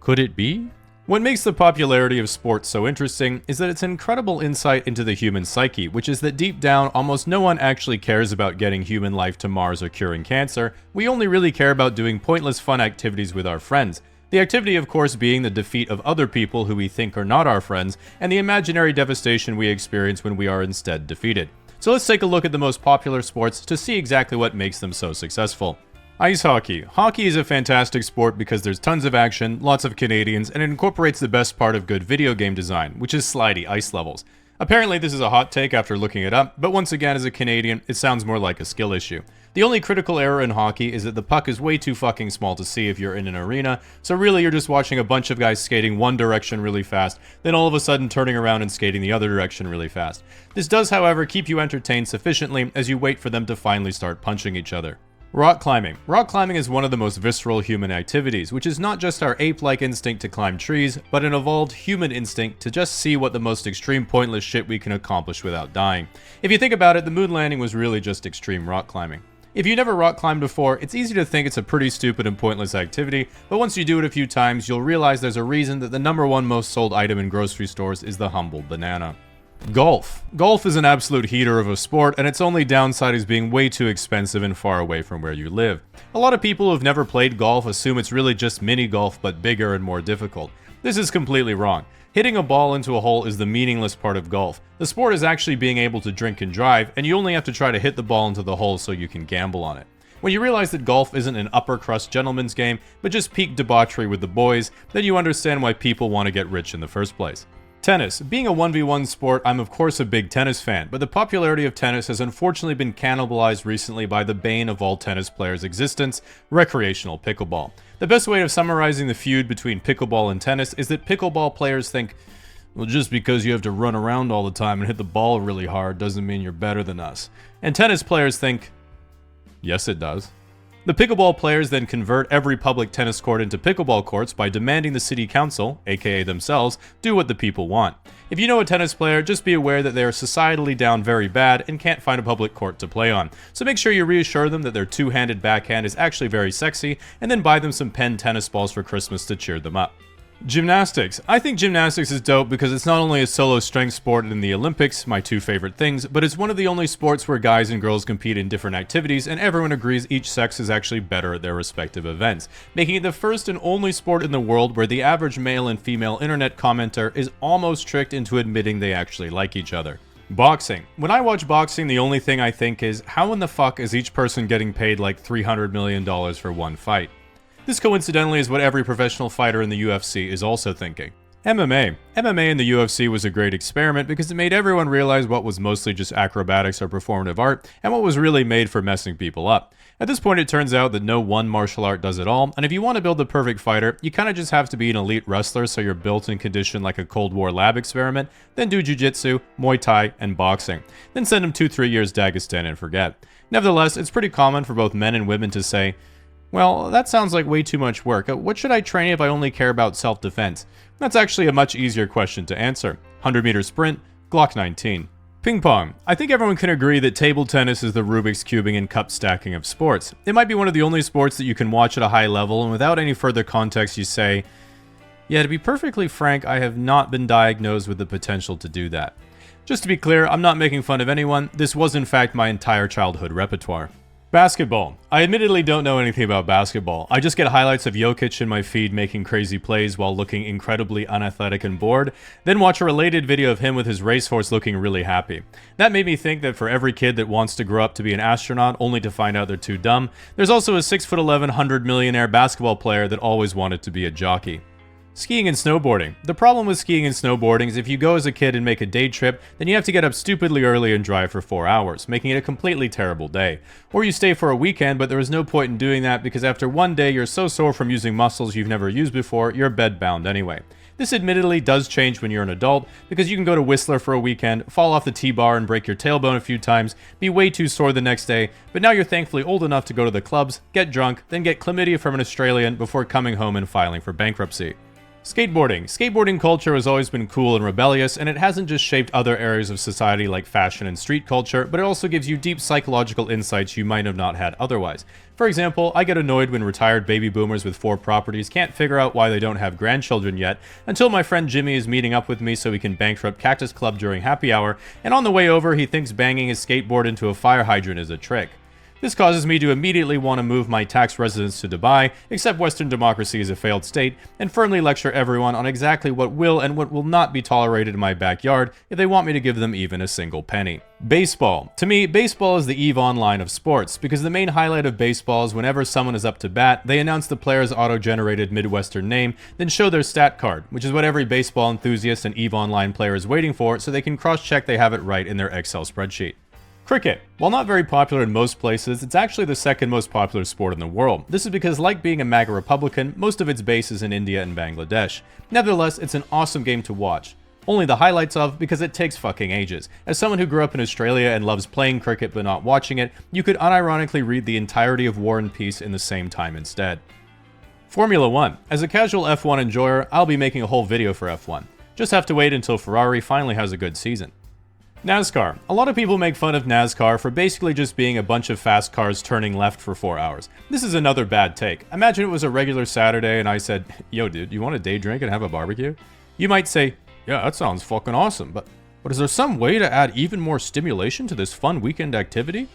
could it be? What makes the popularity of sports so interesting is that it's an incredible insight into the human psyche, which is that deep down, almost no one actually cares about getting human life to Mars or curing cancer. We only really care about doing pointless fun activities with our friends. The activity, of course, being the defeat of other people who we think are not our friends, and the imaginary devastation we experience when we are instead defeated. So let's take a look at the most popular sports to see exactly what makes them so successful. Ice hockey. Hockey is a fantastic sport because there's tons of action, lots of Canadians, and it incorporates the best part of good video game design, which is slidey ice levels. Apparently this is a hot take after looking it up, but once again as a Canadian, it sounds more like a skill issue. The only critical error in hockey is that the puck is way too fucking small to see if you're in an arena, so really you're just watching a bunch of guys skating one direction really fast, then all of a sudden turning around and skating the other direction really fast. This does, however, keep you entertained sufficiently as you wait for them to finally start punching each other. Rock climbing. Rock climbing is one of the most visceral human activities, which is not just our ape-like instinct to climb trees, but an evolved human instinct to just see what the most extreme pointless shit we can accomplish without dying. If you think about it, the moon landing was really just extreme rock climbing. If you never rock climbed before, it's easy to think it's a pretty stupid and pointless activity, but once you do it a few times, you'll realize there's a reason that the #1 most sold item in grocery stores is the humble banana. Golf. Golf is an absolute heater of a sport, and its only downside is being way too expensive and far away from where you live. A lot of people who've never played golf assume it's really just mini golf but bigger and more difficult. This is completely wrong. Hitting a ball into a hole is the meaningless part of golf. The sport is actually being able to drink and drive, and you only have to try to hit the ball into the hole so you can gamble on it. When you realize that golf isn't an upper crust gentleman's game, but just peak debauchery with the boys, then you understand why people want to get rich in the first place. Tennis. Being a 1v1 sport, I'm of course a big tennis fan, but the popularity of tennis has unfortunately been cannibalized recently by the bane of all tennis players' existence, recreational pickleball. The best way of summarizing the feud between pickleball and tennis is that pickleball players think, well, just because you have to run around all the time and hit the ball really hard doesn't mean you're better than us. And tennis players think, yes it does. The pickleball players then convert every public tennis court into pickleball courts by demanding the city council, aka themselves, do what the people want. If you know a tennis player, just be aware that they are societally down very bad and can't find a public court to play on. So make sure you reassure them that their two-handed backhand is actually very sexy, and then buy them some pen tennis balls for Christmas to cheer them up. Gymnastics. I think gymnastics is dope because it's not only a solo strength sport in the Olympics, my two favorite things, but it's one of the only sports where guys and girls compete in different activities and everyone agrees each sex is actually better at their respective events, making it the first and only sport in the world where the average male and female internet commenter is almost tricked into admitting they actually like each other. Boxing. When I watch boxing, the only thing I think is, how in the fuck is each person getting paid like $300 million for one fight? This coincidentally is what every professional fighter in the UFC is also thinking. MMA. MMA in the UFC was a great experiment because it made everyone realize what was mostly just acrobatics or performative art and what was really made for messing people up. At this point, it turns out that no one martial art does it all, and if you want to build the perfect fighter, you kind of just have to be an elite wrestler so you're built and conditioned like a Cold War lab experiment, then do jiu-jitsu, Muay Thai, and boxing. Then send them 2-3 years Dagestan and forget. Nevertheless, it's pretty common for both men and women to say, well, that sounds like way too much work. What should I train if I only care about self-defense? That's actually a much easier question to answer. 100-meter sprint, Glock 19. Ping pong. I think everyone can agree that table tennis is the Rubik's cubing and cup stacking of sports. It might be one of the only sports that you can watch at a high level and without any further context you say, yeah, to be perfectly frank, I have not been diagnosed with the potential to do that. Just to be clear, I'm not making fun of anyone. This was in fact my entire childhood repertoire. Basketball. I admittedly don't know anything about basketball. I just get highlights of Jokic in my feed making crazy plays while looking incredibly unathletic and bored, then watch a related video of him with his racehorse looking really happy. That made me think that for every kid that wants to grow up to be an astronaut only to find out they're too dumb, there's also a 6'11" 100-millionaire basketball player that always wanted to be a jockey. Skiing and snowboarding. The problem with skiing and snowboarding is if you go as a kid and make a day trip, then you have to get up stupidly early and drive for 4 hours, making it a completely terrible day. Or you stay for a weekend, but there is no point in doing that because after one day you're so sore from using muscles you've never used before, you're bed-bound anyway. This admittedly does change when you're an adult, because you can go to Whistler for a weekend, fall off the T-bar and break your tailbone a few times, be way too sore the next day, but now you're thankfully old enough to go to the clubs, get drunk, then get chlamydia from an Australian before coming home and filing for bankruptcy. Skateboarding. Skateboarding culture has always been cool and rebellious, and it hasn't just shaped other areas of society like fashion and street culture, but it also gives you deep psychological insights you might have not had otherwise. For example, I get annoyed when retired baby boomers with 4 properties can't figure out why they don't have grandchildren yet, until my friend Jimmy is meeting up with me so we can bankrupt Cactus Club during happy hour, and on the way over he thinks banging his skateboard into a fire hydrant is a trick. This causes me to immediately want to move my tax residence to Dubai, accept Western democracy as a failed state, and firmly lecture everyone on exactly what will and what will not be tolerated in my backyard if they want me to give them even a single penny. Baseball. To me, baseball is the EVE Online of sports, because the main highlight of baseball is whenever someone is up to bat, they announce the player's auto-generated Midwestern name, then show their stat card, which is what every baseball enthusiast and EVE Online player is waiting for so they can cross-check they have it right in their Excel spreadsheet. Cricket. While not very popular in most places, it's actually the second most popular sport in the world. This is because, like being a MAGA Republican, most of its base is in India and Bangladesh. Nevertheless, it's an awesome game to watch. Only the highlights of because it takes fucking ages. As someone who grew up in Australia and loves playing cricket but not watching it, you could unironically read the entirety of War and Peace in the same time instead. Formula 1. As a casual F1 enjoyer, I'll be making a whole video for F1. Just have to wait until Ferrari finally has a good season. NASCAR. A lot of people make fun of NASCAR for basically just being a bunch of fast cars turning left for 4 hours. This is another bad take. Imagine it was a regular Saturday and I said, yo dude, you want a day drink and have a barbecue? You might say, yeah, that sounds fucking awesome, but is there some way to add even more stimulation to this fun weekend activity?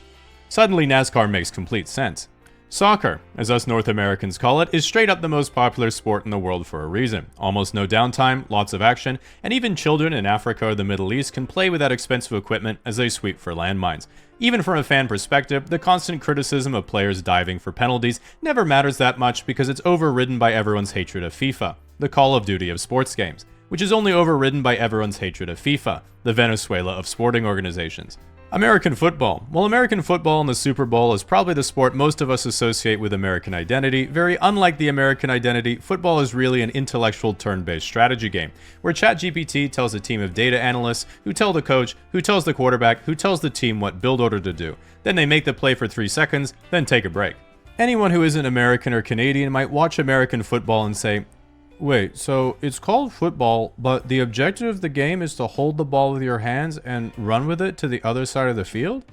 Suddenly NASCAR makes complete sense. Soccer, as us North Americans call it, is straight up the most popular sport in the world for a reason. Almost no downtime, lots of action, and even children in Africa or the Middle East can play without expensive equipment as they sweep for landmines. Even from a fan perspective, the constant criticism of players diving for penalties never matters that much because it's overridden by everyone's hatred of FIFA, the Call of Duty of sports games, which is only overridden by everyone's hatred of FIFA, the Venezuela of sporting organizations. American football. While American football and the Super Bowl is probably the sport most of us associate with American identity, very unlike the American identity, football is really an intellectual turn-based strategy game, where ChatGPT tells a team of data analysts who tell the coach, who tells the quarterback, who tells the team what build order to do. Then they make the play for 3 seconds, then take a break. Anyone who isn't American or Canadian might watch American football and say, wait, so it's called football, but the objective of the game is to hold the ball with your hands and run with it to the other side of the field?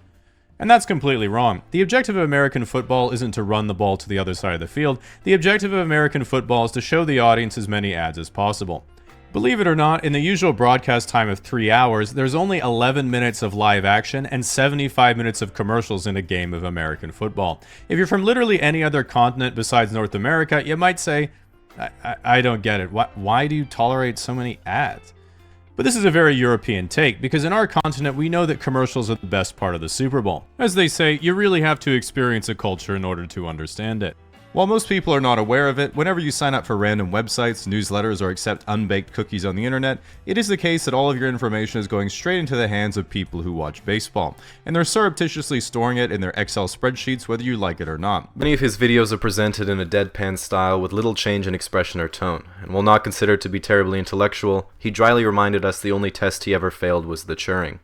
And that's completely wrong. The objective of American football isn't to run the ball to the other side of the field. The objective of American football is to show the audience as many ads as possible. Believe it or not, in the usual broadcast time of 3 hours, there's only 11 minutes of live action and 75 minutes of commercials in a game of American football. If you're from literally any other continent besides North America, you might say, I don't get it. Why do you tolerate so many ads? But this is a very European take, because in our continent we know that commercials are the best part of the Super Bowl. As they say, you really have to experience a culture in order to understand it. While most people are not aware of it, whenever you sign up for random websites, newsletters, or accept unbaked cookies on the internet, it is the case that all of your information is going straight into the hands of people who watch baseball, and they're surreptitiously storing it in their Excel spreadsheets whether you like it or not. Many of his videos are presented in a deadpan style with little change in expression or tone, and while not considered to be terribly intellectual, he dryly reminded us the only test he ever failed was the Turing.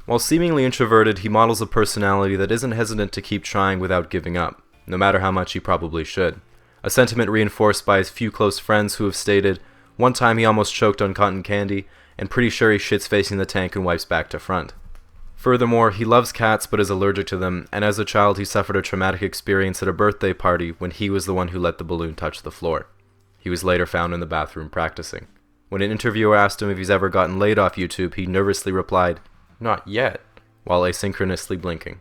While seemingly introverted, he models a personality that isn't hesitant to keep trying without giving up, no matter how much he probably should. A sentiment reinforced by his few close friends who have stated, one time he almost choked on cotton candy, and pretty sure he shits facing the tank and wipes back to front. Furthermore, he loves cats but is allergic to them, and as a child he suffered a traumatic experience at a birthday party when he was the one who let the balloon touch the floor. He was later found in the bathroom practicing. When an interviewer asked him if he's ever gotten laid off YouTube, he nervously replied, "Not yet," while asynchronously blinking.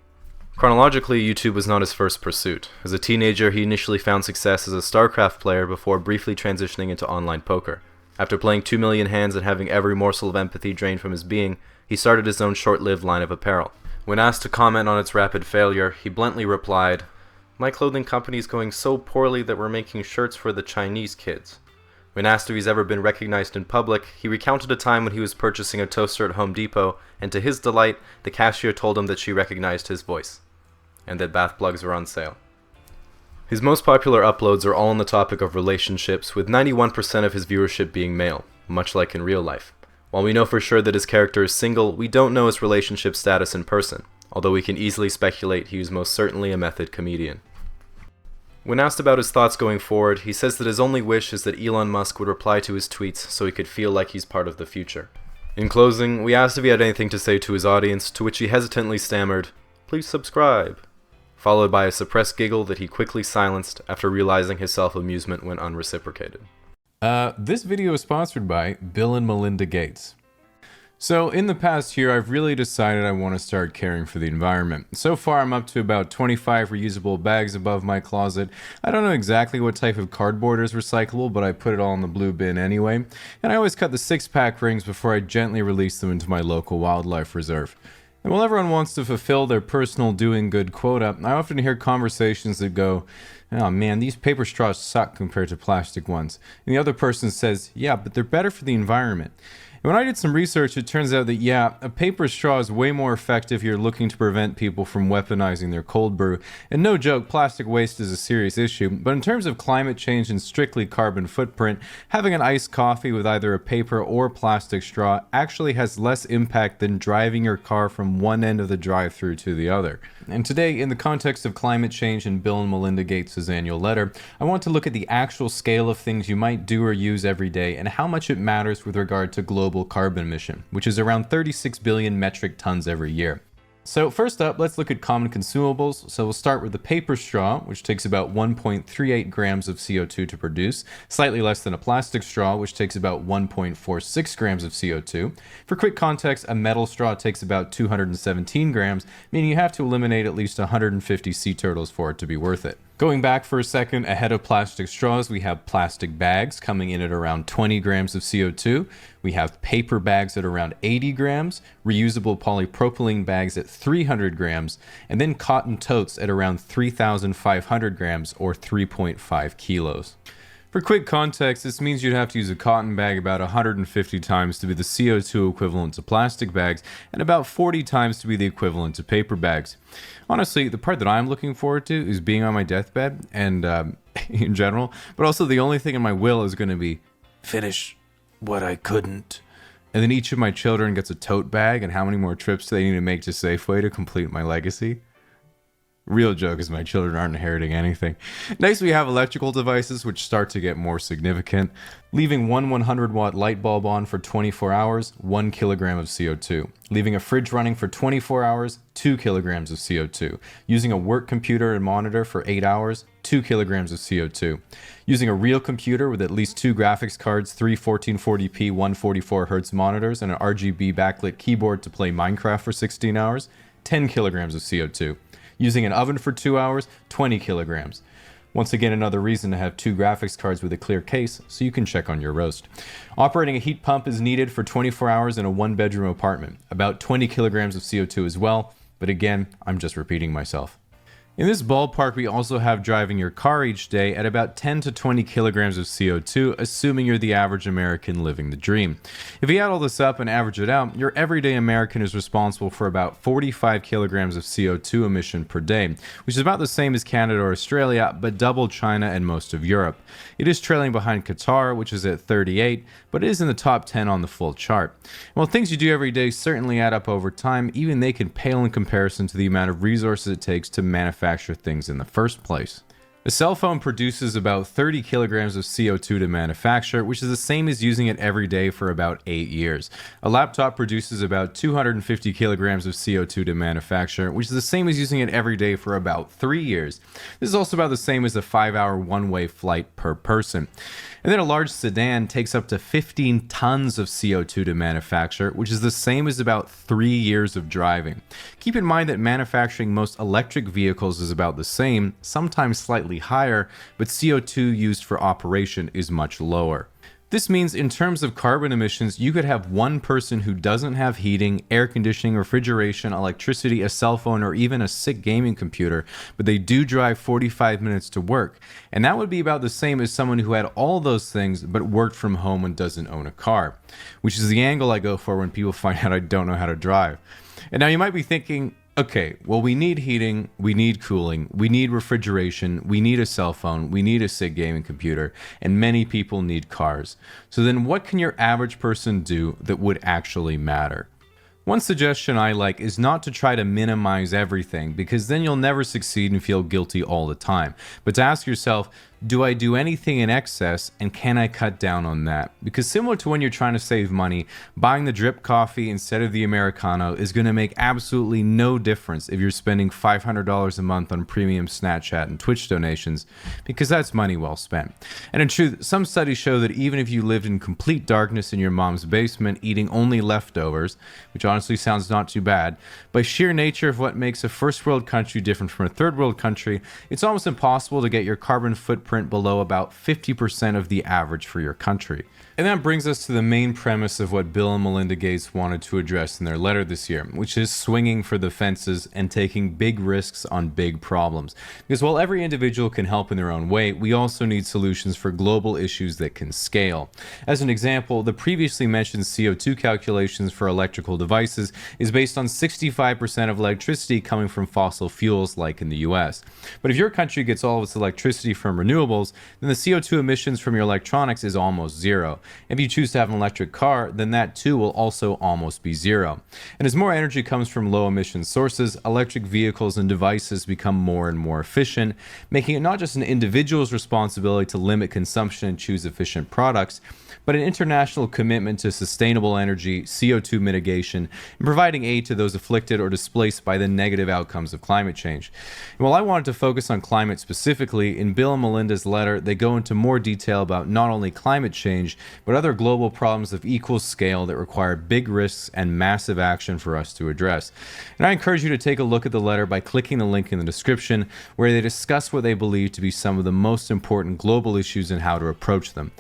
Chronologically, YouTube was not his first pursuit. As a teenager, he initially found success as a StarCraft player before briefly transitioning into online poker. After playing 2 million hands and having every morsel of empathy drained from his being, he started his own short-lived line of apparel. When asked to comment on its rapid failure, he bluntly replied, "My clothing company's going so poorly that we're making shirts for the Chinese kids." When asked if he's ever been recognized in public, he recounted a time when he was purchasing a toaster at Home Depot, and to his delight, the cashier told him that she recognized his voice, and that bath plugs were on sale. His most popular uploads are all on the topic of relationships, with 91% of his viewership being male, much like in real life. While we know for sure that his character is single, we don't know his relationship status in person, although we can easily speculate he was most certainly a method comedian. When asked about his thoughts going forward, he says that his only wish is that Elon Musk would reply to his tweets so he could feel like he's part of the future. In closing, we asked if he had anything to say to his audience, to which he hesitantly stammered, "Please subscribe," followed by a suppressed giggle that he quickly silenced after realizing his self-amusement went unreciprocated. This video is sponsored by Bill and Melinda Gates. So in the past year, I've really decided I want to start caring for the environment. So far, I'm up to about 25 reusable bags above my closet. I don't know exactly what type of cardboard is recyclable, but I put it all in the blue bin anyway. And I always cut the 6-pack rings before I gently release them into my local wildlife reserve. And while everyone wants to fulfill their personal doing good quota, I often hear conversations that go, "Oh man, these paper straws suck compared to plastic ones." And the other person says, "Yeah, but they're better for the environment." And when I did some research, it turns out that, yeah, a paper straw is way more effective if you're looking to prevent people from weaponizing their cold brew. And no joke, plastic waste is a serious issue. But in terms of climate change and strictly carbon footprint, having an iced coffee with either a paper or plastic straw actually has less impact than driving your car from one end of the drive-thru to the other. And today, in the context of climate change and Bill and Melinda Gates' annual letter, I want to look at the actual scale of things you might do or use every day and how much it matters with regard to global carbon emission, which is around 36 billion metric tons every year. So first up, let's look at common consumables. So we'll start with the paper straw, which takes about 1.38 grams of CO2 to produce, slightly less than a plastic straw, which takes about 1.46 grams of CO2. For quick context, a metal straw takes about 217 grams, meaning you have to eliminate at least 150 sea turtles for it to be worth it. Going back for a second, ahead of plastic straws, we have plastic bags coming in at around 20 grams of CO2. We have paper bags at around 80 grams, reusable polypropylene bags at 300 grams, and then cotton totes at around 3,500 grams or 3.5 kilos. For quick context, this means you'd have to use a cotton bag about 150 times to be the CO2 equivalent to plastic bags, and about 40 times to be the equivalent to paper bags. Honestly, the part that I'm looking forward to is being on my deathbed, and in general, but also the only thing in my will is going to be, finish what I couldn't. And then each of my children gets a tote bag, and how many more trips do they need to make to Safeway to complete my legacy? Real joke is my children aren't inheriting anything. Next, we have electrical devices, which start to get more significant. Leaving one 100-watt light bulb on for 24 hours, 1 kilogram of CO2. Leaving a fridge running for 24 hours, 2 kilograms of CO2. Using a work computer and monitor for 8 hours, 2 kilograms of CO2. Using a real computer with at least 2 graphics cards, 3 1440p 144Hz monitors, and an RGB backlit keyboard to play Minecraft for 16 hours, 10 kilograms of CO2. Using an oven for 2 hours, 20 kilograms. Once again, another reason to have 2 graphics cards with a clear case so you can check on your roast. Operating a heat pump is needed for 24 hours in a 1-bedroom apartment. About 20 kilograms of CO2 as well, but again, I'm just repeating myself. In this ballpark, we also have driving your car each day at about 10 to 20 kilograms of CO2, assuming you're the average American living the dream. If you add all this up and average it out, your everyday American is responsible for about 45 kilograms of CO2 emission per day, which is about the same as Canada or Australia, but double China and most of Europe. It is trailing behind Qatar, which is at 38, but it is in the top 10 on the full chart. While things you do every day certainly add up over time, even they can pale in comparison to the amount of resources it takes to manufacture things in the first place. A cell phone produces about 30 kilograms of CO2 to manufacture, which is the same as using it every day for about 8 years. A laptop produces about 250 kilograms of CO2 to manufacture, which is the same as using it every day for about 3 years. This is also about the same as a 5-hour one-way flight per person. And then a large sedan takes up to 15 tons of CO2 to manufacture, which is the same as about 3 years of driving. Keep in mind that manufacturing most electric vehicles is about the same, sometimes slightly higher, but CO2 used for operation is much lower. This means in terms of carbon emissions, you could have one person who doesn't have heating, air conditioning, refrigeration, electricity, a cell phone, or even a sick gaming computer, but they do drive 45 minutes to work. And that would be about the same as someone who had all those things but worked from home and doesn't own a car, which is the angle I go for when people find out I don't know how to drive. And now you might be thinking, okay, well, we need heating, we need cooling, we need refrigeration, we need a cell phone, we need a SIG gaming computer, and many people need cars. So then what can your average person do that would actually matter? One suggestion I like is not to try to minimize everything, because then you'll never succeed and feel guilty all the time, but to ask yourself, do I do anything in excess, and can I cut down on that? Because similar to when you're trying to save money, buying the drip coffee instead of the Americano is going to make absolutely no difference if you're spending $500 a month on premium Snapchat and Twitch donations, because that's money well spent. And in truth, some studies show that even if you lived in complete darkness in your mom's basement eating only leftovers, which honestly sounds not too bad, by sheer nature of what makes a first world country different from a third world country, it's almost impossible to get your carbon footprint below about 50% of the average for your country. And that brings us to the main premise of what Bill and Melinda Gates wanted to address in their letter this year, which is swinging for the fences and taking big risks on big problems. Because while every individual can help in their own way, we also need solutions for global issues that can scale. As an example, the previously mentioned CO2 calculations for electrical devices is based on 65% of electricity coming from fossil fuels like in the US. But if your country gets all of its electricity from renewables, then the CO2 emissions from your electronics is almost zero. If you choose to have an electric car, then that too will also almost be zero. And as more energy comes from low emission sources, electric vehicles and devices become more and more efficient, making it not just an individual's responsibility to limit consumption and choose efficient products, but an international commitment to sustainable energy, CO2 mitigation, and providing aid to those afflicted or displaced by the negative outcomes of climate change. And while I wanted to focus on climate specifically, in Bill and Melinda's letter, they go into more detail about not only climate change, but other global problems of equal scale that require big risks and massive action for us to address. And I encourage you to take a look at the letter by clicking the link in the description, where they discuss what they believe to be some of the most important global issues and how to approach them.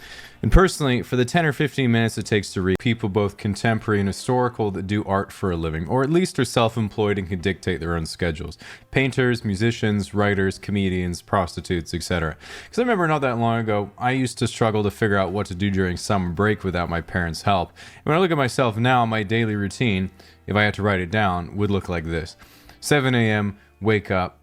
And personally, for the 10 or 15 minutes it takes to read people both contemporary and historical that do art for a living, or at least are self-employed and can dictate their own schedules. Painters, musicians, writers, comedians, prostitutes, etc. Because I remember not that long ago, I used to struggle to figure out what to do during summer break without my parents' help. And when I look at myself now, my daily routine, if I had to write it down, would look like this. 7 a.m., wake up.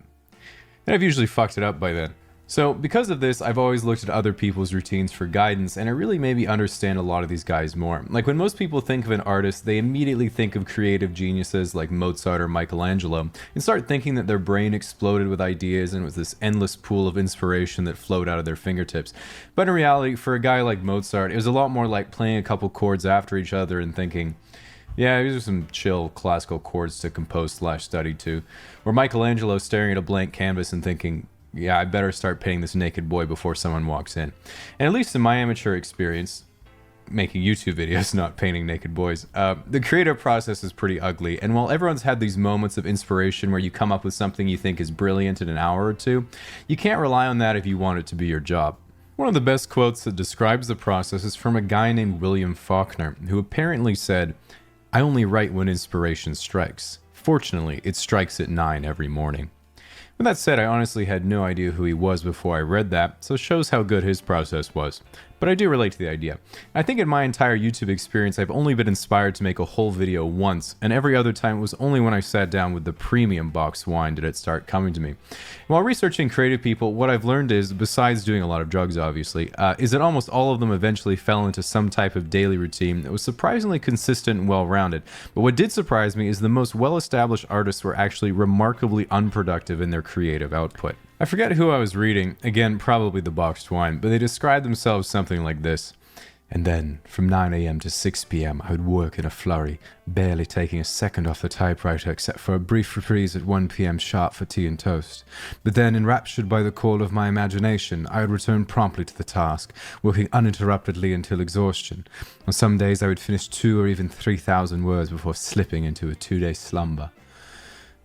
And I've usually fucked it up by then. So because of this, I've always looked at other people's routines for guidance, and it really made me understand a lot of these guys more. Like when most people think of an artist, they immediately think of creative geniuses like Mozart or Michelangelo, and start thinking that their brain exploded with ideas and was this endless pool of inspiration that flowed out of their fingertips. But in reality, for a guy like Mozart, it was a lot more like playing a couple chords after each other and thinking, yeah, these are some chill classical chords to compose/study to. Or Michelangelo staring at a blank canvas and thinking, yeah, I better start painting this naked boy before someone walks in. And at least in my amateur experience, making YouTube videos, not painting naked boys, the creative process is pretty ugly. And while everyone's had these moments of inspiration where you come up with something you think is brilliant in an hour or two, you can't rely on that if you want it to be your job. One of the best quotes that describes the process is from a guy named William Faulkner, who apparently said, "I only write when inspiration strikes. Fortunately, it strikes at 9 every morning." With that said, I honestly had no idea who he was before I read that, so it shows how good his process was. But I do relate to the idea. I think in my entire YouTube experience, I've only been inspired to make a whole video once, and every other time it was only when I sat down with the premium box wine did it start coming to me. While researching creative people, what I've learned is, besides doing a lot of drugs obviously, is that almost all of them eventually fell into some type of daily routine that was surprisingly consistent and well-rounded. But what did surprise me is the most well-established artists were actually remarkably unproductive in their creative output. I forget who I was reading, again probably the boxed wine, but they described themselves something like this. "And then, from 9 a.m. to 6 p.m. I would work in a flurry, barely taking a second off the typewriter except for a brief reprise at 1 p.m. sharp for tea and toast. But then, enraptured by the call of my imagination, I would return promptly to the task, working uninterruptedly until exhaustion. On some days I would finish 2 or even 3,000 words before slipping into a 2-day slumber."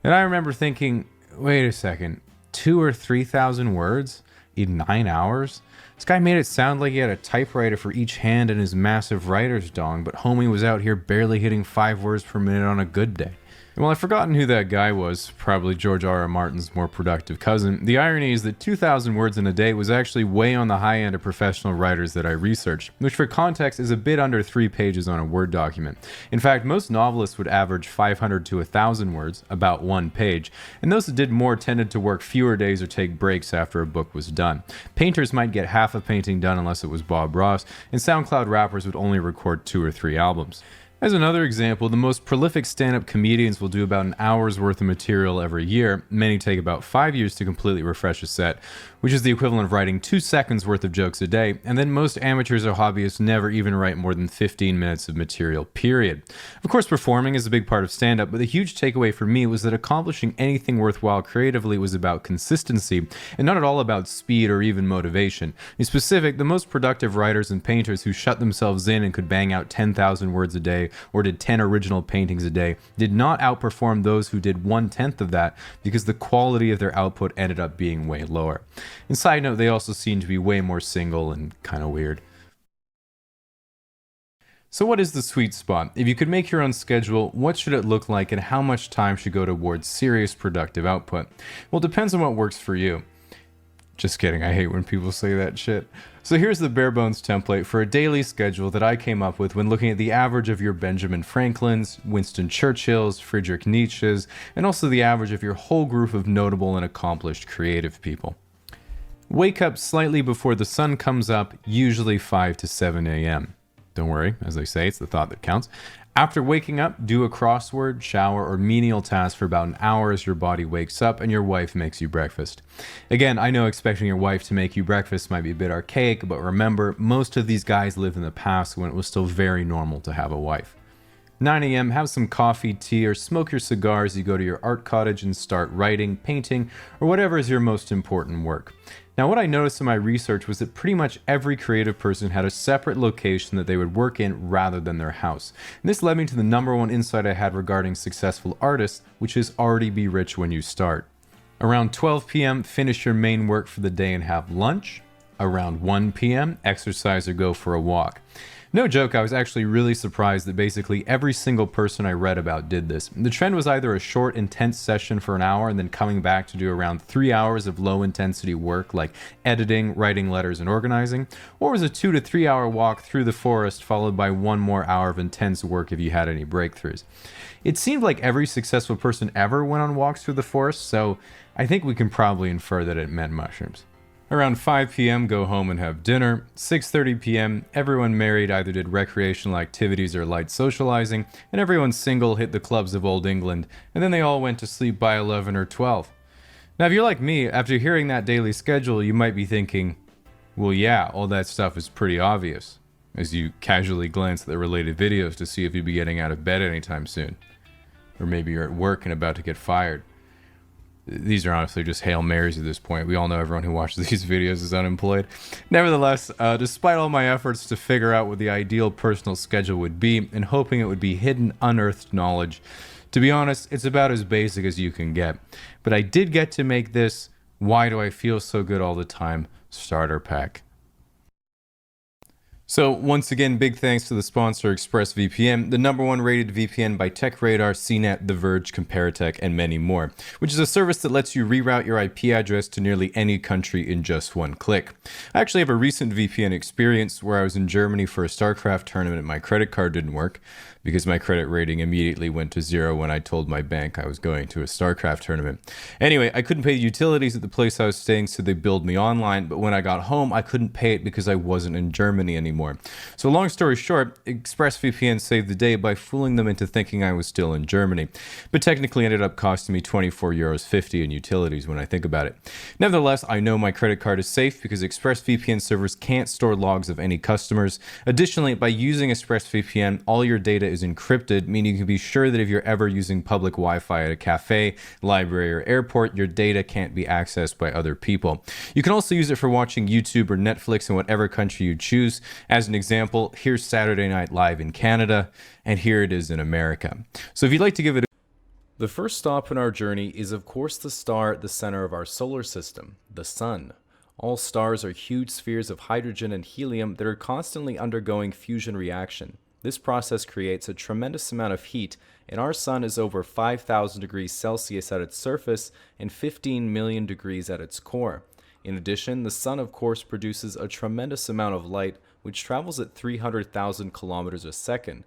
And I remember thinking, wait a second, 2 or 3,000 words in 9 hours? This guy made it sound like he had a typewriter for each hand in his massive writer's dong, but homie was out here barely hitting 5 words per minute on a good day. And while I've forgotten who that guy was, probably George R.R. Martin's more productive cousin, the irony is that 2,000 words in a day was actually way on the high end of professional writers that I researched, which for context is a bit under 3 pages on a Word document. In fact, most novelists would average 500 to 1,000 words, about 1 page, and those that did more tended to work fewer days or take breaks after a book was done. Painters might get half a painting done unless it was Bob Ross, and SoundCloud rappers would only record 2 or 3 albums. As another example, the most prolific stand-up comedians will do about an hour's worth of material every year. Many take about 5 years to completely refresh a set, which is the equivalent of writing 2 seconds worth of jokes a day, and then most amateurs or hobbyists never even write more than 15 minutes of material, period. Of course, performing is a big part of stand-up, but the huge takeaway for me was that accomplishing anything worthwhile creatively was about consistency, and not at all about speed or even motivation. In specific, the most productive writers and painters who shut themselves in and could bang out 10,000 words a day, or did 10 original paintings a day, did not outperform those who did 1/10 of that because the quality of their output ended up being way lower. And side note, they also seem to be way more single and kind of weird. So what is the sweet spot? If you could make your own schedule, what should it look like and how much time should go towards serious productive output? Well, it depends on what works for you. Just kidding, I hate when people say that shit. So here's the bare bones template for a daily schedule that I came up with when looking at the average of your Benjamin Franklins, Winston Churchills, Friedrich Nietzsche's, and also the average of your whole group of notable and accomplished creative people. Wake up slightly before the sun comes up, usually 5 to 7 a.m. Don't worry, as they say, it's the thought that counts. After waking up, do a crossword, shower, or menial task for about an hour as your body wakes up and your wife makes you breakfast. Again, I know expecting your wife to make you breakfast might be a bit archaic, but remember, most of these guys lived in the past when it was still very normal to have a wife. 9 a.m., have some coffee, tea, or smoke your cigar as you go to your art cottage and start writing, painting, or whatever is your most important work. Now, what I noticed in my research was that pretty much every creative person had a separate location that they would work in rather than their house. And this led me to the number one insight I had regarding successful artists, which is already be rich when you start. Around 12 p.m., finish your main work for the day and have lunch. Around 1 p.m., exercise or go for a walk. No joke, I was actually really surprised that basically every single person I read about did this. The trend was either a short, intense session for an hour and then coming back to do around 3 hours of low-intensity work like editing, writing letters, and organizing, or was a 2 to 3 hour walk through the forest followed by 1 more hour of intense work if you had any breakthroughs. It seemed like every successful person ever went on walks through the forest, so I think we can probably infer that it meant mushrooms. Around 5 p.m., go home and have dinner. 6:30 p.m., everyone married either did recreational activities or light socializing, and everyone single hit the clubs of Old England, and then they all went to sleep by 11 or 12. Now, if you're like me, after hearing that daily schedule, you might be thinking, well, yeah, all that stuff is pretty obvious, as you casually glance at the related videos to see if you'll be getting out of bed anytime soon. Or maybe you're at work and about to get fired. These are honestly just Hail Marys at this point. We all know everyone who watches these videos is unemployed. Nevertheless, despite all my efforts to figure out what the ideal personal schedule would be and hoping it would be hidden, unearthed knowledge, to be honest, it's about as basic as you can get. But I did get to make this Why Do I Feel So Good All the Time starter pack. So once again, big thanks to the sponsor ExpressVPN, the #1 rated VPN by TechRadar, CNET, The Verge, Comparitech, and many more, which is a service that lets you reroute your IP address to nearly any country in just one click. I actually have a recent VPN experience where I was in Germany for a StarCraft tournament and my credit card didn't work because my credit rating immediately went to 0 when I told my bank I was going to a StarCraft tournament. Anyway, I couldn't pay the utilities at the place I was staying, so they billed me online, but when I got home, I couldn't pay it because I wasn't in Germany anymore. So long story short, ExpressVPN saved the day by fooling them into thinking I was still in Germany, but technically ended up costing me €24.50 in utilities when I think about it. Nevertheless, I know my credit card is safe because ExpressVPN servers can't store logs of any customers. Additionally, by using ExpressVPN, all your data is encrypted, meaning you can be sure that if you're ever using public Wi-Fi at a cafe, library, or airport, your data can't be accessed by other people. You can also use it for watching YouTube or Netflix in whatever country you choose. As an example, here's Saturday Night Live in Canada, and here it is in America. So if you'd like to give it The first stop in our journey is of course the star at the center of our solar system, the Sun. All stars are huge spheres of hydrogen and helium that are constantly undergoing fusion reaction. This process creates a tremendous amount of heat, and our Sun is over 5,000 degrees Celsius at its surface and 15 million degrees at its core. In addition, the Sun of course produces a tremendous amount of light, which travels at 300,000 kilometers a second.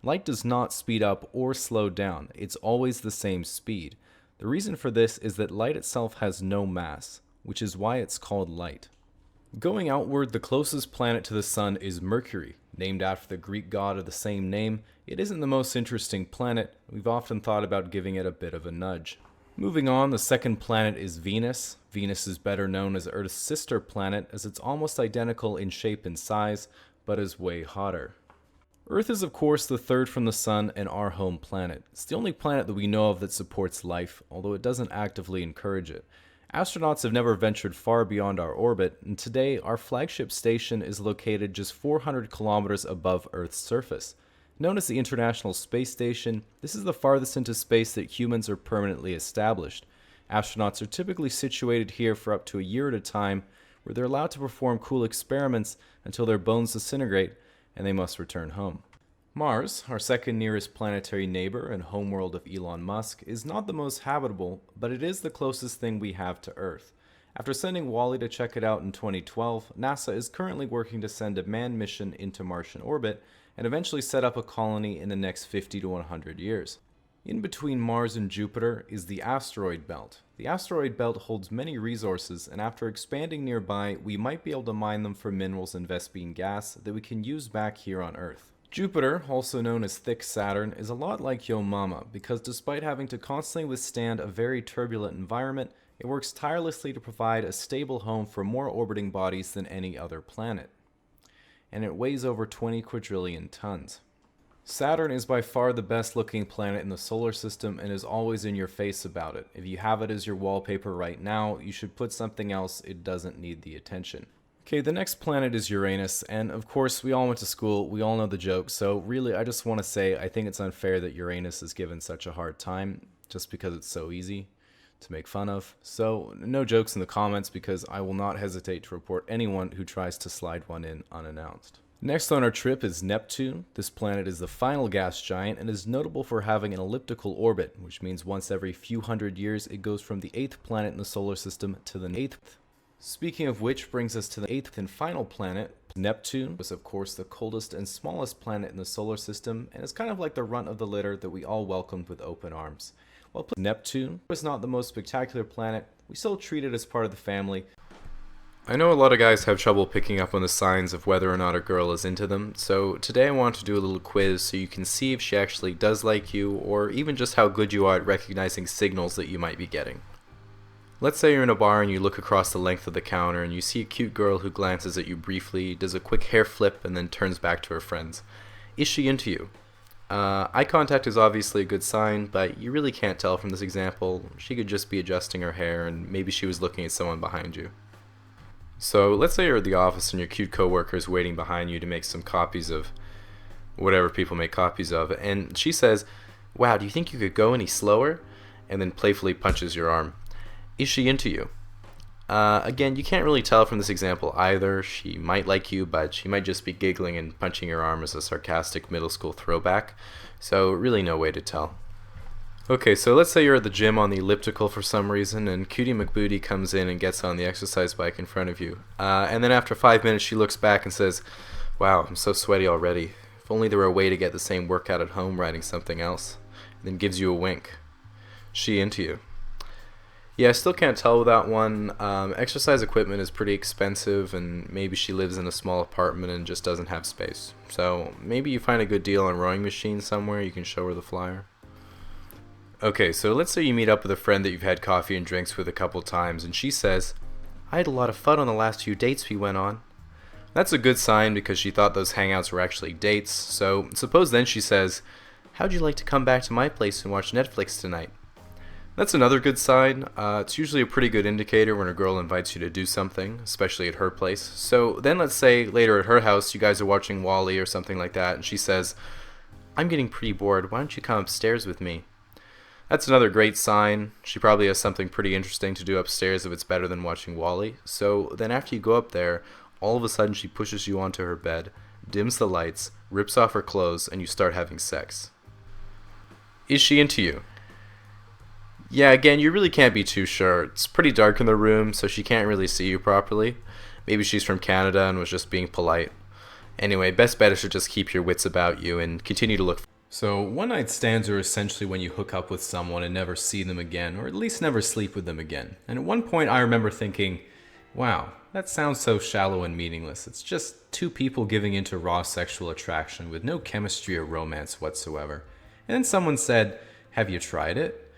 Light does not speed up or slow down, it's always the same speed. The reason for this is that light itself has no mass, which is why it's called light. Going outward, the closest planet to the Sun is Mercury. Named after the Greek god of the same name, it isn't the most interesting planet. We've often thought about giving it a bit of a nudge. Moving on, the second planet is Venus. Venus is better known as Earth's sister planet as it's almost identical in shape and size, but is way hotter. Earth is of course the third from the Sun and our home planet. It's the only planet that we know of that supports life, although it doesn't actively encourage it. Astronauts have never ventured far beyond our orbit, and today our flagship station is located just 400 kilometers above Earth's surface. Known as the International Space Station, this is the farthest into space that humans are permanently established. Astronauts are typically situated here for up to a year at a time, where they're allowed to perform cool experiments until their bones disintegrate and they must return home. Mars, our second nearest planetary neighbor and homeworld of Elon Musk, is not the most habitable, but it is the closest thing we have to Earth. After sending Wally to check it out in 2012, NASA is currently working to send a manned mission into Martian orbit and eventually set up a colony in the next 50 to 100 years. In between Mars and Jupiter is the asteroid belt. The asteroid belt holds many resources, and after expanding nearby, we might be able to mine them for minerals and Vespene gas that we can use back here on Earth. Jupiter, also known as Thick Saturn, is a lot like Yo Mama because despite having to constantly withstand a very turbulent environment, it works tirelessly to provide a stable home for more orbiting bodies than any other planet. And it weighs over 20 quadrillion tons. Saturn is by far the best looking planet in the solar system and is always in your face about it. If you have it as your wallpaper right now, you should put something else, it doesn't need the attention. Okay, the next planet is Uranus, and of course we all went to school, we all know the joke, so really I just want to say I think it's unfair that Uranus is given such a hard time, just because it's so easy to make fun of. So no jokes in the comments because I will not hesitate to report anyone who tries to slide one in unannounced. Next on our trip is Neptune. This planet is the final gas giant and is notable for having an elliptical orbit, which means once every few hundred years it goes from the 8th planet in the solar system to the 8th. Speaking of which brings us to the 8th and final planet. Neptune was of course the coldest and smallest planet in the solar system and is kind of like the runt of the litter that we all welcomed with open arms. While Neptune was not the most spectacular planet, we still treat it as part of the family. I know a lot of guys have trouble picking up on the signs of whether or not a girl is into them, so today I want to do a little quiz so you can see if she actually does like you, or even just how good you are at recognizing signals that you might be getting. Let's say you're in a bar and you look across the length of the counter and you see a cute girl who glances at you briefly, does a quick hair flip, and then turns back to her friends. Is she into you? Eye contact is obviously a good sign, but you really can't tell from this example. She could just be adjusting her hair, and maybe she was looking at someone behind you. So let's say you're at the office and your cute coworker is waiting behind you to make some copies of whatever people make copies of, and she says, "Wow, do you think you could go any slower?" and then playfully punches your arm. Is she into you? Again, you can't really tell from this example either. She might like you, but she might just be giggling and punching your arm as a sarcastic middle school throwback, so really no way to tell. Okay, so let's say you're at the gym on the elliptical for some reason, and Cutie McBooty comes in and gets on the exercise bike in front of you. And then after 5 minutes, she looks back and says, "Wow, I'm so sweaty already. If only there were a way to get the same workout at home riding something else." And then gives you a wink. She into you? Yeah, I still can't tell with that one. Exercise equipment is pretty expensive, and maybe she lives in a small apartment and just doesn't have space. So maybe you find a good deal on rowing machines somewhere, you can show her the flyer. Okay, so let's say you meet up with a friend that you've had coffee and drinks with a couple times, and she says, "I had a lot of fun on the last few dates we went on." That's a good sign because she thought those hangouts were actually dates, so suppose then she says, "How'd you like to come back to my place and watch Netflix tonight?" That's another good sign. It's usually a pretty good indicator when a girl invites you to do something, especially at her place. So then let's say later at her house you guys are watching Wall-E or something like that, and she says, "I'm getting pretty bored, why don't you come upstairs with me?" That's another great sign. She probably has something pretty interesting to do upstairs if it's better than watching Wall-E. So then after you go up there, all of a sudden she pushes you onto her bed, dims the lights, rips off her clothes, and you start having sex. Is she into you? Yeah, again, you really can't be too sure. It's pretty dark in the room, so she can't really see you properly. Maybe she's from Canada and was just being polite. Anyway, best bet is to just keep your wits about you and continue to look. So, one-night stands are essentially when you hook up with someone and never see them again, or at least never sleep with them again. And at one point I remember thinking, wow, that sounds so shallow and meaningless. It's just two people giving into raw sexual attraction with no chemistry or romance whatsoever. And then someone said, "Have you tried it?"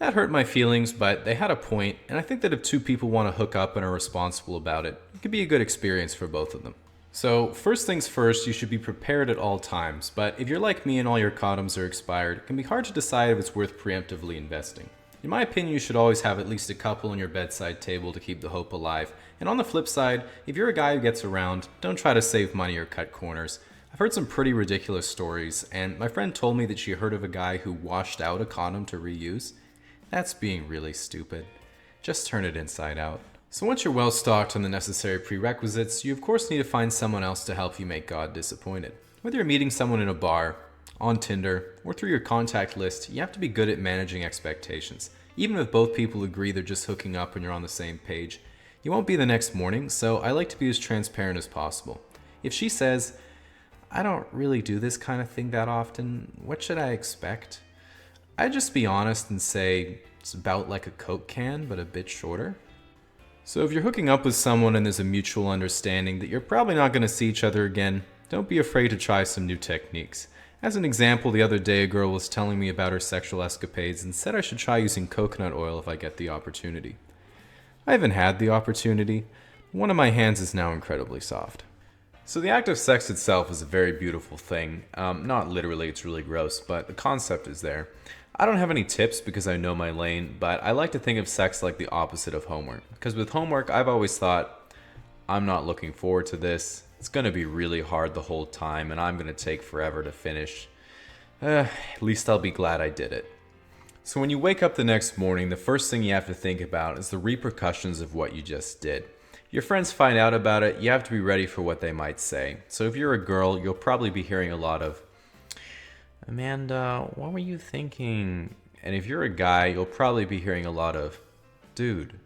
That hurt my feelings, but they had a point, and I think that if two people want to hook up and are responsible about it, it could be a good experience for both of them. So, first things first, you should be prepared at all times, but if you're like me and all your condoms are expired, it can be hard to decide if it's worth preemptively investing. In my opinion, you should always have at least a couple on your bedside table to keep the hope alive, and on the flip side, if you're a guy who gets around, don't try to save money or cut corners. I've heard some pretty ridiculous stories, and my friend told me that she heard of a guy who washed out a condom to reuse. That's being really stupid. Just turn it inside out. So once you're well stocked on the necessary prerequisites, you of course need to find someone else to help you make God disappointed. Whether you're meeting someone in a bar, on Tinder, or through your contact list, you have to be good at managing expectations. Even if both people agree they're just hooking up and you're on the same page, you won't be the next morning, so I like to be as transparent as possible. If she says, "I don't really do this kind of thing that often, what should I expect?" I'd just be honest and say it's about like a Coke can, but a bit shorter. So if you're hooking up with someone and there's a mutual understanding that you're probably not going to see each other again, don't be afraid to try some new techniques. As an example, the other day a girl was telling me about her sexual escapades and said I should try using coconut oil if I get the opportunity. I haven't had the opportunity. One of my hands is now incredibly soft. So the act of sex itself is a very beautiful thing. Not literally, it's really gross, but the concept is there. I don't have any tips because I know my lane, but I like to think of sex like the opposite of homework. Because with homework, I've always thought, I'm not looking forward to this. It's going to be really hard the whole time, and I'm going to take forever to finish. At least I'll be glad I did it. So when you wake up the next morning, the first thing you have to think about is the repercussions of what you just did. Your friends find out about it, you have to be ready for what they might say. So if you're a girl, you'll probably be hearing a lot of, "Amanda, what were you thinking?" And if you're a guy, you'll probably be hearing a lot of, "Dude,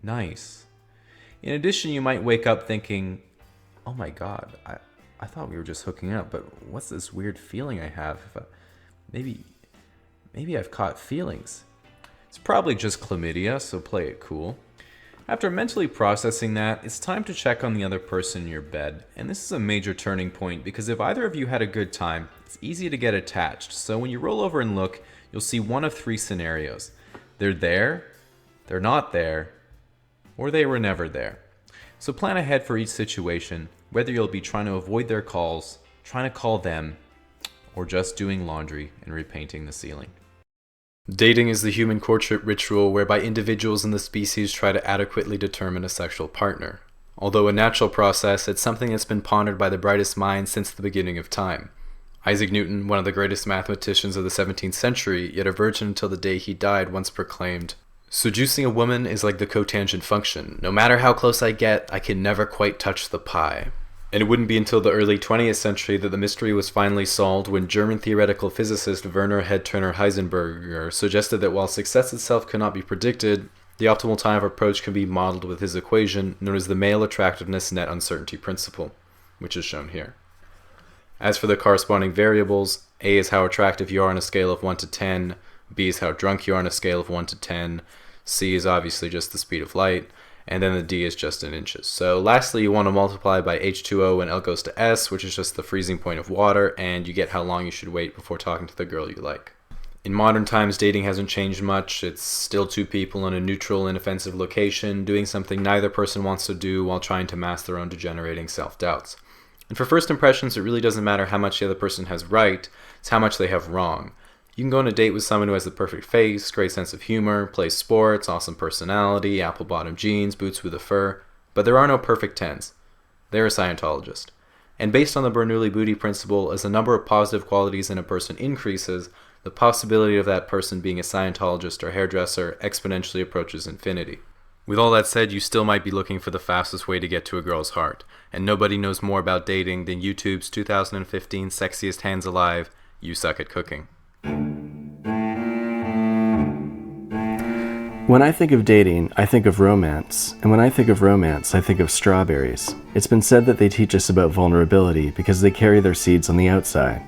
nice." In addition, you might wake up thinking, "Oh my god, I thought we were just hooking up, but what's this weird feeling I have? Maybe I've caught feelings." It's probably just chlamydia, so play it cool. After mentally processing that, it's time to check on the other person in your bed. And this is a major turning point because if either of you had a good time, it's easy to get attached. So when you roll over and look, you'll see one of three scenarios. They're there, they're not there, or they were never there. So plan ahead for each situation, whether you'll be trying to avoid their calls, trying to call them, or just doing laundry and repainting the ceiling. Dating is the human courtship ritual whereby individuals in the species try to adequately determine a sexual partner. Although a natural process, it's something that's been pondered by the brightest minds since the beginning of time. Isaac Newton, one of the greatest mathematicians of the 17th century, yet a virgin until the day he died, once proclaimed, "Seducing a woman is like the cotangent function. No matter how close I get, I can never quite touch the pie." And it wouldn't be until the early 20th century that the mystery was finally solved when German theoretical physicist Werner Headturner Heisenberger suggested that while success itself cannot be predicted, the optimal time of approach can be modeled with his equation known as the male attractiveness net uncertainty principle, which is shown here. As for the corresponding variables, A is how attractive you are on a scale of 1 to 10, B is how drunk you are on a scale of 1 to 10, C is obviously just the speed of light, and then the D is just in inches. So lastly, you want to multiply by H2O when L goes to S, which is just the freezing point of water, and you get how long you should wait before talking to the girl you like. In modern times, dating hasn't changed much. It's still two people in a neutral, inoffensive location, doing something neither person wants to do while trying to mask their own degenerating self-doubts. And for first impressions, it really doesn't matter how much the other person has right, it's how much they have wrong. You can go on a date with someone who has the perfect face, great sense of humor, plays sports, awesome personality, apple-bottom jeans, boots with a fur, but there are no perfect 10s. They're a Scientologist. And based on the Bernoulli Booty principle, as the number of positive qualities in a person increases, the possibility of that person being a Scientologist or hairdresser exponentially approaches infinity. With all that said, you still might be looking for the fastest way to get to a girl's heart, and nobody knows more about dating than YouTube's 2015 Sexiest Hands Alive, You Suck at Cooking. When I think of dating, I think of romance, and when I think of romance, I think of strawberries. It's been said that they teach us about vulnerability because they carry their seeds on the outside,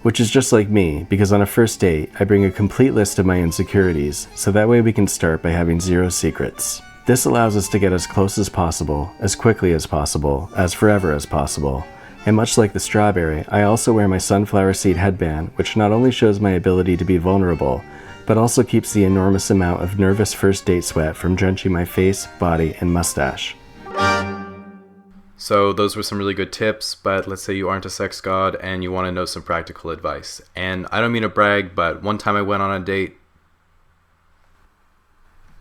which is just like me, because on a first date, I bring a complete list of my insecurities, so that way we can start by having zero secrets. This allows us to get as close as possible, as quickly as possible, as forever as possible. And much like the strawberry, I also wear my sunflower seed headband, which not only shows my ability to be vulnerable, but also keeps the enormous amount of nervous first date sweat from drenching my face, body, and mustache. So those were some really good tips, but let's say you aren't a sex god and you want to know some practical advice. And I don't mean to brag, but one time I went on a date.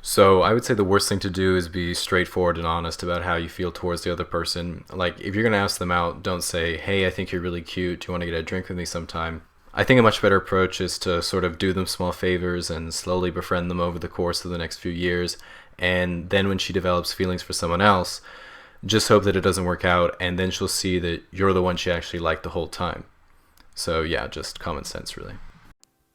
So I would say the worst thing to do is be straightforward and honest about how you feel towards the other person. Like, if you're going to ask them out, don't say, "Hey, I think you're really cute. Do you want to get a drink with me sometime?" I think a much better approach is to sort of do them small favors and slowly befriend them over the course of the next few years. And then when she develops feelings for someone else, just hope that it doesn't work out, and then she'll see that you're the one she actually liked the whole time. So yeah, just common sense, really.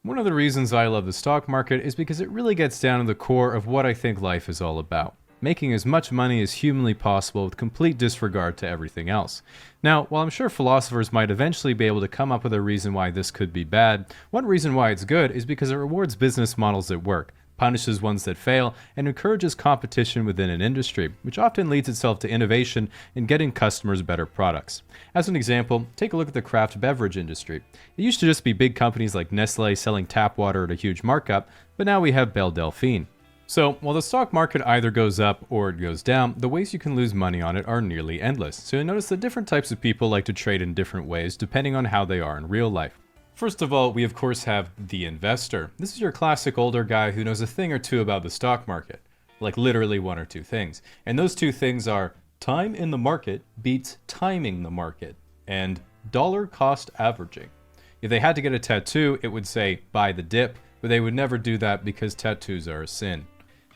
One of the reasons I love the stock market is because it really gets down to the core of what I think life is all about. Making as much money as humanly possible with complete disregard to everything else. Now, while I'm sure philosophers might eventually be able to come up with a reason why this could be bad, one reason why it's good is because it rewards business models that work, punishes ones that fail, and encourages competition within an industry, which often leads itself to innovation and getting customers better products. As an example, take a look at the craft beverage industry. It used to just be big companies like Nestle selling tap water at a huge markup, but now we have Belle Delphine. So, while the stock market either goes up or it goes down, the ways you can lose money on it are nearly endless. So you notice that different types of people like to trade in different ways depending on how they are in real life. First of all, we of course have the investor. This is your classic older guy who knows a thing or two about the stock market. Like literally one or two things. And those two things are time in the market beats timing the market and dollar cost averaging. If they had to get a tattoo, it would say buy the dip, but they would never do that because tattoos are a sin.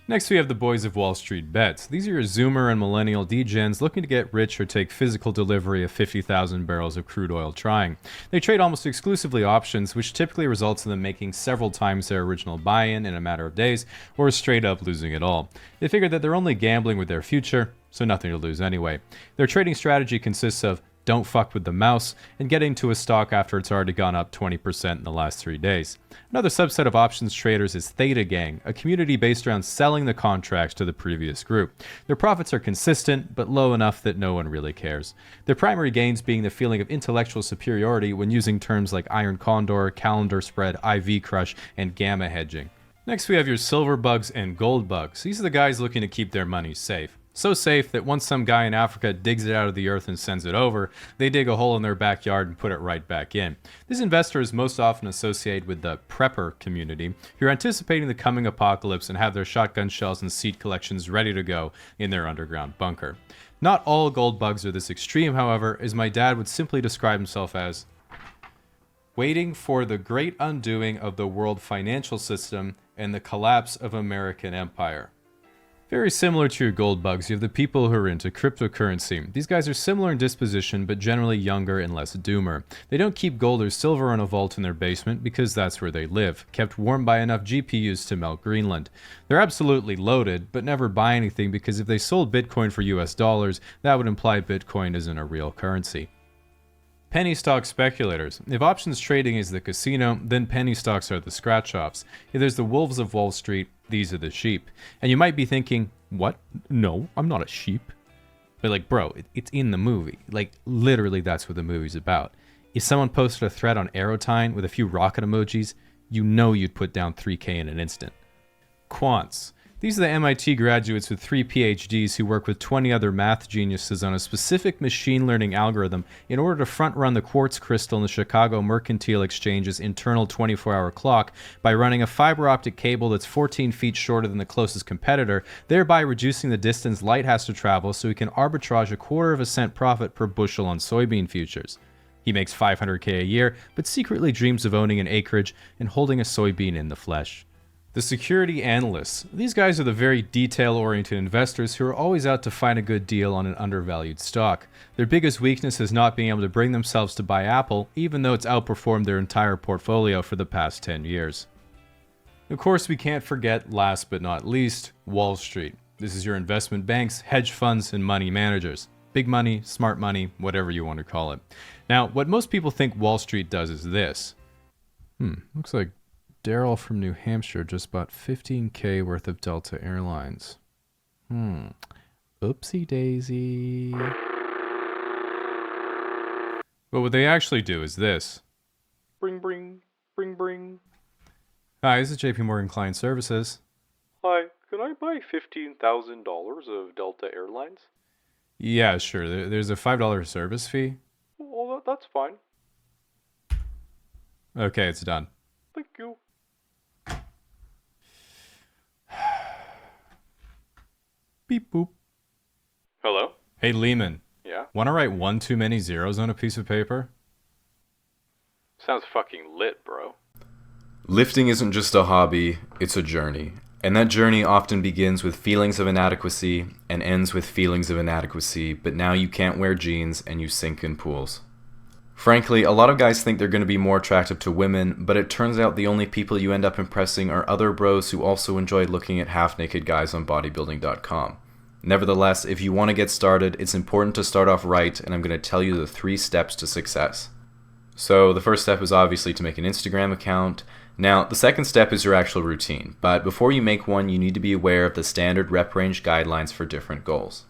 Next, we have the boys of Wall Street bets. These are your Zoomer and Millennial degens looking to get rich or take physical delivery of 50,000 barrels of crude oil trying. They trade almost exclusively options, which typically results in them making several times their original buy-in in a matter of days, or straight up losing it all. They figure that they're only gambling with their future, so nothing to lose anyway. Their trading strategy consists of don't fuck with the mouse, and get into a stock after it's already gone up 20% in the last 3 days. Another subset of options traders is Theta Gang, a community based around selling the contracts to the previous group. Their profits are consistent, but low enough that no one really cares. Their primary gains being the feeling of intellectual superiority when using terms like Iron Condor, Calendar Spread, IV Crush, and Gamma Hedging. Next we have your silver bugs and gold bugs. These are the guys looking to keep their money safe. So safe that once some guy in Africa digs it out of the earth and sends it over, they dig a hole in their backyard and put it right back in. This investor is most often associated with the prepper community, who are anticipating the coming apocalypse and have their shotgun shells and seed collections ready to go in their underground bunker. Not all gold bugs are this extreme, however, as my dad would simply describe himself as waiting for the great undoing of the world financial system and the collapse of American empire. Very similar to your gold bugs, you have the people who are into cryptocurrency. These guys are similar in disposition, but generally younger and less doomer. They don't keep gold or silver in a vault in their basement because that's where they live, kept warm by enough GPUs to melt Greenland. They're absolutely loaded, but never buy anything because if they sold Bitcoin for US dollars, that would imply Bitcoin isn't a real currency. Penny stock speculators. If options trading is the casino, then penny stocks are the scratch-offs. If there's the wolves of Wall Street, these are the sheep. And you might be thinking, what? No, I'm not a sheep. But like, bro, it's in the movie. Like, literally that's what the movie's about. If someone posted a thread on Aerotine with a few rocket emojis, you know you'd put down 3K in an instant. Quants. These are the MIT graduates with 3 PhDs who work with 20 other math geniuses on a specific machine learning algorithm in order to front-run the quartz crystal in the Chicago Mercantile Exchange's internal 24-hour clock by running a fiber optic cable that's 14 feet shorter than the closest competitor, thereby reducing the distance light has to travel so he can arbitrage a 1/4 cent profit per bushel on soybean futures. He makes $500K a year, but secretly dreams of owning an acreage and holding a soybean in the flesh. The security analysts. These guys are the very detail-oriented investors who are always out to find a good deal on an undervalued stock. Their biggest weakness is not being able to bring themselves to buy Apple, even though it's outperformed their entire portfolio for the past 10 years. Of course, we can't forget, last but not least, Wall Street. This is your investment banks, hedge funds, and money managers. Big money, smart money, whatever you want to call it. Now, what most people think Wall Street does is this. Looks like Daryl from New Hampshire just bought $15K worth of Delta Airlines. Oopsie daisy. But what they actually do is this. Bring, bring, bring, bring. Hi, this is JP Morgan Client Services. Hi, can I buy $15,000 of Delta Airlines? Yeah, sure. There's a $5 service fee. Well, that's fine. Okay, it's done. Thank you. Beep boop. Hello? Hey, Lehman. Yeah? Want to write one too many zeros on a piece of paper? Sounds fucking lit, bro. Lifting isn't just a hobby, it's a journey. And that journey often begins with feelings of inadequacy and ends with feelings of inadequacy, but now you can't wear jeans and you sink in pools. Frankly, a lot of guys think they're going to be more attractive to women, but it turns out the only people you end up impressing are other bros who also enjoy looking at half-naked guys on bodybuilding.com. Nevertheless, if you want to get started, it's important to start off right, and I'm going to tell you the 3 steps to success. So the first step is obviously to make an Instagram account. Now, the second step is your actual routine, but before you make one, you need to be aware of the standard rep range guidelines for different goals.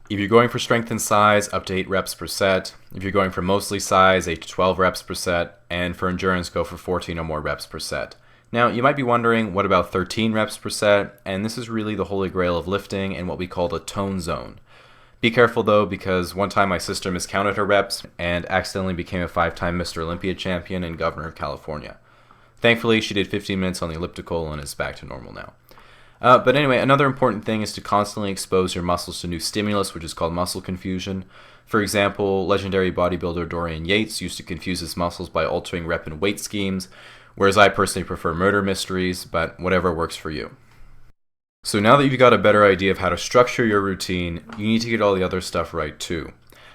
If you're going for strength and size, up to 8 reps per set. If you're going for mostly size, 8 to 12 reps per set. And for endurance, go for 14 or more reps per set. Now, you might be wondering, what about 13 reps per set? And this is really the holy grail of lifting and what we call the tone zone. Be careful though, because one time my sister miscounted her reps and accidentally became a 5-time Mr. Olympia champion and governor of California. Thankfully, she did 15 minutes on the elliptical and is back to normal now. But anyway, another important thing is to constantly expose your muscles to new stimulus, which is called muscle confusion. For example, legendary bodybuilder Dorian Yates used to confuse his muscles by altering rep and weight schemes, whereas I personally prefer murder mysteries, but whatever works for you. So now that you've got a better idea of how to structure your routine, you need to get all the other stuff right too.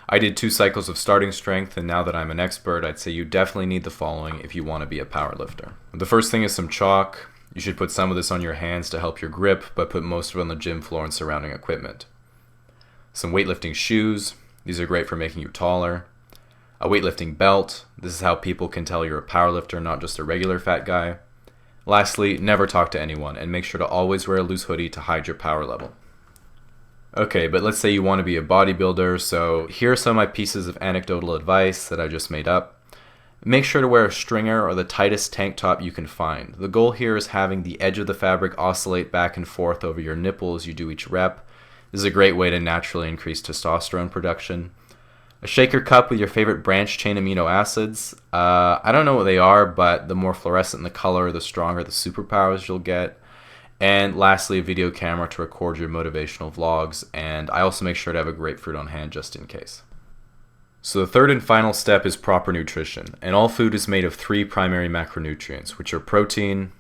I did 2 cycles of starting strength, and now that I'm an expert, I'd say you definitely need the following if you want to be a powerlifter. The first thing is some chalk. You should put some of this on your hands to help your grip, but put most of it on the gym floor and surrounding equipment. Some weightlifting shoes. These are great for making you taller. a weightlifting belt. This is how people can tell you're a powerlifter, not just a regular fat guy. Lastly, never talk to anyone, and make sure to always wear a loose hoodie to hide your power level. Okay, but let's say you want to be a bodybuilder, so here are some of my pieces of anecdotal advice that I just made up. Make sure to wear a stringer or the tightest tank top you can find. The goal here is having the edge of the fabric oscillate back and forth over your nipple as you do each rep. This is a great way to naturally increase testosterone production. A shaker cup with your favorite branched chain amino acids. I don't know what they are, but the more fluorescent the color, the stronger the superpowers you'll get. And lastly, a video camera to record your motivational vlogs. And I also make sure to have a grapefruit on hand just in case. So the third and final step is proper nutrition, and all food is made of 3 primary macronutrients, which are protein.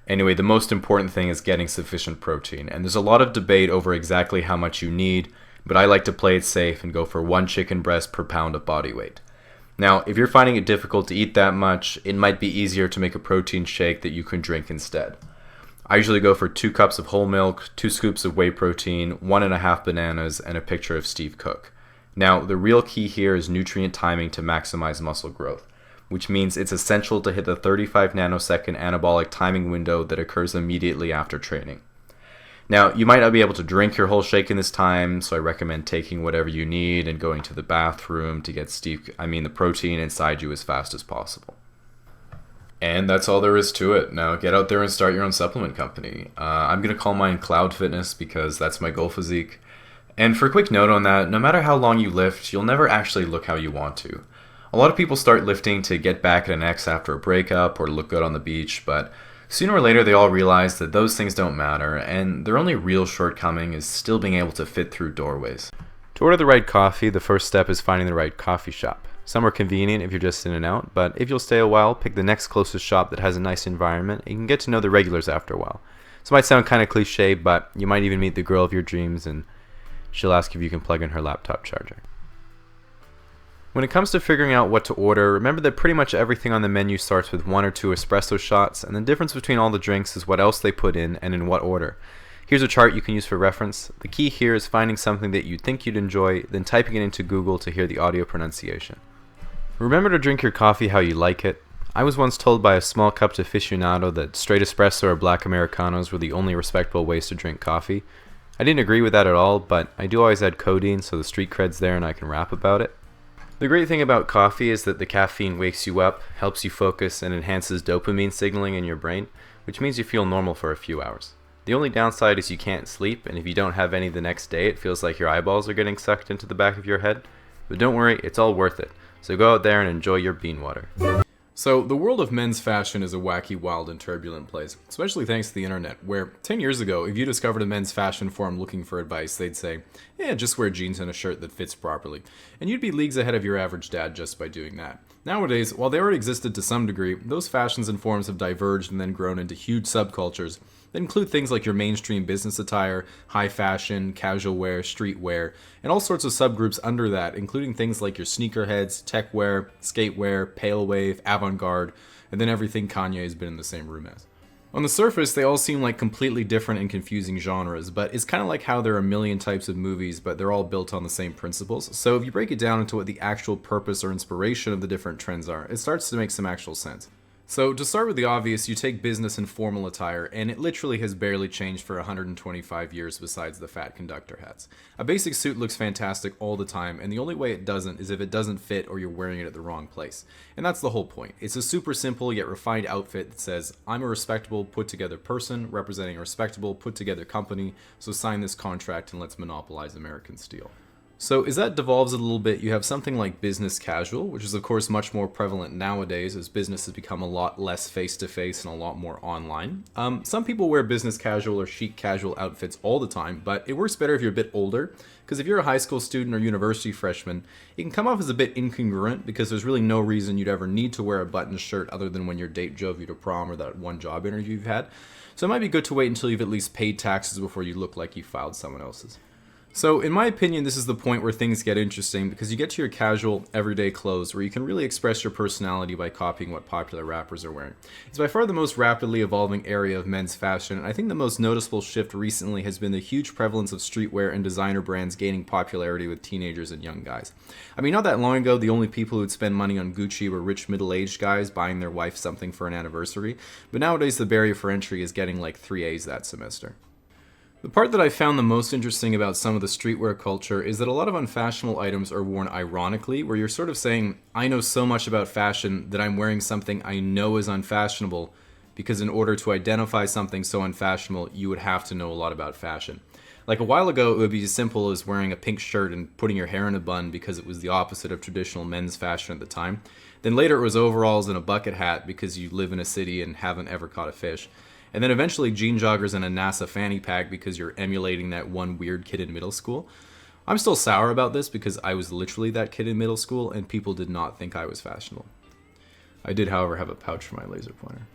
Anyway, the most important thing is getting sufficient protein, and there's a lot of debate over exactly how much you need, but I like to play it safe and go for 1 chicken breast per pound of body weight. Now, if you're finding it difficult to eat that much, it might be easier to make a protein shake that you can drink instead. I usually go for 2 cups of whole milk, 2 scoops of whey protein, 1.5 bananas, and a picture of Steve Cook. Now, the real key here is nutrient timing to maximize muscle growth, which means it's essential to hit the 35 nanosecond anabolic timing window that occurs immediately after training. Now, you might not be able to drink your whole shake in this time, so I recommend taking whatever you need and going to the bathroom to get the protein inside you as fast as possible. And that's all there is to it. Now get out there and start your own supplement company. I'm going to call mine Cloud Fitness because that's my goal physique. And for a quick note on that, no matter how long you lift, you'll never actually look how you want to. A lot of people start lifting to get back at an ex after a breakup or look good on the beach, but sooner or later they all realize that those things don't matter, and their only real shortcoming is still being able to fit through doorways. To order the right coffee, the first step is finding the right coffee shop. Some are convenient if you're just in and out, but if you'll stay a while, pick the next closest shop that has a nice environment, and you can get to know the regulars after a while. This might sound kind of cliche, but you might even meet the girl of your dreams, and she'll ask if you can plug in her laptop charger. When it comes to figuring out what to order, remember that pretty much everything on the menu starts with 1 or 2 espresso shots, and the difference between all the drinks is what else they put in and in what order. Here's a chart you can use for reference. The key here is finding something that you think you'd enjoy, then typing it into Google to hear the audio pronunciation. Remember to drink your coffee how you like it. I was once told by a small cupped aficionado that straight espresso or black Americanos were the only respectable ways to drink coffee. I didn't agree with that at all, but I do always add codeine so the street cred's there and I can rap about it. The great thing about coffee is that the caffeine wakes you up, helps you focus, and enhances dopamine signaling in your brain, which means you feel normal for a few hours. The only downside is you can't sleep, and if you don't have any the next day, it feels like your eyeballs are getting sucked into the back of your head. But don't worry, it's all worth it. So go out there and enjoy your bean water. So, the world of men's fashion is a wacky, wild, and turbulent place, especially thanks to the internet, where 10 years ago, if you discovered a men's fashion forum looking for advice, they'd say, yeah, just wear jeans and a shirt that fits properly. And you'd be leagues ahead of your average dad just by doing that. Nowadays, while they already existed to some degree, those fashions and forums have diverged and then grown into huge subcultures that include things like your mainstream business attire, high fashion, casual wear, streetwear, and all sorts of subgroups under that, including things like your sneakerheads, tech wear, skate wear, pale wave, avant-garde, and then everything Kanye has been in the same room as. On the surface, they all seem like completely different and confusing genres, but it's kind of like how there are a million types of movies, but they're all built on the same principles. So if you break it down into what the actual purpose or inspiration of the different trends are, it starts to make some actual sense. So to start with the obvious, you take business and formal attire, and it literally has barely changed for 125 years besides the fat conductor hats. A basic suit looks fantastic all the time, and the only way it doesn't is if it doesn't fit or you're wearing it at the wrong place. And that's the whole point. It's a super simple yet refined outfit that says, I'm a respectable, put-together person representing a respectable, put-together company, so sign this contract and let's monopolize American steel. So as that devolves a little bit, you have something like business casual, which is of course much more prevalent nowadays as business has become a lot less face-to-face and a lot more online. Some people wear business casual or chic casual outfits all the time, but it works better if you're a bit older, because if you're a high school student or university freshman, it can come off as a bit incongruent because there's really no reason you'd ever need to wear a button shirt other than when your date drove you to prom or that one job interview you've had. So it might be good to wait until you've at least paid taxes before you look like you filed someone else's. So, in my opinion, this is the point where things get interesting because you get to your casual, everyday clothes where you can really express your personality by copying what popular rappers are wearing. It's by far the most rapidly evolving area of men's fashion, and I think the most noticeable shift recently has been the huge prevalence of streetwear and designer brands gaining popularity with teenagers and young guys. I mean, not that long ago, the only people who'd spend money on Gucci were rich middle-aged guys buying their wife something for an anniversary, but nowadays the barrier for entry is getting like 3 A's that semester. The part that I found the most interesting about some of the streetwear culture is that a lot of unfashionable items are worn ironically, where you're sort of saying, I know so much about fashion that I'm wearing something I know is unfashionable, because in order to identify something so unfashionable, you would have to know a lot about fashion. Like a while ago, it would be as simple as wearing a pink shirt and putting your hair in a bun because it was the opposite of traditional men's fashion at the time. Then later it was overalls and a bucket hat because you live in a city and haven't ever caught a fish. And then eventually jean joggers and a NASA fanny pack because you're emulating that one weird kid in middle school. I'm still sour about this because I was literally that kid in middle school and people did not think I was fashionable. I did, however, have a pouch for my laser pointer.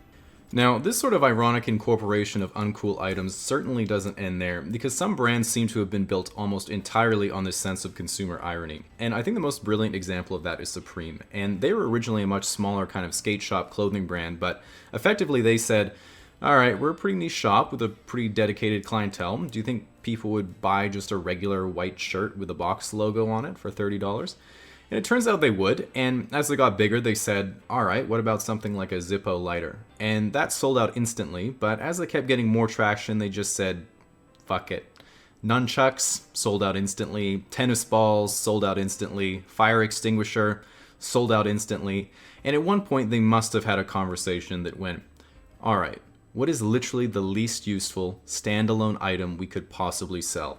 Now, this sort of ironic incorporation of uncool items certainly doesn't end there, because some brands seem to have been built almost entirely on this sense of consumer irony. And I think the most brilliant example of that is Supreme. And they were originally a much smaller kind of skate shop clothing brand, but effectively they said, alright, we're a pretty niche shop with a pretty dedicated clientele. Do you think people would buy just a regular white shirt with a box logo on it for $30? And it turns out they would, and as they got bigger, they said, alright, what about something like a Zippo lighter? And that sold out instantly, but as they kept getting more traction, they just said, fuck it. Nunchucks, sold out instantly. Tennis balls, sold out instantly. Fire extinguisher, sold out instantly. And at one point, they must have had a conversation that went, alright, what is literally the least useful, standalone item we could possibly sell?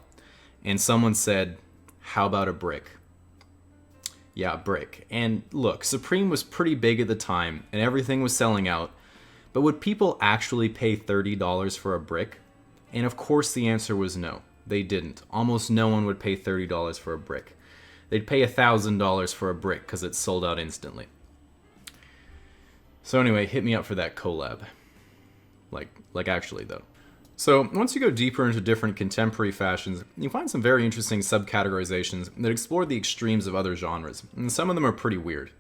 And someone said, how about a brick? Yeah, a brick. And look, Supreme was pretty big at the time, and everything was selling out, but would people actually pay $30 for a brick? And of course the answer was no. They didn't. Almost no one would pay $30 for a brick. They'd pay $1,000 for a brick because it sold out instantly. So anyway, hit me up for that collab. Like actually though. So once you go deeper into different contemporary fashions, you find some very interesting subcategorizations that explore the extremes of other genres, and some of them are pretty weird.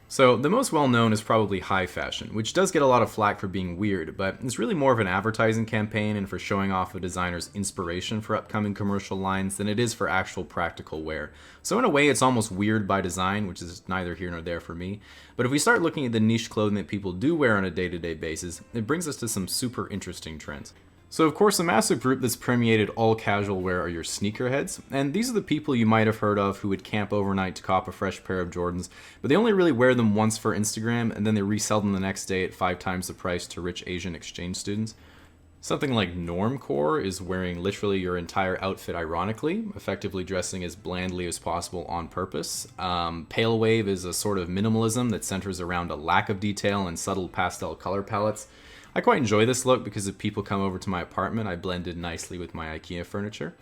So the most well known is probably high fashion, which does get a lot of flack for being weird, but it's really more of an advertising campaign and for showing off a designer's inspiration for upcoming commercial lines than it is for actual practical wear. So in a way it's almost weird by design, which is neither here nor there for me, but if we start looking at the niche clothing that people do wear on a day-to-day basis, it brings us to some super interesting trends. So of course a massive group that's permeated all casual wear are your sneakerheads, and these are the people you might have heard of who would camp overnight to cop a fresh pair of Jordans, but they only really wear them once for Instagram and then they resell them the next day at 5 times the price to rich Asian exchange students. Something like normcore is wearing literally your entire outfit ironically, effectively dressing as blandly as possible on purpose. Pale wave is a sort of minimalism that centers around a lack of detail and subtle pastel color palettes. I quite enjoy this look because if people come over to my apartment, I blend in nicely with my IKEA furniture.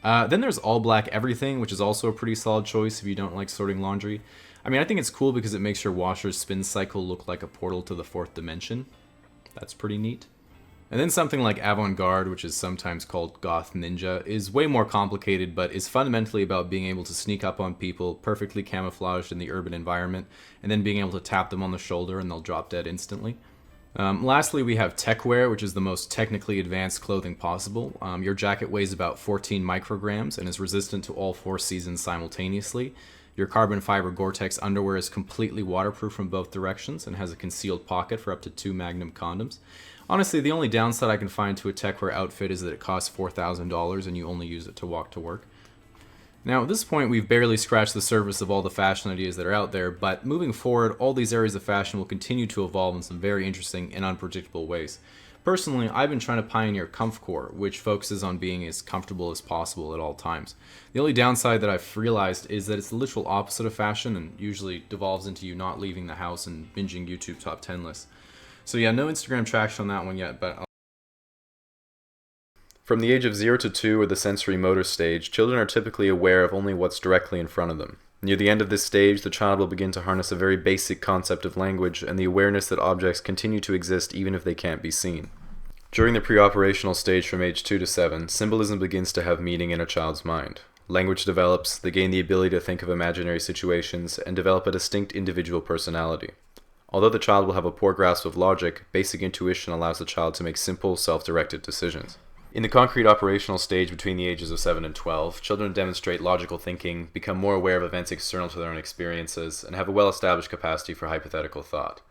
Then there's all black everything, which is also a pretty solid choice if you don't like sorting laundry. I mean, I think it's cool because it makes your washer's spin cycle look like a portal to the 4th dimension. That's pretty neat. And then something like avant-garde, which is sometimes called goth ninja, is way more complicated, but is fundamentally about being able to sneak up on people perfectly camouflaged in the urban environment, and then being able to tap them on the shoulder and they'll drop dead instantly. Lastly, we have techwear, which is the most technically advanced clothing possible. Your jacket weighs about 14 micrograms and is resistant to all 4 seasons simultaneously. Your carbon fiber Gore-Tex underwear is completely waterproof from both directions and has a concealed pocket for up to 2 Magnum condoms. Honestly, the only downside I can find to a techwear outfit is that it costs $4,000 and you only use it to walk to work. Now, at this point, we've barely scratched the surface of all the fashion ideas that are out there, but moving forward, all these areas of fashion will continue to evolve in some very interesting and unpredictable ways. Personally, I've been trying to pioneer comfcore, which focuses on being as comfortable as possible at all times. The only downside that I've realized is that it's the literal opposite of fashion and usually devolves into you not leaving the house and binging YouTube top 10 lists. So yeah, no Instagram traction on that one yet, but From the age of 0 to 2, or the sensory motor stage, children are typically aware of only what's directly in front of them. Near the end of this stage, the child will begin to harness a very basic concept of language and the awareness that objects continue to exist even if they can't be seen. During the pre-operational stage from age 2 to 7, symbolism begins to have meaning in a child's mind. Language develops, they gain the ability to think of imaginary situations, and develop a distinct individual personality. Although the child will have a poor grasp of logic, basic intuition allows the child to make simple, self-directed decisions. In the concrete operational stage between the ages of 7 and 12, children demonstrate logical thinking, become more aware of events external to their own experiences, and have a well-established capacity for hypothetical thought.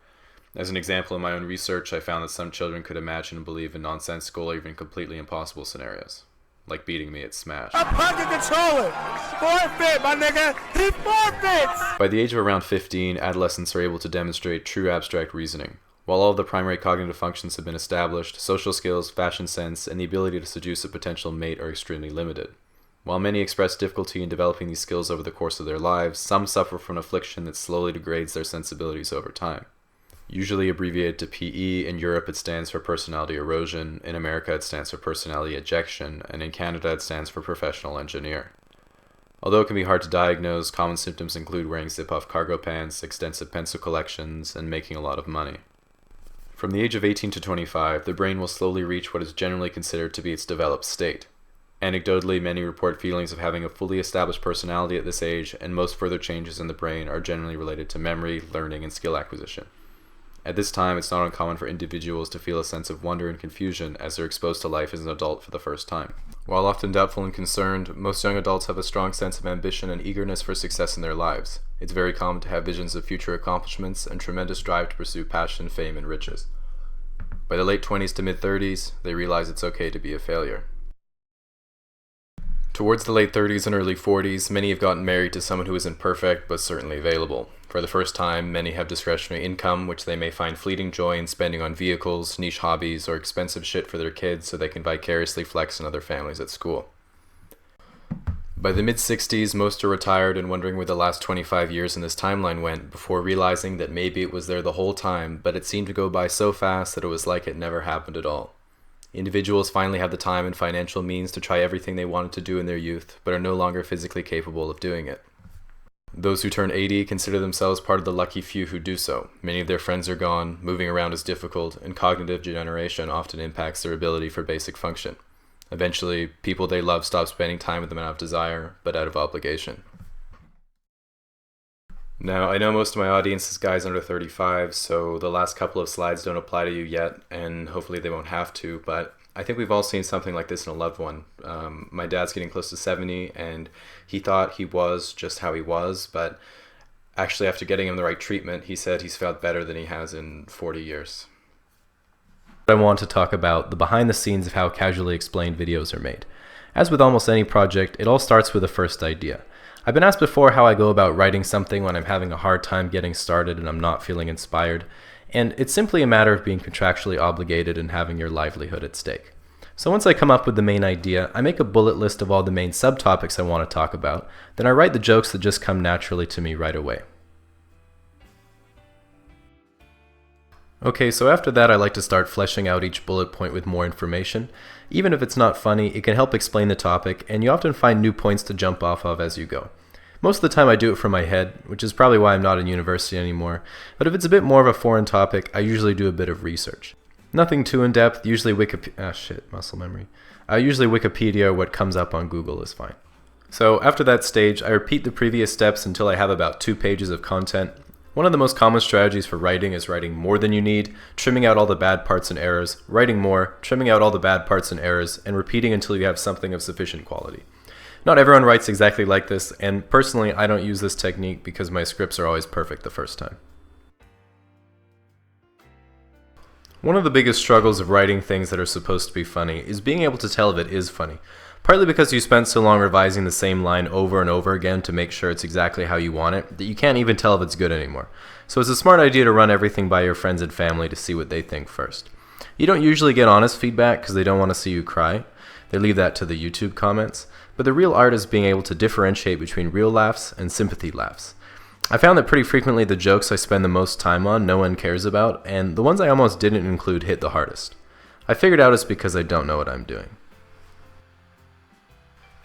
As an example, in my own research, I found that some children could imagine and believe in nonsensical or even completely impossible scenarios, like beating me at Smash. A pocket controller! Forfeit, my nigga! He forfeits! By the age of around 15, adolescents are able to demonstrate true abstract reasoning. While all of the primary cognitive functions have been established, social skills, fashion sense, and the ability to seduce a potential mate are extremely limited. While many express difficulty in developing these skills over the course of their lives, some suffer from an affliction that slowly degrades their sensibilities over time. Usually abbreviated to PE, in Europe it stands for personality erosion, in America it stands for personality ejection, and in Canada it stands for professional engineer. Although it can be hard to diagnose, common symptoms include wearing zip-off cargo pants, extensive pencil collections, and making a lot of money. From the age of 18 to 25, the brain will slowly reach what is generally considered to be its developed state. Anecdotally, many report feelings of having a fully established personality at this age, and most further changes in the brain are generally related to memory, learning, and skill acquisition. At this time, it's not uncommon for individuals to feel a sense of wonder and confusion as they're exposed to life as an adult for the first time. While often doubtful and concerned, most young adults have a strong sense of ambition and eagerness for success in their lives. It's very common to have visions of future accomplishments and tremendous drive to pursue passion, fame, and riches. By the late 20s to mid-30s, they realize it's okay to be a failure. Towards the late 30s and early 40s, many have gotten married to someone who isn't perfect but certainly available. For the first time, many have discretionary income, which they may find fleeting joy in spending on vehicles, niche hobbies, or expensive shit for their kids so they can vicariously flex on other families at school. By the mid-60s, most are retired and wondering where the last 25 years in this timeline went before realizing that maybe it was there the whole time, but it seemed to go by so fast that it was like it never happened at all. Individuals finally have the time and financial means to try everything they wanted to do in their youth, but are no longer physically capable of doing it. Those who turn 80 consider themselves part of the lucky few who do so. Many of their friends are gone, moving around is difficult, and cognitive degeneration often impacts their ability for basic function. Eventually, people they love stop spending time with them out of desire, but out of obligation. Now, I know most of my audience is guys under 35, so the last couple of slides don't apply to you yet, and hopefully they won't have to, but I think we've all seen something like this in a loved one. My dad's getting close to 70, and he thought he was just how he was, but actually after getting him the right treatment, he said he's felt better than he has in 40 years. I want to talk about the behind the scenes of how casually explained videos are made. As with almost any project, it all starts with a first idea. I've been asked before how I go about writing something when I'm having a hard time getting started and I'm not feeling inspired, and it's simply a matter of being contractually obligated and having your livelihood at stake. So once I come up with the main idea, I make a bullet list of all the main subtopics I want to talk about, then I write the jokes that just come naturally to me right away. Okay, so after that I like to start fleshing out each bullet point with more information. Even if it's not funny, it can help explain the topic, and you often find new points to jump off of as you go. Most of the time I do it from my head, which is probably why I'm not in university anymore, but if it's a bit more of a foreign topic, I usually do a bit of research. Nothing too in-depth, usually usually Wikipedia or what comes up on Google is fine. So after that stage, I repeat the previous steps until I have about 2 pages of content. One of the most common strategies for writing is writing more than you need, trimming out all the bad parts and errors, writing more, trimming out all the bad parts and errors, and repeating until you have something of sufficient quality. Not everyone writes exactly like this, and personally I don't use this technique because my scripts are always perfect the first time. One of the biggest struggles of writing things that are supposed to be funny is being able to tell if it is funny. Partly because you spent so long revising the same line over and over again to make sure it's exactly how you want it, that you can't even tell if it's good anymore. So it's a smart idea to run everything by your friends and family to see what they think first. You don't usually get honest feedback because they don't want to see you cry. They leave that to the YouTube comments. But the real art is being able to differentiate between real laughs and sympathy laughs. I found that pretty frequently the jokes I spend the most time on no one cares about, and the ones I almost didn't include hit the hardest. I figured out it's because I don't know what I'm doing.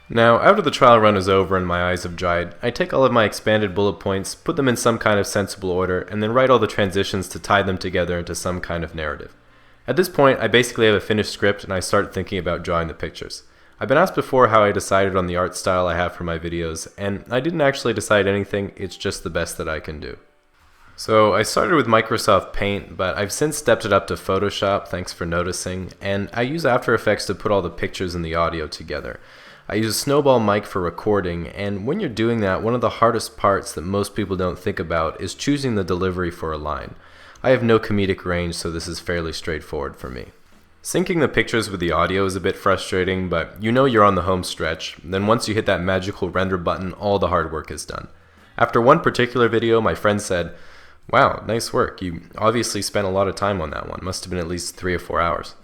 Now, after the trial run is over and my eyes have dried, I take all of my expanded bullet points, put them in some kind of sensible order, and then write all the transitions to tie them together into some kind of narrative. At this point, I basically have a finished script and I start thinking about drawing the pictures. I've been asked before how I decided on the art style I have for my videos, and I didn't actually decide anything, it's just the best that I can do. So I started with Microsoft Paint, but I've since stepped it up to Photoshop, thanks for noticing, and I use After Effects to put all the pictures and the audio together. I use a snowball mic for recording, and when you're doing that, one of the hardest parts that most people don't think about is choosing the delivery for a line. I have no comedic range, so this is fairly straightforward for me. Syncing the pictures with the audio is a bit frustrating, but you know you're on the home stretch. Then once you hit that magical render button, all the hard work is done. After one particular video, my friend said, "Wow, nice work. You obviously spent a lot of time on that one. Must have been at least 3 or 4 hours."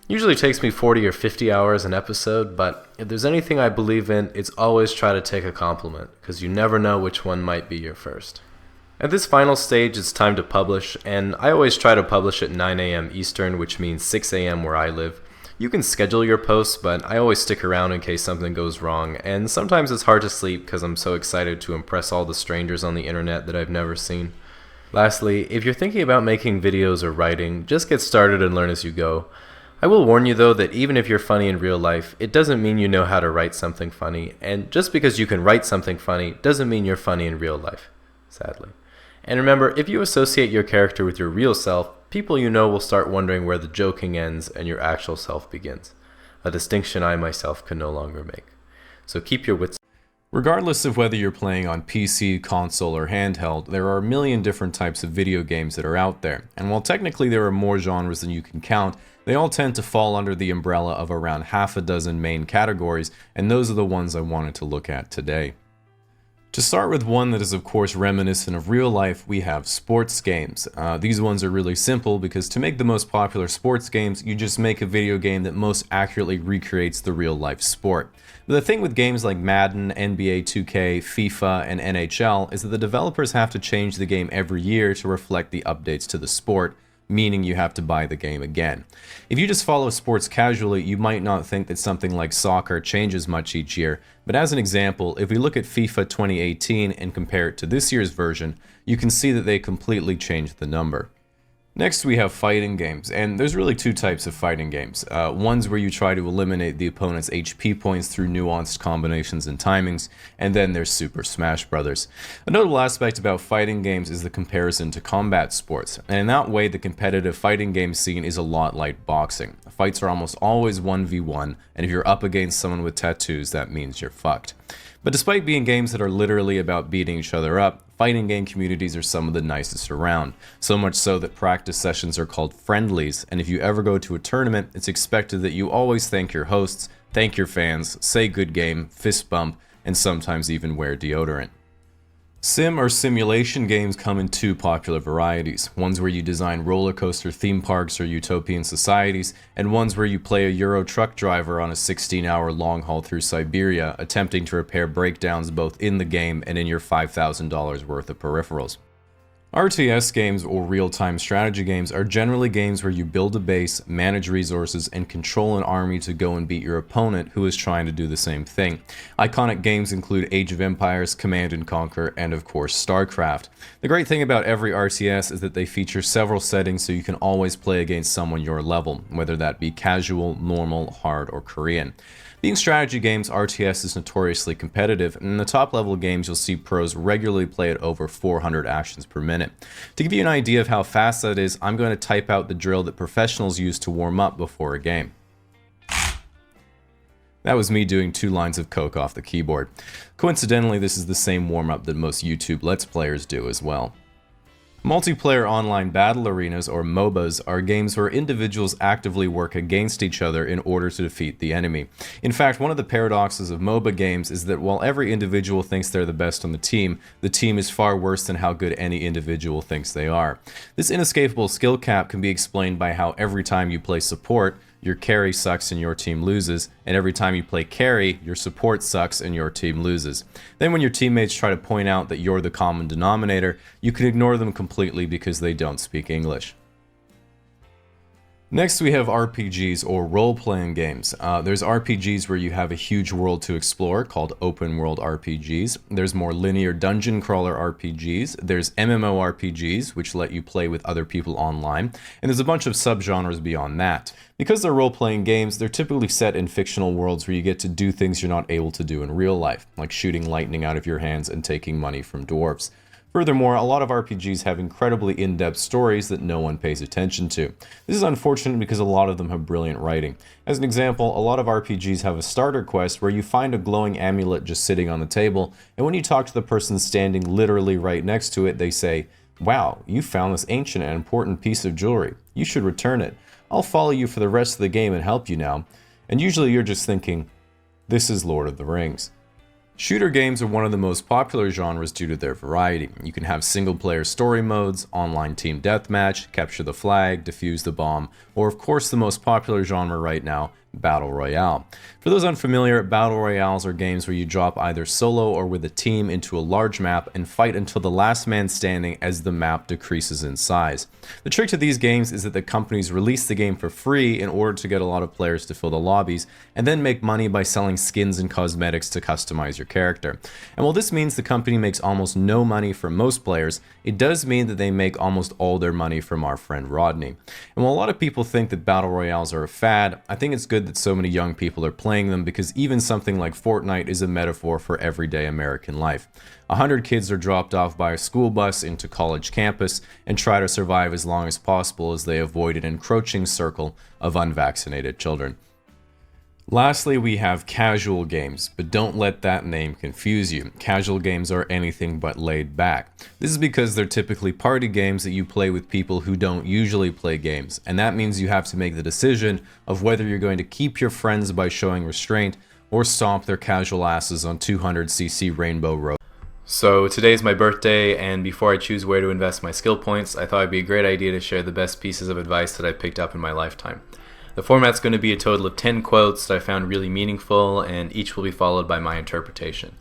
Usually takes me 40 or 50 hours an episode, but if there's anything I believe in, it's always try to take a compliment, because you never know which one might be your first. At this final stage, it's time to publish, and I always try to publish at 9 a.m. Eastern, which means 6 a.m. where I live. You can schedule your posts, but I always stick around in case something goes wrong, and sometimes it's hard to sleep because I'm so excited to impress all the strangers on the internet that I've never seen. Lastly, if you're thinking about making videos or writing, just get started and learn as you go. I will warn you though that even if you're funny in real life, it doesn't mean you know how to write something funny, and just because you can write something funny doesn't mean you're funny in real life, sadly. And remember, if you associate your character with your real self, people you know will start wondering where the joking ends and your actual self begins. A distinction I myself can no longer make. So keep your wits. Regardless of whether you're playing on PC, console, or handheld, there are a million different types of video games that are out there. And while technically there are more genres than you can count, they all tend to fall under the umbrella of around half a dozen main categories, and those are the ones I wanted to look at today. To start with one that is of course reminiscent of real life, we have sports games. These ones are really simple because to make the most popular sports games, you just make a video game that most accurately recreates the real life sport. But the thing with games like Madden, NBA 2K, FIFA, and NHL is that the developers have to change the game every year to reflect the updates to the sport, meaning you have to buy the game again. If you just follow sports casually, you might not think that something like soccer changes much each year, but as an example, if we look at FIFA 2018 and compare it to this year's version, you can see that they completely changed the number. Next we have fighting games, and there's really two types of fighting games. One's where you try to eliminate the opponent's HP points through nuanced combinations and timings, and then there's Super Smash Bros. A notable aspect about fighting games is the comparison to combat sports, and in that way the competitive fighting game scene is a lot like boxing. Fights are almost always 1v1, and if you're up against someone with tattoos, that means you're fucked. But despite being games that are literally about beating each other up, fighting game communities are some of the nicest around. So much so that practice sessions are called friendlies, and if you ever go to a tournament, it's expected that you always thank your hosts, thank your fans, say good game, fist bump, and sometimes even wear deodorant. Sim or simulation games come in two popular varieties, ones where you design roller coaster theme parks or utopian societies, and ones where you play a Euro truck driver on a 16-hour long haul through Siberia, attempting to repair breakdowns both in the game and in your $5,000 worth of peripherals. RTS games, or real-time strategy games, are generally games where you build a base, manage resources, and control an army to go and beat your opponent who is trying to do the same thing. Iconic games include Age of Empires, Command & Conquer, and of course StarCraft. The great thing about every RTS is that they feature several settings so you can always play against someone your level, whether that be casual, normal, hard, or Korean. Being strategy games, RTS is notoriously competitive, and in the top level games you'll see pros regularly play at over 400 actions per minute. To give you an idea of how fast that is, I'm going to type out the drill that professionals use to warm up before a game. That was me doing 2 lines of coke off the keyboard. Coincidentally, this is the same warm-up that most YouTube Let's Players do as well. Multiplayer online battle arenas, or MOBAs, are games where individuals actively work against each other in order to defeat the enemy. In fact, one of the paradoxes of MOBA games is that while every individual thinks they're the best on the team is far worse than how good any individual thinks they are. This inescapable skill cap can be explained by how every time you play support, your carry sucks and your team loses, and every time you play carry, your support sucks and your team loses. Then when your teammates try to point out that you're the common denominator, you can ignore them completely because they don't speak English. Next, we have RPGs, or role-playing games. There's RPGs where you have a huge world to explore, called open world RPGs. There's more linear dungeon crawler RPGs. There's MMORPGs, which let you play with other people online. And there's a bunch of subgenres beyond that. Because they're role-playing games, they're typically set in fictional worlds where you get to do things you're not able to do in real life, like shooting lightning out of your hands and taking money from dwarves. Furthermore, a lot of RPGs have incredibly in-depth stories that no one pays attention to. This is unfortunate because a lot of them have brilliant writing. As an example, a lot of RPGs have a starter quest where you find a glowing amulet just sitting on the table, and when you talk to the person standing literally right next to it, they say, "Wow, you found this ancient and important piece of jewelry. You should return it. I'll follow you for the rest of the game and help you now." And usually you're just thinking, this is Lord of the Rings. Shooter games are one of the most popular genres due to their variety. You can have single-player story modes, online team deathmatch, capture the flag, defuse the bomb, or of course the most popular genre right now, Battle Royale. For those unfamiliar, Battle Royales are games where you drop either solo or with a team into a large map and fight until the last man standing as the map decreases in size. The trick to these games is that the companies release the game for free in order to get a lot of players to fill the lobbies, and then make money by selling skins and cosmetics to customize your character. And while this means the company makes almost no money from most players, it does mean that they make almost all their money from our friend Rodney. And while a lot of people think that Battle Royales are a fad, I think it's good that so many young people are playing them, because even something like Fortnite is a metaphor for everyday American life. 100 kids are dropped off by a school bus into college campus and try to survive as long as possible as they avoid an encroaching circle of unvaccinated children. Lastly, we have casual games, but don't let that name confuse you. Casual games are anything but laid back. This is because they're typically party games that you play with people who don't usually play games, and that means you have to make the decision of whether you're going to keep your friends by showing restraint or stomp their casual asses on 200cc Rainbow Road. So today's my birthday, and before I choose where to invest my skill points, I thought it'd be a great idea to share the best pieces of advice that I picked up in my lifetime. The format's going to be a total of 10 quotes that I found really meaningful, and each will be followed by my interpretation.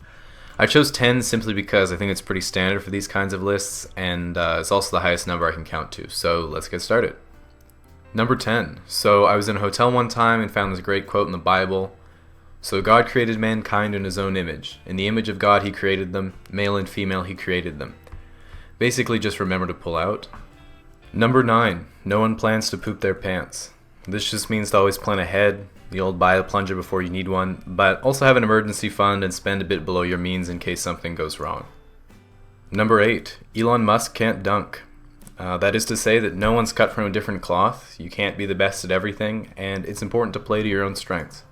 I chose 10 simply because I think it's pretty standard for these kinds of lists, and it's also the highest number I can count to, so let's get started. Number 10. So I was in a hotel one time and found this great quote in the Bible. "So God created mankind in his own image. In the image of God he created them, male and female he created them." Basically just remember to pull out. Number 9. No one plans to poop their pants. This just means to always plan ahead, the old buy a plunger before you need one, but also have an emergency fund and spend a bit below your means in case something goes wrong. Number 8. Elon Musk can't dunk. That is to say that no one's cut from a different cloth, you can't be the best at everything, and it's important to play to your own strengths.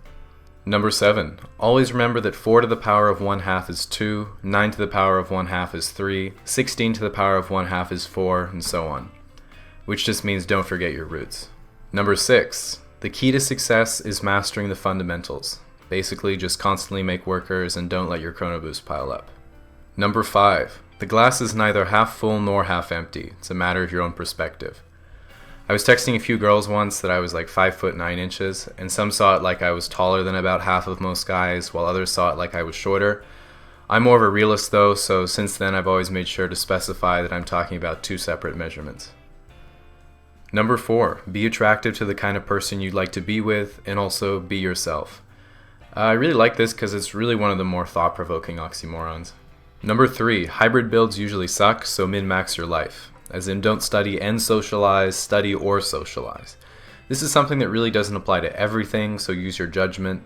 Number 7. Always remember that 4 to the power of 1/2 is 2, 9 to the power of 1/2 is 3, 16 to the power of 1/2 is 4, and so on. Which just means don't forget your roots. Number 6. The key to success is mastering the fundamentals. Basically, just constantly make workers and don't let your chrono boost pile up. Number 5. The glass is neither half full nor half empty. It's a matter of your own perspective. I was texting a few girls once that I was like 5 foot 9 inches, and some saw it like I was taller than about half of most guys, while others saw it like I was shorter. I'm more of a realist though, so since then I've always made sure to specify that I'm talking about 2 separate measurements. Number 4. Be attractive to the kind of person you'd like to be with, and also be yourself. I really like this because it's really one of the more thought-provoking oxymorons. Number 3. Hybrid builds usually suck, so min-max your life. As in, don't study and socialize, study or socialize. This is something that really doesn't apply to everything, so use your judgment.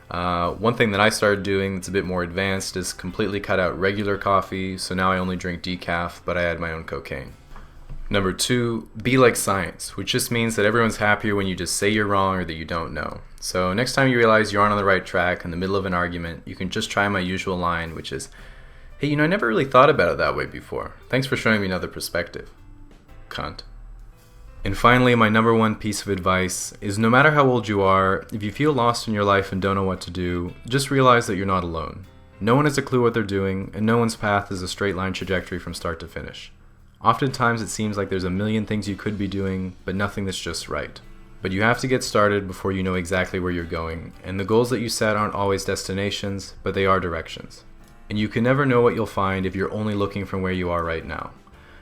One thing that I started doing that's a bit more advanced is completely cut out regular coffee, so now I only drink decaf, but I add my own cocaine. Number 2, be like science, which just means that everyone's happier when you just say you're wrong or that you don't know. So next time you realize you aren't on the right track in the middle of an argument, you can just try my usual line, which is, "Hey, I never really thought about it that way before. Thanks for showing me another perspective." Cunt. And finally, my number 1 piece of advice is no matter how old you are, if you feel lost in your life and don't know what to do, just realize that you're not alone. No one has a clue what they're doing, and no one's path is a straight line trajectory from start to finish. Oftentimes it seems like there's a million things you could be doing, but nothing that's just right. But you have to get started before you know exactly where you're going, and the goals that you set aren't always destinations, but they are directions. And you can never know what you'll find if you're only looking from where you are right now.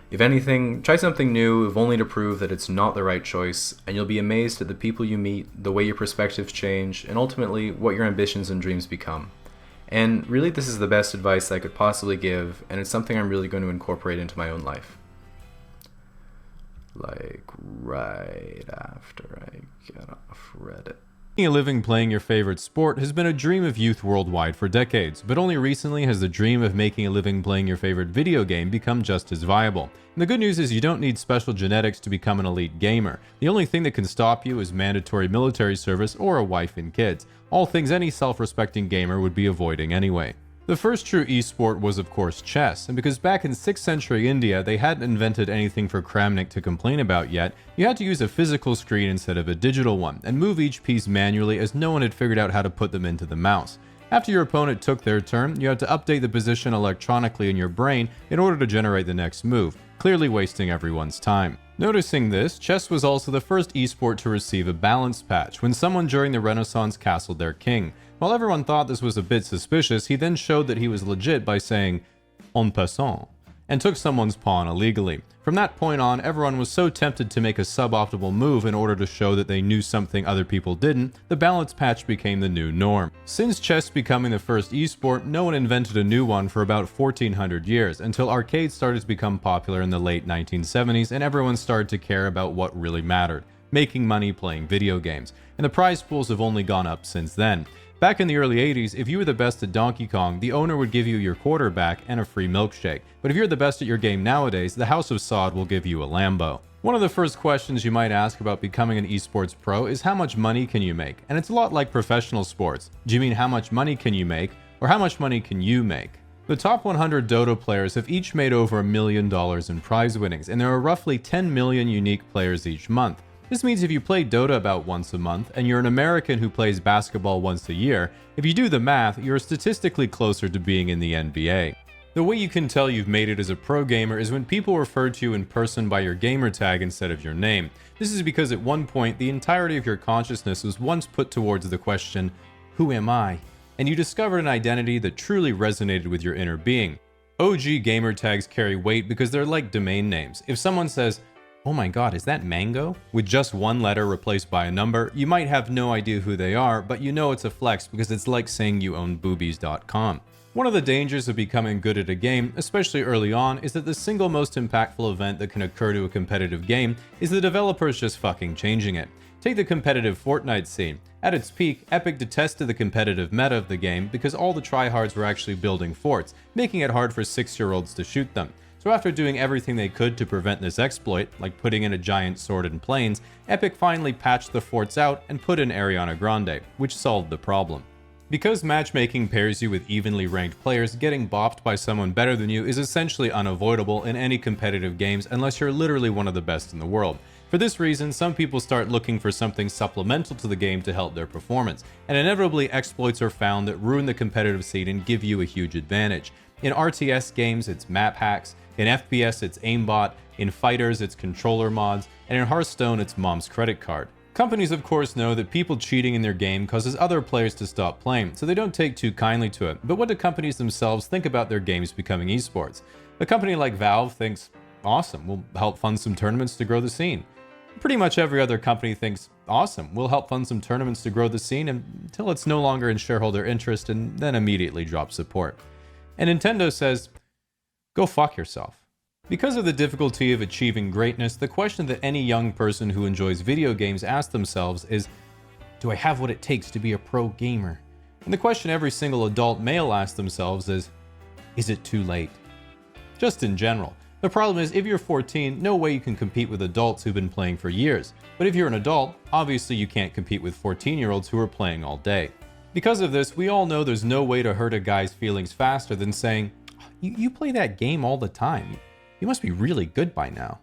If anything, try something new, if only to prove that it's not the right choice, and you'll be amazed at the people you meet, the way your perspectives change, and ultimately what your ambitions and dreams become. And really, this is the best advice I could possibly give, and it's something I'm really going to incorporate into my own life. Like, right after I get off Reddit. Making a living playing your favorite sport has been a dream of youth worldwide for decades, but only recently has the dream of making a living playing your favorite video game become just as viable. And the good news is you don't need special genetics to become an elite gamer. The only thing that can stop you is mandatory military service or a wife and kids, all things any self-respecting gamer would be avoiding anyway. The first true esport was of course chess, and because back in 6th century India they hadn't invented anything for Kramnik to complain about yet, you had to use a physical screen instead of a digital one, and move each piece manually as no one had figured out how to put them into the mouse. After your opponent took their turn, you had to update the position electronically in your brain in order to generate the next move, clearly wasting everyone's time. Noticing this, chess was also the first esport to receive a balance patch when someone during the Renaissance castled their king. While everyone thought this was a bit suspicious, he then showed that he was legit by saying, en passant, and took someone's pawn illegally. From that point on, everyone was so tempted to make a suboptimal move in order to show that they knew something other people didn't, the balance patch became the new norm. Since chess becoming the first esport, no one invented a new one for about 1400 years, until arcades started to become popular in the late 1970s and everyone started to care about what really mattered, making money playing video games, and the prize pools have only gone up since then. Back in the early 80s, if you were the best at Donkey Kong, the owner would give you your quarterback and a free milkshake. But if you're the best at your game nowadays, the House of Sod will give you a Lambo. One of the first questions you might ask about becoming an esports pro is how much money can you make? And it's a lot like professional sports. Do you mean how much money can you make, or how much money can you make? The top 100 Dota players have each made over $1 million in prize winnings, and there are roughly 10 million unique players each month. This means if you play Dota about once a month, and you're an American who plays basketball once a year, if you do the math, you're statistically closer to being in the NBA. The way you can tell you've made it as a pro gamer is when people refer to you in person by your gamer tag instead of your name. This is because at one point, the entirety of your consciousness was once put towards the question, who am I? And you discovered an identity that truly resonated with your inner being. OG gamer tags carry weight because they're like domain names. If someone says, oh my god, is that Mango? With just one letter replaced by a number, you might have no idea who they are, but you know it's a flex because it's like saying you own boobies.com. One of the dangers of becoming good at a game, especially early on, is that the single most impactful event that can occur to a competitive game is the developers just fucking changing it. Take the competitive Fortnite scene. At its peak, Epic detested the competitive meta of the game because all the tryhards were actually building forts, making it hard for 6-year-olds to shoot them. So after doing everything they could to prevent this exploit, like putting in a giant sword in planes, Epic finally patched the forts out and put in Ariana Grande, which solved the problem. Because matchmaking pairs you with evenly ranked players, getting bopped by someone better than you is essentially unavoidable in any competitive games unless you're literally one of the best in the world. For this reason, some people start looking for something supplemental to the game to help their performance, and inevitably exploits are found that ruin the competitive scene and give you a huge advantage. In RTS games, it's map hacks. In FPS, it's aimbot. In fighters, it's controller mods. And in Hearthstone, it's mom's credit card. Companies, of course, know that people cheating in their game causes other players to stop playing, so they don't take too kindly to it. But what do companies themselves think about their games becoming esports? A company like Valve thinks, awesome, we'll help fund some tournaments to grow the scene. Pretty much every other company thinks, awesome, we'll help fund some tournaments to grow the scene until it's no longer in shareholder interest and then immediately drop support. And Nintendo says, go fuck yourself. Because of the difficulty of achieving greatness, the question that any young person who enjoys video games asks themselves is, do I have what it takes to be a pro gamer? And the question every single adult male asks themselves is it too late? Just in general. The problem is, if you're 14, no way you can compete with adults who've been playing for years. But if you're an adult, obviously you can't compete with 14-year-olds who are playing all day. Because of this, we all know there's no way to hurt a guy's feelings faster than saying, you play that game all the time. You must be really good by now.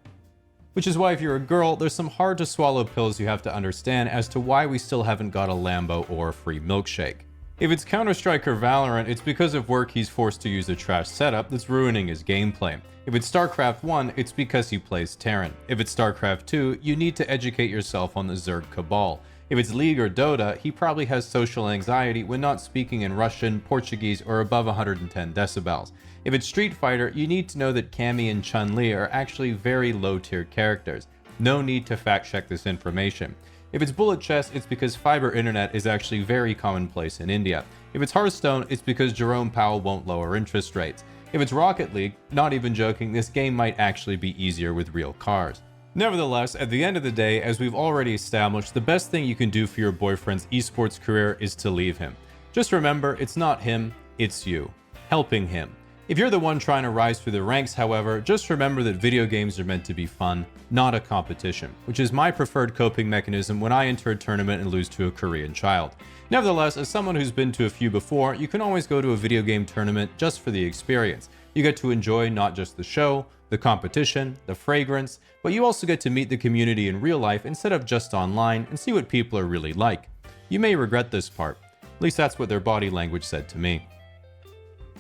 Which is why if you're a girl, there's some hard to swallow pills you have to understand as to why we still haven't got a Lambo or a free milkshake. If it's Counter-Strike or Valorant, it's because of work he's forced to use a trash setup that's ruining his gameplay. If it's StarCraft 1, it's because he plays Terran. If it's StarCraft 2, you need to educate yourself on the Zerg Cabal. If it's League or Dota, he probably has social anxiety when not speaking in Russian, Portuguese, or above 110 decibels. If it's Street Fighter, you need to know that Cammy and Chun-Li are actually very low-tier characters. No need to fact-check this information. If it's Bullet Chess, it's because fiber internet is actually very commonplace in India. If it's Hearthstone, it's because Jerome Powell won't lower interest rates. If it's Rocket League, not even joking, this game might actually be easier with real cars. Nevertheless, at the end of the day, as we've already established, the best thing you can do for your boyfriend's esports career is to leave him. Just remember, it's not him, it's you. Helping him. If you're the one trying to rise through the ranks, however, just remember that video games are meant to be fun, not a competition, which is my preferred coping mechanism when I enter a tournament and lose to a Korean child. Nevertheless, as someone who's been to a few before, you can always go to a video game tournament just for the experience. You get to enjoy not just the show, the competition, the fragrance, but you also get to meet the community in real life instead of just online and see what people are really like. You may regret this part. At least that's what their body language said to me.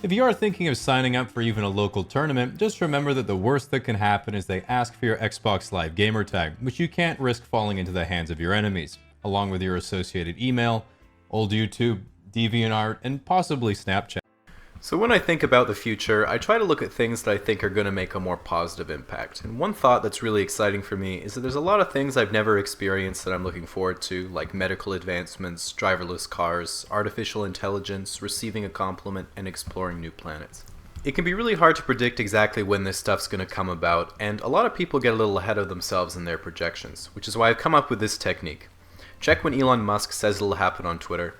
If you are thinking of signing up for even a local tournament, just remember that the worst that can happen is they ask for your Xbox Live gamer tag, which you can't risk falling into the hands of your enemies, along with your associated email, old YouTube, DeviantArt, and possibly Snapchat. So when I think about the future, I try to look at things that I think are going to make a more positive impact. And one thought that's really exciting for me is that there's a lot of things I've never experienced that I'm looking forward to, like medical advancements, driverless cars, artificial intelligence, receiving a compliment, and exploring new planets. It can be really hard to predict exactly when this stuff's going to come about, and a lot of people get a little ahead of themselves in their projections, which is why I've come up with this technique. Check when Elon Musk says it'll happen on Twitter,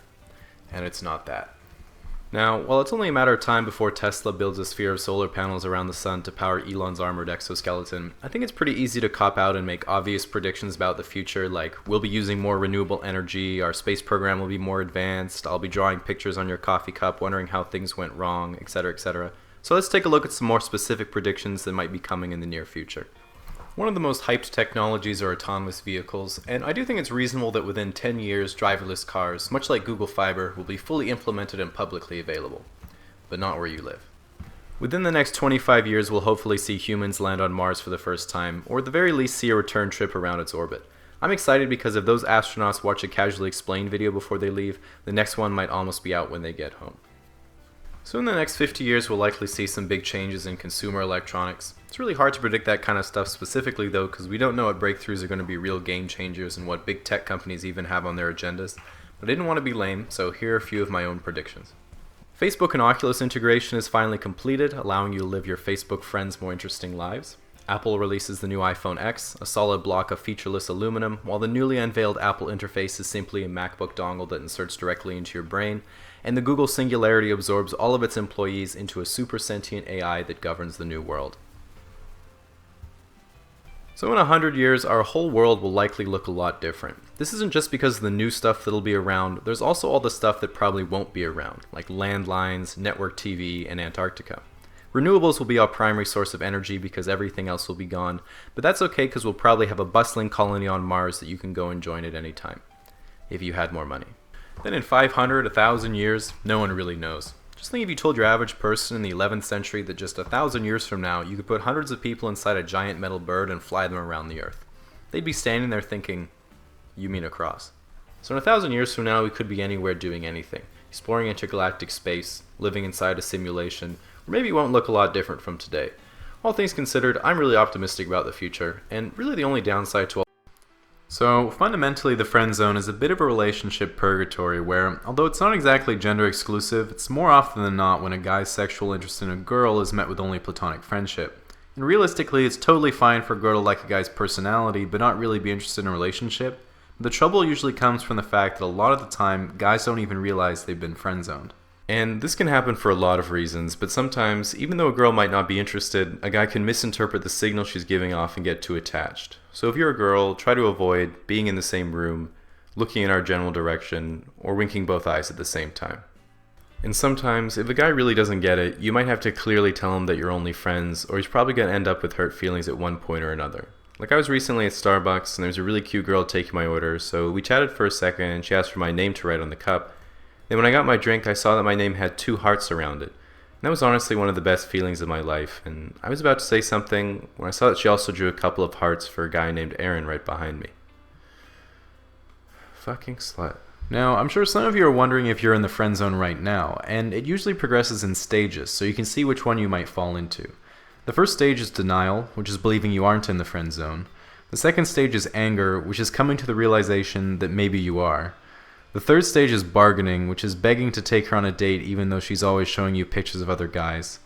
and it's not that. Now, while it's only a matter of time before Tesla builds a sphere of solar panels around the sun to power Elon's armored exoskeleton, I think it's pretty easy to cop out and make obvious predictions about the future, like we'll be using more renewable energy, our space program will be more advanced, I'll be drawing pictures on your coffee cup wondering how things went wrong, etc., etc. So let's take a look at some more specific predictions that might be coming in the near future. One of the most hyped technologies are autonomous vehicles, and I do think it's reasonable that within 10 years, driverless cars, much like Google Fiber, will be fully implemented and publicly available. But not where you live. Within the next 25 years, we'll hopefully see humans land on Mars for the first time, or at the very least see a return trip around its orbit. I'm excited because if those astronauts watch a casually explained video before they leave, the next one might almost be out when they get home. So in the next 50 years, we'll likely see some big changes in consumer electronics. It's really hard to predict that kind of stuff specifically though, because we don't know what breakthroughs are going to be real game changers and what big tech companies even have on their agendas. But I didn't want to be lame, so here are a few of my own predictions. Facebook and Oculus integration is finally completed, allowing you to live your Facebook friends more interesting lives. Apple releases the new iPhone X, a solid block of featureless aluminum, while the newly unveiled Apple interface is simply a MacBook dongle that inserts directly into your brain, and the Google Singularity absorbs all of its employees into a super sentient AI that governs the new world. So in 100 years, our whole world will likely look a lot different. This isn't just because of the new stuff that'll be around, there's also all the stuff that probably won't be around, like landlines, network TV, and Antarctica. Renewables will be our primary source of energy because everything else will be gone, but that's okay because we'll probably have a bustling colony on Mars that you can go and join at any time, if you had more money. Then in 500, 1,000 years, no one really knows. Just think if you told your average person in the 11th century that just 1,000 years from now, you could put hundreds of people inside a giant metal bird and fly them around the Earth. They'd be standing there thinking, you mean a cross. So in 1,000 years from now, we could be anywhere doing anything, exploring intergalactic space, living inside a simulation, or maybe it won't look a lot different from today. All things considered, I'm really optimistic about the future, and really the only downside to all. So fundamentally, the friend zone is a bit of a relationship purgatory where, although it's not exactly gender exclusive, it's more often than not when a guy's sexual interest in a girl is met with only platonic friendship. And realistically, it's totally fine for a girl to like a guy's personality but not really be interested in a relationship. The trouble usually comes from the fact that a lot of the time, guys don't even realize they've been friend zoned. And this can happen for a lot of reasons, but sometimes, even though a girl might not be interested, a guy can misinterpret the signal she's giving off and get too attached. So if you're a girl, try to avoid being in the same room, looking in our general direction, or winking both eyes at the same time. And sometimes, if a guy really doesn't get it, you might have to clearly tell him that you're only friends, or he's probably going to end up with hurt feelings at one point or another. Like I was recently at Starbucks, and there was a really cute girl taking my order, so we chatted for a second, and she asked for my name to write on the cup. Then when I got my drink, I saw that my name had 2 hearts around it. And that was honestly one of the best feelings of my life, and I was about to say something when I saw that she also drew a couple of hearts for a guy named Aaron right behind me. fucking slut. Now, I'm sure some of you are wondering if you're in the friend zone right now, and it usually progresses in stages, so you can see which one you might fall into. The first stage is denial, which is believing you aren't in the friend zone. The second stage is anger, which is coming to the realization that maybe you are. The third stage is bargaining, which is begging to take her on a date even though she's always showing you pictures of other guys.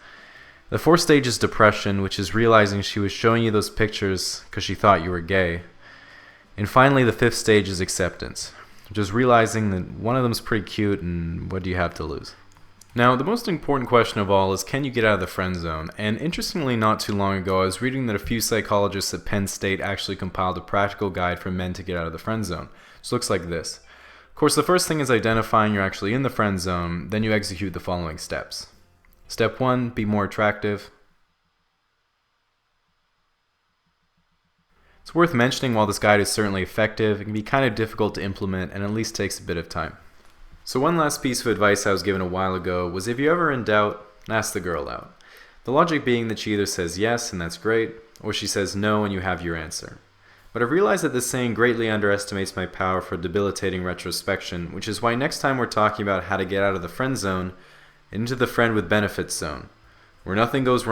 The fourth stage is depression, which is realizing she was showing you those pictures because she thought you were gay. And finally, the fifth stage is acceptance, which is realizing that one of them's pretty cute and what do you have to lose? Now, the most important question of all is, can you get out of the friend zone? And interestingly, not too long ago, I was reading that a few psychologists at Penn State actually compiled a practical guide for men to get out of the friend zone. It looks like this. Of course, the first thing is identifying you're actually in the friend zone, then you execute the following steps. Step 1, be more attractive. It's worth mentioning while this guide is certainly effective, it can be kind of difficult to implement and at least takes a bit of time. So one last piece of advice I was given a while ago was if you're ever in doubt, ask the girl out. The logic being that she either says yes and that's great, or she says no and you have your answer. But I've realized that this saying greatly underestimates my power for debilitating retrospection, which is why next time we're talking about how to get out of the friend zone, into the friend with benefits zone, where nothing goes wrong.